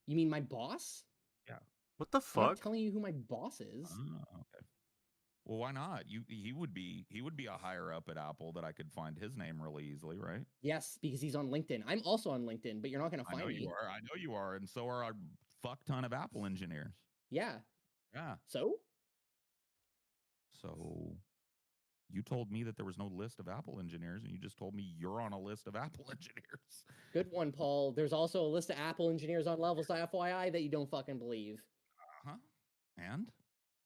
You mean my boss? Yeah. What the I'm not fuck? telling you who my boss is. Oh, okay. Well, why not? He would be a higher up at Apple that I could find his name really easily, right? Yes, because he's on LinkedIn. I'm also on LinkedIn, but you're not gonna I find know me. you are. I know you are, and so are a fuck ton of Apple engineers. Yeah. Yeah. So? So you told me that there was no list of Apple engineers, and you just told me you're on a list of Apple engineers. Good one, Paul. There's also a list of Apple engineers on levels, FYI, that you don't fucking believe. Uh-huh. And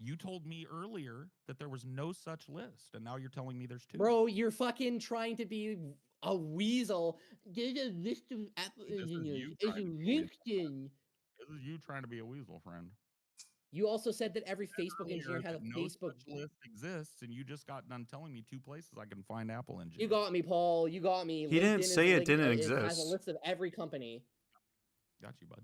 you told me earlier that there was no such list, and now you're telling me there's two. Bro, you're fucking trying to be a weasel. There's a list of Apple engineers. It's a LinkedIn. This is you trying to be a weasel, friend. You also said that every Facebook Earlier engineer had a that no Facebook. such list exists, and you just got done telling me two places I can find Apple engineers. You got me, Paul. You got me. He didn't is say it linked- didn't It has a exist. list of every company. Got you, bud.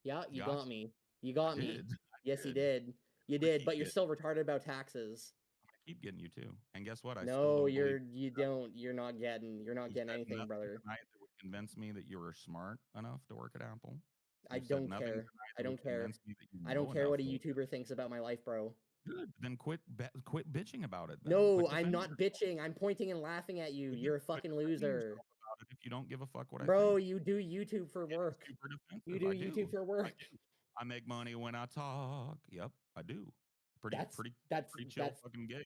Yeah, you Got got you. me. You got I me. did. Yes, you did. did. You I did, keep but you're getting- still retarded about taxes. I keep getting you too. And guess what? I still No, don't you're believe you don't. You're not getting. You're not you getting said anything, nothing brother. tonight that would convince me that you were smart enough to work at Apple. I You said don't nothing care. tonight I that would don't care. convince me that you I don't know care what a enough to- YouTuber thinks about my life, bro. Good. Then quit bitching about it. Then. No, Quit I'm defending not bitching. I'm pointing and laughing at you. Quit You're a quit fucking defending loser. yourself about it if you don't give a fuck what I Bro, think. you do YouTube for work. Super defensive. You do I YouTube for I work. do. I make money when I talk. Yep, I do. Pretty chill fucking gig.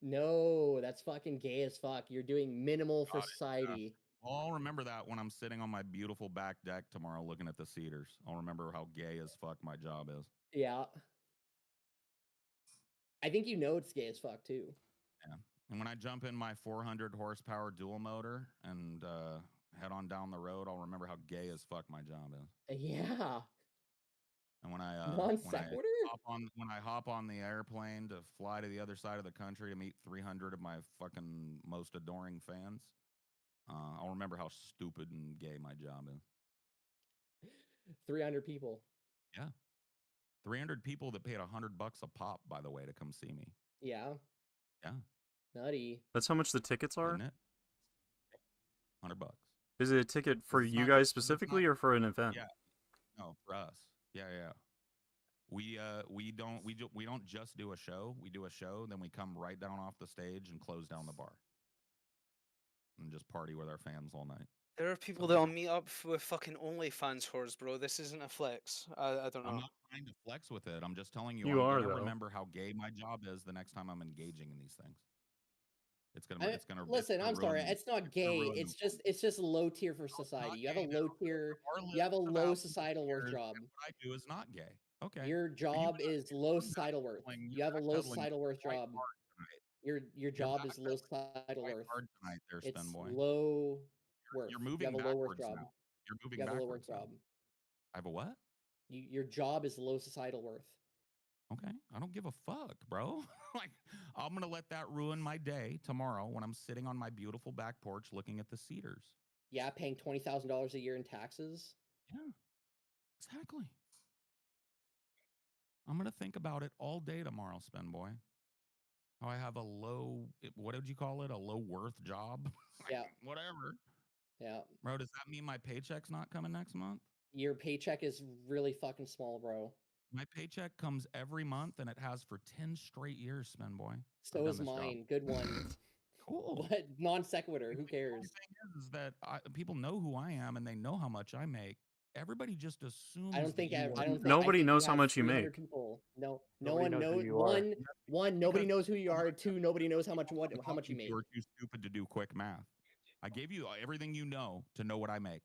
No, that's fucking gay as fuck. You're doing minimal for Got it, yeah. society. I'll remember that when I'm sitting on my beautiful back deck tomorrow looking at the cedars. I'll remember how gay as fuck my job is. Yeah. I think you know it's gay as fuck too. Yeah. And when I jump in my 400 horsepower dual motor and head on down the road, I'll remember how gay as fuck my job is. Yeah. And when I Non sequitur? when I hop on the airplane to fly to the other side of the country to meet 300 of my fucking most adoring fans, I'll remember how stupid and gay my job is. 300 people. Yeah. 300 people that paid $100 a pop, by the way, to come see me. Yeah. Yeah. Nutty. That's how much the tickets are? Isn't it? $100. Is it a ticket for you guys specifically or for an event? Yeah. No, for us. Yeah, yeah. We don't just do a show. We do a show, then we come right down off the stage and close down the bar. And just party with our fans all night. There are people that'll meet up with fucking OnlyFans whores, bro. This isn't a flex. I don't know. I'm not trying to flex with it. I'm just telling you, You I'm are, gonna though. remember how gay my job is the next time I'm engaging in these things. It's gonna listen. I'm sorry. ruin- It's not gay. ruin It's them. just low tier for society. You have a low tier. You have a low societal worth job. What I do is not gay. Okay. Your job is low societal worth. You have a low societal worth job. Your job is low societal worth. Tonight, there, It's Spin Boy. low worth. You're You moving have a low worth backwards job. now. You're moving You have a low worth backwards now. job. I have a what? Your job is low societal worth. Okay, I don't give a fuck, bro. Like, I'm gonna let that ruin my day tomorrow when I'm sitting on my beautiful back porch looking at the cedars. Yeah, paying $20,000 a year in taxes. Yeah, exactly. I'm gonna think about it all day tomorrow, Spin Boy. How I have a low, what did you call it? A low worth job? Yeah. Whatever. Yeah. Bro, does that mean my paycheck's not coming next month? Your paycheck is really fucking small, bro. My paycheck comes every month, and it has for 10 straight years, Spin Boy. So is mine. Good one. Cool. But non sequitur. Who cares? The thing is that people know who I am, and they know how much I make. Everybody just assumes. I don't think. that you I are- don't think. Nobody I think knows you how have much you 300 make. People. No Nobody one knows who knows. you are. One. Nobody knows who you are. Two. Nobody knows how much you make. You are too stupid to do quick math. I gave you everything you know to know what I make.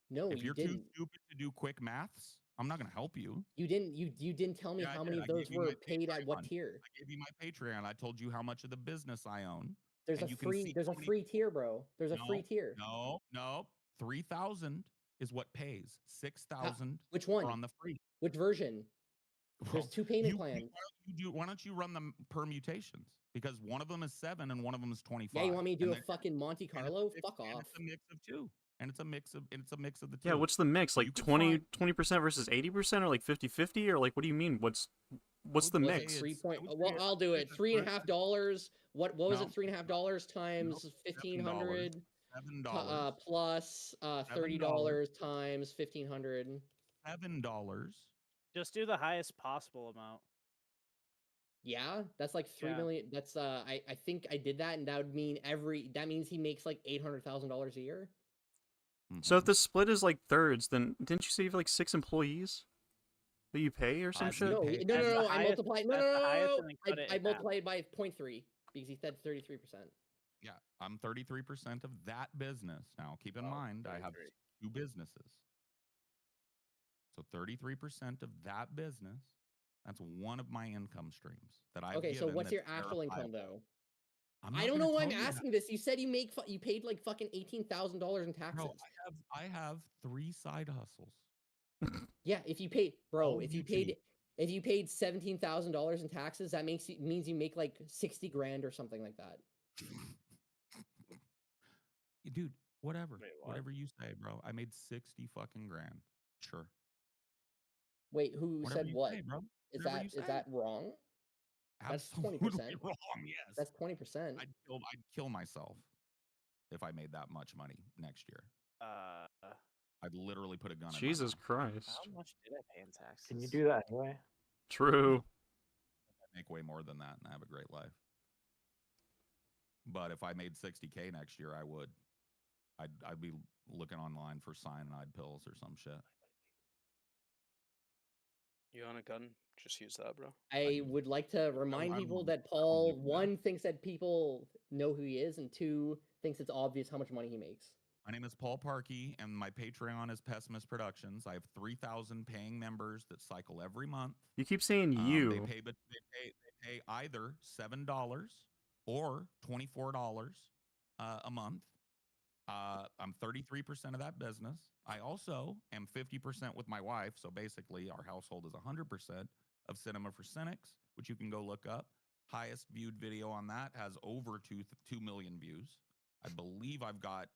No, If you you're didn't. too stupid to do quick maths, I'm not going to help you. You didn't. You didn't tell me Yeah, I how did. many I of those gave you were my paid at what Patreon. tier. I gave you my Patreon. I told you how much of the business I own. There's and a you can free. see There's how a many- free tier, bro. There's a free tier. No. 3,000 is what pays. 6,000 Which one? are on the free. Which version? There's two payment plans. Why don't you run them permutations? Because one of them is 7 and one of them is 25. Yeah, you want me to do and a fucking Monte Carlo? Fuck off. It's a mix of two. And it's a mix of the two. Yeah, what's the mix? So Like you can 20% versus 80%, or like 50-50, or like what do you mean? What's the Was it mix? 3 point. Well, I'll do it. $3.50. What was it? $3.50 times 1,500. $7. Plus $30 times 1,500. $7. Just do the highest possible amount. Yeah, that's like 3 Yeah. million. That's I think I did that, and that would mean that means he makes like $800,000 a year. So if the split is like thirds, then didn't you say you have like 6 employees that you pay or some shit? No, That's no. the I highest- multiplied. No, that's the highest, no. and then cut it I in half. multiplied by 0.3 because he said 33%. Yeah, I'm 33% of that business. Now, keep in mind, I have 2 businesses. So 33% of that business, that's one of my income streams that I've Okay, so given what's your that's actual income verifiable. though? I'm I not don't gonna know why I'm tell you that. asking this. You said you paid like fucking $18,000 in taxes. Bro, I have 3 side hustles. Yeah, if you paid, bro, All if you YouTube. paid $17,000 in taxes, that means you make like 60 grand or something like that. Dude, whatever. Wait, what? Whatever you say, bro. I made 60 fucking grand. Sure. Wait, who Whatever said you what? say, bro. Is Whatever that you is say. that wrong? That's Absolutely 20%. wrong, yes. That's 20%. I'd kill myself if I made that much money next year. I'd literally put a gun in my Jesus mouth. Christ. How much did I pay in taxes? Can you do that anyway? True. I make way more than that and have a great life. But if I made 60K next year, I would. I'd be looking online for cyanide pills or some shit. You own a gun? Just use that, bro. I would like to remind people that Paul, one, thinks that people know who he is, and two, thinks it's obvious how much money he makes. My name is Paul Parkey, and my Patreon is Pessimist Productions. I have 3,000 paying members that cycle every month. You keep saying They pay either $7 or $24 a month. I'm 33% of that business. I also am 50% with my wife, so basically our household is 100% of Cinema for Cynics, which you can go look up. Highest viewed video on that has over 2 million views. I believe I've got,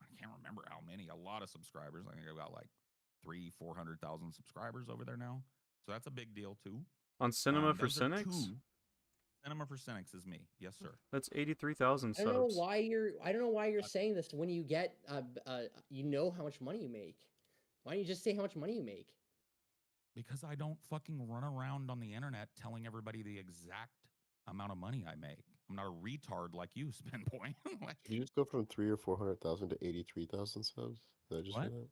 I can't remember how many, a lot of subscribers. I think I've got like 300,000-400,000 subscribers over there now. So that's a big deal too. On Cinema for Cynics? Cinema for Cynics is me. Yes, sir. That's 83,000 I don't know subs. why you're saying this when you get you know how much money you make. Why don't you just say how much money you make? Because I don't fucking run around on the internet telling everybody the exact amount of money I make. I'm not a retard like you, Spinboy. Like, Did you just go from 300,000 or 400,000 to 83,000 subs? Did I just hear that?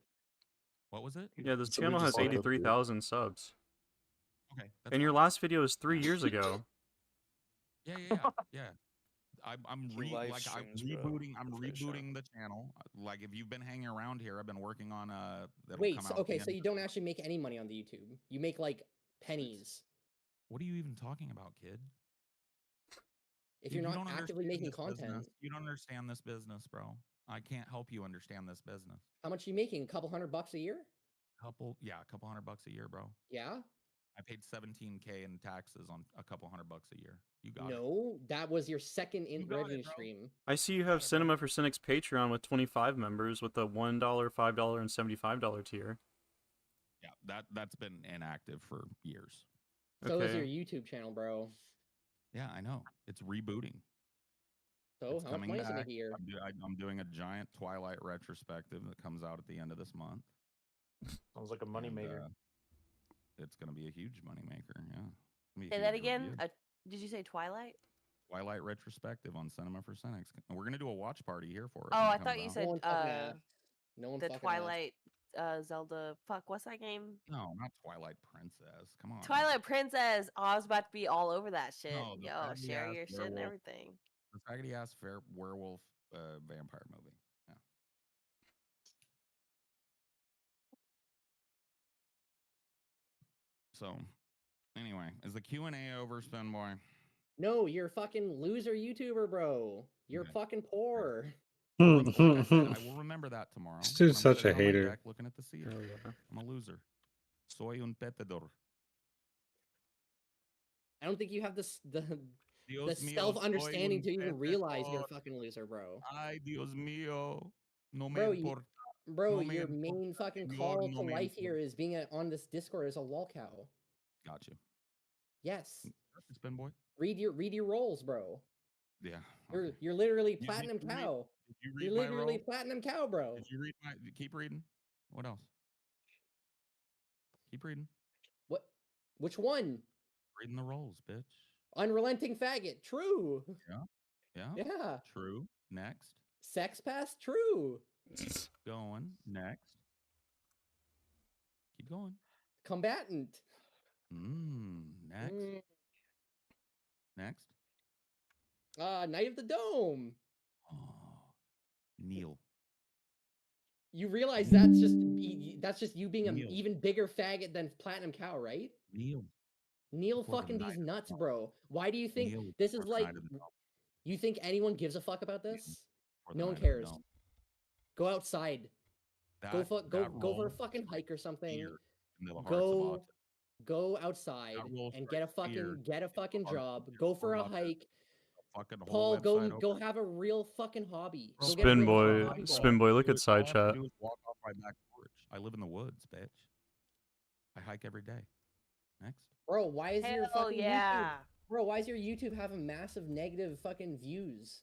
What was it? Yeah, this Somebody channel has just walked up to you. 83,000 subs. Okay. And your last video is 3 years ago. Yeah. I'm rebooting the channel. Like if you've been hanging around here, I've been working on that'll Wait, come so, out okay, the so end you don't actually make any money on the YouTube. You make like pennies. What are you even talking about, kid? If You you're don't not actively understand making this business. content. You don't understand this business, bro. I can't help you understand this business. How much are you making? A couple $100 a year? A couple $100 a year, bro. Yeah? I paid 17K in taxes on a couple $100 a year. You got it. No, that was your second You got it, revenue bro. stream. I see you have Cinema for Cynics Patreon with 25 members with the $1, $5, and $75 tier. Yeah, that's been inactive for years. So is your YouTube channel, bro. Yeah, I know. It's rebooting. So It's how much coming money is in a back. year? I'm doing a giant Twilight retrospective that comes out at the end of this month. Sounds like a moneymaker. It's going to be a huge moneymaker. Yeah. Be a Say that huge again. review. Did you say Twilight? Twilight retrospective on Cinema for Cynics. And we're going to do a watch party here for it. Oh, when it I comes thought you out. said No one the fucking Twilight Zelda. Fuck, what's that game? No, not Twilight Princess. Come on. Twilight Princess. Oh, I was about to be all over that shit. No, the Yo, faggoty share ass your shit and werewolf. everything. The faggoty ass fair werewolf vampire movie. Yeah. So, anyway, is the Q&A over, Spinboy? No, you're a fucking loser YouTuber, bro. You're fucking poor. Like I said, I will remember that tomorrow. This when dude's I'm such sitting a on my hater. deck looking at the sea. I'm a loser. Soy un petador. I don't think you have the Dios mío, self-understanding to soy un even realize you're a perdedor. fucking loser, bro. Ay, Dios mío. No me Bro, importa. Bro, No me your importa, main fucking señor, call no to me life importa. here is being on this Discord as a lol cow. Got you. Yes. Spinboy? Read your roles, bro. Yeah. You're literally You- platinum did you read- cow. Did you You're read my literally role? platinum cow, bro. Did you read my? Keep reading. What else? Keep reading. What? Which one? Reading the roles, bitch. Unrelenting faggot. True. Yeah. Yeah. Yeah. True. Next. Sex pest. True. Going. Next. Keep going. Combatant. Next. Next. Knight of the Dome. Neil. You realize that's just you being an Neil. even bigger faggot than platinum cow, right? Neil. Neil For the fucking Knight these of the nuts, bro. Why do you think Neil this is for the like? Knight of the Dome. You think anyone gives a fuck about this? For the No one Knight of the cares. Dome. Go outside. Go That for a role fucking hike or something. fear in the hearts of autism. Go outside That role and get a strikes fear fucking hearts job. of Go for a autism. hike. Fucking whole Paul, website go open. have a real fucking hobby. Bro, Go get a real fucking Spinboy, hobby, bro. Spinboy, look at All side I have to chat. do is walk off my back porch. I live in the woods, bitch. I hike every day. Next. Bro, why is your Hell fucking yeah. YouTube? Bro, why is your YouTube having massive negative fucking views?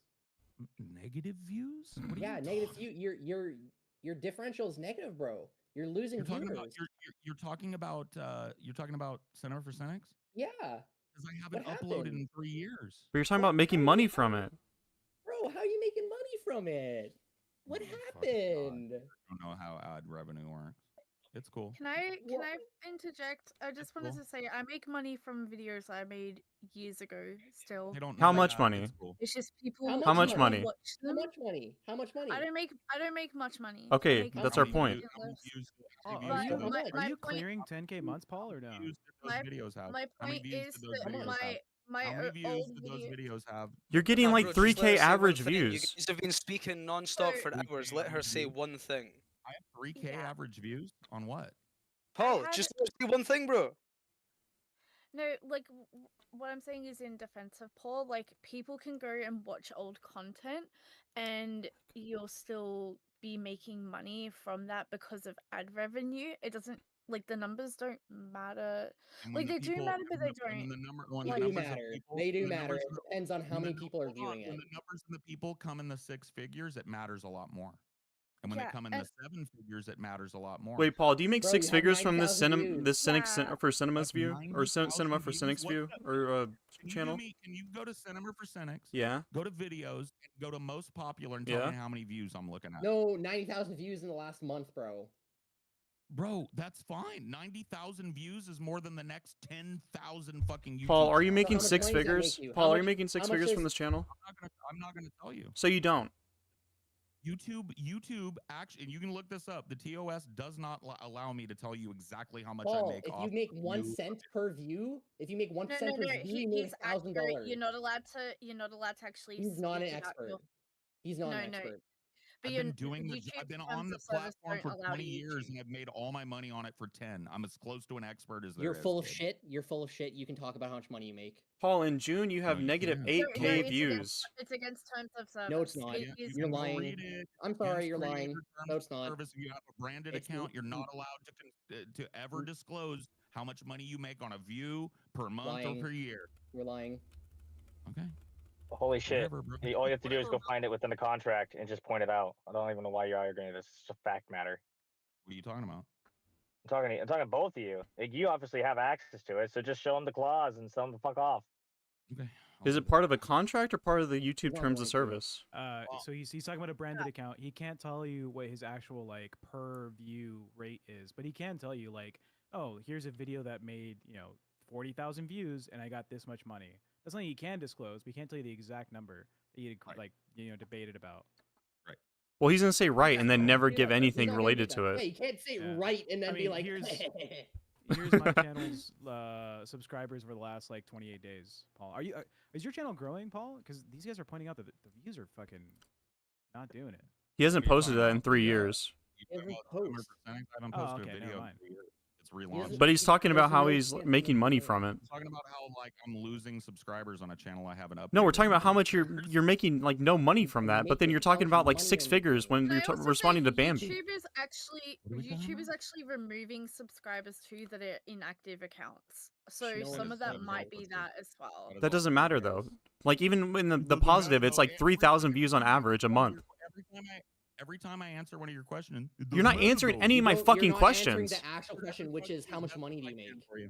Negative views? What are Yeah, you negative view. Your differential is negative, bro. You're losing You're talking viewers. about you're talking about Center for Cynics? Yeah. Because I haven't What uploaded happened? in 3 years. But you're talking about making money from it. Bro, how are you making money from it? What happened? I don't know how ad revenue works. It's cool. Can I interject? I just wanted to say I make money from videos I made years ago. Still. They don't How know much that. money? It's cool. It's just people. How much money? Watch How them. much money? How much money? I don't make much money. Okay, I make that's a our lot point. less. How many But views did my Are you point- clearing 10K months, Paul, or no? views did those my- videos have? my How many point views is did those that videos have? my How many views old did those video- videos have? You're getting Nah, like bro, just let her 3K say one average thing. You views. guys have been speaking non-stop for 3K hours. Let her average say views? one thing. I have 3K average views on what? Paul, just let her say one thing, bro. No, like what I'm saying is in defense of Paul, like people can go and watch old content and you'll still be making money from that because of ad revenue. It doesn't like the numbers don't matter. And when Like the they do people- matter, but they and don't. when the number when They the do numbers of matter. people They do when the matter. numbers It of- depends on how when the many people are hold on, viewing when it. the numbers and the people come in the 6 figures, it matters a lot more. And when Yeah, they come in the and- 7 figures, it matters a lot more. Wait, Paul, do you make Bro, 6 you have figures from this 9,000 views. this Cynic Yeah. for Cinema's That's view or 90,000 Cinema for views? Cynic's What view the- or Can you channel? do me? Can you go to Cinema for Cynics? Yeah. Go to videos and go to most popular and tell Yeah. me how many views I'm looking at. No, 90,000 views in the last month, bro. Bro, that's fine. 90,000 views is more than the next 10,000 fucking YouTube. Paul, are you channels. making much 6 money does that make figures? you? How Paul, are you much- making 6 how much figures from is- this channel? I'm not gonna tell you. So you don't. YouTube actually, and you can look this up. The TOS does not allow me to tell you exactly how much Paul, I make if off you make of 1 view. cent per view, if you make 1 No, cent no, per no. view, you make He's accurate. $1,000. You're not allowed to. You're not allowed to actually. He's not an speak about expert. your- He's not No, an no. expert. But I've you're been doing the. YouTube I've been terms on the of service platform don't for allow 20 years, YouTube. and I've made all my money on it for 10. I'm as close to an expert as there You're is, full of kid. shit. You're full of shit. You can talk about how much money you make. Paul, in June you have you negative can't. No, 8K no, it's views. it's against terms of service. No, it's not. It is- You're can go lying. read it. I'm sorry, Against you're lying. creator terms No, it's of not. Service. If you have a branded It's account, you're not n- allowed to ever disclose how much money you make on a view per month Lying. or per year. You're lying. Okay. Holy shit. Whatever, bro. All you have to do is Whatever, go find it within the contract and just point it out. I don't even know why you're arguing this. It's just a fact matter. What are you talking about? I'm talking to both of you. Like, you obviously have access to it, so just show them the clause and tell them to fuck off. Okay. Is it part of a contract or part of the YouTube not terms of going to. service? So he's talking about a branded account. He can't tell you what his actual like per view rate is, but he can tell you like, oh, here's a video that made 40,000 views and I got this much money. That's something he can disclose, but he can't tell you the exact number that you like debated about. Right. Well, he's gonna say right and then never Yeah, give he's anything not gonna related do to that. it. Yeah, you can't say Yeah. right and then I be mean, like, here's my channel's subscribers over the last like 28 days. Paul, is your channel growing, Paul? Because these guys are pointing out that the views are fucking not doing it. He hasn't What are you posted talking that in about? 3 The, years. You talking Every about Cinema post. for Cynics? I haven't Oh, posted okay, a never video. mind. in 3 years. It's relaunched. But he's talking about how no he's chance making in money the from it. I'm talking about how like I'm losing subscribers on a channel I haven't updated. No, we're talking in about how 3 much you're making like no money from that, but then you're talking about like 6 figures when Can I you're also say responding to Bambi. YouTube is actually What are we talking about? removing subscribers too that are inactive accounts. So No some one of that cares. might be That's that as well. That is That doesn't matter though. Like even in the Doesn't matter, positive, it's though. like 3,000 views on average a month. Every time I answer one of your questions, it You're doesn't not matter, answering though. any of my You're fucking not answering questions. the actual question, which is how much money do you make?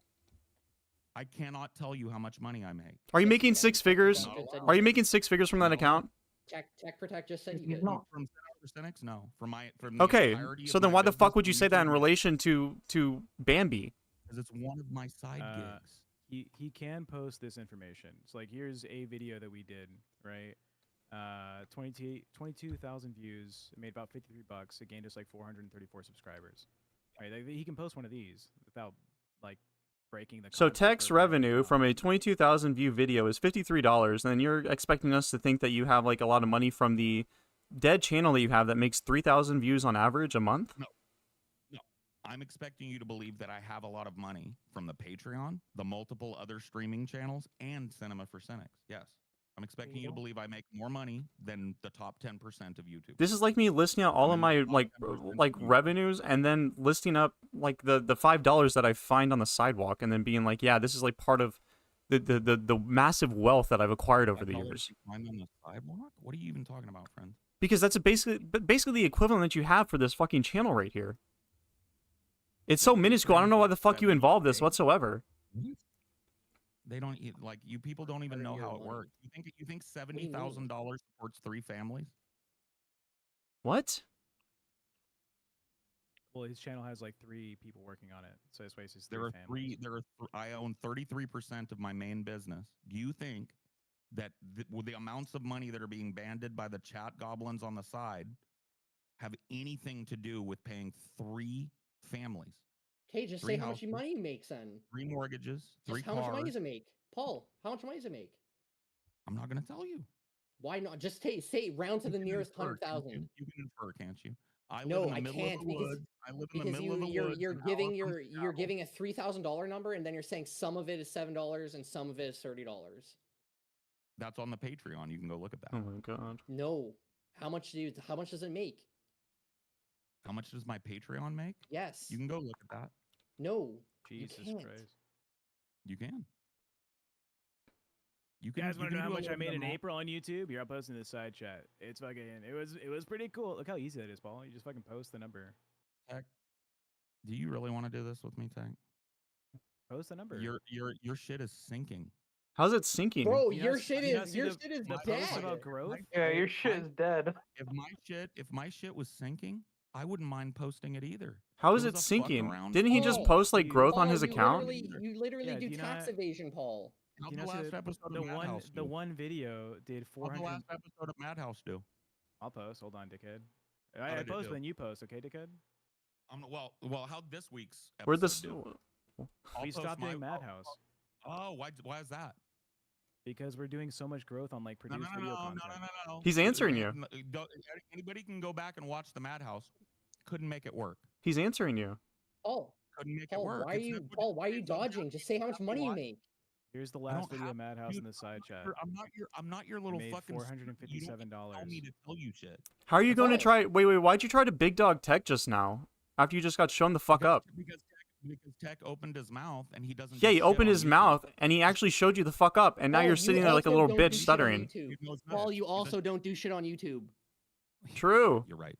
I cannot tell you how much money I make. Are you making 6 figures? Not allowed. Are you making 6 figures from that account? Tech Protect just said you From get. Cinema for Cynics? No. From the Okay, entirety so of then my why the business fuck would to you say that in YouTube, relation to Bambi? Because it's one of my side gigs. He can post this information. It's like here's a video that we did, right? 22,000 views. It made about $53. It gained us like 434 subscribers. Right? Like, he can post one of these without like breaking the. So contract Tech's or- revenue from a 22,000 view video is $53, and then you're expecting us to think that you have like a lot of money from the dead channel that you have that makes 3,000 views on average a month? No. I'm expecting you to believe that I have a lot of money from the Patreon, the multiple other streaming channels, and Cinema for Cynics. Yes. I'm expecting you to believe I make more money than the top 10% of YouTube. This is like me listing out all of my like revenues and then listing up like the $5 that I find on the sidewalk and then being like, yeah, this is like part of the massive wealth that I've acquired over the years. I'm on the sidewalk? What are you even talking about, friend? Because that's basically the equivalent that you have for this fucking channel right here. It's so minuscule. I don't know why the fuck you involved this whatsoever. They don't like you people don't even know how it works. You think $70,000 supports 3 families? What? Well, his channel has like 3 people working on it, so his waste is 3 There are families. I own 33% of my main business. Do you think that with the amounts of money that are being banded by the chat goblins on the side have anything to do with paying 3 families? Okay, just 3 say how much houses, money he makes then. 3 mortgages, 3 Just how much money cars. does it make? Paul, how much money does it make? I'm not going to tell you. Why not? Just say round to the nearest infer, 100,000. You can infer, can't you? I live No, in the I middle can't of the because woods. I live in the middle of the you're woods. you're in giving Alabama, you're giving a $3,000 number and then you're saying some of it is $7 and some of it is $30. That's on the Patreon. You can go look at that. Oh my god. No. How much does it make? How much does my Patreon make? Yes. You can go look at that. No. Jesus you can't. Christ. You can. You guys want to know how do a much I little made bit in more. April on YouTube? Here, I'll post in the side chat. It's fucking. It was pretty cool. Look how easy that is, Paul. You just fucking post the number. Tech, do you really want to do this with me, Tank? Post the number. Your shit is sinking. How's it sinking? Bro, You your not- shit you not is see your the- shit is the post dead. about growth? Yeah, your shit is dead. If my shit was sinking, I wouldn't mind posting it either. How is There it was a fuck sinking? around. Didn't he just Paul, post like growth on his you account? literally Yeah, do do you tax not- evasion, Paul. How'd Do the you not see last episode the of Madhouse the do? one video did How'd 400. the last episode of Madhouse do? I'll post. Hold on, dickhead. How I did it post do? when you post, okay, dickhead? Well, how'd this week's episode Where'd this? do? I'll We post stopped my- doing Madhouse Oh, why is that? because we're doing so much growth on like No, produced video content. no. He's answering you. Anybody can go back and watch the Madhouse. Couldn't make it work. He's answering you. Paul, Couldn't make it Paul, work. why are you dodging? Just say how much money you make. Here's the I last don't video have- Madhouse dude, in the side chat. I'm not your little made fucking. You don't tell me $457. to tell you shit. How are you That's going to all. try? Wait. Why'd you try to big dog Tech just now? After you just got shown the fuck up. Because Tech opened his mouth and he doesn't. Yeah, do he shit opened on his YouTube. mouth and he actually showed you the fuck up, and now Paul, you're you sitting there like a also little don't do bitch shit on stuttering. YouTube. He knows Paul, better. you also don't do shit on YouTube. True. You're right.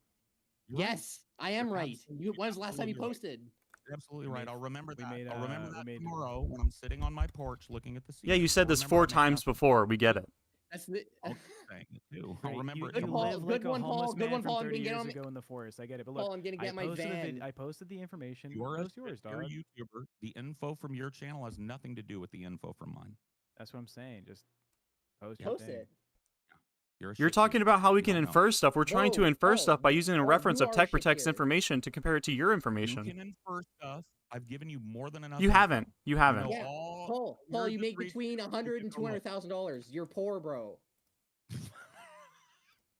Yes, I am You're right. When's the last time you absolutely right. posted? You're absolutely We right. made- I'll remember we that. made, I'll remember we that made- tomorrow when I'm sitting on my porch looking at the sea. Yeah, you said this 4 times before. We get it. That's the. Saying it too. I'll Right, remember it Good you Paul, tomorrow. live good like a one, Paul, homeless good man one, from Paul, I'm 30 gonna get years on- ago in the forest. I get it, but look, Paul, I'm gonna get my van. I posted the information. You're Post yours, dog. you're a YouTuber. The info from your channel has nothing to do with the info from mine. That's what I'm saying. Just post your Post thing. it. You're You're talking about how we can No. infer stuff. We're trying to No, infer no, stuff by using a no, reference you of are Tech shit Protect's here. information to compare it to your You information. can infer stuff. I've given you more than enough. You info. haven't. You haven't. know Yeah, all- Paul, you're you just make reading- between $100 and go look. $200,000. You're poor, bro.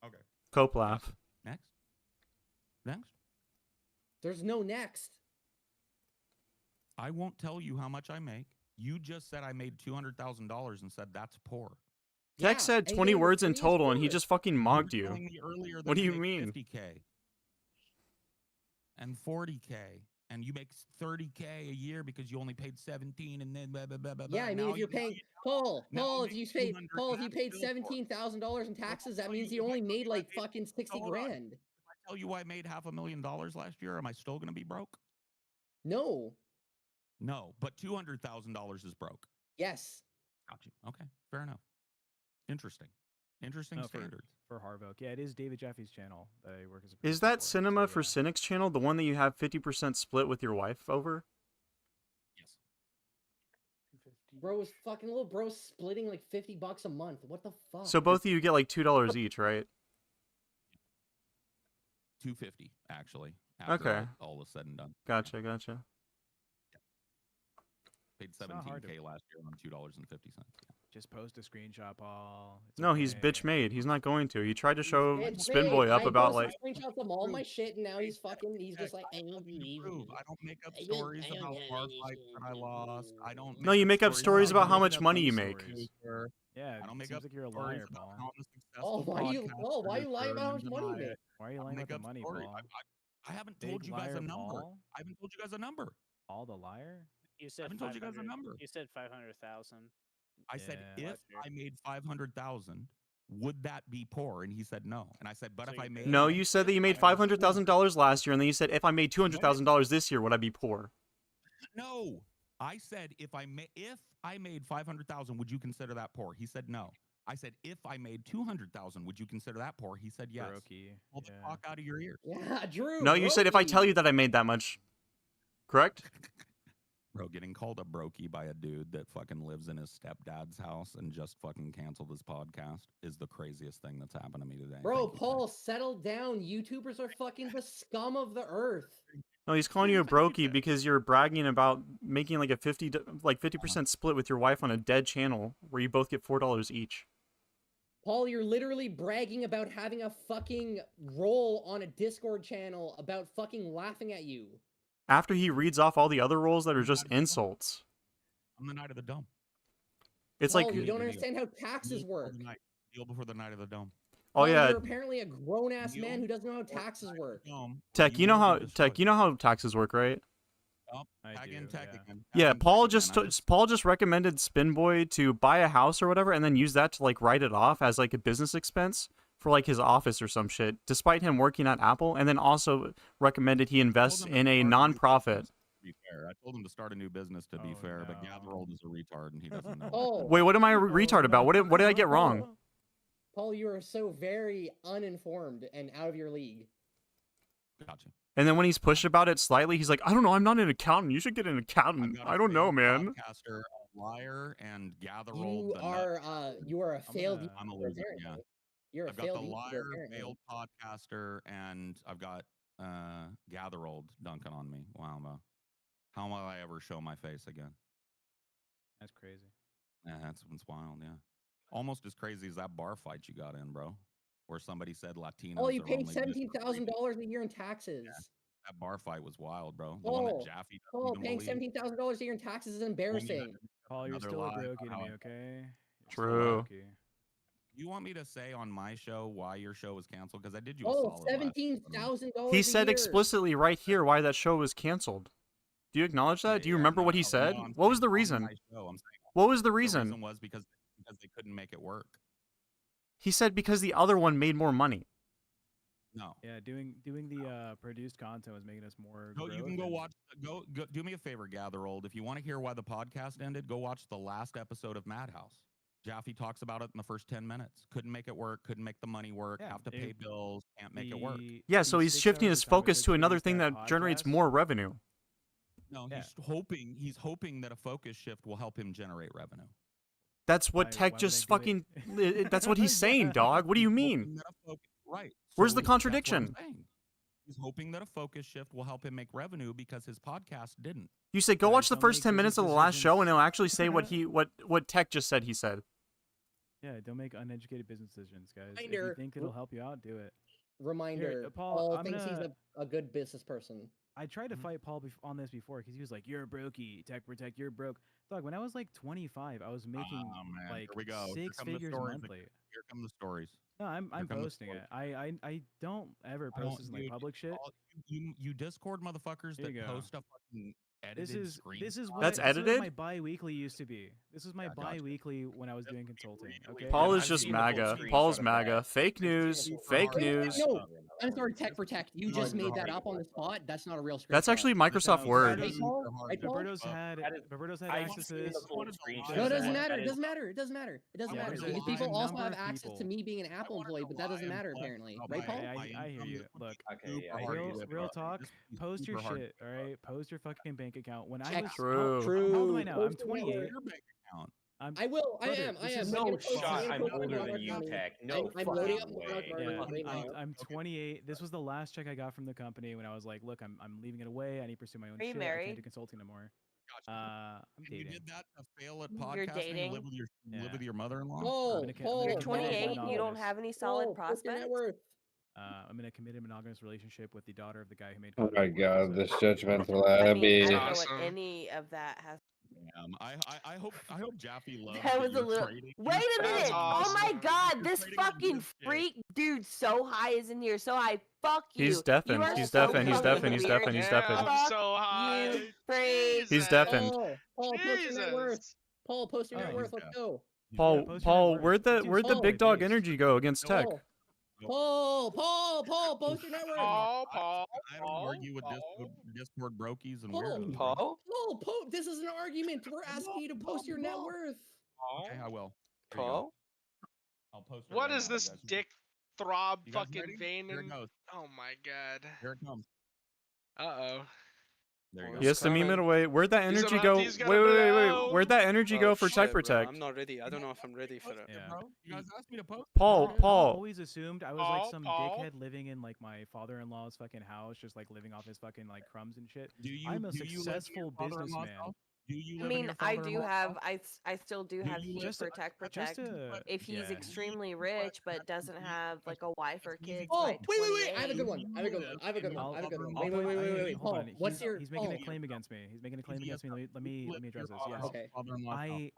Okay. Cope laugh. Next. There's no next. I won't tell you how much I make. You just said I made $200,000 and said that's poor. Tech Yeah, said and 20 you're words in free as total, and he fuck. just fucking mocked were you. telling me earlier that What do you make mean? 50K and 40K, and you make 30K a year because you only paid 17, and then blah blah blah blah. Yeah, I mean, Now if you're you- now paying you- Paul, now Paul, you if make you paid 200, Paul, if you that's paid still poor. $17,000 in taxes, that tell means you you what only I made made- like fucking 60 hold on. grand. If I tell you I made $500,000 last year, am I still gonna be broke? No. No, but $200,000 is broke. Yes. Got you. Okay, fair enough. Interesting. Interesting No, standards. for Harvoke. Yeah, it is David Jaffe's channel that I work as a Is producer that for, Cinema so for yeah. Cynics channel the one that you have 50% split with your wife over? Yes. Bro's fucking little bro's splitting like $50 a month. What the fuck? So both of you get like $2 each, right? $250 actually. After Okay. all is said and done. Gotcha. Paid It's not hard 17K to- last year on $2.50. Just post a screenshot, Paul. It's No, he's okay. bitch made. He's not going to. He tried to show It's Spinboy fake. up I about posted like. screenshots of all my shit, and now he's just like, I don't believe Prove. you. I don't make up I stories don't about have bar any fights that I lost. I don't. No, you make up stories about how much money you make. Yeah, I don't make seems up like you're a stories liar, about Paul. how I'm a Oh, successful why you podcaster lying about how much and money you deny make? it. Why are you I lying make about up the money, stories. Paul? I haven't Big told you guys a liar, number. Paul. I haven't told you guys a number. Paul the liar? You I said haven't told you guys a 500 number. You said 500,000. I said Yeah. if I made 500,000, would that be poor? And he said no. And I said, but So if I you made No, you said that you made $500,000 last year, and then you said if I made $200,000 this year, would I be poor? no, I said, if I made 500,000, would you consider that poor? He said no. I said, if I made 200,000, would you consider that poor? He said yes. Brokey. Pull the talk out of your ears. Yeah, Drew. No, you said if I tell brokey. you that I made that much. Correct? Bro, getting called a brokey by a dude that fucking lives in his stepdad's house and just fucking canceled his podcast is the craziest thing that's happened to me today. Bro, Paul, settle down. YouTubers are fucking the scum of the earth. No, he's calling you a brokey because you're bragging about making like a 50% split with your wife on a dead channel where you both get $4 each. Paul, you're literally bragging about having a fucking role on a Discord channel about fucking laughing at you. After he reads off all the other roles that are just insults. I'm the Night of the Dome. It's Paul, like you don't understand how taxes work. Deal before the Night of the Dome. Oh Paul, yeah, you're apparently a grown-ass man who doesn't know how taxes work. Tech, you know how taxes work, right? Oh, tag in Tech again. Yeah, Paul just recommended Spinboy to buy a house or whatever and then use that to like write it off as like a business expense for like his office or some shit, despite him working at Apple, and then also recommended he invest in a non-profit. To be fair, I told him to start a new business to be fair, but Gathererold is a retard and he doesn't know. Oh. Wait, what am I a retard about? What did I get wrong? Paul, you are so very uninformed and out of your league. Gotcha. And then when he's pushed about it slightly, he's like, I don't know, I'm not an accountant. You should get an accountant. I don't know, man. Podcaster, a liar, and Gatherold. You are a failed. I'm a loser. Yeah. You're a I've got failed the YouTuber, liar, apparently. failed podcaster, and I've got Gatherold dunking on me. Wow, how will I ever show my face again? That's crazy. Yeah, that's wild. Yeah, almost as crazy as that bar fight you got in, bro, where somebody said Latinos. Oh, you are paid only good for $17,000 a year in taxes. Yeah, that bar fight was wild, bro. The one that Jaffe doesn't even paying believe. $17,000 a year in taxes is embarrassing. Paul, you're Another still a lie brokey about to how me, I- okay? True. You want me to say on my show why your show was canceled? Because I did you a Oh, solid. $17,000. He said explicitly right here why that show was canceled. Do you acknowledge that? Do you remember what he said? What was the reason? What was the The reason? reason was because they couldn't make it work. He said because the other one made more money. No. Yeah, doing the produced content was making us more. Go, you can go watch. Go. Do me a favor, Gatherold. If you want to hear why the podcast ended, go watch the last episode of Madhouse. Jaffe talks about it in the first 10 minutes. Couldn't make it work. Couldn't make the money work. Yeah, have to pay bills. Can't make it work. Yeah, so he's shifting his focus to another thing that generates more revenue. No, he's hoping that a focus shift will help him generate revenue. That's what Tech just fucking. That's what he's saying, dog. What do you mean? Right. Where's So the that's what I'm contradiction? saying. He's hoping that a focus shift will help him make revenue because his podcast didn't. You said go watch the first 10 minutes of the last show, and it'll actually say what decisions. what Tech just said. He said. Yeah, don't make uneducated business decisions, guys. If Reminder. you think it'll help you out, do it. Reminder, Here, Paul, Paul I'm thinks gonna- he's a good business person. I tried to fight Paul on this before because he was like, "You're a brokey, Tech Protect, you're broke." Dog, when I was like 25, I was making Man, like here we go. Here 6 come the figures stories monthly. again. Here come the stories. No, I'm Here come the posting it. stories. I don't ever I post don't- this in like dude, public shit. You Discord motherfuckers There that you go. post a fucking edited This is screenshot. what That's this is what edited? my bi-weekly used to be. This was my gotcha. bi-weekly when I was doing consulting. Okay. Paul And is I've just seen the full MAGA. screenshot Paul's of MAGA. that. Fake news. Fake news. No, I'm sorry, Tech for Tech. You just made that up on the spot. That's not a real screenshot. That's actually Microsoft Word. Right, Paul? Right, Paul? Roberto's had access to this. No, it doesn't matter. It doesn't matter. It doesn't matter. It doesn't Yeah, matter. there's a Because people high also number have of access to people. me being an Apple employee, but that doesn't matter apparently. Right, Paul? I hear you. Look, I real talk. Post your shit, all right? Post your fucking bank account. When I Check. was True. How old am I now? I'm Post your 28. bank account. I will. I Brother, am. I this am. is I'm no gonna post- shot. I'm gonna I'm post older my than you, money. Tech. No I'm loading up fucking my way. money Yeah, right now. I'm 28. This was the last check I got from the company when I was like, look, I'm leaving it away. I need to pursue my own Are you shit. I married? can't do consulting anymore. I'm You dating. did that to fail at You're podcasting and dating? live with your Yeah. live with your mother-in-law. Paul, I'm Paul, You're Paul, 28. You don't monogamous. have any solid Paul, what's your net prospects. worth? I'm in a committed monogamous relationship with the daughter of the guy who made. Oh my Code. god, this judgmental I mean, Abby. I don't know what any of that has. I hope Jaffe loves That was a you're little. trading. Wait a That's minute! Oh my awesome. God! You're This trading on fucking good shit. freak dude, so high, is in here. So high. Fuck you. He's deafened. You are He's so deafened. He's fucking deafened. He's weird. deafened. He's Yeah, deafened. I'm Fuck so high. you, freak. He's deafened. Paul, post your net worth. Jesus. Paul, post your net Oh. worth. Let's go. Paul, post your net Paul, worth. where'd the Dude, where'd the Paul, big dog based. energy go against Tech? Paul, Paul, post your net worth. Paul. I don't argue with Discord brokies and Paul, weirdos. bro. Paul, this is an argument. We're asking you to post your net worth. Okay, I will. Here you go. Paul? I'll post it What right is now, this you guys. dick throb You guys fucking ready? vein Here it and goes. oh my god. Here it comes. Uh-oh. There you He go. has to meme it away. Where'd that He's energy about- go? he's Wait, gonna wait, wait, blow. wait. Where'd that energy go for Tech shit, bro, Protect? I'm not ready. I don't know if I'm ready for it. Yeah. You guys asked me to post. Paul, I Paul. always assumed I was like some dickhead living in like my father-in-law's fucking house, just like living off his fucking like crumbs and shit. I'm a successful businessman. Do you I live in mean, your I do father-in-law's have, house? I still do have heat just for Tech Protect. If he's yeah. extremely rich but doesn't have like a wife or kids Oh, by wait! I have a 28. good one. I have a good one. I have a good one. I have a good one. Wait. Hold Paul, on. what's your? He's making Paul. a claim against me. He's making a claim against me. Let me address this. Yes. Okay.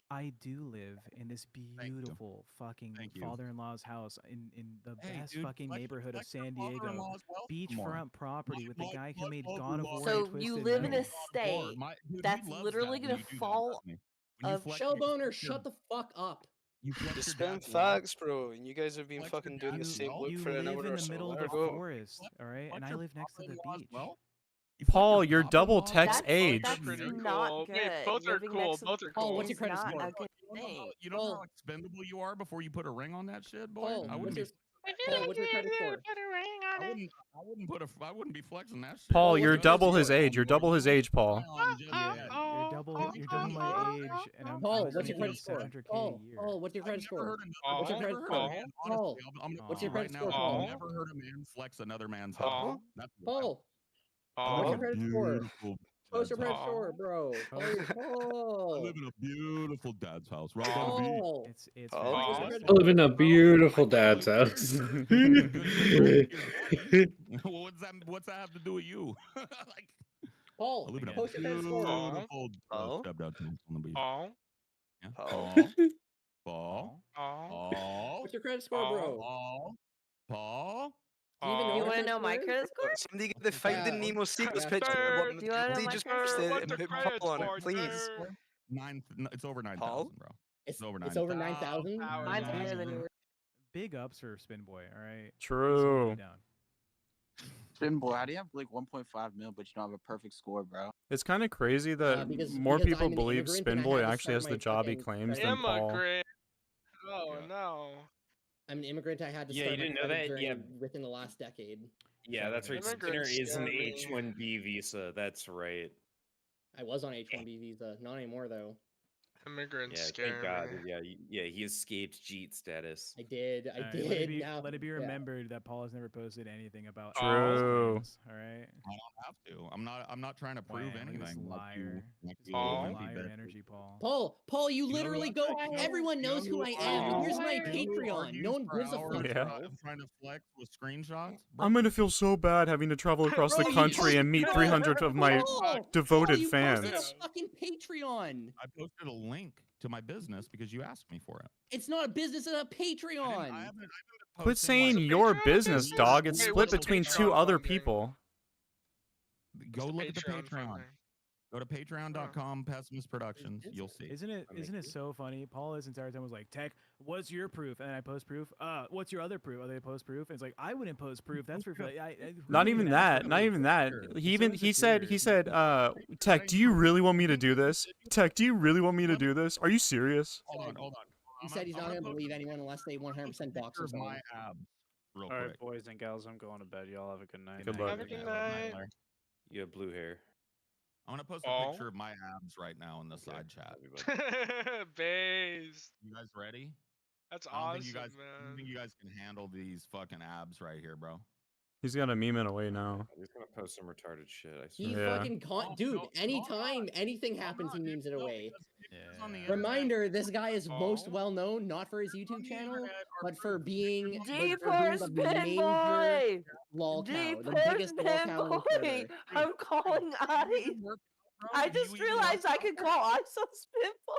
I do live in this beautiful fucking father-in-law's house in the best fucking neighborhood of San Diego, beachfront property with the guy who made God of War. So and you Twisted live in a Metal. state that's literally gonna fall of Shellboner, shut the fuck up. You Just spam facts, bro. And you guys have been fucking doing the same look You for an live hour in or the so. middle of Let the her go. forest, all right, and I live next to the beach. Paul, you're double Tech's age. That's not good. Wait, both are Living cool. next to Both are the cool. What's your credit not score? a good thing. You know how expendable you are before you put a ring on that shit, boy. Paul, I wouldn't what's be. your credit score? I wouldn't be flexing that shit. Paul, what's you're your credit double his score? age. You're double his age, Paul. You're double my age, and I'm Paul, I was what's your making credit score? 700K Paul, a year. Paul, what's your credit score? I've What's your never credit heard score? a man- Paul, honestly, what's your credit right score, now, Paul? I've never heard a man flex another man's Paul? house. That's Paul, I what's live your in a credit score? beautiful Post your dad's credit house. score, bro. I live in a beautiful dad's house right by the beach. Paul, It's what's your fantastic. credit I live in a beautiful dad's house. Well, what's that have to do with you? Like, Paul, I live in a post your credit score. beautiful Paul? step-down house on the beach. Paul? Yeah. Paul? Paul? What's your credit score, bro? Paul? Do you even know You what want to credit know my score is? credit score? Somebody get the Finding Nemo sequels Yeah, picture. Third. Do you want to know They my just credit posted score? it What's and the put credit Paul on score, it, please. third? It's over 9,000, Paul? bro. It's over 9,000. It's over 9,000. Mine's higher than yours. Big ups for Spin Boy, all right? True. He's down. Spin Boy, how do you have like 1.5 mil, but you don't have a perfect score, bro? It's kind of crazy that because more I'm people an believe immigrant Spin and I Boy had to actually start has the my job he fucking claims than Paul. Immigrant. Oh no. I'm an immigrant. I had to Yeah, start you my didn't know credit that? Yeah. journey within the last decade. Yeah, that's right. Spinner Immigrants is an scare me. H-1B visa. That's right. I was on H-1B visa, not anymore though. Immigrants Yeah, scare thank God. me. Yeah, he escaped Jeet status. I did. All right, let it be remembered that Paul has never posted anything about Paul's True. claims, all right? I don't have to. I'm not trying to prove Wow, look at this anything. liar. Just Paul? big liar energy, Paul. Paul, you You know literally who- go. you know- Everyone you know knows who I who am. argues- Here's my you know who Patreon. argues No one for gives a hours fuck, Yeah. bro. trying to flex with screenshots. I'm gonna feel so bad having to travel across the Bro, country and meet 300 of my devoted you fans. posted a fucking Patreon. I posted a link to my business because you asked me for it. It's not a business, it's a Patreon. Quit saying your business, dog. It's Wait, split what's between Patreon two other funding? people. Go look at the Patreon Patreon. funding. Go to patreon.com, Pessimist Productions. You'll see. Isn't it so funny? Paul this entire time was like, Tech, what's your proof? And then I post proof. What's your other proof? Oh, they post proof. And it's like, I wouldn't post proof. That's for Not even that. Not even that. He said, Tech, do you really want me to do this? Tech, do you really want me to do this? Are you serious? Hold on. He said he's not going to believe anyone unless they 100% dox him. My abs. Real All right, quick. boys and gals, I'm going to bed. Y'all have a good night. Good luck. Have a good night. You have blue hair. I'm gonna post a Paul? picture of my abs right now in the side chat. Bays. You guys ready? That's I don't awesome, think you guys, I don't man. think you guys can handle these fucking abs right here, bro. He's got a meme it away now. He's gonna post some retarded shit. I He swear. fucking dude. Anytime anything happens, he memes it away. On the Reminder: this guy is most well known not for his YouTube channel, but for being D4 Spin Boy! lol cow, the D4 biggest lol Spin cow on the Boy! server. I'm calling Ice. I just realized I could call Ice on Spin Boy.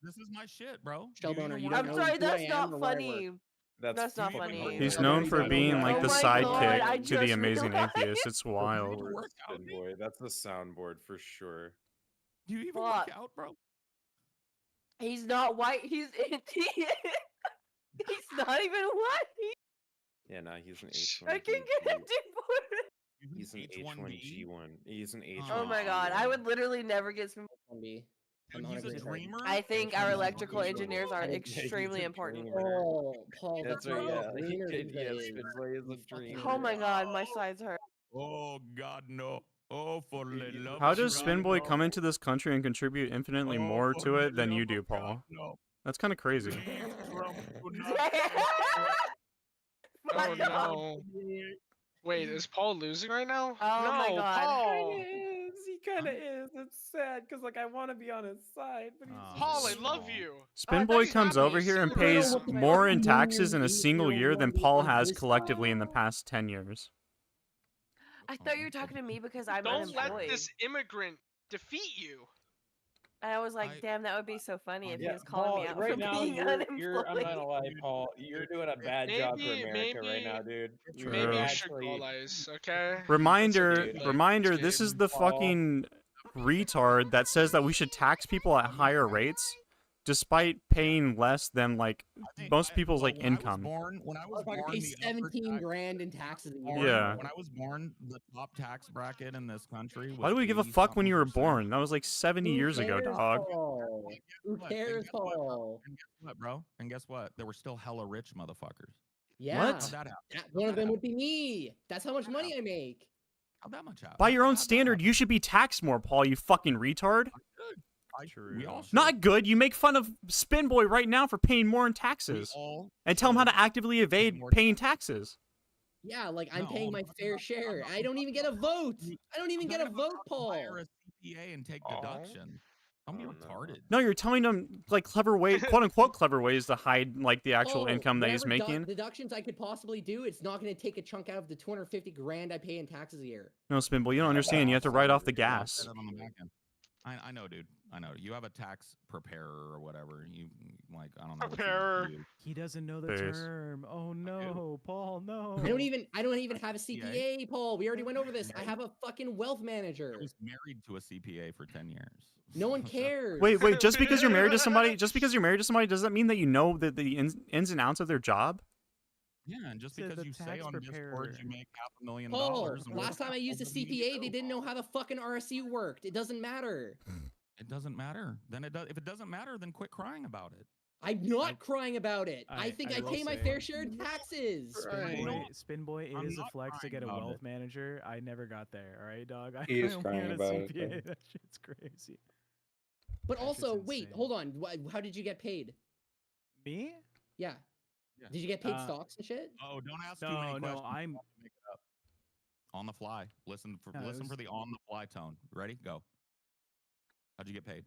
This is my shit, bro. Shellboner, you I'm don't know sorry, who I that's am not or where I funny. work. That's not funny. He's known for being like the Oh my God, I sidekick to the just Amazing realized. Atheist. It's wild. Spin boy. That's the soundboard for sure. Do you even Fuck. work out, bro? He's not white. He's Indian. He's not even white. Yeah, no, he's an H1. I can get a deported. He's an H1G1. He's an H1. Oh my god, I would literally never get some. He's a dreamer. I think our electrical engineers are extremely important. Oh, Paul, That's that's right. right. Yeah, Dreamer Yes, these days. Spinboy is a dreamer. Oh my god, my sides hurt. Oh God, no! Oh, for the love How of does God, Spinboy no. come into this country and contribute infinitely more to it than you do, Paul? No. That's kind of crazy. Oh no. Wait, is Paul losing right now? Oh no, my god. Paul. He kind of is. It's sad because like I want to be on his side, but he's Paul, I love you. Spinboy comes over here and pays more in taxes in a single year than Paul has collectively in the past 10 years. I thought you were talking to me because I'm Don't let unemployed. this immigrant defeat you. And I was like, damn, that would be so funny if he was calling Paul, me out right for now being you're unemployed. I'm not gonna lie, Paul. You're doing a bad job for America right now, dude. Maybe you should call ICE, okay? Reminder, this is the fucking retard that says that we should tax people at higher rates despite paying less than like most people's like income. When I was born, Pay the upper 17 grand in taxes a year. Yeah. When I was born, the top tax bracket in this country was Why do we give a fuck when you were born? That was like 70 years ago, dog. Who cares, Paul? And guess what, bro? And guess what? There were still hella rich motherfuckers. Yeah. What? How'd that happen? One of them would be me. That's how much money I make. How'd that much happen? By your own standard, you should be taxed more, Paul, you fucking retard. We all should. Not good. You make fun of Spinboy right now for paying more in taxes. And tell him how to actively evade paying taxes. Yeah, like I'm paying my fair share. I don't even get a vote. I don't even get a vote, Paul. Hire a CPA and take deduction. Don't be retarded. No, you're telling him like clever ways, quote unquote clever ways to hide like the actual Oh, income that he's whatever making. deductions I could possibly do, it's not going to take a chunk out of the 250 grand I pay in taxes a year. No, Spinboy, you don't understand. You have to write off the gas. I know, dude. I know. You have a tax preparer or whatever. You like I don't know. Preparer. He doesn't know the Face. term. Oh no, Paul, no. I don't even have a CPA, Paul. We already went over this. I have a fucking wealth manager. I was married to a CPA for 10 years. No one cares. Wait, just because you're married to somebody, does that mean that you know the ins and outs of their job? Yeah, and just Said because the you say tax on preparer. Discord you make $500,000. Paul, and last time I used a CPA, they didn't know how the fucking RSU worked. It doesn't matter. It doesn't matter. Then it does. If it doesn't matter, then quit crying about it. I'm not crying about it. I think I will pay my say- fair share in taxes. Spinboy, it I'm is a not flex to crying get a about wealth it. manager. I never got there. All right, dog. I He is only crying had a about it, CPA. though. That shit's crazy. But That also, shit's wait, insane. hold on. How did you get paid? Me? Yeah. Did you get paid Uh, stocks and shit? Oh, don't ask too many No, questions. I'm. Make it up. On the fly. Listen for No, it listen was- for the on the fly tone. Ready? Go. How'd you get paid?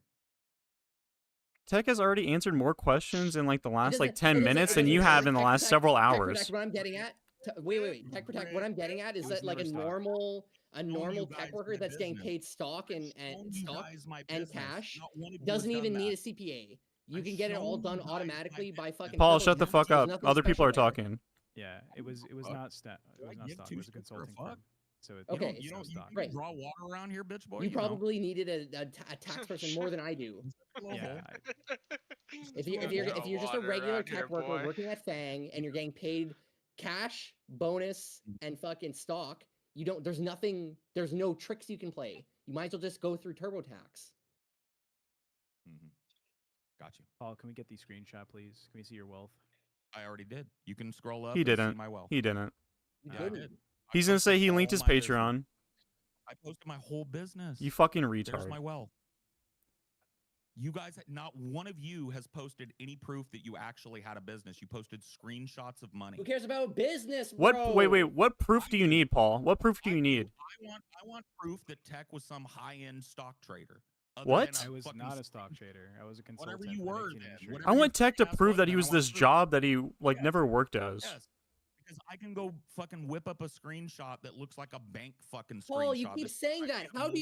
Tech has already answered more questions in like the last like It 10 doesn't- minutes it than doesn't- you like, have in the Tech last Protect- several Tech hours. Protect, what I'm getting at. Wait. Tech Protect. What I'm getting at is It was that like a never stock. normal guys tech worker my that's getting business. paid stock and Shown you stock guys my and business. cash Not one of you doesn't has done even need a that. CPA. You I've can get it all shown done you guys automatically my by fucking. Paul, TurboTax. shut the fuck There's up. nothing Other people special are there. talking. Yeah, it was fuck? not stock. It Do I was not give stock. two It was a shits for a consulting fuck? firm. So it, Okay. it's You no don't stock. you draw water around here, bitch boy. You know. probably needed a tax person more than I do. Yeah, If you're just a regular tech worker working at Fang and you're getting paid cash, bonus, and fucking stock, you don't. There's no tricks you can play. You might as well just go through TurboTax. Got you. Paul, can we get the screenshot, please? Can we see your wealth? I already did. You can scroll up. He and see didn't. my wealth. He didn't. Yeah, I did. He's gonna say he linked his all my business. Patreon. I posted my whole business. You fucking There's retard. my wealth. You guys, not one of you has posted any proof that you actually had a business. You posted screenshots of money. Who cares about business, bro? What? Wait. What proof do you need, Paul? What proof do you need? I want proof that Tech was some high-end stock trader. other What? than I was fucking not a stock trader. I was a consultant. Whatever you for the were Nicktoon then, industry. whatever I you want Tech to asked prove for, that he then I was want this proof. job that he like never worked as. Yes, because I can go fucking whip up a screenshot that looks like a bank fucking screenshot. Paul, you keep that- saying that. How do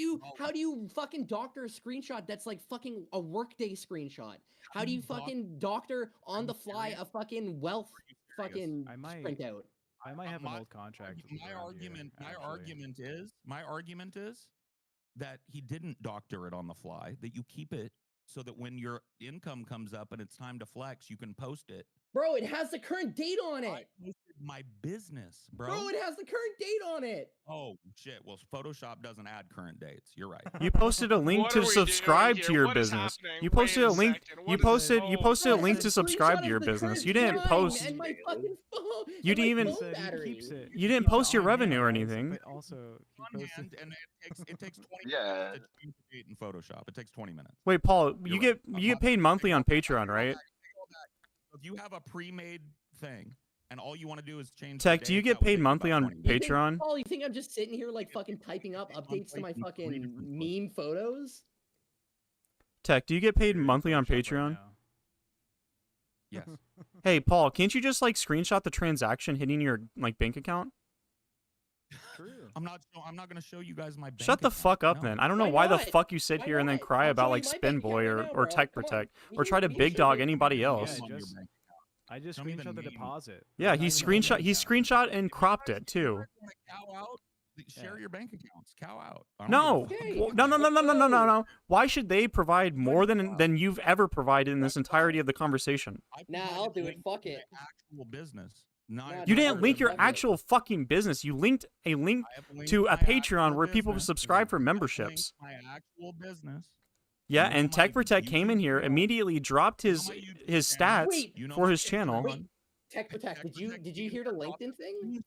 you fucking doctor a screenshot that's like fucking a workday screenshot? How do you fucking doctor on the fly a fucking wealth fucking printout? I might have an old contract. with My around here, argument, actually. my argument is that he didn't doctor it on the fly. That you keep it so that when your income comes up and it's time to flex, you can post it. Bro, it has the current date on it. my business, bro. Bro, it has the current date on it. Oh shit. Well, Photoshop doesn't add current dates. You're right. You posted a link to subscribe to your business. You posted a link. You posted a link to subscribe to your business. You didn't post. And my fucking phone. You didn't even. You didn't post your revenue or anything. But also, And it takes 20 Yeah. minutes to change the date in Photoshop. It takes 20 minutes. Wait, Paul, you get paid monthly on Patreon, right? If you have a pre-made thing and all you want to do is change Tech, the do you date, get that will paid take monthly about on 20 minutes. Patreon? Paul, you think I'm just sitting here like fucking typing up updates to my fucking meme photos? Tech, do you get paid monthly on Patreon? Yes. Hey, Paul, can't you just like screenshot the transaction hitting your like bank account? I'm not going to show you guys my bank Shut the account. fuck up, No. then. I don't know why the fuck you sit here and then cry about like Spin Boy or Tech Protect or try to big dog anybody else. I just screenshot the deposit. Yeah, he screenshot and cropped it too. Cow out. Share your bank accounts. Cow out. I don't No, give a fuck. no. Why should they provide more than you've ever provided in this entirety of the conversation? Nah, I'll do it. Fuck it. Actual business. You didn't link your actual fucking business. You linked a link to a Patreon where people subscribe for memberships. My actual business. Yeah, and Tech Protect came in here, immediately dropped his stats for his channel. Wait, Tech Protect, did you hear the LinkedIn thing?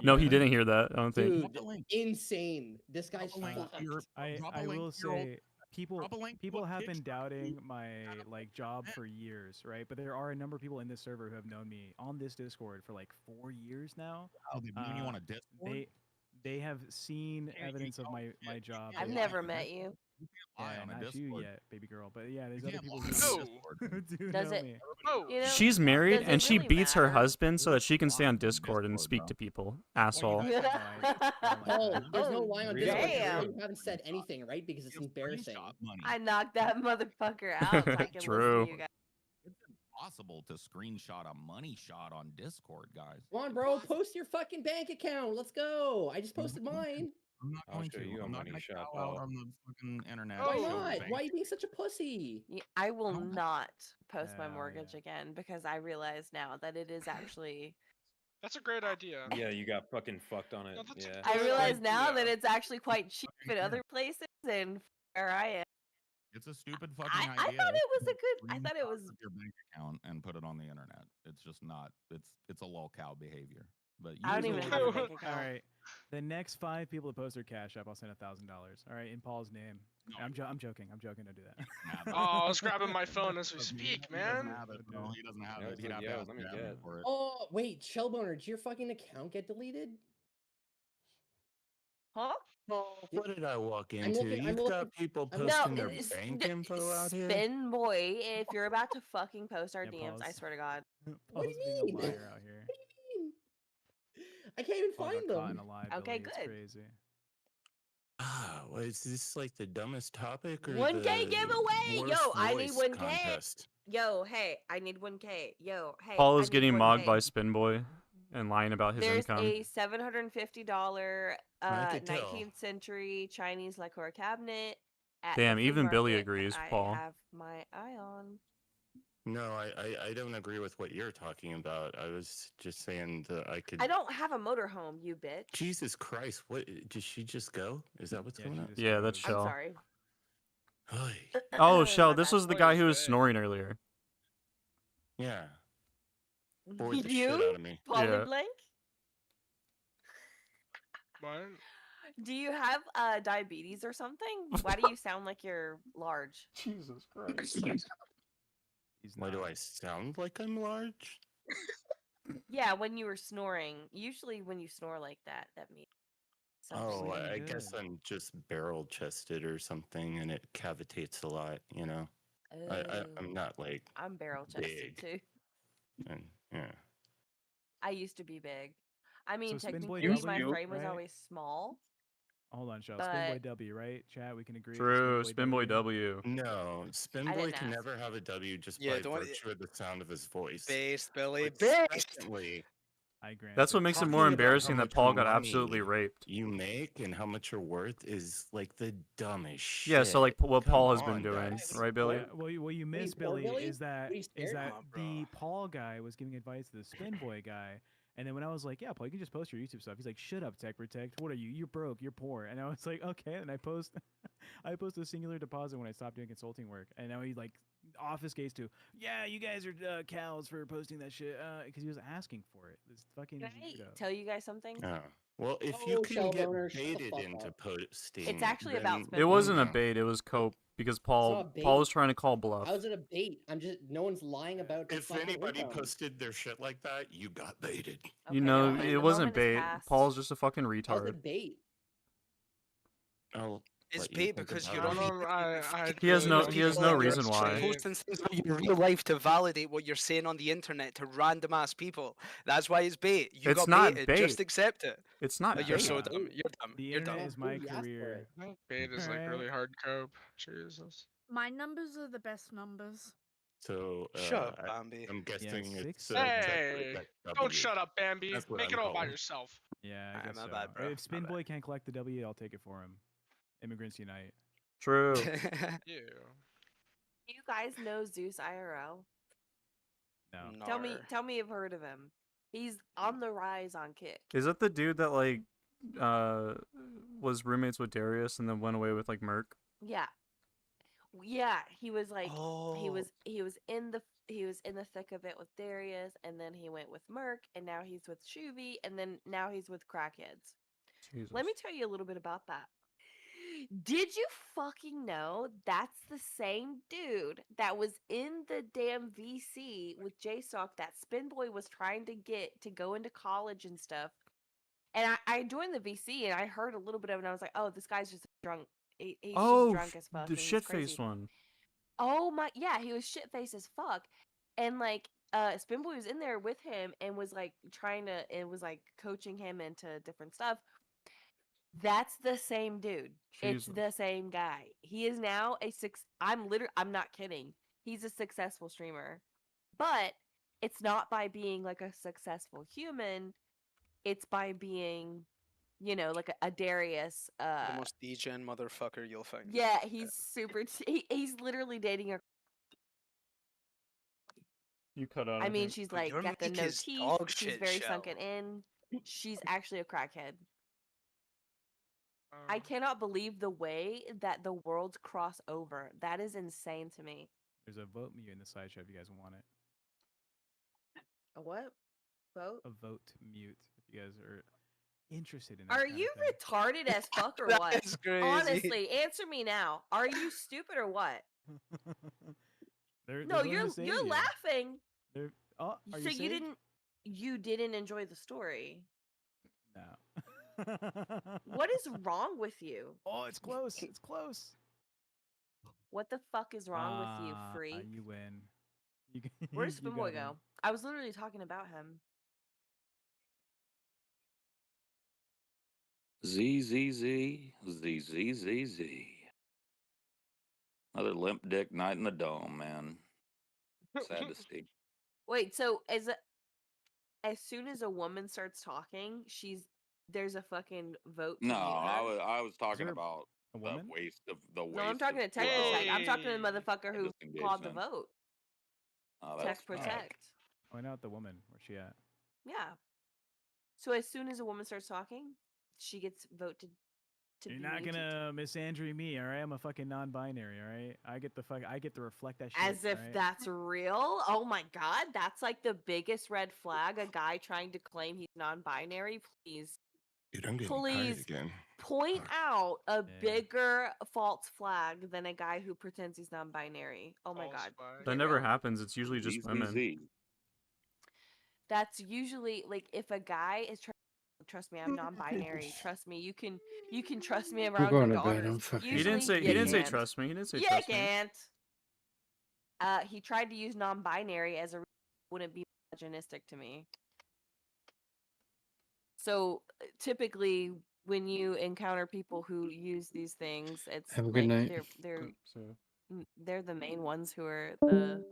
No, he didn't hear that. I don't think. Dude, insane. This guy's fucked. I will say people have been doubting my like job for years, right? But there are a number of people in this server who have known me on this Discord for like 4 years now. Oh, they've known you on a Discord? They have seen evidence of my job. I've never met you. Yeah, on a not you Discord. yet, baby girl. But yeah, there's other can't people lie who on Discord. do Does know it? me. You know, She's married does and it she really beats her matter? husband so that she can stay on Discord and speak to people. Asshole. Paul, there's no lie on Discord. Damn. You haven't said anything, right? Because it's embarrassing. I knocked that motherfucker out. So I can True. listen to you guys. It's impossible to screenshot a money shot on Discord, guys. Come on, bro. Post your fucking bank account. Let's go. I just posted mine. I'm not going to. I'm not going to cow out on the fucking internet. Why and show the not? bank. Why are you being such a pussy? I will not post my mortgage again because I realize now that it is actually. That's a great idea. Yeah, you got fucking fucked on it. Yeah. I realize now that it's actually quite cheap in other places and where I am. It's a stupid fucking I idea. thought it was a good. I thought it was. Your bank account and put it on the internet. It's just not. It's a lol cow behavior. But I don't even have a bank account. All right, the next 5 people to post their Cash App, I'll send $1,000. All right, in Paul's name. I'm joking. I'm joking. Don't do that. Oh, I was grabbing my phone as we speak, man. No, he doesn't have Yeah, it. it's He'd like, have yeah, to ask let me Gavin get. for it. Oh, wait, Shellboner, did your fucking account get deleted? Huh? What did I walk I'm into? looking- I'm You've looking- got people I'm posting No, their it's- bank info out here. Spin boy, if you're about to fucking post our Yeah, DMs, I pause. swear to God. What do Paul's you being mean? a liar out here. What do you mean? I can't even Paul find got caught in them. a lie, Okay, Billy. It's good. crazy. Ah, well, is this like the dumbest topic or 1K the giveaway! Yo, worst I need voice 1K. contest? Yo, hey, I need 1K. Yo, hey. Paul I is need getting 1K. mogged by Spin Boy and lying about his There's income. a $750 I could tell. 19th century Chinese lacquer cabinet. At Damn, the flea even Billy market agrees, that Paul. I have my eye on. No, I don't agree with what you're talking about. I was just saying that I could. I don't have a motorhome, you bitch. Jesus Christ! What did she just go? Is that what's going on? Yeah, that's I'm Shell. sorry. Oh, Shell, My this bad. was the guy who was snoring earlier. Yeah. Bored the shit You, out of me. Polly Yeah. Blank? Mine? Do you have diabetes or something? Why do you sound like you're large? Jesus Christ. Why do I sound like I'm large? Yeah, when you were snoring. Usually when you snore like that, that means Oh, something. I guess I'm just barrel chested or something, and it cavitates a lot. You know, I'm not like I'm barrel chested big. too. And, yeah. I used to be big. I mean, So Spin Boy technically my W, frame was right? always small. Hold on, Shell. Spin Boy But- W, right? Chat, we can agree. True, Spin Boy W. No, Spin I Boy didn't can ask. never have a W just Yeah, by don't- virtue of the sound of his voice. Based, Billy. But Based. secondly, I grant. That's what makes it more talking about embarrassing how that much Paul got money absolutely raped. you make and how much you're worth is like the dumbest shit. Yeah, so like what Come Paul has been on, doing, guys. right, Billy? What you miss, poor Billy, Billy? is that What are you scared that of, the Paul guy was giving advice to the Spin Boy guy, And then when I was like, yeah, Paul, you can just post your YouTube stuff. He's like, shut up, Tech Protect. What are you? You're broke. You're poor. And I was like, okay. And I post a singular deposit when I stopped doing consulting work. And now he like obfuscates to, yeah, you guys are cows for posting that shit. Because he was asking for it. This fucking Can I weirdo. tell you guys something? Well, if you Oh, can shell get boner, shut the baited fuck into up. posting, It's actually then about It spin wasn't a boys. bait. It was cope because It's not Paul bait. was trying to call bluff. How's it a bait? I'm just no one's lying about the if fucking anybody income. posted their shit like that, you got baited. You Okay, know, well, it the wasn't moment has bait. passed. Paul's just a fucking How's retard. it bait? I'll It's let you bait think because about you're it. only I He has really no- don't he has feel no like reason that's why. bait. posting things in your real life to validate what you're saying on the internet to random ass people. That's why it's bait. You It's got not baited. bait. Just accept it. It's not Oh, you're bait. so dumb. You're dumb. The You're internet dumb. is my Booty asked for career. it. I think bait is like Alright. really hard cope. Jesus. My numbers are the best numbers. So Shut up, Bambi. I'm guessing it's 6. Tech Hey, Protect don't W. shut up, Bambi. That's what Make I'm it all by calling. yourself. Yeah, I Alright, guess my so. bad, bro. If My Spin bad. Boy can't collect the W, I'll take it for him. Immigrants Unite. True. You. Do you guys know Zeus IRL? No. Tell me you've heard of him. He's on the rise on Kick. Is that the dude that like was roommates with Darius and then went away with like Merc? Yeah. Yeah, he was like Oh. he was in the thick of it with Darius, and then he went with Merc, and now he's with Shuvi, and then now he's with Crackheads. Jesus. Let me tell you a little bit about that. Did you fucking know that's the same dude that was in the damn VC with J-Stock that Spinboy was trying to get to go into college and stuff? And I joined the VC and I heard a little bit of it and I was like, oh, this guy's just drunk. He's just drunk as fuck. The and he's shit crazy. face one. Oh my, yeah, he was shit faced as fuck. And like, Spinboy was in there with him and was like like coaching him into different stuff. That's the same dude. It's Jesus. the same guy. He is now I'm not kidding. He's a successful streamer. But it's not by being like a successful human. It's by being, like a Darius. The most degen motherfucker you'll find. Yeah, he's super. He's literally dating a. You cut out. I mean, think. she's Oh, like your got the mic no is teeth. dog She's shit, very Shell. sunken in. She's actually a crackhead. I Um, cannot believe the way that the worlds cross over. That is insane to me. There's a vote mute in the sideshow if you guys want it. A what? Vote? A vote mute if you guys are interested in that. Are kind of you thing. retarded as fuck or That what? is crazy. Honestly, answer me now. Are you stupid or what? They're No, going to you're save you're you. laughing. They're, oh, are So you saved? you didn't enjoy the story. No. What is wrong with you? Oh, it's close. It's close. What the fuck is wrong with you, freak? You win. You, Where's you Spinboy got me. go? I was literally talking about him. Z. Another limp dick night in the dome, man. Sad to see. Wait, so as soon as a woman starts talking, there's a fucking vote to No, mute her? I was talking there about a the woman? waste of the waste. No, I'm talking to of Tech 2 hours Protect. I'm talking to the Hey. motherfucker who disengaged called the then. vote. Oh, Tech that's Protect. Why not the woman? Where's she at? Yeah. So as soon as a woman starts talking, she gets voted to You're be not muted. gonna misandry me, all right? I'm a fucking non-binary, all right? I get to reflect that shit. As if all right? that's real. Oh my god, that's like the biggest red flag. A guy trying to claim he's non-binary. Please, Dude, I'm getting tired please again. point out a Yeah. bigger false flag than a guy who pretends he's non-binary. Oh my False god. flag. That Get never real. happens. It's usually just women. That's usually like if a guy is trying. Trust me, I'm non-binary. Trust me, you can trust me I'm around going your to bed. daughters. I'm fucking. He didn't say. Usually, He you didn't say can't. trust me. He didn't say You trust me. can't. He tried to use non-binary as a reason it wouldn't be misogynistic to me. So typically, when you encounter people who use these things, it's Have a like good night. they're the main ones who are the.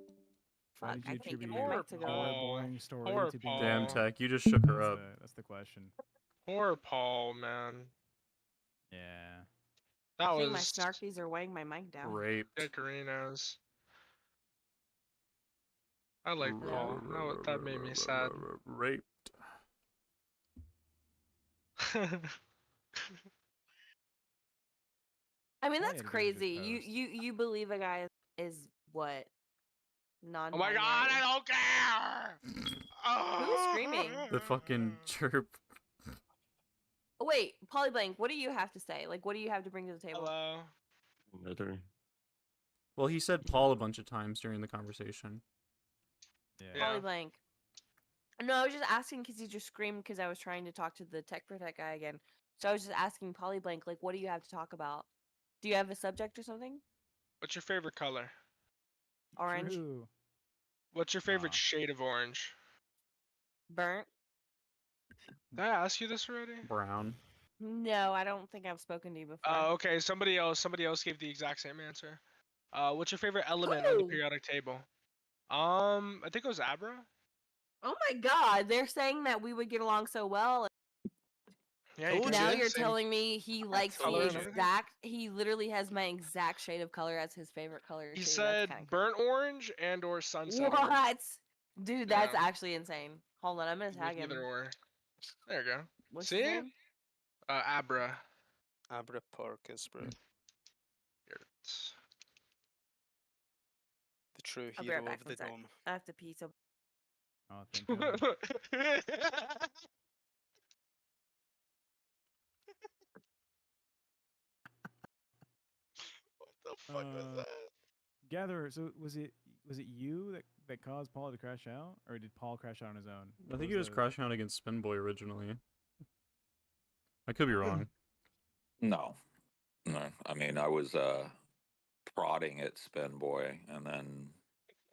Why Fuck, did you I can't get attribute my Poor mic to go. your up. Paul. boring story Poor to being Damn, Paul. Tech, you just shook her up. That's the question. Poor Paul, man. Yeah. That I think my was snarkies are weighing my mic down. Raped. Dickerinos. I like Paul. That made me sad. Raped. I mean, Probably that's had to go to just crazy. You host. you believe a guy is what? Oh my god, I Non-binary. don't care. Who's screaming? The fucking chirp. Oh, wait, Polyblank, what do you have to say? Like, what do you have to bring to the table? Hello. Well, he said Paul a bunch of times during the conversation. Yeah. Polyblank. No, I was just asking because he just screamed because I was trying to talk to the Tech Protect guy again. So I was just asking Polyblank, like, what do you have to talk about? Do you have a subject or something? What's your favorite color? Orange. True. What's your favorite shade of orange? Burnt. Did I ask you this already? Brown. No, I don't think I've spoken to you before. Okay, somebody else gave the exact same answer. What's your favorite element on the Who? periodic table? I think it was Abra. Oh my god, they're saying that we would get along so well. Yeah, you can Now see you're same telling me he likes color the and everything. exact. He literally has my exact shade of color as his favorite color. He too. said That's burnt orange and or sunset orange. what? Dude, that's Yeah. actually insane. Hold on, I'm gonna tag him. Either or. There you go. What's See? his name? Abra. Abra Porcus, bro. Here it is. The true I'll be hero right back. of the dome. I have to pee. So. Oh, thank God. What the fuck was that? Gather. So was it you that caused Paul to crash out, or did Paul crash out on his own? I think he was crashing out against Spinboy originally. I could be wrong. No. I mean, I was prodding at Spinboy, and then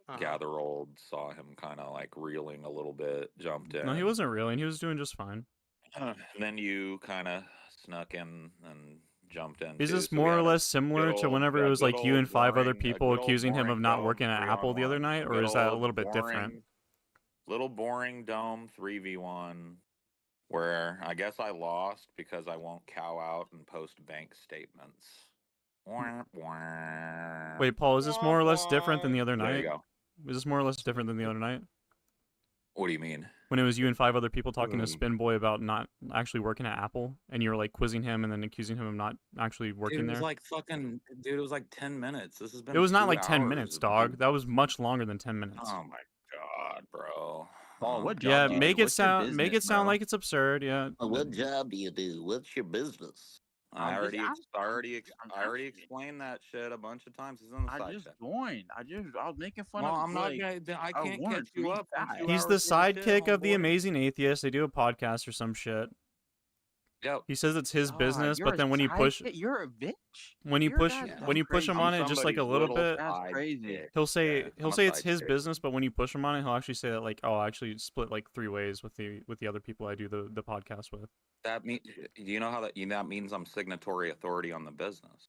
Gathererold saw him kind of like reeling a little bit, jumped in. No, he wasn't reeling. He was doing just fine. And then you kind of snuck in and jumped in. Is too, this so we more or had a less similar good to old- whenever a it was good like you old and 5 other boring- a people good old accusing him of boring not dome working at Apple the other 3-on-1. night, or Good is that a old little bit different? boring- Little boring dome 3v1 where I guess I lost because I won't cow out and post bank statements. Wait, Paul, is this more or less different than the other There you night? go. Is this more or less different than the other night? What do you mean? When it was you and 5 other people talking to Spinboy about not actually working at Apple, and you were like quizzing him and then accusing him of not actually working Dude, it was there? like fucking. Dude, it was like 10 minutes. This has been. It was not 2 like 10 hours minutes, of dog. dude- That was much longer than 10 minutes. Oh my god, bro. Paul, what job Yeah, do you make do? it What's your sound business, sound bro? like it's absurd. Yeah. What job do you do? What's your business? I I'm already, just I already explained that shit a bunch of times. It's in the I side just chat. joined. I was making fun Well, of. I'm not like, gonna. I a can't one or catch you three up on guys. 2 He's the hours worth of shit, sidekick of the homeboy. Amazing Atheist. They do a podcast or some shit. Yep. He says it's his God, business, you're but a then when you push sidekick? You're a bitch. when you You're push that- when you that's push him crazy. on it just like a somebody's little little bit, That's crazy. sidekick. he'll say Yeah, he'll I'm a say it's his sidekick. business, but when you push him on it, he'll actually say that like, oh, I actually split like 3 ways with the other people I do the podcast with. That mean, you know how that means I'm signatory authority on the business.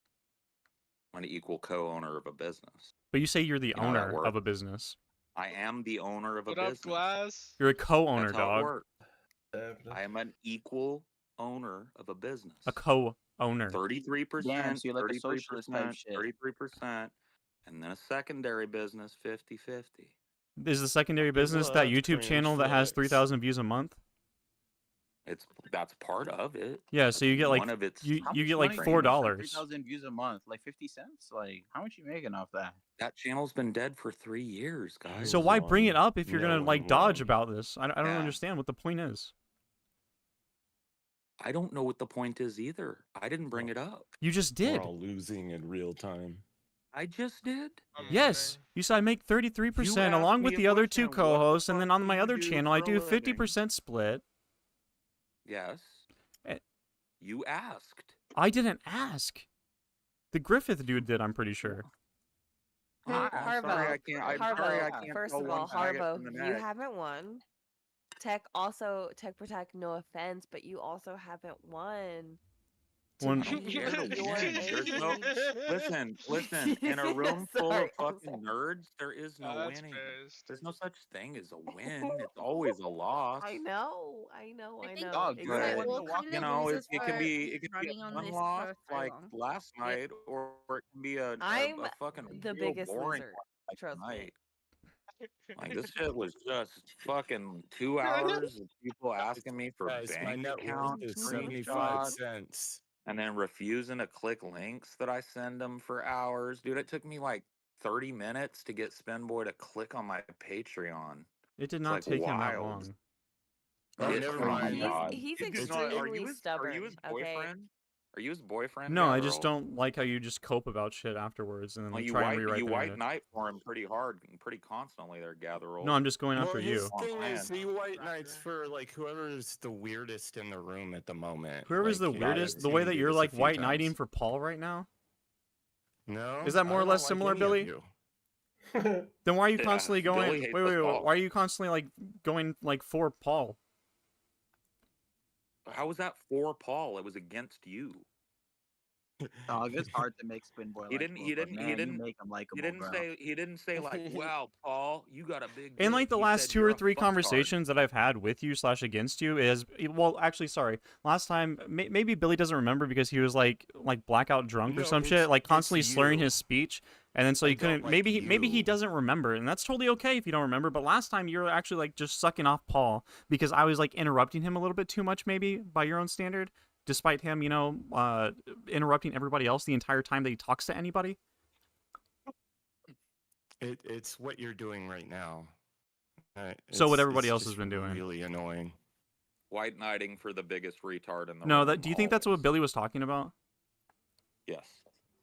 I'm an equal co-owner of a business. But you say you're the You know how that owner of works? a business. I am the owner of a What up, business. Glass? You're a co-owner, That's how it dog. works. I am an equal owner of a business. A co-owner. 33%, Damn, so you're like a socialist type 33%, shit. 33%, and then a secondary business 50-50. Is the secondary business that YouTube channel that has 3,000 views a month? That's part of it. Yeah, so you get like one of its. you How you much get like money do you make from $4. 3,000 views a month, like 50 cents. Like, how much you making off that? That channel's been dead for 3 years, guys. So why bring it up if you're gonna like dodge about this? I don't Yeah. understand what the point is. I don't know what the point is either. I didn't bring it up. You just did. We're all losing in real time. I just did. Yes, you said I make 33% asked along me with a the other 2 question, what the co-hosts, and then fuck on do my you other do channel I for a do living? 50% split. Yes. Eh. You asked. I didn't ask. The Griffith dude did, I'm pretty sure. Hey, I'm Harbo, sorry I can't. I'm Harbo, sorry I can't first tell of one all, faggot Harbo, from the you next. haven't won. Tech Protect, no offense, but you also haven't won. One. I don't care to Your win. There's no. age. Listen. In a room full Sorry, of fucking nerds, there is no That's winning. pissed. There's no such thing as a win. It's always a loss. I know. I think Dog, you're the Exactly. one But to walk you know, it can for be a running on fun this loss for so like long. last night, or it can be a I'm fucking the real biggest boring loser. one like Trust me. tonight. Like this shit was just fucking 2 hours of people asking me for Guys, my bank net worth account is 75 screenshots cents. and then refusing to click links that I send them for hours. Dude, it took me like 30 minutes to get Spinboy to click on my Patreon. It did It's not like take him that wild. long. Oh, Yeah, never oh my mind. God. He's Are you extremely his stubborn. his Okay. boyfriend? Are you his boyfriend? No, I just Gathererold? don't like how you just cope about shit afterwards and then Well, like, you try and rewrite the white narrative. knight for him pretty hard and pretty constantly there, Gathererold. No, I'm just going Well, after his you. thing is he white knights for like whoever's the weirdest in the room at the moment. Whoever's Like, the you know, I've weirdest, the seen way him that do you're this a like few white knighting times. for Paul right now. No, Is that more I or less don't similar, like any of Billy? you. Then why are you Yeah, constantly going? Billy hates Wait, us wait, wait. all. Why are you constantly like going like for Paul? How was that for Paul? It was against you. Dog, it's hard to make Spinboy He likable, didn't. but He man, didn't. you make him likable, He didn't bro. say. He didn't say like, "Wow, Paul, you got a big." In like dick." the He last said, 2 "You're or a 3 fucktard." conversations that I've had with you / against you is well, actually, sorry. Last time, maybe Billy doesn't remember because he was like blackout drunk or No, some shit, like constantly it's slurring you. his speech, and then so I he don't couldn't. like Maybe he you. doesn't remember, and that's totally okay if you don't remember. But last time you were actually like just sucking off Paul because I was like interrupting him a little bit too much, maybe by your own standard, despite him, interrupting everybody else the entire time that he talks to anybody. It's what you're doing right now. So what It's- everybody it's else has just been doing. Really annoying. White knighting for the biggest retard in the No, room. that. Do you think that's what Billy was talking about? Yes.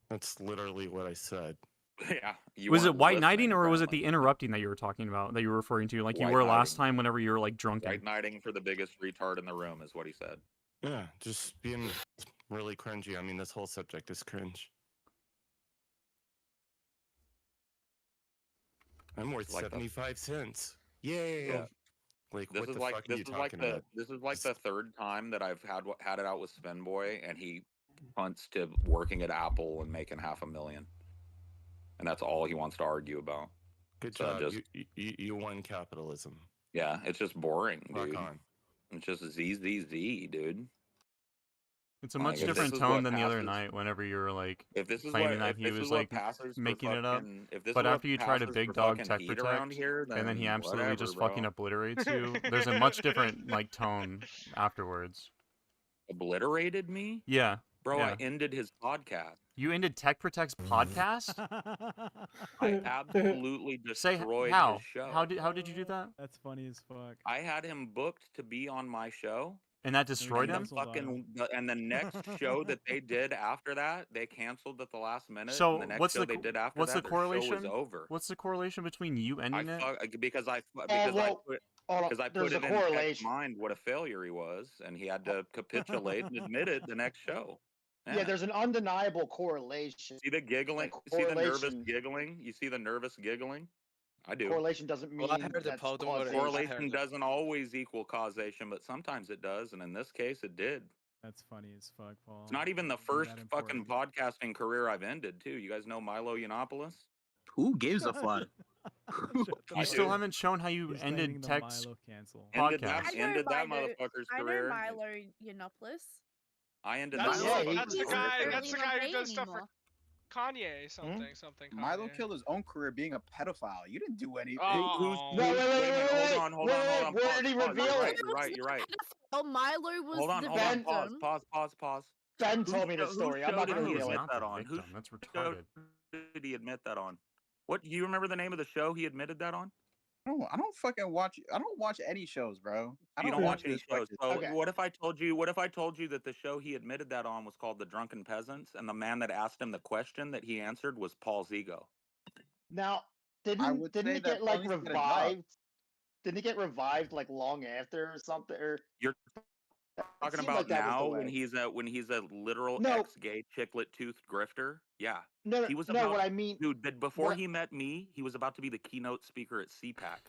That's literally what I said. Yeah. You Was it weren't white listening, knighting or was it apparently. the interrupting that you were talking about, that you were referring to, like you White were last knighting. time whenever you were like drunken? White knighting for the biggest retard in the room is what he said. Yeah, just being really cringy. I mean, this whole subject is cringe. I'm worth Like the- 75 cents. Yay! Yeah. Like, This what is the like fuck are this you is like talking the about? this is like the third time that I've had it out with Spinboy, and he punts to working at Apple and making $500,000, and that's all he wants to argue about. Good So job. just You won capitalism. yeah, it's just boring, Rock dude. on. It's just ZZZ, dude. It's a Like, much if this different is tone what than the other passes- night whenever you were like If this is claiming what that if he this was is what like passes for making it up. fucking if this But is what after you try to passes big for dog fucking tech heat protect, around here, and then he then absolutely whatever, just bro. fucking obliterates you, there's a much different like tone afterwards. Obliterated me? Yeah. Bro, yeah. I ended his podcast. You ended Tech Protect's podcast? I absolutely Say destroyed how? his show. How did you do that? That's funny as fuck. I had him booked to be on my show. And that destroyed and him? And the next show that they did after that, they canceled at the last minute. So and the next what's show the they did after what's that, the their show correlation? was over. What's the correlation between you ending it? Because I well, put hold on, because I there's put a it in Tech's correlation. mind what a failure he was, and he had to capitulate and admit it the next show. Yeah, there's an undeniable correlation. See the giggling? That See the nervous correlation- giggling? You see the nervous giggling? I do. Correlation doesn't mean Well, I heard the that's Paul Demoter- causation. Correlation doesn't always equal causation, but sometimes it does, and in this case, it did. That's funny as fuck, Paul. It's not even the first fucking podcasting career I've ended, too. You guys know Milo Yiannopoulos? Who gives a fuck? You still haven't shown how you He's ended claiming the Tech's Milo cancel. podcast. Ended that motherfucker's I know career. Milo Yiannopoulos. I ended That's, that that's the motherfucker's guy. career. That's the guy who does stuff for anymore. Kanye. Something. Kanye. Milo killed his own career being a pedophile. You didn't do anything. Oh. Wait a minute, hold on. Where did he reveal it? You're right. Oh, Milo was Hold on, the hold on. victim. Pause. Ben told me the Whose story. show I'm not did gonna he reveal admit it. that on? Whose That's show retarded. did he admit that on? What? Do you remember the name of the show he admitted that on? I don't fucking watch. I don't watch any shows, bro. I You don't watch any this shows. fucking- So Okay. what if I told you that the show he admitted that on was called The Drunken Peasants, and the man that asked him the question that he answered was Paul Zigo? Now, I didn't would didn't say he that get like Paul needs to get a job. revived? Didn't he get revived like long after or something? Or You're talking seemed about like that was the now way. when he's a literal No. ex-gay chiclet-toothed grifter? Yeah. No, He was no. about, What I mean, dude, but before what- he met me, he was about to be the keynote speaker at CPAC.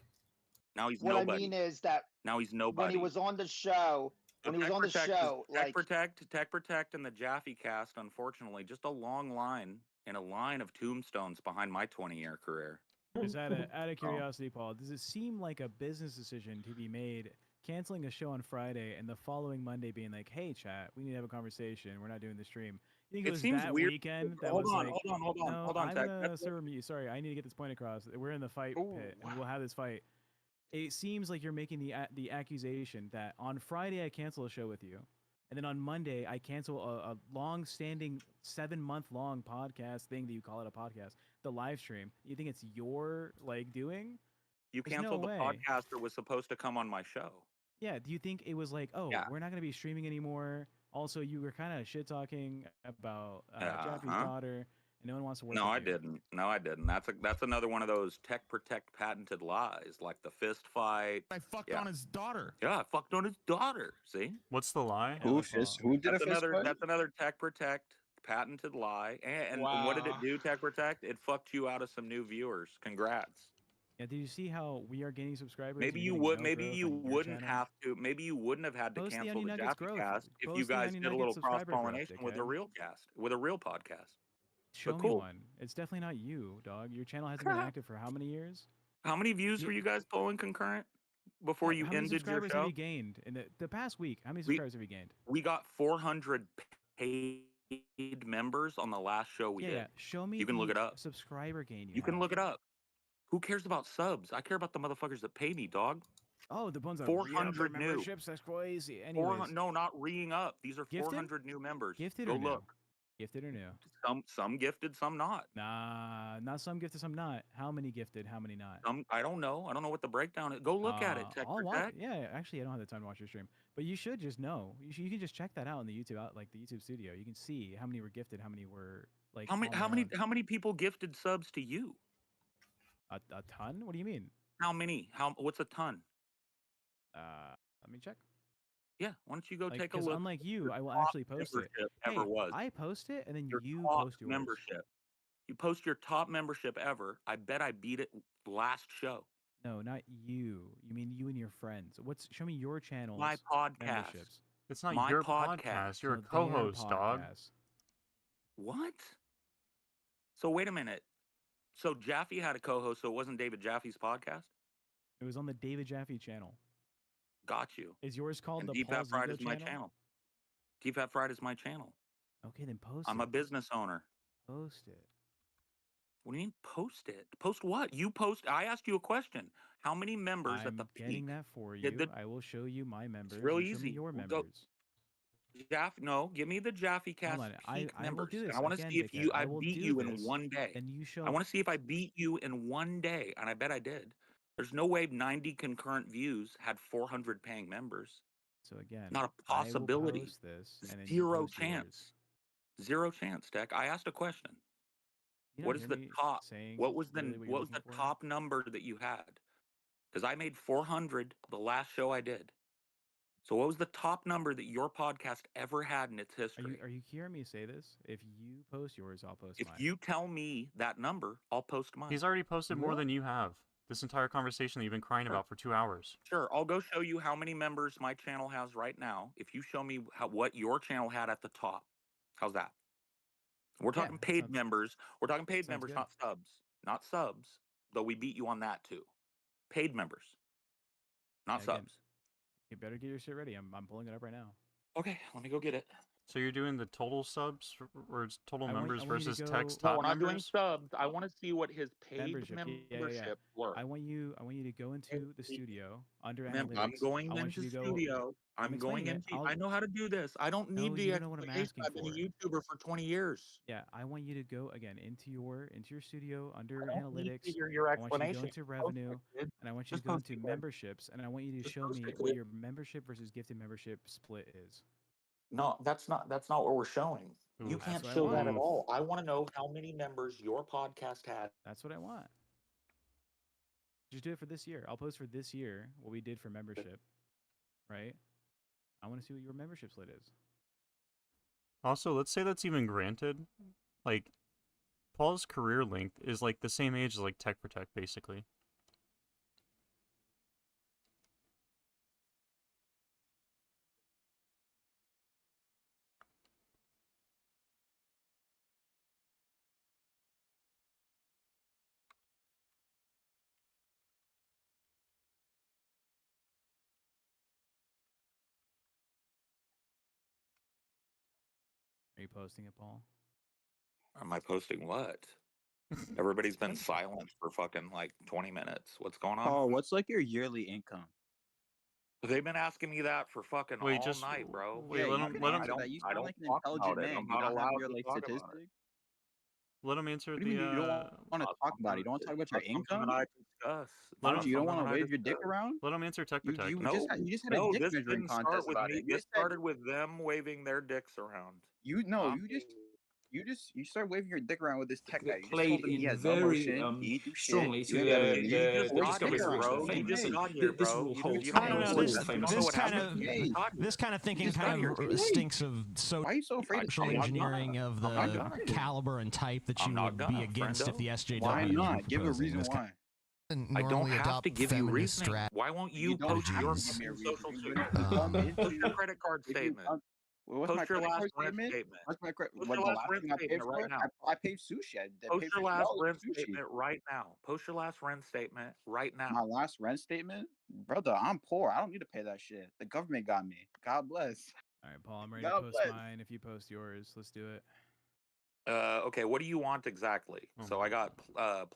Now he's what nobody. I mean is that Now he's when nobody. he was on the show, So when he was on the show, Tech like Protect, and the Jaffe cast, unfortunately, just a long line in a line of tombstones behind my 20-year career. Just out of curiosity, Paul, does it seem like a business decision to be made canceling a show on Friday and the following Monday being like, "Hey, chat, we need to have a conversation. We're not doing the stream." You think it It was seems that weird. weekend that Hold was on, like, hold "No, on, I'm Tech. gonna serve you. Sorry, I need to get this point across. We're in the fight pit, and we'll have this fight." It seems like you're making the accusation that on Friday I cancel a show with you, and then on Monday I cancel a long-standing 7-month-long podcast thing that you call it a podcast, the live stream. You think it's your like doing? You There's canceled no the way. podcaster was supposed to come on my show. Yeah. Do you think it was like, oh, Yeah. we're not gonna be streaming anymore? Also, you were kind of shit talking about Jaffe's Uh-huh. daughter, and no one wants to work No, with I you. didn't. No, I didn't. That's another one of those tech protect patented lies, like the fist fight. I fucked on his daughter. Yeah, I fucked on his daughter. See? What's the lie? Who did That's a fist fight? That's another tech protect patented lie. And what did it Wow. do? Tech protect? It fucked you out of some new viewers. Congrats. Yeah. Did you see how we are gaining subscribers? Maybe and you getting would. no Maybe growth you on your wouldn't channel? have to. Maybe you wouldn't have had to Post the cancel Onion the Nuggets Jaffe growth. cast if Post you the guys Onion did a Nuggets little cross subscriber growth, pollination with the dickhead. real cast, with a real podcast. Show But me cool. one. It's definitely not you, dog. Your channel hasn't been active for how many years? How many views were you guys pulling concurrent before you How many ended your subscribers have show? you gained in the past week? How many subscribers have you gained? We got 400 paid members on the last show we Yeah, did. yeah. Show me You can look it up. subscriber gain you You can have. look it up. Who cares about subs? I care about the motherfuckers that pay me, dog. Oh, the ones that re-up their 400 new. memberships. That's crazy. Anyways, No, not re-ing up. These are Gifted? 400 new members. Gifted Go or new? look. Gifted or new? Some gifted, some not. Nah, not some gifted, some not. How many gifted? How many not? I don't know. I don't know what the breakdown is. Go look at it. Tech I'll watch. Protect. Yeah, actually, I don't have the time to watch your stream, but you should just know. You can just check that out in the YouTube like the YouTube studio. You can see how many were gifted, how many were like. How many people gifted subs to you? A ton? What do you mean? How many? What's a ton? Let me check. Yeah, why don't you go Like, take a 'cause look? unlike you, Your I will top actually post it. membership Hey, ever was. I post it, and then Your you top post yours. membership. You post your top membership ever. I bet I beat it last show. No, not you. You mean you and your friends. Show me your channel's My podcast. memberships. It's not My your podcast. podcast. You're a No, their co-host, dog. podcast. What? So wait a minute. So Jaffe had a co-host, so it wasn't David Jaffe's podcast? It was on the David Jaffe channel. Got you. Is yours called And the Deep Paul Fat Fried Zigo is my channel. Deep Fat Fried is my channel. Okay, then post I'm it. a business owner. Post it. What do you mean post it? Post what? You post. I asked you a question. How many members at the I'm getting peak? that for did you. the- I will show you my members. real You show me easy. your We'll go- members. No, give me the Jaffe Cast on, peak I will members. do And this I want to again, see if dickhead. I I will beat do you in this, one day. and you show. I want to see if I beat you in one day, and I bet I did. There's no way 90 concurrent views had 400 paying members. So again, Not a I will possibility. post this, and then you Zero post yours. chance. Zero chance, Tech. I asked a question. You What don't is hear the me top? saying What was the literally what you're what was the looking for? top number that you had? Because I made 400 the last show I did. So what was the top number that your podcast ever had in its history? Are you hearing me say this? If you post yours, I'll post If mine. you tell me that number, I'll post mine. He's already posted more What? than you have. This entire conversation that you've been crying about for 2 hours. Sure, I'll go show you how many members my channel has right now. If you show me what your channel had at the top, how's that? We're Yeah, talking that paid sounds- members. We're talking paid sounds members, good. not subs. Not subs, though we beat you on that too. Paid members, not Again, subs. You better get your shit ready. I'm pulling it up right now. Okay, let me go get it. So you're doing the total subs or it's total I want- members I want you to versus go- text No, top we're not doing members? subs. I want to see what his paid Membership. membership were. I want you to go into the studio under analytics. I'm going I want into you to go. studio. I'm going explaining it. into. I know how to do this. I don't No, need the you don't know what I'm explanation. asking I've been a for. YouTuber for 20 years. Yeah, I want you to go again into your studio under I don't need analytics. to hear your I want you to go explanation. into Post revenue, it, kid. and I want you Just to go post into it, kid. memberships, and I want you to Just show post me it, what kid. your membership versus gifted membership split is. No, that's not what we're showing. You Oof. can't That's what I show that want. at all. I want to know how many members your podcast had. That's what I want. Just do it for this year. I'll post for this year what we did for membership, right? I want to see what your membership split is. Also, let's say that's even granted. Like, Paul's career length is like the same age as like Tech Protect, basically. Are you posting it, Paul? Am I posting what? Everybody's been silent for fucking like 20 minutes. What's going on? Paul, what's like your yearly income? They've been asking me that for fucking Wait, all just night, bro. wait. Yeah, let you him. can Let him. answer that. You I sound don't like an talk intelligent about it. man. I'm You not don't have allowed your to like talk about it. statistic. Let him answer What do you the. mean you don't want to talk about it? You don't want to talk about your Not something income? that I discuss. Let What, him. you don't want to Something that I wave your dick discuss. around? Let him answer Tech Protect. You No, just had a dick this measuring didn't start contest with about me. it. You This said started with them waving their dicks around. you start waving your dick around with this tech guy. You just played told him he in has no very emotion. He ain't do shit. strongly to You ain't got no the you the, just the wave your dick Discovery's around. Hall of Fame. You You just gay. got here, This bro. will You hold don't I don't know know. what This you don't know what happened. kind You of just got here. this kind of thinking just got kind here, of kid. stinks of Why are you so afraid of social saying engineering of I'm not the gonna. caliber and type that you I'm not would be gonna, against if friendo. the SJW Why was not? Give a proposing. reason This why. I don't have to give you reasoning. Why won't you don't post have your to give me a fucking reason. social When security? you bump Post into your credit card if you statement. bump, what's my Post your credit last card rent statement? statement. What's my credit? Post What your the last last rent thing I paid statement for? right now. I paid sushi. I Post paid your $50 last rent for sushi. statement right now. Post your last rent statement right now. My last rent statement, brother. I'm poor. I don't need to pay that shit. The government got me. God bless. All right, Paul. I'm ready to God post bless. mine. If you post yours, let's do it. Okay, what do you want exactly? Oh So my I got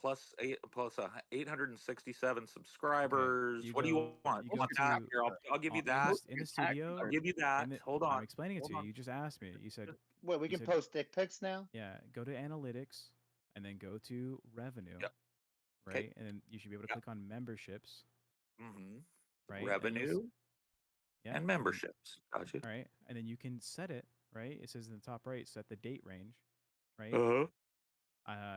plus 867 subscribers. You What do you go. want? You You go want that? to. Here, I'll give you in that. the studio. I'll give you that. Hold on. I'm explaining it Hold to you. on. You just asked me. You said. Wait, we you can said- post dick pics now? Yeah. Go to analytics, and then go to revenue. Yep. Right, Okay. and then you should be able to click on memberships. Mm-hmm. Right. Revenue Yeah. and memberships. Gotcha. All right, and then you can set it. Right. It says in the top right, set the date range. Right. Uh-huh.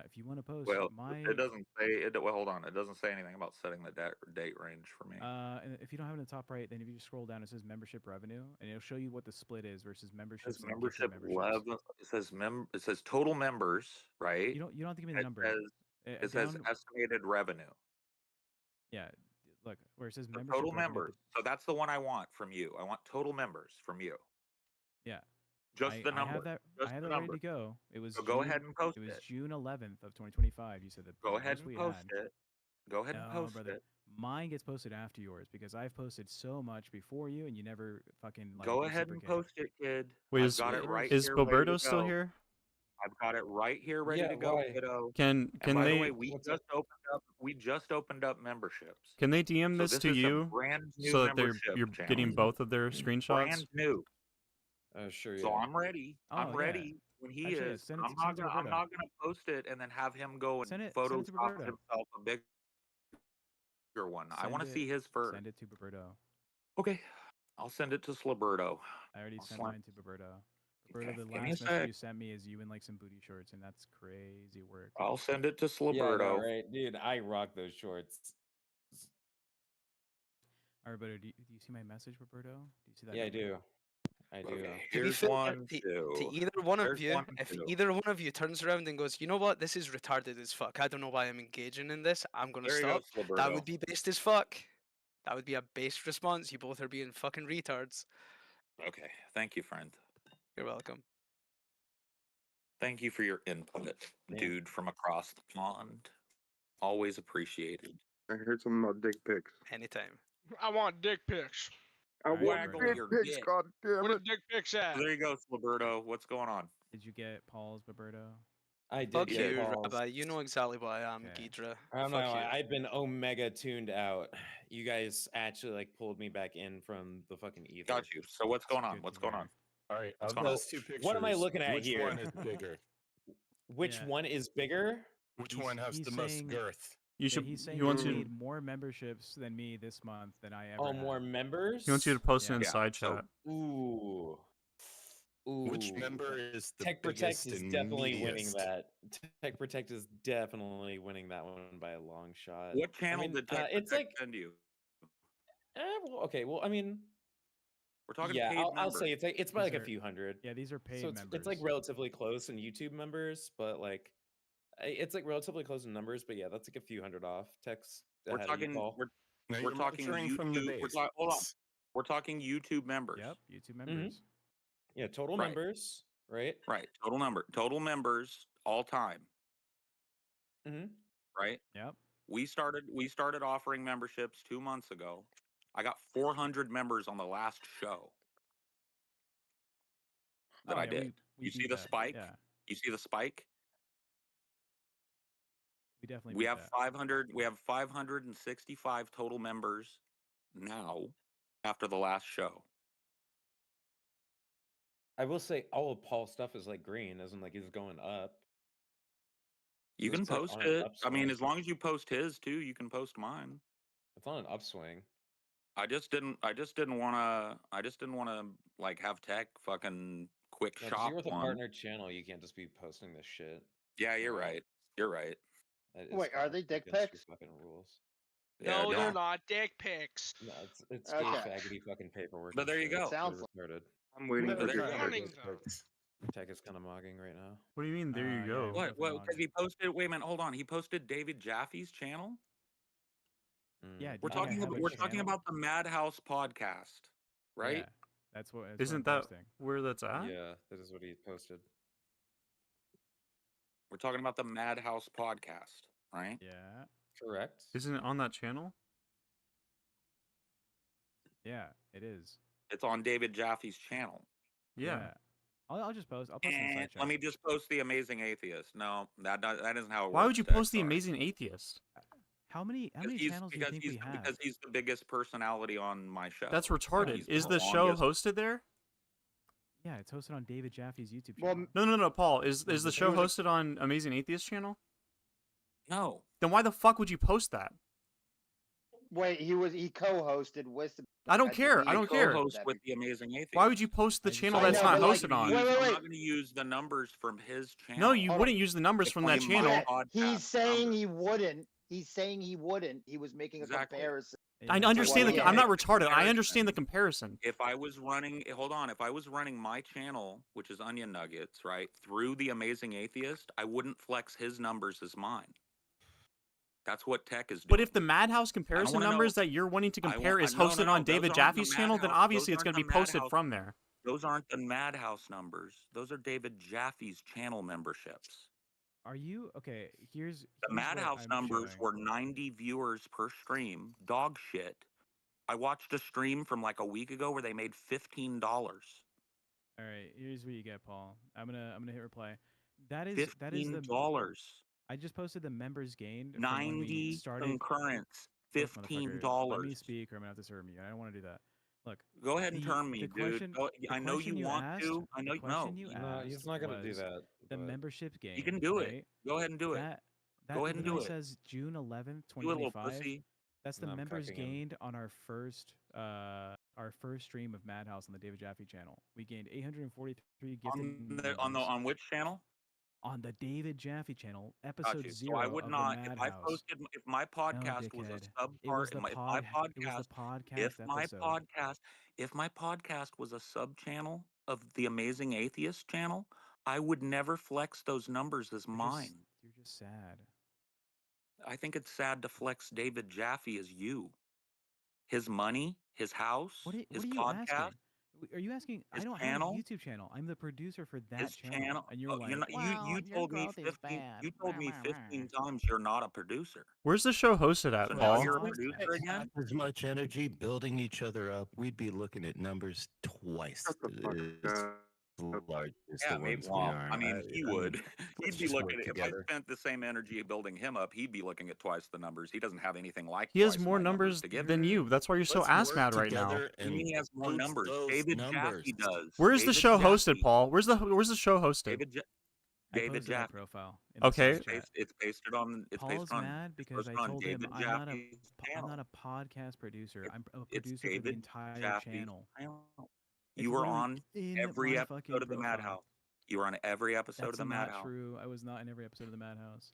If you want to post Well, my. it doesn't say it. Well, hold on. It doesn't say anything about setting the date range for me. And if you don't have it in the top right, then if you just scroll down, it says membership revenue, and it'll show you what the split is versus It memberships says and gifted membership memberships. level. It says total members, right? You don't have to give me the It number. It says estimated revenue. Yeah, look where it says So membership total revenue. members. So that's the one I want from you. I want total members from you. Yeah. Just the number. I have that. Just I have the that ready number. to go. It was. So go ahead and post It was it. June 11th of 2025. You said that. Go ahead most and we post had. it. Go ahead and No, post brother. it. Mine gets posted after yours because I've posted so much before you, and you never fucking like. Go ahead and post it, kid. Wait, I've got it right is here. ready to Boberto still go. here? I've got it right here, ready to go, kiddo. Can and by they? the way, we just opened up memberships. Can they DM So this to is a you brand new so that membership you're channel. getting both of their screenshots? Brand new. Sure. So I'm ready. Oh, I'm yeah. ready when he Actually, yeah, is. send it I'm to not gonna Roberto. post it and then have him go and Send it to Photoshop Roberto. himself a bigger one. I Send want to it- see his first. Send it to Roberto. Okay, I'll send it to Slaberto. I already I'll sent slam- mine to Roberto. Roberto, the give me a last message sec. you sent me is you in like some booty shorts, and that's crazy work. I'll send it to Yeah, I know, Slaberto. right, dude. I rock those shorts. All right, Roberto, do you see my message, Roberto? Do you see that? Yeah, I number? do. I do. Okay, To be here's fair, one, to two. either one of There's you, one, if two. either one of you turns around and goes, you know what, this is retarded as fuck. I don't know why I'm engaging in this. I'm gonna There you go, stop. That Slaberto. would be based as fuck. That would be a based response. You both are being fucking retards. Okay, thank you, friend. You're welcome. Thank you for your input, Damn. dude from across the pond. Always appreciated. I heard something about dick pics. Anytime. I want dick pics. I want Waggle dick your pics, dick. god damn Where it. the dick pics at? There you go, Slaberto. What's going on? Did you get Paul's, Roberto? I did Fuck get you, Paul's. Rabbi. You know exactly what I am, Okay. Ghidra. I don't Fuck know. you. I've been omega tuned out. You guys actually like pulled me back in from the fucking ether. Got you. So what's going on? Good What's to going hear. on? All right, What's of going on? those two pictures, What am I looking at which here? one is bigger? Which Yeah. one is bigger? Which He's- one has he's the most saying- girth? You should. He's saying He wants you you. need more memberships than me this month than I ever Oh, had. more members? He wants you to post it in Yeah. side so- chat. Ooh. Ooh. Which member is the Tech Protect biggest is and definitely winning meatiest? that. Tech Protect is definitely winning that one by a long shot. What channel mean, did Tech it's Protect like send you? well, okay. Well, I mean, We're talking yeah, paid I'll members. say it's by These like a are- few hundred. Yeah, these are paid So it's members. like relatively close in YouTube members, but like it's like relatively close in numbers. But yeah, that's like a few hundred off. Tech's We're ahead of you, talking. Paul. Now We're you're talking measuring from the YouTube. base. Hold on. We're talking YouTube members. Yep, YouTube members. Yeah, total Right. members, right? Right. Total members all time. Mm-hmm. Right. Yep. We started offering memberships 2 months ago. I got 400 members on the last show. that Oh, I yeah, did. we You see beat the that. spike? Yeah, You see the spike? we definitely We beat have that. 500. We have 565 total members now after the last show. I will say all of Paul's stuff is like green, isn't like he's going up. You So can it's, like, post on an it. I mean, upswing. as long as you post his too, you can post mine. It's on an upswing. I just didn't want to like have Tech fucking quick No, 'cause shop you're with a one. partner channel. You can't just be posting this shit. Yeah, you're right. You're right. That is Wait, are kind they of dick against pics? your fucking rules. Yeah, No, dude. they're not dick pics. No, it's gay Okay. faggoty fucking paperwork. But and there you shit. go. It's Sounds really retarded. I'm waiting They're for there you dick go. wanting pics. them. Tech is kind of mogging right now. What do you mean? There you Yeah, go. he's What? definitely Well, wrong. because he posted. Wait a minute. Hold on. He posted David Jaffe's channel. Yeah, We're do you talking. have a We're talking channel? about the Madhouse podcast, right? Yeah, that's what Isn't I'm that posting. where that's at? Yeah, that is what he posted. We're talking about the Madhouse podcast, right? Yeah, Correct. Isn't it on that channel? yeah, it is. It's on David Jaffe's channel. Yeah. I'll just post. I'll post it in the And side chat. let me just post the Amazing Atheist. No, that isn't how it works. Why would you Tech, post the sorry. Amazing Atheist? How many channels do you think we have? Because he's the biggest personality on my show. That's Like, retarded. he's Is the show longest- hosted there? Yeah, it's hosted on David Jaffe's YouTube Well, channel. No, Paul. Is the it show was hosted on Amazing Atheist channel? No. Then why the fuck would you post that? wait, he co-hosted with. I don't I care. I believe don't care. Co-host with the Amazing Atheist. Why would you post the I just- channel I that's know, not but, like, hosted on? wait, I'm wait. not going to use the numbers from his channel. No, you Hold wouldn't on. use the numbers from that Claim channel. my Yeah, he's podcast saying numbers. he wouldn't. He's saying he wouldn't. He was making Exactly. a comparison. I Yeah, understand well, the. yeah. I'm not retarded. I Comparison. understand the comparison. If I was running, hold on, if I was running my channel, which is Onion Nuggets, right, through the Amazing Atheist, I wouldn't flex his numbers as mine. That's what Tech is doing. But if the Madhouse comparison wanna know- numbers that you're wanting to I compare want- is no, hosted no, no, on those David aren't the Jaffe's channel, then Madhouse- obviously those it's going to aren't be the posted Madhouse- from there. Those aren't the Madhouse numbers. Those are David Jaffe's channel memberships. Are you okay? Here's The what Madhouse I'm numbers showing. were 90 viewers per stream. Dog shit. I watched a stream from like a week ago where they made $15. All right, here's what you get, Paul. I'm gonna hit reply. That is the. $15. I just posted the members gained from when we 90 started. concurrents. Look, motherfucker, Let me $15. speak, or I'm gonna have to serve you. I don't want to do that. Look. Go ahead and the- turn me, the dude. question- Go- the I know you question want asked- to. I know the you question no. you No, he's asked not gonna do was that. The but- membership game. You can do it. right? Go ahead and do it. That Go ahead and do literally it. says June 11th, Do it, little 2025. pussy. That's the No, I'm members cucking him. gained on our first stream of Madhouse on the David Jaffe channel. We gained 843 gifted On which channel? on the David Jaffe channel, Got episode you. 0 So I would of not the if I Madhouse. posted if my podcast was a dickhead. subpart. If my podcast episode. if my podcast was a sub channel of the Amazing Atheist channel, I would never flex those numbers as mine. You're just sad. I think it's sad to flex David Jaffe as you. His money, his house, What his are you podcast. asking? Are you asking? I His don't channel? have a YouTube channel. I'm the producer for that His channel. And you're oh, like, you're not, you told me 15. You told me 15 times you're not a producer. Where's the show hosted at, So now Paul? you're a producer again. As much energy building each other up, we'd be looking at numbers twice as large as Yeah, the maybe. ones Well, we are. I mean, he would. He'd let's be just looking work at if I together. spent the same energy building him up, he'd be looking at twice the numbers. He doesn't have anything like. He has twice more my numbers to give than you. That's why you're so Let's ass work mad right now. together And he has more boost numbers. those David numbers. Jaffe does. Where's the David show hosted, Jaffe. Paul? Where's the show hosted? David posted my Jaffe. profile in the Okay. side chat. It's pasted on. It's Paul's based on. mad it's because I posted on told him David I'm not Jaffe's channel. a podcast producer. I'm a It's producer for the David entire Jaffe's channel. channel. It's You were literally on in every my episode fucking of the profile. Madhouse. You were on every episode That's of the not Madhouse. true. I was not in every episode of the Madhouse.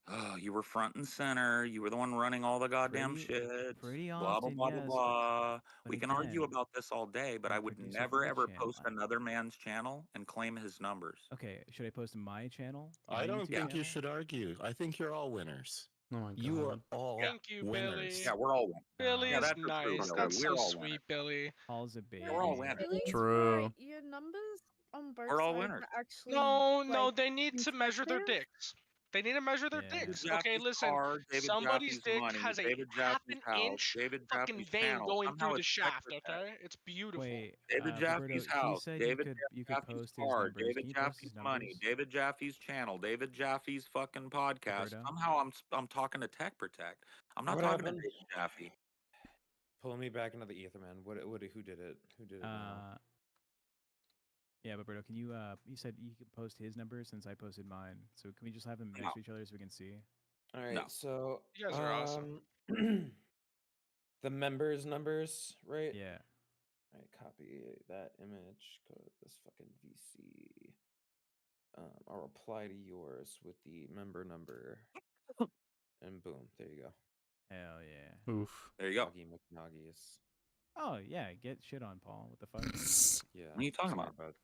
Oh, you were front and center. You were the one running all the goddamn shit. Pretty Blah blah often, blah blah yes. blah. But We can argue again, about this all day, but I'm I would producer never for the ever channel. post another man's channel and claim his numbers. Okay, should I post my channel? I My don't YouTube think you channel? should argue. I think you're all winners. Oh my god. You are all Thank you, Billy. winners. Yeah, we're all winners. Billy Yeah, is that's for nice. true, Billy. That's We're so all sweet, winners. Billy. Paul's a baby. We're all winners. Billy's True. right. Your numbers on both We're all sides winners. are actually No, like they need to measure their consecutive. dicks. They need to measure their Yeah. dicks. David Okay, Jaffe's listen. car, David Somebody's Jaffe's dick money, has a David half Jaffe's an house, inch David fucking Jaffe's vein channel. going Somehow through the it's tech shaft. protect. Okay, it's beautiful. Wait, David Jaffe's Roberto, he house, said David you could Jaffe's post his car, numbers. David Can you post his Jaffe's money, numbers? David Jaffe's channel, David Jaffe's fucking podcast. Roberto? Somehow I'm talking to Tech Protect. I'm not What talking happened? to David Jaffe. Pulling me back into the ether, man. Who did it? Who did it now? Yeah, Roberto, can you you said you could post his numbers since I posted mine. So can we just have them next to each other so we can see? All right, so You guys are awesome. The members numbers, right? Yeah. All right, copy that image. Go to this fucking VC. I'll reply to yours with the member number, and boom, there you go. Hell yeah. Oof. There you go. Doggy McNuggies. Oh yeah, get shit on, Paul. What the fuck? Yeah. What are you talking sorry about?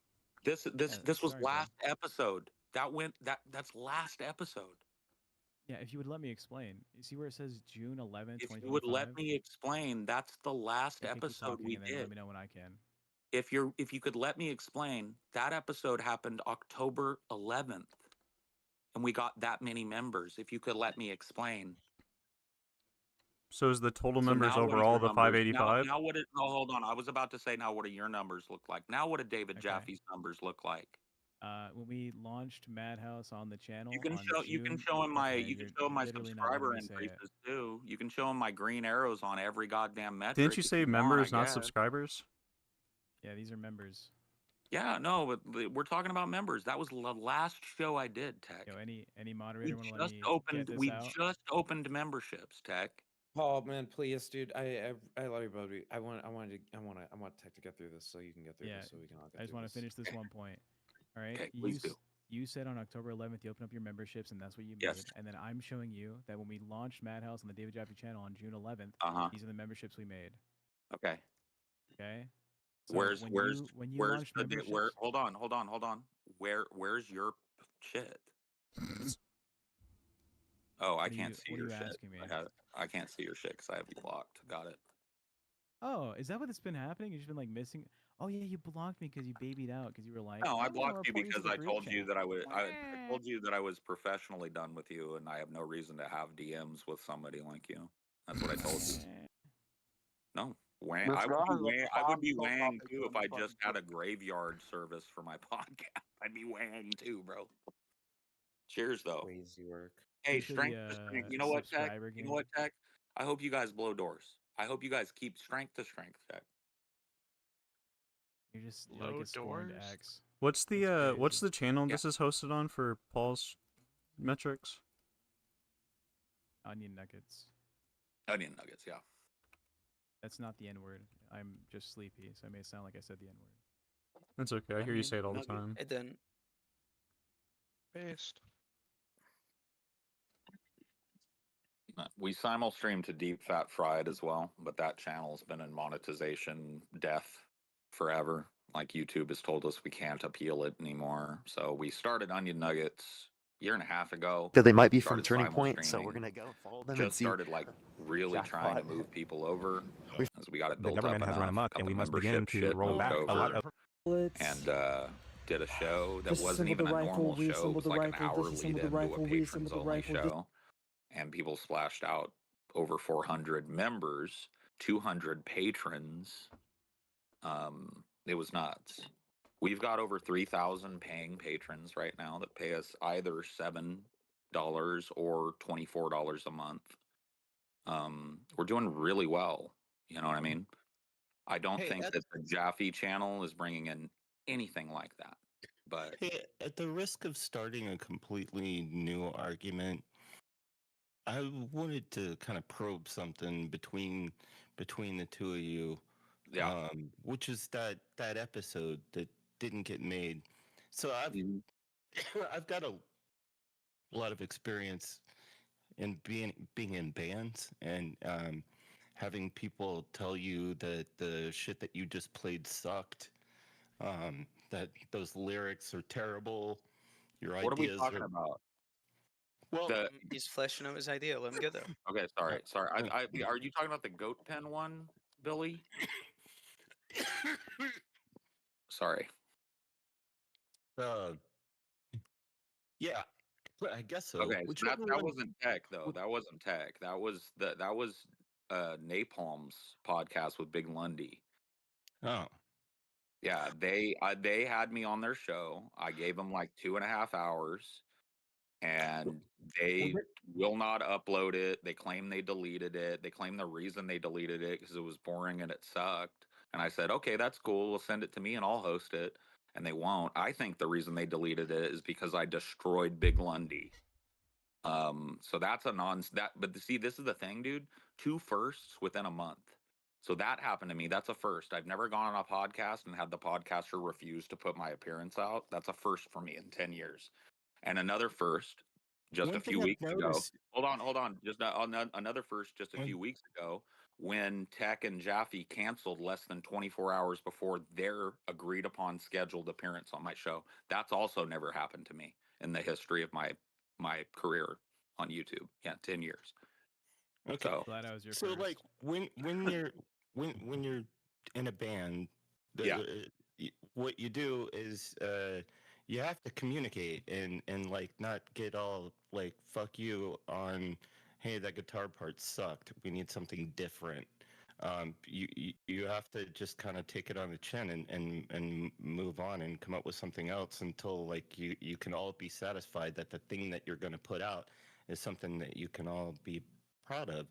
This was sorry, bro. last episode. That's last episode. Yeah, if you would let me explain. You see where it says June 11th, If 2025? you would let me explain, that's the last Okay, keep episode talking we and then did. let me know when I can. If you could let me explain, that episode happened October 11th, and we got that many members. If you could let me explain. So is the total So members now what is overall your the numbers? 585? Now what? No, hold on. I was about to say now. What do your numbers look like? Now what do David Jaffe's numbers look like? When we launched Madhouse on the channel, You can on show him my Okay, you can you're show him my literally not letting subscriber me say it. increases too. You can show him my green arrows on every goddamn metric. Didn't you if say want, members, I not guess. subscribers? Yeah, these are members. Yeah, no, but we're talking about members. That was the last show I did, Tech. Yo, any moderator want to let me get this We out? just opened memberships, Tech. Paul, man, please, dude. I love you, buddy. I want Tech to get through this so you can get through Yeah, this so we can all get I just through want to finish this one point. All right, Okay, please do. You said on October 11th you opened up your memberships and that's what you made. And then I'm showing you that when we launched Madhouse on the David Jaffe channel on June 11th, these are the memberships we made. Okay. Okay. So Where's when you where's launched the memberships, where? Hold on. Where's your shit? Oh, I can't see your shit. asking me? I can't see your shit because I have you blocked. Got it. Oh, is that what's been happening? You've just been like missing. Oh yeah, you blocked me because you babied out because you were like. No, I "I'm gonna blocked you report to because the I group told you chat." that I told you that I was professionally done with you, and I have no reason to have DMs with somebody like you. That's what I told you. No, Wang. This girl has a I would be profile Wang picture too on if the I fucking just had a graveyard service for my podcast. I'd be Wang too, bro. Cheers, though. Crazy work. Hey, Show strength the, to strength. You know what, Tech? subscriber You know game. what, Tech? I hope you guys blow doors. I hope you guys keep strength to strength, Tech. You're just Low like a scorned doors? ex. What's the channel Yeah. this is hosted on for Paul's metrics? Onion nuggets. Onion nuggets, yeah. That's not the N word. I'm just sleepy, so it may sound like I said the N word. That's okay. I hear you say it all the time. It didn't. Based. We simul stream to Deep Fat Fried as well, but that channel's been in monetization death forever. Like YouTube has told us we can't appeal it anymore. So we started Onion Nuggets a year and a half ago. So they might be from Started Turning simul Point, so streaming. we're gonna go follow them Just and see. started like really trying to Jackpot. move people over as we got it The built up government has run enough, amok, got and the we must begin membership to shit roll moved back a over, lot of and did a show that Disassemble wasn't even the a rifle, normal show. It reassemble was the like an rifle, hour disassemble lead the into rifle, a reassemble patrons the only rifle. show, and people splashed out over 400 members, 200 patrons. It was nuts. We've got over 3,000 paying patrons right now that pay us either $7 or $24 a month. We're doing really well. You know what I mean? I don't Hey, think that the Jaffe channel is bringing in anything like that. But Hey, at the risk of starting a completely new argument, I wanted to kind of probe something between the two of you. Yeah. Which is that episode that didn't get made. So I've got a lot of experience in being in bands and having people tell you that the shit that you just played sucked, that those lyrics are terrible, your what are we ideas talking are about? well. He's fleshing out his idea. Let him get there. Okay, sorry. Are you talking about the goat pen one, Billy? Sorry. Yeah. I guess so. Okay, so Whichever that one. wasn't tech though. That wasn't tech. That was Napalm's podcast with Big Lundy. Oh. Yeah, they had me on their show. I gave them like 2.5 hours, and they will not upload it. They claim they deleted it. They claim the reason they deleted it because it was boring and it sucked. And I said, okay, that's cool. We'll send it to me and I'll host it. And they won't. I think the reason they deleted it is because I destroyed Big Lundy. So that's but see, this is the thing, dude. 2 firsts within a month. So that happened to me. That's a first. I've never gone on a podcast and had the podcaster refuse to put my appearance out. That's a first for me in 10 years. And another first just One a thing few I've weeks ago. noticed- Hold on. Just another first just a few weeks ago when Tech and Jaffe canceled less than 24 hours before their agreed upon scheduled appearance on my show. That's also never happened to me in the history of my career on YouTube. Yeah, 10 years. Okay. So, Glad I was your So first. like when you're when you're in a band, what you do is you have to communicate and like not get all like fuck you on, hey, that guitar part sucked. We need something different. You have to just kind of take it on the chin and move on and come up with something else until like you can all be satisfied that the thing that you're going to put out is something that you can all be proud of.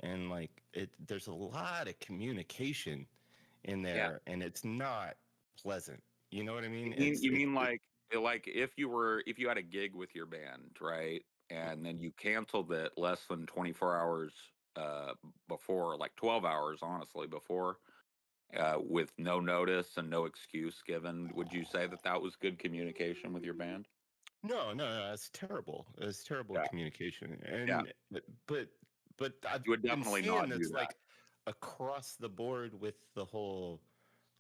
And like there's a lot of communication in there, and it's not pleasant. You know what I mean? you mean like if you had a gig with your band, right? And then you canceled it less than 24 hours before, like 12 hours, honestly, before, with no notice and no excuse given. Would you say that was good communication with your band? No, it's terrible. It's terrible communication. Yeah. And but I've You would been definitely seeing not do this that. like across the board with the whole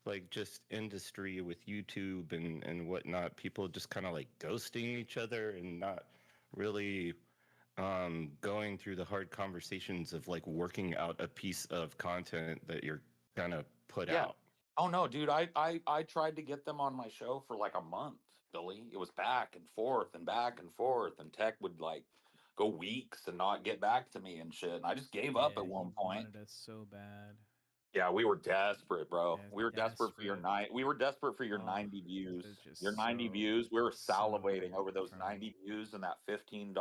like just industry with YouTube and whatnot. People just kind of like ghosting each other and not really going through the hard conversations of like working out a piece of content that you're gonna put out. Oh no, dude! I tried to get them on my show for like a month, Billy. It was back and forth, and Tech would like go weeks and not get back to me and shit. And I just gave up at one point. Wanted us so bad. Yeah, we were desperate, bro. Yeah, We were desperate for your We were desperate for your 90 views. Your 90 views. We were salivating over those 90 views and that $15.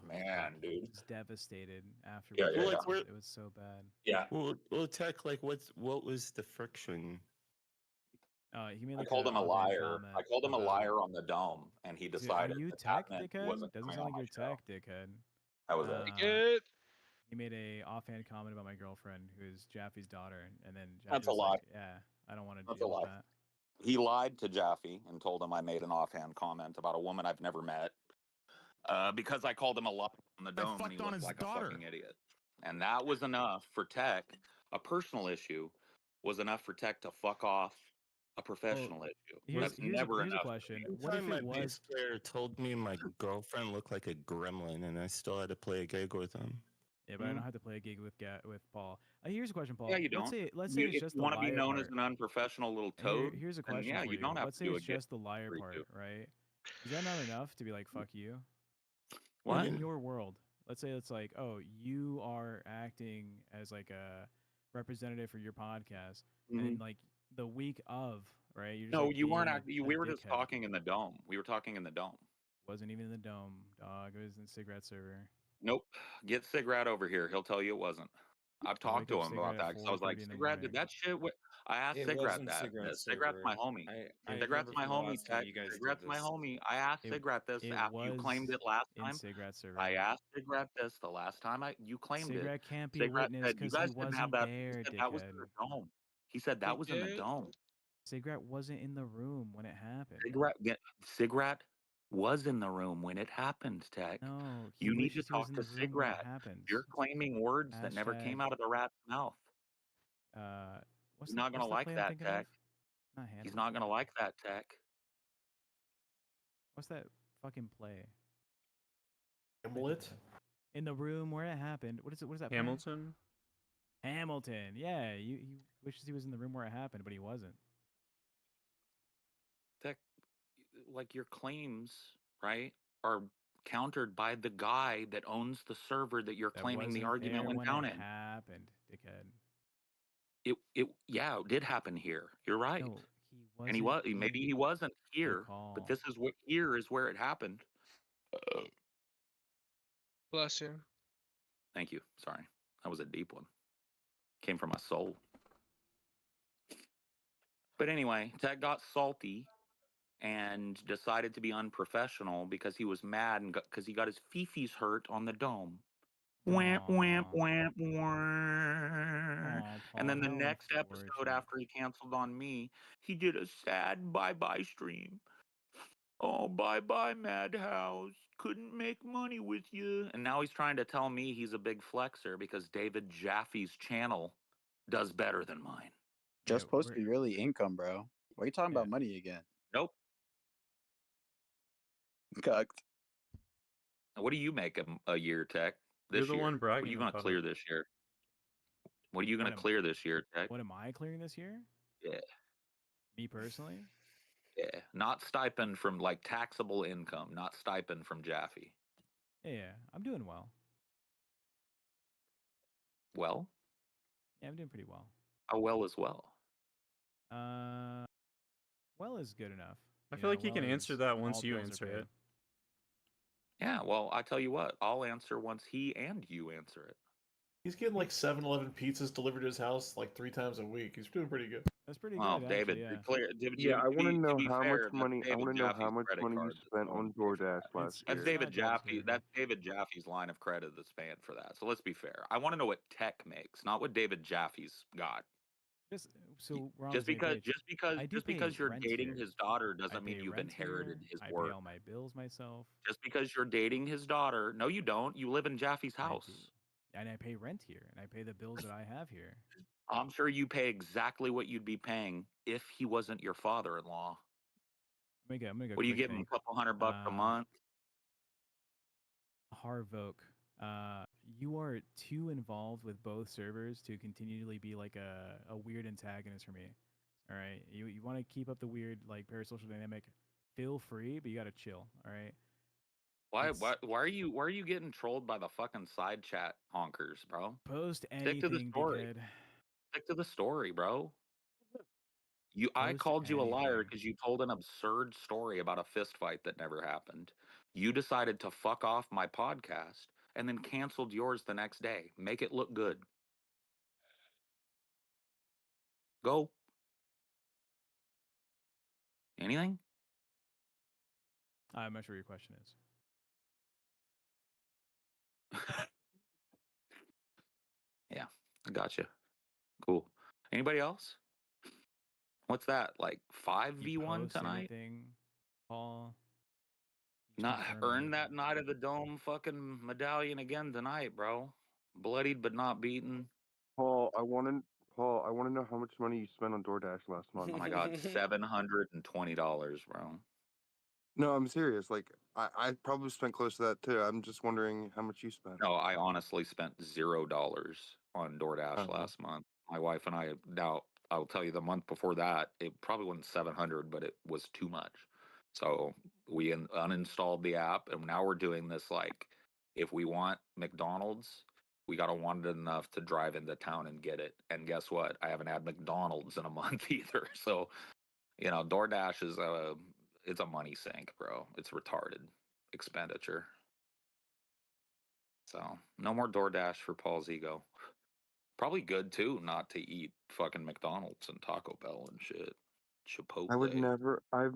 Man, dude. It's devastated after Yeah, we yeah, canceled yeah. it. It was so bad. Yeah. Well, Tech, like, what was the friction? He made I like called him a offhand liar. comment I called him a about- liar on the dome, and he Dude, are decided you that Tech, meant he dickhead? wasn't Doesn't coming sound on like my you're show. Tech, dickhead. That was it. Good. He made a offhand comment about my girlfriend, who is Jaffe's daughter, and then Jaffe That's a was lie. like, "Yeah, I don't want to That's a deal with lie. that." He lied to Jaffe and told him I made an offhand comment about a woman I've never met, because I called him a liar on the dome, and he fucked on looked his like daughter. a fucking idiot. And that was enough for Tech. A personal issue was enough for Tech to fuck off a professional issue. That's never here's a enough. question. One What if time it my bass player told me my girlfriend looked like a gremlin, and I still had to play a gig with him. Yeah, but I don't have to play a gig with Paul. Here's a question, Paul. Yeah, you don't. Let's say it's If just you the want to be liar known part. as an unprofessional little toad, Here's a then question yeah, for you don't have Let's to say do it's a gig. just the liar part, right? Is that not enough to be like, fuck you? What? In your world, let's say it's like, oh, you are acting as like a representative for your podcast, and then like the week of, right? You're just No, like you weren't. being We a were just dickhead. talking in the dome. We were talking in the dome. Wasn't even in the dome, dog. It was in the cigarette server. Nope. Get Sigrat over here. He'll tell you it wasn't. I've I talked wake to up him about Sigrat that at because I was like, 4:30 in the Sigrat, did morning. that shit? I asked It Sigrat wasn't that. Sigrat's Sigrat's my server. homie. I Sigrat's remember my from the homie. last time you guys did Sigrat's my this. homie. I asked Sigrat this after you claimed it last in time. Sigrat server. I asked Sigrat this the last time you claimed it. Sigrat can't be a Sigrat witness said you because he guys didn't have wasn't that. He there, said that was in dickhead. the dome. He said that was in the dome. Sigrat wasn't in the room when it happened. Sigrat was in the room when it happened, Tech. No, You need to wishes he was talk in to the room when it Sigrat. happens. You're claiming words that never came out of the rat's mouth. What's He's not gonna like play I'm that, thinking Tech. of? He's not gonna like that, Tech. What's that fucking play? Hamlet? In the room where it happened. What is it? What is that? Hamilton? Play? Hamilton. Yeah, he wishes he was in the room where it happened, but he wasn't. Tech, like your claims, right, are countered by the guy that owns the server that you're That claiming the wasn't argument there went when down it in. happened, dickhead. Yeah, it did happen here. You're right. No, he And he wasn't was maybe in he wasn't the here, call. but this is what here is where it happened. Bless you. Thank you. Sorry. That was a deep one. Came from my soul. But anyway, Tech got salty and decided to be unprofessional because he was mad and because he got his fifis hurt on the dome. Whamp, whamp, whamp, whamp. And then the next episode after he canceled on me, he did a sad bye-bye stream. Oh, bye-bye, Madhouse. Couldn't make money with you. And now he's trying to tell me he's a big flexer because David Jaffe's channel does better than mine. Just supposed to be really income, bro. Why are you talking about money again? Nope. Cucked. What do you make a year, Tech? You're This the year? one What are bragging you going to about clear it. this year? What are you going What to am- clear this year, Tech? What am I clearing this year? Yeah. Me personally? Yeah. Not stipend from like taxable income, not stipend from Jaffe. Yeah, I'm doing well. Well? Yeah, I'm doing pretty well. How well is well? Well is good enough. I You feel know, like you can well answer is that once all you bills are answer paid. it. Yeah, well, I tell you what, I'll answer once he and you answer it. He's getting like 7-Eleven pizzas delivered to his house like 3 times a week. He's doing pretty good. That's pretty Well, good, David, actually, yeah. clear. Yeah, I want to know how much Fair, money. I David want to know how Jaffe's much credit money you card that's spent going on to pay for DoorDash that. last That's year. David Jaffe. That's David Jaffe's line of credit that's paying for that. So let's be fair. I want to know what Tech makes, not what David Jaffe's got. So we're on Just the same page. I do pay because you're rent dating here. his daughter I doesn't mean pay you've rent inherited here. his I worth. pay all my bills myself. Just because you're dating his daughter, no, you don't. You live in Jaffe's house. And I pay rent here, and I pay the bills that I have here. I'm sure you pay exactly what you'd be paying if he wasn't your father-in-law. I'm gonna go What do you quick give him? thing. A couple $100 a month? Harvoke, you are too involved with both servers to continually be like a weird antagonist for me. All right, you want to keep up the weird like parasocial dynamic. Feel free, but you gotta chill. All right. Why are you getting trolled by the fucking side chat honkers, bro? Post Stick to the anything, story. dickhead. Stick to the story, bro. I Post called you a liar anything. because you told an absurd story about a fist fight that never happened. You decided to fuck off my podcast and then canceled yours the next day. Make it look good. Go. Anything? I'm not sure what your question is. Yeah, I gotcha. Cool. Anybody else? What's that? Like 5v1 Post tonight? anything, Paul. Not confirm earn that Night of the Dome fucking medallion again tonight, bro. Bloodied but not beaten. Paul, I want to know how much money you spent on DoorDash last month. Oh my god, $720, bro. No, I'm serious. Like, I probably spent close to that too. I'm just wondering how much you spent. No, I honestly spent $0 on DoorDash last month. My wife and I, now I'll tell you, the month before that, it probably wasn't 700, but it was too much. So we uninstalled the app, and now we're doing this like, if we want McDonald's, we gotta want it enough to drive into town and get it. And guess what? I haven't had McDonald's in a month either. So, you know, DoorDash is it's a money sink, bro. It's retarded expenditure. So no more DoorDash for Paul's ego. Probably good too, not to eat fucking McDonald's and Taco Bell and shit. Chipotle. I've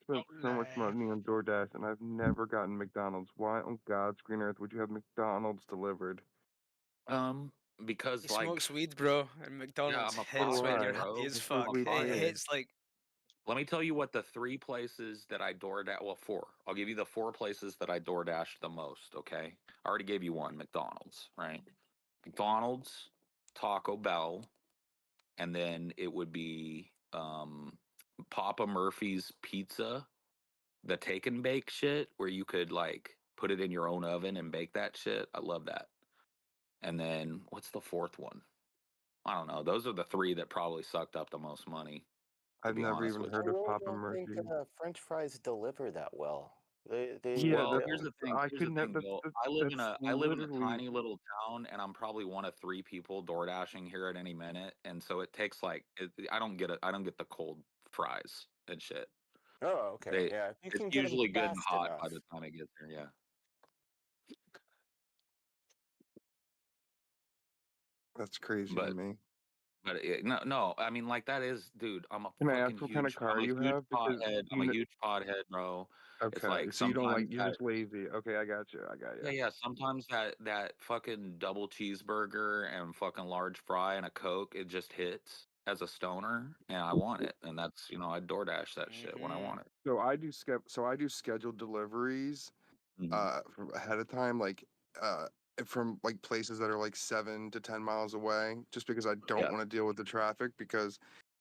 spent so much money on DoorDash and I've never gotten McDonald's. Why on God's green earth would you have McDonald's delivered? Because He like smokes weed, bro, and McDonald's I'm a hits when you're father, bro. happy as I'm fuck. a It father. hits like Let me tell you what the 3 places that I DoorDash. Well, 4. I'll give you the 4 places that I DoorDash the most. Okay, I already gave you one, McDonald's, right? McDonald's, Taco Bell, and then it would be Papa Murphy's Pizza, the take and bake shit, where you could like put it in your own oven and bake that shit. I love that. And then what's the 4th one? I don't know. Those are the 3 that probably sucked up the most money. I've never even heard of Papa I don't think Murphy. French fries deliver that well. Yeah, Well, here's the thing. I Here's the couldn't have thing, Bill. that's I live in a literally tiny little town, and I'm probably one of 3 people door dashing here at any minute, and so it takes I don't get it. I don't get the cold fries and shit. Oh, okay. Yeah, if you It's can get them usually good and fast hot enough. by the time I get there. Yeah. that's crazy to But me. no. I mean, like that is, dude. I'm a Can I fucking ask what kind of huge. I'm car a you huge have? Because pothead. I'm a huge pothead, bro. It's okay, like so you don't sometimes like you're that. just lazy. Okay, I got you. I got you. Yeah. Sometimes that fucking double cheeseburger and fucking large fry and a Coke, it just hits as a stoner, and I want it, and that's I DoorDash that shit when I want it. So I do scheduled deliveries Mhm. from ahead of time, like from like places that are like 7 to 10 miles away, just because I don't Yeah. want to deal with the traffic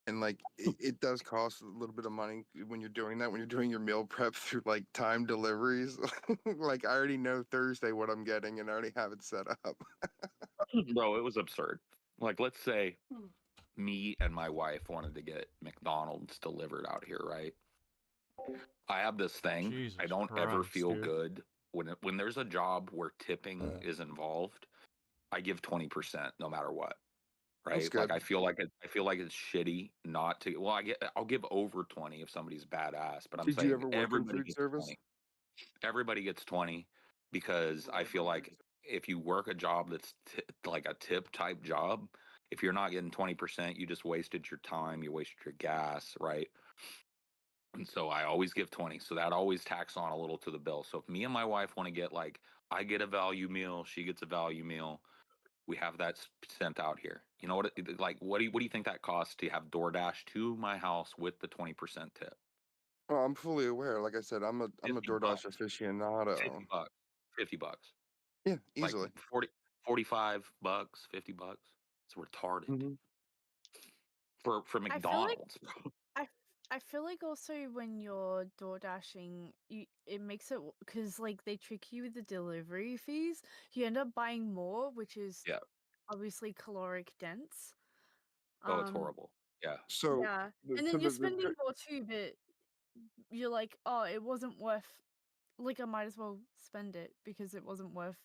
and like it does cost a little bit of money when you're doing that, when you're doing your meal prep through like time deliveries. Like I already know Thursday what I'm getting and I already have it set up. Bro, it was absurd. Like, let's say me and my wife wanted to get McDonald's delivered out here, right? I have this thing. Jesus I don't ever Christ, feel dude. good when there's a job where tipping is involved. I give 20% no matter what, That's right? Like good. I feel like it's shitty not to. Well, I'll give over 20 if somebody's badass, but I'm Did you saying ever work in everybody food gets service? 20. Everybody gets 20 because I feel like if you work a job that's like a tip type job, if you're not getting 20%, you just wasted your time, you wasted your gas, right? And so I always give 20. So that always tacks on a little to the bill. So if me and my wife want to get I get a value meal, she gets a value meal, we have that sent out here. You know what do you think that costs to have DoorDash to my house with the 20% tip? Oh, I'm fully aware. Like I said, I'm a 50 DoorDash bucks. aficionado. 50 bucks. 50 bucks. Yeah, Like easily. 45 bucks, 50 bucks. It's retarded Mhm. for I feel like McDonald's. I feel like also when you're door dashing, it makes it because like they trick you with the delivery fees. You end up buying more, which is Yeah. obviously caloric dense. Oh, it's horrible. Yeah. So, Yeah, and then you're spending more too, but you're like, oh, it wasn't worth. Like I might as well spend it because it wasn't worth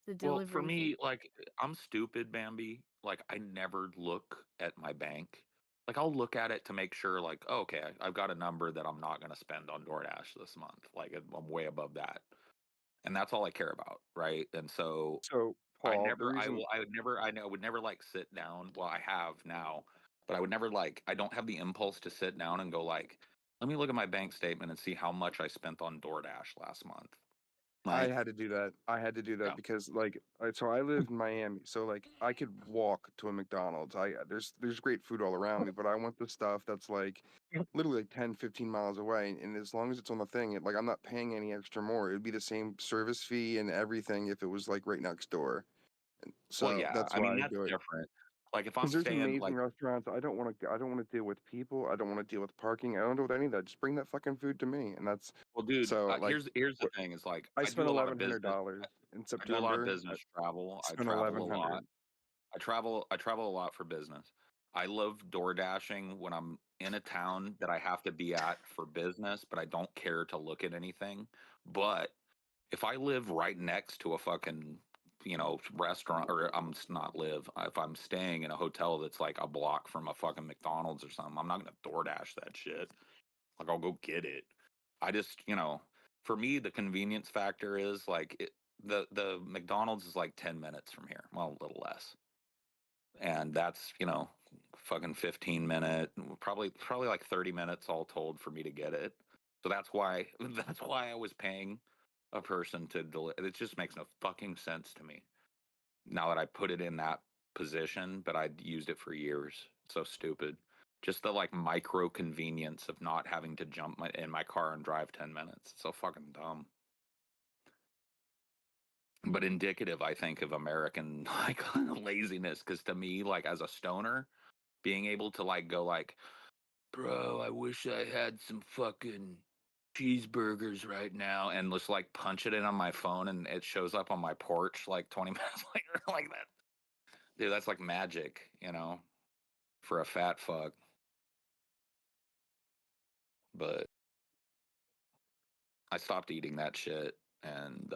the Well, for delivery fee. me, I'm stupid, Bambi. Like, I never look at my bank. Like, I'll look at it to make sure, like, oh, okay, I've got a number that I'm not going to spend on DoorDash this month. Like, I'm way above that. And that's all I care about, right? And so So, Paul, the reason I would never like sit down. Well, I have now, but I would never I don't have the impulse to sit down and go let me look at my bank statement and see how much I spent on DoorDash last month. I Right? had to do that. I had to do that Yeah. because so I live in Miami, so like I could walk to a McDonald's. There's great food all around me, but I want the stuff that's like literally like 10, 15 miles away. And as long as it's on the thing, I'm not paying any extra more. It would be the same service fee and everything if it was like right next door. And Well, so yeah. that's I mean, why I that's do it. different. Like if I'm Because there's staying amazing restaurants. I don't want to deal with people. I don't want to deal with parking. I don't deal with any of that. Just bring that fucking food to me. And that's well, dude, so like here's the thing is I I do spent a lot of business. $1,100 in I do a lot of September. business travel. I Spent travel a lot. 1,100. I travel a lot for business. I love door dashing when I'm in a town that I have to be at for business, but I don't care to look at anything. But if I live right next to a fucking, restaurant, or not live, if I'm staying in a hotel that's like a block from a fucking McDonald's or something, I'm not gonna DoorDash that shit. Like I'll go get it. I just, for me, the convenience factor is the McDonald's is like 10 minutes from here, well, a little less, and that's fucking 15-minute, probably like 30 minutes all told for me to get it. So that's why I was paying a person to deliver. It just makes no fucking sense to me now that I put it in that position, but I'd used it for years. So stupid. Just the micro convenience of not having to jump in my car and drive 10 minutes. It's so fucking dumb. But indicative, I think, of American laziness. Because to me, as a stoner, being able to go bro, I wish I had some fucking cheeseburgers right now, and just punch it in on my phone and it shows up on my porch 20 minutes later, like that. Dude, that's like magic, for a fat fuck. But I stopped eating that shit, and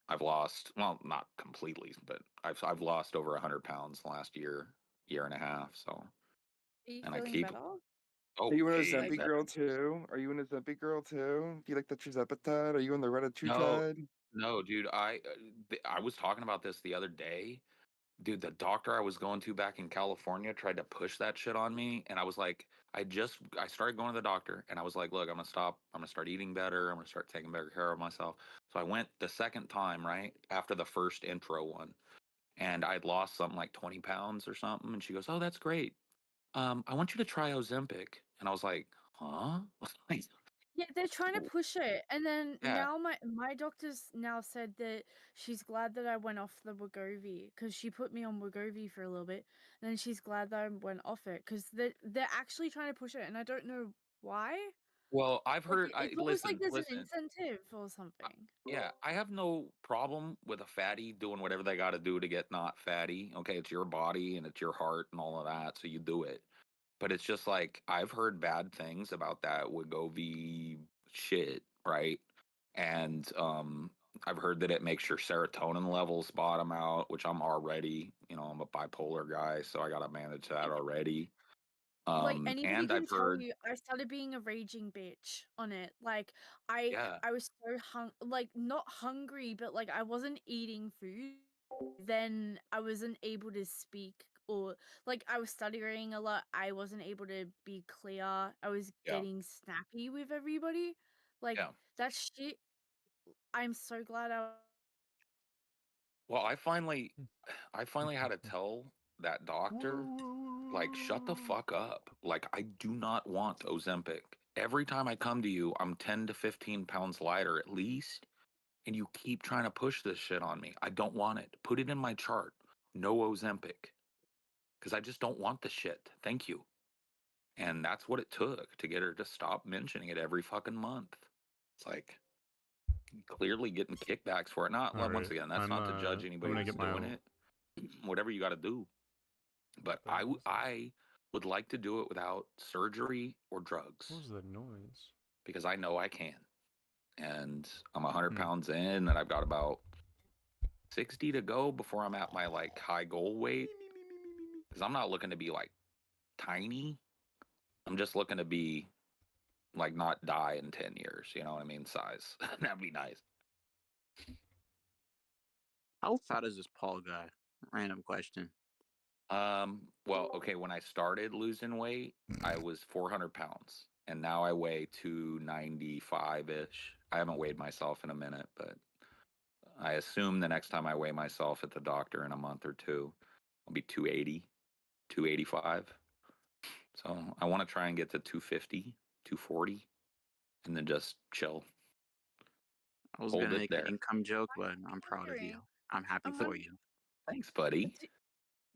I've lost, well, not completely, but I've lost over 100 pounds the last year and a half. So, Are you and I feeling keep. better? Oh, Are you an way Ozempic better. girl too? Are you an Ozempic girl too? Do you like the Trizepatide? Are you on the No, Retatrutide? no, dude. I was talking about this the other day. Dude, the doctor I was going to back in California tried to push that shit on me, and I was like, I started going to the doctor, and I was like, look, I'm gonna stop. I'm gonna start eating better. I'm gonna start taking better care of myself. So I went the second time, right after the first intro one, and I'd lost something like 20 pounds or something, and she goes, oh, that's great. I want you to try Ozempic, and I was like, huh? Like, Yeah, they're trying to push it, and then yeah. now my doctor's now said that she's glad that I went off the Wegovy because she put me on Wegovy for a little bit, and then she's glad that I went off it because they're actually trying to push it, and I don't know why. Well, I've Like heard. it's almost like there's an incentive or something. Yeah, I have no problem with a fatty doing whatever they got to do to get not fatty. Okay, it's your body and it's your heart and all of that, so you do it. But it's just like I've heard bad things about that Wegovy shit, right? And I've heard that it makes your serotonin levels bottom out, which I'm already, I'm a bipolar guy, so I got to manage that already. Like anybody And can I've tell heard, you, I started being a raging bitch on it. Like I yeah, I was so like not hungry, but like I wasn't eating food. Then I wasn't able to speak or like I was stuttering a lot. I wasn't able to be clear. I was yeah, getting snappy with everybody. Like yeah. that shit. I'm so glad I. Well, I finally had to tell that doctor, like, shut the fuck up. Like, I do not want Ozempic. Every time I come to you, I'm 10 to 15 pounds lighter at least, and you keep trying to push this shit on me. I don't want it. Put it in my chart. No Ozempic. Because I just don't want the shit. Thank you. And that's what it took to get her to stop mentioning it every fucking month. It's like clearly getting kickbacks for it. Not All once right, again, that's not to judge I'm anybody gonna that's get my doing it. Whatever you got to do. But I would like to do it without surgery or drugs. What was the noise? Because I know I can. And I'm 100 pounds in, and I've got about 60 to go before I'm at my like high goal weight. Because I'm not looking to be like tiny. I'm just looking to be like not die in 10 years. You know what I mean? Size. That'd be nice. How fat is this Paul guy? Random question. Well, okay, when I started losing weight, I was 400 pounds, and now I weigh 295-ish. I haven't weighed myself in a minute, but I assume the next time I weigh myself at the doctor in a month or two, I'll be 280, 285. So I want to try and get to 250, 240, and then just chill. I was Hold gonna it make there. an income joke, but I'm proud of you. I'm happy for you. Thanks, buddy.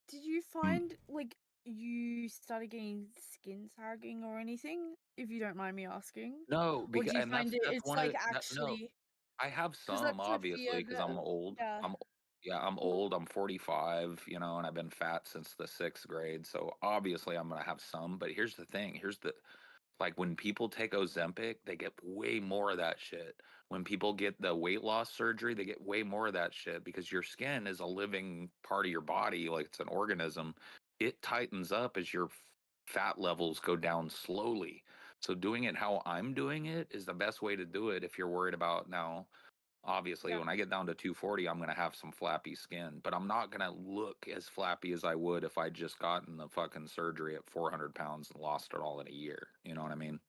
Did you find like you started getting skin sagging or anything? If you don't mind me asking. No, Or because do you and find it that's it's one of like no. actually I have because some that's a obviously fear because that I'm old. yeah. I'm old. I'm 45, and I've been fat since the 6th grade. So obviously I'm gonna have some. But here's the thing. Here's the like when people take Ozempic, they get way more of that shit. When people get the weight loss surgery, they get way more of that shit because your skin is a living part of your body, like it's an organism. It tightens up as your fat levels go down slowly. So doing it how I'm doing it is the best way to do it if you're worried about now. Obviously, Yeah. when I get down to 240, I'm going to have some flappy skin, but I'm not going to look as flappy as I would if I just gotten the fucking surgery at 400 pounds and lost it all in a year. You know what I mean?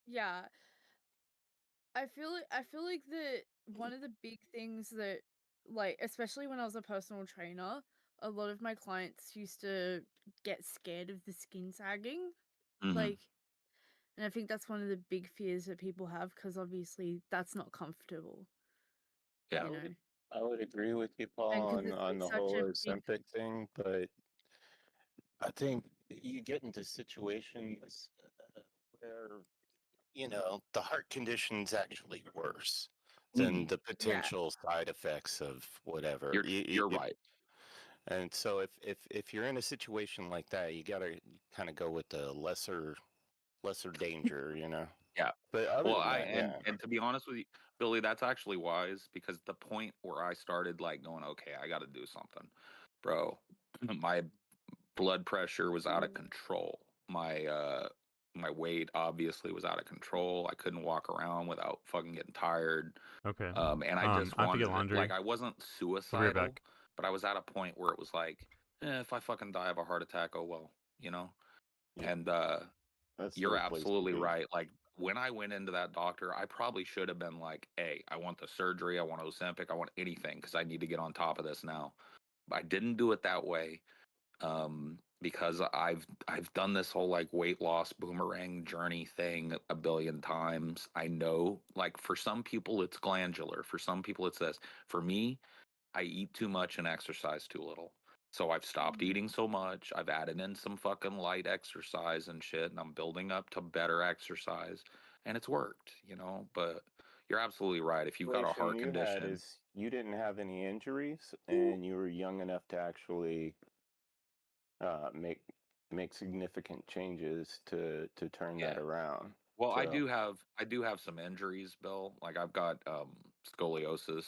Yeah. I feel like one of the big things that like especially when I was a personal trainer, a lot of my clients used to get scared of the skin sagging. Like and I think that's one of the big fears that people have because obviously that's not comfortable. Yeah. You know. I would agree with you, And Paul, because it's on like the such whole a big Ozempic thing, but I think you get into situations where, the heart condition's actually worse than the yeah. potential side effects of whatever. You're right. And so if you're in a situation like that, you got to kind of go with the lesser lesser danger, you know. Yeah. But other Well, than that, and to be honest with you, Billy, that's actually wise because the point where I started like going, okay, I got to do something, bro. My blood pressure was out of control. My weight obviously was out of control. I couldn't walk around without fucking getting tired. Okay. And I just I have to get wanted it. laundry. Like I wasn't I'll be right suicidal, back. but I was at a point where it was like, if I fucking die of a heart attack, oh well, you know. And that's you're the place to absolutely be. right. Like when I went into that doctor, I probably should have been like, hey, I want the surgery, I want Ozempic, I want anything because I need to get on top of this now. But I didn't do it that way because I've done this whole like weight loss boomerang journey thing a billion times. I know like for some people it's glandular, for some people it's this. For me, I eat too much and exercise too little. So I've stopped eating so much. I've added in some fucking light exercise and shit, and I'm building up to better exercise, and it's worked, you know. But you're absolutely right. If you've got a Situation heart you had condition, is you didn't have any injuries, and you were young enough to actually make significant changes to turn that yeah. around. Well, I So do have some injuries, Bill. Like I've got scoliosis.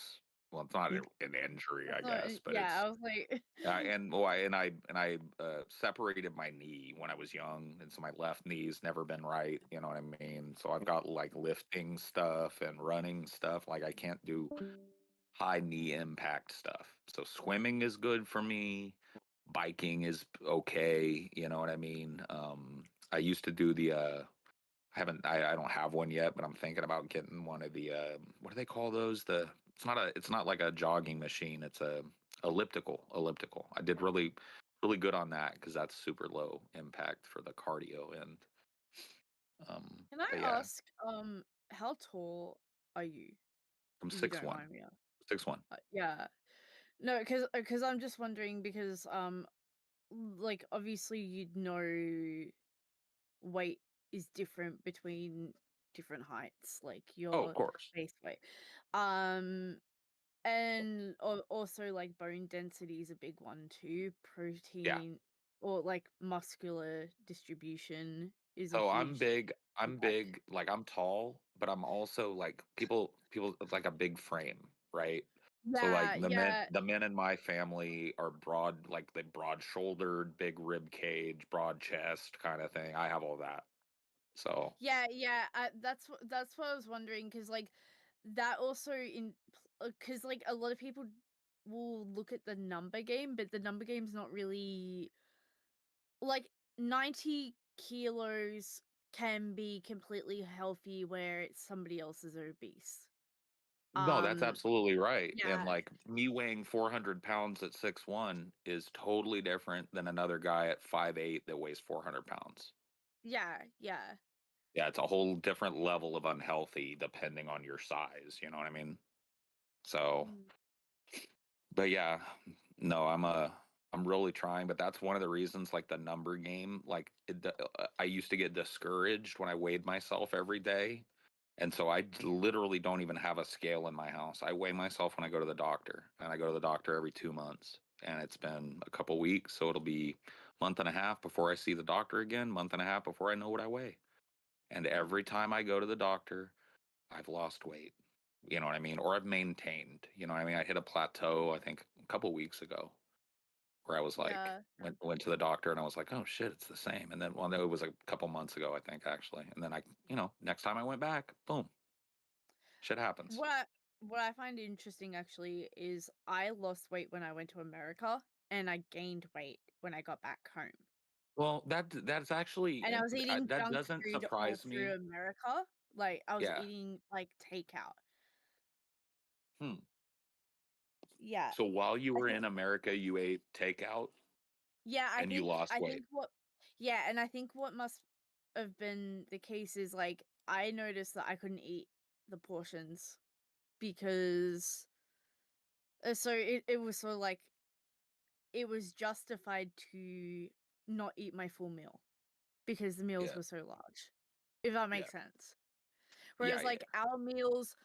Well, it's not an injury, I That's not, guess, but yeah, it's I was like, and well, I separated my knee when I was young, and so my left knee's never been right. You know what I mean? So I've got like lifting stuff and running stuff. Like I can't do high knee impact stuff. So swimming is good for me. Biking is okay. You know what I mean? I used to do the I don't have one yet, but I'm thinking about getting one of the what do they call those? It's not like a jogging machine. It's a elliptical. I did really good on that because that's super low impact for the cardio and can I but yeah, ask, how tall are you? I'm If you six don't one, mind me asking. 6'1". Yeah. No, because I'm just wondering because like obviously you'd know weight is different between different heights, like Oh, of your course. base weight. Um and also like bone density is a big one too. Yeah. Protein or like muscular distribution is a So huge I'm impact. big, like I'm tall, but I'm also like people it's like a big frame, right? So Yeah, like yeah. the men in my family are broad, like the broad shouldered, big rib cage, broad chest kind of thing. I have all that. So Yeah, yeah, that's what I was wondering because like that also because like a lot of people will look at the number game, but the number game's not really like 90 kilos can be completely healthy where it's somebody else is obese. no, that's absolutely right. And Yeah, like me weighing 400 pounds at 6'1" is totally different than another guy at 5'8" that weighs 400 pounds. yeah, yeah. Yeah, it's a whole different level of unhealthy depending on your size. You know what I mean? So, Mm. but yeah, no, I'm really trying, but that's one of the reasons like the number game, like I used to get discouraged when I weighed myself every day. And so I literally don't even have a scale in my house. I weigh myself when I go to the doctor, and I go to the doctor every 2 months. And it's been a couple weeks, so it'll be month and a half before I see the doctor again, month and a half before I know what I weigh. And every time I go to the doctor, I've lost weight. You know what I mean? Or I've maintained. You know what I mean? I hit a plateau, I think, a couple weeks ago where I was like, Yeah. went to the doctor and I was like, oh shit, it's the same. And then, well, no, it was a couple months ago, I think, actually. And then next time I went back, boom, shit happens. What I find interesting actually is I lost weight when I went to America and I gained weight when I got back home. Well, that's actually, And I was eating that junk doesn't food all surprise through me. America. Like I was Yeah. eating like takeout. Hmm. Yeah. So while you I were think in America, you ate takeout yeah, and you lost I weight. think what yeah, and I think what must have been the case is like I noticed that I couldn't eat the portions because so it was sort of like it was justified to not eat my full meal because the meals Yeah. were so large. If that Yeah. makes sense. Yeah. Whereas Yeah. like our meals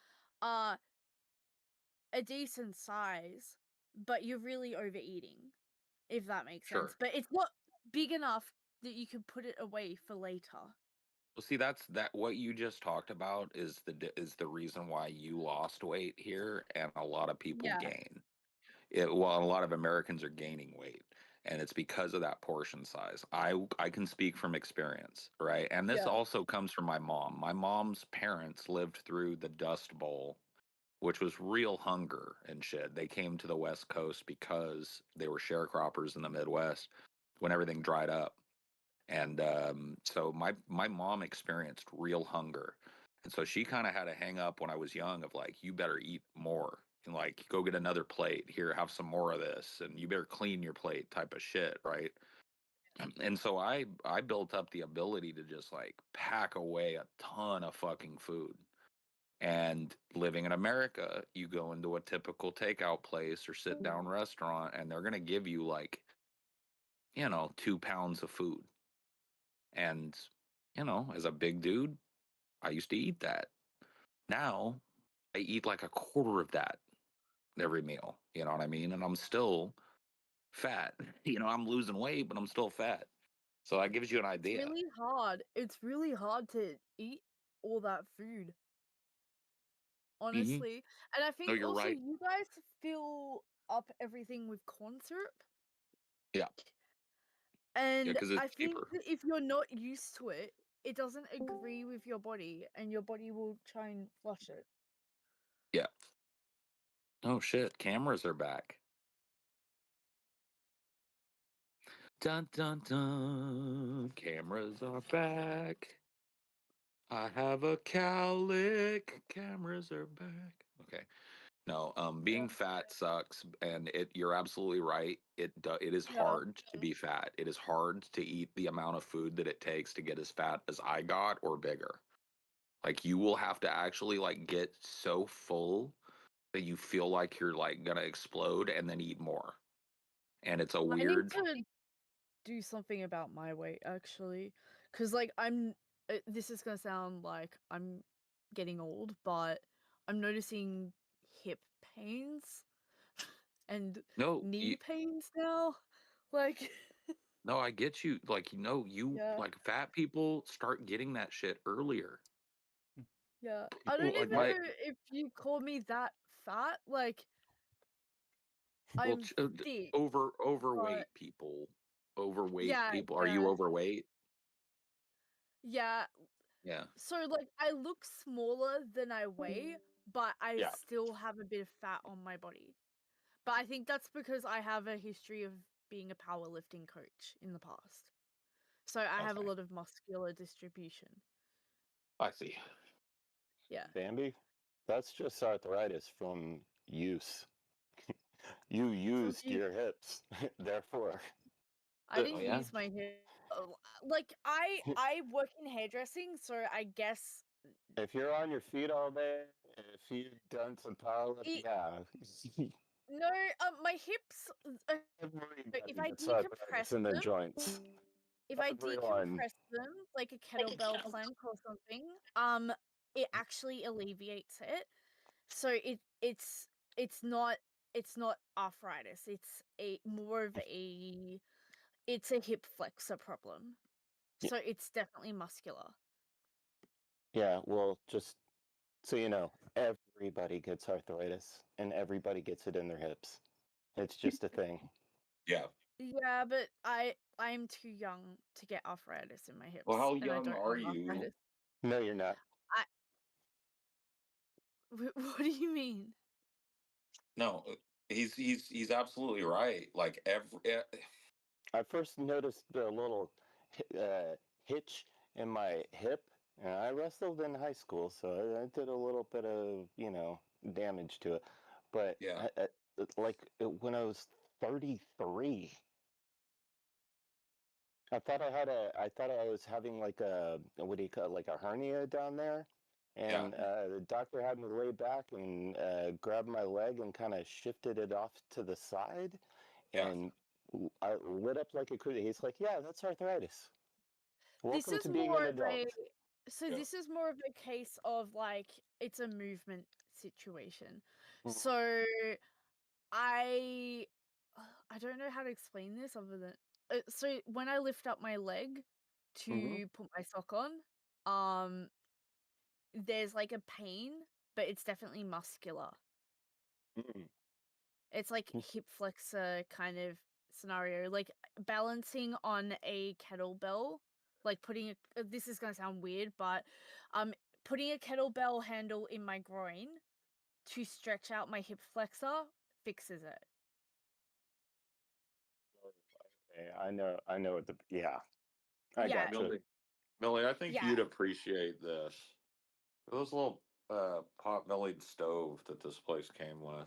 are a decent size, but you're really overeating, if that makes sense. Sure. But it's not big enough that you can put it away for later. Well, see, that's what you just talked about is the reason why you lost weight here, and a lot of people Yeah. gain. Well, a lot of Americans are gaining weight, and it's because of that portion size. I can speak from experience, right? And this Yeah. also comes from my mom. My mom's parents lived through the Dust Bowl, which was real hunger and shit. They came to the West Coast because they were sharecroppers in the Midwest when everything dried up. And so my mom experienced real hunger, and so she kind of had a hang up when I was young of like, you better eat more, and like, go get another plate here, have some more of this, and you better clean your plate type of shit, right? And so I built up the ability to just like pack away a ton of fucking food. And living in America, you go into a typical takeout place or sit down restaurant, and they're gonna give you like, 2 pounds of food. And, as a big dude, I used to eat that. Now I eat like a quarter of that every meal. You know what I mean? And I'm still fat. I'm losing weight, but I'm still fat. So that gives you an It's idea. really hard. It's really hard to eat all that food, Hmm. honestly. And I No, think you're also right. you guys fill up everything with corn syrup. Yeah. Yeah, And because it's I think cheaper. that if you're not used to it, it doesn't agree with your body, and your body will try and flush it. Yeah. Oh shit, cameras are back. Dun dun dun. Cameras are back. I have a cowlick. Cameras are back. Okay. No, being fat sucks, and you're absolutely right. It is Yeah. hard to be fat. It is hard to eat the amount of food that it takes to get as fat as I got or bigger. Like, you will have to actually like get so full that you feel like you're like gonna explode and then eat more. And it's a I need weird. to do something about my weight, actually, because like this is gonna sound like I'm getting old, but I'm noticing hip pains and No, knee pains now. Like, no, I get you. Like, you yeah, like, fat people start getting that shit earlier. yeah. I People don't like even my know if you call me that fat. Like, well, I'm thick, but overweight people. Overweight yeah, people. Are you yeah, overweight? yeah. Yeah. So like, I look smaller than I weigh, but I Yeah. still have a bit of fat on my body. But I think that's because I have a history of being a powerlifting coach in the past. So I have a Okay. lot of muscular distribution. I see. Yeah. Bambi, that's just arthritis from use. You From used you. your hips, therefore. I didn't yeah. use my hair. Like I work in hairdressing, so I guess If you're on your feet all day, if you've done some powerlifting, it, yeah. no, my hips. If Everybody I gets arthritis decompress in their them, joints. if I Everyone. decompress them like a kettlebell plank or something, it actually alleviates it. So it's not arthritis. It's a more of it's a hip flexor problem. So it's definitely muscular. Yeah, well, just so you know, everybody gets arthritis and everybody gets it in their hips. It's just a thing. Yeah. Yeah, but I'm too young to get arthritis in my hips, Well, how and I young don't are have you? arthritis. No, you're not. I what do you mean? No, he's absolutely right. Like, I first noticed a little hitch in my hip, and I wrestled in high school, so I did a little bit of, damage to it. But yeah. when I was 33, I thought I was having like what do you call it, like a hernia down there, Yeah. and the doctor had me lay back and grabbed my leg and kind of shifted it off to the side, Yeah. and I lit up like a crazy. He's like, "Yeah, that's arthritis. This Welcome is to being more an of adult." Yeah. this is more of a case of like it's a movement situation. Mhm. So I I don't know how to explain this other than so when I lift up my leg Mhm. to put my sock on, there's like a pain, but it's definitely muscular. It's like hip flexor kind of scenario, like balancing on a kettlebell, like putting a, this is gonna sound weird, but putting a kettlebell handle in my groin to stretch out my hip flexor fixes it. Okay, I know what the yeah. I Yeah. got you. Millie, I think Yeah. you'd appreciate this. Those little pot-bellied stove that this place came with.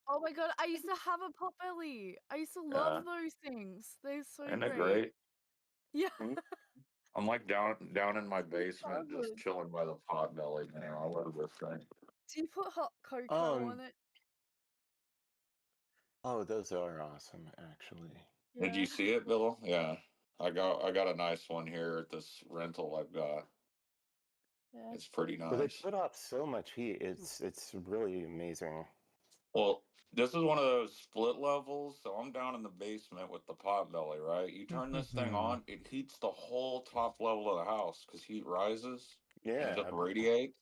Oh my god, I used to have a potbelly. I used to love those things. They're so Isn't it great. great? Yeah. I'm like down in my basement, just Childhood. chilling by the pot-belly, man. I love this thing. Do you put hot cocoa on it? Oh, those are awesome, actually. Did you see it, Bill? Yeah. I got a nice one here at this rental I've got. Yeah. It's pretty But they nice. put off so much heat. It's really amazing. Well, this is one of those split levels, so I'm down in the basement with the pot-belly, right? You turn this thing on, it heats the whole top level of the house because heat rises. And Yeah, it just radiates.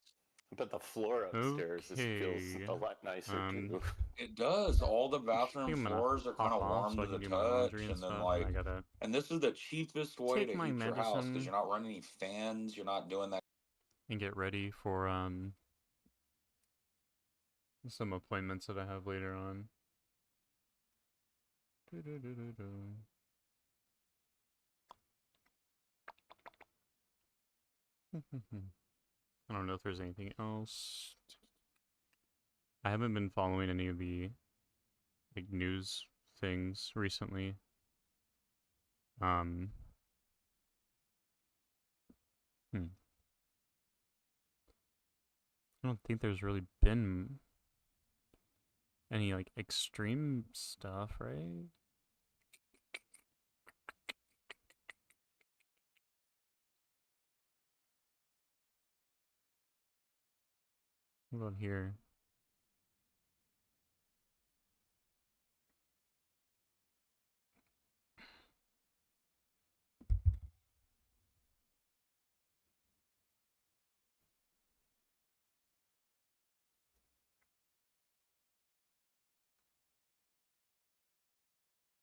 but the floor upstairs feels a lot nicer too. It does. All the bathroom I'm gonna floors are kind hop of off warm so to I the can do my laundry touch, and and then stuff. And I gotta and this is the cheapest way take to my heat your house because medicine you're not running any fans. You're not doing that. and get ready for some appointments that I have later on. I don't know if there's anything else. I haven't been following any of the like news things recently. I don't think there's really been any like extreme stuff, right? What about here?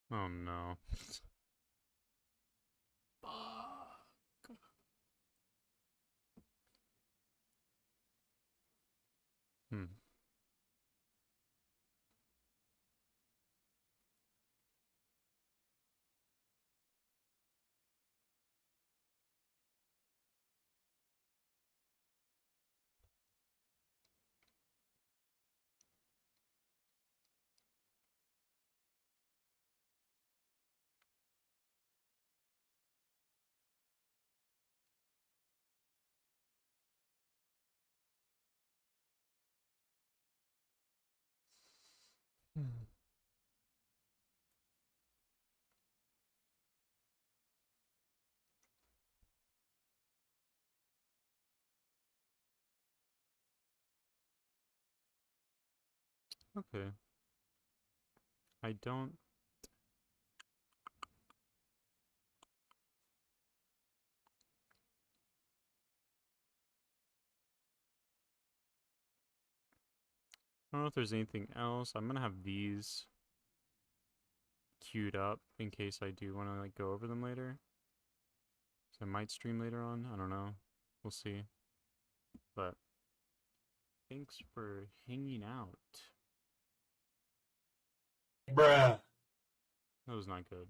Oh no. Fuck. Okay. I don't know if there's anything else. I'm gonna have these queued up in case I do want to like go over them later. So I might stream later on. I don't know. We'll see. But thanks for hanging out. Bruh. That was not good.